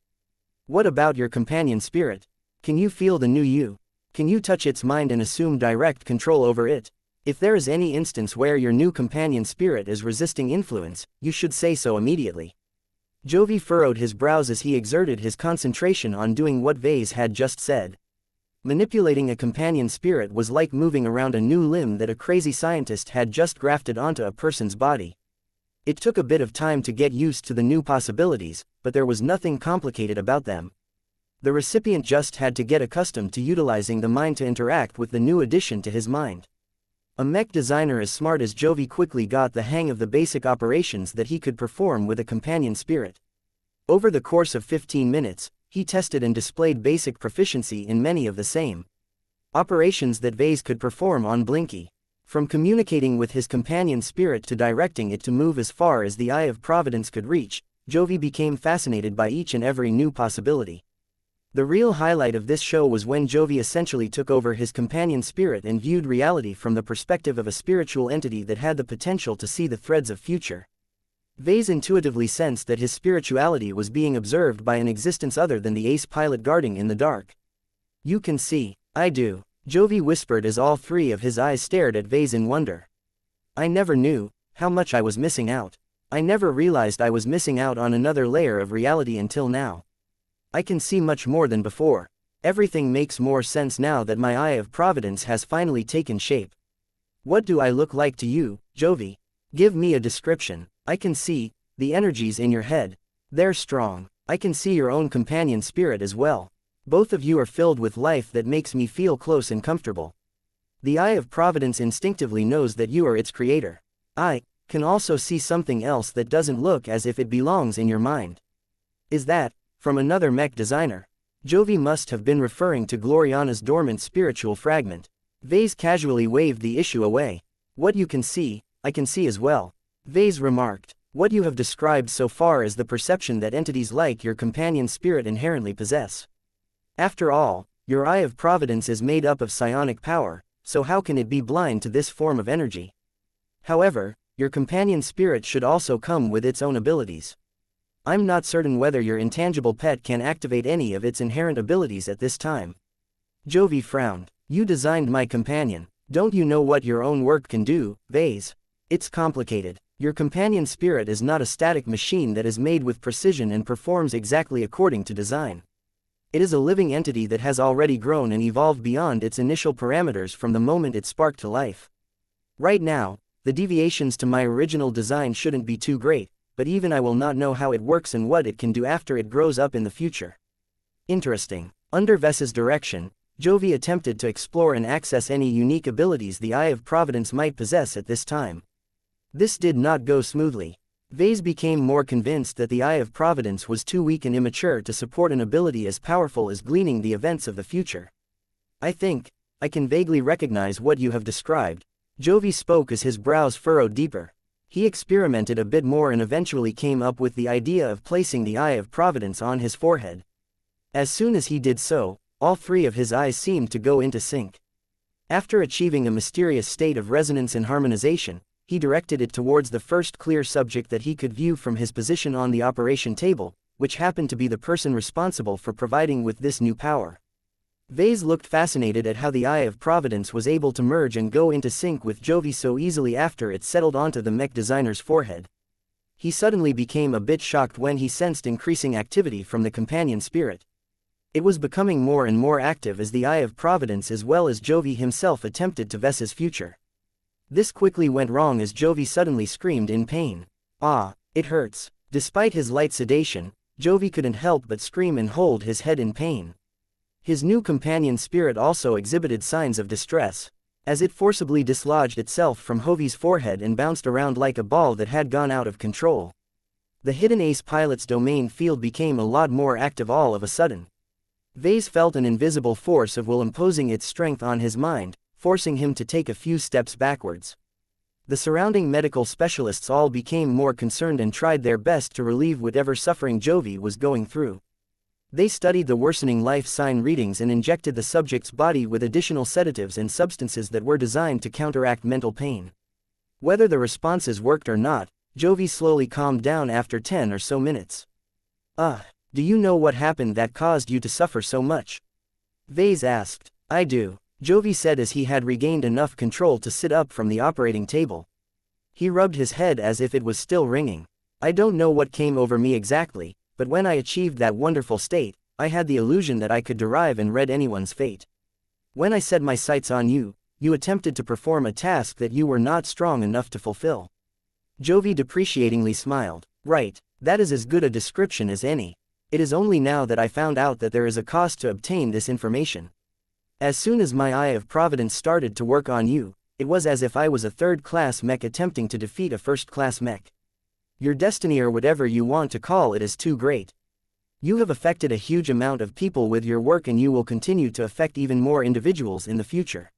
What about your companion spirit? Can you feel the new you? Can you touch its mind and assume direct control over it? If there is any instance where your new companion spirit is resisting influence, you should say so immediately. Jovi furrowed his brows as he exerted his concentration on doing what Vase had just said. Manipulating a companion spirit was like moving around a new limb that a crazy scientist had just grafted onto a person's body. It took a bit of time to get used to the new possibilities, but there was nothing complicated about them. The recipient just had to get accustomed to utilizing the mind to interact with the new addition to his mind. A mech designer as smart as Jovi quickly got the hang of the basic operations that he could perform with a companion spirit. Over the course of 15 minutes, he tested and displayed basic proficiency in many of the same operations that Vase could perform on Blinky. From communicating with his companion spirit to directing it to move as far as the Eye of Providence could reach, Jovi became fascinated by each and every new possibility. The real highlight of this show was when Jovi essentially took over his companion spirit and viewed reality from the perspective of a spiritual entity that had the potential to see the threads of future. Vase intuitively sensed that his spirituality was being observed by an existence other than the ace pilot guarding in the dark. "You can see." "I do," Jovi whispered as all three of his eyes stared at Vase in wonder. "I never knew how much I was missing out. I never realized I was missing out on another layer of reality until now. I can see much more than before. Everything makes more sense now that my Eye of Providence has finally taken shape." "What do I look like to you, Jovi? Give me a description." "I can see the energies in your head. They're strong. I can see your own companion spirit as well. Both of you are filled with life that makes me feel close and comfortable. The Eye of Providence instinctively knows that you are its creator. I can also see something else that doesn't look as if it belongs in your mind." "Is that from another mech designer?" Jovi must have been referring to Gloriana's dormant spiritual fragment. Vase casually waved the issue away. "What you can see, I can see as well," Vase remarked. "What you have described so far is the perception that entities like your companion spirit inherently possess. After all, your Eye of Providence is made up of psionic power, so how can it be blind to this form of energy? However, your companion spirit should also come with its own abilities. I'm not certain whether your intangible pet can activate any of its inherent abilities at this time." Jovi frowned. "You designed my companion. Don't you know what your own work can do, Vase? It's complicated. Your companion spirit is not a static machine that is made with precision and performs exactly according to design. It is a living entity that has already grown and evolved beyond its initial parameters from the moment it sparked to life. Right now, the deviations to my original design shouldn't be too great, but even I will not know how it works and what it can do after it grows up in the future." Interesting. Under Ves's direction, Jovi attempted to explore and access any unique abilities the Eye of Providence might possess at this time. This did not go smoothly. Vase became more convinced that the Eye of Providence was too weak and immature to support an ability as powerful as gleaning the events of the future. "I think I can vaguely recognize what you have described," Jovi spoke as his brows furrowed deeper. He experimented a bit more and eventually came up with the idea of placing the Eye of Providence on his forehead. As soon as he did so, all three of his eyes seemed to go into sync. After achieving a mysterious state of resonance and harmonization, he directed it towards the first clear subject that he could view from his position on the operation table, which happened to be the person responsible for providing with this new power. Vase looked fascinated at how the Eye of Providence was able to merge and go into sync with Jovi so easily after it settled onto the mech designer's forehead. He suddenly became a bit shocked when he sensed increasing activity from the companion spirit. It was becoming more and more active as the Eye of Providence as well as Jovi himself attempted to Ves's future. This quickly went wrong as Jovi suddenly screamed in pain. "Ah, it hurts." Despite his light sedation, Jovi couldn't help but scream and hold his head in pain. His new companion spirit also exhibited signs of distress, as it forcibly dislodged itself from Jovi's forehead and bounced around like a ball that had gone out of control. The hidden ace pilot's domain field became a lot more active all of a sudden. Vase felt an invisible force of will imposing its strength on his mind, forcing him to take a few steps backwards. The surrounding medical specialists all became more concerned and tried their best to relieve whatever suffering Jovi was going through. They studied the worsening life sign readings and injected the subject's body with additional sedatives and substances that were designed to counteract mental pain. Whether the responses worked or not, Jovi slowly calmed down after 10 or so minutes. Do you know what happened that caused you to suffer so much? Vase asked. I do, Jovi said as he had regained enough control to sit up from the operating table. He rubbed his head as if it was still ringing. I don't know what came over me exactly, but when I achieved that wonderful state, I had the illusion that I could derive and read anyone's fate. When I set my sights on you, you attempted to perform a task that you were not strong enough to fulfill. Jovi depreciatingly smiled. Right, that is as good a description as any. It is only now that I found out that there is a cost to obtain this information. As soon as my eye of providence started to work on you, it was as if I was a third-class mech attempting to defeat a first-class mech. Your destiny, or whatever you want to call it, is too great. You have affected a huge amount of people with your work, and you will continue to affect even more individuals in the future.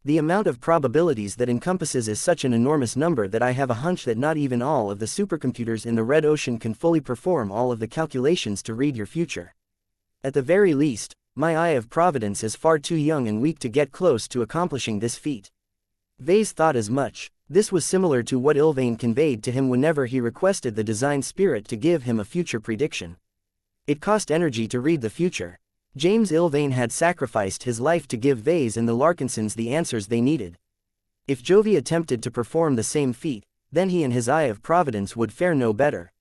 The amount of probabilities that encompasses is such an enormous number that I have a hunch that not even all of the supercomputers in the Red Ocean can fully perform all of the calculations to read your future. At the very least, my eye of providence is far too young and weak to get close to accomplishing this feat. Vase thought as much. This was similar to what Ilvain conveyed to him whenever he requested the design spirit to give him a future prediction. It cost energy to read the future. James Ilvain had sacrificed his life to give Vase and the Larkinsons the answers they needed. If Jovi attempted to perform the same feat, then he and his eye of providence would fare no better.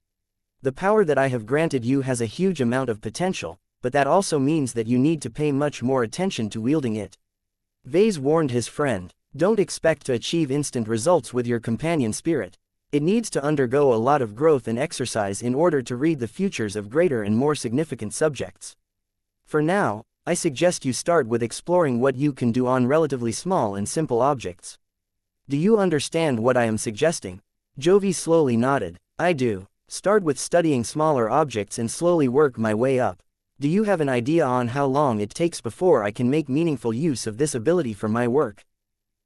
The power that I have granted you has a huge amount of potential, but that also means that you need to pay much more attention to wielding it. Vase warned his friend. Don't expect to achieve instant results with your companion spirit. It needs to undergo a lot of growth and exercise in order to read the futures of greater and more significant subjects. For now, I suggest you start with exploring what you can do on relatively small and simple objects. Do you understand what I am suggesting? Jovi slowly nodded. I do. Start with studying smaller objects and slowly work my way up. Do you have an idea on how long it takes before I can make meaningful use of this ability for my work?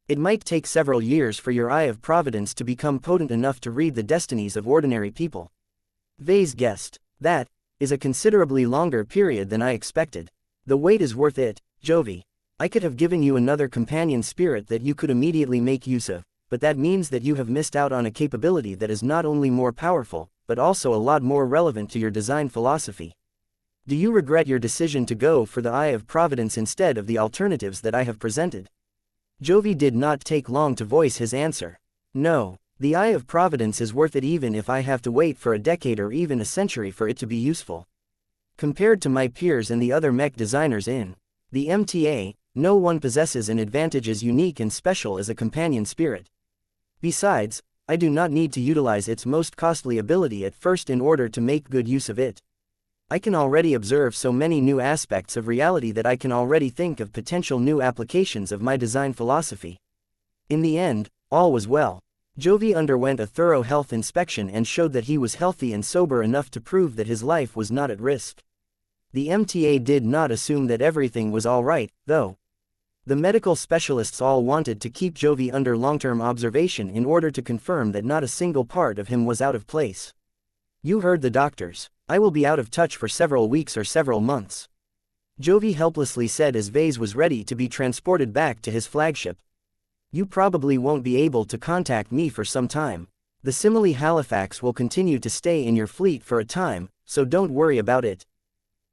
It might take several years for your eye of providence to become potent enough to read the destinies of ordinary people. Vase guessed. That is a considerably longer period than I expected. The wait is worth it, Jovi. I could have given you another companion spirit that you could immediately make use of, but that means that you have missed out on a capability that is not only more powerful, but also a lot more relevant to your design philosophy. Do you regret your decision to go for the eye of providence instead of the alternatives that I have presented? Jovi did not take long to voice his answer. No, the eye of providence is worth it even if I have to wait for a decade or even a century for it to be useful. Compared to my peers and the other mech designers in the MTA, no one possesses an advantage as unique and special as a companion spirit. Besides, I do not need to utilize its most costly ability at first in order to make good use of it. I can already observe so many new aspects of reality that I can already think of potential new applications of my design philosophy. In the end, all was well. Jovi underwent a thorough health inspection and showed that he was healthy and sober enough to prove that his life was not at risk. The MTA did not assume that everything was all right, though. The medical specialists all wanted to keep Jovi under long-term observation in order to confirm that not a single part of him was out of place. You heard the doctors. I will be out of touch for several weeks or several months. Jovi helplessly said as Vase was ready to be transported back to his flagship. You probably won't be able to contact me for some time. The Simile Halifax will continue to stay in your fleet for a time, so don't worry about it.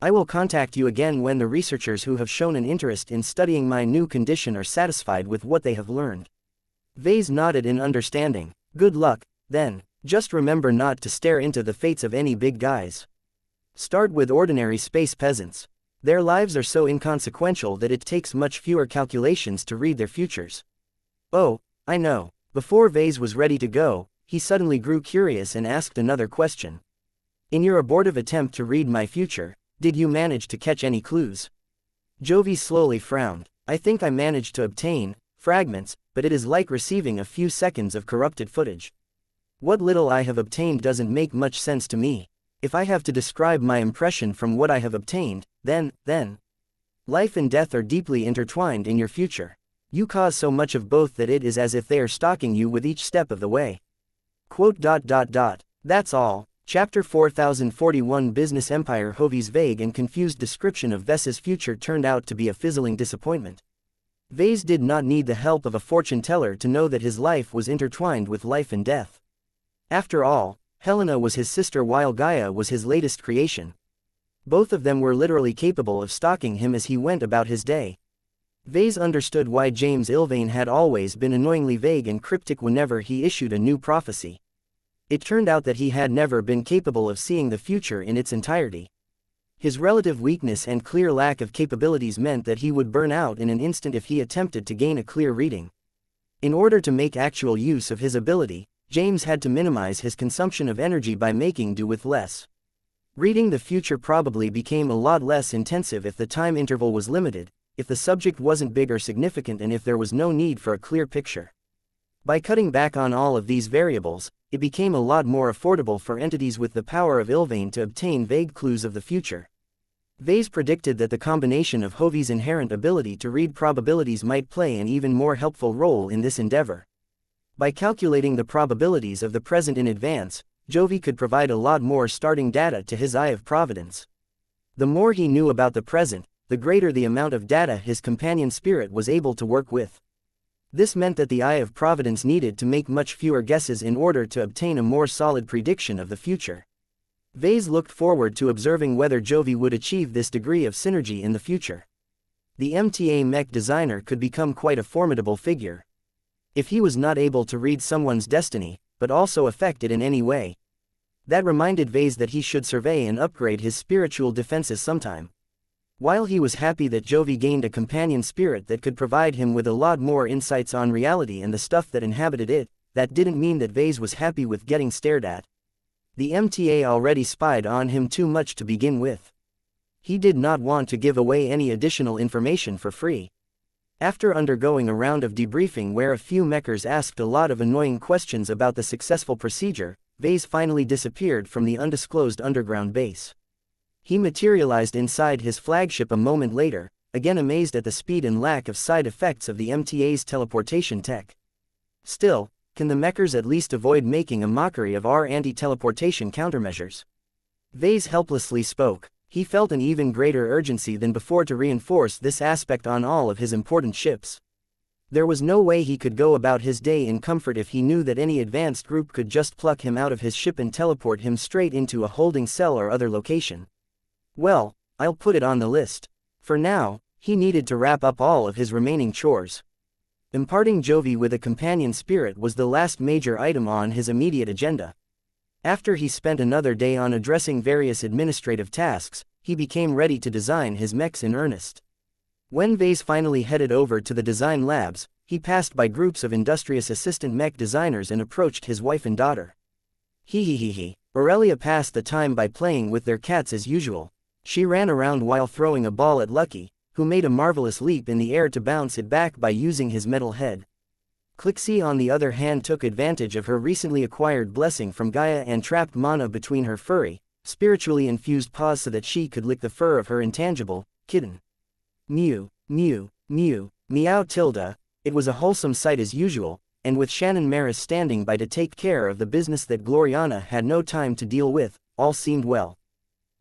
I will contact you again when the researchers who have shown an interest in studying my new condition are satisfied with what they have learned. Vase nodded in understanding. Good luck, then. Just remember not to stare into the fates of any big guys. Start with ordinary space peasants. Their lives are so inconsequential that it takes much fewer calculations to read their futures. Oh, I know. Before Vase was ready to go, he suddenly grew curious and asked another question. In your abortive attempt to read my future, did you manage to catch any clues? Jovi slowly frowned. I think I managed to obtain fragments, but it is like receiving a few seconds of corrupted footage. What little I have obtained doesn't make much sense to me. If I have to describe my impression from what I have obtained, then, life and death are deeply intertwined in your future. You cause so much of both that it is as if they are stalking you with each step of the way. That's all. Chapter 4041 Business Empire. Jovi's vague and confused description of Ves's future turned out to be a fizzling disappointment. Vase did not need the help of a fortune teller to know that his life was intertwined with life and death. After all, Helena was his sister while Gaia was his latest creation. Both of them were literally capable of stalking him as he went about his day. Vase understood why James Ilvain had always been annoyingly vague and cryptic whenever he issued a new prophecy. It turned out that he had never been capable of seeing the future in its entirety. His relative weakness and clear lack of capabilities meant that he would burn out in an instant if he attempted to gain a clear reading. In order to make actual use of his ability, James had to minimize his consumption of energy by making do with less. Reading the future probably became a lot less intensive if the time interval was limited, if the subject wasn't big or significant, and if there was no need for a clear picture. By cutting back on all of these variables, it became a lot more affordable for entities with the power of Ilvain to obtain vague clues of the future. Vase predicted that the combination of Hovi's inherent ability to read probabilities might play an even more helpful role in this endeavor. By calculating the probabilities of the present in advance, Jovi could provide a lot more starting data to his Eye of Providence. The more he knew about the present, the greater the amount of data his companion spirit was able to work with. This meant that the Eye of Providence needed to make much fewer guesses in order to obtain a more solid prediction of the future. Vase looked forward to observing whether Jovi would achieve this degree of synergy in the future. The MTA Mech designer could become quite a formidable figure. If he was not able to read someone's destiny, but also affect it in any way. That reminded Vase that he should survey and upgrade his spiritual defenses sometime. While he was happy that Jovi gained a companion spirit that could provide him with a lot more insights on reality and the stuff that inhabited it, that didn't mean that Vase was happy with getting stared at. The MTA already spied on him too much to begin with. He did not want to give away any additional information for free. After undergoing a round of debriefing where a few mechers asked a lot of annoying questions about the successful procedure, Vase finally disappeared from the undisclosed underground base. He materialized inside his flagship a moment later, again amazed at the speed and lack of side effects of the MTA's teleportation tech. Still, can the mechers at least avoid making a mockery of our anti-teleportation countermeasures? Vase helplessly spoke. He felt an even greater urgency than before to reinforce this aspect on all of his important ships. There was no way he could go about his day in comfort if he knew that any advanced group could just pluck him out of his ship and teleport him straight into a holding cell or other location. Well, I'll put it on the list. For now, he needed to wrap up all of his remaining chores. Imparting Jovi with a companion spirit was the last major item on his immediate agenda. After he spent another day on addressing various administrative tasks, he became ready to design his mechs in earnest. When Vase finally headed over to the design labs, he passed by groups of industrious assistant mech designers and approached his wife and daughter. Aurelia passed the time by playing with their cats as usual. She ran around while throwing a ball at Lucky, who made a marvelous leap in the air to bounce it back by using his metal head. Clixie on the other hand took advantage of her recently acquired blessing from Gaia and trapped mana between her furry, spiritually infused paws so that she could lick the fur of her intangible kitten. Mew, mew, mew, meow tilde. It was a wholesome sight as usual, and with Shannon Maris standing by to take care of the business that Gloriana had no time to deal with, all seemed well.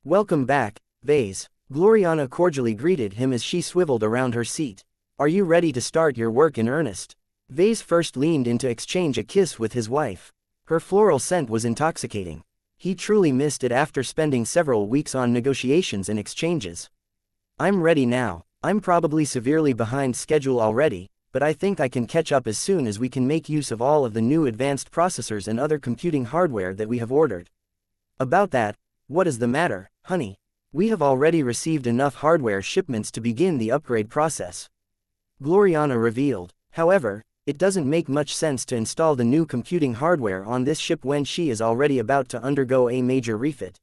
Welcome back, Vase. Gloriana cordially greeted him as she swiveled around her seat. Are you ready to start your work in earnest? Vase first leaned in to exchange a kiss with his wife. Her floral scent was intoxicating. He truly missed it after spending several weeks on negotiations and exchanges. I'm ready now. I'm probably severely behind schedule already, but I think I can catch up as soon as we can make use of all of the new advanced processors and other computing hardware that we have ordered. About that, what is the matter, honey? We have already received enough hardware shipments to begin the upgrade process. Gloriana revealed. However, it doesn't make much sense to install the new computing hardware on this ship when she is already about to undergo a major refit.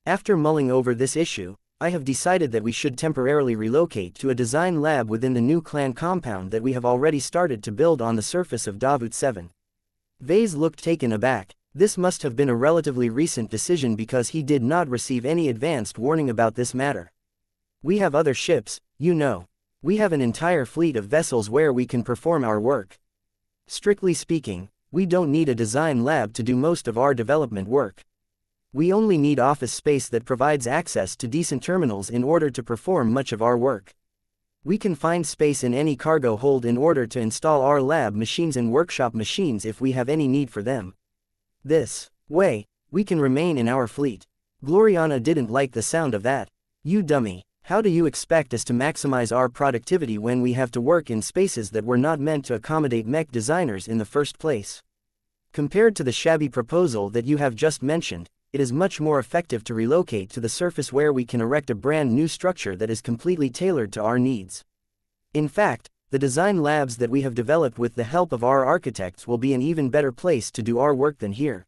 After mulling over this issue, I have decided that we should temporarily relocate to a design lab within the new clan compound that we have already started to build on the surface of Davut 7. Vase looked taken aback. This must have been a relatively recent decision because he did not receive any advanced warning about this matter. We have other ships, you know. We have an entire fleet of vessels where we can perform our work. Strictly speaking, we don't need a design lab to do most of our development work. We only need office space that provides access to decent terminals in order to perform much of our work. We can find space in any cargo hold in order to install our lab machines and workshop machines if we have any need for them. This way, we can remain in our fleet. Gloriana didn't like the sound of that. You dummy. How do you expect us to maximize our productivity when we have to work in spaces that were not meant to accommodate mech designers in the first place? Compared to the shabby proposal that you have just mentioned, it is much more effective to relocate to the surface where we can erect a brand new structure that is completely tailored to our needs. In fact, the design labs that we have developed with the help of our architects will be an even better place to do our work than here.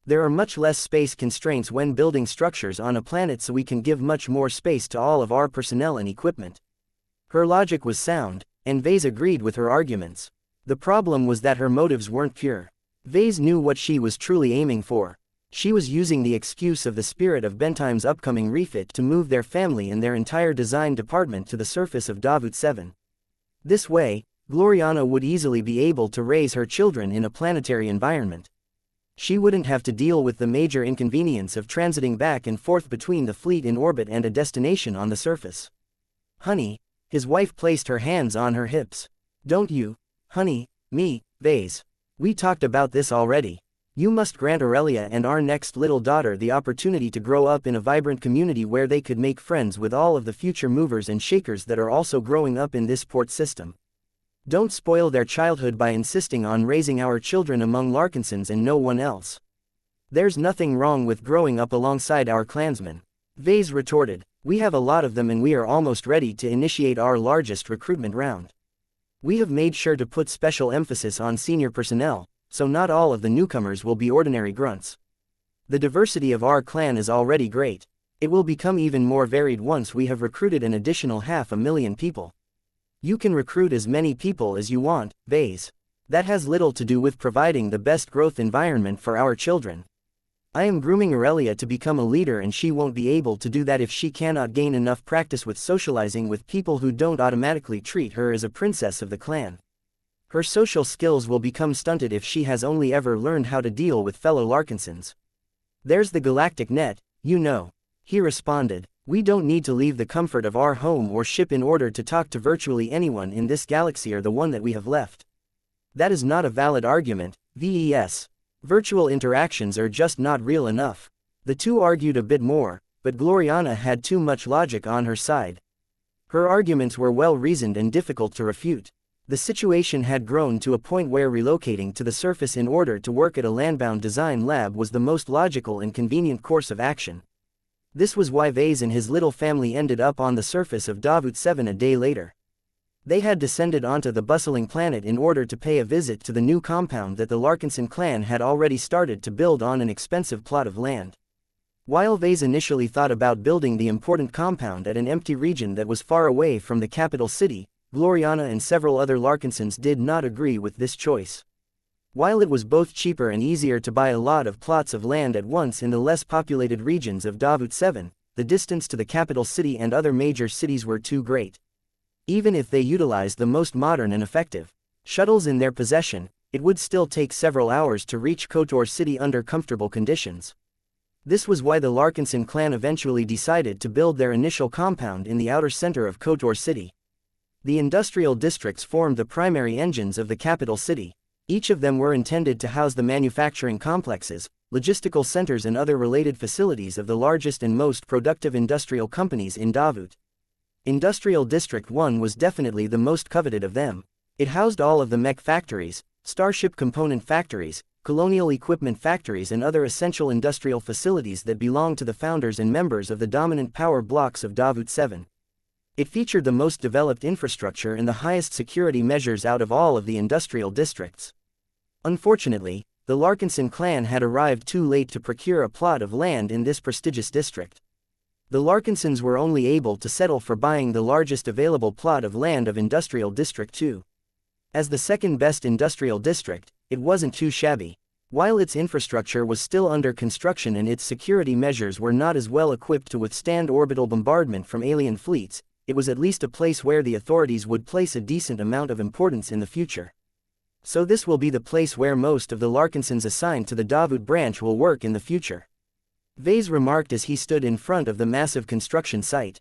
There are much less space constraints when building structures on a planet, so we can give much more space to all of our personnel and equipment. Her logic was sound, and Vase agreed with her arguments. The problem was that her motives weren't pure. Vase knew what she was truly aiming for. She was using the excuse of the spirit of Bentime's upcoming refit to move their family and their entire design department to the surface of Davut 7. This way, Gloriana would easily be able to raise her children in a planetary environment. She wouldn't have to deal with the major inconvenience of transiting back and forth between the fleet in orbit and a destination on the surface. Honey, his wife placed her hands on her hips. Don't you, honey, me, Vase. We talked about this already. You must grant Aurelia and our next little daughter the opportunity to grow up in a vibrant community where they could make friends with all of the future movers and shakers that are also growing up in this port system. Don't spoil their childhood by insisting on raising our children among Larkinsons and no one else. There's nothing wrong with growing up alongside our clansmen. Vase retorted. We have a lot of them and we are almost ready to initiate our largest recruitment round. We have made sure to put special emphasis on senior personnel, so not all of the newcomers will be ordinary grunts. The diversity of our clan is already great. It will become even more varied once we have recruited an additional 500,000 people. You can recruit as many people as you want, Vase. That has little to do with providing the best growth environment for our children. I am grooming Aurelia to become a leader, and she won't be able to do that if she cannot gain enough practice with socializing with people who don't automatically treat her as a princess of the clan. Her social skills will become stunted if she has only ever learned how to deal with fellow Larkinsons. There's the galactic net, you know. He responded. We don't need to leave the comfort of our home or ship in order to talk to virtually anyone in this galaxy or the one that we have left. That is not a valid argument, VES. Virtual interactions are just not real enough. The two argued a bit more, but Gloriana had too much logic on her side. Her arguments were well reasoned and difficult to refute. The situation had grown to a point where relocating to the surface in order to work at a landbound design lab was the most logical and convenient course of action. This was why Vase and his little family ended up on the surface of Davut 7 a day later. They had descended onto the bustling planet in order to pay a visit to the new compound that the Larkinson clan had already started to build on an expensive plot of land. While Vase initially thought about building the important compound at an empty region that was far away from the capital city, Gloriana and several other Larkinsons did not agree with this choice. While it was both cheaper and easier to buy a lot of plots of land at once in the less populated regions of Davut 7, the distance to the capital city and other major cities were too great. Even if they utilized the most modern and effective shuttles in their possession, it would still take several hours to reach Kotor City under comfortable conditions. This was why the Larkinson clan eventually decided to build their initial compound in the outer center of Kotor City. The industrial districts formed the primary engines of the capital city. Each of them were intended to house the manufacturing complexes, logistical centers and other related facilities of the largest and most productive industrial companies in Davut. Industrial District 1 was definitely the most coveted of them. It housed all of the mech factories, starship component factories, colonial equipment factories and other essential industrial facilities that belonged to the founders and members of the dominant power blocks of Davut 7. It featured the most developed infrastructure and the highest security measures out of all of the industrial districts. Unfortunately, the Larkinson clan had arrived too late to procure a plot of land in this prestigious district. The Larkinsons were only able to settle for buying the largest available plot of land of Industrial District 2. As the second best industrial district, it wasn't too shabby. While its infrastructure was still under construction and its security measures were not as well equipped to withstand orbital bombardment from alien fleets, it was at least a place where the authorities would place a decent amount of importance in the future. So this will be the place where most of the Larkinsons assigned to the Davut branch will work in the future. Vase remarked as he stood in front of the massive construction site.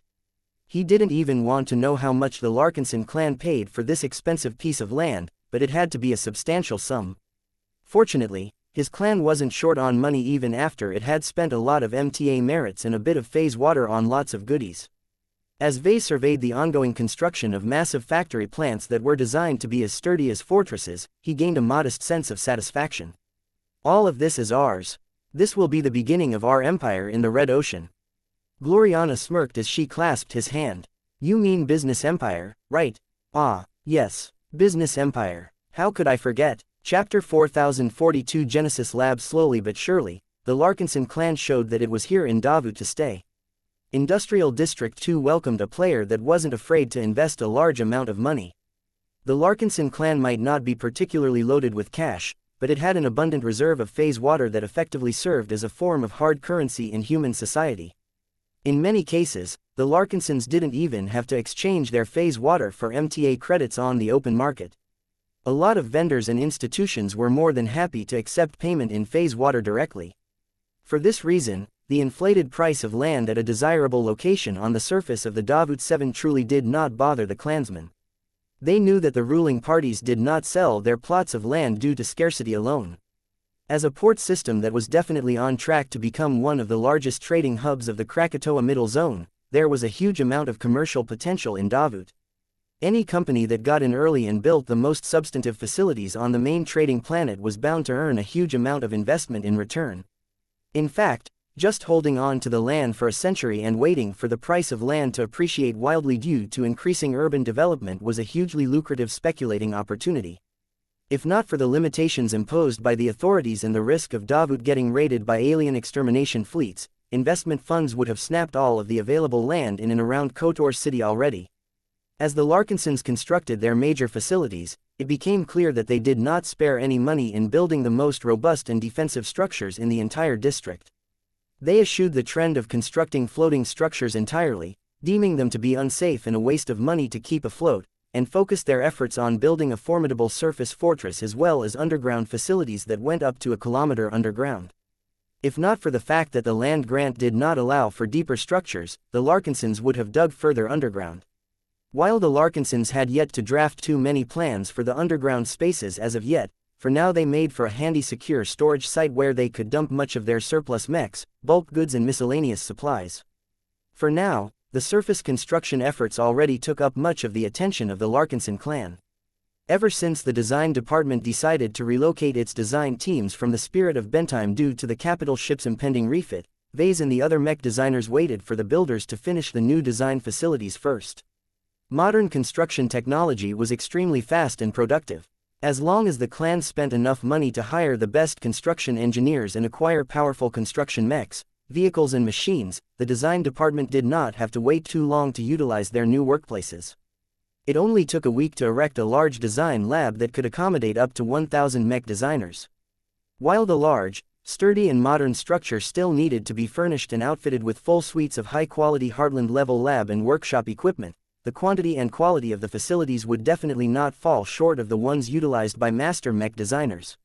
He didn't even want to know how much the Larkinson clan paid for this expensive piece of land, but it had to be a substantial sum. Fortunately, His clan wasn't short on money even after it had spent a lot of MTA merits and a bit of phase water on lots of goodies. As Vase surveyed the ongoing construction of massive factory plants that were designed to be as sturdy as fortresses, he gained a modest sense of satisfaction. All of this is ours. This will be the beginning of our empire in the Red Ocean. Gloriana smirked as she clasped his hand. You mean business empire, right? Ah, yes, business empire. How could I forget? Chapter 4042 Genesis Lab. Slowly but surely, the Larkinson clan showed that it was here in Davut to stay. Industrial District 2 welcomed a player that wasn't afraid to invest a large amount of money. The Larkinson clan might not be particularly loaded with cash, but it had an abundant reserve of phase water that effectively served as a form of hard currency in human society. In many cases, the Larkinsons didn't even have to exchange their phase water for MTA credits on the open market. A lot of vendors and institutions were more than happy to accept payment in phase water directly. For this reason, the inflated price of land at a desirable location on the surface of the Davut 7 truly did not bother the clansmen. They knew that the ruling parties did not sell their plots of land due to scarcity alone. As a port system that was definitely on track to become one of the largest trading hubs of the Krakatoa Middle Zone, there was a huge amount of commercial potential in Davut. Any company that got in early and built the most substantive facilities on the main trading planet was bound to earn a huge amount of investment in return. In fact, just holding on to the land for a century and waiting for the price of land to appreciate wildly due to increasing urban development was a hugely lucrative speculating opportunity. If not for the limitations imposed by the authorities and the risk of Davut getting raided by alien extermination fleets, investment funds would have snapped all of the available land in and around Kotor City already. As the Larkinsons constructed their major facilities, it became clear that they did not spare any money in building the most robust and defensive structures in the entire district. They eschewed the trend of constructing floating structures entirely, deeming them to be unsafe and a waste of money to keep afloat, and focused their efforts on building a formidable surface fortress as well as underground facilities that went up to a kilometer underground. If not for the fact that the land grant did not allow for deeper structures, the Larkinsons would have dug further underground. While the Larkinsons had yet to draft too many plans for the underground spaces as of yet, for now they made for a handy secure storage site where they could dump much of their surplus mechs, bulk goods and miscellaneous supplies. For now, the surface construction efforts already took up much of the attention of the Larkinson clan. Ever since the design department decided to relocate its design teams from the Spirit of Bentime due to the capital ship's impending refit, Vase and the other mech designers waited for the builders to finish the new design facilities first. Modern construction technology was extremely fast and productive. As long as the clan spent enough money to hire the best construction engineers and acquire powerful construction mechs, vehicles and machines, the design department did not have to wait too long to utilize their new workplaces. It only took a week to erect a large design lab that could accommodate up to 1,000 mech designers. While the large, sturdy and modern structure still needed to be furnished and outfitted with full suites of high-quality Heartland-level lab and workshop equipment, the quantity and quality of the facilities would definitely not fall short of the ones utilized by master mech designers.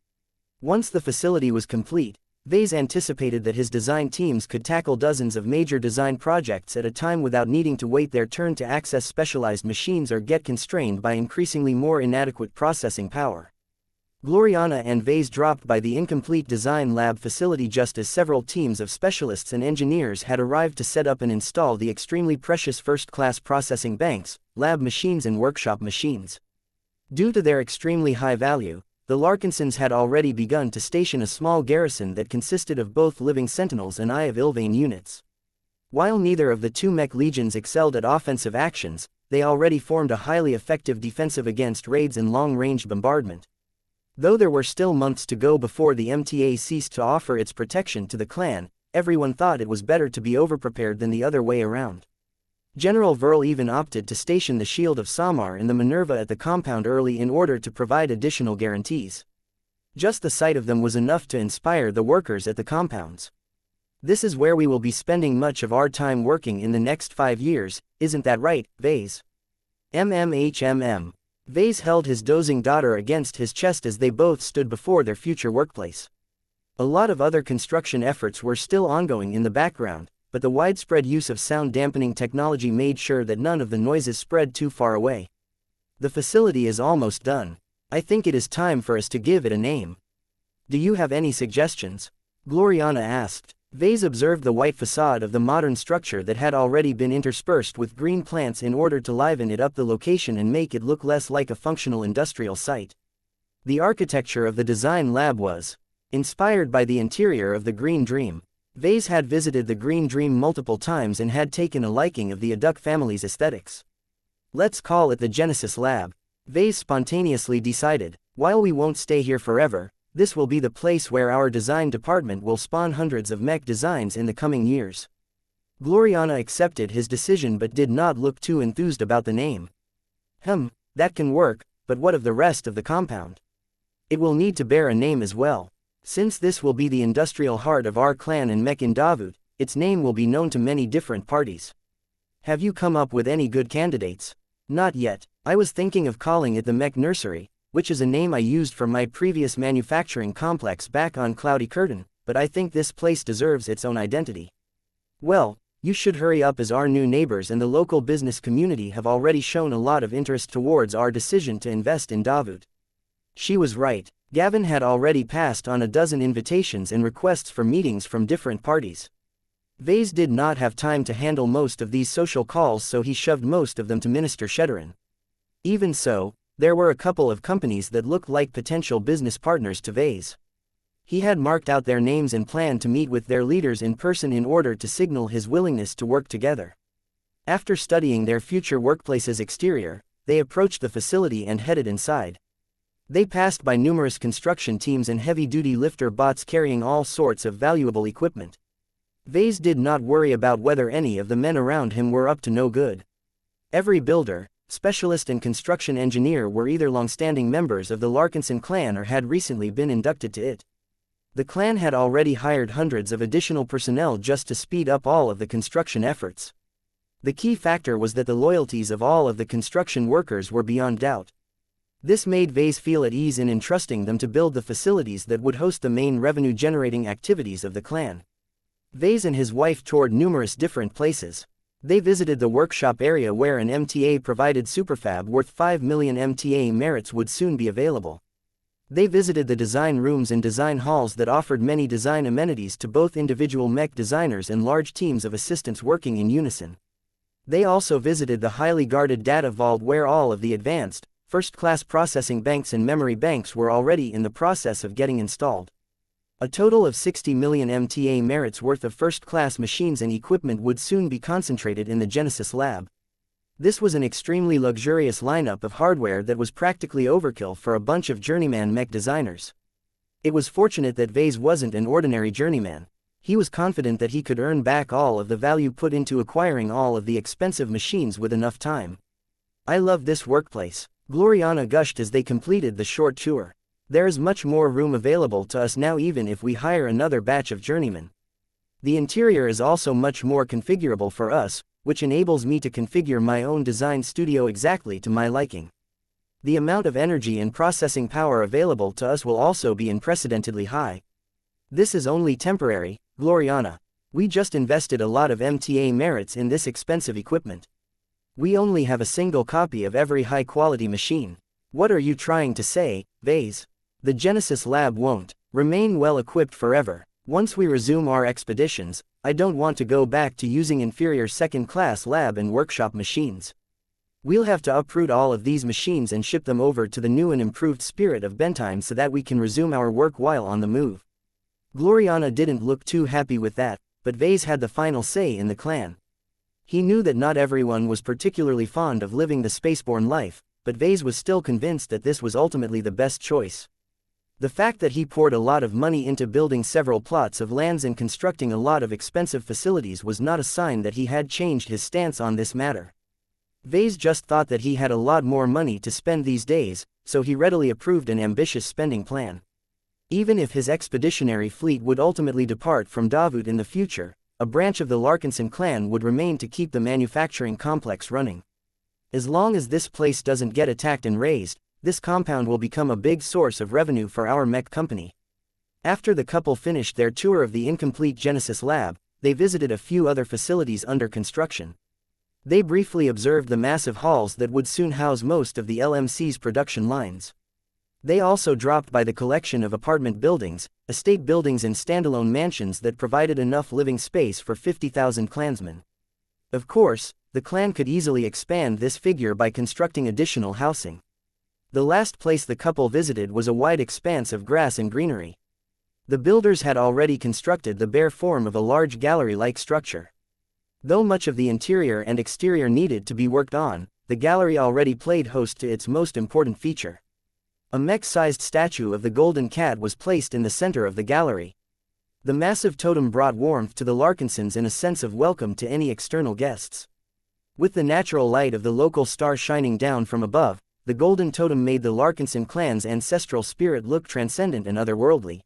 Once the facility was complete, Vase anticipated that his design teams could tackle dozens of major design projects at a time without needing to wait their turn to access specialized machines or get constrained by increasingly more inadequate processing power. Gloriana and Vase dropped by the incomplete design lab facility just as several teams of specialists and engineers had arrived to set up and install the extremely precious first-class processing banks, lab machines and workshop machines. Due to their extremely high value, the Larkinsons had already begun to station a small garrison that consisted of both living sentinels and Eye of Ilvain units. While neither of the two mech legions excelled at offensive actions, they already formed a highly effective defensive against raids and long-range bombardment. Though there were still months to go before the MTA ceased to offer its protection to the clan, everyone thought it was better to be overprepared than the other way around. General Verl even opted to station the Shield of Samar and the Minerva at the compound early in order to provide additional guarantees. Just the sight of them was enough to inspire the workers at the compounds. This is where we will be spending much of our time working in the next 5 years, isn't that right, Vase? MMHMM. Vase held his dozing daughter against his chest as they both stood before their future workplace. A lot of other construction efforts were still ongoing in the background, but the widespread use of sound dampening technology made sure that none of the noises spread too far away. The facility is almost done. I think it is time for us to give it a name. Do you have any suggestions? Gloriana asked. Vase observed the white facade of the modern structure that had already been interspersed with green plants in order to liven it up the location and make it look less like a functional industrial site. The architecture of the design lab was inspired by the interior of the Green Dream. Vase had visited the Green Dream multiple times and had taken a liking of the Aduk family's aesthetics. Let's call it the Genesis Lab, Vase spontaneously decided. While we won't stay here forever, this will be the place where our design department will spawn hundreds of mech designs in the coming years. Gloriana accepted his decision but did not look too enthused about the name. That can work, but what of the rest of the compound? It will need to bear a name as well. Since this will be the industrial heart of our clan and Mech in Davut, its name will be known to many different parties. Have you come up with any good candidates? Not yet. I was thinking of calling it the Mech Nursery, which is a name I used for my previous manufacturing complex back on Cloudy Curtain, but I think this place deserves its own identity. Well, you should hurry up as our new neighbors and the local business community have already shown a lot of interest towards our decision to invest in Davut. She was right. Gavin had already passed on a dozen invitations and requests for meetings from different parties. Vase did not have time to handle most of these social calls, so he shoved most of them to Minister Shedderin. Even so, there were a couple of companies that looked like potential business partners to Vase. He had marked out their names and planned to meet with their leaders in person in order to signal his willingness to work together. After studying their future workplace's exterior, they approached the facility and headed inside. They passed by numerous construction teams and heavy-duty lifter bots carrying all sorts of valuable equipment. Vase did not worry about whether any of the men around him were up to no good. Every builder, specialist and construction engineer were either long-standing members of the Larkinson clan or had recently been inducted to it. The clan had already hired hundreds of additional personnel just to speed up all of the construction efforts. The key factor was that the loyalties of all of the construction workers were beyond doubt. This made Vase feel at ease in entrusting them to build the facilities that would host the main revenue-generating activities of the clan. Vase and his wife toured numerous different places. They visited the workshop area where an MTA-provided superfab worth 5 million MTA merits would soon be available. They visited the design rooms and design halls that offered many design amenities to both individual mech designers and large teams of assistants working in unison. They also visited the highly guarded data vault where all of the advanced, first-class processing banks and memory banks were already in the process of getting installed. A total of 60 million MTA merits worth of first-class machines and equipment would soon be concentrated in the Genesis Lab. This was an extremely luxurious lineup of hardware that was practically overkill for a bunch of journeyman mech designers. It was fortunate that Vase wasn't an ordinary journeyman. He was confident that he could earn back all of the value put into acquiring all of the expensive machines with enough time. I love this workplace, Gloriana gushed as they completed the short tour. There is much more room available to us now even if we hire another batch of journeymen. The interior is also much more configurable for us, which enables me to configure my own design studio exactly to my liking. The amount of energy and processing power available to us will also be unprecedentedly high. This is only temporary, Gloriana. We just invested a lot of MTA merits in this expensive equipment. We only have a single copy of every high-quality machine. What are you trying to say, Vase? The Genesis Lab won't remain well-equipped forever. Once we resume our expeditions, I don't want to go back to using inferior second-class lab and workshop machines. We'll have to uproot all of these machines and ship them over to the new and improved Spirit of Bentime so that we can resume our work while on the move. Gloriana didn't look too happy with that, but Vase had the final say in the clan. He knew that not everyone was particularly fond of living the spaceborne life, but Vase was still convinced that this was ultimately the best choice. The fact that he poured a lot of money into building several plots of lands and constructing a lot of expensive facilities was not a sign that he had changed his stance on this matter. Vase just thought that he had a lot more money to spend these days, so he readily approved an ambitious spending plan. Even if his expeditionary fleet would ultimately depart from Davut in the future, a branch of the Larkinson clan would remain to keep the manufacturing complex running. As long as this place doesn't get attacked and razed, this compound will become a big source of revenue for our mech company. After the couple finished their tour of the incomplete Genesis Lab, they visited a few other facilities under construction. They briefly observed the massive halls that would soon house most of the LMC's production lines. They also dropped by the collection of apartment buildings, estate buildings and standalone mansions that provided enough living space for 50,000 clansmen. Of course, the clan could easily expand this figure by constructing additional housing. The last place the couple visited was a wide expanse of grass and greenery. The builders had already constructed the bare form of a large gallery-like structure. Though much of the interior and exterior needed to be worked on, the gallery already played host to its most important feature. A mech-sized statue of the golden cat was placed in the center of the gallery. The massive totem brought warmth to the Larkinsons and a sense of welcome to any external guests. With the natural light of the local star shining down from above, the golden totem made the Larkinson clan's ancestral spirit look transcendent and otherworldly.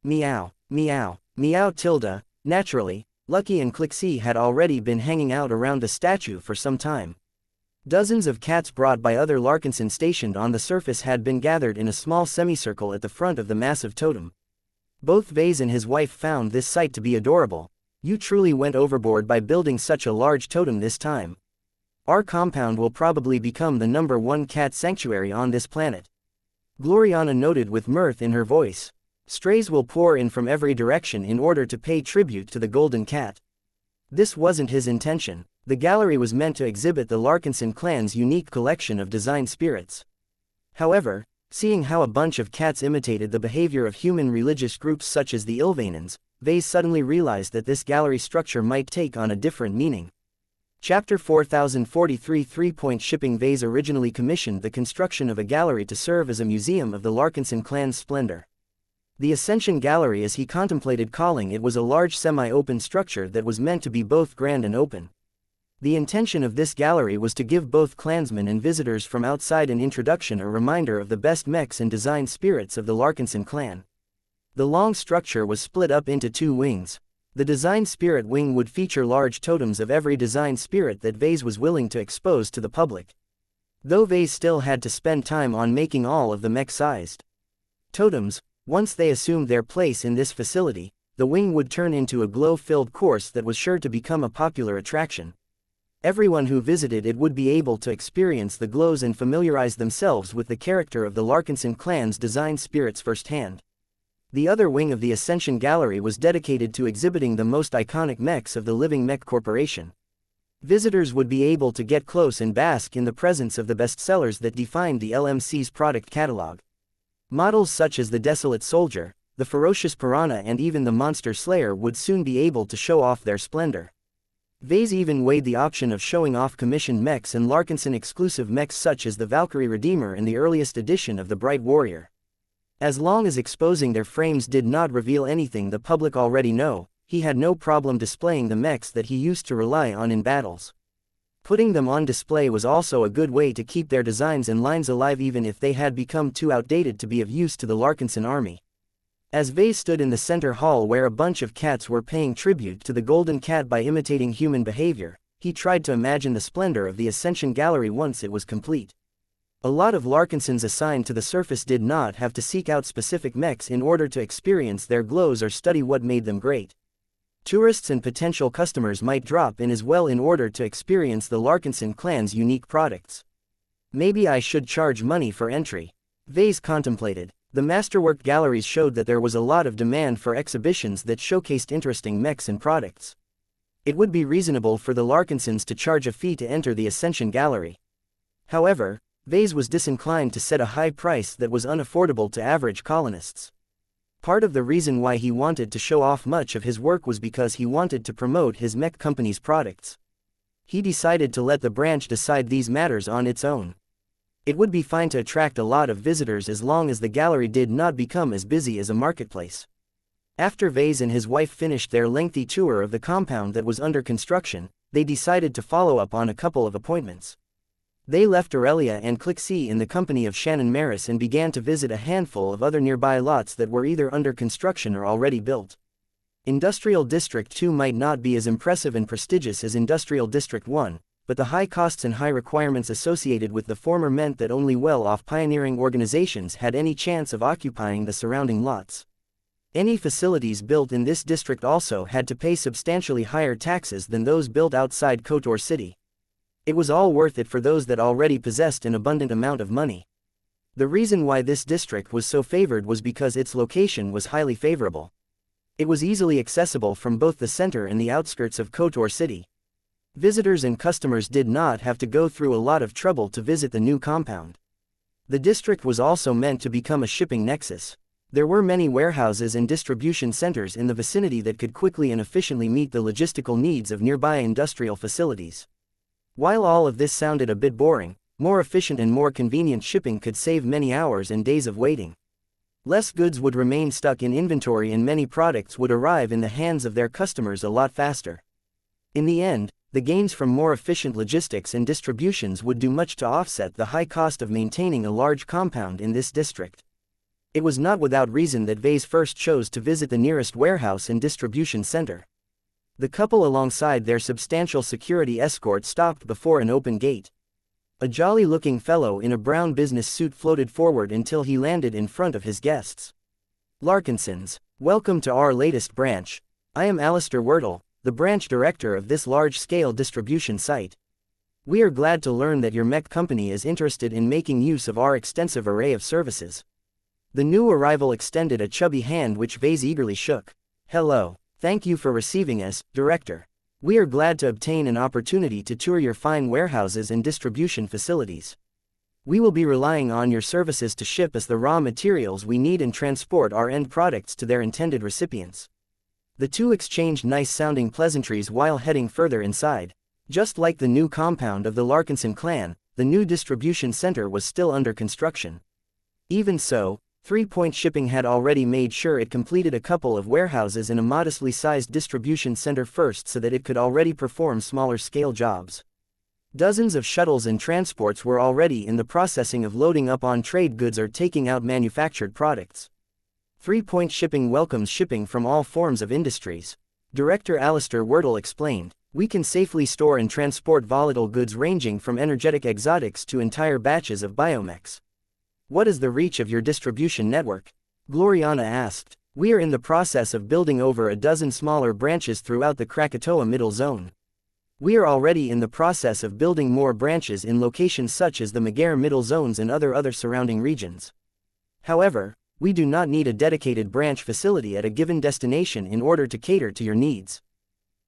Meow, meow, meow tilde. Naturally, Lucky and Clixie had already been hanging out around the statue for some time. Dozens of cats brought by other Larkinson stationed on the surface had been gathered in a small semicircle at the front of the massive totem. Both Vase and his wife found this sight to be adorable. You truly went overboard by building such a large totem this time. Our compound will probably become the #1 cat sanctuary on this planet. Gloriana noted with mirth in her voice. Strays will pour in from every direction in order to pay tribute to the golden cat. This wasn't his intention. The gallery was meant to exhibit the Larkinson clan's unique collection of design spirits. However, seeing how a bunch of cats imitated the behavior of human religious groups such as the Ilvanans, Vase suddenly realized that this gallery structure might take on a different meaning. Chapter 4043 3-point shipping. Vase originally commissioned the construction of a gallery to serve as a museum of the Larkinson clan's splendor. The Ascension Gallery, as he contemplated calling it, was a large semi-open structure that was meant to be both grand and open. The intention of this gallery was to give both clansmen and visitors from outside an introduction, a reminder of the best mechs and design spirits of the Larkinson clan. The long structure was split up into 2 wings. The design spirit wing would feature large totems of every design spirit that Vase was willing to expose to the public. Though Vase still had to spend time on making all of the mech-sized totems, once they assumed their place in this facility, the wing would turn into a glow-filled course that was sure to become a popular attraction. Everyone who visited it would be able to experience the glows and familiarize themselves with the character of the Larkinson clan's design spirits firsthand. The other wing of the Ascension Gallery was dedicated to exhibiting the most iconic mechs of the living Mech Corporation. Visitors would be able to get close and bask in the presence of the bestsellers that defined the LMC's product catalog. Models such as the Desolate Soldier, the Ferocious Piranha and even the Monster Slayer would soon be able to show off their splendor. Vase even weighed the option of showing off commissioned mechs and Larkinson exclusive mechs such as the Valkyrie Redeemer and the earliest edition of the Bright Warrior. As long as exposing their frames did not reveal anything the public already know, he had no problem displaying the mechs that he used to rely on in battles. Putting them on display was also a good way to keep their designs and lines alive even if they had become too outdated to be of use to the Larkinson army. As Vase stood in the center hall where a bunch of cats were paying tribute to the golden cat by imitating human behavior, he tried to imagine the splendor of the Ascension Gallery once it was complete. A lot of Larkinsons assigned to the surface did not have to seek out specific mechs in order to experience their glows or study what made them great. Tourists and potential customers might drop in as well in order to experience the Larkinson clan's unique products. Maybe I should charge money for entry. Vase contemplated. The masterwork galleries showed that there was a lot of demand for exhibitions that showcased interesting mechs and products. It would be reasonable for the Larkinsons to charge a fee to enter the Ascension Gallery. However, Vase was disinclined to set a high price that was unaffordable to average colonists. Part of the reason why he wanted to show off much of his work was because he wanted to promote his mech company's products. He decided to let the branch decide these matters on its own. It would be fine to attract a lot of visitors as long as the gallery did not become as busy as a marketplace. After Vase and his wife finished their lengthy tour of the compound that was under construction, they decided to follow up on a couple of appointments. They left Aurelia and Clixie in the company of Shannon Maris and began to visit a handful of other nearby lots that were either under construction or already built. Industrial District 2 might not be as impressive and prestigious as Industrial District 1, but the high costs and high requirements associated with the former meant that only well-off pioneering organizations had any chance of occupying the surrounding lots. Any facilities built in this district also had to pay substantially higher taxes than those built outside Kotor City. It was all worth it for those that already possessed an abundant amount of money. The reason why this district was so favored was because its location was highly favorable. It was easily accessible from both the center and the outskirts of Kotor city. Visitors and customers did not have to go through a lot of trouble to visit the new compound. The district was also meant to become a shipping nexus. There were many warehouses and distribution centers in the vicinity that could quickly and efficiently meet the logistical needs of nearby industrial facilities. While all of this sounded a bit boring, more efficient and more convenient shipping could save many hours and days of waiting. Less goods would remain stuck in inventory and many products would arrive in the hands of their customers a lot faster. In the end, the gains from more efficient logistics and distributions would do much to offset the high cost of maintaining a large compound in this district. It was not without reason that Vase first chose to visit the nearest warehouse and distribution center. The couple alongside their substantial security escort stopped before an open gate. A jolly-looking fellow in a brown business suit floated forward until he landed in front of his guests. Larkinsons, welcome to our latest branch. I am Alistair Wordle, the branch director of this large-scale distribution site. We are glad to learn that your Mech company is interested in making use of our extensive array of services. The new arrival extended a chubby hand which Vase eagerly shook. Hello, thank you for receiving us, Director. We are glad to obtain an opportunity to tour your fine warehouses and distribution facilities. We will be relying on your services to ship us the raw materials we need and transport our end products to their intended recipients. The two exchanged nice-sounding pleasantries while heading further inside. Just like the new compound of the Larkinson clan, the new distribution center was still under construction. Even so, 3 Point Shipping had already made sure it completed a couple of warehouses in a modestly sized distribution center first so that it could already perform smaller-scale jobs. Dozens of shuttles and transports were already in the processing of loading up on trade goods or taking out manufactured products. 3 Point Shipping welcomes shipping from all forms of industries. Director Alistair Wordle explained, we can safely store and transport volatile goods ranging from energetic exotics to entire batches of biomechs. What is the reach of your distribution network? Gloriana asked. We are in the process of building over a dozen smaller branches throughout the Krakatoa Middle Zone. We are already in the process of building more branches in locations such as the Magare Middle Zones and other surrounding regions. However, we do not need a dedicated branch facility at a given destination in order to cater to your needs.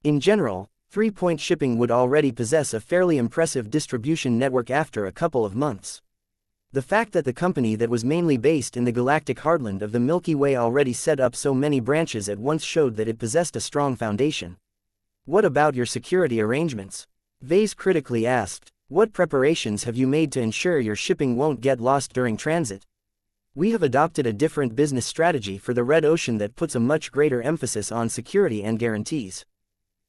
In general, 3 Point Shipping would already possess a fairly impressive distribution network after a couple of months. The fact that the company that was mainly based in the galactic heartland of the Milky Way already set up so many branches at once showed that it possessed a strong foundation. What about your security arrangements? Vase critically asked. What preparations have you made to ensure your shipping won't get lost during transit? We have adopted a different business strategy for the Red Ocean that puts a much greater emphasis on security and guarantees.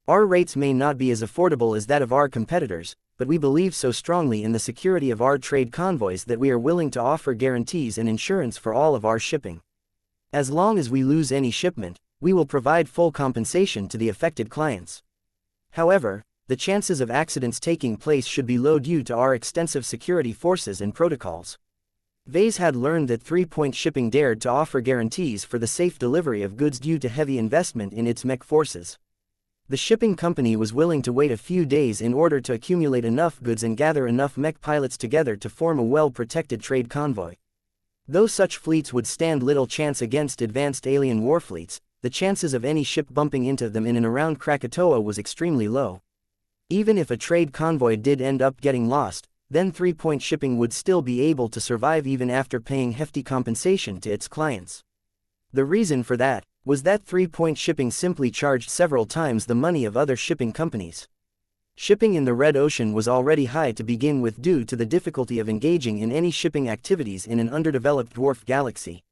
Our rates may not be as affordable as that of our competitors, but we believe so strongly in the security of our trade convoys that we are willing to offer guarantees and insurance for all of our shipping. As long as we lose any shipment, we will provide full compensation to the affected clients. However, the chances of accidents taking place should be low due to our extensive security forces and protocols. Vase had learned that 3 Point Shipping dared to offer guarantees for the safe delivery of goods due to heavy investment in its mech forces. The shipping company was willing to wait a few days in order to accumulate enough goods and gather enough mech pilots together to form a well-protected trade convoy. Though such fleets would stand little chance against advanced alien warfleets, the chances of any ship bumping into them in and around Krakatoa was extremely low. Even if a trade convoy did end up getting lost, then 3 Point Shipping would still be able to survive even after paying hefty compensation to its clients. The reason for that was that 3 Point Shipping simply charged several times the money of other shipping companies. Shipping in the Red Ocean was already high to begin with due to the difficulty of engaging in any shipping activities in an underdeveloped dwarf galaxy.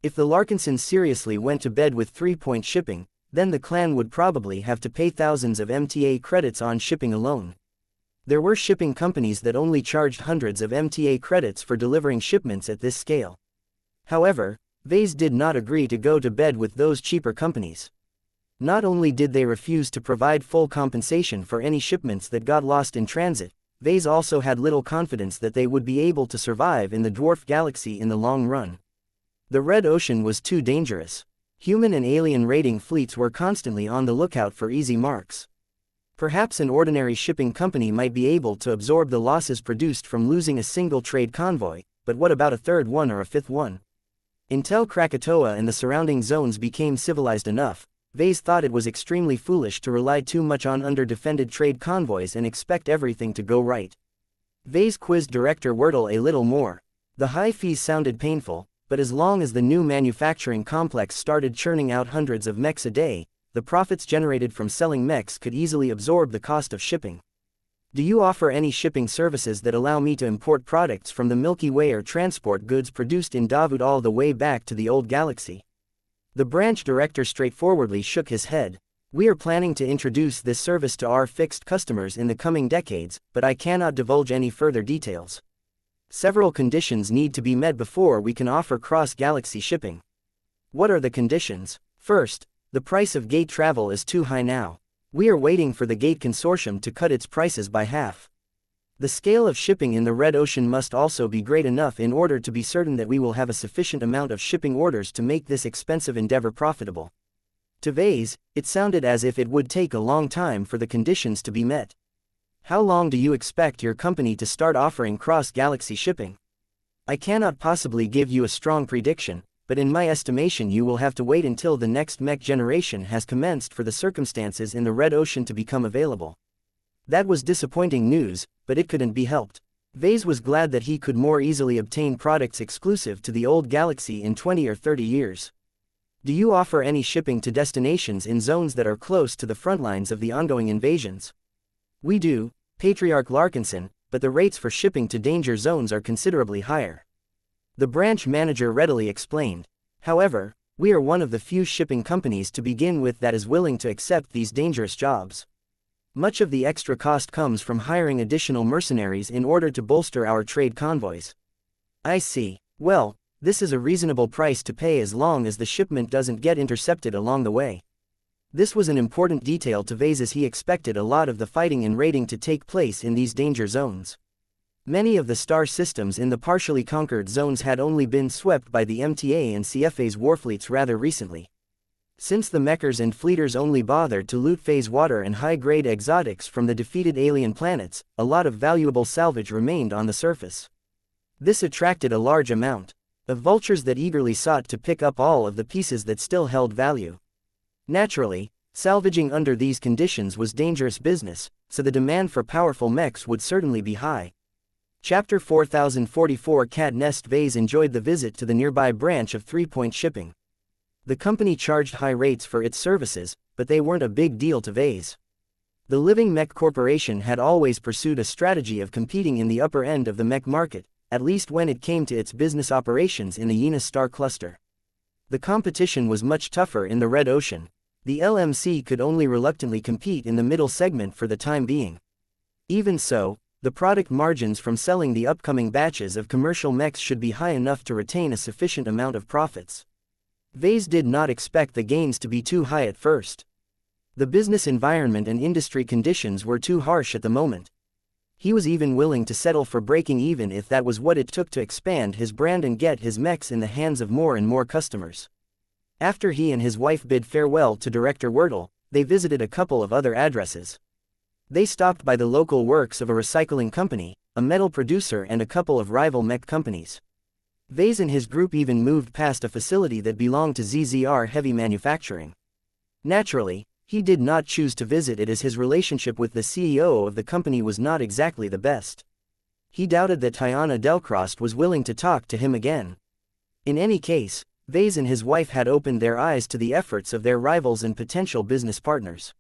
If the Larkinsons seriously went to bed with 3 Point Shipping, then the clan would probably have to pay thousands of MTA credits on shipping alone. There were shipping companies that only charged hundreds of MTA credits for delivering shipments at this scale. However, Vase did not agree to go to bed with those cheaper companies. Not only did they refuse to provide full compensation for any shipments that got lost in transit, Vase also had little confidence that they would be able to survive in the dwarf galaxy in the long run. The Red Ocean was too dangerous. Human and alien raiding fleets were constantly on the lookout for easy marks. Perhaps an ordinary shipping company might be able to absorb the losses produced from losing a single trade convoy, but what about a third one or a fifth one? Until Krakatoa and the surrounding zones became civilized enough, Vase thought it was extremely foolish to rely too much on under-defended trade convoys and expect everything to go right. Vase quizzed Director Wordle a little more. The high fees sounded painful, but as long as the new manufacturing complex started churning out hundreds of mechs a day, the profits generated from selling mechs could easily absorb the cost of shipping. Do you offer any shipping services that allow me to import products from the Milky Way or transport goods produced in Davut all the way back to the old galaxy? The branch director straightforwardly shook his head. We are planning to introduce this service to our fixed customers in the coming decades, but I cannot divulge any further details. Several conditions need to be met before we can offer cross-galaxy shipping. What are the conditions? First, the price of gate travel is too high now. We are waiting for the Gate Consortium to cut its prices by half. The scale of shipping in the Red Ocean must also be great enough in order to be certain that we will have a sufficient amount of shipping orders to make this expensive endeavor profitable. To Vase, it sounded as if it would take a long time for the conditions to be met. How long do you expect your company to start offering cross-galaxy shipping? I cannot possibly give you a strong prediction, but in my estimation you will have to wait until the next mech generation has commenced for the circumstances in the Red Ocean to become available. That was disappointing news, but it couldn't be helped. Vase was glad that he could more easily obtain products exclusive to the old galaxy in 20 or 30 years. Do you offer any shipping to destinations in zones that are close to the front lines of the ongoing invasions? We do, Patriarch Larkinson, but the rates for shipping to danger zones are considerably higher. The branch manager readily explained. However, we are one of the few shipping companies to begin with that is willing to accept these dangerous jobs. Much of the extra cost comes from hiring additional mercenaries in order to bolster our trade convoys. I see. Well, this is a reasonable price to pay as long as the shipment doesn't get intercepted along the way. This was an important detail to Vase as he expected a lot of the fighting and raiding to take place in these danger zones. Many of the star systems in the partially conquered zones had only been swept by the MTA and CFA's warfleets rather recently. Since the mechers and fleeters only bothered to loot phase water and high-grade exotics from the defeated alien planets, a lot of valuable salvage remained on the surface. This attracted a large amount of vultures that eagerly sought to pick up all of the pieces that still held value. Naturally, salvaging under these conditions was dangerous business, so the demand for powerful mechs would certainly be high. Chapter 4044 Cat Nest. Vase enjoyed the visit to the nearby branch of 3 Point Shipping. The company charged high rates for its services, but they weren't a big deal to Vase. The Living Mech Corporation had always pursued a strategy of competing in the upper end of the mech market, at least when it came to its business operations in the Yenis Star Cluster. The competition was much tougher in the Red Ocean. The LMC could only reluctantly compete in the middle segment for the time being. Even so, the product margins from selling the upcoming batches of commercial mechs should be high enough to retain a sufficient amount of profits. Vase did not expect the gains to be too high at first. The business environment and industry conditions were too harsh at the moment. He was even willing to settle for breaking even if that was what it took to expand his brand and get his mechs in the hands of more and more customers. After he and his wife bid farewell to Director Wordle, they visited a couple of other addresses. They stopped by the local works of a recycling company, a metal producer and a couple of rival mech companies. Vase and his group even moved past a facility that belonged to ZZR Heavy Manufacturing. Naturally, he did not choose to visit it as his relationship with the CEO of the company was not exactly the best. He doubted that Tiana Delcrost was willing to talk to him again. In any case, Vase and his wife had opened their eyes to the efforts of their rivals and potential business partners.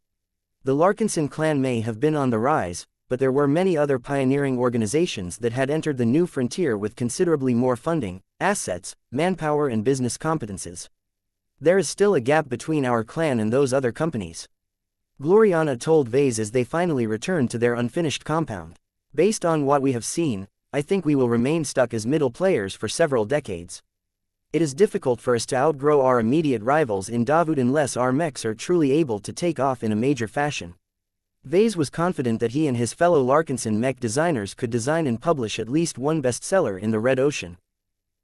The Larkinson clan may have been on the rise, but there were many other pioneering organizations that had entered the new frontier with considerably more funding, assets, manpower and business competences. There is still a gap between our clan and those other companies. Gloriana told Vase as they finally returned to their unfinished compound. Based on what we have seen, I think we will remain stuck as middle players for several decades. It is difficult for us to outgrow our immediate rivals in Davut unless our mechs are truly able to take off in a major fashion. Vase was confident that he and his fellow Larkinson mech designers could design and publish at least one bestseller in the Red Ocean.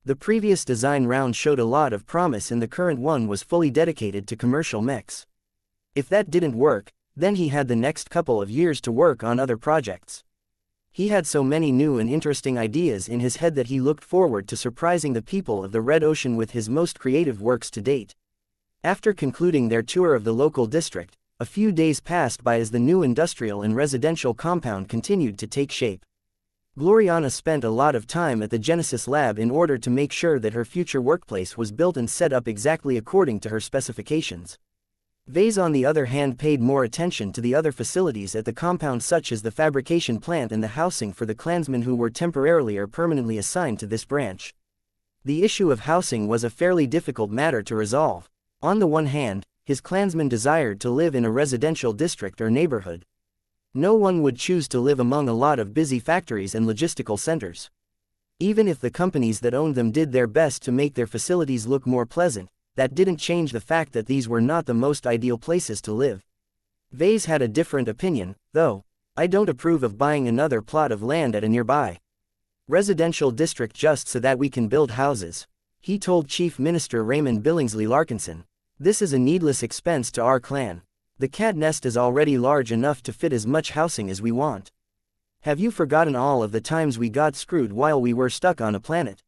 The previous design round showed a lot of promise and the current one was fully dedicated to commercial mechs. If that didn't work, then he had the next couple of years to work on other projects. He had so many new and interesting ideas in his head that he looked forward to surprising the people of the Red Ocean with his most creative works to date. After concluding their tour of the local district, a few days passed by as the new industrial and residential compound continued to take shape. Gloriana spent a lot of time at the Genesis lab in order to make sure that her future workplace was built and set up exactly according to her specifications. Vase on the other hand paid more attention to the other facilities at the compound, such as the fabrication plant and the housing for the clansmen who were temporarily or permanently assigned to this branch. The issue of housing was a fairly difficult matter to resolve. On the one hand, his clansmen desired to live in a residential district or neighborhood. No one would choose to live among a lot of busy factories and logistical centers. Even if the companies that owned them did their best to make their facilities look more pleasant, that didn't change the fact that these were not the most ideal places to live. Vase had a different opinion, though. I don't approve of buying another plot of land at a nearby residential district just so that we can build houses, he told Chief Minister Raymond Billingsley Larkinson. This is a needless expense to our clan. The cat nest is already large enough to fit as much housing as we want. Have you forgotten all of the times we got screwed while we were stuck on a planet?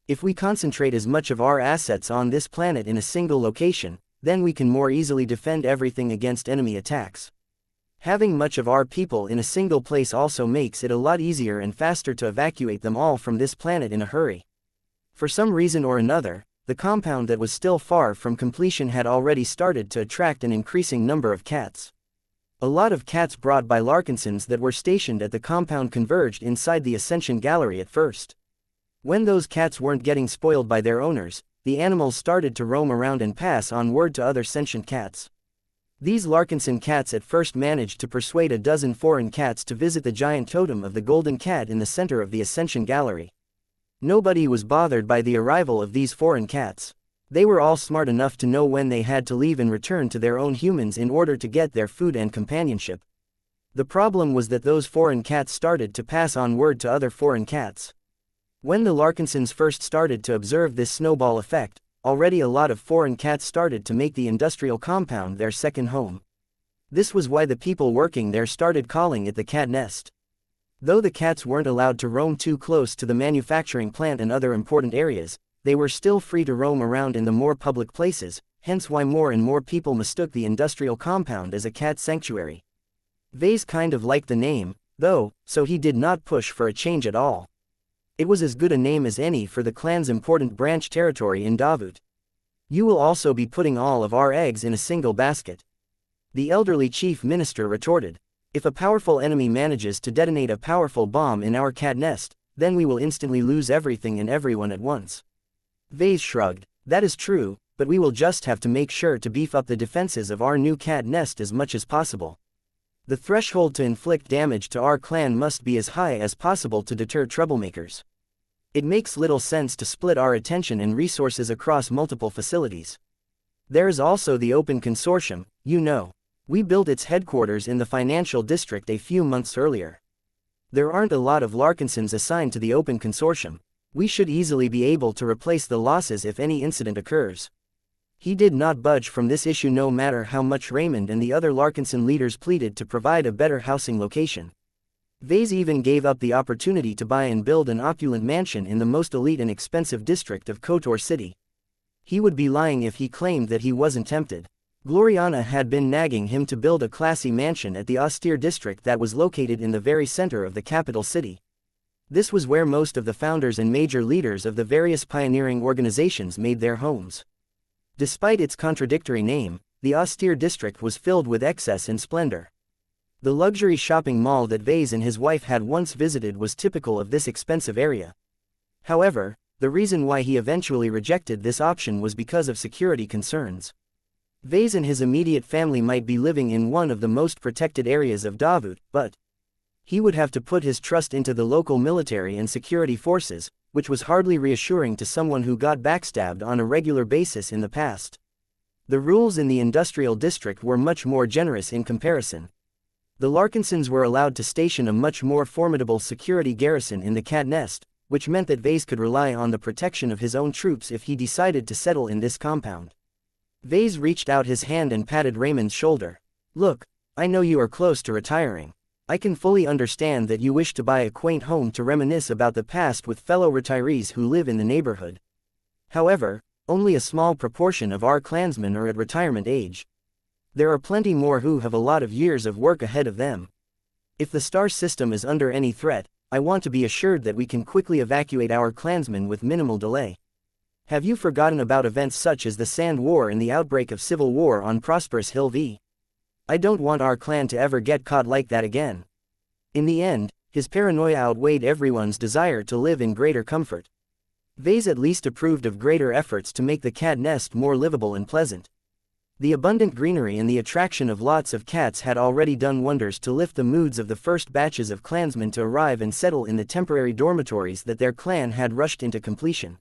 If we concentrate as much of our assets on this planet in a single location, then we can more easily defend everything against enemy attacks. Having much of our people in a single place also makes it a lot easier and faster to evacuate them all from this planet in a hurry. For some reason or another, the compound that was still far from completion had already started to attract an increasing number of cats. A lot of cats brought by Larkinsons that were stationed at the compound converged inside the Ascension Gallery at first. When those cats weren't getting spoiled by their owners, the animals started to roam around and pass on word to other sentient cats. These Larkinson cats at first managed to persuade a dozen foreign cats to visit the giant totem of the golden cat in the center of the Ascension Gallery. Nobody was bothered by the arrival of these foreign cats. They were all smart enough to know when they had to leave and return to their own humans in order to get their food and companionship. The problem was that those foreign cats started to pass on word to other foreign cats. When the Larkinsons first started to observe this snowball effect, already a lot of foreign cats started to make the industrial compound their second home. This was why the people working there started calling it the cat nest. Though the cats weren't allowed to roam too close to the manufacturing plant and other important areas, they were still free to roam around in the more public places, hence why more and more people mistook the industrial compound as a cat sanctuary. Vase kind of liked the name, though, so he did not push for a change at all. It was as good a name as any for the clan's important branch territory in Davut. You will also be putting all of our eggs in a single basket, the elderly chief minister retorted. If a powerful enemy manages to detonate a powerful bomb in our cat nest, then we will instantly lose everything and everyone at once. Vase shrugged. That is true, but we will just have to make sure to beef up the defenses of our new cat nest as much as possible. The threshold to inflict damage to our clan must be as high as possible to deter troublemakers. It makes little sense to split our attention and resources across multiple facilities. There is also the Open Consortium, you know. We built its headquarters in the financial district a few months earlier. There aren't a lot of Larkinsons assigned to the Open Consortium. We should easily be able to replace the losses if any incident occurs. He did not budge from this issue no matter how much Raymond and the other Larkinson leaders pleaded to provide a better housing location. Vase even gave up the opportunity to buy and build an opulent mansion in the most elite and expensive district of Kotor City. He would be lying if he claimed that he wasn't tempted. Gloriana had been nagging him to build a classy mansion at the austere district that was located in the very center of the capital city. This was where most of the founders and major leaders of the various pioneering organizations made their homes. Despite its contradictory name, the austere district was filled with excess and splendor. The luxury shopping mall that Vase and his wife had once visited was typical of this expensive area. However, the reason why he eventually rejected this option was because of security concerns. Vase and his immediate family might be living in one of the most protected areas of Davut, but he would have to put his trust into the local military and security forces, which was hardly reassuring to someone who got backstabbed on a regular basis in the past. The rules in the industrial district were much more generous in comparison. The Larkinsons were allowed to station a much more formidable security garrison in the cat nest, which meant that Vase could rely on the protection of his own troops if he decided to settle in this compound. Vase reached out his hand and patted Raymond's shoulder. Look, I know you are close to retiring. I can fully understand that you wish to buy a quaint home to reminisce about the past with fellow retirees who live in the neighborhood. However, only a small proportion of our clansmen are at retirement age. There are plenty more who have a lot of years of work ahead of them. If the star system is under any threat, I want to be assured that we can quickly evacuate our clansmen with minimal delay. Have you forgotten about events such as the Sand War and the outbreak of civil war on Prosperous Hill V? I don't want our clan to ever get caught like that again. In the end, his paranoia outweighed everyone's desire to live in greater comfort. Vase at least approved of greater efforts to make the cat nest more livable and pleasant. The abundant greenery and the attraction of lots of cats had already done wonders to lift the moods of the first batches of clansmen to arrive and settle in the temporary dormitories that their clan had rushed into completion.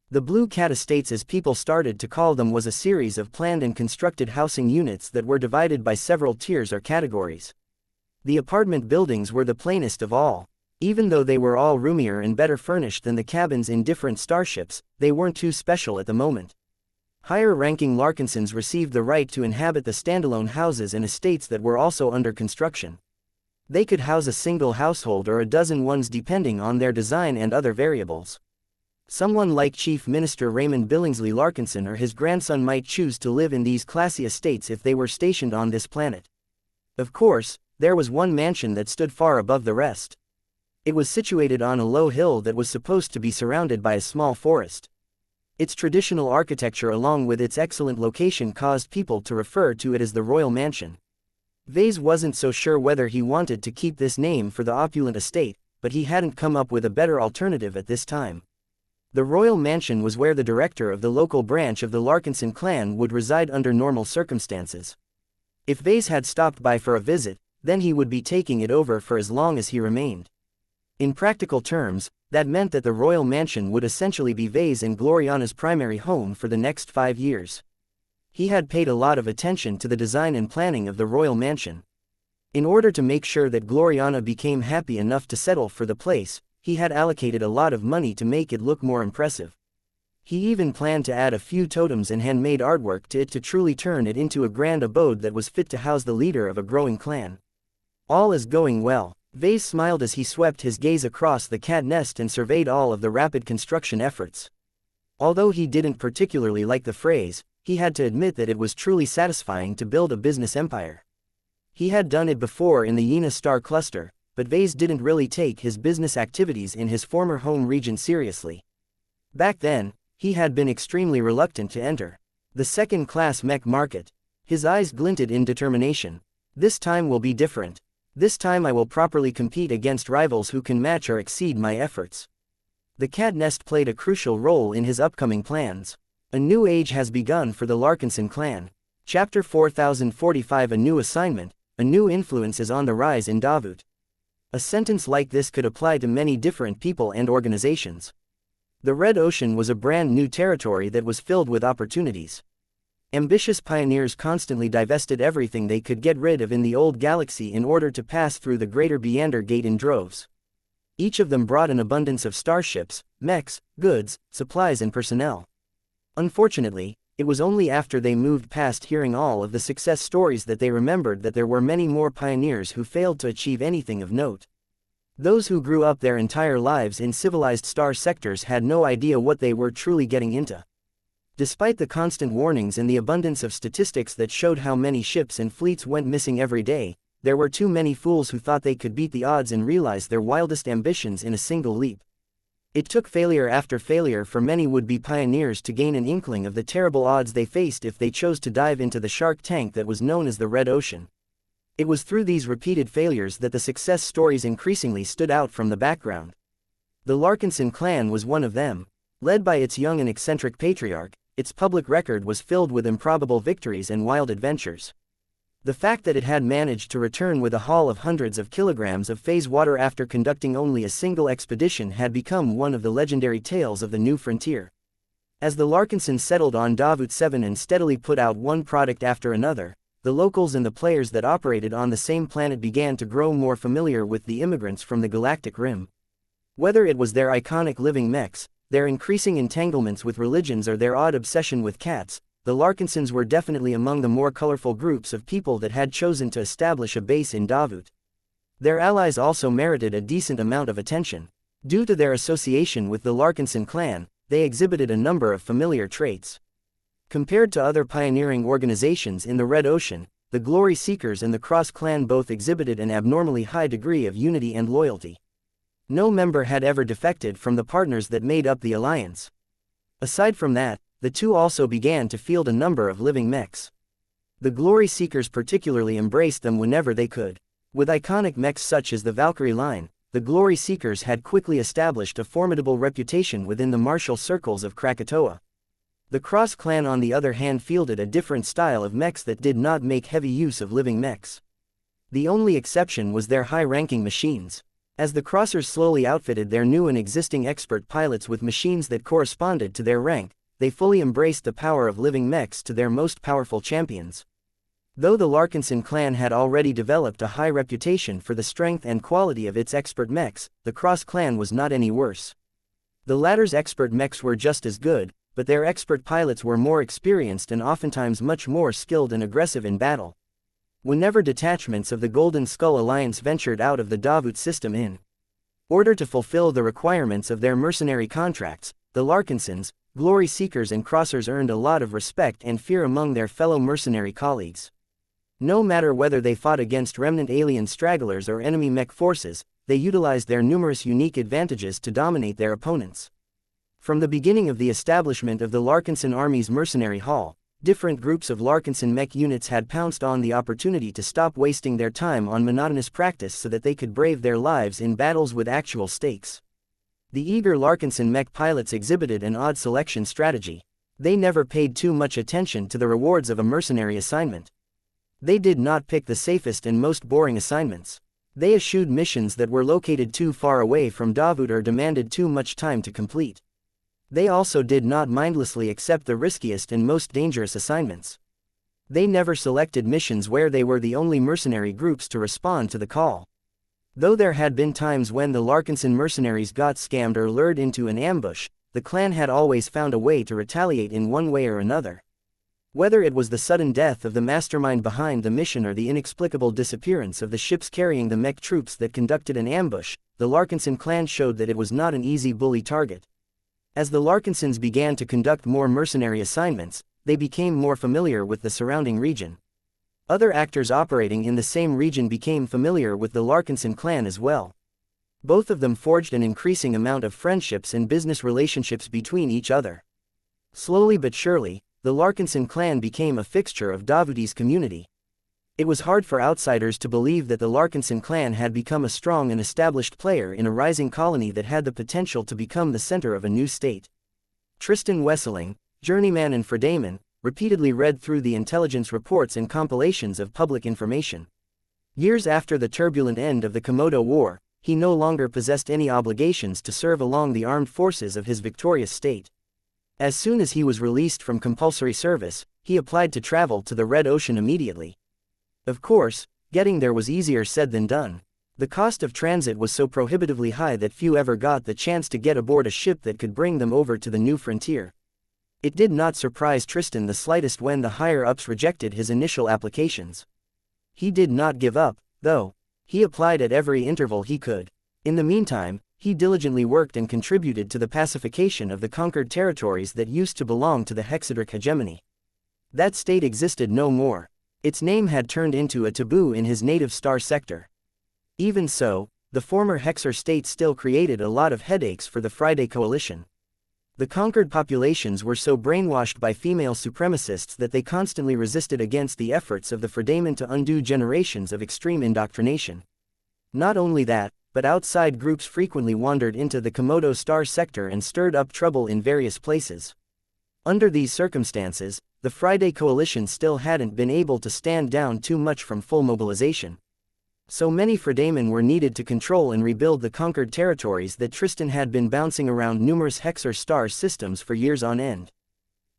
The Blue Cat Estates, as people started to call them, was a series of planned and constructed housing units that were divided by several tiers or categories. The apartment buildings were the plainest of all. Even though they were all roomier and better furnished than the cabins in different starships, they weren't too special at the moment. Higher-ranking Larkinsons received the right to inhabit the standalone houses and estates that were also under construction. They could house a single household or a dozen ones depending on their design and other variables. Someone like Chief Minister Raymond Billingsley Larkinson or his grandson might choose to live in these classy estates if they were stationed on this planet. Of course, there was one mansion that stood far above the rest. It was situated on a low hill that was supposed to be surrounded by a small forest. Its traditional architecture along with its excellent location caused people to refer to it as the Royal Mansion. Vase wasn't so sure whether he wanted to keep this name for the opulent estate, but he hadn't come up with a better alternative at this time. The Royal Mansion was where the director of the local branch of the Larkinson clan would reside under normal circumstances. If Vase had stopped by for a visit, then he would be taking it over for as long as he remained. In practical terms, that meant that the Royal Mansion would essentially be Vase and Gloriana's primary home for the next 5 years. He had paid a lot of attention to the design and planning of the Royal Mansion. In order to make sure that Gloriana became happy enough to settle for the place, he had allocated a lot of money to make it look more impressive. He even planned to add a few totems and handmade artwork to it to truly turn it into a grand abode that was fit to house the leader of a growing clan. All is going well. Vase smiled as he swept his gaze across the cat nest and surveyed all of the rapid construction efforts. Although he didn't particularly like the phrase, he had to admit that it was truly satisfying to build a business empire. He had done it before in the Yena Star Cluster, but Vase didn't really take his business activities in his former home region seriously. Back then, he had been extremely reluctant to enter the second-class mech market. His eyes glinted in determination. This time will be different. This time I will properly compete against rivals who can match or exceed my efforts. The cat nest played a crucial role in his upcoming plans. A new age has begun for the Larkinson clan. Chapter 4045. A new assignment, a new influence is on the rise in Davut. A sentence like this could apply to many different people and organizations. The Red Ocean was a brand new territory that was filled with opportunities. Ambitious pioneers constantly divested everything they could get rid of in the old galaxy in order to pass through the Greater Beander Gate in droves. Each of them brought an abundance of starships, mechs, goods, supplies and personnel. Unfortunately, it was only after they moved past hearing all of the success stories that they remembered that there were many more pioneers who failed to achieve anything of note. Those who grew up their entire lives in civilized star sectors had no idea what they were truly getting into. Despite the constant warnings and the abundance of statistics that showed how many ships and fleets went missing every day, there were too many fools who thought they could beat the odds and realize their wildest ambitions in a single leap. It took failure after failure for many would-be pioneers to gain an inkling of the terrible odds they faced if they chose to dive into the shark tank that was known as the Red Ocean. It was through these repeated failures that the success stories increasingly stood out from the background. The Larkinson clan was one of them. Led by its young and eccentric patriarch, its public record was filled with improbable victories and wild adventures. The fact that it had managed to return with a haul of hundreds of kilograms of phase water after conducting only a single expedition had become one of the legendary tales of the new frontier. As the Larkinsons settled on Davut 7 and steadily put out one product after another, the locals and the players that operated on the same planet began to grow more familiar with the immigrants from the galactic rim. Whether it was their iconic living mechs, their increasing entanglements with religions or their odd obsession with cats, the Larkinsons were definitely among the more colorful groups of people that had chosen to establish a base in Davut. Their allies also merited a decent amount of attention. Due to their association with the Larkinson clan, they exhibited a number of familiar traits. Compared to other pioneering organizations in the Red Ocean, the Glory Seekers and the Cross clan both exhibited an abnormally high degree of unity and loyalty. No member had ever defected from the partners that made up the alliance. Aside from that, the two also began to field a number of living mechs. The Glory Seekers particularly embraced them whenever they could. With iconic mechs such as the Valkyrie line, the Glory Seekers had quickly established a formidable reputation within the martial circles of Krakatoa. The Cross clan on the other hand fielded a different style of mechs that did not make heavy use of living mechs. The only exception was their high-ranking machines. As the Crossers slowly outfitted their new and existing expert pilots with machines that corresponded to their rank, they fully embraced the power of living mechs to their most powerful champions. Though the Larkinson clan had already developed a high reputation for the strength and quality of its expert mechs, the Cross clan was not any worse. The latter's expert mechs were just as good, but their expert pilots were more experienced and oftentimes much more skilled and aggressive in battle. Whenever detachments of the Golden Skull Alliance ventured out of the Davut system in order to fulfill the requirements of their mercenary contracts, the Larkinsons, Glory Seekers and Crossers earned a lot of respect and fear among their fellow mercenary colleagues. No matter whether they fought against remnant alien stragglers or enemy mech forces, they utilized their numerous unique advantages to dominate their opponents. From the beginning of the establishment of the Larkinson Army's Mercenary Hall, different groups of Larkinson mech units had pounced on the opportunity to stop wasting their time on monotonous practice so that they could brave their lives in battles with actual stakes. The eager Larkinson mech pilots exhibited an odd selection strategy. They never paid too much attention to the rewards of a mercenary assignment. They did not pick the safest and most boring assignments. They eschewed missions that were located too far away from Davut or demanded too much time to complete. They also did not mindlessly accept the riskiest and most dangerous assignments. They never selected missions where they were the only mercenary groups to respond to the call. Though there had been times when the Larkinson mercenaries got scammed or lured into an ambush, the clan had always found a way to retaliate in one way or another. Whether it was the sudden death of the mastermind behind the mission or the inexplicable disappearance of the ships carrying the mech troops that conducted an ambush, the Larkinson clan showed that it was not an easy bully target. As the Larkinsons began to conduct more mercenary assignments, they became more familiar with the surrounding region. Other actors operating in the same region became familiar with the Larkinson clan as well. Both of them forged an increasing amount of friendships and business relationships between each other. Slowly but surely, the Larkinson clan became a fixture of Davuti's community. It was hard for outsiders to believe that the Larkinson clan had become a strong and established player in a rising colony that had the potential to become the center of a new state. Tristan Wesseling, journeyman and Fredaman, repeatedly read through the intelligence reports and compilations of public information. Years after the turbulent end of the Komodo War, he no longer possessed any obligations to serve along the armed forces of his victorious state. As soon as he was released from compulsory service, he applied to travel to the Red Ocean immediately. Of course, getting there was easier said than done. The cost of transit was so prohibitively high that few ever got the chance to get aboard a ship that could bring them over to the new frontier. It did not surprise Tristan the slightest when the higher-ups rejected his initial applications. He did not give up, though. He applied at every interval he could. In the meantime, he diligently worked and contributed to the pacification of the conquered territories that used to belong to the Hexadric hegemony. That state existed no more. Its name had turned into a taboo in his native star sector. Even so, the former Hexar state still created a lot of headaches for the Friday Coalition. The conquered populations were so brainwashed by female supremacists that they constantly resisted against the efforts of the Fredaman to undo generations of extreme indoctrination. Not only that, but outside groups frequently wandered into the Komodo star sector and stirred up trouble in various places. Under these circumstances, the Friday Coalition still hadn't been able to stand down too much from full mobilization. So many Fredaman were needed to control and rebuild the conquered territories that Tristan had been bouncing around numerous Hexar star systems for years on end.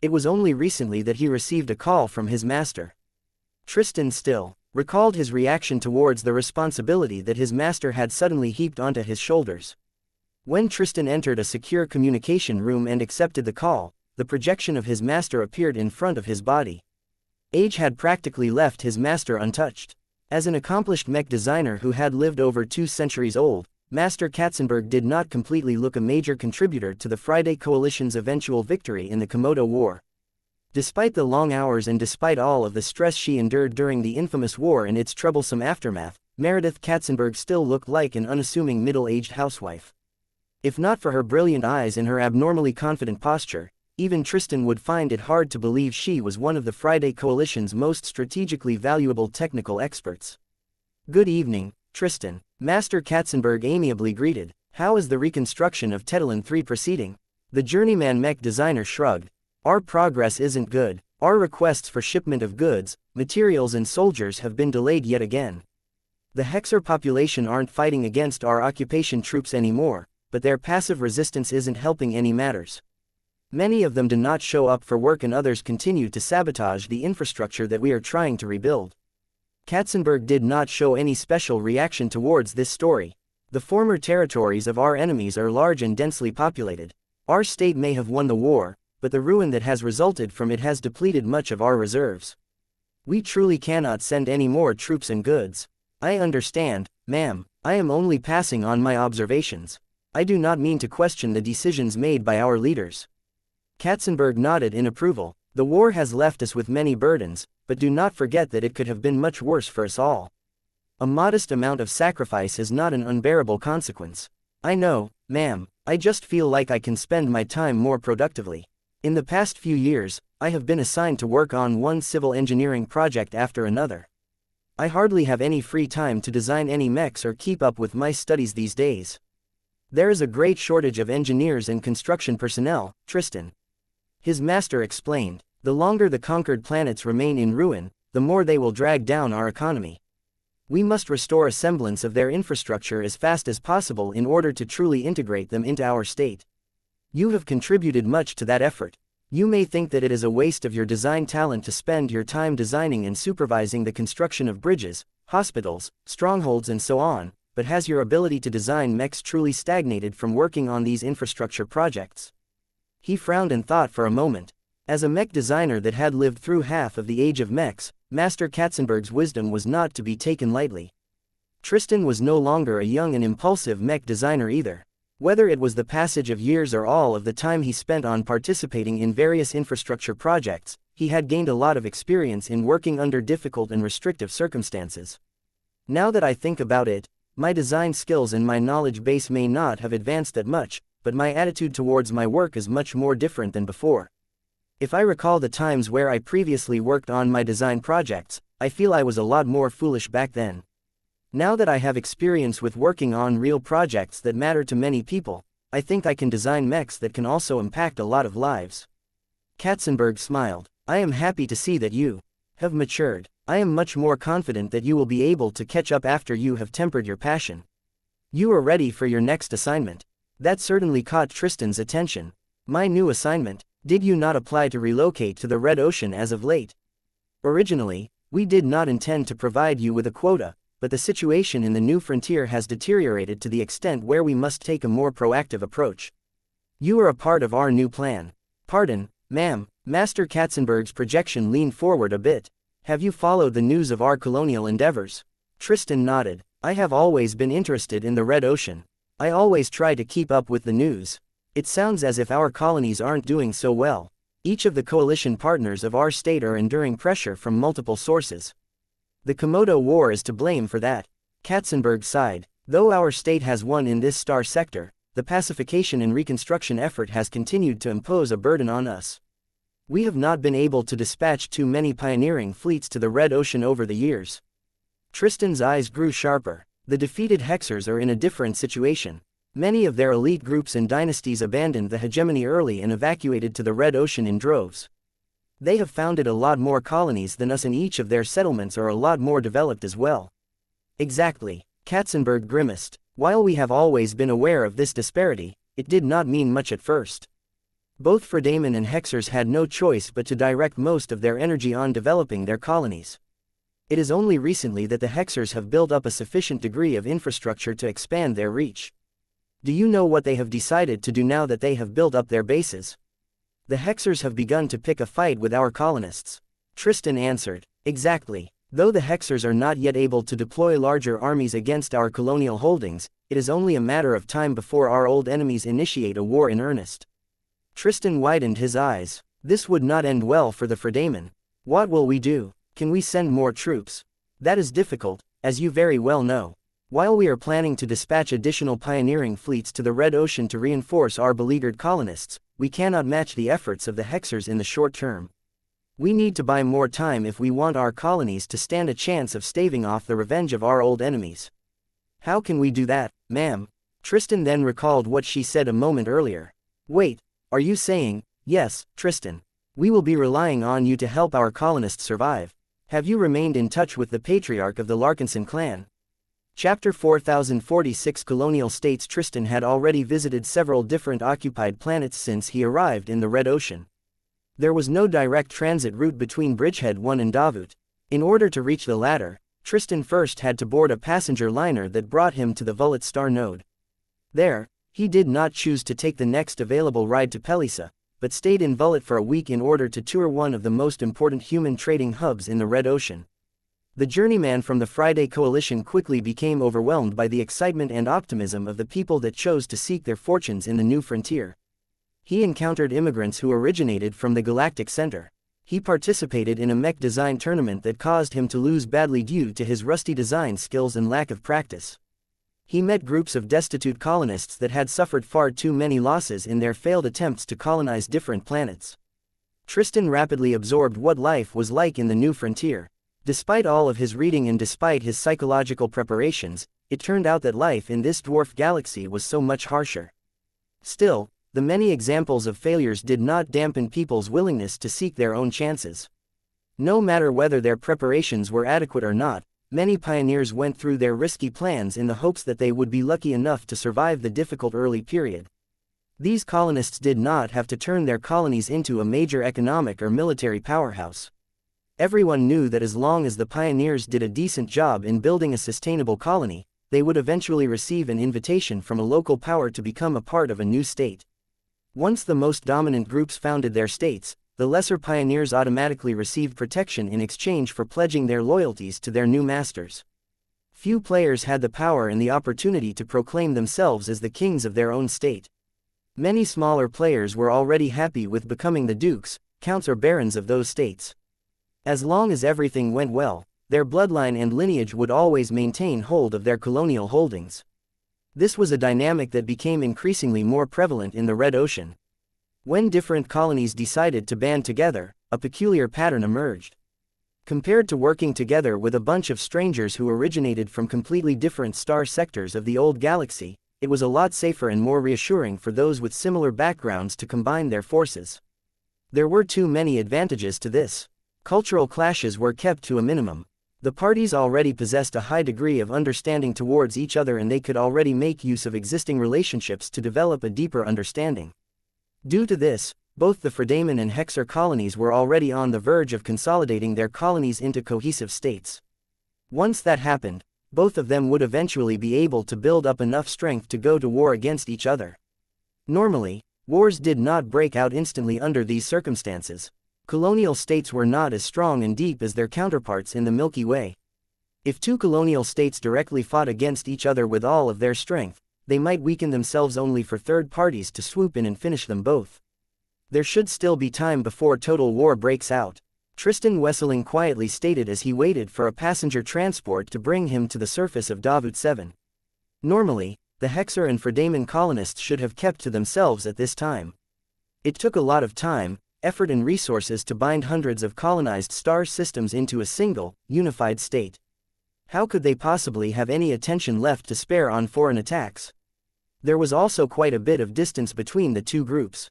It was only recently that he received a call from his master. Tristan still recalled his reaction towards the responsibility that his master had suddenly heaped onto his shoulders. When Tristan entered a secure communication room and accepted the call, the projection of his master appeared in front of his body. Age had practically left his master untouched. As an accomplished mech designer who had lived over 2 centuries old, Master Katzenberg did not completely look a major contributor to the Friday Coalition's eventual victory in the Komodo War. Despite the long hours and despite all of the stress she endured during the infamous war and its troublesome aftermath, Meredith Katzenberg still looked like an unassuming middle-aged housewife. If not for her brilliant eyes and her abnormally confident posture, even Tristan would find it hard to believe she was one of the Friday Coalition's most strategically valuable technical experts. "Good evening, Tristan," Master Katzenberg amiably greeted. "How is the reconstruction of Tetalin 3 proceeding?" The journeyman mech designer shrugged. "Our progress isn't good. Our requests for shipment of goods, materials and soldiers have been delayed yet again. The Hexer population aren't fighting against our occupation troops anymore, but their passive resistance isn't helping any matters. Many of them do not show up for work and others continue to sabotage the infrastructure that we are trying to rebuild." Katzenberg did not show any special reaction towards this story. "The former territories of our enemies are large and densely populated. Our state may have won the war, but the ruin that has resulted from it has depleted much of our reserves. We truly cannot send any more troops and goods." "I understand, ma'am. I am only passing on my observations. I do not mean to question the decisions made by our leaders." Katzenberg nodded in approval. "The war has left us with many burdens, but do not forget that it could have been much worse for us all. A modest amount of sacrifice is not an unbearable consequence." "I know, ma'am. I just feel like I can spend my time more productively. In the past few years, I have been assigned to work on one civil engineering project after another. I hardly have any free time to design any mechs or keep up with my studies these days. There is a great shortage of engineers and construction personnel, Tristan," his master explained. "The longer the conquered planets remain in ruin, the more they will drag down our economy. We must restore a semblance of their infrastructure as fast as possible in order to truly integrate them into our state. You have contributed much to that effort. You may think that it is a waste of your design talent to spend your time designing and supervising the construction of bridges, hospitals, strongholds and so on, but has your ability to design mechs truly stagnated from working on these infrastructure projects?" He frowned and thought for a moment. As a mech designer that had lived through half of the age of mechs, Master Katzenberg's wisdom was not to be taken lightly. Tristan was no longer a young and impulsive mech designer either. Whether it was the passage of years or all of the time he spent on participating in various infrastructure projects, he had gained a lot of experience in working under difficult and restrictive circumstances. "Now that I think about it, my design skills and my knowledge base may not have advanced that much, but my attitude towards my work is much more different than before. If I recall the times where I previously worked on my design projects, I feel I was a lot more foolish back then. Now that I have experience with working on real projects that matter to many people, I think I can design mechs that can also impact a lot of lives." Katzenberg smiled. "I am happy to see that you have matured. I am much more confident that you will be able to catch up after you have tempered your passion. You are ready for your next assignment." That certainly caught Tristan's attention. "My new assignment? Did you not apply to relocate to the Red Ocean as of late?" "Originally, we did not intend to provide you with a quota, but the situation in the new frontier has deteriorated to the extent where we must take a more proactive approach. You are a part of our new plan." "Pardon, ma'am." Master Katzenberg's projection leaned forward a bit. "Have you followed the news of our colonial endeavors?" Tristan nodded. "I have always been interested in the Red Ocean. I always try to keep up with the news. It sounds as if our colonies aren't doing so well. Each of the coalition partners of our state are enduring pressure from multiple sources. The Komodo War is to blame for that." Katzenberg sighed. "Though our state has won in this star sector, the pacification and reconstruction effort has continued to impose a burden on us. We have not been able to dispatch too many pioneering fleets to the Red Ocean over the years." Tristan's eyes grew sharper. The defeated Hexers are in a different situation. Many of their elite groups and dynasties abandoned the hegemony early and evacuated to the Red Ocean in droves. They have founded a lot more colonies than us and each of their settlements are a lot more developed as well. "Exactly." Katzenberg grimaced. "While we have always been aware of this disparity, it did not mean much at first. Both Fredaman and Hexers had no choice but to direct most of their energy on developing their colonies. It is only recently that the Hexers have built up a sufficient degree of infrastructure to expand their reach. Do you know what they have decided to do now that they have built up their bases?" "The Hexers have begun to pick a fight with our colonists," Tristan answered. "Exactly. Though the Hexers are not yet able to deploy larger armies against our colonial holdings, it is only a matter of time before our old enemies initiate a war in earnest. Tristan widened his eyes. This would not end well for the Fredamen. What will we do? Can we send more troops? That is difficult, as you very well know. While we are planning to dispatch additional pioneering fleets to the Red Ocean to reinforce our beleaguered colonists, we cannot match the efforts of the Hexers in the short term. We need to buy more time if we want our colonies to stand a chance of staving off the revenge of our old enemies. How can we do that, ma'am? Tristan then recalled what she said a moment earlier. Wait, are you saying, yes, Tristan, we will be relying on you to help our colonists survive? Have you remained in touch with the patriarch of the Larkinson clan? Chapter 4046 Colonial States. Tristan had already visited several different occupied planets since he arrived in the Red Ocean. There was no direct transit route between Bridgehead 1 and Davut. In order to reach the latter, Tristan first had to board a passenger liner that brought him to the Vullet star node. There, he did not choose to take the next available ride to Pelissa, but stayed in Vullet for a week in order to tour one of the most important human trading hubs in the Red Ocean. The journeyman from the Friday Coalition quickly became overwhelmed by the excitement and optimism of the people that chose to seek their fortunes in the new frontier. He encountered immigrants who originated from the Galactic Center. He participated in a mech design tournament that caused him to lose badly due to his rusty design skills and lack of practice. He met groups of destitute colonists that had suffered far too many losses in their failed attempts to colonize different planets. Tristan rapidly absorbed what life was like in the new frontier. Despite all of his reading and despite his psychological preparations, it turned out that life in this dwarf galaxy was so much harsher. Still, the many examples of failures did not dampen people's willingness to seek their own chances. No matter whether their preparations were adequate or not, many pioneers went through their risky plans in the hopes that they would be lucky enough to survive the difficult early period. These colonists did not have to turn their colonies into a major economic or military powerhouse. Everyone knew that as long as the pioneers did a decent job in building a sustainable colony, they would eventually receive an invitation from a local power to become a part of a new state. Once the most dominant groups founded their states, the lesser pioneers automatically received protection in exchange for pledging their loyalties to their new masters. Few players had the power and the opportunity to proclaim themselves as the kings of their own state. Many smaller players were already happy with becoming the dukes, counts or barons of those states. As long as everything went well, their bloodline and lineage would always maintain hold of their colonial holdings. This was a dynamic that became increasingly more prevalent in the Red Ocean. When different colonies decided to band together, a peculiar pattern emerged. Compared to working together with a bunch of strangers who originated from completely different star sectors of the old galaxy, it was a lot safer and more reassuring for those with similar backgrounds to combine their forces. There were too many advantages to this. Cultural clashes were kept to a minimum. The parties already possessed a high degree of understanding towards each other and they could already make use of existing relationships to develop a deeper understanding. Due to this, both the Fredamen and Hexer colonies were already on the verge of consolidating their colonies into cohesive states. Once that happened, both of them would eventually be able to build up enough strength to go to war against each other. Normally, wars did not break out instantly under these circumstances. Colonial states were not as strong and deep as their counterparts in the Milky Way. If two colonial states directly fought against each other with all of their strength, they might weaken themselves only for third parties to swoop in and finish them both. There should still be time before total war breaks out, Tristan Wesseling quietly stated as he waited for a passenger transport to bring him to the surface of Davut 7. Normally, the Hexer and Fredamen colonists should have kept to themselves at this time. It took a lot of time, effort and resources to bind hundreds of colonized star systems into a single, unified state. How could they possibly have any attention left to spare on foreign attacks? There was also quite a bit of distance between the two groups.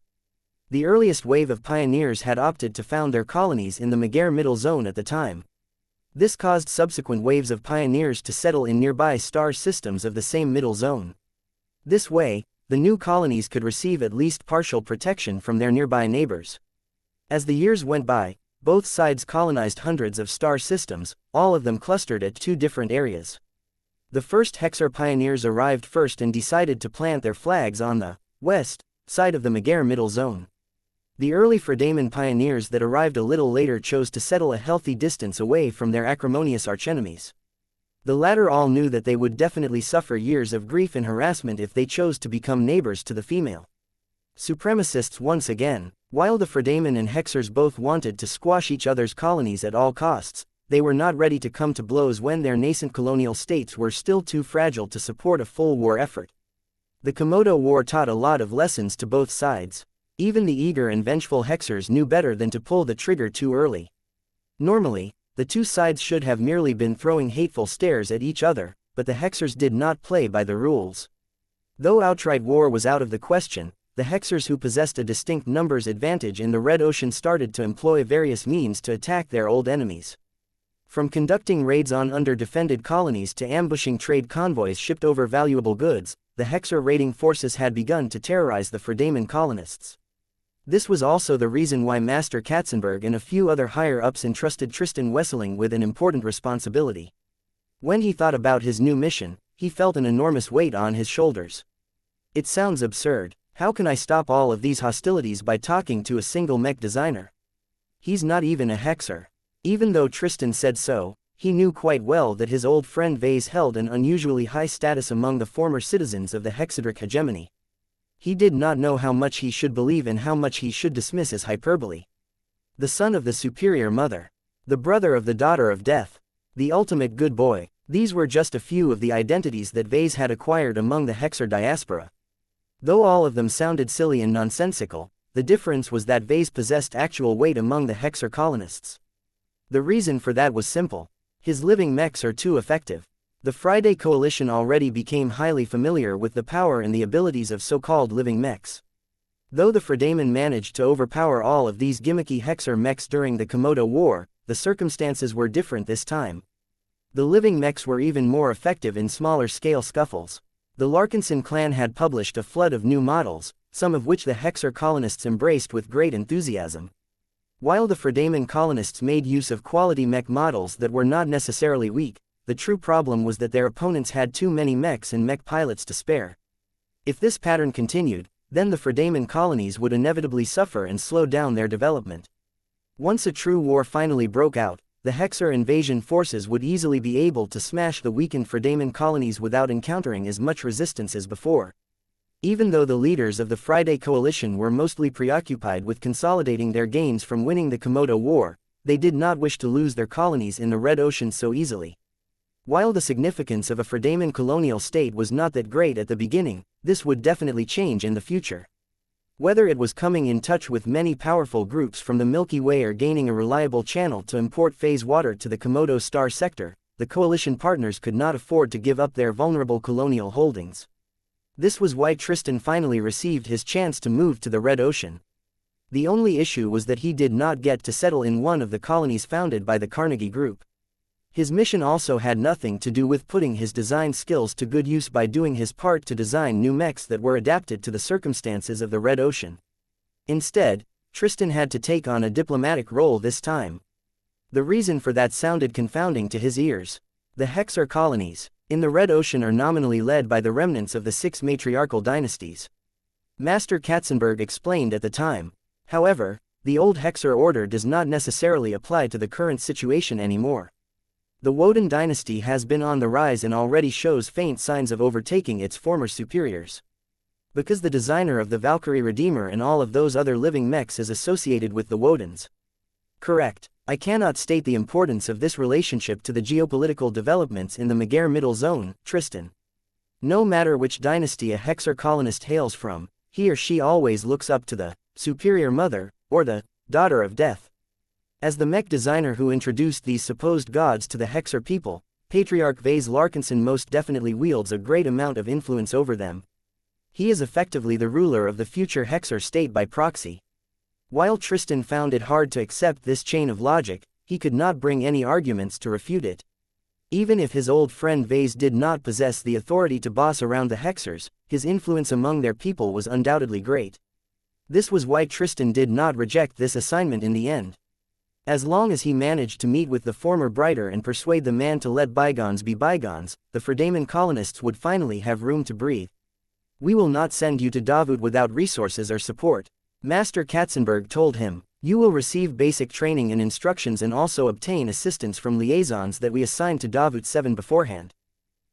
The earliest wave of pioneers had opted to found their colonies in the Megair Middle Zone at the time. This caused subsequent waves of pioneers to settle in nearby star systems of the same middle zone. This way, the new colonies could receive at least partial protection from their nearby neighbors. As the years went by, both sides colonized hundreds of star systems, all of them clustered at two different areas. The first Hexer pioneers arrived first and decided to plant their flags on the west side of the Megair Middle Zone. The early Fredaman pioneers that arrived a little later chose to settle a healthy distance away from their acrimonious archenemies. The latter all knew that they would definitely suffer years of grief and harassment if they chose to become neighbors to the female supremacists once again. While the Fredaman and Hexers both wanted to squash each other's colonies at all costs, they were not ready to come to blows when their nascent colonial states were still too fragile to support a full war effort. The Komodo War taught a lot of lessons to both sides. Even the eager and vengeful Hexers knew better than to pull the trigger too early. Normally, the two sides should have merely been throwing hateful stares at each other, but the Hexers did not play by the rules. Though outright war was out of the question, the Hexers who possessed a distinct numbers advantage in the Red Ocean started to employ various means to attack their old enemies. From conducting raids on under-defended colonies to ambushing trade convoys shipped over valuable goods, the Hexer raiding forces had begun to terrorize the Fredaman colonists. This was also the reason why Master Katzenberg and a few other higher-ups entrusted Tristan Wesseling with an important responsibility. When he thought about his new mission, he felt an enormous weight on his shoulders. It sounds absurd. How can I stop all of these hostilities by talking to a single mech designer? He's not even a Hexer. Even though Tristan said so, he knew quite well that his old friend Vase held an unusually high status among the former citizens of the Hexadric hegemony. He did not know how much he should believe and how much he should dismiss as hyperbole. The son of the superior mother. The brother of the daughter of death. The ultimate good boy. These were just a few of the identities that Vase had acquired among the Hexer diaspora. Though all of them sounded silly and nonsensical, the difference was that Vase possessed actual weight among the Hexer colonists. The reason for that was simple. His living mechs are too effective. The Friday Coalition already became highly familiar with the power and the abilities of so-called living mechs. Though the Fredaman managed to overpower all of these gimmicky Hexer mechs during the Komodo War, the circumstances were different this time. The living mechs were even more effective in smaller-scale scuffles. The Larkinson clan had published a flood of new models, some of which the Hexer colonists embraced with great enthusiasm. While the Fredaman colonists made use of quality mech models that were not necessarily weak, the true problem was that their opponents had too many mechs and mech pilots to spare. If this pattern continued, then the Fredaman colonies would inevitably suffer and slow down their development. Once a true war finally broke out, the Hexer invasion forces would easily be able to smash the weakened Fredaman colonies without encountering as much resistance as before. Even though the leaders of the Friday Coalition were mostly preoccupied with consolidating their gains from winning the Komodo War, they did not wish to lose their colonies in the Red Ocean so easily. While the significance of a Fredaman colonial state was not that great at the beginning, this would definitely change in the future. Whether it was coming in touch with many powerful groups from the Milky Way or gaining a reliable channel to import phase water to the Komodo Star sector, the coalition partners could not afford to give up their vulnerable colonial holdings. This was why Tristan finally received his chance to move to the Red Ocean. The only issue was that he did not get to settle in one of the colonies founded by the Carnegie Group. His mission also had nothing to do with putting his design skills to good use by doing his part to design new mechs that were adapted to the circumstances of the Red Ocean. Instead, Tristan had to take on a diplomatic role this time. The reason for that sounded confounding to his ears. The Hexer colonies in the Red Ocean are nominally led by the remnants of the 6 matriarchal dynasties. Master Katzenberg explained at the time. However, the old Hexer order does not necessarily apply to the current situation anymore. The Woden dynasty has been on the rise and already shows faint signs of overtaking its former superiors. Because the designer of the Valkyrie Redeemer and all of those other living mechs is associated with the Wodens. Correct. I cannot state the importance of this relationship to the geopolitical developments in the Magare Middle Zone, Tristan. No matter which dynasty a Hexer colonist hails from, he or she always looks up to the superior mother, or the daughter of death. As the mech designer who introduced these supposed gods to the Hexer people, Patriarch Vase Larkinson most definitely wields a great amount of influence over them. He is effectively the ruler of the future Hexer state by proxy. While Tristan found it hard to accept this chain of logic, he could not bring any arguments to refute it. Even if his old friend Vase did not possess the authority to boss around the Hexers, his influence among their people was undoubtedly great. This was why Tristan did not reject this assignment in the end. As long as he managed to meet with the former Brighter and persuade the man to let bygones be bygones, the Fredaman colonists would finally have room to breathe. We will not send you to Davut without resources or support. Master Katzenberg told him, "You will receive basic training and instructions and also obtain assistance from liaisons that we assigned to Davut 7 beforehand."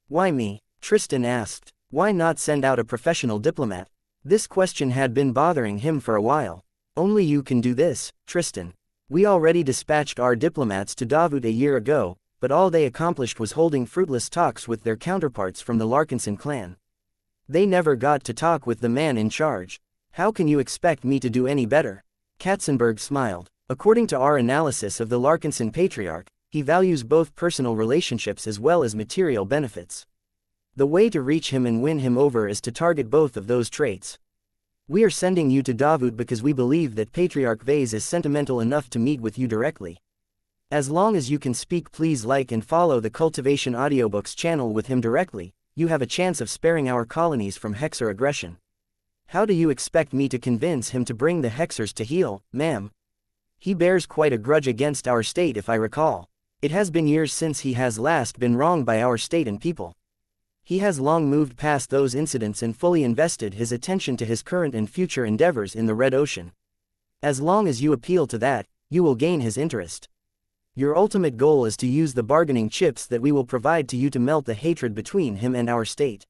"Why me?" Tristan asked. "Why not send out a professional diplomat?" This question had been bothering him for a while. "Only you can do this, Tristan. We already dispatched our diplomats to Davut a year ago, but all they accomplished was holding fruitless talks with their counterparts from the Larkinson clan. They never got to talk with the man in charge. How can you expect me to do any better?" Katzenberg smiled. "According to our analysis of the Larkinson patriarch, he values both personal relationships as well as material benefits. The way to reach him and win him over is to target both of those traits. We are sending you to Davut because we believe that Patriarch Vase is sentimental enough to meet with you directly. As long as you can speak, please like and follow the Cultivation Audiobooks channel with him directly, you have a chance of sparing our colonies from Hexer aggression." "How do you expect me to convince him to bring the Hexers to heel, ma'am? He bears quite a grudge against our state if I recall. It has been years since he has last been wronged by our state and people. He has long moved past those incidents and fully invested his attention to his current and future endeavors in the Red Ocean. As long as you appeal to that, you will gain his interest. Your ultimate goal is to use the bargaining chips that we will provide to you to melt the hatred between him and our state.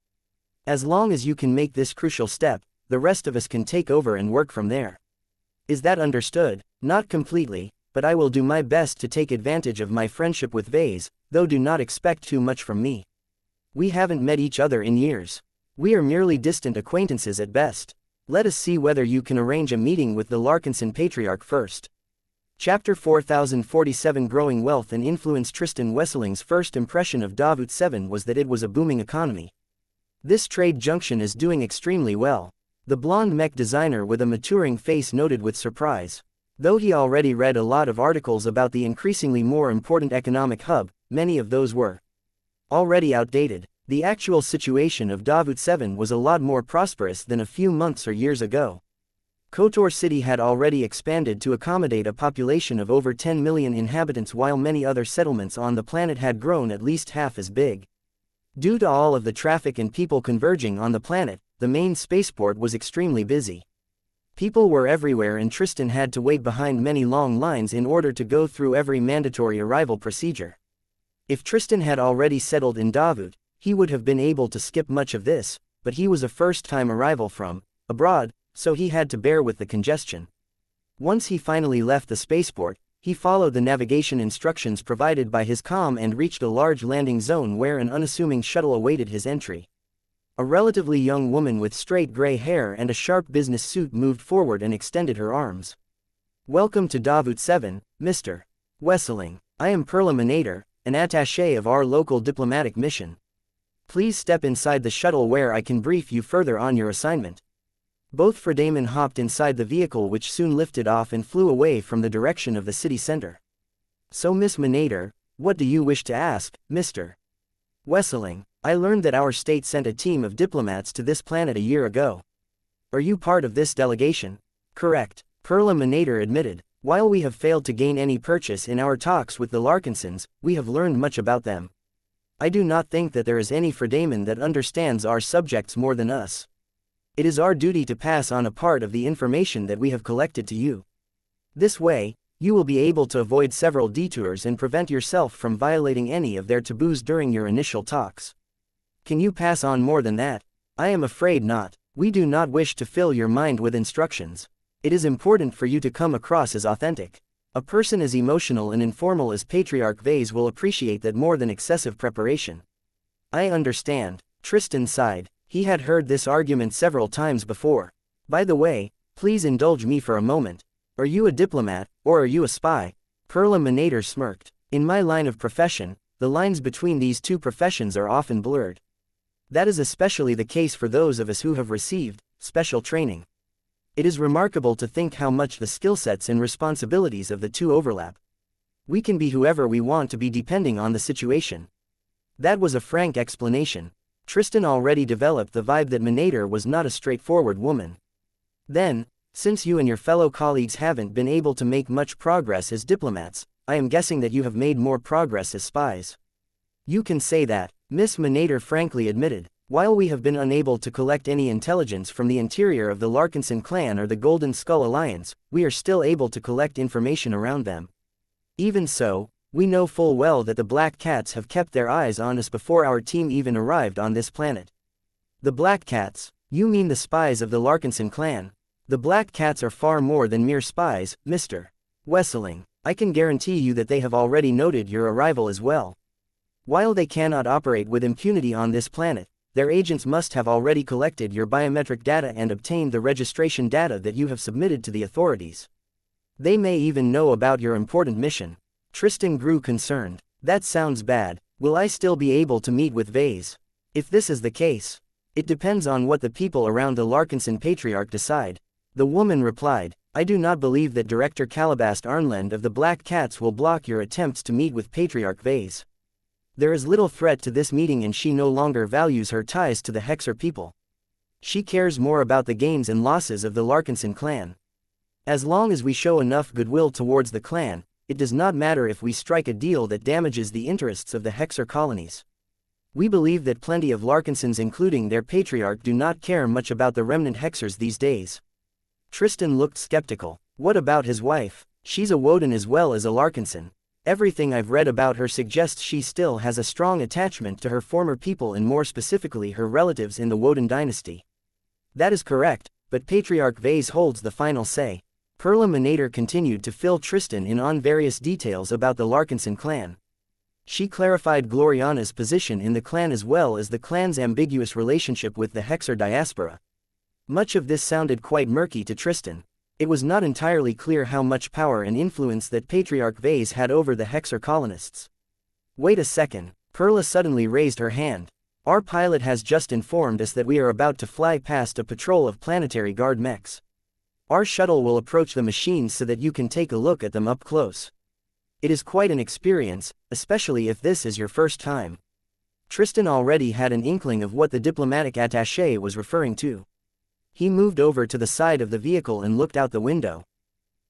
As long as you can make this crucial step, the rest of us can take over and work from there. Is that understood?" "Not completely, but I will do my best to take advantage of my friendship with Vase, though do not expect too much from me. We haven't met each other in years. We are merely distant acquaintances at best. Let us see whether you can arrange a meeting with the Larkinson Patriarch first." Chapter 4047 Growing Wealth and Influence. Tristan Wesseling's first impression of Davut 7 was that it was a booming economy. This trade junction is doing extremely well. The blonde mech designer with a maturing face noted with surprise. Though he already read a lot of articles about the increasingly more important economic hub, many of those were already outdated. The actual situation of Davut 7 was a lot more prosperous than a few months or years ago. Kotor City had already expanded to accommodate a population of over 10 million inhabitants, while many other settlements on the planet had grown at least half as big. Due to all of the traffic and people converging on the planet, the main spaceport was extremely busy. People were everywhere and Tristan had to wait behind many long lines in order to go through every mandatory arrival procedure. If Tristan had already settled in Davut, he would have been able to skip much of this, but he was a first-time arrival from abroad, so he had to bear with the congestion. Once he finally left the spaceport, he followed the navigation instructions provided by his comm and reached a large landing zone where an unassuming shuttle awaited his entry. A relatively young woman with straight gray hair and a sharp business suit moved forward and extended her arms. "Welcome to Davut 7, Mr. Wesseling. I am Perla Manator, an attaché of our local diplomatic mission. Please step inside the shuttle where I can brief you further on your assignment." Both Fredaman hopped inside the vehicle, which soon lifted off and flew away from the direction of the city center. "So Miss Manator, what do you wish to ask, Mr. Wesseling?" "I learned that our state sent a team of diplomats to this planet a year ago. Are you part of this delegation?" "Correct," Perla Manator admitted. "While we have failed to gain any purchase in our talks with the Larkinsons, we have learned much about them. I do not think that there is any Fredaman that understands our subjects more than us. It is our duty to pass on a part of the information that we have collected to you. This way, you will be able to avoid several detours and prevent yourself from violating any of their taboos during your initial talks. Can you pass on more than that?" "I am afraid not. We do not wish to fill your mind with instructions. It is important for you to come across as authentic. A person as emotional and informal as Patriarch Vase will appreciate that more than excessive preparation." "I understand," Tristan sighed. He had heard this argument several times before. "By the way, please indulge me for a moment. Are you a diplomat, or are you a spy?" Perla Manator smirked. "In my line of profession, the lines between these two professions are often blurred. That is especially the case for those of us who have received special training. It is remarkable to think how much the skill sets and responsibilities of the two overlap. We can be whoever we want to be depending on the situation." That was a frank explanation. Tristan already developed the vibe that Manator was not a straightforward woman. "Then, since you and your fellow colleagues haven't been able to make much progress as diplomats, I am guessing that you have made more progress as spies." "You can say that," Miss Manator frankly admitted. While we have been unable to collect any intelligence from the interior of the Larkinson clan or the Golden Skull Alliance, we are still able to collect information around them. Even so, we know full well that the Black Cats have kept their eyes on us before our team even arrived on this planet. The Black Cats? You mean the spies of the Larkinson clan? The Black Cats are far more than mere spies, Mr. Wesseling. I can guarantee you that they have already noted your arrival as well. While they cannot operate with impunity on this planet, their agents must have already collected your biometric data and obtained the registration data that you have submitted to the authorities. They may even know about your important mission. Tristan grew concerned. That sounds bad. Will I still be able to meet with Vase? If this is the case, it depends on what the people around the Larkinson Patriarch decide. The woman replied, I do not believe that Director Calabast Arnland of the Black Cats will block your attempts to meet with Patriarch Vase. There is little threat to this meeting and she no longer values her ties to the Hexer people. She cares more about the gains and losses of the Larkinson clan. As long as we show enough goodwill towards the clan, it does not matter if we strike a deal that damages the interests of the Hexer colonies. We believe that plenty of Larkinsons including their Patriarch do not care much about the remnant Hexers these days. Tristan looked skeptical. What about his wife? She's a Woden as well as a Larkinson. Everything I've read about her suggests she still has a strong attachment to her former people and more specifically her relatives in the Woden dynasty. That is correct, but Patriarch Vase holds the final say. Perla Manator continued to fill Tristan in on various details about the Larkinson clan. She clarified Gloriana's position in the clan as well as the clan's ambiguous relationship with the Hexer diaspora. Much of this sounded quite murky to Tristan. It was not entirely clear how much power and influence that Patriarch Vase had over the Hexer colonists. Wait a second, Perla suddenly raised her hand. Our pilot has just informed us that we are about to fly past a patrol of planetary guard mechs. Our shuttle will approach the machines so that you can take a look at them up close. It is quite an experience, especially if this is your first time. Tristan already had an inkling of what the diplomatic attaché was referring to. He moved over to the side of the vehicle and looked out the window.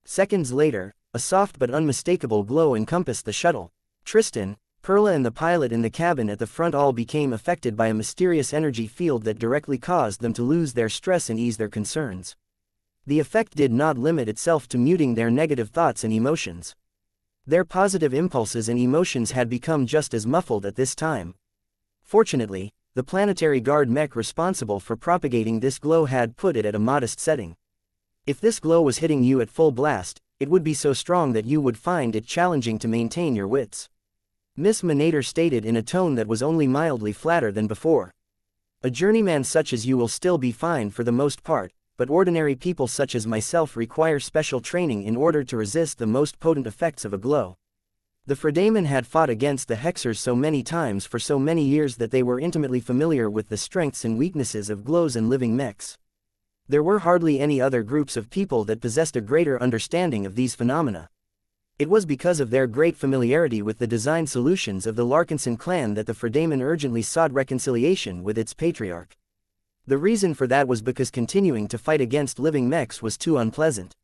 Seconds later, a soft but unmistakable glow encompassed the shuttle. Tristan, Perla and the pilot in the cabin at the front all became affected by a mysterious energy field that directly caused them to lose their stress and ease their concerns. The effect did not limit itself to muting their negative thoughts and emotions. Their positive impulses and emotions had become just as muffled at this time. Fortunately, the planetary guard mech responsible for propagating this glow had put it at a modest setting. If this glow was hitting you at full blast, it would be so strong that you would find it challenging to maintain your wits. Miss Manator stated in a tone that was only mildly flatter than before. A journeyman such as you will still be fine for the most part, but ordinary people such as myself require special training in order to resist the most potent effects of a glow. The Fredaman had fought against the Hexers so many times for so many years that they were intimately familiar with the strengths and weaknesses of glows and living mechs. There were hardly any other groups of people that possessed a greater understanding of these phenomena. It was because of their great familiarity with the design solutions of the Larkinson clan that the Fredaman urgently sought reconciliation with its patriarch. The reason for that was because continuing to fight against living mechs was too unpleasant.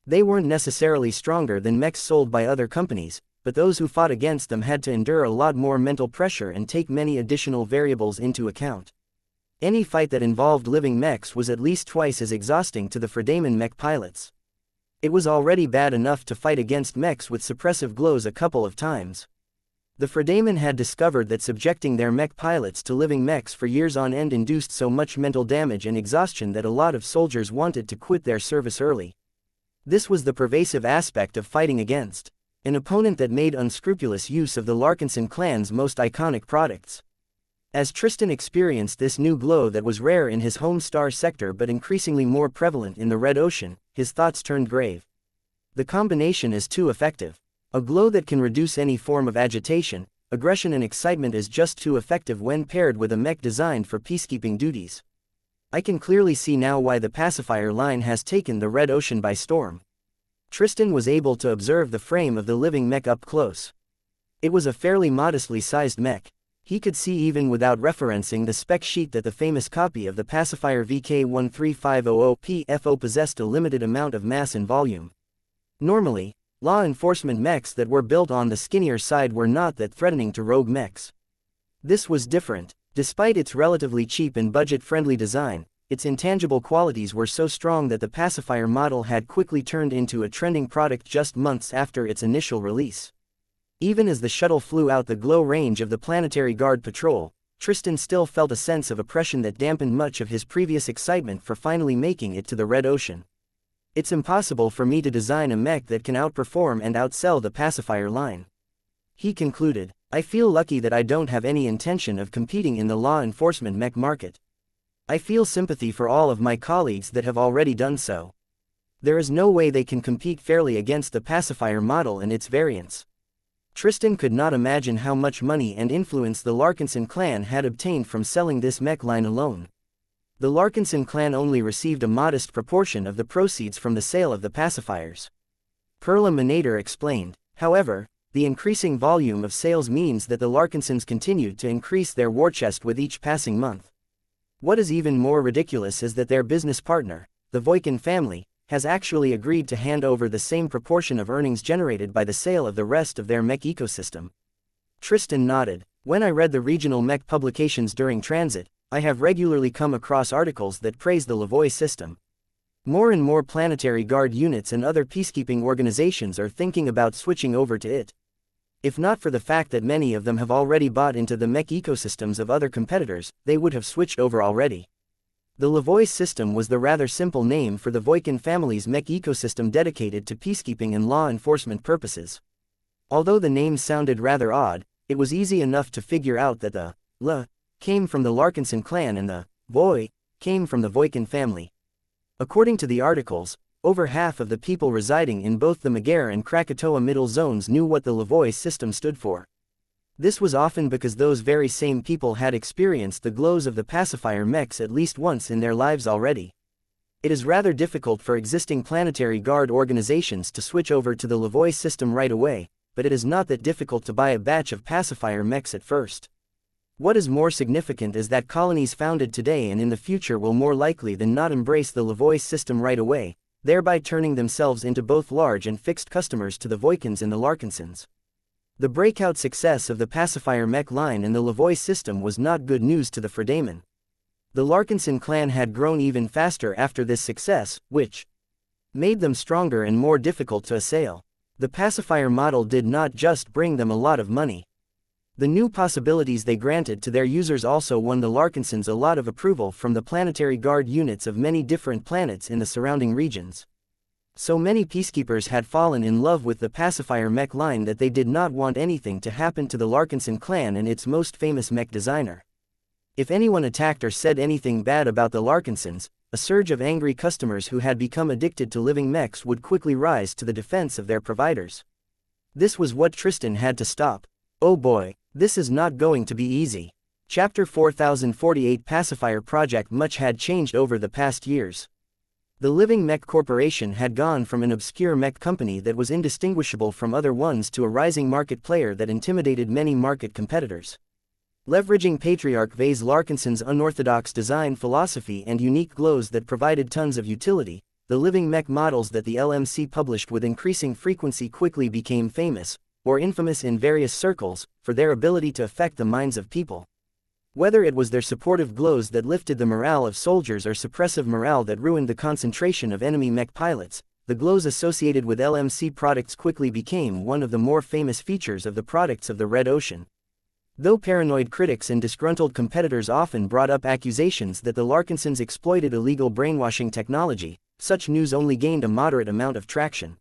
They weren't necessarily stronger than mechs sold by other companies, but those who fought against them had to endure a lot more mental pressure and take many additional variables into account. Any fight that involved living mechs was at least twice as exhausting to the Fredaman mech pilots. It was already bad enough to fight against mechs with suppressive glows a couple of times. The Fredaman had discovered that subjecting their mech pilots to living mechs for years on end induced so much mental damage and exhaustion that a lot of soldiers wanted to quit their service early. This was the pervasive aspect of fighting against an opponent that made unscrupulous use of the Larkinson clan's most iconic products. As Tristan experienced this new glow that was rare in his home star sector but increasingly more prevalent in the Red Ocean, his thoughts turned grave. The combination is too effective. A glow that can reduce any form of agitation, aggression and excitement is just too effective when paired with a mech designed for peacekeeping duties. I can clearly see now why the pacifier line has taken the Red Ocean by storm. Tristan was able to observe the frame of the living mech up close. It was a fairly modestly sized mech. He could see even without referencing the spec sheet that the famous copy of the pacifier VK13500PFO possessed a limited amount of mass and volume. Normally, law enforcement mechs that were built on the skinnier side were not that threatening to rogue mechs. This was different. Despite its relatively cheap and budget-friendly design, its intangible qualities were so strong that the pacifier model had quickly turned into a trending product just months after its initial release. Even as the shuttle flew out the glow range of the Planetary Guard Patrol, Tristan still felt a sense of oppression that dampened much of his previous excitement for finally making it to the Red Ocean. It's impossible for me to design a mech that can outperform and outsell the pacifier line. He concluded, I feel lucky that I don't have any intention of competing in the law enforcement mech market. I feel sympathy for all of my colleagues that have already done so. There is no way they can compete fairly against the pacifier model and its variants. Tristan could not imagine how much money and influence the Larkinson clan had obtained from selling this mech line alone. The Larkinson clan only received a modest proportion of the proceeds from the sale of the pacifiers. Perla Minator explained, however, the increasing volume of sales means that the Larkinsons continued to increase their war chest with each passing month. What is even more ridiculous is that their business partner, the Voikin family, has actually agreed to hand over the same proportion of earnings generated by the sale of the rest of their mech ecosystem. Tristan nodded. When I read the regional mech publications during transit, I have regularly come across articles that praise the Lavoie system. More and more Planetary Guard units and other peacekeeping organizations are thinking about switching over to it. If not for the fact that many of them have already bought into the mech ecosystems of other competitors, they would have switched over already. The Lavoie system was the rather simple name for the Voikin family's mech ecosystem dedicated to peacekeeping and law enforcement purposes. Although the name sounded rather odd, it was easy enough to figure out that the L came from the Larkinson clan and the Voi came from the Voikin family. According to the articles, over half of the people residing in both the Megare and Krakatoa middle zones knew what the Lavoie system stood for. This was often because those very same people had experienced the glows of the pacifier mechs at least once in their lives already. It is rather difficult for existing Planetary Guard organizations to switch over to the Lavoie system right away, but it is not that difficult to buy a batch of pacifier mechs at first. What is more significant is that colonies founded today and in the future will more likely than not embrace the Lavoie system right away, thereby turning themselves into both large and fixed customers to the Voikins and the Larkinsons. The breakout success of the pacifier mech line and the Lavoie system was not good news to the Fredaman. The Larkinson clan had grown even faster after this success, which made them stronger and more difficult to assail. The pacifier model did not just bring them a lot of money. The new possibilities they granted to their users also won the Larkinsons a lot of approval from the Planetary Guard units of many different planets in the surrounding regions. So many peacekeepers had fallen in love with the pacifier mech line that they did not want anything to happen to the Larkinson clan and its most famous mech designer. If anyone attacked or said anything bad about the Larkinsons, a surge of angry customers who had become addicted to living mechs would quickly rise to the defense of their providers. This was what Tristan had to stop. Oh boy, this is not going to be easy. Chapter 4048 Pacifier Project. Much had changed over the past years. The Living Mech Corporation had gone from an obscure mech company that was indistinguishable from other ones to a rising market player that intimidated many market competitors. Leveraging Patriarch Vase Larkinson's unorthodox design philosophy and unique glows that provided tons of utility, the living mech models that the LMC published with increasing frequency quickly became famous, or infamous in various circles, for their ability to affect the minds of people. Whether it was their supportive glows that lifted the morale of soldiers or suppressive morale that ruined the concentration of enemy mech pilots, the glows associated with LMC products quickly became one of the more famous features of the products of the Red Ocean. Though paranoid critics and disgruntled competitors often brought up accusations that the Larkinsons exploited illegal brainwashing technology, such news only gained a moderate amount of traction.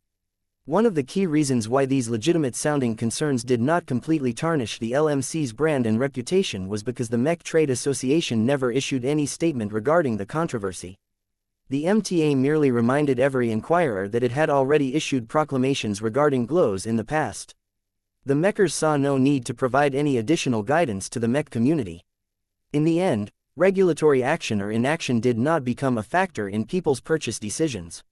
One of the key reasons why these legitimate-sounding concerns did not completely tarnish the LMC's brand and reputation was because the Mech Trade Association never issued any statement regarding the controversy. The MTA merely reminded every inquirer that it had already issued proclamations regarding glows in the past. The Mechers saw no need to provide any additional guidance to the Mech community. In the end, regulatory action or inaction did not become a factor in people's purchase decisions.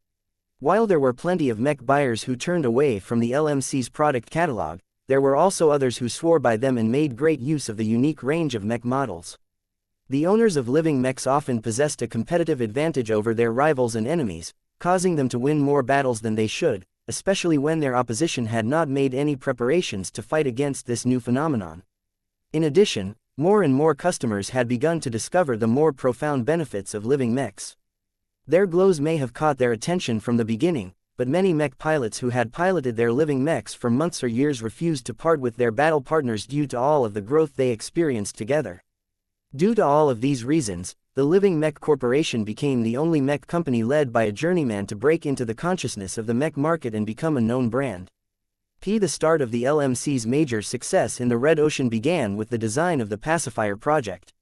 While there were plenty of mech buyers who turned away from the LMC's product catalog, there were also others who swore by them and made great use of the unique range of mech models. The owners of living mechs often possessed a competitive advantage over their rivals and enemies, causing them to win more battles than they should, especially when their opposition had not made any preparations to fight against this new phenomenon. In addition, More and more customers had begun to discover the more profound benefits of living mechs. Their glows may have caught their attention from the beginning, but many mech pilots who had piloted their living mechs for months or years refused to part with their battle partners due to all of the growth they experienced together. Due to all of these reasons, the Living Mech Corporation became the only mech company led by a journeyman to break into the consciousness of the mech market and become a known brand. The start of the LMC's major success in the Red Ocean began with the design of the Pacifier project.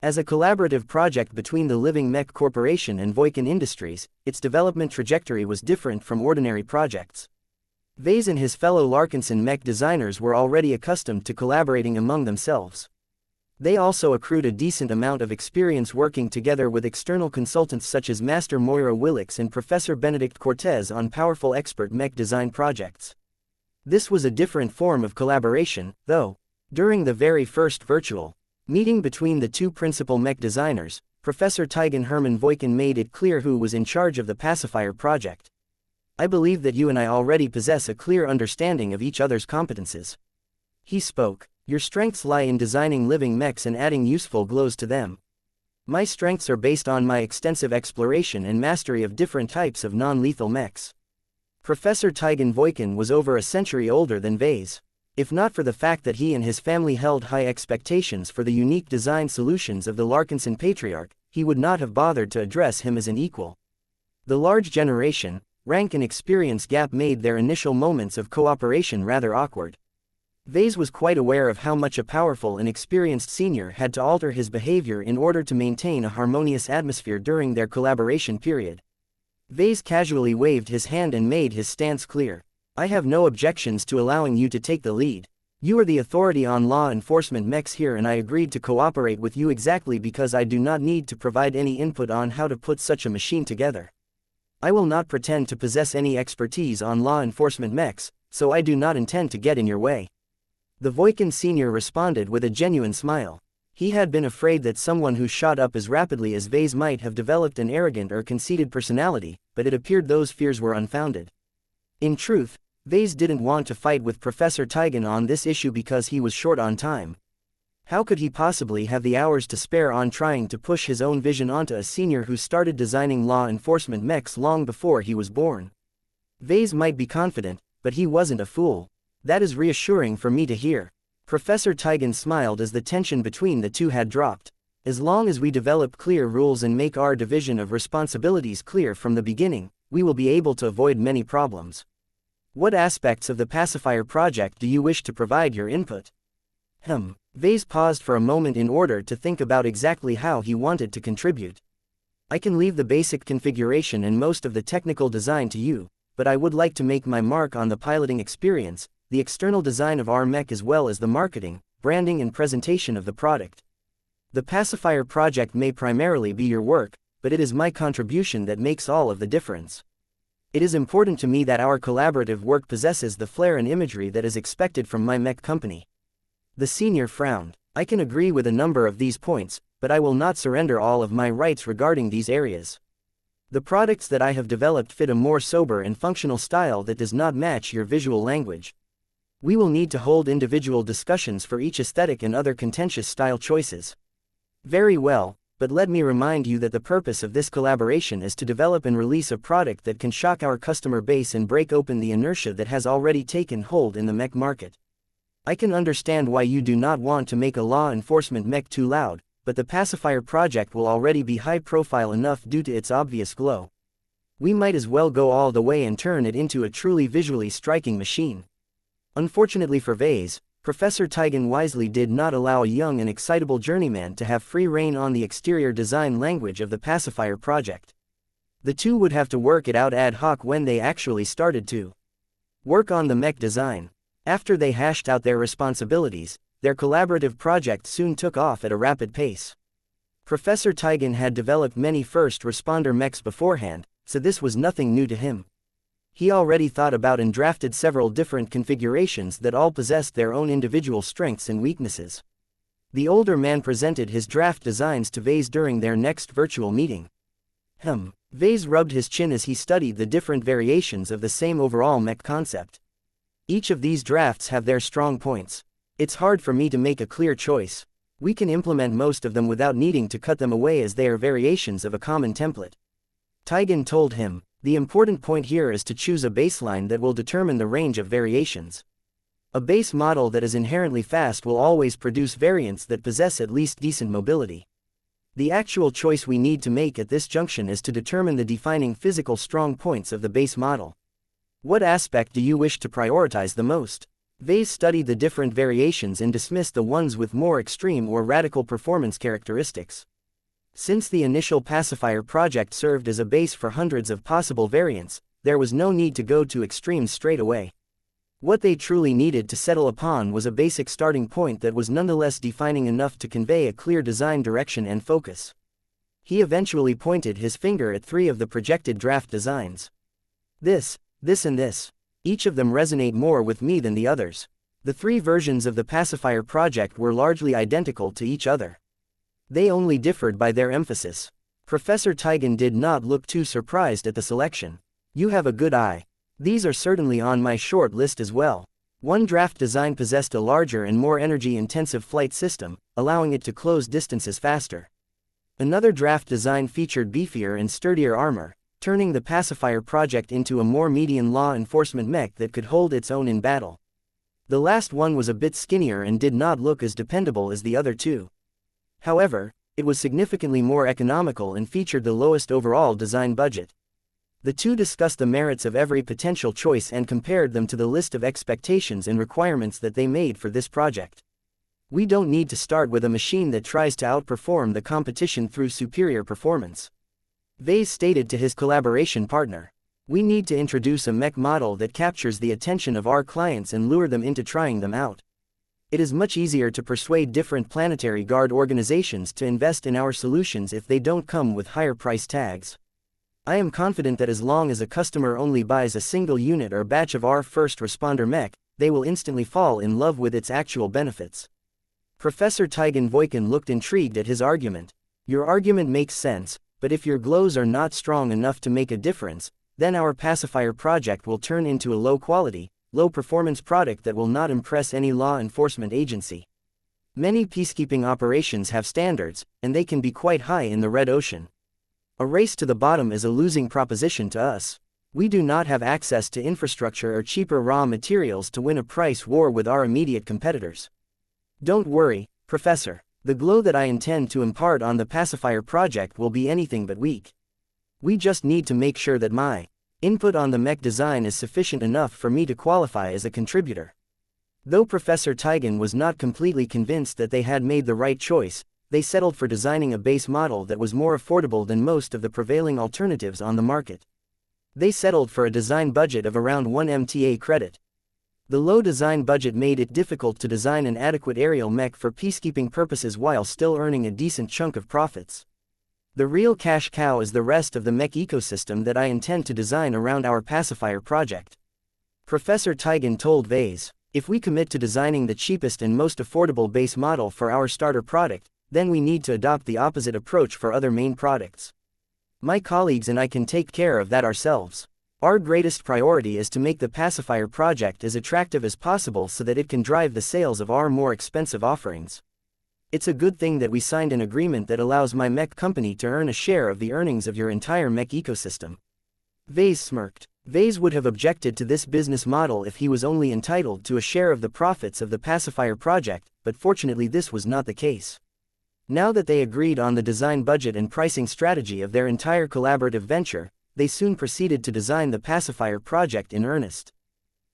As a collaborative project between the Living Mech Corporation and Voikin Industries, its development trajectory was different from ordinary projects. Vase and his fellow Larkinson mech designers were already accustomed to collaborating among themselves. They also accrued a decent amount of experience working together with external consultants such as Master Moira Willix and Professor Benedict Cortez on powerful expert mech design projects. This was a different form of collaboration, though. During the very first virtual meeting between the two principal mech designers, Professor Teigen Hermann Voikin made it clear who was in charge of the Pacifier project. I believe that you and I already possess a clear understanding of each other's competences. He spoke. Your strengths lie in designing living mechs and adding useful glows to them. My strengths are based on my extensive exploration and mastery of different types of non-lethal mechs. Professor Teigen Voikin was over a century older than Vase. If not for the fact that he and his family held high expectations for the unique design solutions of the Larkinson Patriarch, he would not have bothered to address him as an equal. The large generation, rank and experience gap made their initial moments of cooperation rather awkward. Vase was quite aware of how much a powerful and experienced senior had to alter his behavior in order to maintain a harmonious atmosphere during their collaboration period. Vase casually waved his hand and made his stance clear. I have no objections to allowing you to take the lead. You are the authority on law enforcement mechs here, and I agreed to cooperate with you exactly because I do not need to provide any input on how to put such a machine together. I will not pretend to possess any expertise on law enforcement mechs, so I do not intend to get in your way. The Voikin senior responded with a genuine smile. He had been afraid that someone who shot up as rapidly as Vase might have developed an arrogant or conceited personality, but it appeared those fears were unfounded. In truth, Vase didn't want to fight with Professor Teigen on this issue because he was short on time. How could he possibly have the hours to spare on trying to push his own vision onto a senior who started designing law enforcement mechs long before he was born? Vase might be confident, but he wasn't a fool. That is reassuring for me to hear. Professor Teigen smiled as the tension between the two had dropped. As long as we develop clear rules and make our division of responsibilities clear from the beginning, we will be able to avoid many problems. What aspects of the Pacifier project do you wish to provide your input? Vase paused for a moment in order to think about exactly how he wanted to contribute. I can leave the basic configuration and most of the technical design to you, but I would like to make my mark on the piloting experience, the external design of our mech, as well as the marketing, branding and presentation of the product. The Pacifier project may primarily be your work, but it is my contribution that makes all of the difference. It is important to me that our collaborative work possesses the flair and imagery that is expected from my mech company. The senior frowned. I can agree with a number of these points, but I will not surrender all of my rights regarding these areas. The products that I have developed fit a more sober and functional style that does not match your visual language. We will need to hold individual discussions for each aesthetic and other contentious style choices. Very well, but let me remind you that the purpose of this collaboration is to develop and release a product that can shock our customer base and break open the inertia that has already taken hold in the mech market. I can understand why you do not want to make a law enforcement mech too loud, but the Pacifier project will already be high profile enough due to its obvious glow. We might as well go all the way and turn it into a truly visually striking machine. Unfortunately for Vase, Professor Teigen wisely did not allow a young and excitable journeyman to have free rein on the exterior design language of the Pacifier project. The two would have to work it out ad hoc when they actually started to work on the mech design. After they hashed out their responsibilities, their collaborative project soon took off at a rapid pace. Professor Teigen had developed many first responder mechs beforehand, so this was nothing new to him. He already thought about and drafted several different configurations that all possessed their own individual strengths and weaknesses. The older man presented his draft designs to Vase during their next virtual meeting. Vase rubbed his chin as he studied the different variations of the same overall mech concept. Each of these drafts have their strong points. It's hard for me to make a clear choice. We can implement most of them without needing to cut them away as they are variations of a common template. Taigen told him, the important point here is to choose a baseline that will determine the range of variations. A base model that is inherently fast will always produce variants that possess at least decent mobility. The actual choice we need to make at this junction is to determine the defining physical strong points of the base model. What aspect do you wish to prioritize the most? Vase studied the different variations and dismissed the ones with more extreme or radical performance characteristics. Since the initial pacifier project served as a base for hundreds of possible variants, there was no need to go to extremes straight away. What they truly needed to settle upon was a basic starting point that was nonetheless defining enough to convey a clear design direction and focus. He eventually pointed his finger at 3 of the projected draft designs. This, and this. Each of them resonate more with me than the others. The 3 versions of the pacifier project were largely identical to each other. They only differed by their emphasis. Professor Taigen did not look too surprised at the selection. You have a good eye. These are certainly on my short list as well. One draft design possessed a larger and more energy-intensive flight system, allowing it to close distances faster. Another draft design featured beefier and sturdier armor, turning the pacifier project into a more median law enforcement mech that could hold its own in battle. The last one was a bit skinnier and did not look as dependable as the other 2. However, it was significantly more economical and featured the lowest overall design budget. The 2 discussed the merits of every potential choice and compared them to the list of expectations and requirements that they made for this project. We don't need to start with a machine that tries to outperform the competition through superior performance. Vase stated to his collaboration partner. We need to introduce a mech model that captures the attention of our clients and lure them into trying them out. It is much easier to persuade different planetary guard organizations to invest in our solutions if they don't come with higher price tags. I am confident that as long as a customer only buys a single unit or batch of our first responder mech, they will instantly fall in love with its actual benefits. Professor Taigen Voikin looked intrigued at his argument. Your argument makes sense, but if your glows are not strong enough to make a difference, then our pacifier project will turn into a low-quality, low-performance product that will not impress any law enforcement agency. Many peacekeeping operations have standards, and they can be quite high in the red ocean. A race to the bottom is a losing proposition to us. We do not have access to infrastructure or cheaper raw materials to win a price war with our immediate competitors. Don't worry, Professor. The glow that I intend to impart on the pacifier project will be anything but weak. We just need to make sure that my input on the mech design is sufficient enough for me to qualify as a contributor. Though Professor Taigen was not completely convinced that they had made the right choice, they settled for designing a base model that was more affordable than most of the prevailing alternatives on the market. They settled for a design budget of around 1 MTA credit. The low design budget made it difficult to design an adequate aerial mech for peacekeeping purposes while still earning a decent chunk of profits. The real cash cow is the rest of the mech ecosystem that I intend to design around our pacifier project. Professor Taigen told Vase, if we commit to designing the cheapest and most affordable base model for our starter product, then we need to adopt the opposite approach for other main products. My colleagues and I can take care of that ourselves. Our greatest priority is to make the pacifier project as attractive as possible so that it can drive the sales of our more expensive offerings. It's a good thing that we signed an agreement that allows my mech company to earn a share of the earnings of your entire mech ecosystem. Vase smirked. Vase would have objected to this business model if he was only entitled to a share of the profits of the pacifier project, but fortunately this was not the case. Now that they agreed on the design budget and pricing strategy of their entire collaborative venture, they soon proceeded to design the pacifier project in earnest.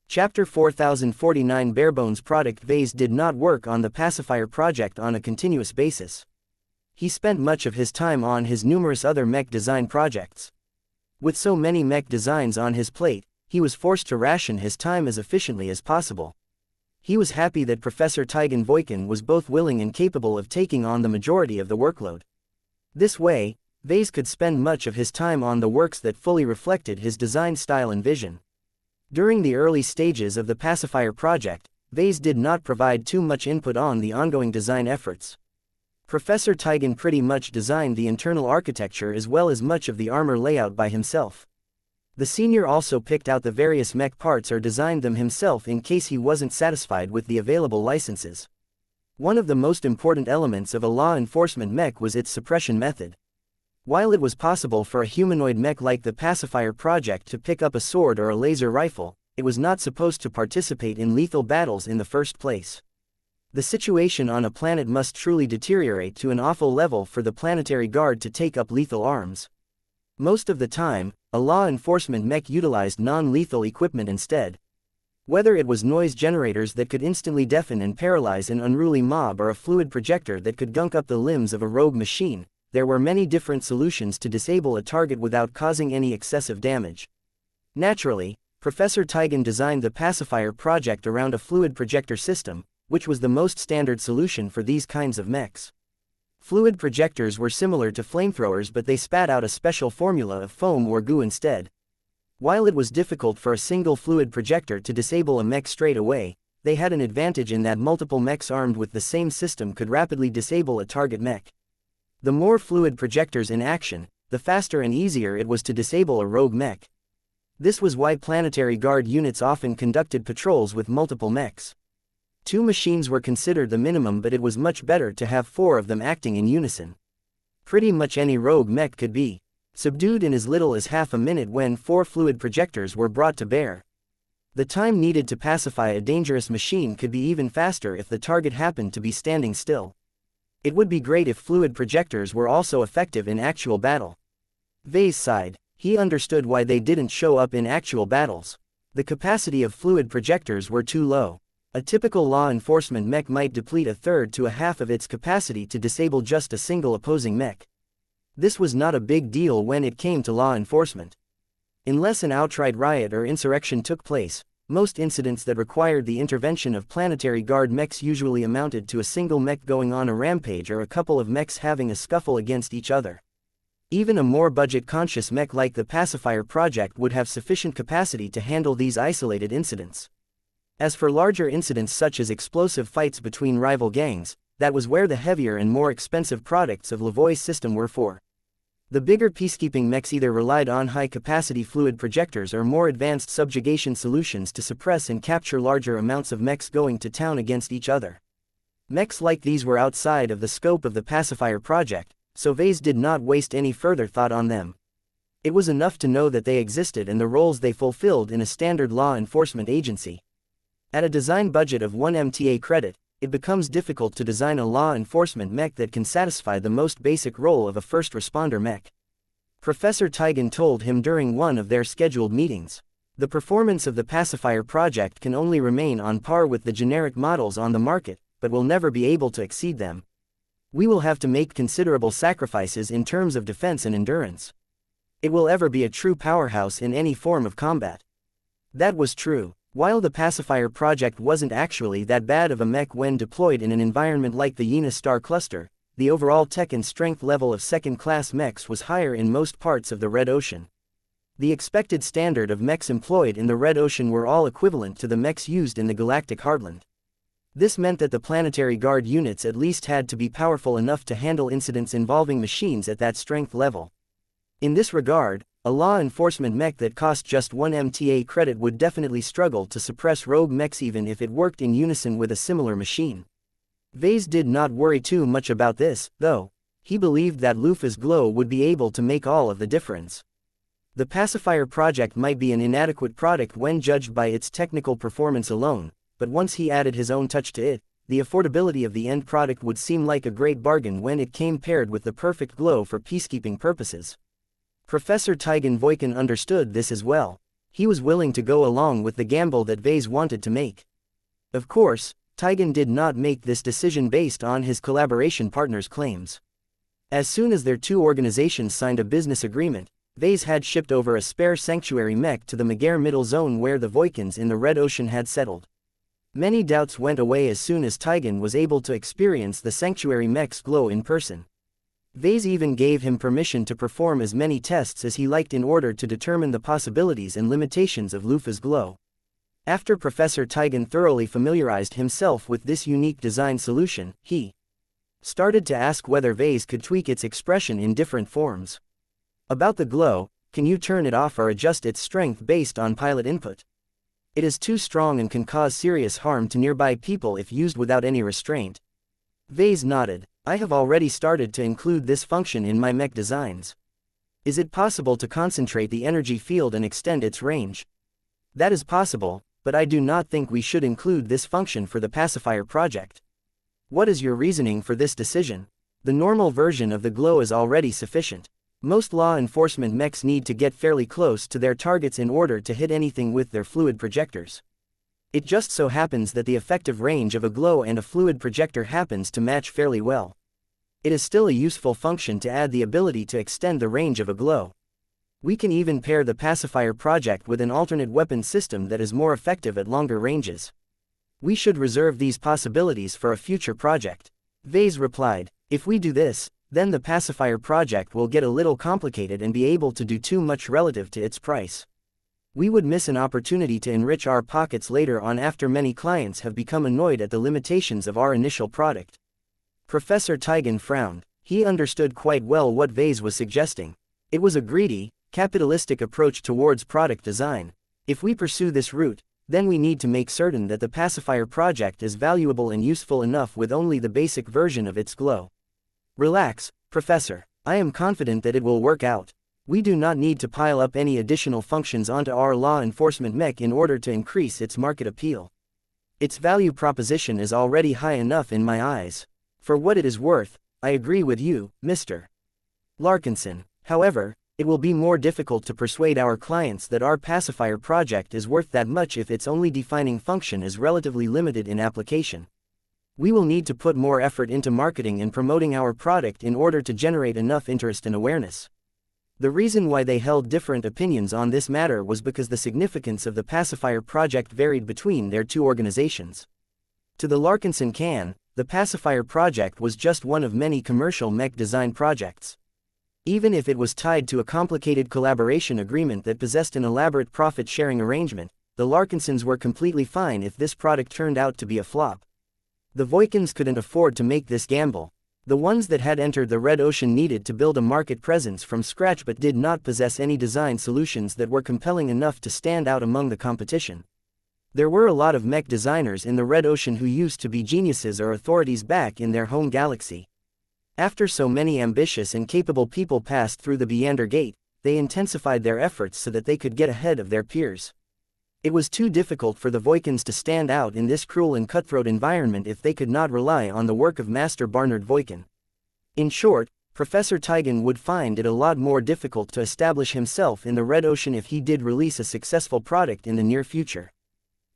Chapter 4049 Barebones Product. Vase did not work on the pacifier project on a continuous basis. He spent much of his time on his numerous other mech design projects. With so many mech designs on his plate, he was forced to ration his time as efficiently as possible. He was happy that Professor Taigen Voikin was both willing and capable of taking on the majority of the workload. This way, Vase could spend much of his time on the works that fully reflected his design style and vision. During the early stages of the pacifier project, Vase did not provide too much input on the ongoing design efforts. Professor Taigen pretty much designed the internal architecture as well as much of the armor layout by himself. The senior also picked out the various mech parts or designed them himself in case he wasn't satisfied with the available licenses. One of the most important elements of a law enforcement mech was its suppression method. While it was possible for a humanoid mech like the Pacifier Project to pick up a sword or a laser rifle, it was not supposed to participate in lethal battles in the first place. The situation on a planet must truly deteriorate to an awful level for the planetary guard to take up lethal arms. Most of the time, a law enforcement mech utilized non-lethal equipment instead. Whether it was noise generators that could instantly deafen and paralyze an unruly mob or a fluid projector that could gunk up the limbs of a rogue machine, there were many different solutions to disable a target without causing any excessive damage. Naturally, Professor Tigan designed the Pacifier Project around a fluid projector system, which was the most standard solution for these kinds of mechs. Fluid projectors were similar to flamethrowers, but they spat out a special formula of foam or goo instead. While it was difficult for a single fluid projector to disable a mech straight away, they had an advantage in that multiple mechs armed with the same system could rapidly disable a target mech. The more fluid projectors in action, the faster and easier it was to disable a rogue mech. This was why planetary guard units often conducted patrols with multiple mechs. 2 machines were considered the minimum, but it was much better to have 4 of them acting in unison. Pretty much any rogue mech could be subdued in as little as half a minute when 4 fluid projectors were brought to bear. The time needed to pacify a dangerous machine could be even faster if the target happened to be standing still. It would be great if fluid projectors were also effective in actual battle. Vase sighed. He understood why they didn't show up in actual battles. The capacity of fluid projectors were too low. A typical law enforcement mech might deplete a third to a half of its capacity to disable just a single opposing mech. This was not a big deal when it came to law enforcement. Unless an outright riot or insurrection took place, most incidents that required the intervention of planetary guard mechs usually amounted to a single mech going on a rampage or a couple of mechs having a scuffle against each other. Even a more budget-conscious mech like the Pacifier Project would have sufficient capacity to handle these isolated incidents. As for larger incidents such as explosive fights between rival gangs, that was where the heavier and more expensive products of Lavoie's system were for. The bigger peacekeeping mechs either relied on high-capacity fluid projectors or more advanced subjugation solutions to suppress and capture larger amounts of mechs going to town against each other. Mechs like these were outside of the scope of the Pacifier Project, so Vase did not waste any further thought on them. It was enough to know that they existed and the roles they fulfilled in a standard law enforcement agency. At a design budget of 1 MTA credit, it becomes difficult to design a law enforcement mech that can satisfy the most basic role of a first responder mech. Professor Tigan told him during one of their scheduled meetings. The performance of the Pacifier Project can only remain on par with the generic models on the market, but will never be able to exceed them. We will have to make considerable sacrifices in terms of defense and endurance. It will ever be a true powerhouse in any form of combat. That was true. While the Pacifier Project wasn't actually that bad of a mech when deployed in an environment like the Yena star cluster, the overall tech and strength level of second-class mechs was higher in most parts of the Red Ocean. The expected standard of mechs employed in the Red Ocean were all equivalent to the mechs used in the Galactic Heartland. This meant that the planetary guard units at least had to be powerful enough to handle incidents involving machines at that strength level. In this regard, a law enforcement mech that cost just 1 MTA credit would definitely struggle to suppress rogue mechs even if it worked in unison with a similar machine. Vase did not worry too much about this, though. He believed that Lufa's glow would be able to make all of the difference. The Pacifier Project might be an inadequate product when judged by its technical performance alone, but once he added his own touch to it, the affordability of the end product would seem like a great bargain when it came paired with the perfect glow for peacekeeping purposes. Professor Tigan Voikin understood this as well. He was willing to go along with the gamble that Vase wanted to make. Of course, Tigan did not make this decision based on his collaboration partner's claims. As soon as their 2 organizations signed a business agreement, Vase had shipped over a spare sanctuary mech to the Megair Middle Zone where the Voikins in the Red Ocean had settled. Many doubts went away as soon as Tigan was able to experience the sanctuary mech's glow in person. Vase even gave him permission to perform as many tests as he liked in order to determine the possibilities and limitations of Lufa's glow. After Professor Tigan thoroughly familiarized himself with this unique design solution, he started to ask whether Vase could tweak its expression in different forms. About the glow, can you turn it off or adjust its strength based on pilot input? It is too strong and can cause serious harm to nearby people if used without any restraint. Vase nodded. I have already started to include this function in my mech designs. Is it possible to concentrate the energy field and extend its range? That is possible, but I do not think we should include this function for the pacifier project. What is your reasoning for this decision? The normal version of the glow is already sufficient. Most law enforcement mechs need to get fairly close to their targets in order to hit anything with their fluid projectors. It just so happens that the effective range of a glow and a fluid projector happens to match fairly well. It is still a useful function to add the ability to extend the range of a glow. We can even pair the pacifier project with an alternate weapon system that is more effective at longer ranges. We should reserve these possibilities for a future project. Vase replied, if we do this, then the pacifier project will get a little complicated and be able to do too much relative to its price. We would miss an opportunity to enrich our pockets later on after many clients have become annoyed at the limitations of our initial product. Professor Tigan frowned. He understood quite well what Vase was suggesting. It was a greedy, capitalistic approach towards product design. If we pursue this route, then we need to make certain that the pacifier project is valuable and useful enough with only the basic version of its glow. Relax, Professor. I am confident that it will work out. We do not need to pile up any additional functions onto our law enforcement mech in order to increase its market appeal. Its value proposition is already high enough in my eyes. For what it is worth, I agree with you, Mr. Larkinson. However, it will be more difficult to persuade our clients that our pacifier project is worth that much if its only defining function is relatively limited in application. We will need to put more effort into marketing and promoting our product in order to generate enough interest and awareness. The reason why they held different opinions on this matter was because the significance of the pacifier project varied between their two organizations. To the Larkinson can, the pacifier project was just one of many commercial mech design projects. Even if it was tied to a complicated collaboration agreement that possessed an elaborate profit-sharing arrangement, the Larkinsons were completely fine if this product turned out to be a flop. The Voikins couldn't afford to make this gamble. The ones that had entered the Red Ocean needed to build a market presence from scratch but did not possess any design solutions that were compelling enough to stand out among the competition. There were a lot of mech designers in the Red Ocean who used to be geniuses or authorities back in their home galaxy. After so many ambitious and capable people passed through the Beander Gate, they intensified their efforts so that they could get ahead of their peers. It was too difficult for the Voikins to stand out in this cruel and cutthroat environment if they could not rely on the work of Master Barnard Voikin. In short, Professor Tigan would find it a lot more difficult to establish himself in the Red Ocean if he did release a successful product in the near future.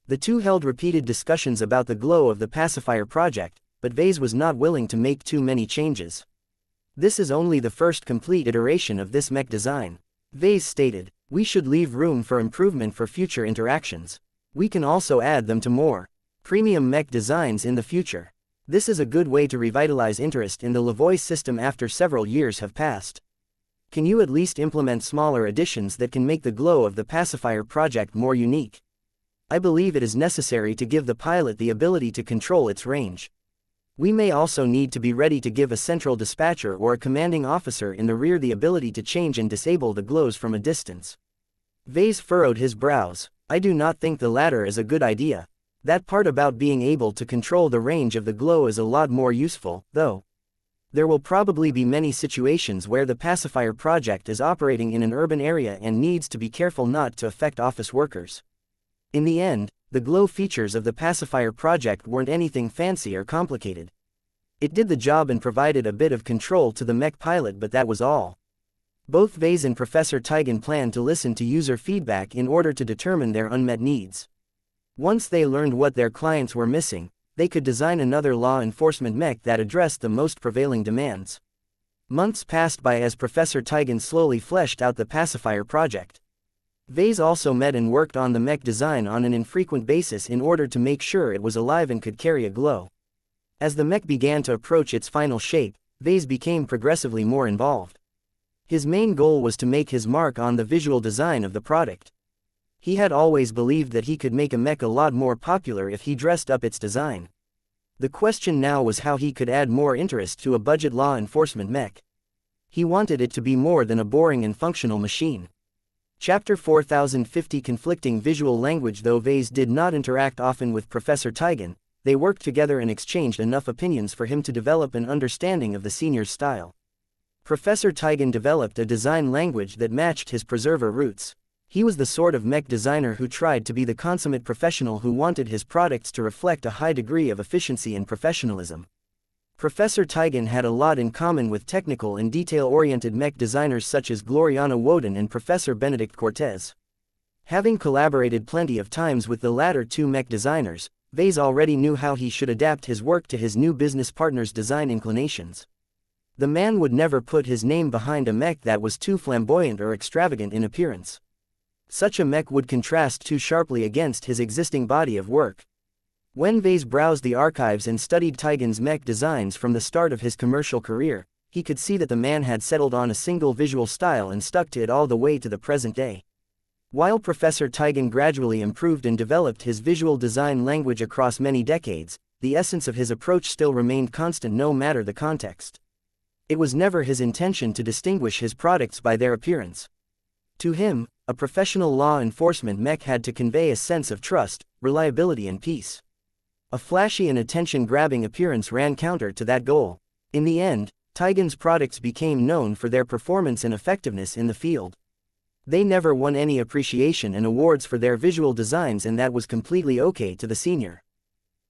The two held repeated discussions about the glow of the pacifier project, but Vase was not willing to make too many changes. This is only the first complete iteration of this mech design. Vase stated, we should leave room for improvement for future interactions. We can also add them to more premium mech designs in the future. This is a good way to revitalize interest in the Lavoie system after several years have passed. Can you at least implement smaller additions that can make the glow of the pacifier project more unique? I believe it is necessary to give the pilot the ability to control its range. We may also need to be ready to give a central dispatcher or a commanding officer in the rear the ability to change and disable the glows from a distance. Vase furrowed his brows. I do not think the latter is a good idea. That part about being able to control the range of the glow is a lot more useful, though. There will probably be many situations where the pacifier project is operating in an urban area and needs to be careful not to affect office workers. In the end, the glow features of the pacifier project weren't anything fancy or complicated. It did the job and provided a bit of control to the mech pilot, but that was all. Both Vase and Professor Tigan planned to listen to user feedback in order to determine their unmet needs. Once they learned what their clients were missing, they could design another law enforcement mech that addressed the most prevailing demands. Months passed by as Professor Tigan slowly fleshed out the pacifier project. Vase also met and worked on the mech design on an infrequent basis in order to make sure it was alive and could carry a glow. As the mech began to approach its final shape, Vase became progressively more involved. His main goal was to make his mark on the visual design of the product. He had always believed that he could make a mech a lot more popular if he dressed up its design. The question now was how he could add more interest to a budget law enforcement mech. He wanted it to be more than a boring and functional machine. Chapter 4050 Conflicting Visual Language. Though Vase did not interact often with Professor Tigan, they worked together and exchanged enough opinions for him to develop an understanding of the senior's style. Professor Tigan developed a design language that matched his preserver roots. He was the sort of mech designer who tried to be the consummate professional who wanted his products to reflect a high degree of efficiency and professionalism. Professor Tigan had a lot in common with technical and detail-oriented mech designers such as Gloriana Woden and Professor Benedict Cortez. Having collaborated plenty of times with the latter two mech designers, Vase already knew how he should adapt his work to his new business partner's design inclinations. The man would never put his name behind a mech that was too flamboyant or extravagant in appearance. Such a mech would contrast too sharply against his existing body of work. When Vase browsed the archives and studied Tigan's mech designs from the start of his commercial career, he could see that the man had settled on a single visual style and stuck to it all the way to the present day. While Professor Tigan gradually improved and developed his visual design language across many decades, the essence of his approach still remained constant no matter the context. It was never his intention to distinguish his products by their appearance. To him, a professional law enforcement mech had to convey a sense of trust, reliability and peace. A flashy and attention-grabbing appearance ran counter to that goal. In the end, Tigan's products became known for their performance and effectiveness in the field. They never won any appreciation and awards for their visual designs, and that was completely okay to the senior.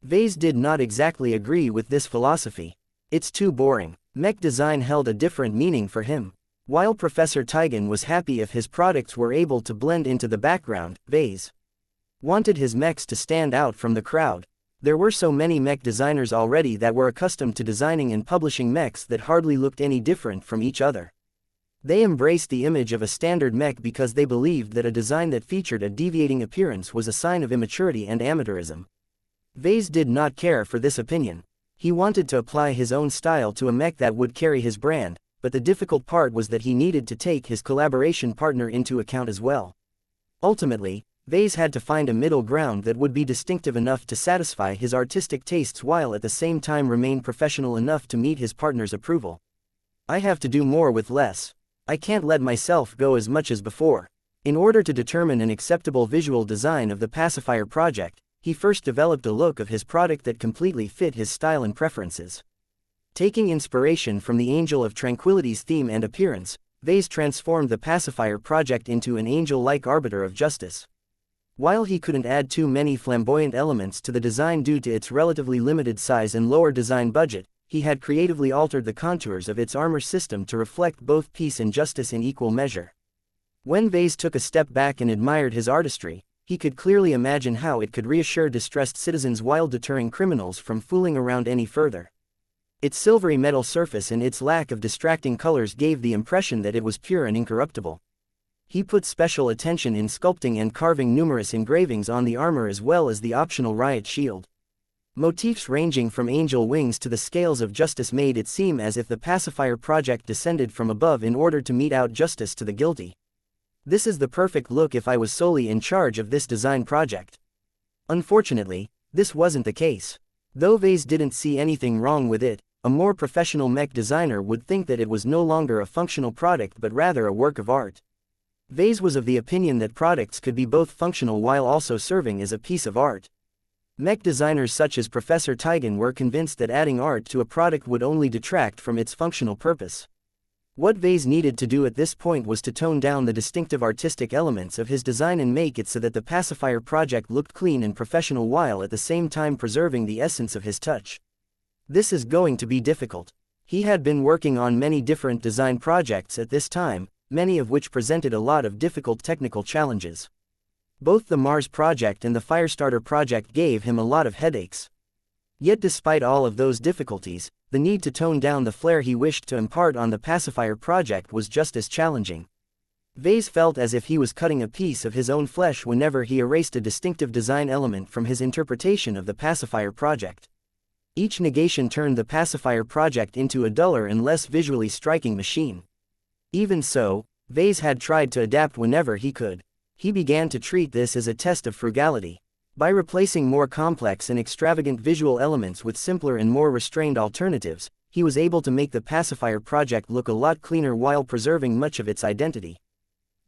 Vase did not exactly agree with this philosophy. It's too boring. Mech design held a different meaning for him. While Professor Tigan was happy if his products were able to blend into the background, Vase wanted his mechs to stand out from the crowd. There were so many mech designers already that were accustomed to designing and publishing mechs that hardly looked any different from each other. They embraced the image of a standard mech because they believed that a design that featured a deviating appearance was a sign of immaturity and amateurism. Vase did not care for this opinion. He wanted to apply his own style to a mech that would carry his brand, but the difficult part was that he needed to take his collaboration partner into account as well. Ultimately, Vase had to find a middle ground that would be distinctive enough to satisfy his artistic tastes while at the same time remain professional enough to meet his partner's approval. I have to do more with less. I can't let myself go as much as before. In order to determine an acceptable visual design of the pacifier project, he first developed a look of his product that completely fit his style and preferences. Taking inspiration from the Angel of Tranquility's theme and appearance, Vase transformed the pacifier project into an angel-like arbiter of justice. While he couldn't add too many flamboyant elements to the design due to its relatively limited size and lower design budget, he had creatively altered the contours of its armor system to reflect both peace and justice in equal measure. When Vase took a step back and admired his artistry, he could clearly imagine how it could reassure distressed citizens while deterring criminals from fooling around any further. Its silvery metal surface and its lack of distracting colors gave the impression that it was pure and incorruptible. He put special attention in sculpting and carving numerous engravings on the armor as well as the optional riot shield. Motifs ranging from angel wings to the scales of justice made it seem as if the pacifier project descended from above in order to mete out justice to the guilty. This is the perfect look if I was solely in charge of this design project. Unfortunately, this wasn't the case. Though Vase didn't see anything wrong with it, a more professional mech designer would think that it was no longer a functional product but rather a work of art. Vase was of the opinion that products could be both functional while also serving as a piece of art. Mech designers such as Professor Tigan were convinced that adding art to a product would only detract from its functional purpose. What Vase needed to do at this point was to tone down the distinctive artistic elements of his design and make it so that the pacifier project looked clean and professional while at the same time preserving the essence of his touch. This is going to be difficult. He had been working on many different design projects at this time, many of which presented a lot of difficult technical challenges. Both the Mars project and the Firestarter project gave him a lot of headaches. Yet despite all of those difficulties, the need to tone down the flair he wished to impart on the pacifier project was just as challenging. Vase felt as if he was cutting a piece of his own flesh whenever he erased a distinctive design element from his interpretation of the pacifier project. Each negation turned the pacifier project into a duller and less visually striking machine. Even so, Vase had tried to adapt whenever he could. He began to treat this as a test of frugality. By replacing more complex and extravagant visual elements with simpler and more restrained alternatives, he was able to make the pacifier project look a lot cleaner while preserving much of its identity.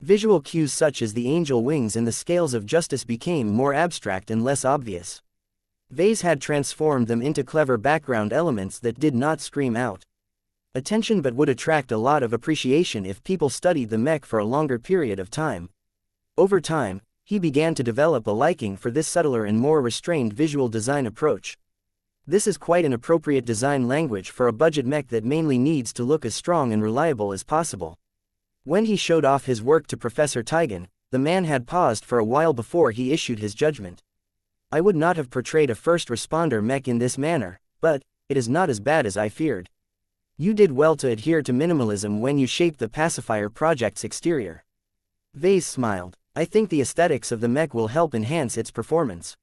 Visual cues such as the angel wings and the scales of justice became more abstract and less obvious. Vase had transformed them into clever background elements that did not scream out attention but would attract a lot of appreciation if people studied the mech for a longer period of time. Over time, he began to develop a liking for this subtler and more restrained visual design approach. This is quite an appropriate design language for a budget mech that mainly needs to look as strong and reliable as possible. When he showed off his work to Professor Tigan, the man had paused for a while before he issued his judgment. I would not have portrayed a first responder mech in this manner, but it is not as bad as I feared. You did well to adhere to minimalism when you shaped the pacifier project's exterior. Vase smiled. I think the aesthetics of the mech will help enhance its performance.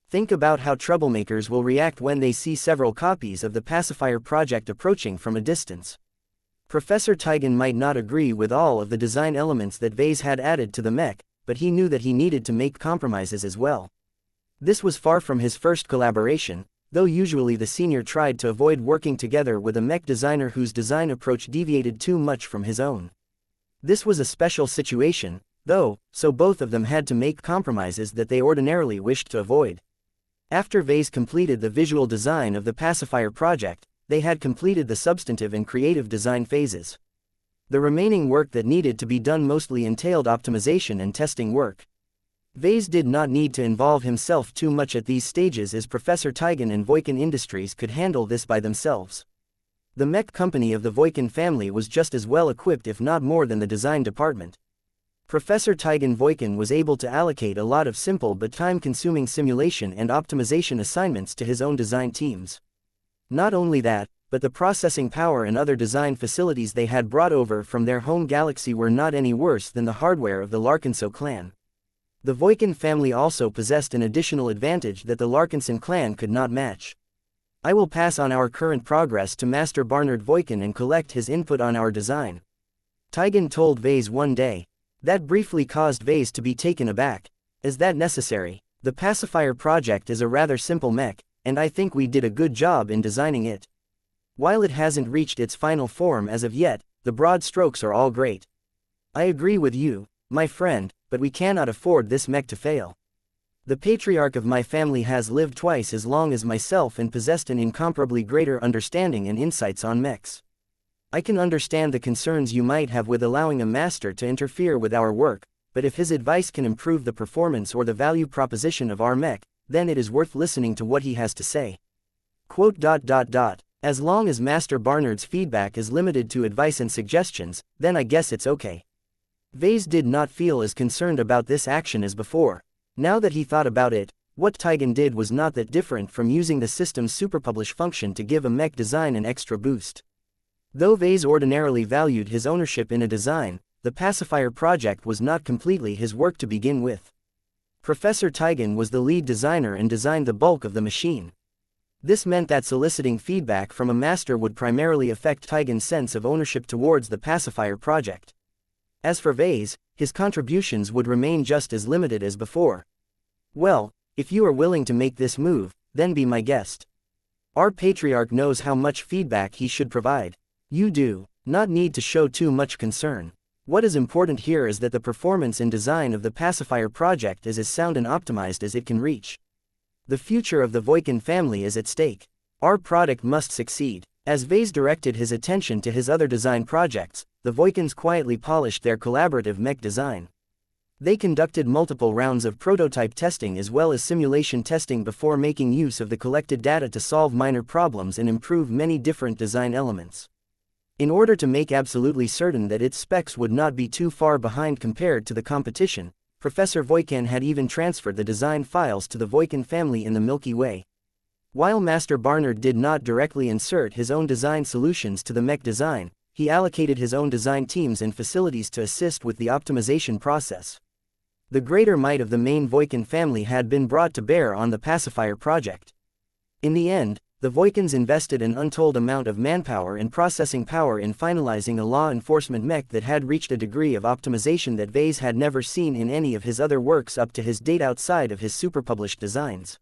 Think about how troublemakers will react when they see several copies of the pacifier project approaching from a distance. Professor Tigan might not agree with all of the design elements that Vase had added to the mech, but he knew that he needed to make compromises as well. This was far from his first collaboration, though usually the senior tried to avoid working together with a mech designer whose design approach deviated too much from his own. This was a special situation, though, so both of them had to make compromises that they ordinarily wished to avoid. After Vase completed the visual design of the pacifier project, they had completed the substantive and creative design phases. The remaining work that needed to be done mostly entailed optimization and testing work. Vase did not need to involve himself too much at these stages as Professor Tigan and Voikin Industries could handle this by themselves. The mech company of the Voikin family was just as well equipped if not more than the design department. Professor Tigan Voikin was able to allocate a lot of simple but time-consuming simulation and optimization assignments to his own design teams. Not only that, but the processing power and other design facilities they had brought over from their home galaxy were not any worse than the hardware of the Larkinso clan. The Voikin family also possessed an additional advantage that the Larkinson clan could not match. I will pass on our current progress to Master Barnard Voikin and collect his input on our design. Tigan told Vase one day. That briefly caused Vase to be taken aback. Is that necessary? The pacifier project is a rather simple mech, and I think we did a good job in designing it. While it hasn't reached its final form as of yet, the broad strokes are all great. I agree with you, my friend, but we cannot afford this mech to fail. The patriarch of my family has lived twice as long as myself and possessed an incomparably greater understanding and insights on mechs. I can understand the concerns you might have with allowing a master to interfere with our work, but if his advice can improve the performance or the value proposition of our mech, then it is worth listening to what he has to say. As long as Master Barnard's feedback is limited to advice and suggestions, then I guess it's okay. Vase did not feel as concerned about this action as before. Now that he thought about it, what Tigan did was not that different from using the system's superpublish function to give a mech design an extra boost. Though Vase ordinarily valued his ownership in a design, the pacifier project was not completely his work to begin with. Professor Tigan was the lead designer and designed the bulk of the machine. This meant that soliciting feedback from a master would primarily affect Tigan's sense of ownership towards the pacifier project. As for Vase, his contributions would remain just as limited as before. Well, if you are willing to make this move, then be my guest. Our patriarch knows how much feedback he should provide. You do not need to show too much concern. What is important here is that the performance and design of the pacifier project is as sound and optimized as it can reach. The future of the Voikin family is at stake. Our product must succeed. As Vase directed his attention to his other design projects, the Voikins quietly polished their collaborative mech design. They conducted multiple rounds of prototype testing as well as simulation testing before making use of the collected data to solve minor problems and improve many different design elements. In order to make absolutely certain that its specs would not be too far behind compared to the competition, Professor Voikin had even transferred the design files to the Voikin family in the Milky Way. While Master Barnard did not directly insert his own design solutions to the mech design, he allocated his own design teams and facilities to assist with the optimization process. The greater might of the main Voikin family had been brought to bear on the pacifier project. In the end, the Voikins invested an untold amount of manpower and processing power in finalizing a law enforcement mech that had reached a degree of optimization that Vase had never seen in any of his other works up to his date outside of his superpublished designs.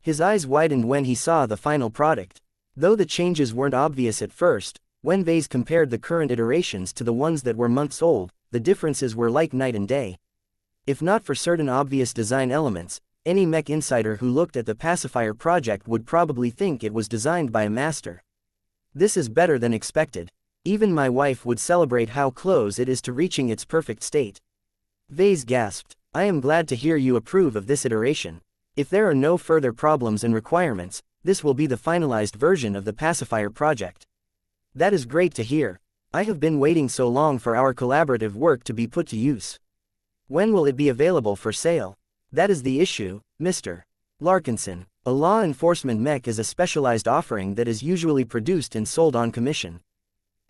His eyes widened when he saw the final product. Though the changes weren't obvious at first, when Vase compared the current iterations to the ones that were months old, the differences were like night and day. If not for certain obvious design elements, Any mech insider who looked at the pacifier project would probably think it was designed by a master. This is better than expected. Even my wife would celebrate how close it is to reaching its perfect state. Vase gasped. I am glad to hear you approve of this iteration. If there are no further problems and requirements, this will be the finalized version of the pacifier project. That is great to hear. I have been waiting so long for our collaborative work to be put to use. When will it be available for sale? That is the issue, Mr. Larkinson. A law enforcement mech is a specialized offering that is usually produced and sold on commission.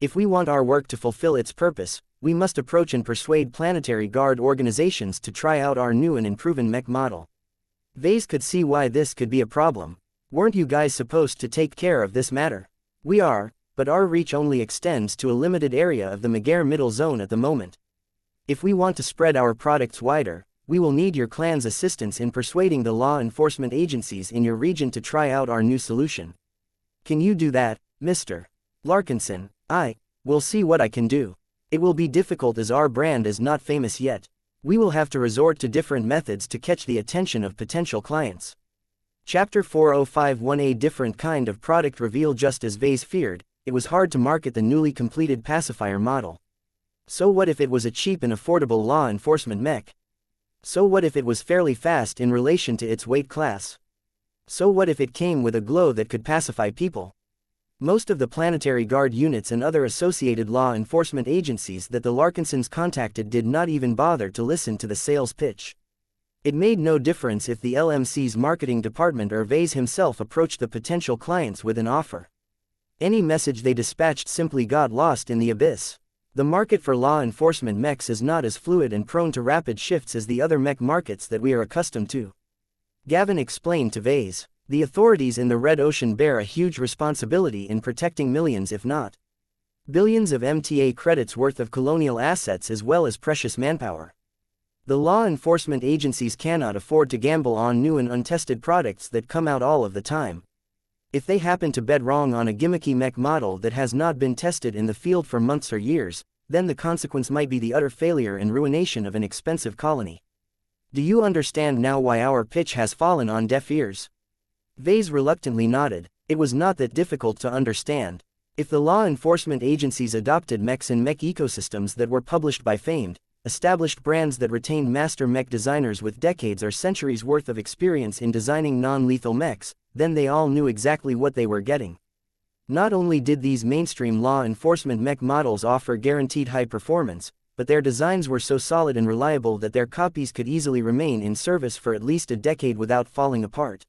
If we want our work to fulfill its purpose, we must approach and persuade planetary guard organizations to try out our new and improved mech model. Vase could see why this could be a problem. Weren't you guys supposed to take care of this matter? We are, but our reach only extends to a limited area of the Megare Middle Zone at the moment. If we want to spread our products wider, we will need your clan's assistance in persuading the law enforcement agencies in your region to try out our new solution. Can you do that, Mr. Larkinson? I will see what I can do. It will be difficult as our brand is not famous yet. We will have to resort to different methods to catch the attention of potential clients. Chapter 4051. A different kind of product reveal. Just as Vase feared, it was hard to market the newly completed pacifier model. So what if it was a cheap and affordable law enforcement mech? So what if it was fairly fast in relation to its weight class? So what if it came with a glow that could pacify people? Most of the planetary guard units and other associated law enforcement agencies that the Larkinsons contacted did not even bother to listen to the sales pitch. It made no difference if the LMC's marketing department or Vase himself approached the potential clients with an offer. Any message they dispatched simply got lost in the abyss. The market for law enforcement mechs is not as fluid and prone to rapid shifts as the other mech markets that we are accustomed to. Gavin explained to Vase. The authorities in the Red Ocean bear a huge responsibility in protecting millions if not billions of MTA credits worth of colonial assets as well as precious manpower. The law enforcement agencies cannot afford to gamble on new and untested products that come out all of the time. If they happen to bet wrong on a gimmicky mech model that has not been tested in the field for months or years, then the consequence might be the utter failure and ruination of an expensive colony. Do you understand now why our pitch has fallen on deaf ears? Vase reluctantly nodded. It was not that difficult to understand. If the law enforcement agencies adopted mechs and mech ecosystems that were published by famed, established brands that retained master mech designers with decades or centuries worth of experience in designing non-lethal mechs, then they all knew exactly what they were getting. Not only did these mainstream law enforcement mech models offer guaranteed high performance, but their designs were so solid and reliable that their copies could easily remain in service for at least a decade without falling apart.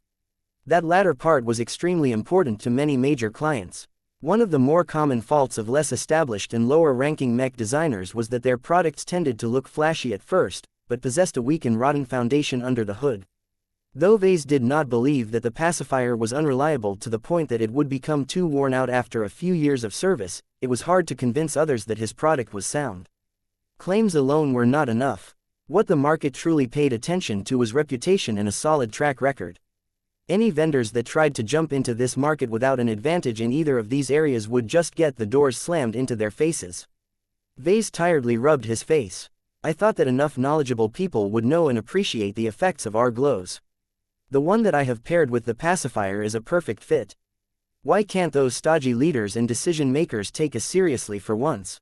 That latter part was extremely important to many major clients. One of the more common faults of less established and lower-ranking mech designers was that their products tended to look flashy at first, but possessed a weak and rotten foundation under the hood. Though Vase did not believe that the pacifier was unreliable to the point that it would become too worn out after a few years of service, it was hard to convince others that his product was sound. Claims alone were not enough. What the market truly paid attention to was reputation and a solid track record. Any vendors that tried to jump into this market without an advantage in either of these areas would just get the doors slammed into their faces. Vase tiredly rubbed his face. I thought that enough knowledgeable people would know and appreciate the effects of our glows. The one that I have paired with the pacifier is a perfect fit. Why can't those stodgy leaders and decision makers take us seriously for once?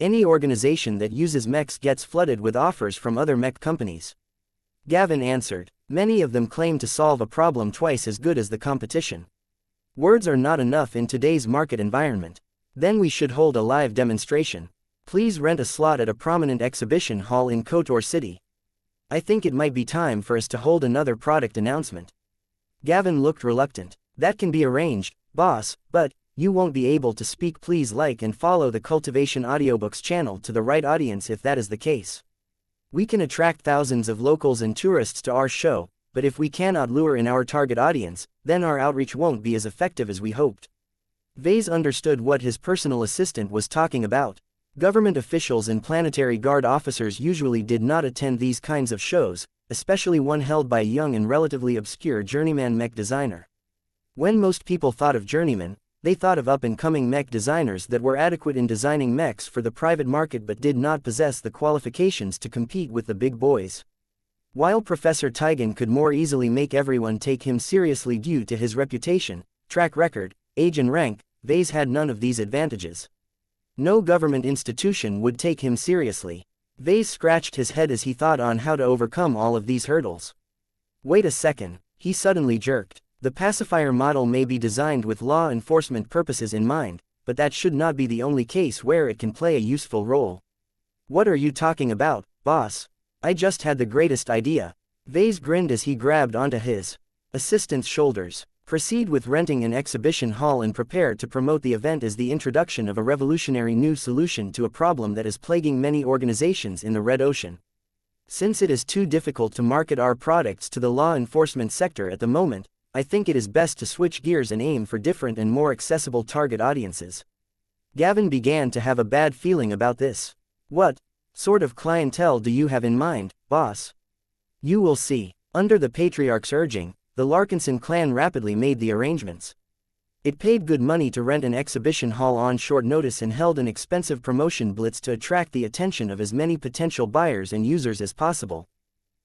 Any organization that uses mechs gets flooded with offers from other mech companies. Gavin answered. Many of them claim to solve a problem twice as good as the competition. Words are not enough in today's market environment. Then we should hold a live demonstration. Please rent a slot at a prominent exhibition hall in Kotor City. I think it might be time for us to hold another product announcement. Gavin looked reluctant. That can be arranged, boss, but you won't be able to speak. Please like and follow the Cultivation Audiobooks channel to the right audience if that is the case. We can attract thousands of locals and tourists to our show, but if we cannot lure in our target audience, then our outreach won't be as effective as we hoped. Vase understood what his personal assistant was talking about. Government officials and planetary guard officers usually did not attend these kinds of shows, especially one held by a young and relatively obscure journeyman mech designer. When most people thought of journeymen, they thought of up-and-coming mech designers that were adequate in designing mechs for the private market but did not possess the qualifications to compete with the big boys. While Professor Tigan could more easily make everyone take him seriously due to his reputation, track record, age and rank, Vase had none of these advantages. No government institution would take him seriously. Vase scratched his head as he thought on how to overcome all of these hurdles. Wait a second, he suddenly jerked. The pacifier model may be designed with law enforcement purposes in mind, but that should not be the only case where it can play a useful role. What are you talking about, boss? I just had the greatest idea. Vase grinned as he grabbed onto his assistant's shoulders. Proceed with renting an exhibition hall and prepare to promote the event as the introduction of a revolutionary new solution to a problem that is plaguing many organizations in the Red Ocean. Since it is too difficult to market our products to the law enforcement sector at the moment, I think it is best to switch gears and aim for different and more accessible target audiences. Gavin began to have a bad feeling about this. What sort of clientele do you have in mind, boss? You will see. Under the Patriarch's urging, the Larkinson clan rapidly made the arrangements. It paid good money to rent an exhibition hall on short notice and held an expensive promotion blitz to attract the attention of as many potential buyers and users as possible.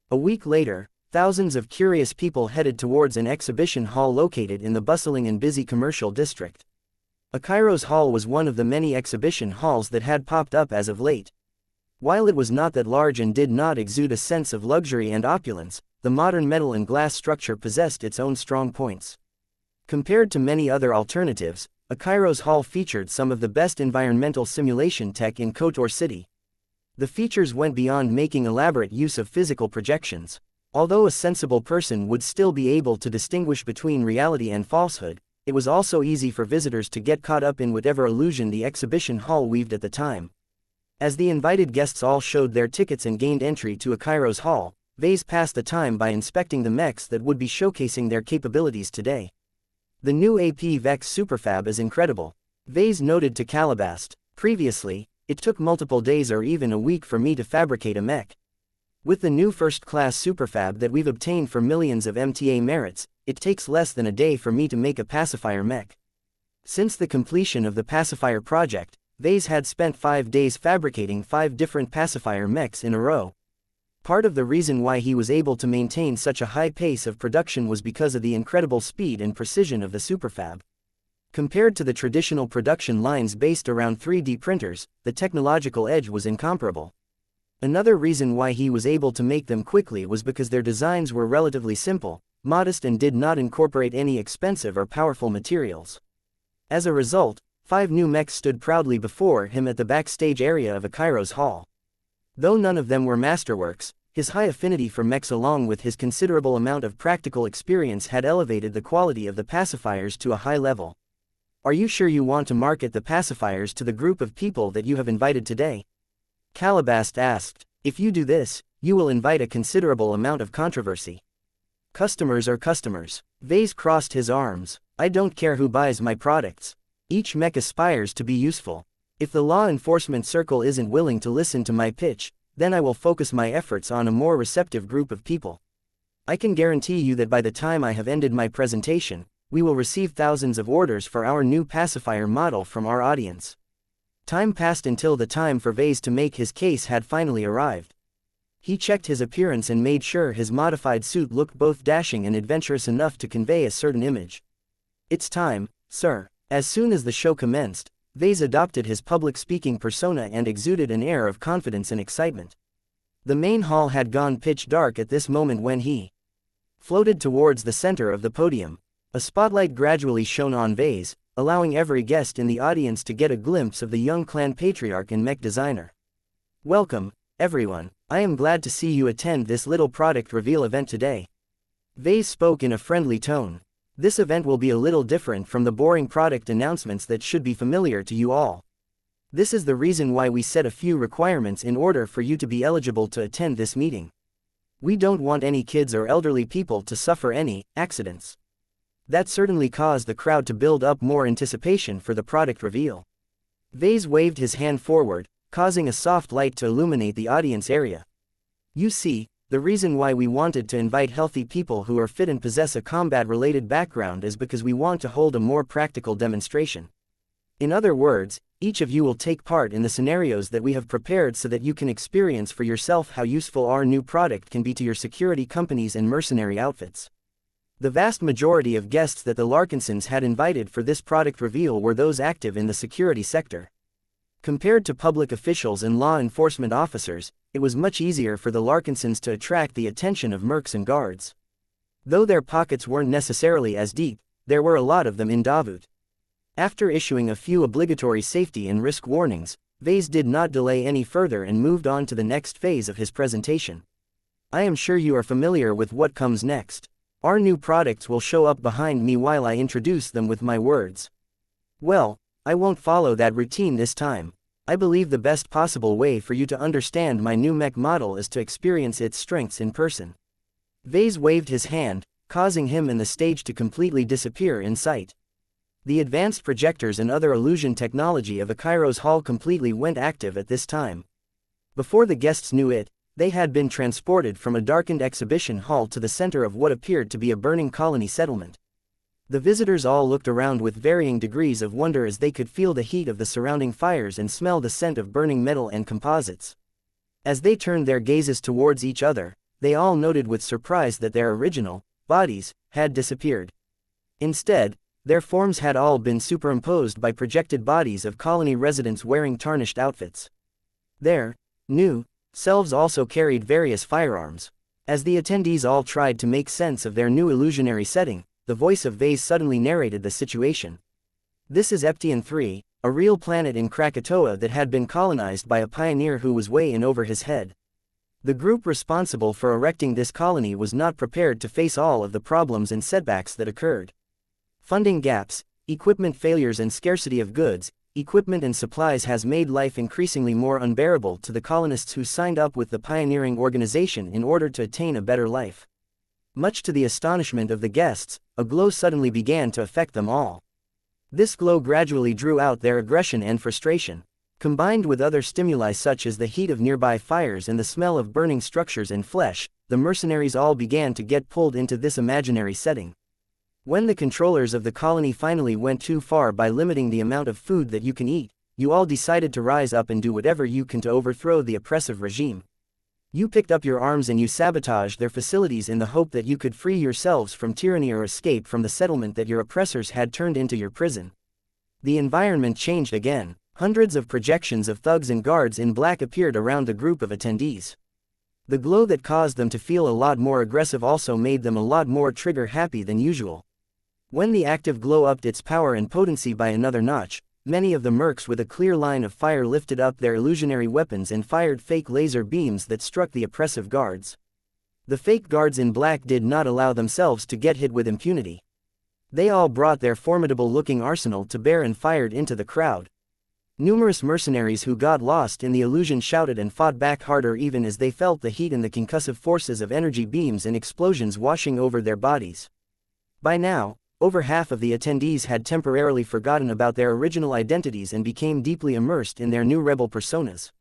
A week later, thousands of curious people headed towards an exhibition hall located in the bustling and busy commercial district. Akairos Hall was one of the many exhibition halls that had popped up as of late. While it was not that large and did not exude a sense of luxury and opulence, the modern metal and glass structure possessed its own strong points. Compared to many other alternatives, Akairos Hall featured some of the best environmental simulation tech in KOTOR City. The features went beyond making elaborate use of physical projections. Although a sensible person would still be able to distinguish between reality and falsehood, it was also easy for visitors to get caught up in whatever illusion the exhibition hall weaved at the time. As the invited guests all showed their tickets and gained entry to Akairos Hall, Vase passed the time by inspecting the mechs that would be showcasing their capabilities today. The new AP Vex Superfab is incredible, Vase noted to Calabast. Previously, it took multiple days or even a week for me to fabricate a mech. With the new first-class Superfab that we've obtained for millions of MTA merits, it takes less than a day for me to make a pacifier mech. Since the completion of the pacifier project, Vase had spent 5 days fabricating 5 different pacifier mechs in a row. Part of the reason why he was able to maintain such a high pace of production was because of the incredible speed and precision of the Superfab. Compared to the traditional production lines based around 3D printers, the technological edge was incomparable. Another reason why he was able to make them quickly was because their designs were relatively simple, modest and did not incorporate any expensive or powerful materials. As a result, 5 new mechs stood proudly before him at the backstage area of Akairos Hall. Though none of them were masterworks, his high affinity for mechs along with his considerable amount of practical experience had elevated the quality of the pacifiers to a high level. Are you sure you want to market the pacifiers to the group of people that you have invited today? Calabast asked. If you do this, you will invite a considerable amount of controversy. Customers are customers. Vase crossed his arms. I don't care who buys my products. Each mech aspires to be useful. If the law enforcement circle isn't willing to listen to my pitch, then I will focus my efforts on a more receptive group of people. I can guarantee you that by the time I have ended my presentation, we will receive thousands of orders for our new pacifier model from our audience. Time passed until the time for Vase to make his case had finally arrived. He checked his appearance and made sure his modified suit looked both dashing and adventurous enough to convey a certain image. It's time, sir. As soon as the show commenced, Vase adopted his public speaking persona and exuded an air of confidence and excitement. The main hall had gone pitch dark at this moment when he floated towards the center of the podium. A spotlight gradually shone on Vase, allowing every guest in the audience to get a glimpse of the young clan patriarch and mech designer. Welcome, everyone. I am glad to see you attend this little product reveal event today. Vase spoke in a friendly tone. This event will be a little different from the boring product announcements that should be familiar to you all. This is the reason why we set a few requirements in order for you to be eligible to attend this meeting. We don't want any kids or elderly people to suffer any accidents. That certainly caused the crowd to build up more anticipation for the product reveal. Vase waved his hand forward, causing a soft light to illuminate the audience area. You see, the reason why we wanted to invite healthy people who are fit and possess a combat-related background is because we want to hold a more practical demonstration. In other words, Each of you will take part in the scenarios that we have prepared so that you can experience for yourself how useful our new product can be to your security companies and mercenary outfits. The vast majority of guests that the Larkinsons had invited for this product reveal were those active in the security sector. Compared to public officials and law enforcement officers, it was much easier for the Larkinsons to attract the attention of mercs and guards. Though their pockets weren't necessarily as deep, there were a lot of them in Davut. After issuing a few obligatory safety and risk warnings, Vase did not delay any further and moved on to the next phase of his presentation. I am sure you are familiar with what comes next. Our new products will show up behind me while I introduce them with my words. Well, I won't follow that routine this time. I believe the best possible way for you to understand my new mech model is to experience its strengths in person. Vase waved his hand, causing him and the stage to completely disappear in sight. The advanced projectors and other illusion technology of Akairo's hall completely went active at this time. Before the guests knew it, they had been transported from a darkened exhibition hall to the center of what appeared to be a burning colony settlement. The visitors all looked around with varying degrees of wonder as they could feel the heat of the surrounding fires and smell the scent of burning metal and composites. As they turned their gazes towards each other, they all noted with surprise that their original bodies had disappeared. Instead, their forms had all been superimposed by projected bodies of colony residents wearing tarnished outfits. Their new selves also carried various firearms. As the attendees all tried to make sense of their new illusionary setting, the voice of Vase suddenly narrated the situation. This is Eptian 3, a real planet in Krakatoa that had been colonized by a pioneer who was way in over his head. The group responsible for erecting this colony was not prepared to face all of the problems and setbacks that occurred. Funding gaps, equipment failures and scarcity of goods, equipment and supplies has made life increasingly more unbearable to the colonists who signed up with the pioneering organization in order to attain a better life. Much to the astonishment of the guests, a glow suddenly began to affect them all. This glow gradually drew out their aggression and frustration. Combined with other stimuli such as the heat of nearby fires and the smell of burning structures and flesh, the mercenaries all began to get pulled into this imaginary setting. When the controllers of the colony finally went too far by limiting the amount of food that you can eat, you all decided to rise up and do whatever you can to overthrow the oppressive regime. You picked up your arms and you sabotaged their facilities in the hope that you could free yourselves from tyranny or escape from the settlement that your oppressors had turned into your prison. The environment changed again. Hundreds of projections of thugs and guards in black appeared around the group of attendees. The glow that caused them to feel a lot more aggressive also made them a lot more trigger-happy than usual. When the active glow upped its power and potency by another notch, many of the mercs with a clear line of fire lifted up their illusionary weapons and fired fake laser beams that struck the oppressive guards. The fake guards in black did not allow themselves to get hit with impunity. They all brought their formidable-looking arsenal to bear and fired into the crowd. Numerous mercenaries who got lost in the illusion shouted and fought back harder even as they felt the heat and the concussive forces of energy beams and explosions washing over their bodies. By now, over half of the attendees had temporarily forgotten about their original identities and became deeply immersed in their new rebel personas.